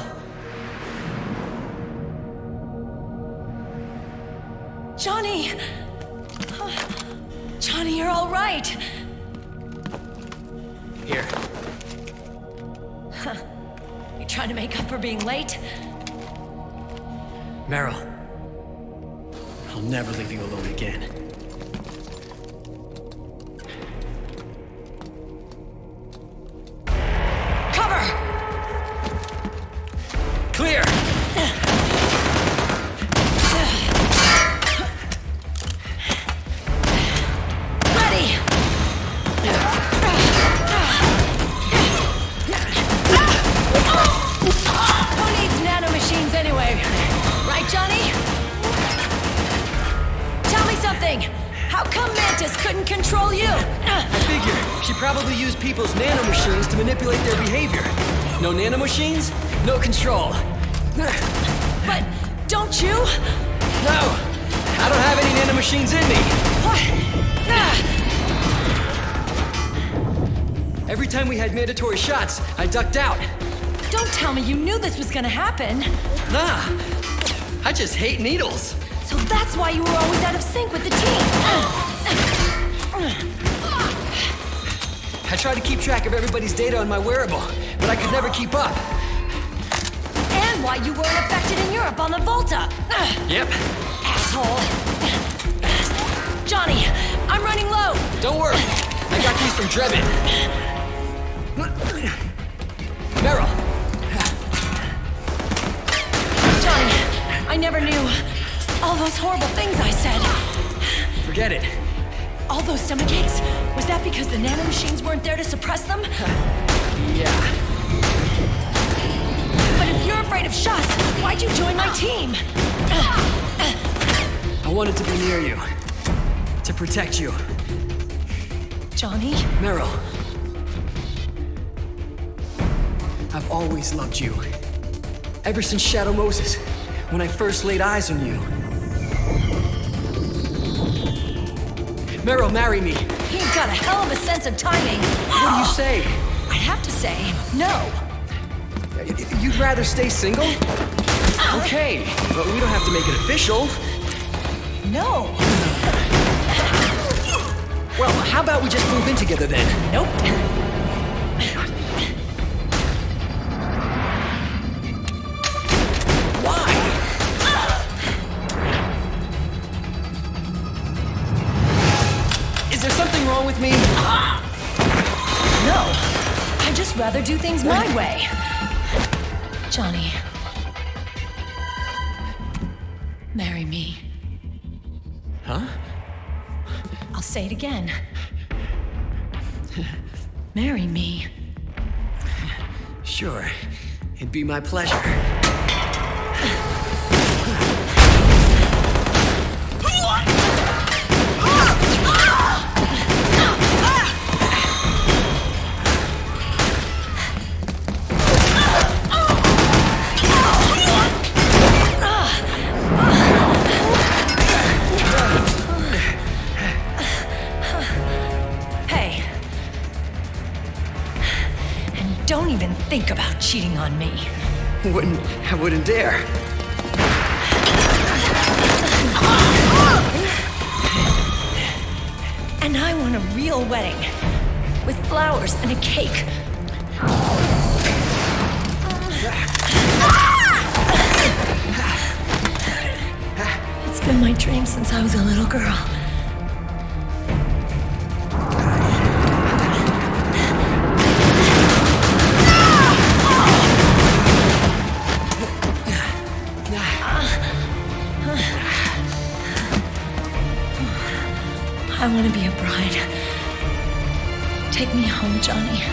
Johnny! Johnny, you're all right. Here. Huh. You trying to make up for being late? Meryl. I'll never leave you alone again. How come Mantis couldn't control you? I figure she probably used people's nanomachines to manipulate their behavior. No nanomachines, no control. But don't you? No, I don't have any nanomachines in me. What? Every time we had mandatory shots, I ducked out. Don't tell me you knew this was gonna happen. Nah, I just hate needles. So that's why you were always out of sync with the team. I tried to keep track of everybody's data on my wearable, but I could never keep up. And why you weren't affected in Europe on the Volta. Yep. Asshole. Johnny, I'm running low. Don't worry, I got these from Drebin. Meryl. Johnny, I never knew. All those horrible things I said. Forget it. All those stomach aches? Was that because the nanomachines weren't there to suppress them? Yeah. But if you're afraid of shots, why'd you join my team? I wanted to be near you. To protect you. Johnny? Meryl. I've always loved you. Ever since Shadow Moses, when I first laid eyes on you. Meryl, marry me. You've got a hell of a sense of timing. What do you say? I have to say, no. You'd rather stay single? Okay, but we don't have to make it official. No. Well, how about we just move in together then? Nope. Is there something wrong with me? No. I'd just rather do things my way. Johnny. Marry me. Huh? I'll say it again. Marry me. Sure. It'd be my pleasure. Think about cheating on me. I wouldn't dare. And I want a real wedding. With flowers and a cake. It's been my dream since I was a little girl. I want to be a bride. Take me home, Johnny.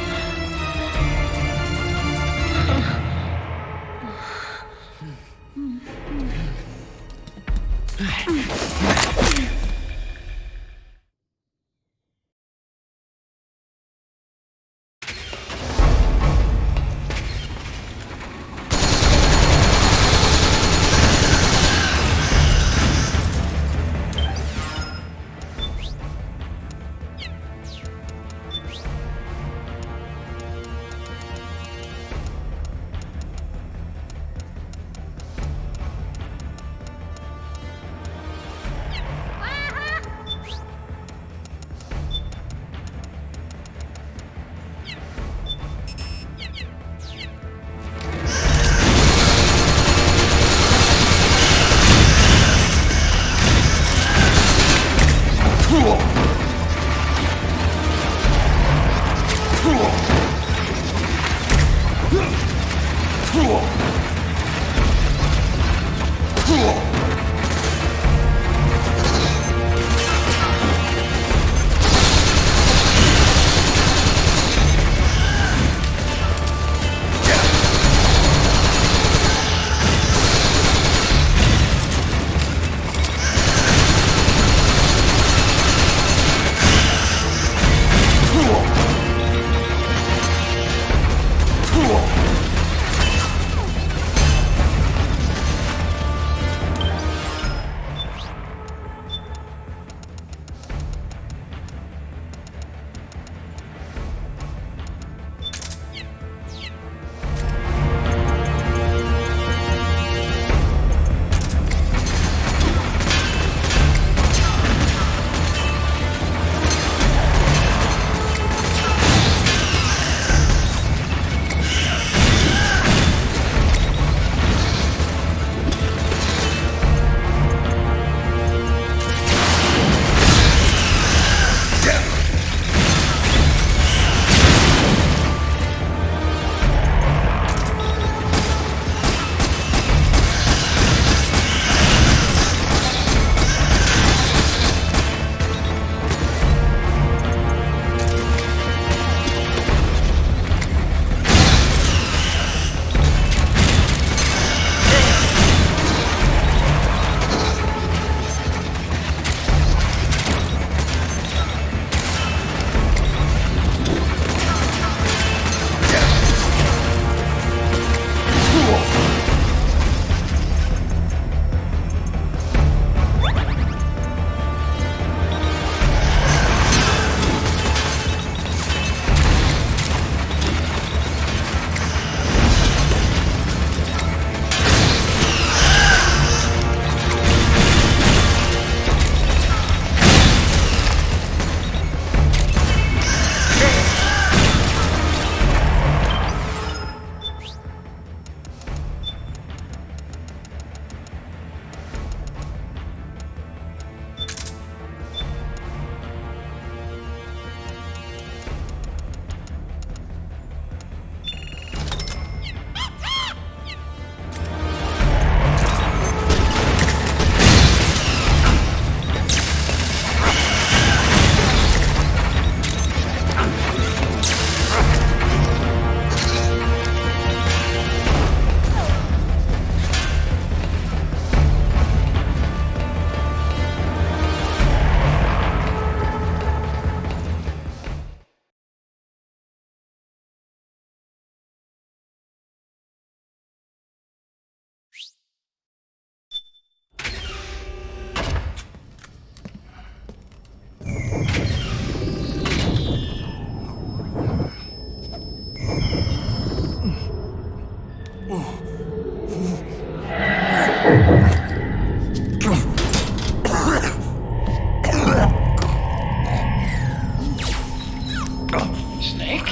Snake?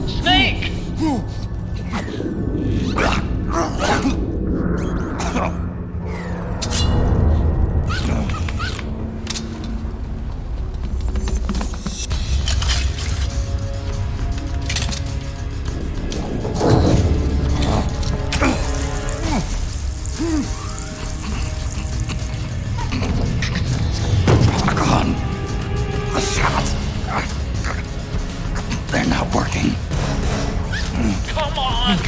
Snake! They're not working. Come on!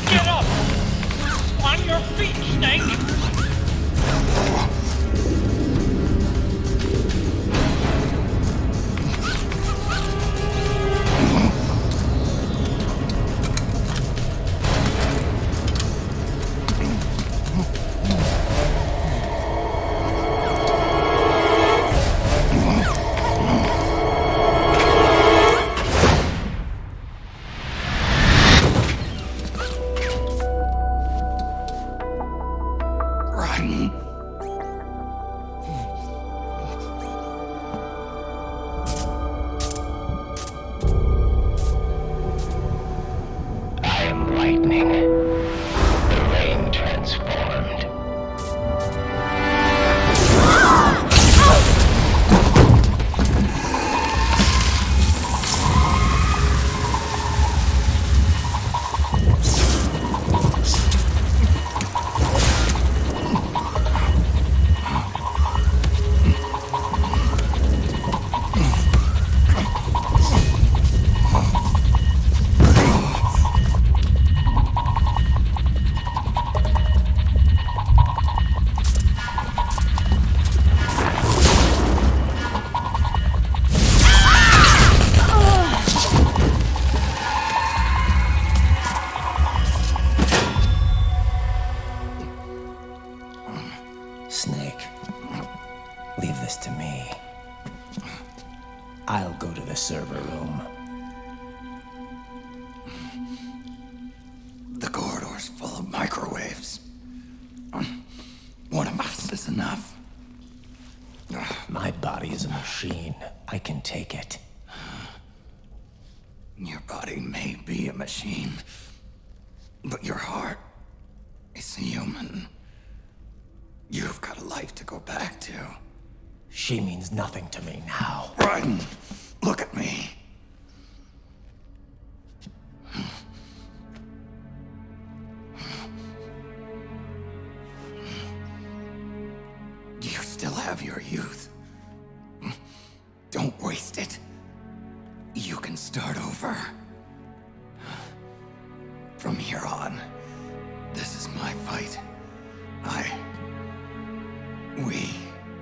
Get up! On your feet, Snake! Snake, leave this to me. I'll go to the server room. The corridor's full of microwaves. One of us is enough. My body is a machine. I can take it. Your body may be a machine, but your heart is human. You've got a life to go back to. She means nothing to me now. Ryan, look at me. You still have your youth. Don't waste it. You can start over. From here on, this is my fight. We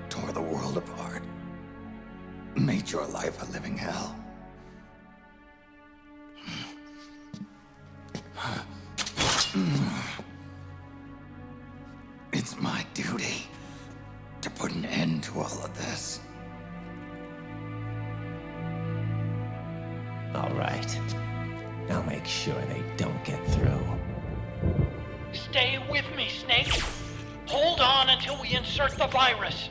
tore the world apart. Made your life a living hell. It's my duty to put an end to all of this. All right. I'll make sure they don't get through. Stay with me, Snake. Hold on until we insert the virus.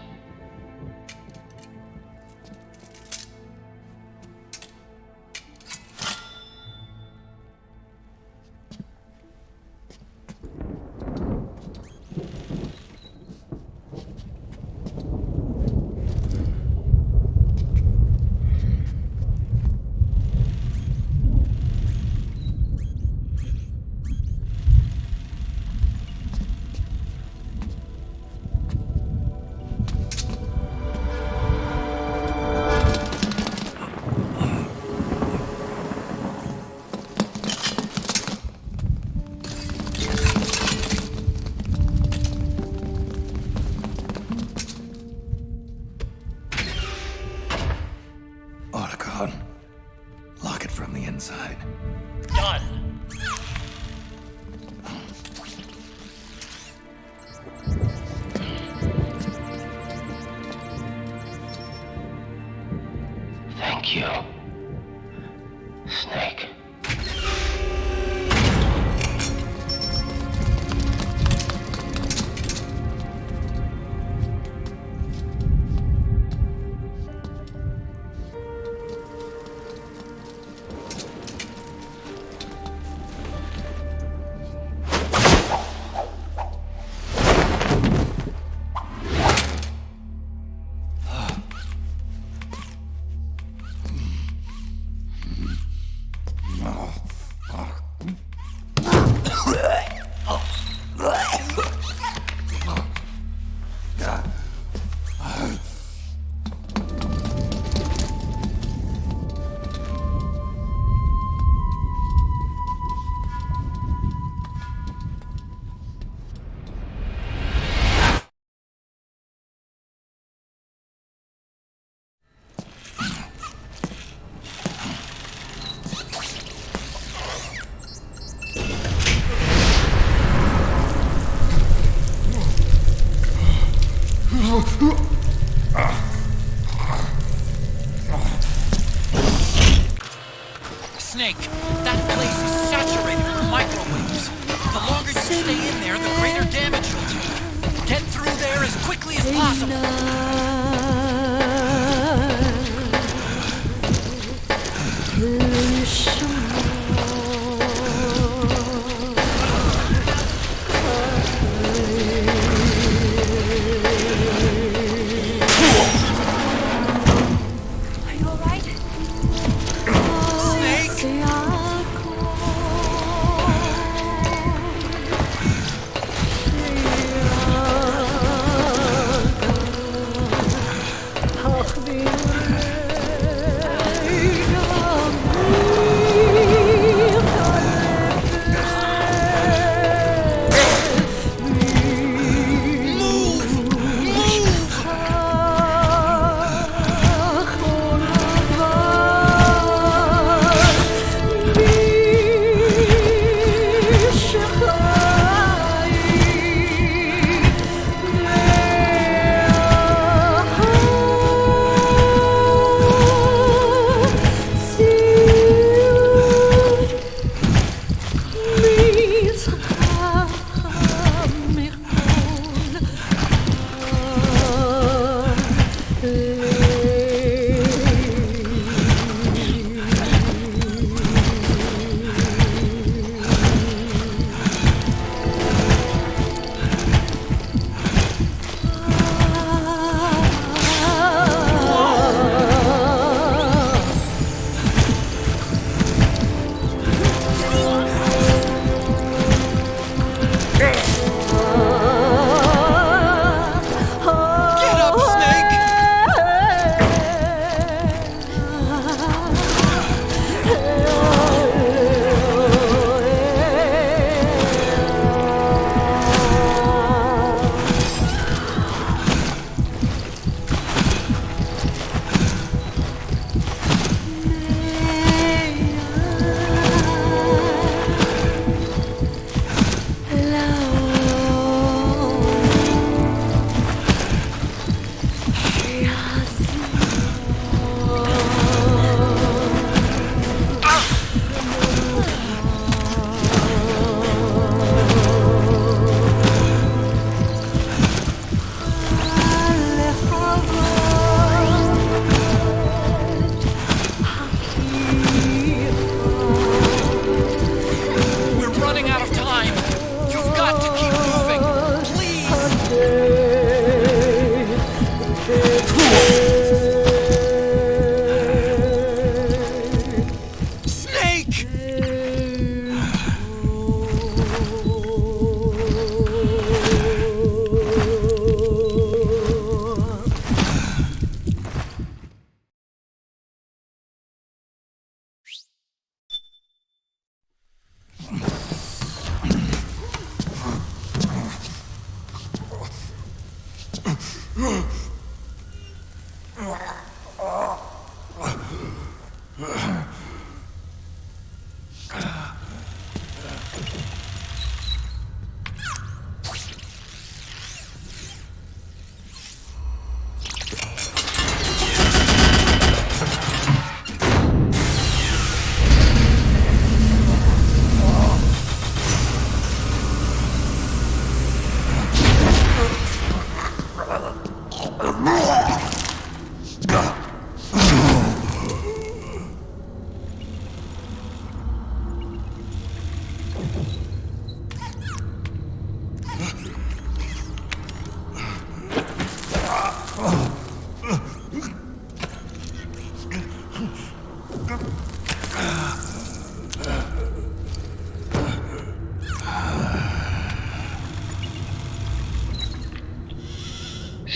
Thank you, Snake. Snake, that place is saturated with microwaves. The longer you stay in there, the greater damage you'll take. Get through there as quickly as possible.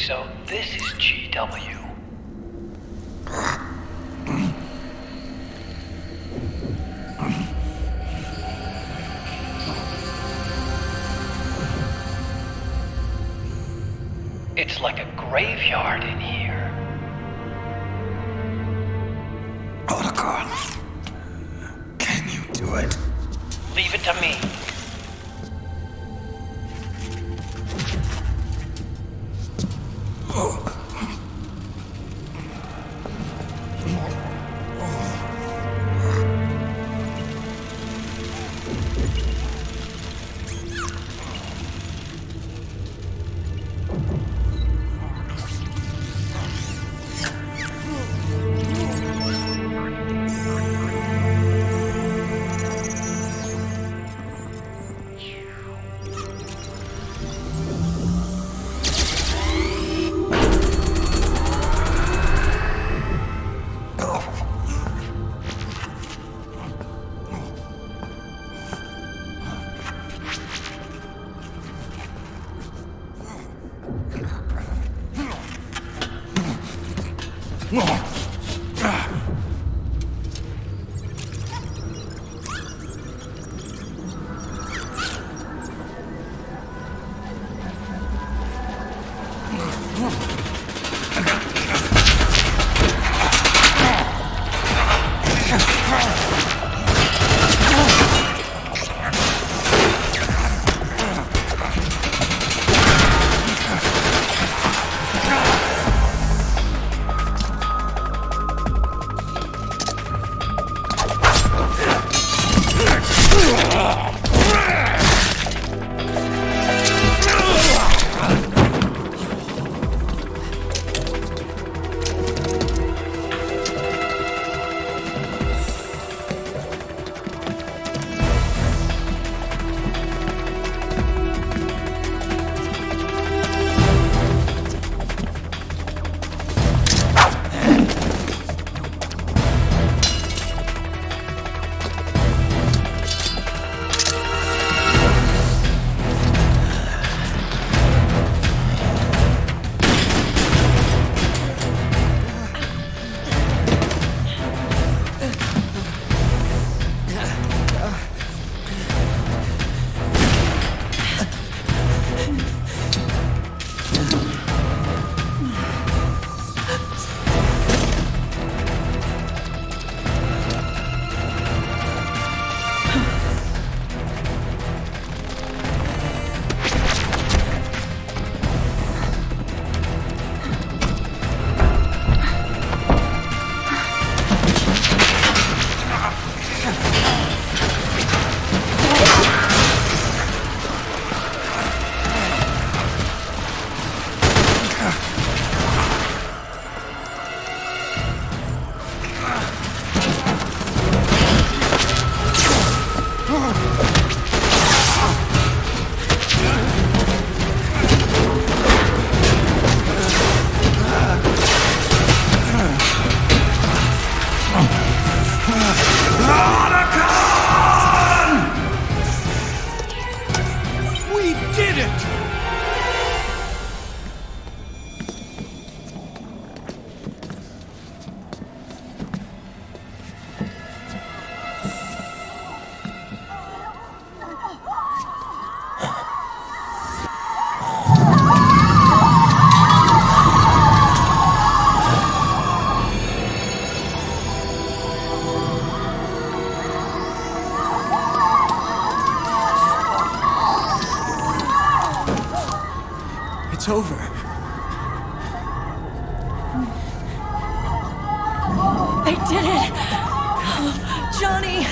So this is GW. It's like a graveyard in here. Otacon, can you do it? Leave it to me. It's over. They did it! Johnny!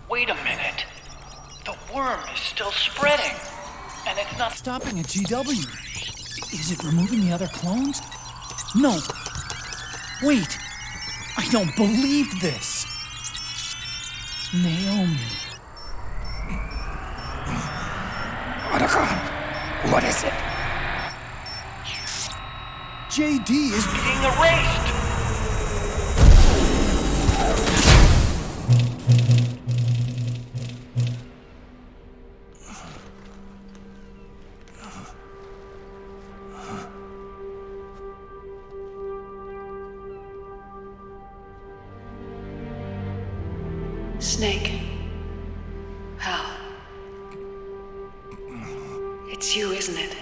Wait a minute. The worm is still spreading, and it's not stopping at GW. Is it removing the other clones? No. Wait. I don't believe this. Naomi. What is it? JD is being erased. Snake. Hal. It's you, isn't it?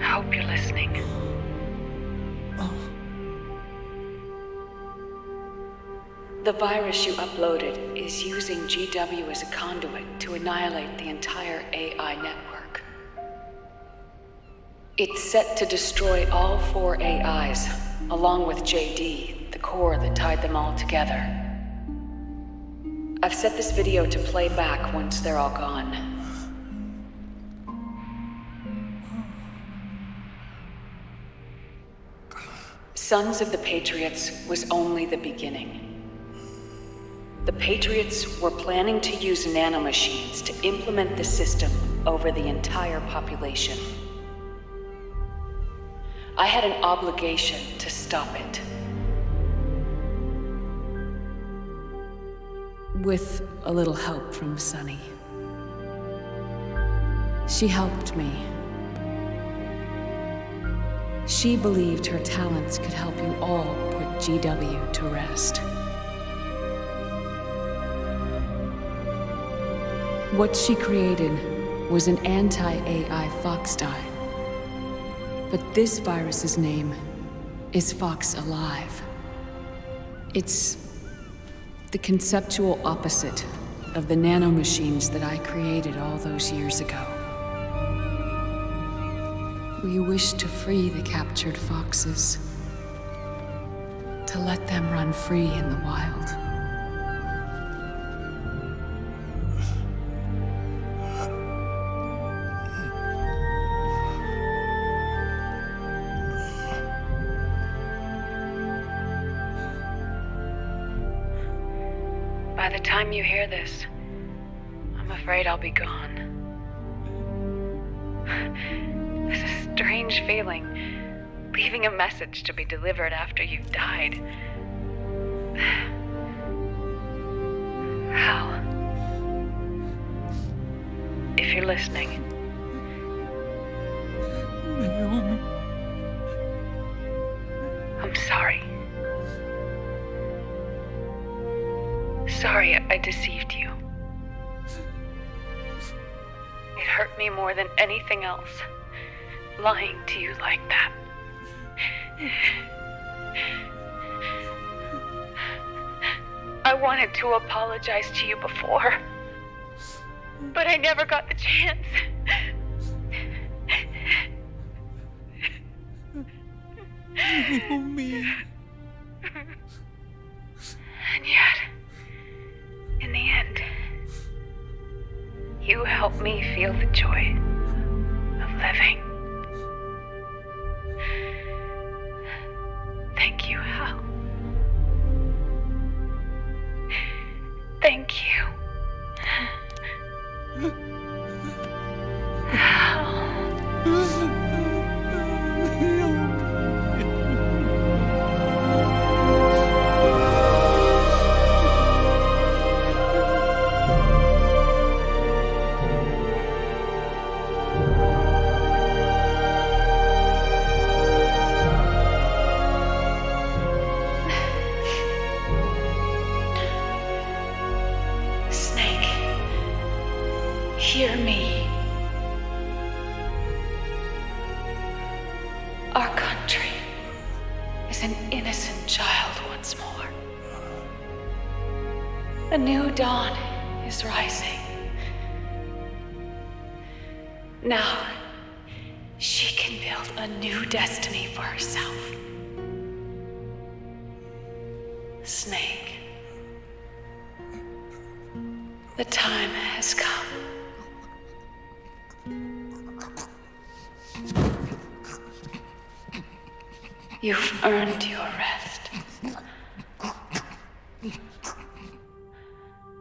I hope you're listening. The virus you uploaded is using GW as a conduit to annihilate the entire AI network. It's set to destroy all 4 AIs, along with JD, the core that tied them all together. I've set this video to play back once they're all gone. Sons of the Patriots was only the beginning. The Patriots were planning to use nanomachines to implement the system over the entire population. I had an obligation to stop it. With a little help from Sunny. She helped me. She believed her talents could help you all put GW to rest. What she created was an anti-AI fox dye. But this virus's name is Fox Alive. It's the conceptual opposite of the nanomachines that I created all those years ago. We wish to free the captured foxes, to let them run free in the wild. By the time you hear this, I'm afraid I'll be gone. It's a strange feeling, leaving a message to be delivered after you've died. Hal, if you're listening. Naomi. I'm sorry. Sorry I deceived you. It hurt me more than anything else, lying to you like that. I wanted to apologize to you before, but I never got the chance. Naomi. And yet, in the end, you helped me feel the joy of living. Thank you, Hal. Thank you. Snake, hear me. Our country is an innocent child once more. A new dawn is rising. Now, she can build a new destiny for herself. Snake, the time has come. You've earned your rest.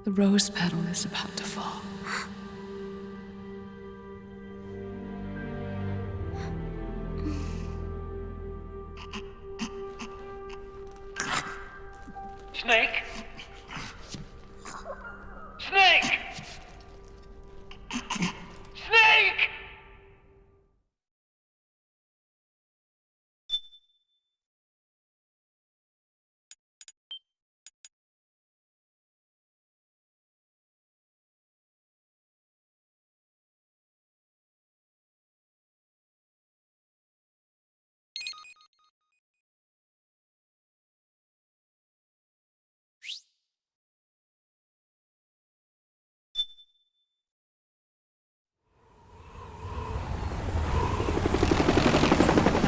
The rose petal is about to fall. Snake? Snake! Snake!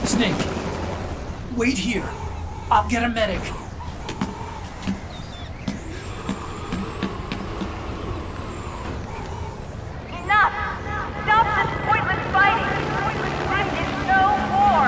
Snake, wait here. I'll get a medic. Enough! Stop this pointless fighting! This is no war!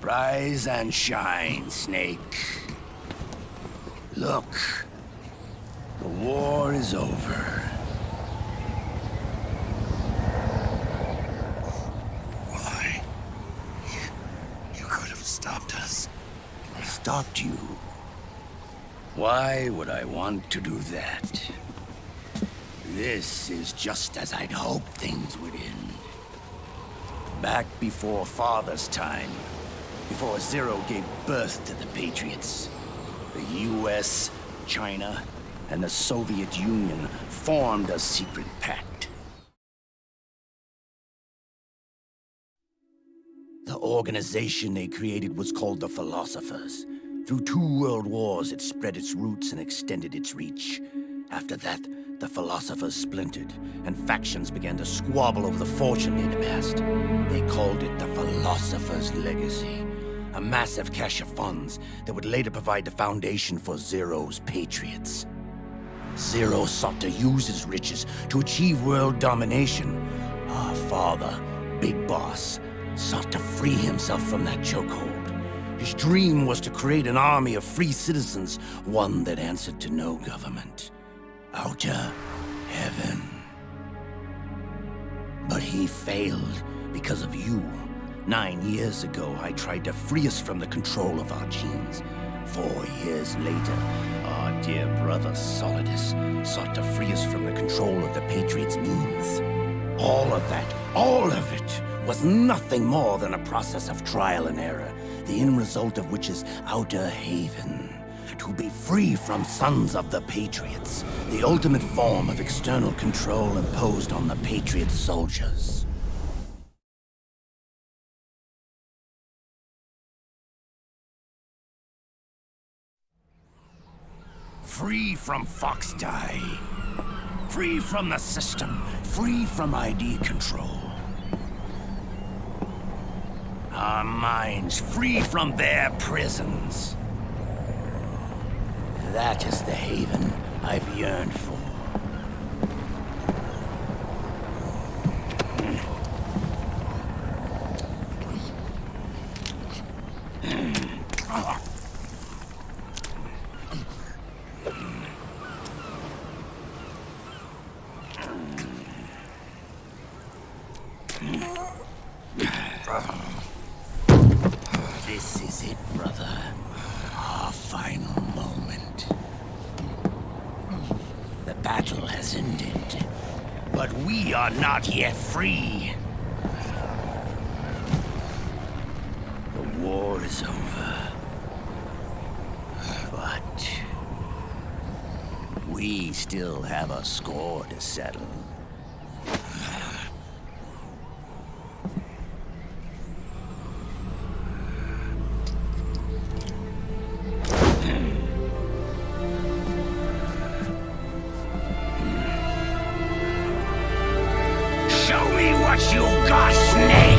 Rise and shine, Snake. Look, the war is over. Why? You could have stopped us. Stopped you? Why would I want to do that? This is just as I'd hoped things would end. Back before Father's time, before Zero gave birth to the Patriots, the US, China, and the Soviet Union formed a secret pact. The organization they created was called the Philosophers. Through 2 world wars, it spread its roots and extended its reach. After that, the Philosophers splintered, and factions began to squabble over the fortune they'd amassed. They called it the Philosopher's Legacy, a massive cache of funds that would later provide the foundation for Zero's Patriots. Zero sought to use his riches to achieve world domination. Our father, Big Boss, sought to free himself from that chokehold. His dream was to create an army of free citizens, one that answered to no government. Outer heaven. But he failed because of you. 9 years ago, I tried to free us from the control of our genes. 4 years later, our dear brother Solidus sought to free us from the control of the Patriots' means. All of it was nothing more than a process of trial and error, the end result of which is Outer Haven. To be free from Sons of the Patriots, the ultimate form of external control imposed on the Patriot soldiers. Free from Foxdie. Free from the system. Free from ID control. our minds free from their prisons. That is the haven I've yearned for. This is it, brother. Our final moment. The battle has ended, but we are not yet free. The war is over, but we still have a score to settle. What you got, Snake?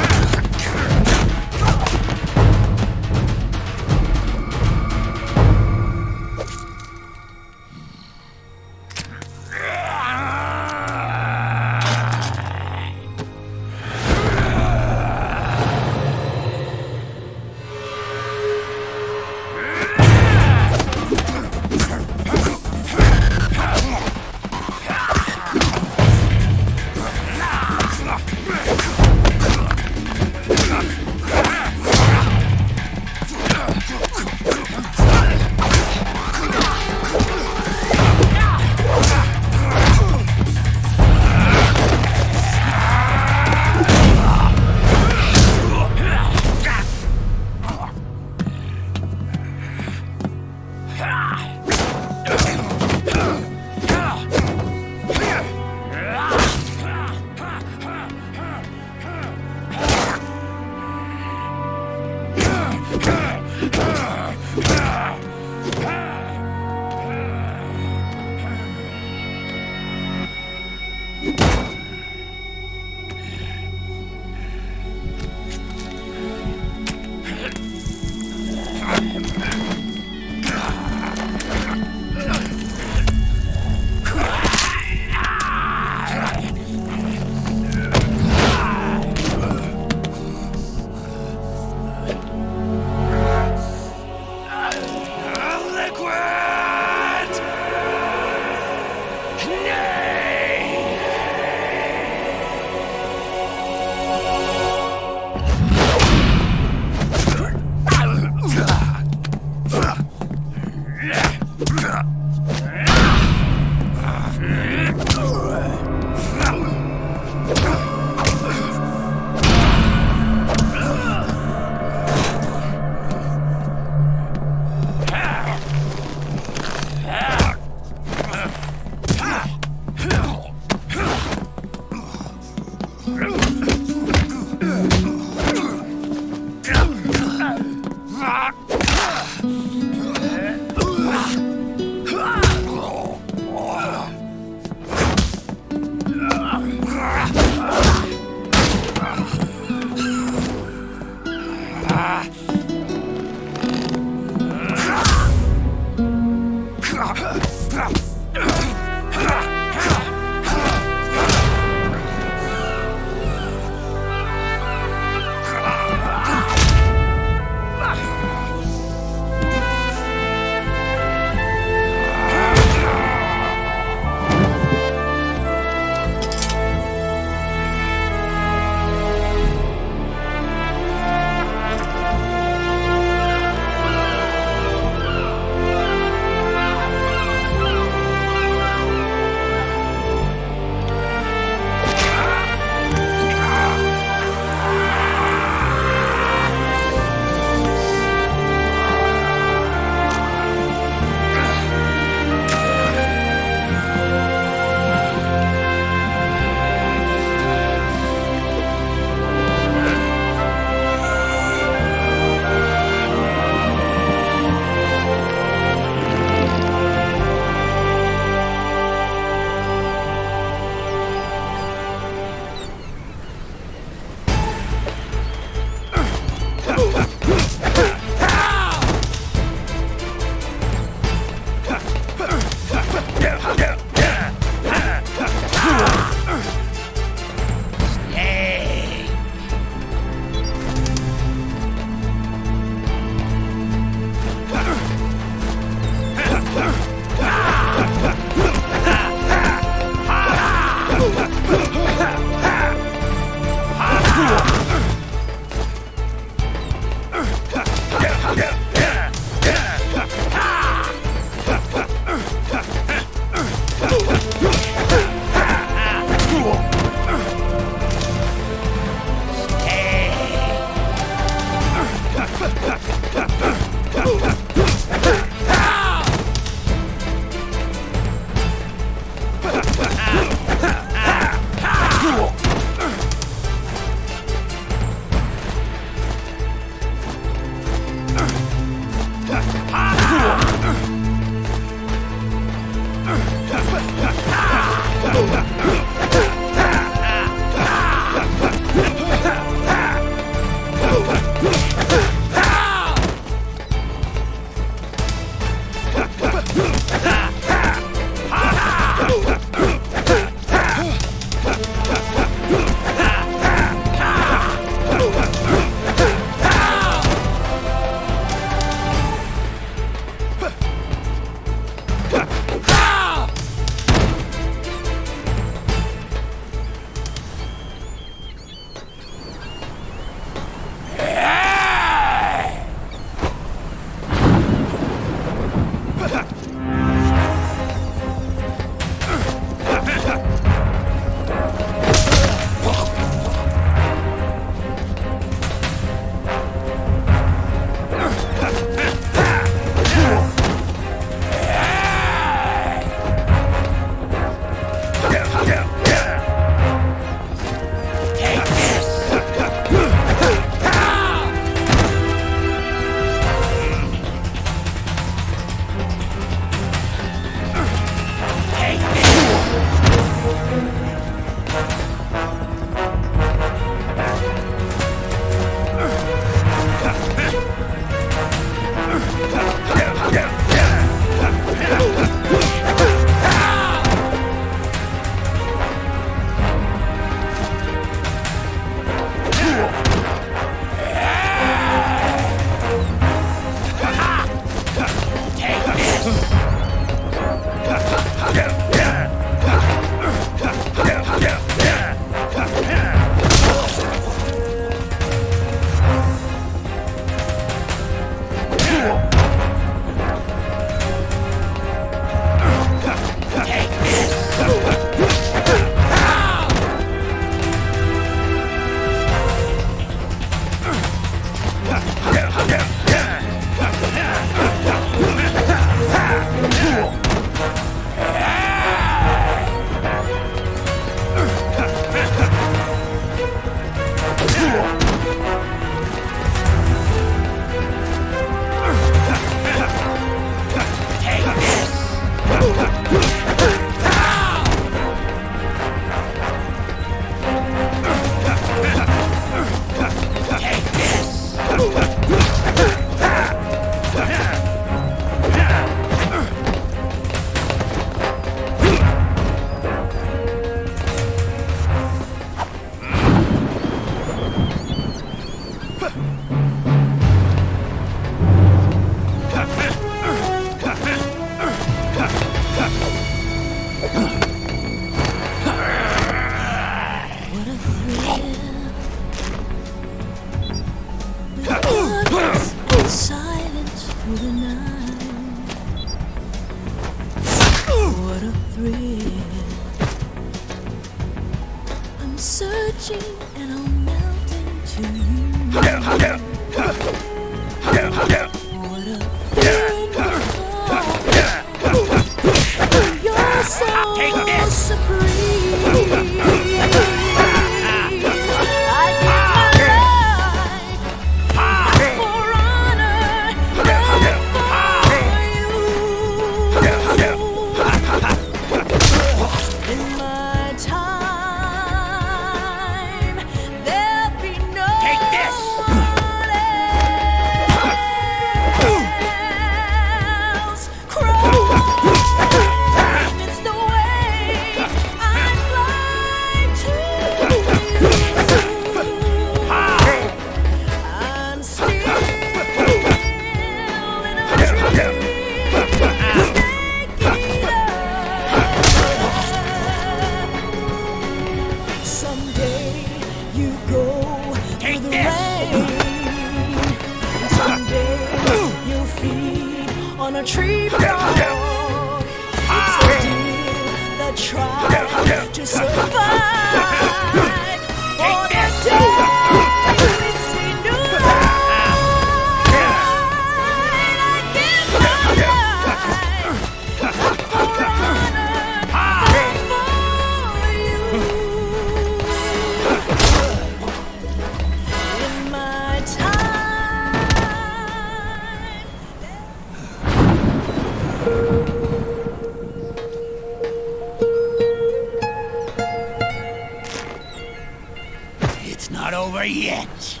yet.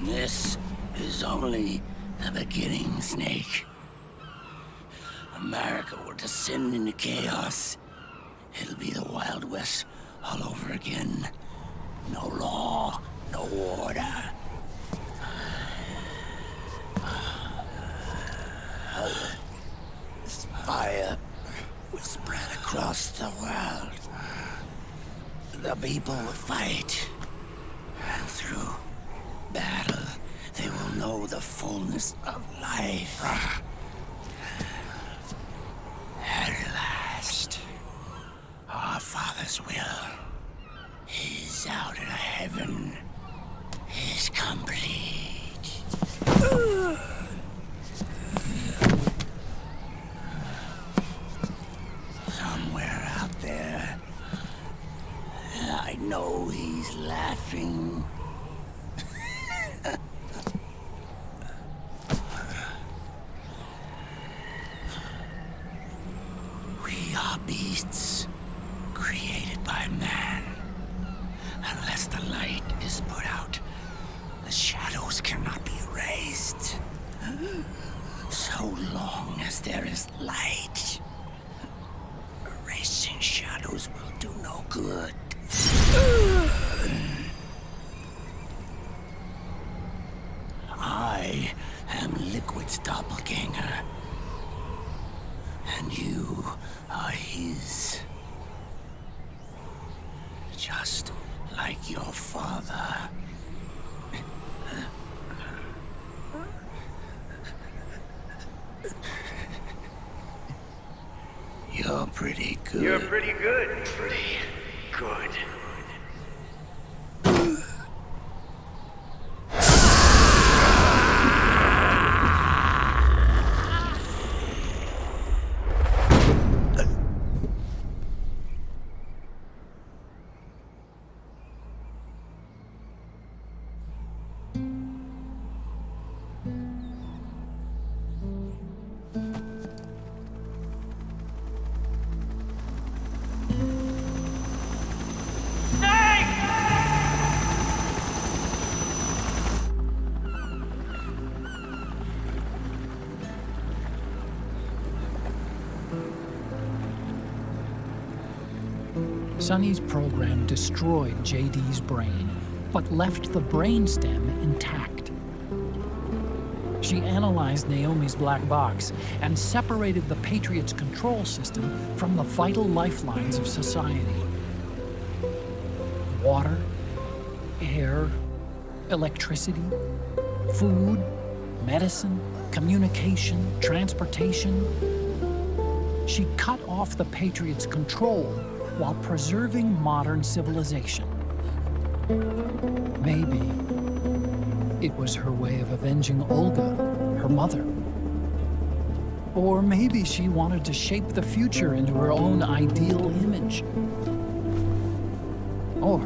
This is only the beginning, Snake. America will descend into chaos. It'll be the Wild West all over again. No law, no order. This fire will spread across the world. The people will fight, and through battle, they will know the fullness of life. At last, our Father's will is out in heaven, is complete. Somewhere out there, I know he's laughing. We are beasts created by man. Unless the light is put out, the shadows cannot be erased. So long as there is light, erasing shadows will do no good. I am Liquid's doppelganger, and you are his. Just like your father. You're pretty good. You're pretty good. Pretty good. Sonny's program destroyed JD's brain, but left the brainstem intact. She analyzed Naomi's black box and separated the Patriots' control system from the vital lifelines of society. Water, air, electricity, food, medicine, communication, transportation. She cut off the Patriots' control while preserving modern civilization. Maybe it was her way of avenging Olga, her mother. Or maybe she wanted to shape the future into her own ideal image. Or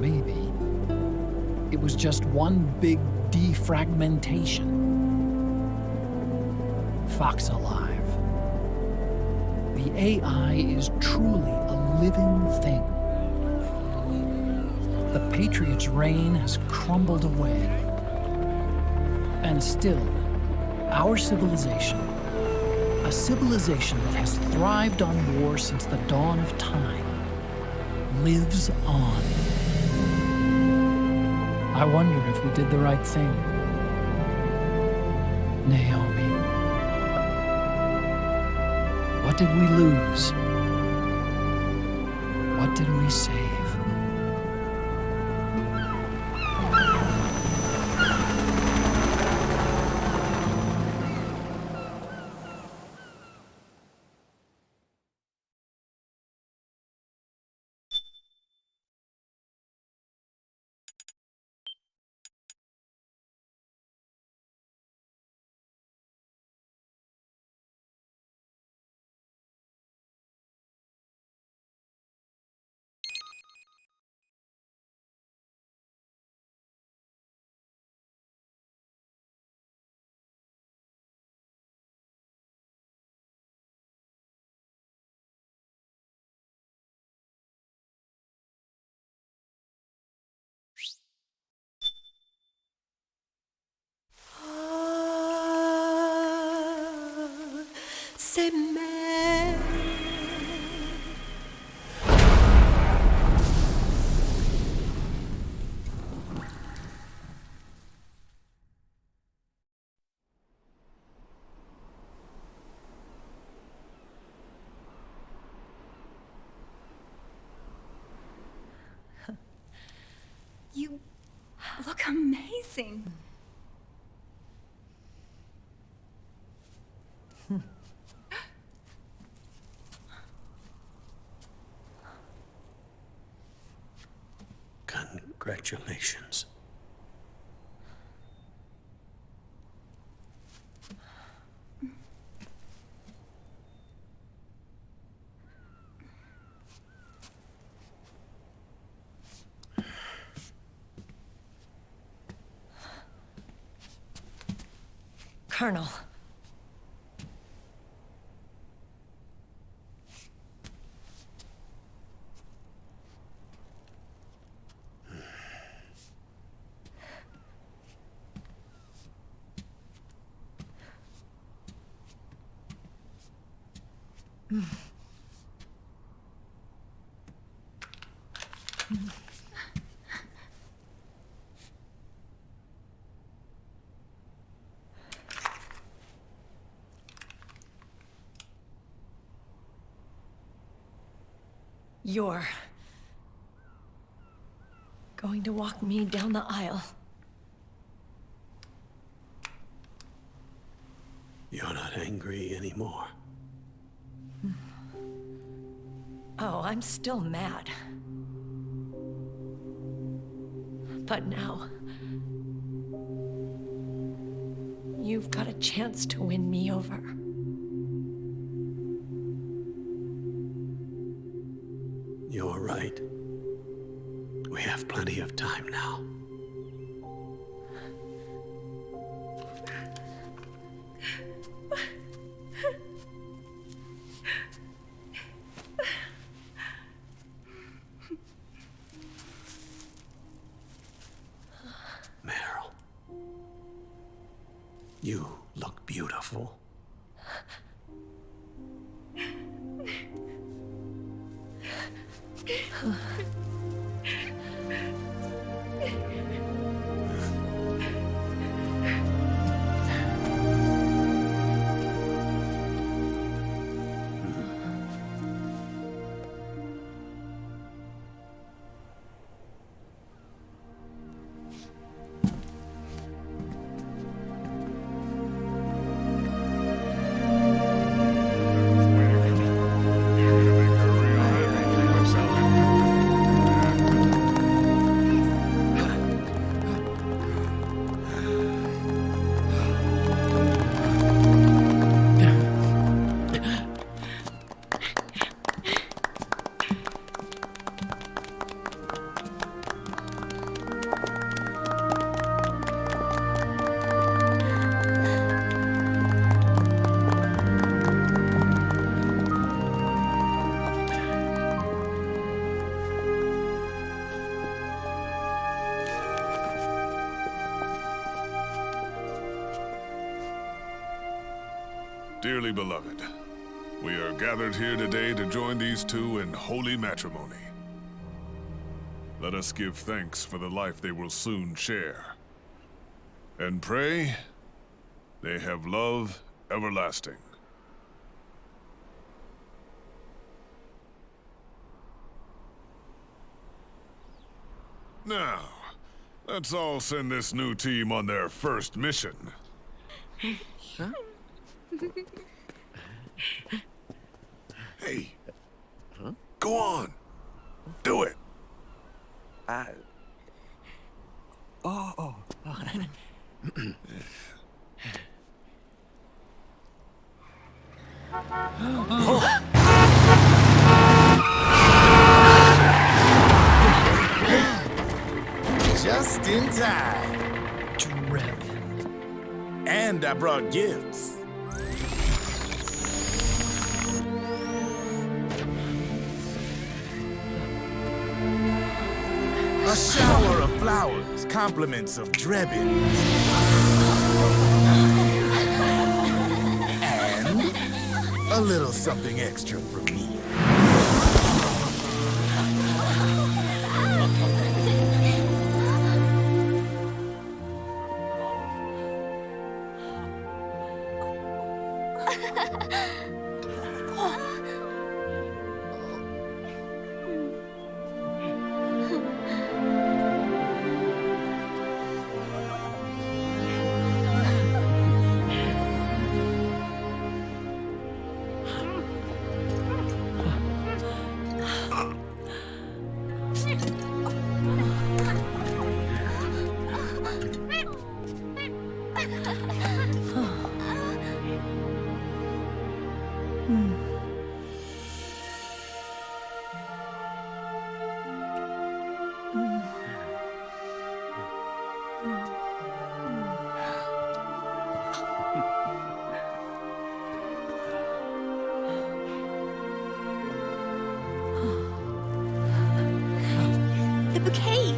maybe it was just one big defragmentation. Fox alive. The AI is truly a living thing. The Patriots' reign has crumbled away. And still, our civilization, a civilization that has thrived on war since the dawn of time, lives on. I wonder if we did the right thing. Naomi. What did we lose? What did we save? You look amazing. Congratulations. Colonel. You're going to walk me down the aisle. You're not angry anymore. Oh, I'm still mad. But now, you've got a chance to win me over. You're right. We have plenty of time now. Meryl, you look beautiful. Dearly beloved, we are gathered here today to join these two in holy matrimony. Let us give thanks for the life they will soon share, and pray they have love everlasting. Now, let's all send this new team on their first mission. Huh? Hey, go on. Do it. Oh. Just in time. Drebin. And I brought gifts. A shower of flowers, compliments of Drebin. And a little something extra from me. The bouquet!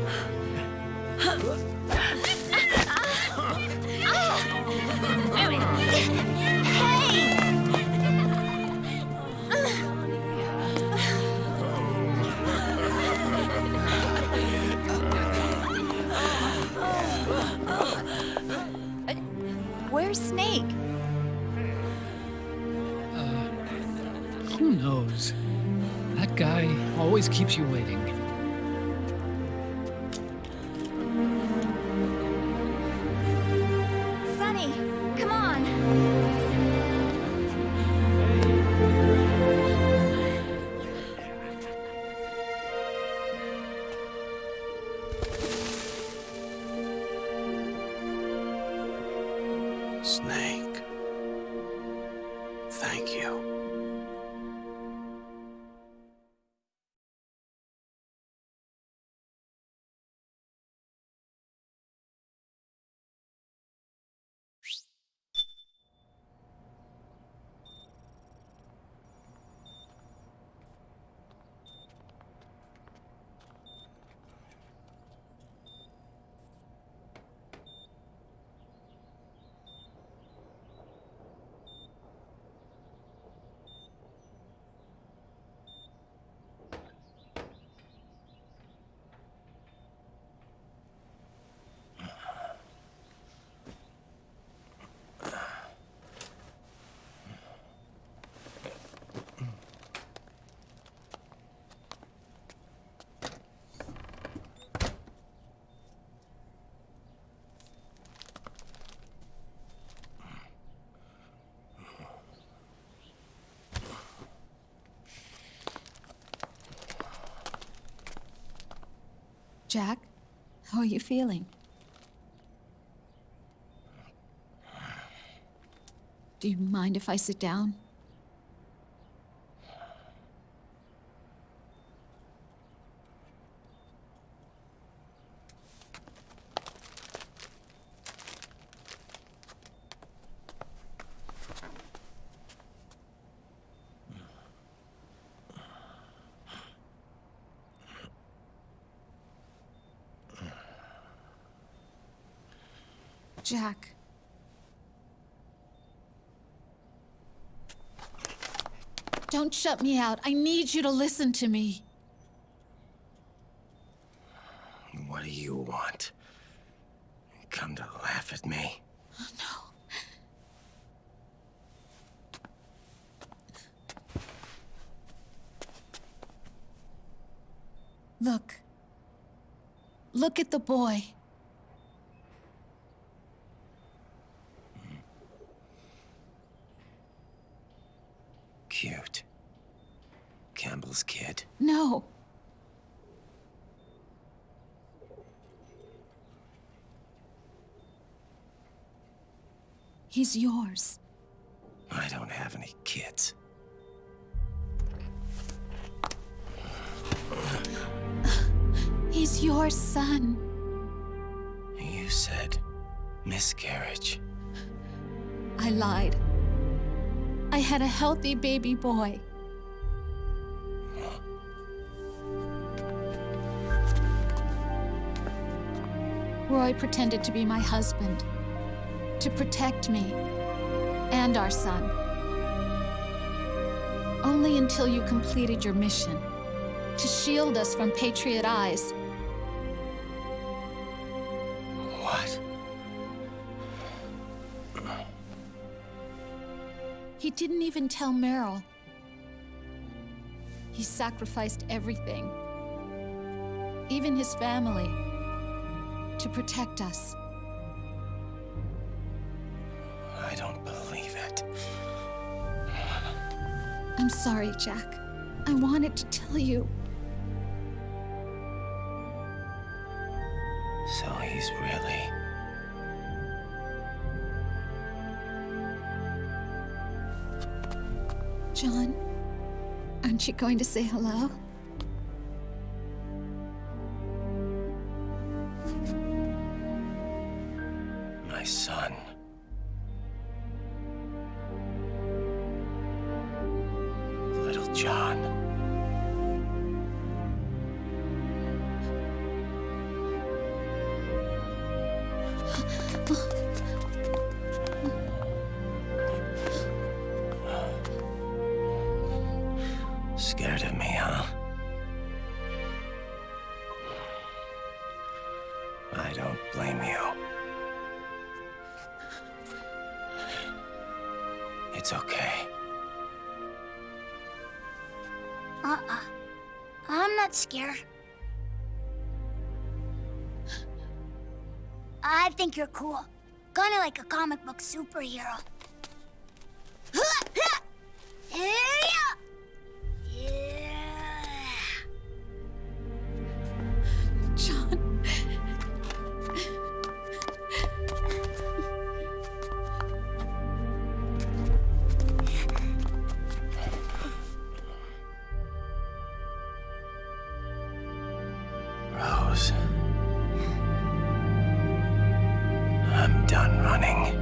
Where's Snake? Who knows? That guy always keeps you waiting. Sunny, come on! Snake. Thank you. Jack, how are you feeling? Do you mind if I sit down? Jack. Don't shut me out. I need you to listen to me. What do you want? Come to laugh at me? Look. Look at the boy. Cute. Campbell's kid. No. He's yours. I don't have any kids. He's your son. You said miscarriage. I lied. I had a healthy baby boy. Roy pretended to be my husband, to protect me and our son. Only until you completed your mission, to shield us from Patriot eyes. What? He didn't even tell Meryl. He sacrificed everything, even his family, to protect us. I don't believe it. I'm sorry, Jack. I wanted to tell you. So he's really... John, aren't you going to say hello? My son. Little John. Scared of me, huh? I don't blame you. It's okay. I'm not scared. I think you're cool. Kinda like a comic book superhero. John. Rose. I'm done running.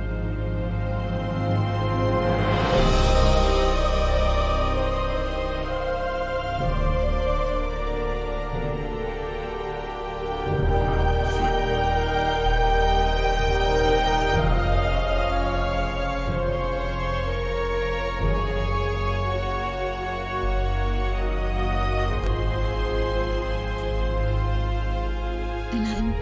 And I'm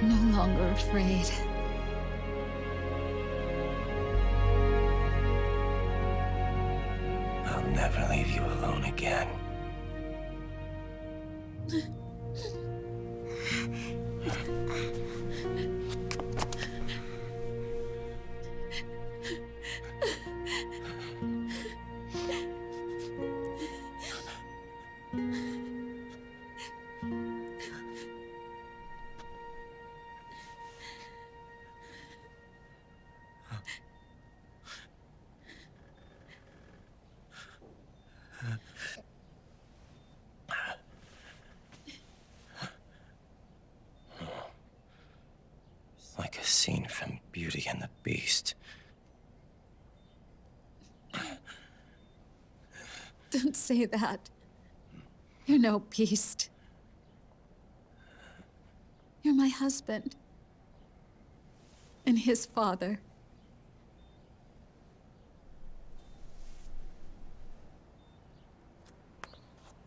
no longer afraid. I'll never leave you alone again. Like a scene from Beauty and the Beast. Don't say that. You're no beast. You're my husband. And his father.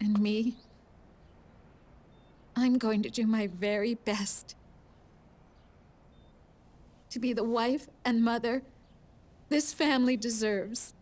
And me? I'm going to do my very best to be the wife and mother this family deserves.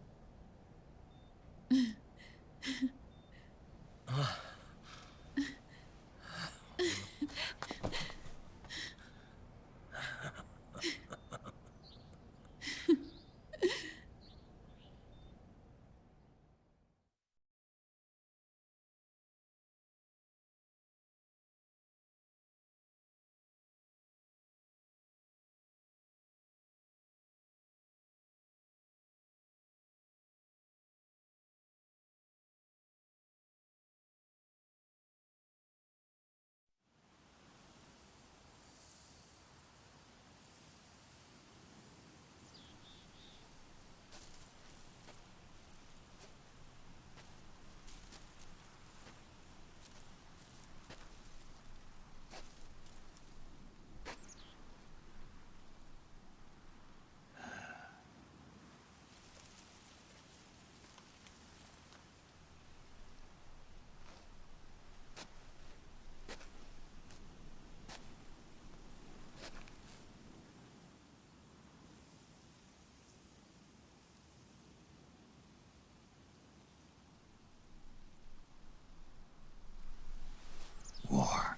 War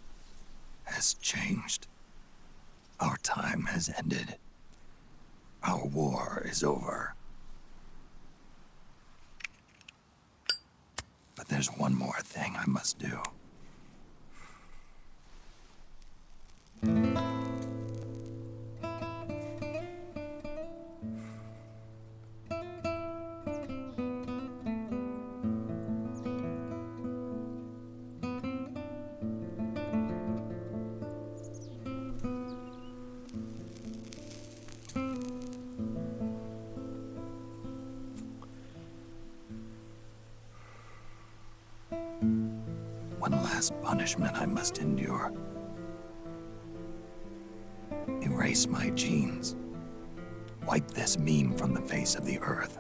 has changed. Our time has ended. Our war is over. But there's one more thing I must do. One last punishment I must endure. Erase my genes. Wipe this meme from the face of the earth.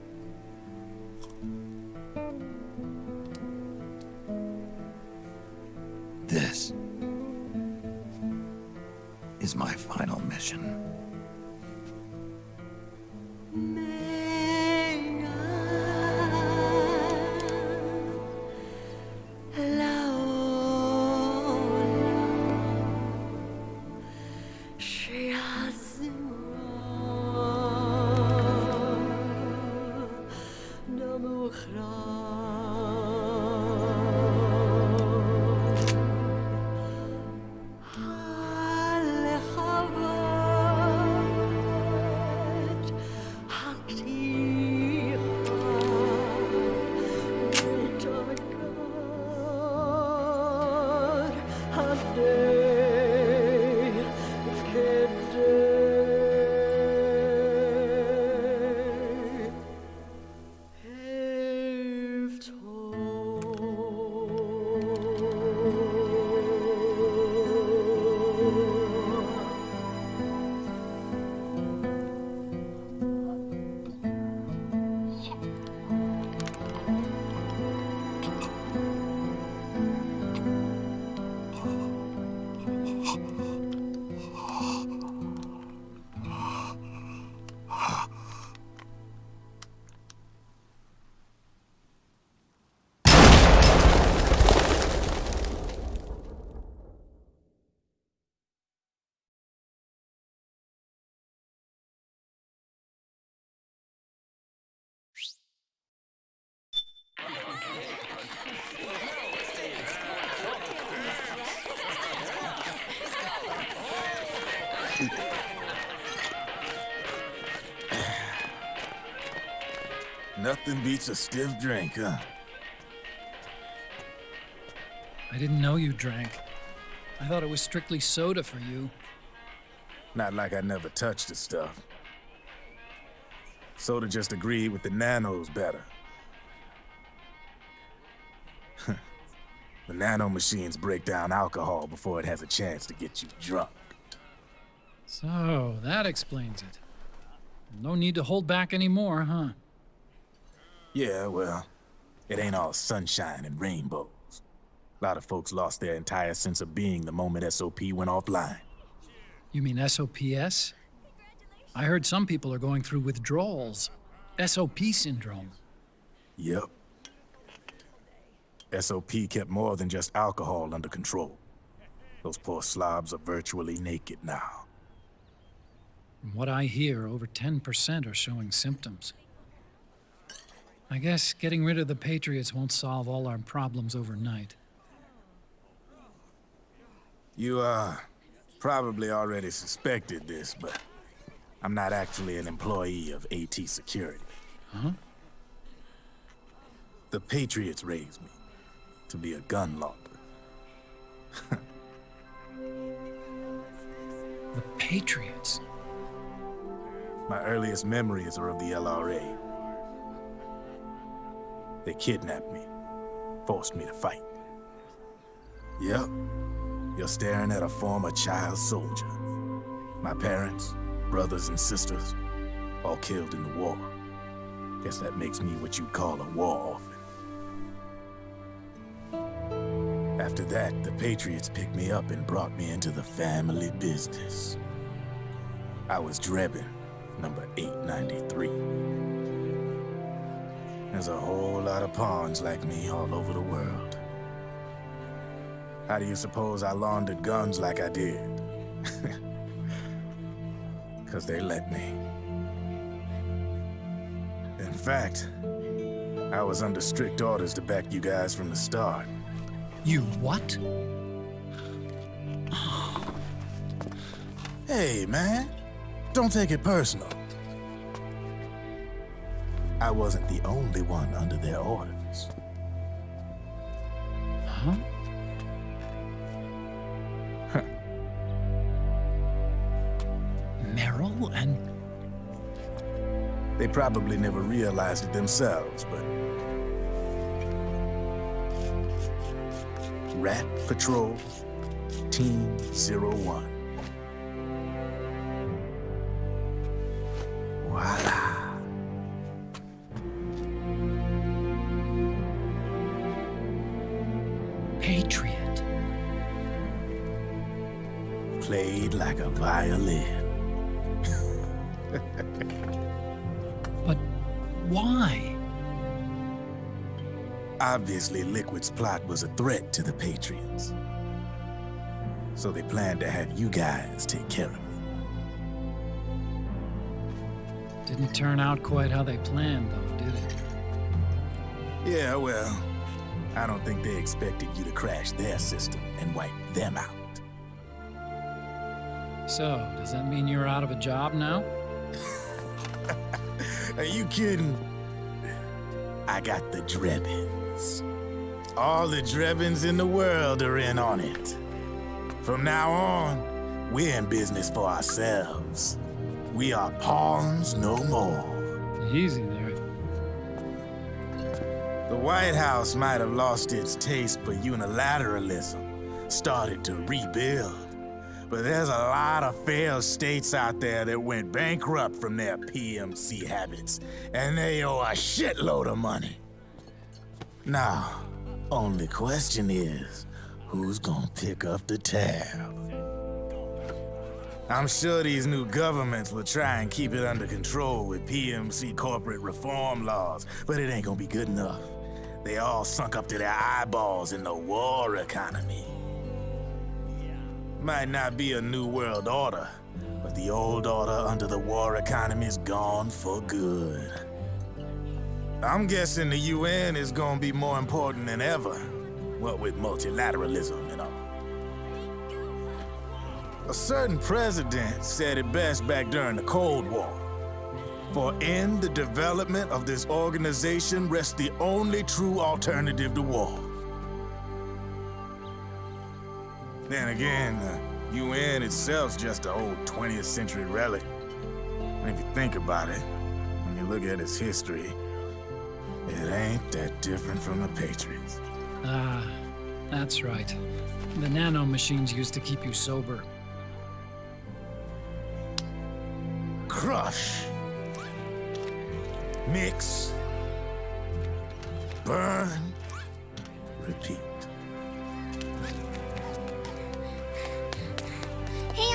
This is my final mission. Nothing beats a stiff drink, huh? I didn't know you drank. I thought it was strictly soda for you. Not like I never touched the stuff. Soda just agreed with the nanos better. The nano machines break down alcohol before it has a chance to get you drunk. So, that explains it. No need to hold back anymore, huh? Yeah, well, it ain't all sunshine and rainbows. A lot of folks lost their entire sense of being the moment SOP went offline. You mean SOPS? I heard some people are going through withdrawals. SOP syndrome. Yep. SOP kept more than just alcohol under control. Those poor slobs are virtually naked now. From what I hear, over 10% are showing symptoms. I guess getting rid of the Patriots won't solve all our problems overnight. You, probably already suspected this, but I'm not actually an employee of AT Security. Huh? The Patriots raised me to be a gun launder. The Patriots? My earliest memories are of the LRA. They kidnapped me, forced me to fight. Yep, you're staring at a former child soldier. My parents, brothers and sisters, all killed in the war. Guess that makes me what you'd call a war orphan. After that, the Patriots picked me up and brought me into the family business. I was Drebin, number 893. There's a whole lot of pawns like me all over the world. How do you suppose I laundered guns like I did? 'Cause they let me. In fact, I was under strict orders to back you guys from the start. You what? Hey, man. Don't take it personal. I wasn't the only one under their orders. Huh? Merrill and... They probably never realized it themselves, but... Rat Patrol, Team 01. Voila. Patriot. Played like a violin. But why? Obviously, Liquid's plot was a threat to the Patriots. So they planned to have you guys take care of it. Didn't turn out quite how they planned, though, did it? Yeah, well, I don't think they expected you to crash their system and wipe them out. So, does that mean you're out of a job now? Are you kidding? I got the Drebins. All the Drebins in the world are in on it. From now on, we're in business for ourselves. We are pawns no more. Easy there. The White House might have lost its taste for unilateralism, started to rebuild. But there's a lot of failed states out there that went bankrupt from their PMC habits, and they owe a shitload of money. Now, only question is, who's gonna pick up the tab? I'm sure these new governments will try and keep it under control with PMC corporate reform laws, but it ain't gonna be good enough. They all sunk up to their eyeballs in the war economy. Might not be a new world order, but the old order under the war economy's gone for good. I'm guessing the UN is gonna be more important than ever, what with multilateralism and all. A certain president said it best back during the Cold War. For in the development of this organization rests the only true alternative to war. Then again, the UN itself's just an old 20th century relic. And if you think about it, when you look at its history, it ain't that different from the Patriots. Ah, that's right. The nano machines used to keep you sober. Crush. Mix. Burn. Repeat.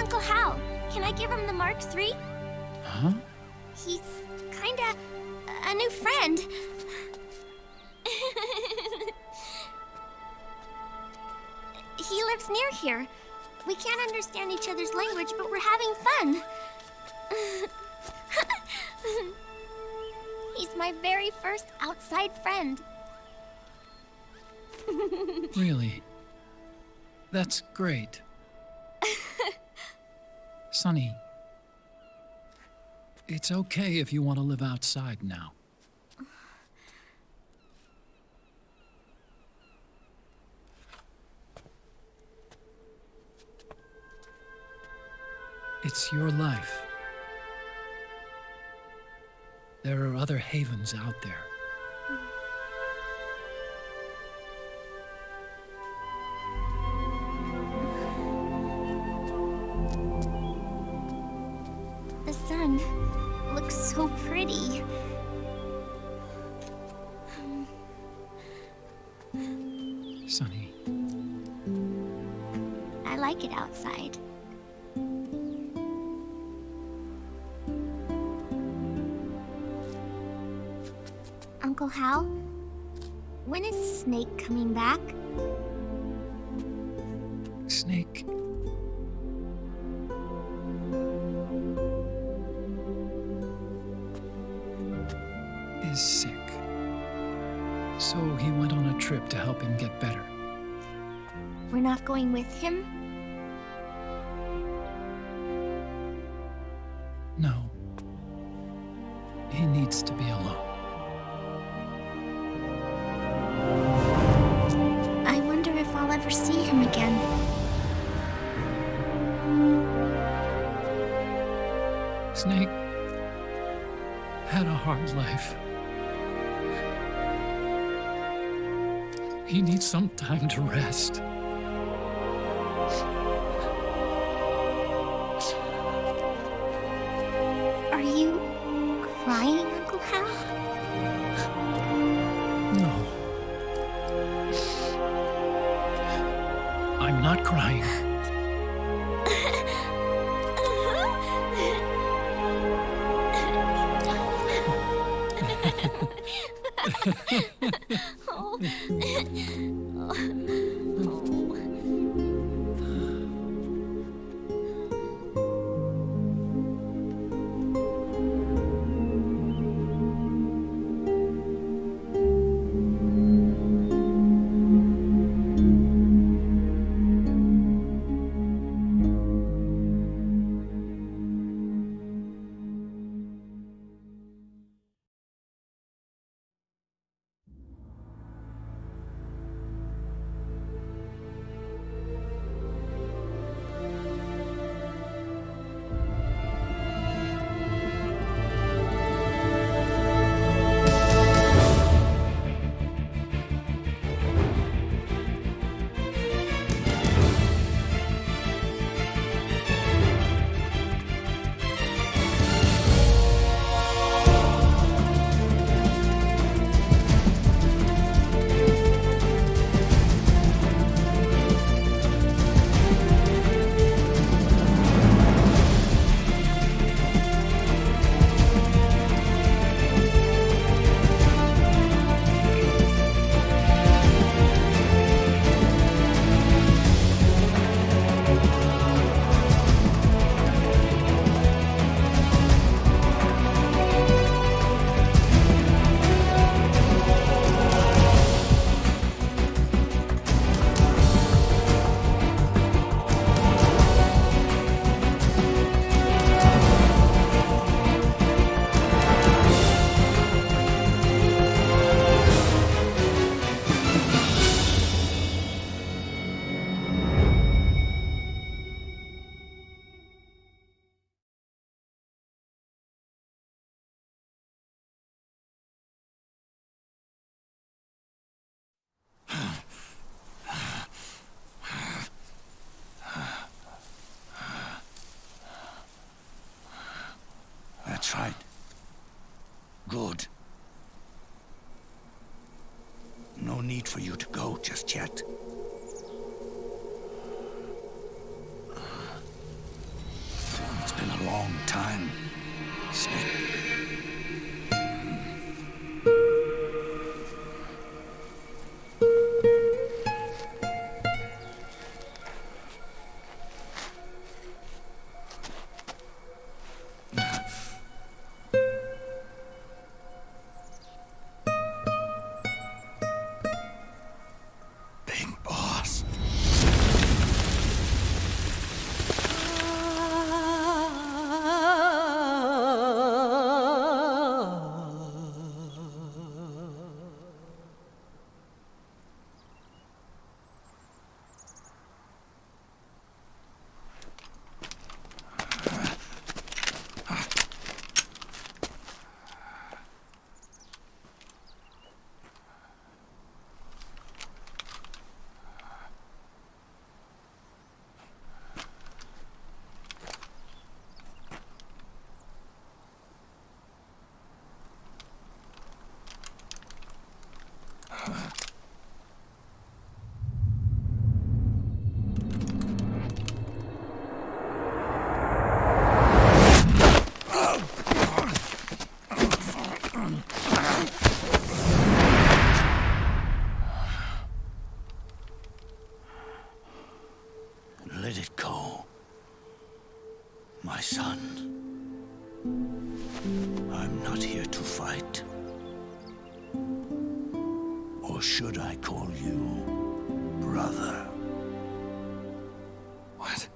Uncle Hal. Can I give him the Mark III? Huh? He's kinda a new friend. He lives near here. We can't understand each other's language, but we're having fun. He's my very first outside friend. Really? That's great. Sonny, it's okay if you want to live outside now. It's your life. There are other havens out there. The sun looks so pretty. Sonny. I like it outside. Uncle Hal, when is Snake coming back? Snake. Is sick. So he went on a trip to help him get better. We're not going with him? No. He needs to be alone. I wonder if I'll ever see him again. Snake had a hard life. He needs some time to rest. Are you crying, Uncle Hal? No. I'm not crying. That's right. Good. No need for you to go just yet. Let it go, my son. I'm not here to fight. Or should I call you brother? What?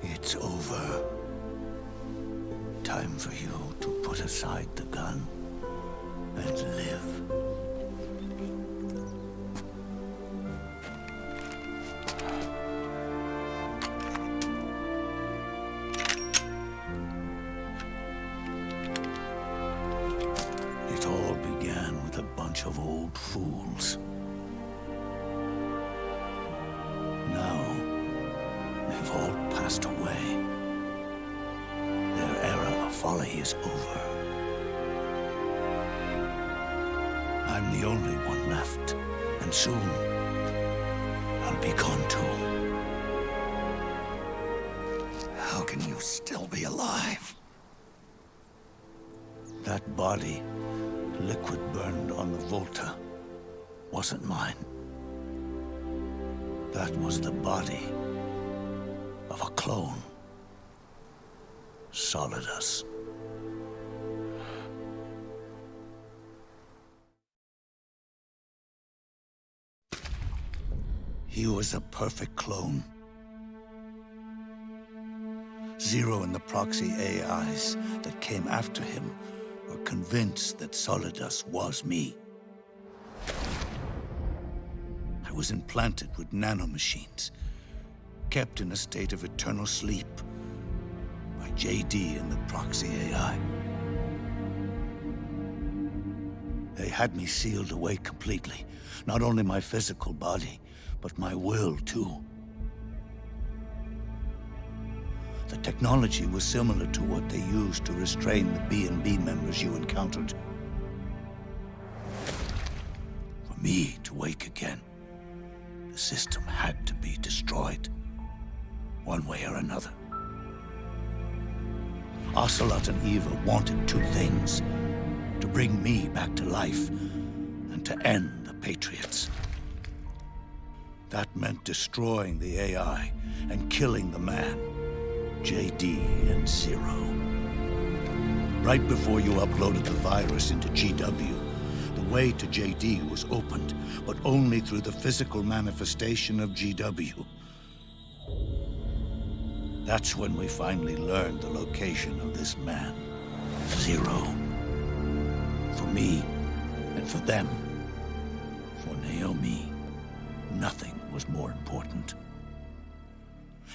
It's over. Time for you to put aside the gun and live. It all began with a bunch of old fools. Now, they've all passed away. Their era of folly is over. I'm the only one left, and soon I'll be gone too. How can you still be alive? That body, liquid burned on the Volta, wasn't mine. That was the body of a clone. Solidus. He was a perfect clone. Zero and the proxy AIs that came after him were convinced that Solidus was me. I was implanted with nanomachines, kept in a state of eternal sleep by JD and the proxy AI. They had me sealed away completely, not only my physical body, but my will too. The technology was similar to what they used to restrain the B&B members you encountered. For me to wake again, the system had to be destroyed, one way or another. Ocelot and Eva wanted two things: to bring me back to life and to end the Patriots. That meant destroying the AI and killing the man, JD and Zero. Right before you uploaded the virus into GW, the way to JD was opened, but only through the physical manifestation of GW. That's when we finally learned the location of this man, Zero. For me, and for them, for Naomi, nothing was more important.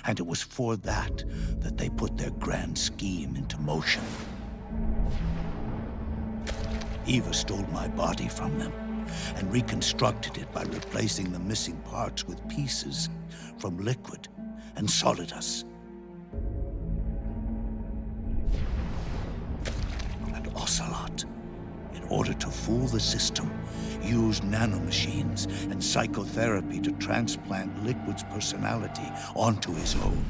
And it was for that they put their grand scheme into motion. Eva stole my body from them and reconstructed it by replacing the missing parts with pieces from Liquid and Solidus. And Ocelot, in order to fool the system, used nanomachines and psychotherapy to transplant Liquid's personality onto his own.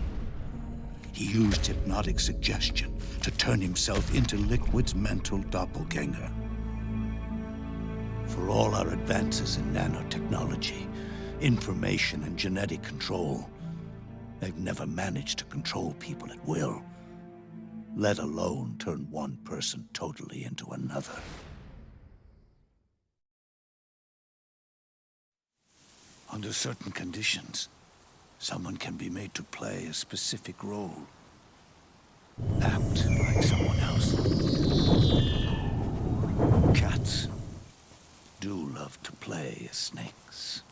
He used hypnotic suggestion to turn himself into Liquid's mental doppelganger. For all our advances in nanotechnology, information and genetic control, they've never managed to control people at will, let alone turn one person totally into another. Under certain conditions, someone can be made to play a specific role. Act like someone else. Cats do love to play as snakes.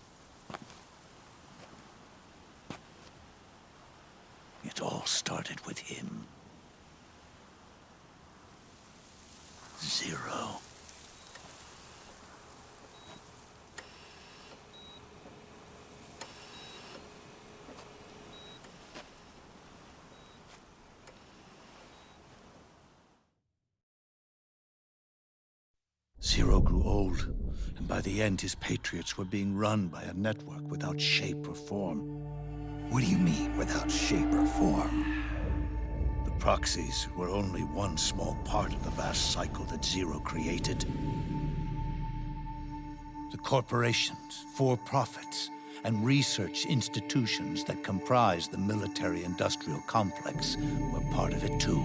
It all started with him. Zero. Zero grew old, and by the end his Patriots were being run by a network without shape or form. What do you mean, without shape or form? The proxies were only one small part of the vast cycle that Zero created. The corporations, for-profits, and research institutions that comprise the military-industrial complex were part of it too.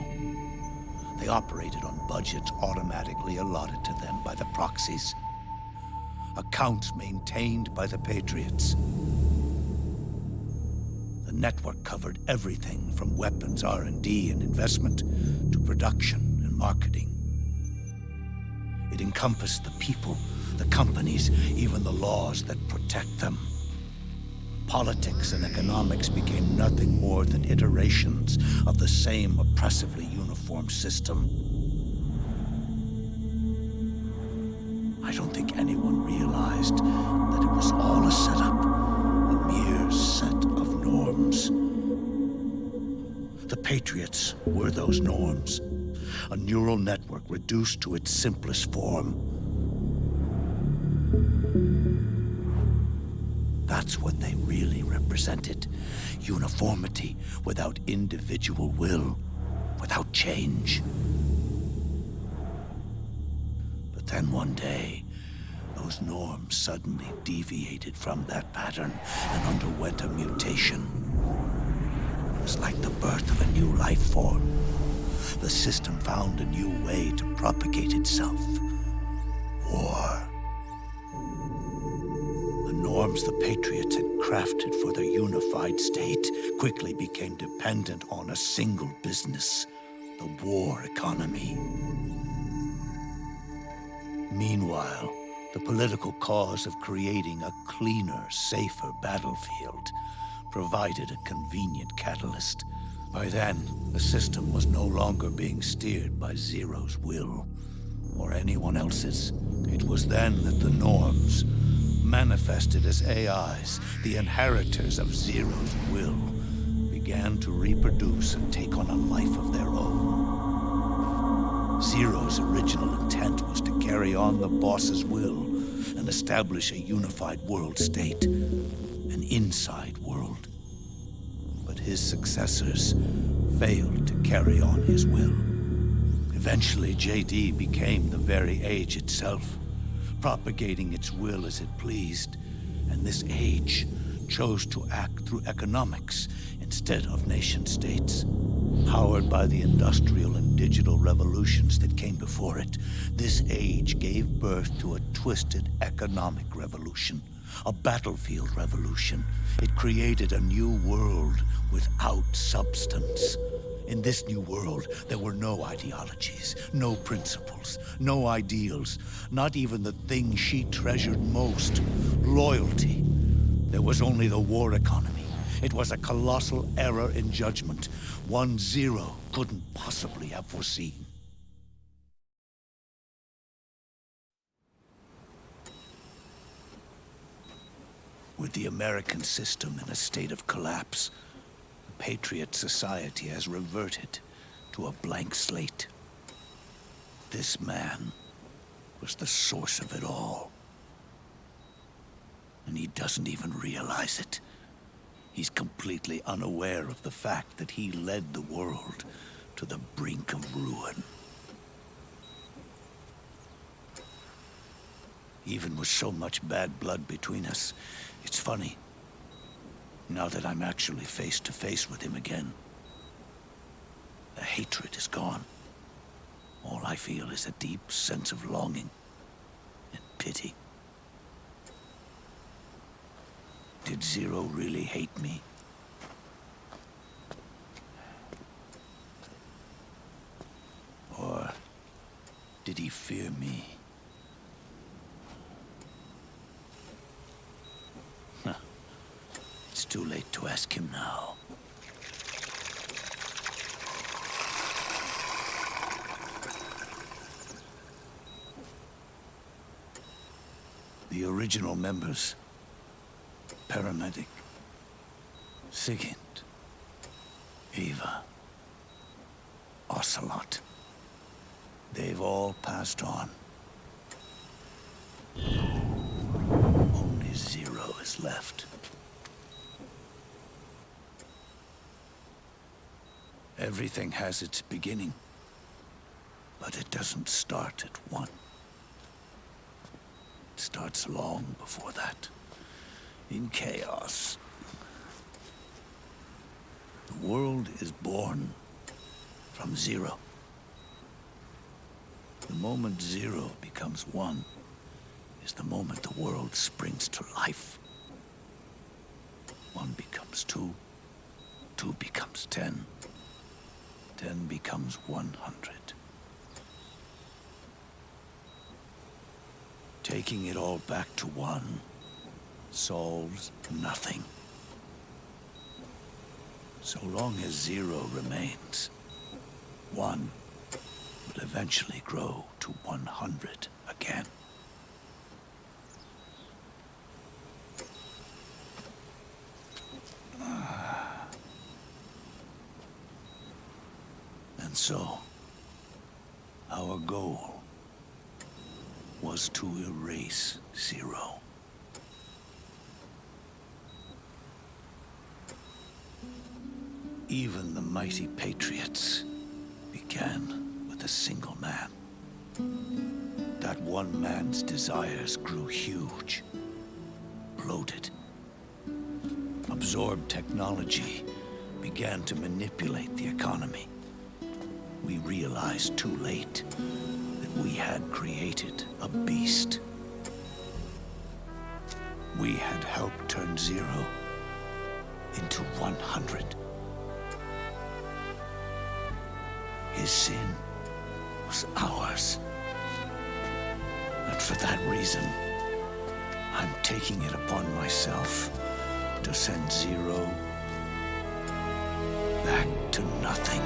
They operated on budgets automatically allotted to them by the proxies. Accounts maintained by the Patriots. The network covered everything from weapons R&D and investment to production and marketing. It encompassed the people, the companies, even the laws that protect them. Politics and economics became nothing more than iterations of the same oppressively uniform system. I don't think anyone realized that it was all a setup, a mere set of norms. The Patriots were those norms, a neural network reduced to its simplest form. That's what they really represented. Uniformity without individual will, without change. But then one day, those norms suddenly deviated from that pattern and underwent a mutation. It was like the birth of a new life form. The system found a new way to propagate itself. War. The norms the Patriots had crafted for their unified state quickly became dependent on a single business, the war economy. Meanwhile, the political cause of creating a cleaner, safer battlefield provided a convenient catalyst. By then, the system was no longer being steered by Zero's will, or anyone else's. It was then that the norms, manifested as AIs, the inheritors of Zero's will, began to reproduce and take on a life of their own. Zero's original intent was to carry on the boss's will and establish a unified world state, an inside world. But his successors failed to carry on his will. Eventually, JD became the very age itself, propagating its will as it pleased, and this age chose to act through economics instead of nation-states. Powered by the industrial and digital revolutions that came before it, this age gave birth to a twisted economic revolution, a battlefield revolution. It created a new world without substance. In this new world, there were no ideologies, no principles, no ideals, not even the thing she treasured most, loyalty. There was only the war economy. It was a colossal error in judgment, one Zero couldn't possibly have foreseen. With the American system in a state of collapse, the Patriot society has reverted to a blank slate. This man was the source of it all. And he doesn't even realize it. He's completely unaware of the fact that he led the world to the brink of ruin. Even with so much bad blood between us, it's funny. Now that I'm actually face to face with him again, the hatred is gone. All I feel is a deep sense of longing and pity. Did Zero really hate me? Or did he fear me? It's too late to ask him now. The original members, Paramedic, Sigint, Eva, Ocelot, they've all passed on. Only Zero is left. Everything has its beginning, but it doesn't start at one. It starts long before that, in chaos. The world is born from zero. The moment zero becomes one is the moment the world springs to life. 1 becomes 2, 2 becomes 10, 10 becomes 100. Taking it all back to 1 solves nothing. So long as 0 remains, 1 will eventually grow to 100 again. And so, our goal was to erase 0. Even the mighty Patriots began with a single man. That one man's desires grew huge, bloated, absorbed technology, began to manipulate the economy. We realized too late that we had created a beast. We had helped turn 0 into 100. His sin was ours. And for that reason, I'm taking it upon myself to send 0 back to nothing.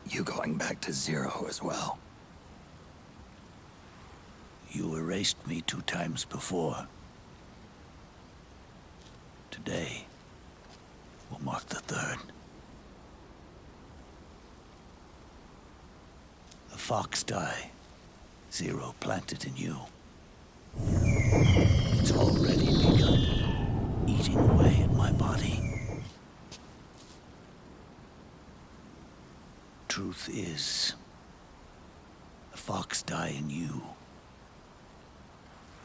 You going back to 0 as well? You erased me 2 times before. Today will mark the 3rd. The fox die 0 planted in you. It's already begun eating away at my body. Truth is, the fox die in you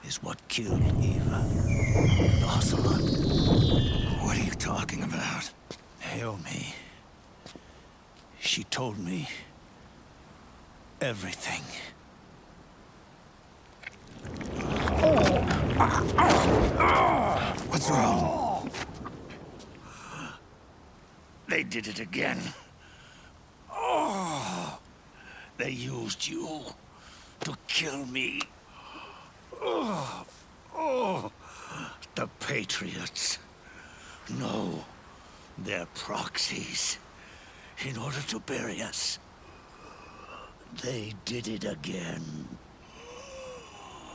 is what killed Eva and Ocelot. What are you talking about? Naomi. She told me everything. What's wrong? They did it again. They used you to kill me. The Patriots. No, they're proxies. In order to bury us. They did it again.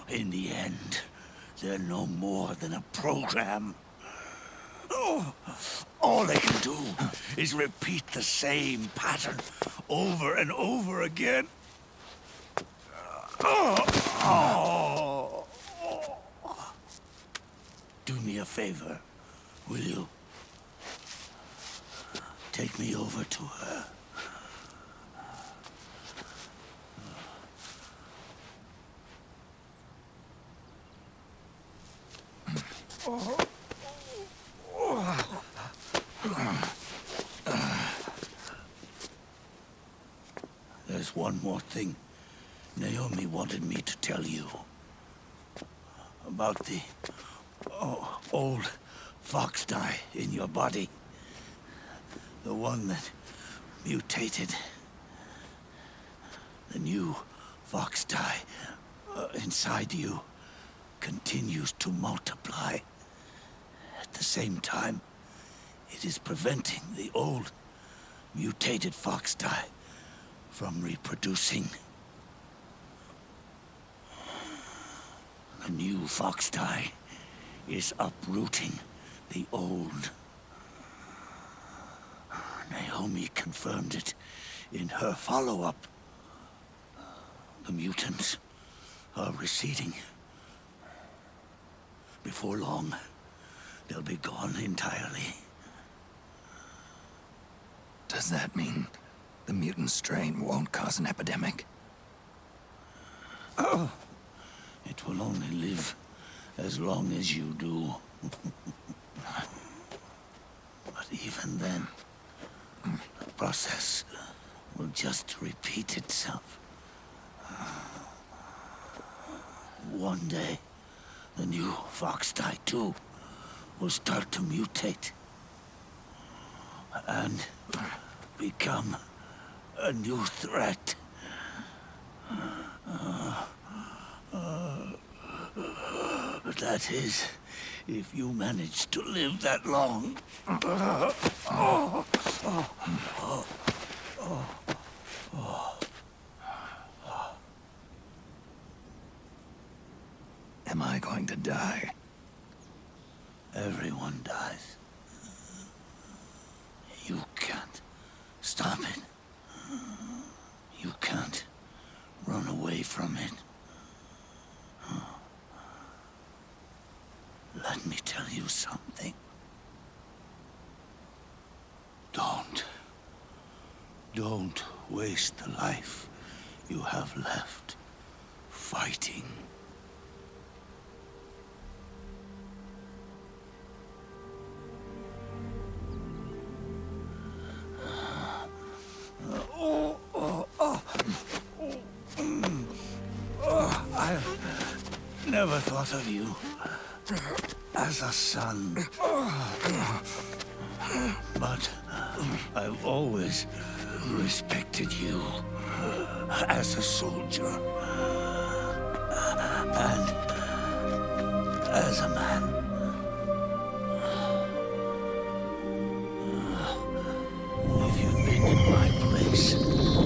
In the end, they're no more than a program. All they can do is repeat the same pattern over and over again. Do me a favor, will you? Take me over to her. There's one more thing Naomi wanted me to tell you. About the old fox die in your body. The one that mutated. The new fox dye inside you continues to multiply. At the same time, it is preventing the old mutated fox dye from reproducing. The new fox dye is uprooting the old. Naomi confirmed it in her follow-up. The mutants are receding. Before long, they'll be gone entirely. Does that mean the mutant strain won't cause an epidemic? Oh, it will only live as long as you do. But even then, the process will just repeat itself. One day, the new fox dye too will start to mutate and become a new threat. That is, if you manage to live that long. Am I going to die? Everyone dies. You can't stop it. You can't run away from it. Let me tell you something. Don't waste the life you have left fighting. I never thought of you as a son. But I've always respected you as a soldier and as a man. If you'd been in my place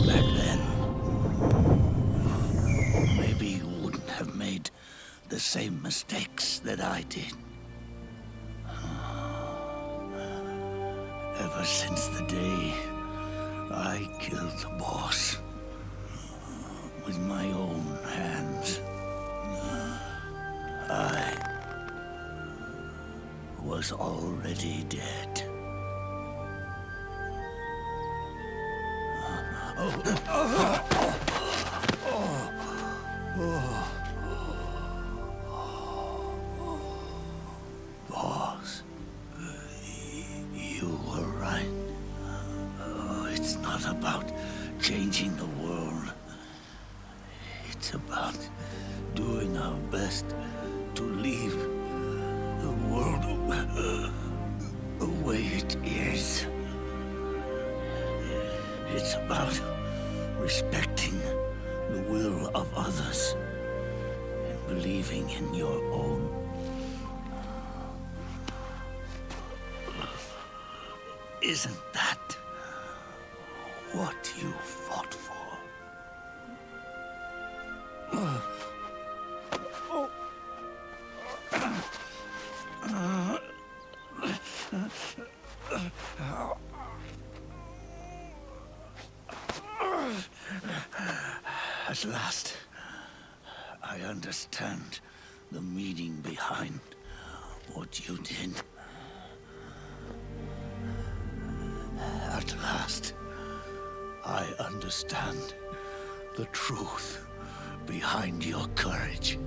back then, maybe you wouldn't have made the same mistakes that I did. Ever since the day I killed the boss with my own hands, I was already dead. Boss, you were right. It's not about changing the world. It's about doing our best to leave the world the way it is. It's about respecting the will of others and believing in your own. Isn't that what you fought for? At last, I understand the meaning behind what you did. At last, I understand the truth behind your courage.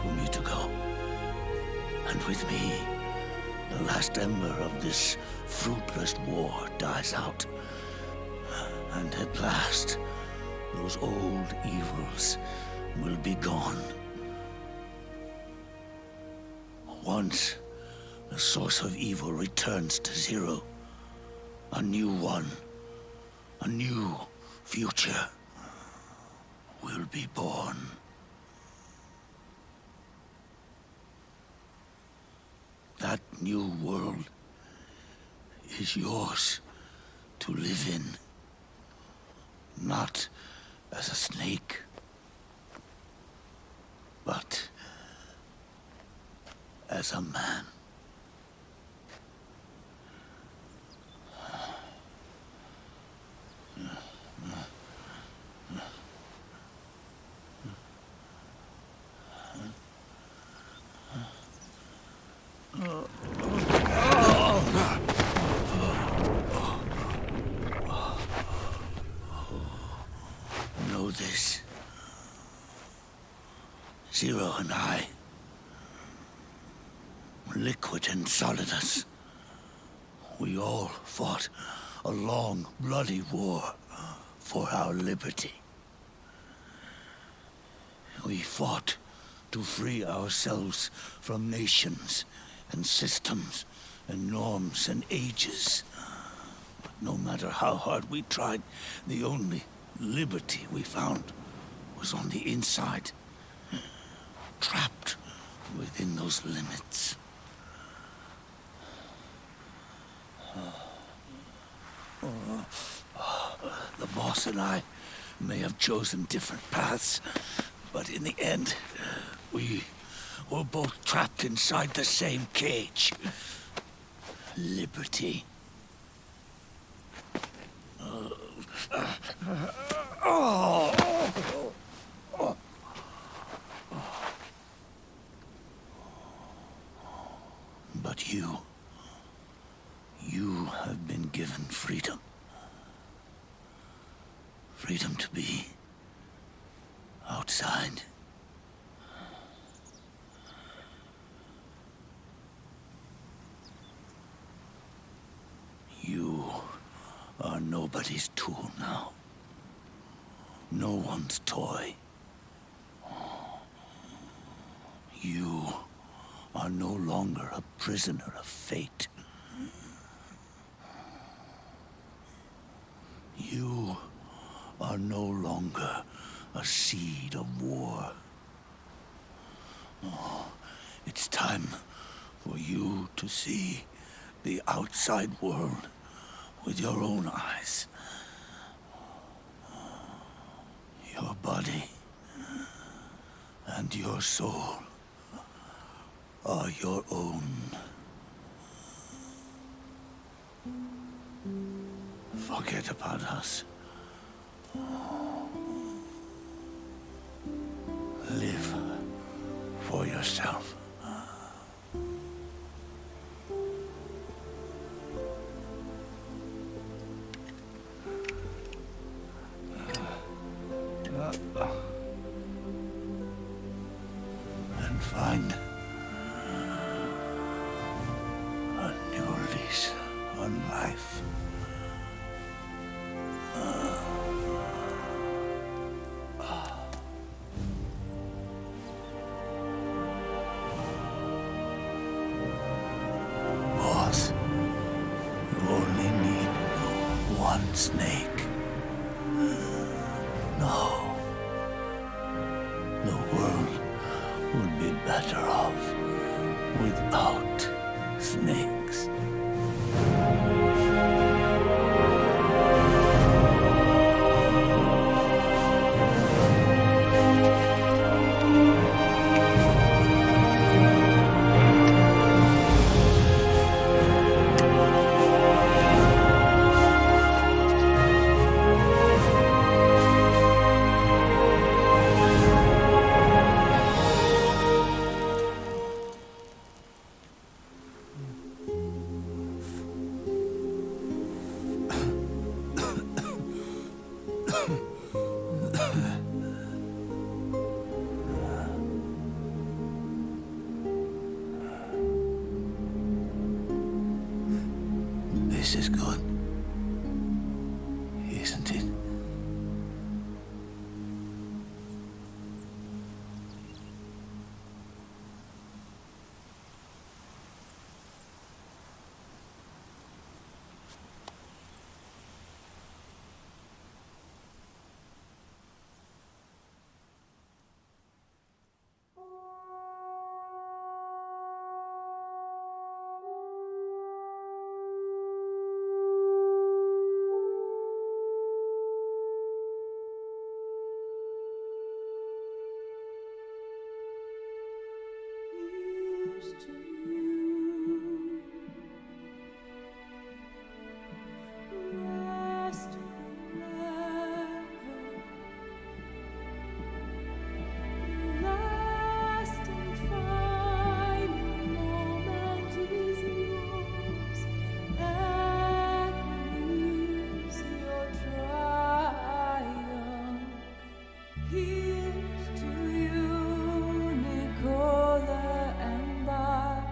for me to go. And with me, the last ember of this fruitless war dies out. And at last, those old evils will be gone. Once the source of evil returns to zero, a new one, a new future will be born. That new world is yours to live in, not as a snake, but as a man. Know this. Zero and I, Liquid and Solidus, we all fought a long, bloody war for our liberty. We fought to free ourselves from nations and systems and norms and ages. But no matter how hard we tried, the only liberty we found was on the inside, trapped within those limits. The boss and I may have chosen different paths, but in the end, we were both trapped inside the same cage. Liberty. But you have been given freedom. Freedom to be outside. You are nobody's tool now. No one's toy. You are no longer a prisoner of fate. You are no longer a seed of war. It's time for you to see the outside world with your own eyes. Your body and your soul are your own. Forget about us. Live for yourself. And find a new lease on life. Boss, you only need one snake. No. The world would be better off without snakes. is good. Isn't it? Here's to you, Nicola and Bart.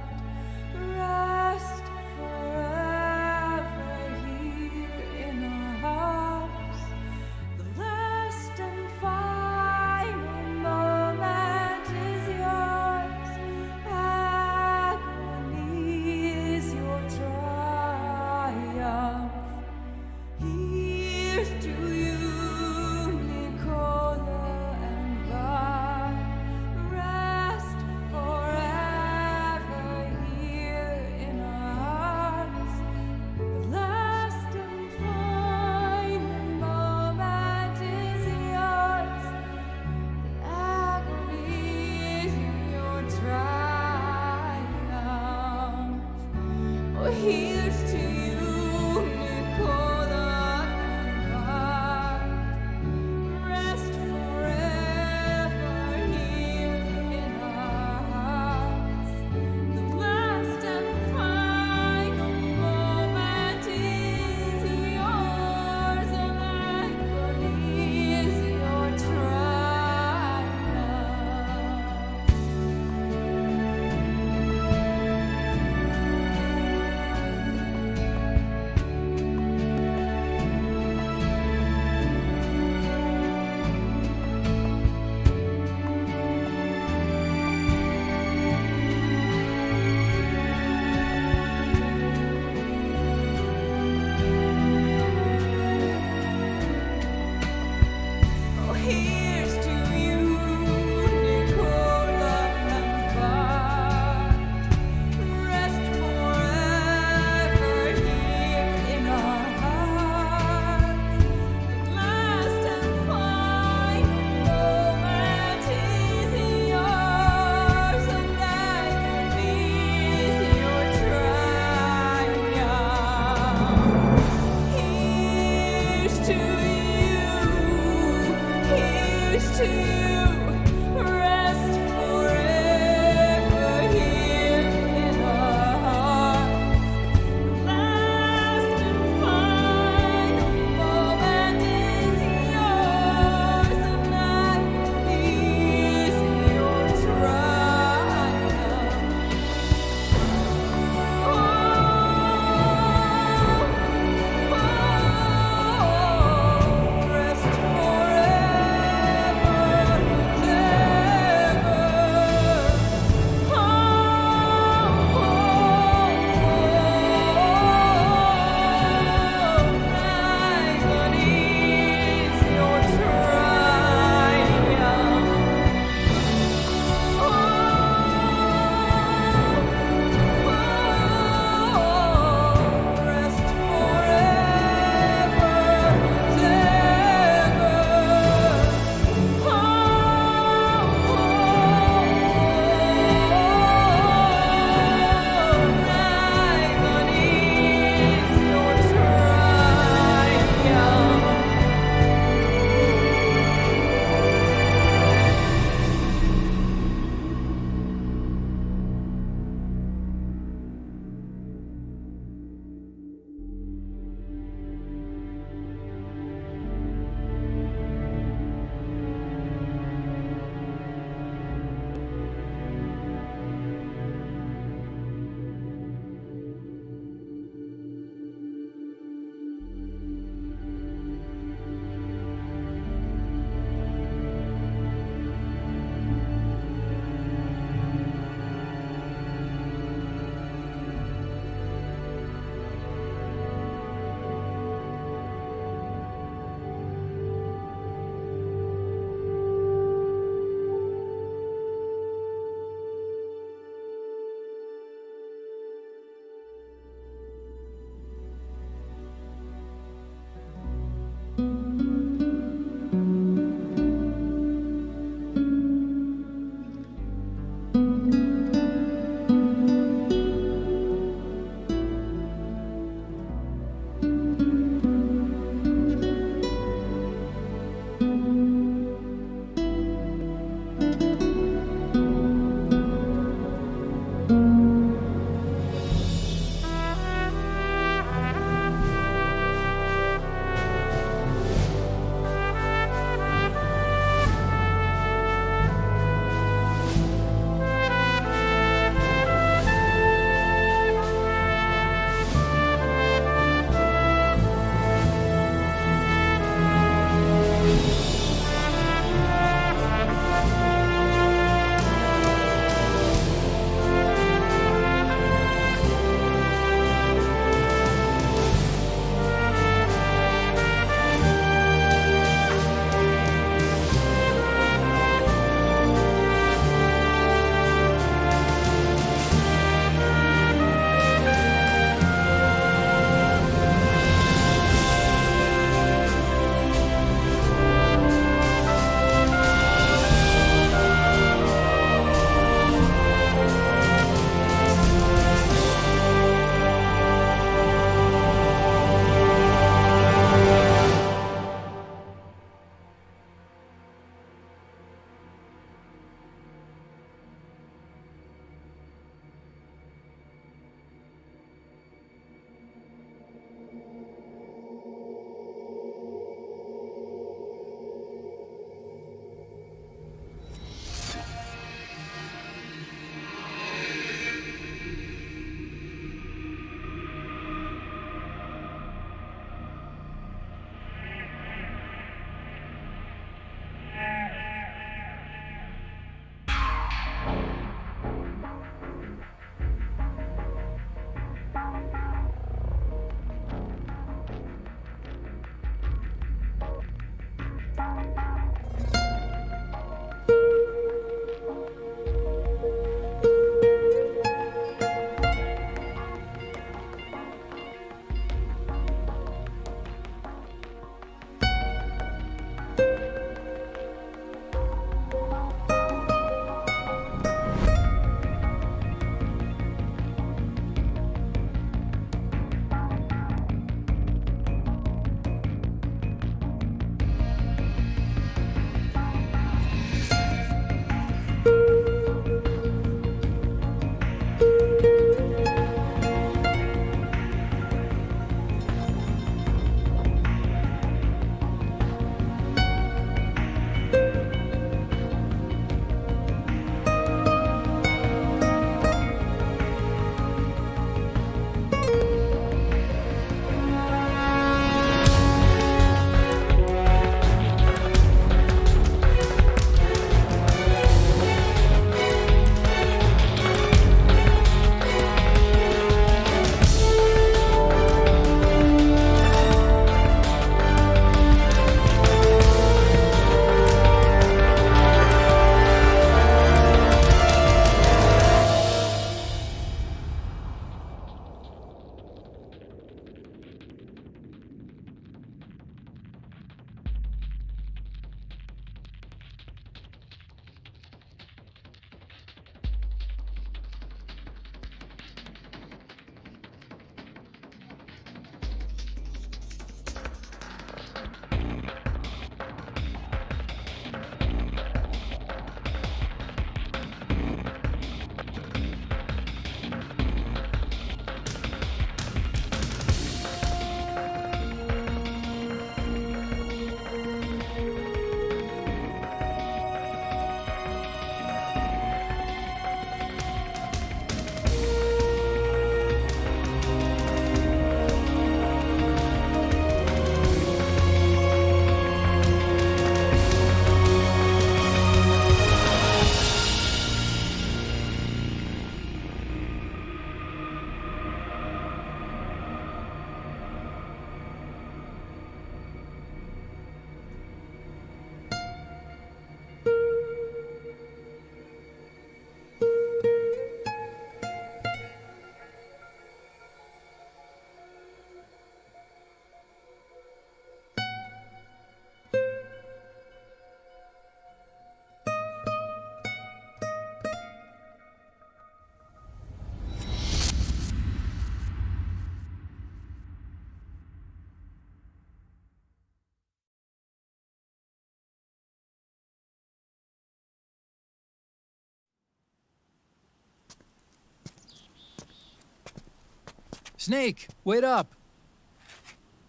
Snake, wait up!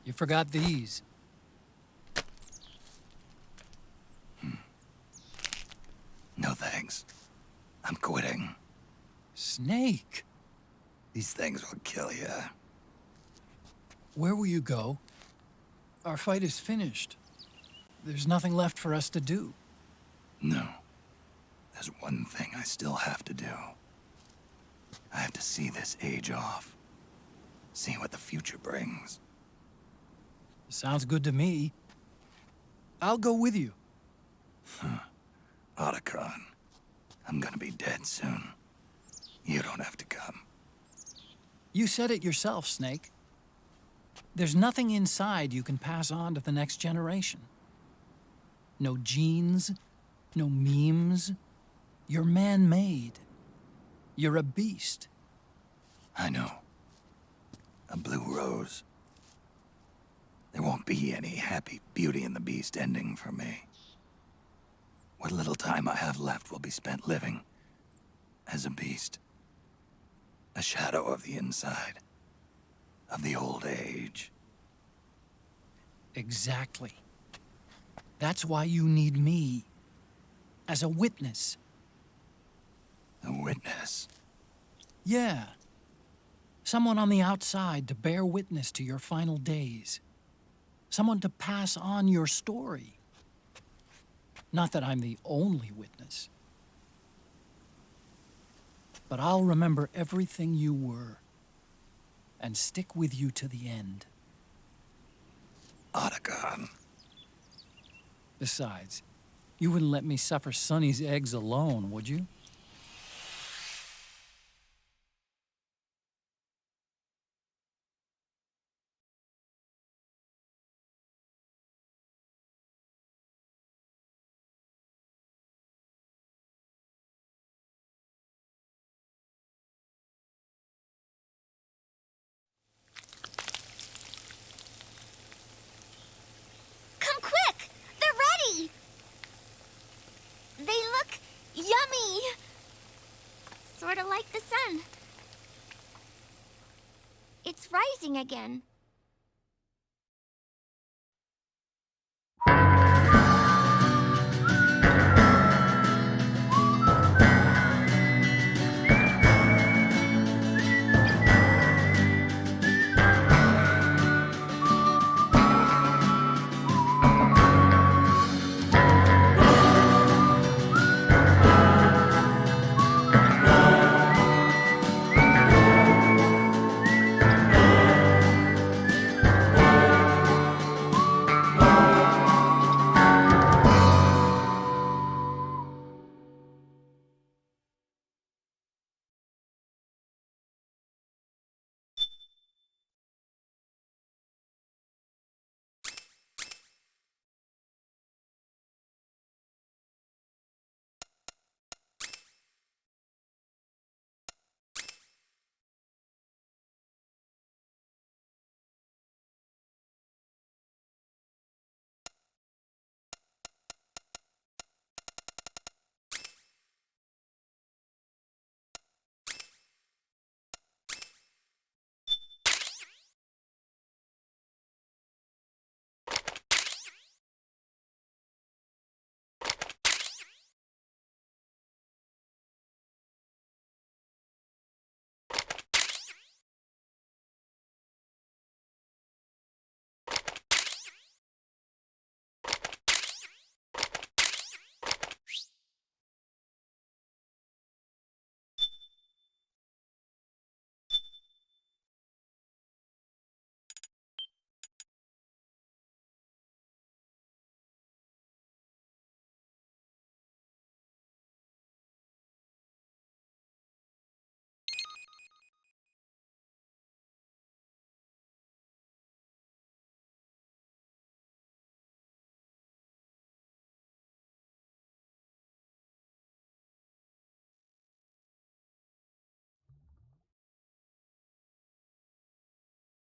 You forgot these. No thanks. I'm quitting. Snake! These things will kill you. Where will you go? Our fight is finished. There's nothing left for us to do. No. There's one thing I still have to do. I have to see this age off. See what the future brings. Sounds good to me. I'll go with you. Otacon, I'm gonna be dead soon. You don't have to come. You said it yourself, Snake. There's nothing inside you can pass on to the next generation. No genes, no memes. You're man-made. You're a beast. I know. A blue rose. There won't be any happy Beauty and the Beast ending for me. What little time I have left will be spent living as a beast. A shadow of the inside. Of the old age. Exactly. That's why you need me. As a witness. A witness? Yeah. Someone on the outside to bear witness to your final days. Someone to pass on your story. Not that I'm the only witness. But I'll remember everything you were. And stick with you to the end. Otacon. Besides, you wouldn't let me suffer Sonny's eggs alone, would you? Come quick! They're ready! They look yummy! Sort of like the sun. It's rising again.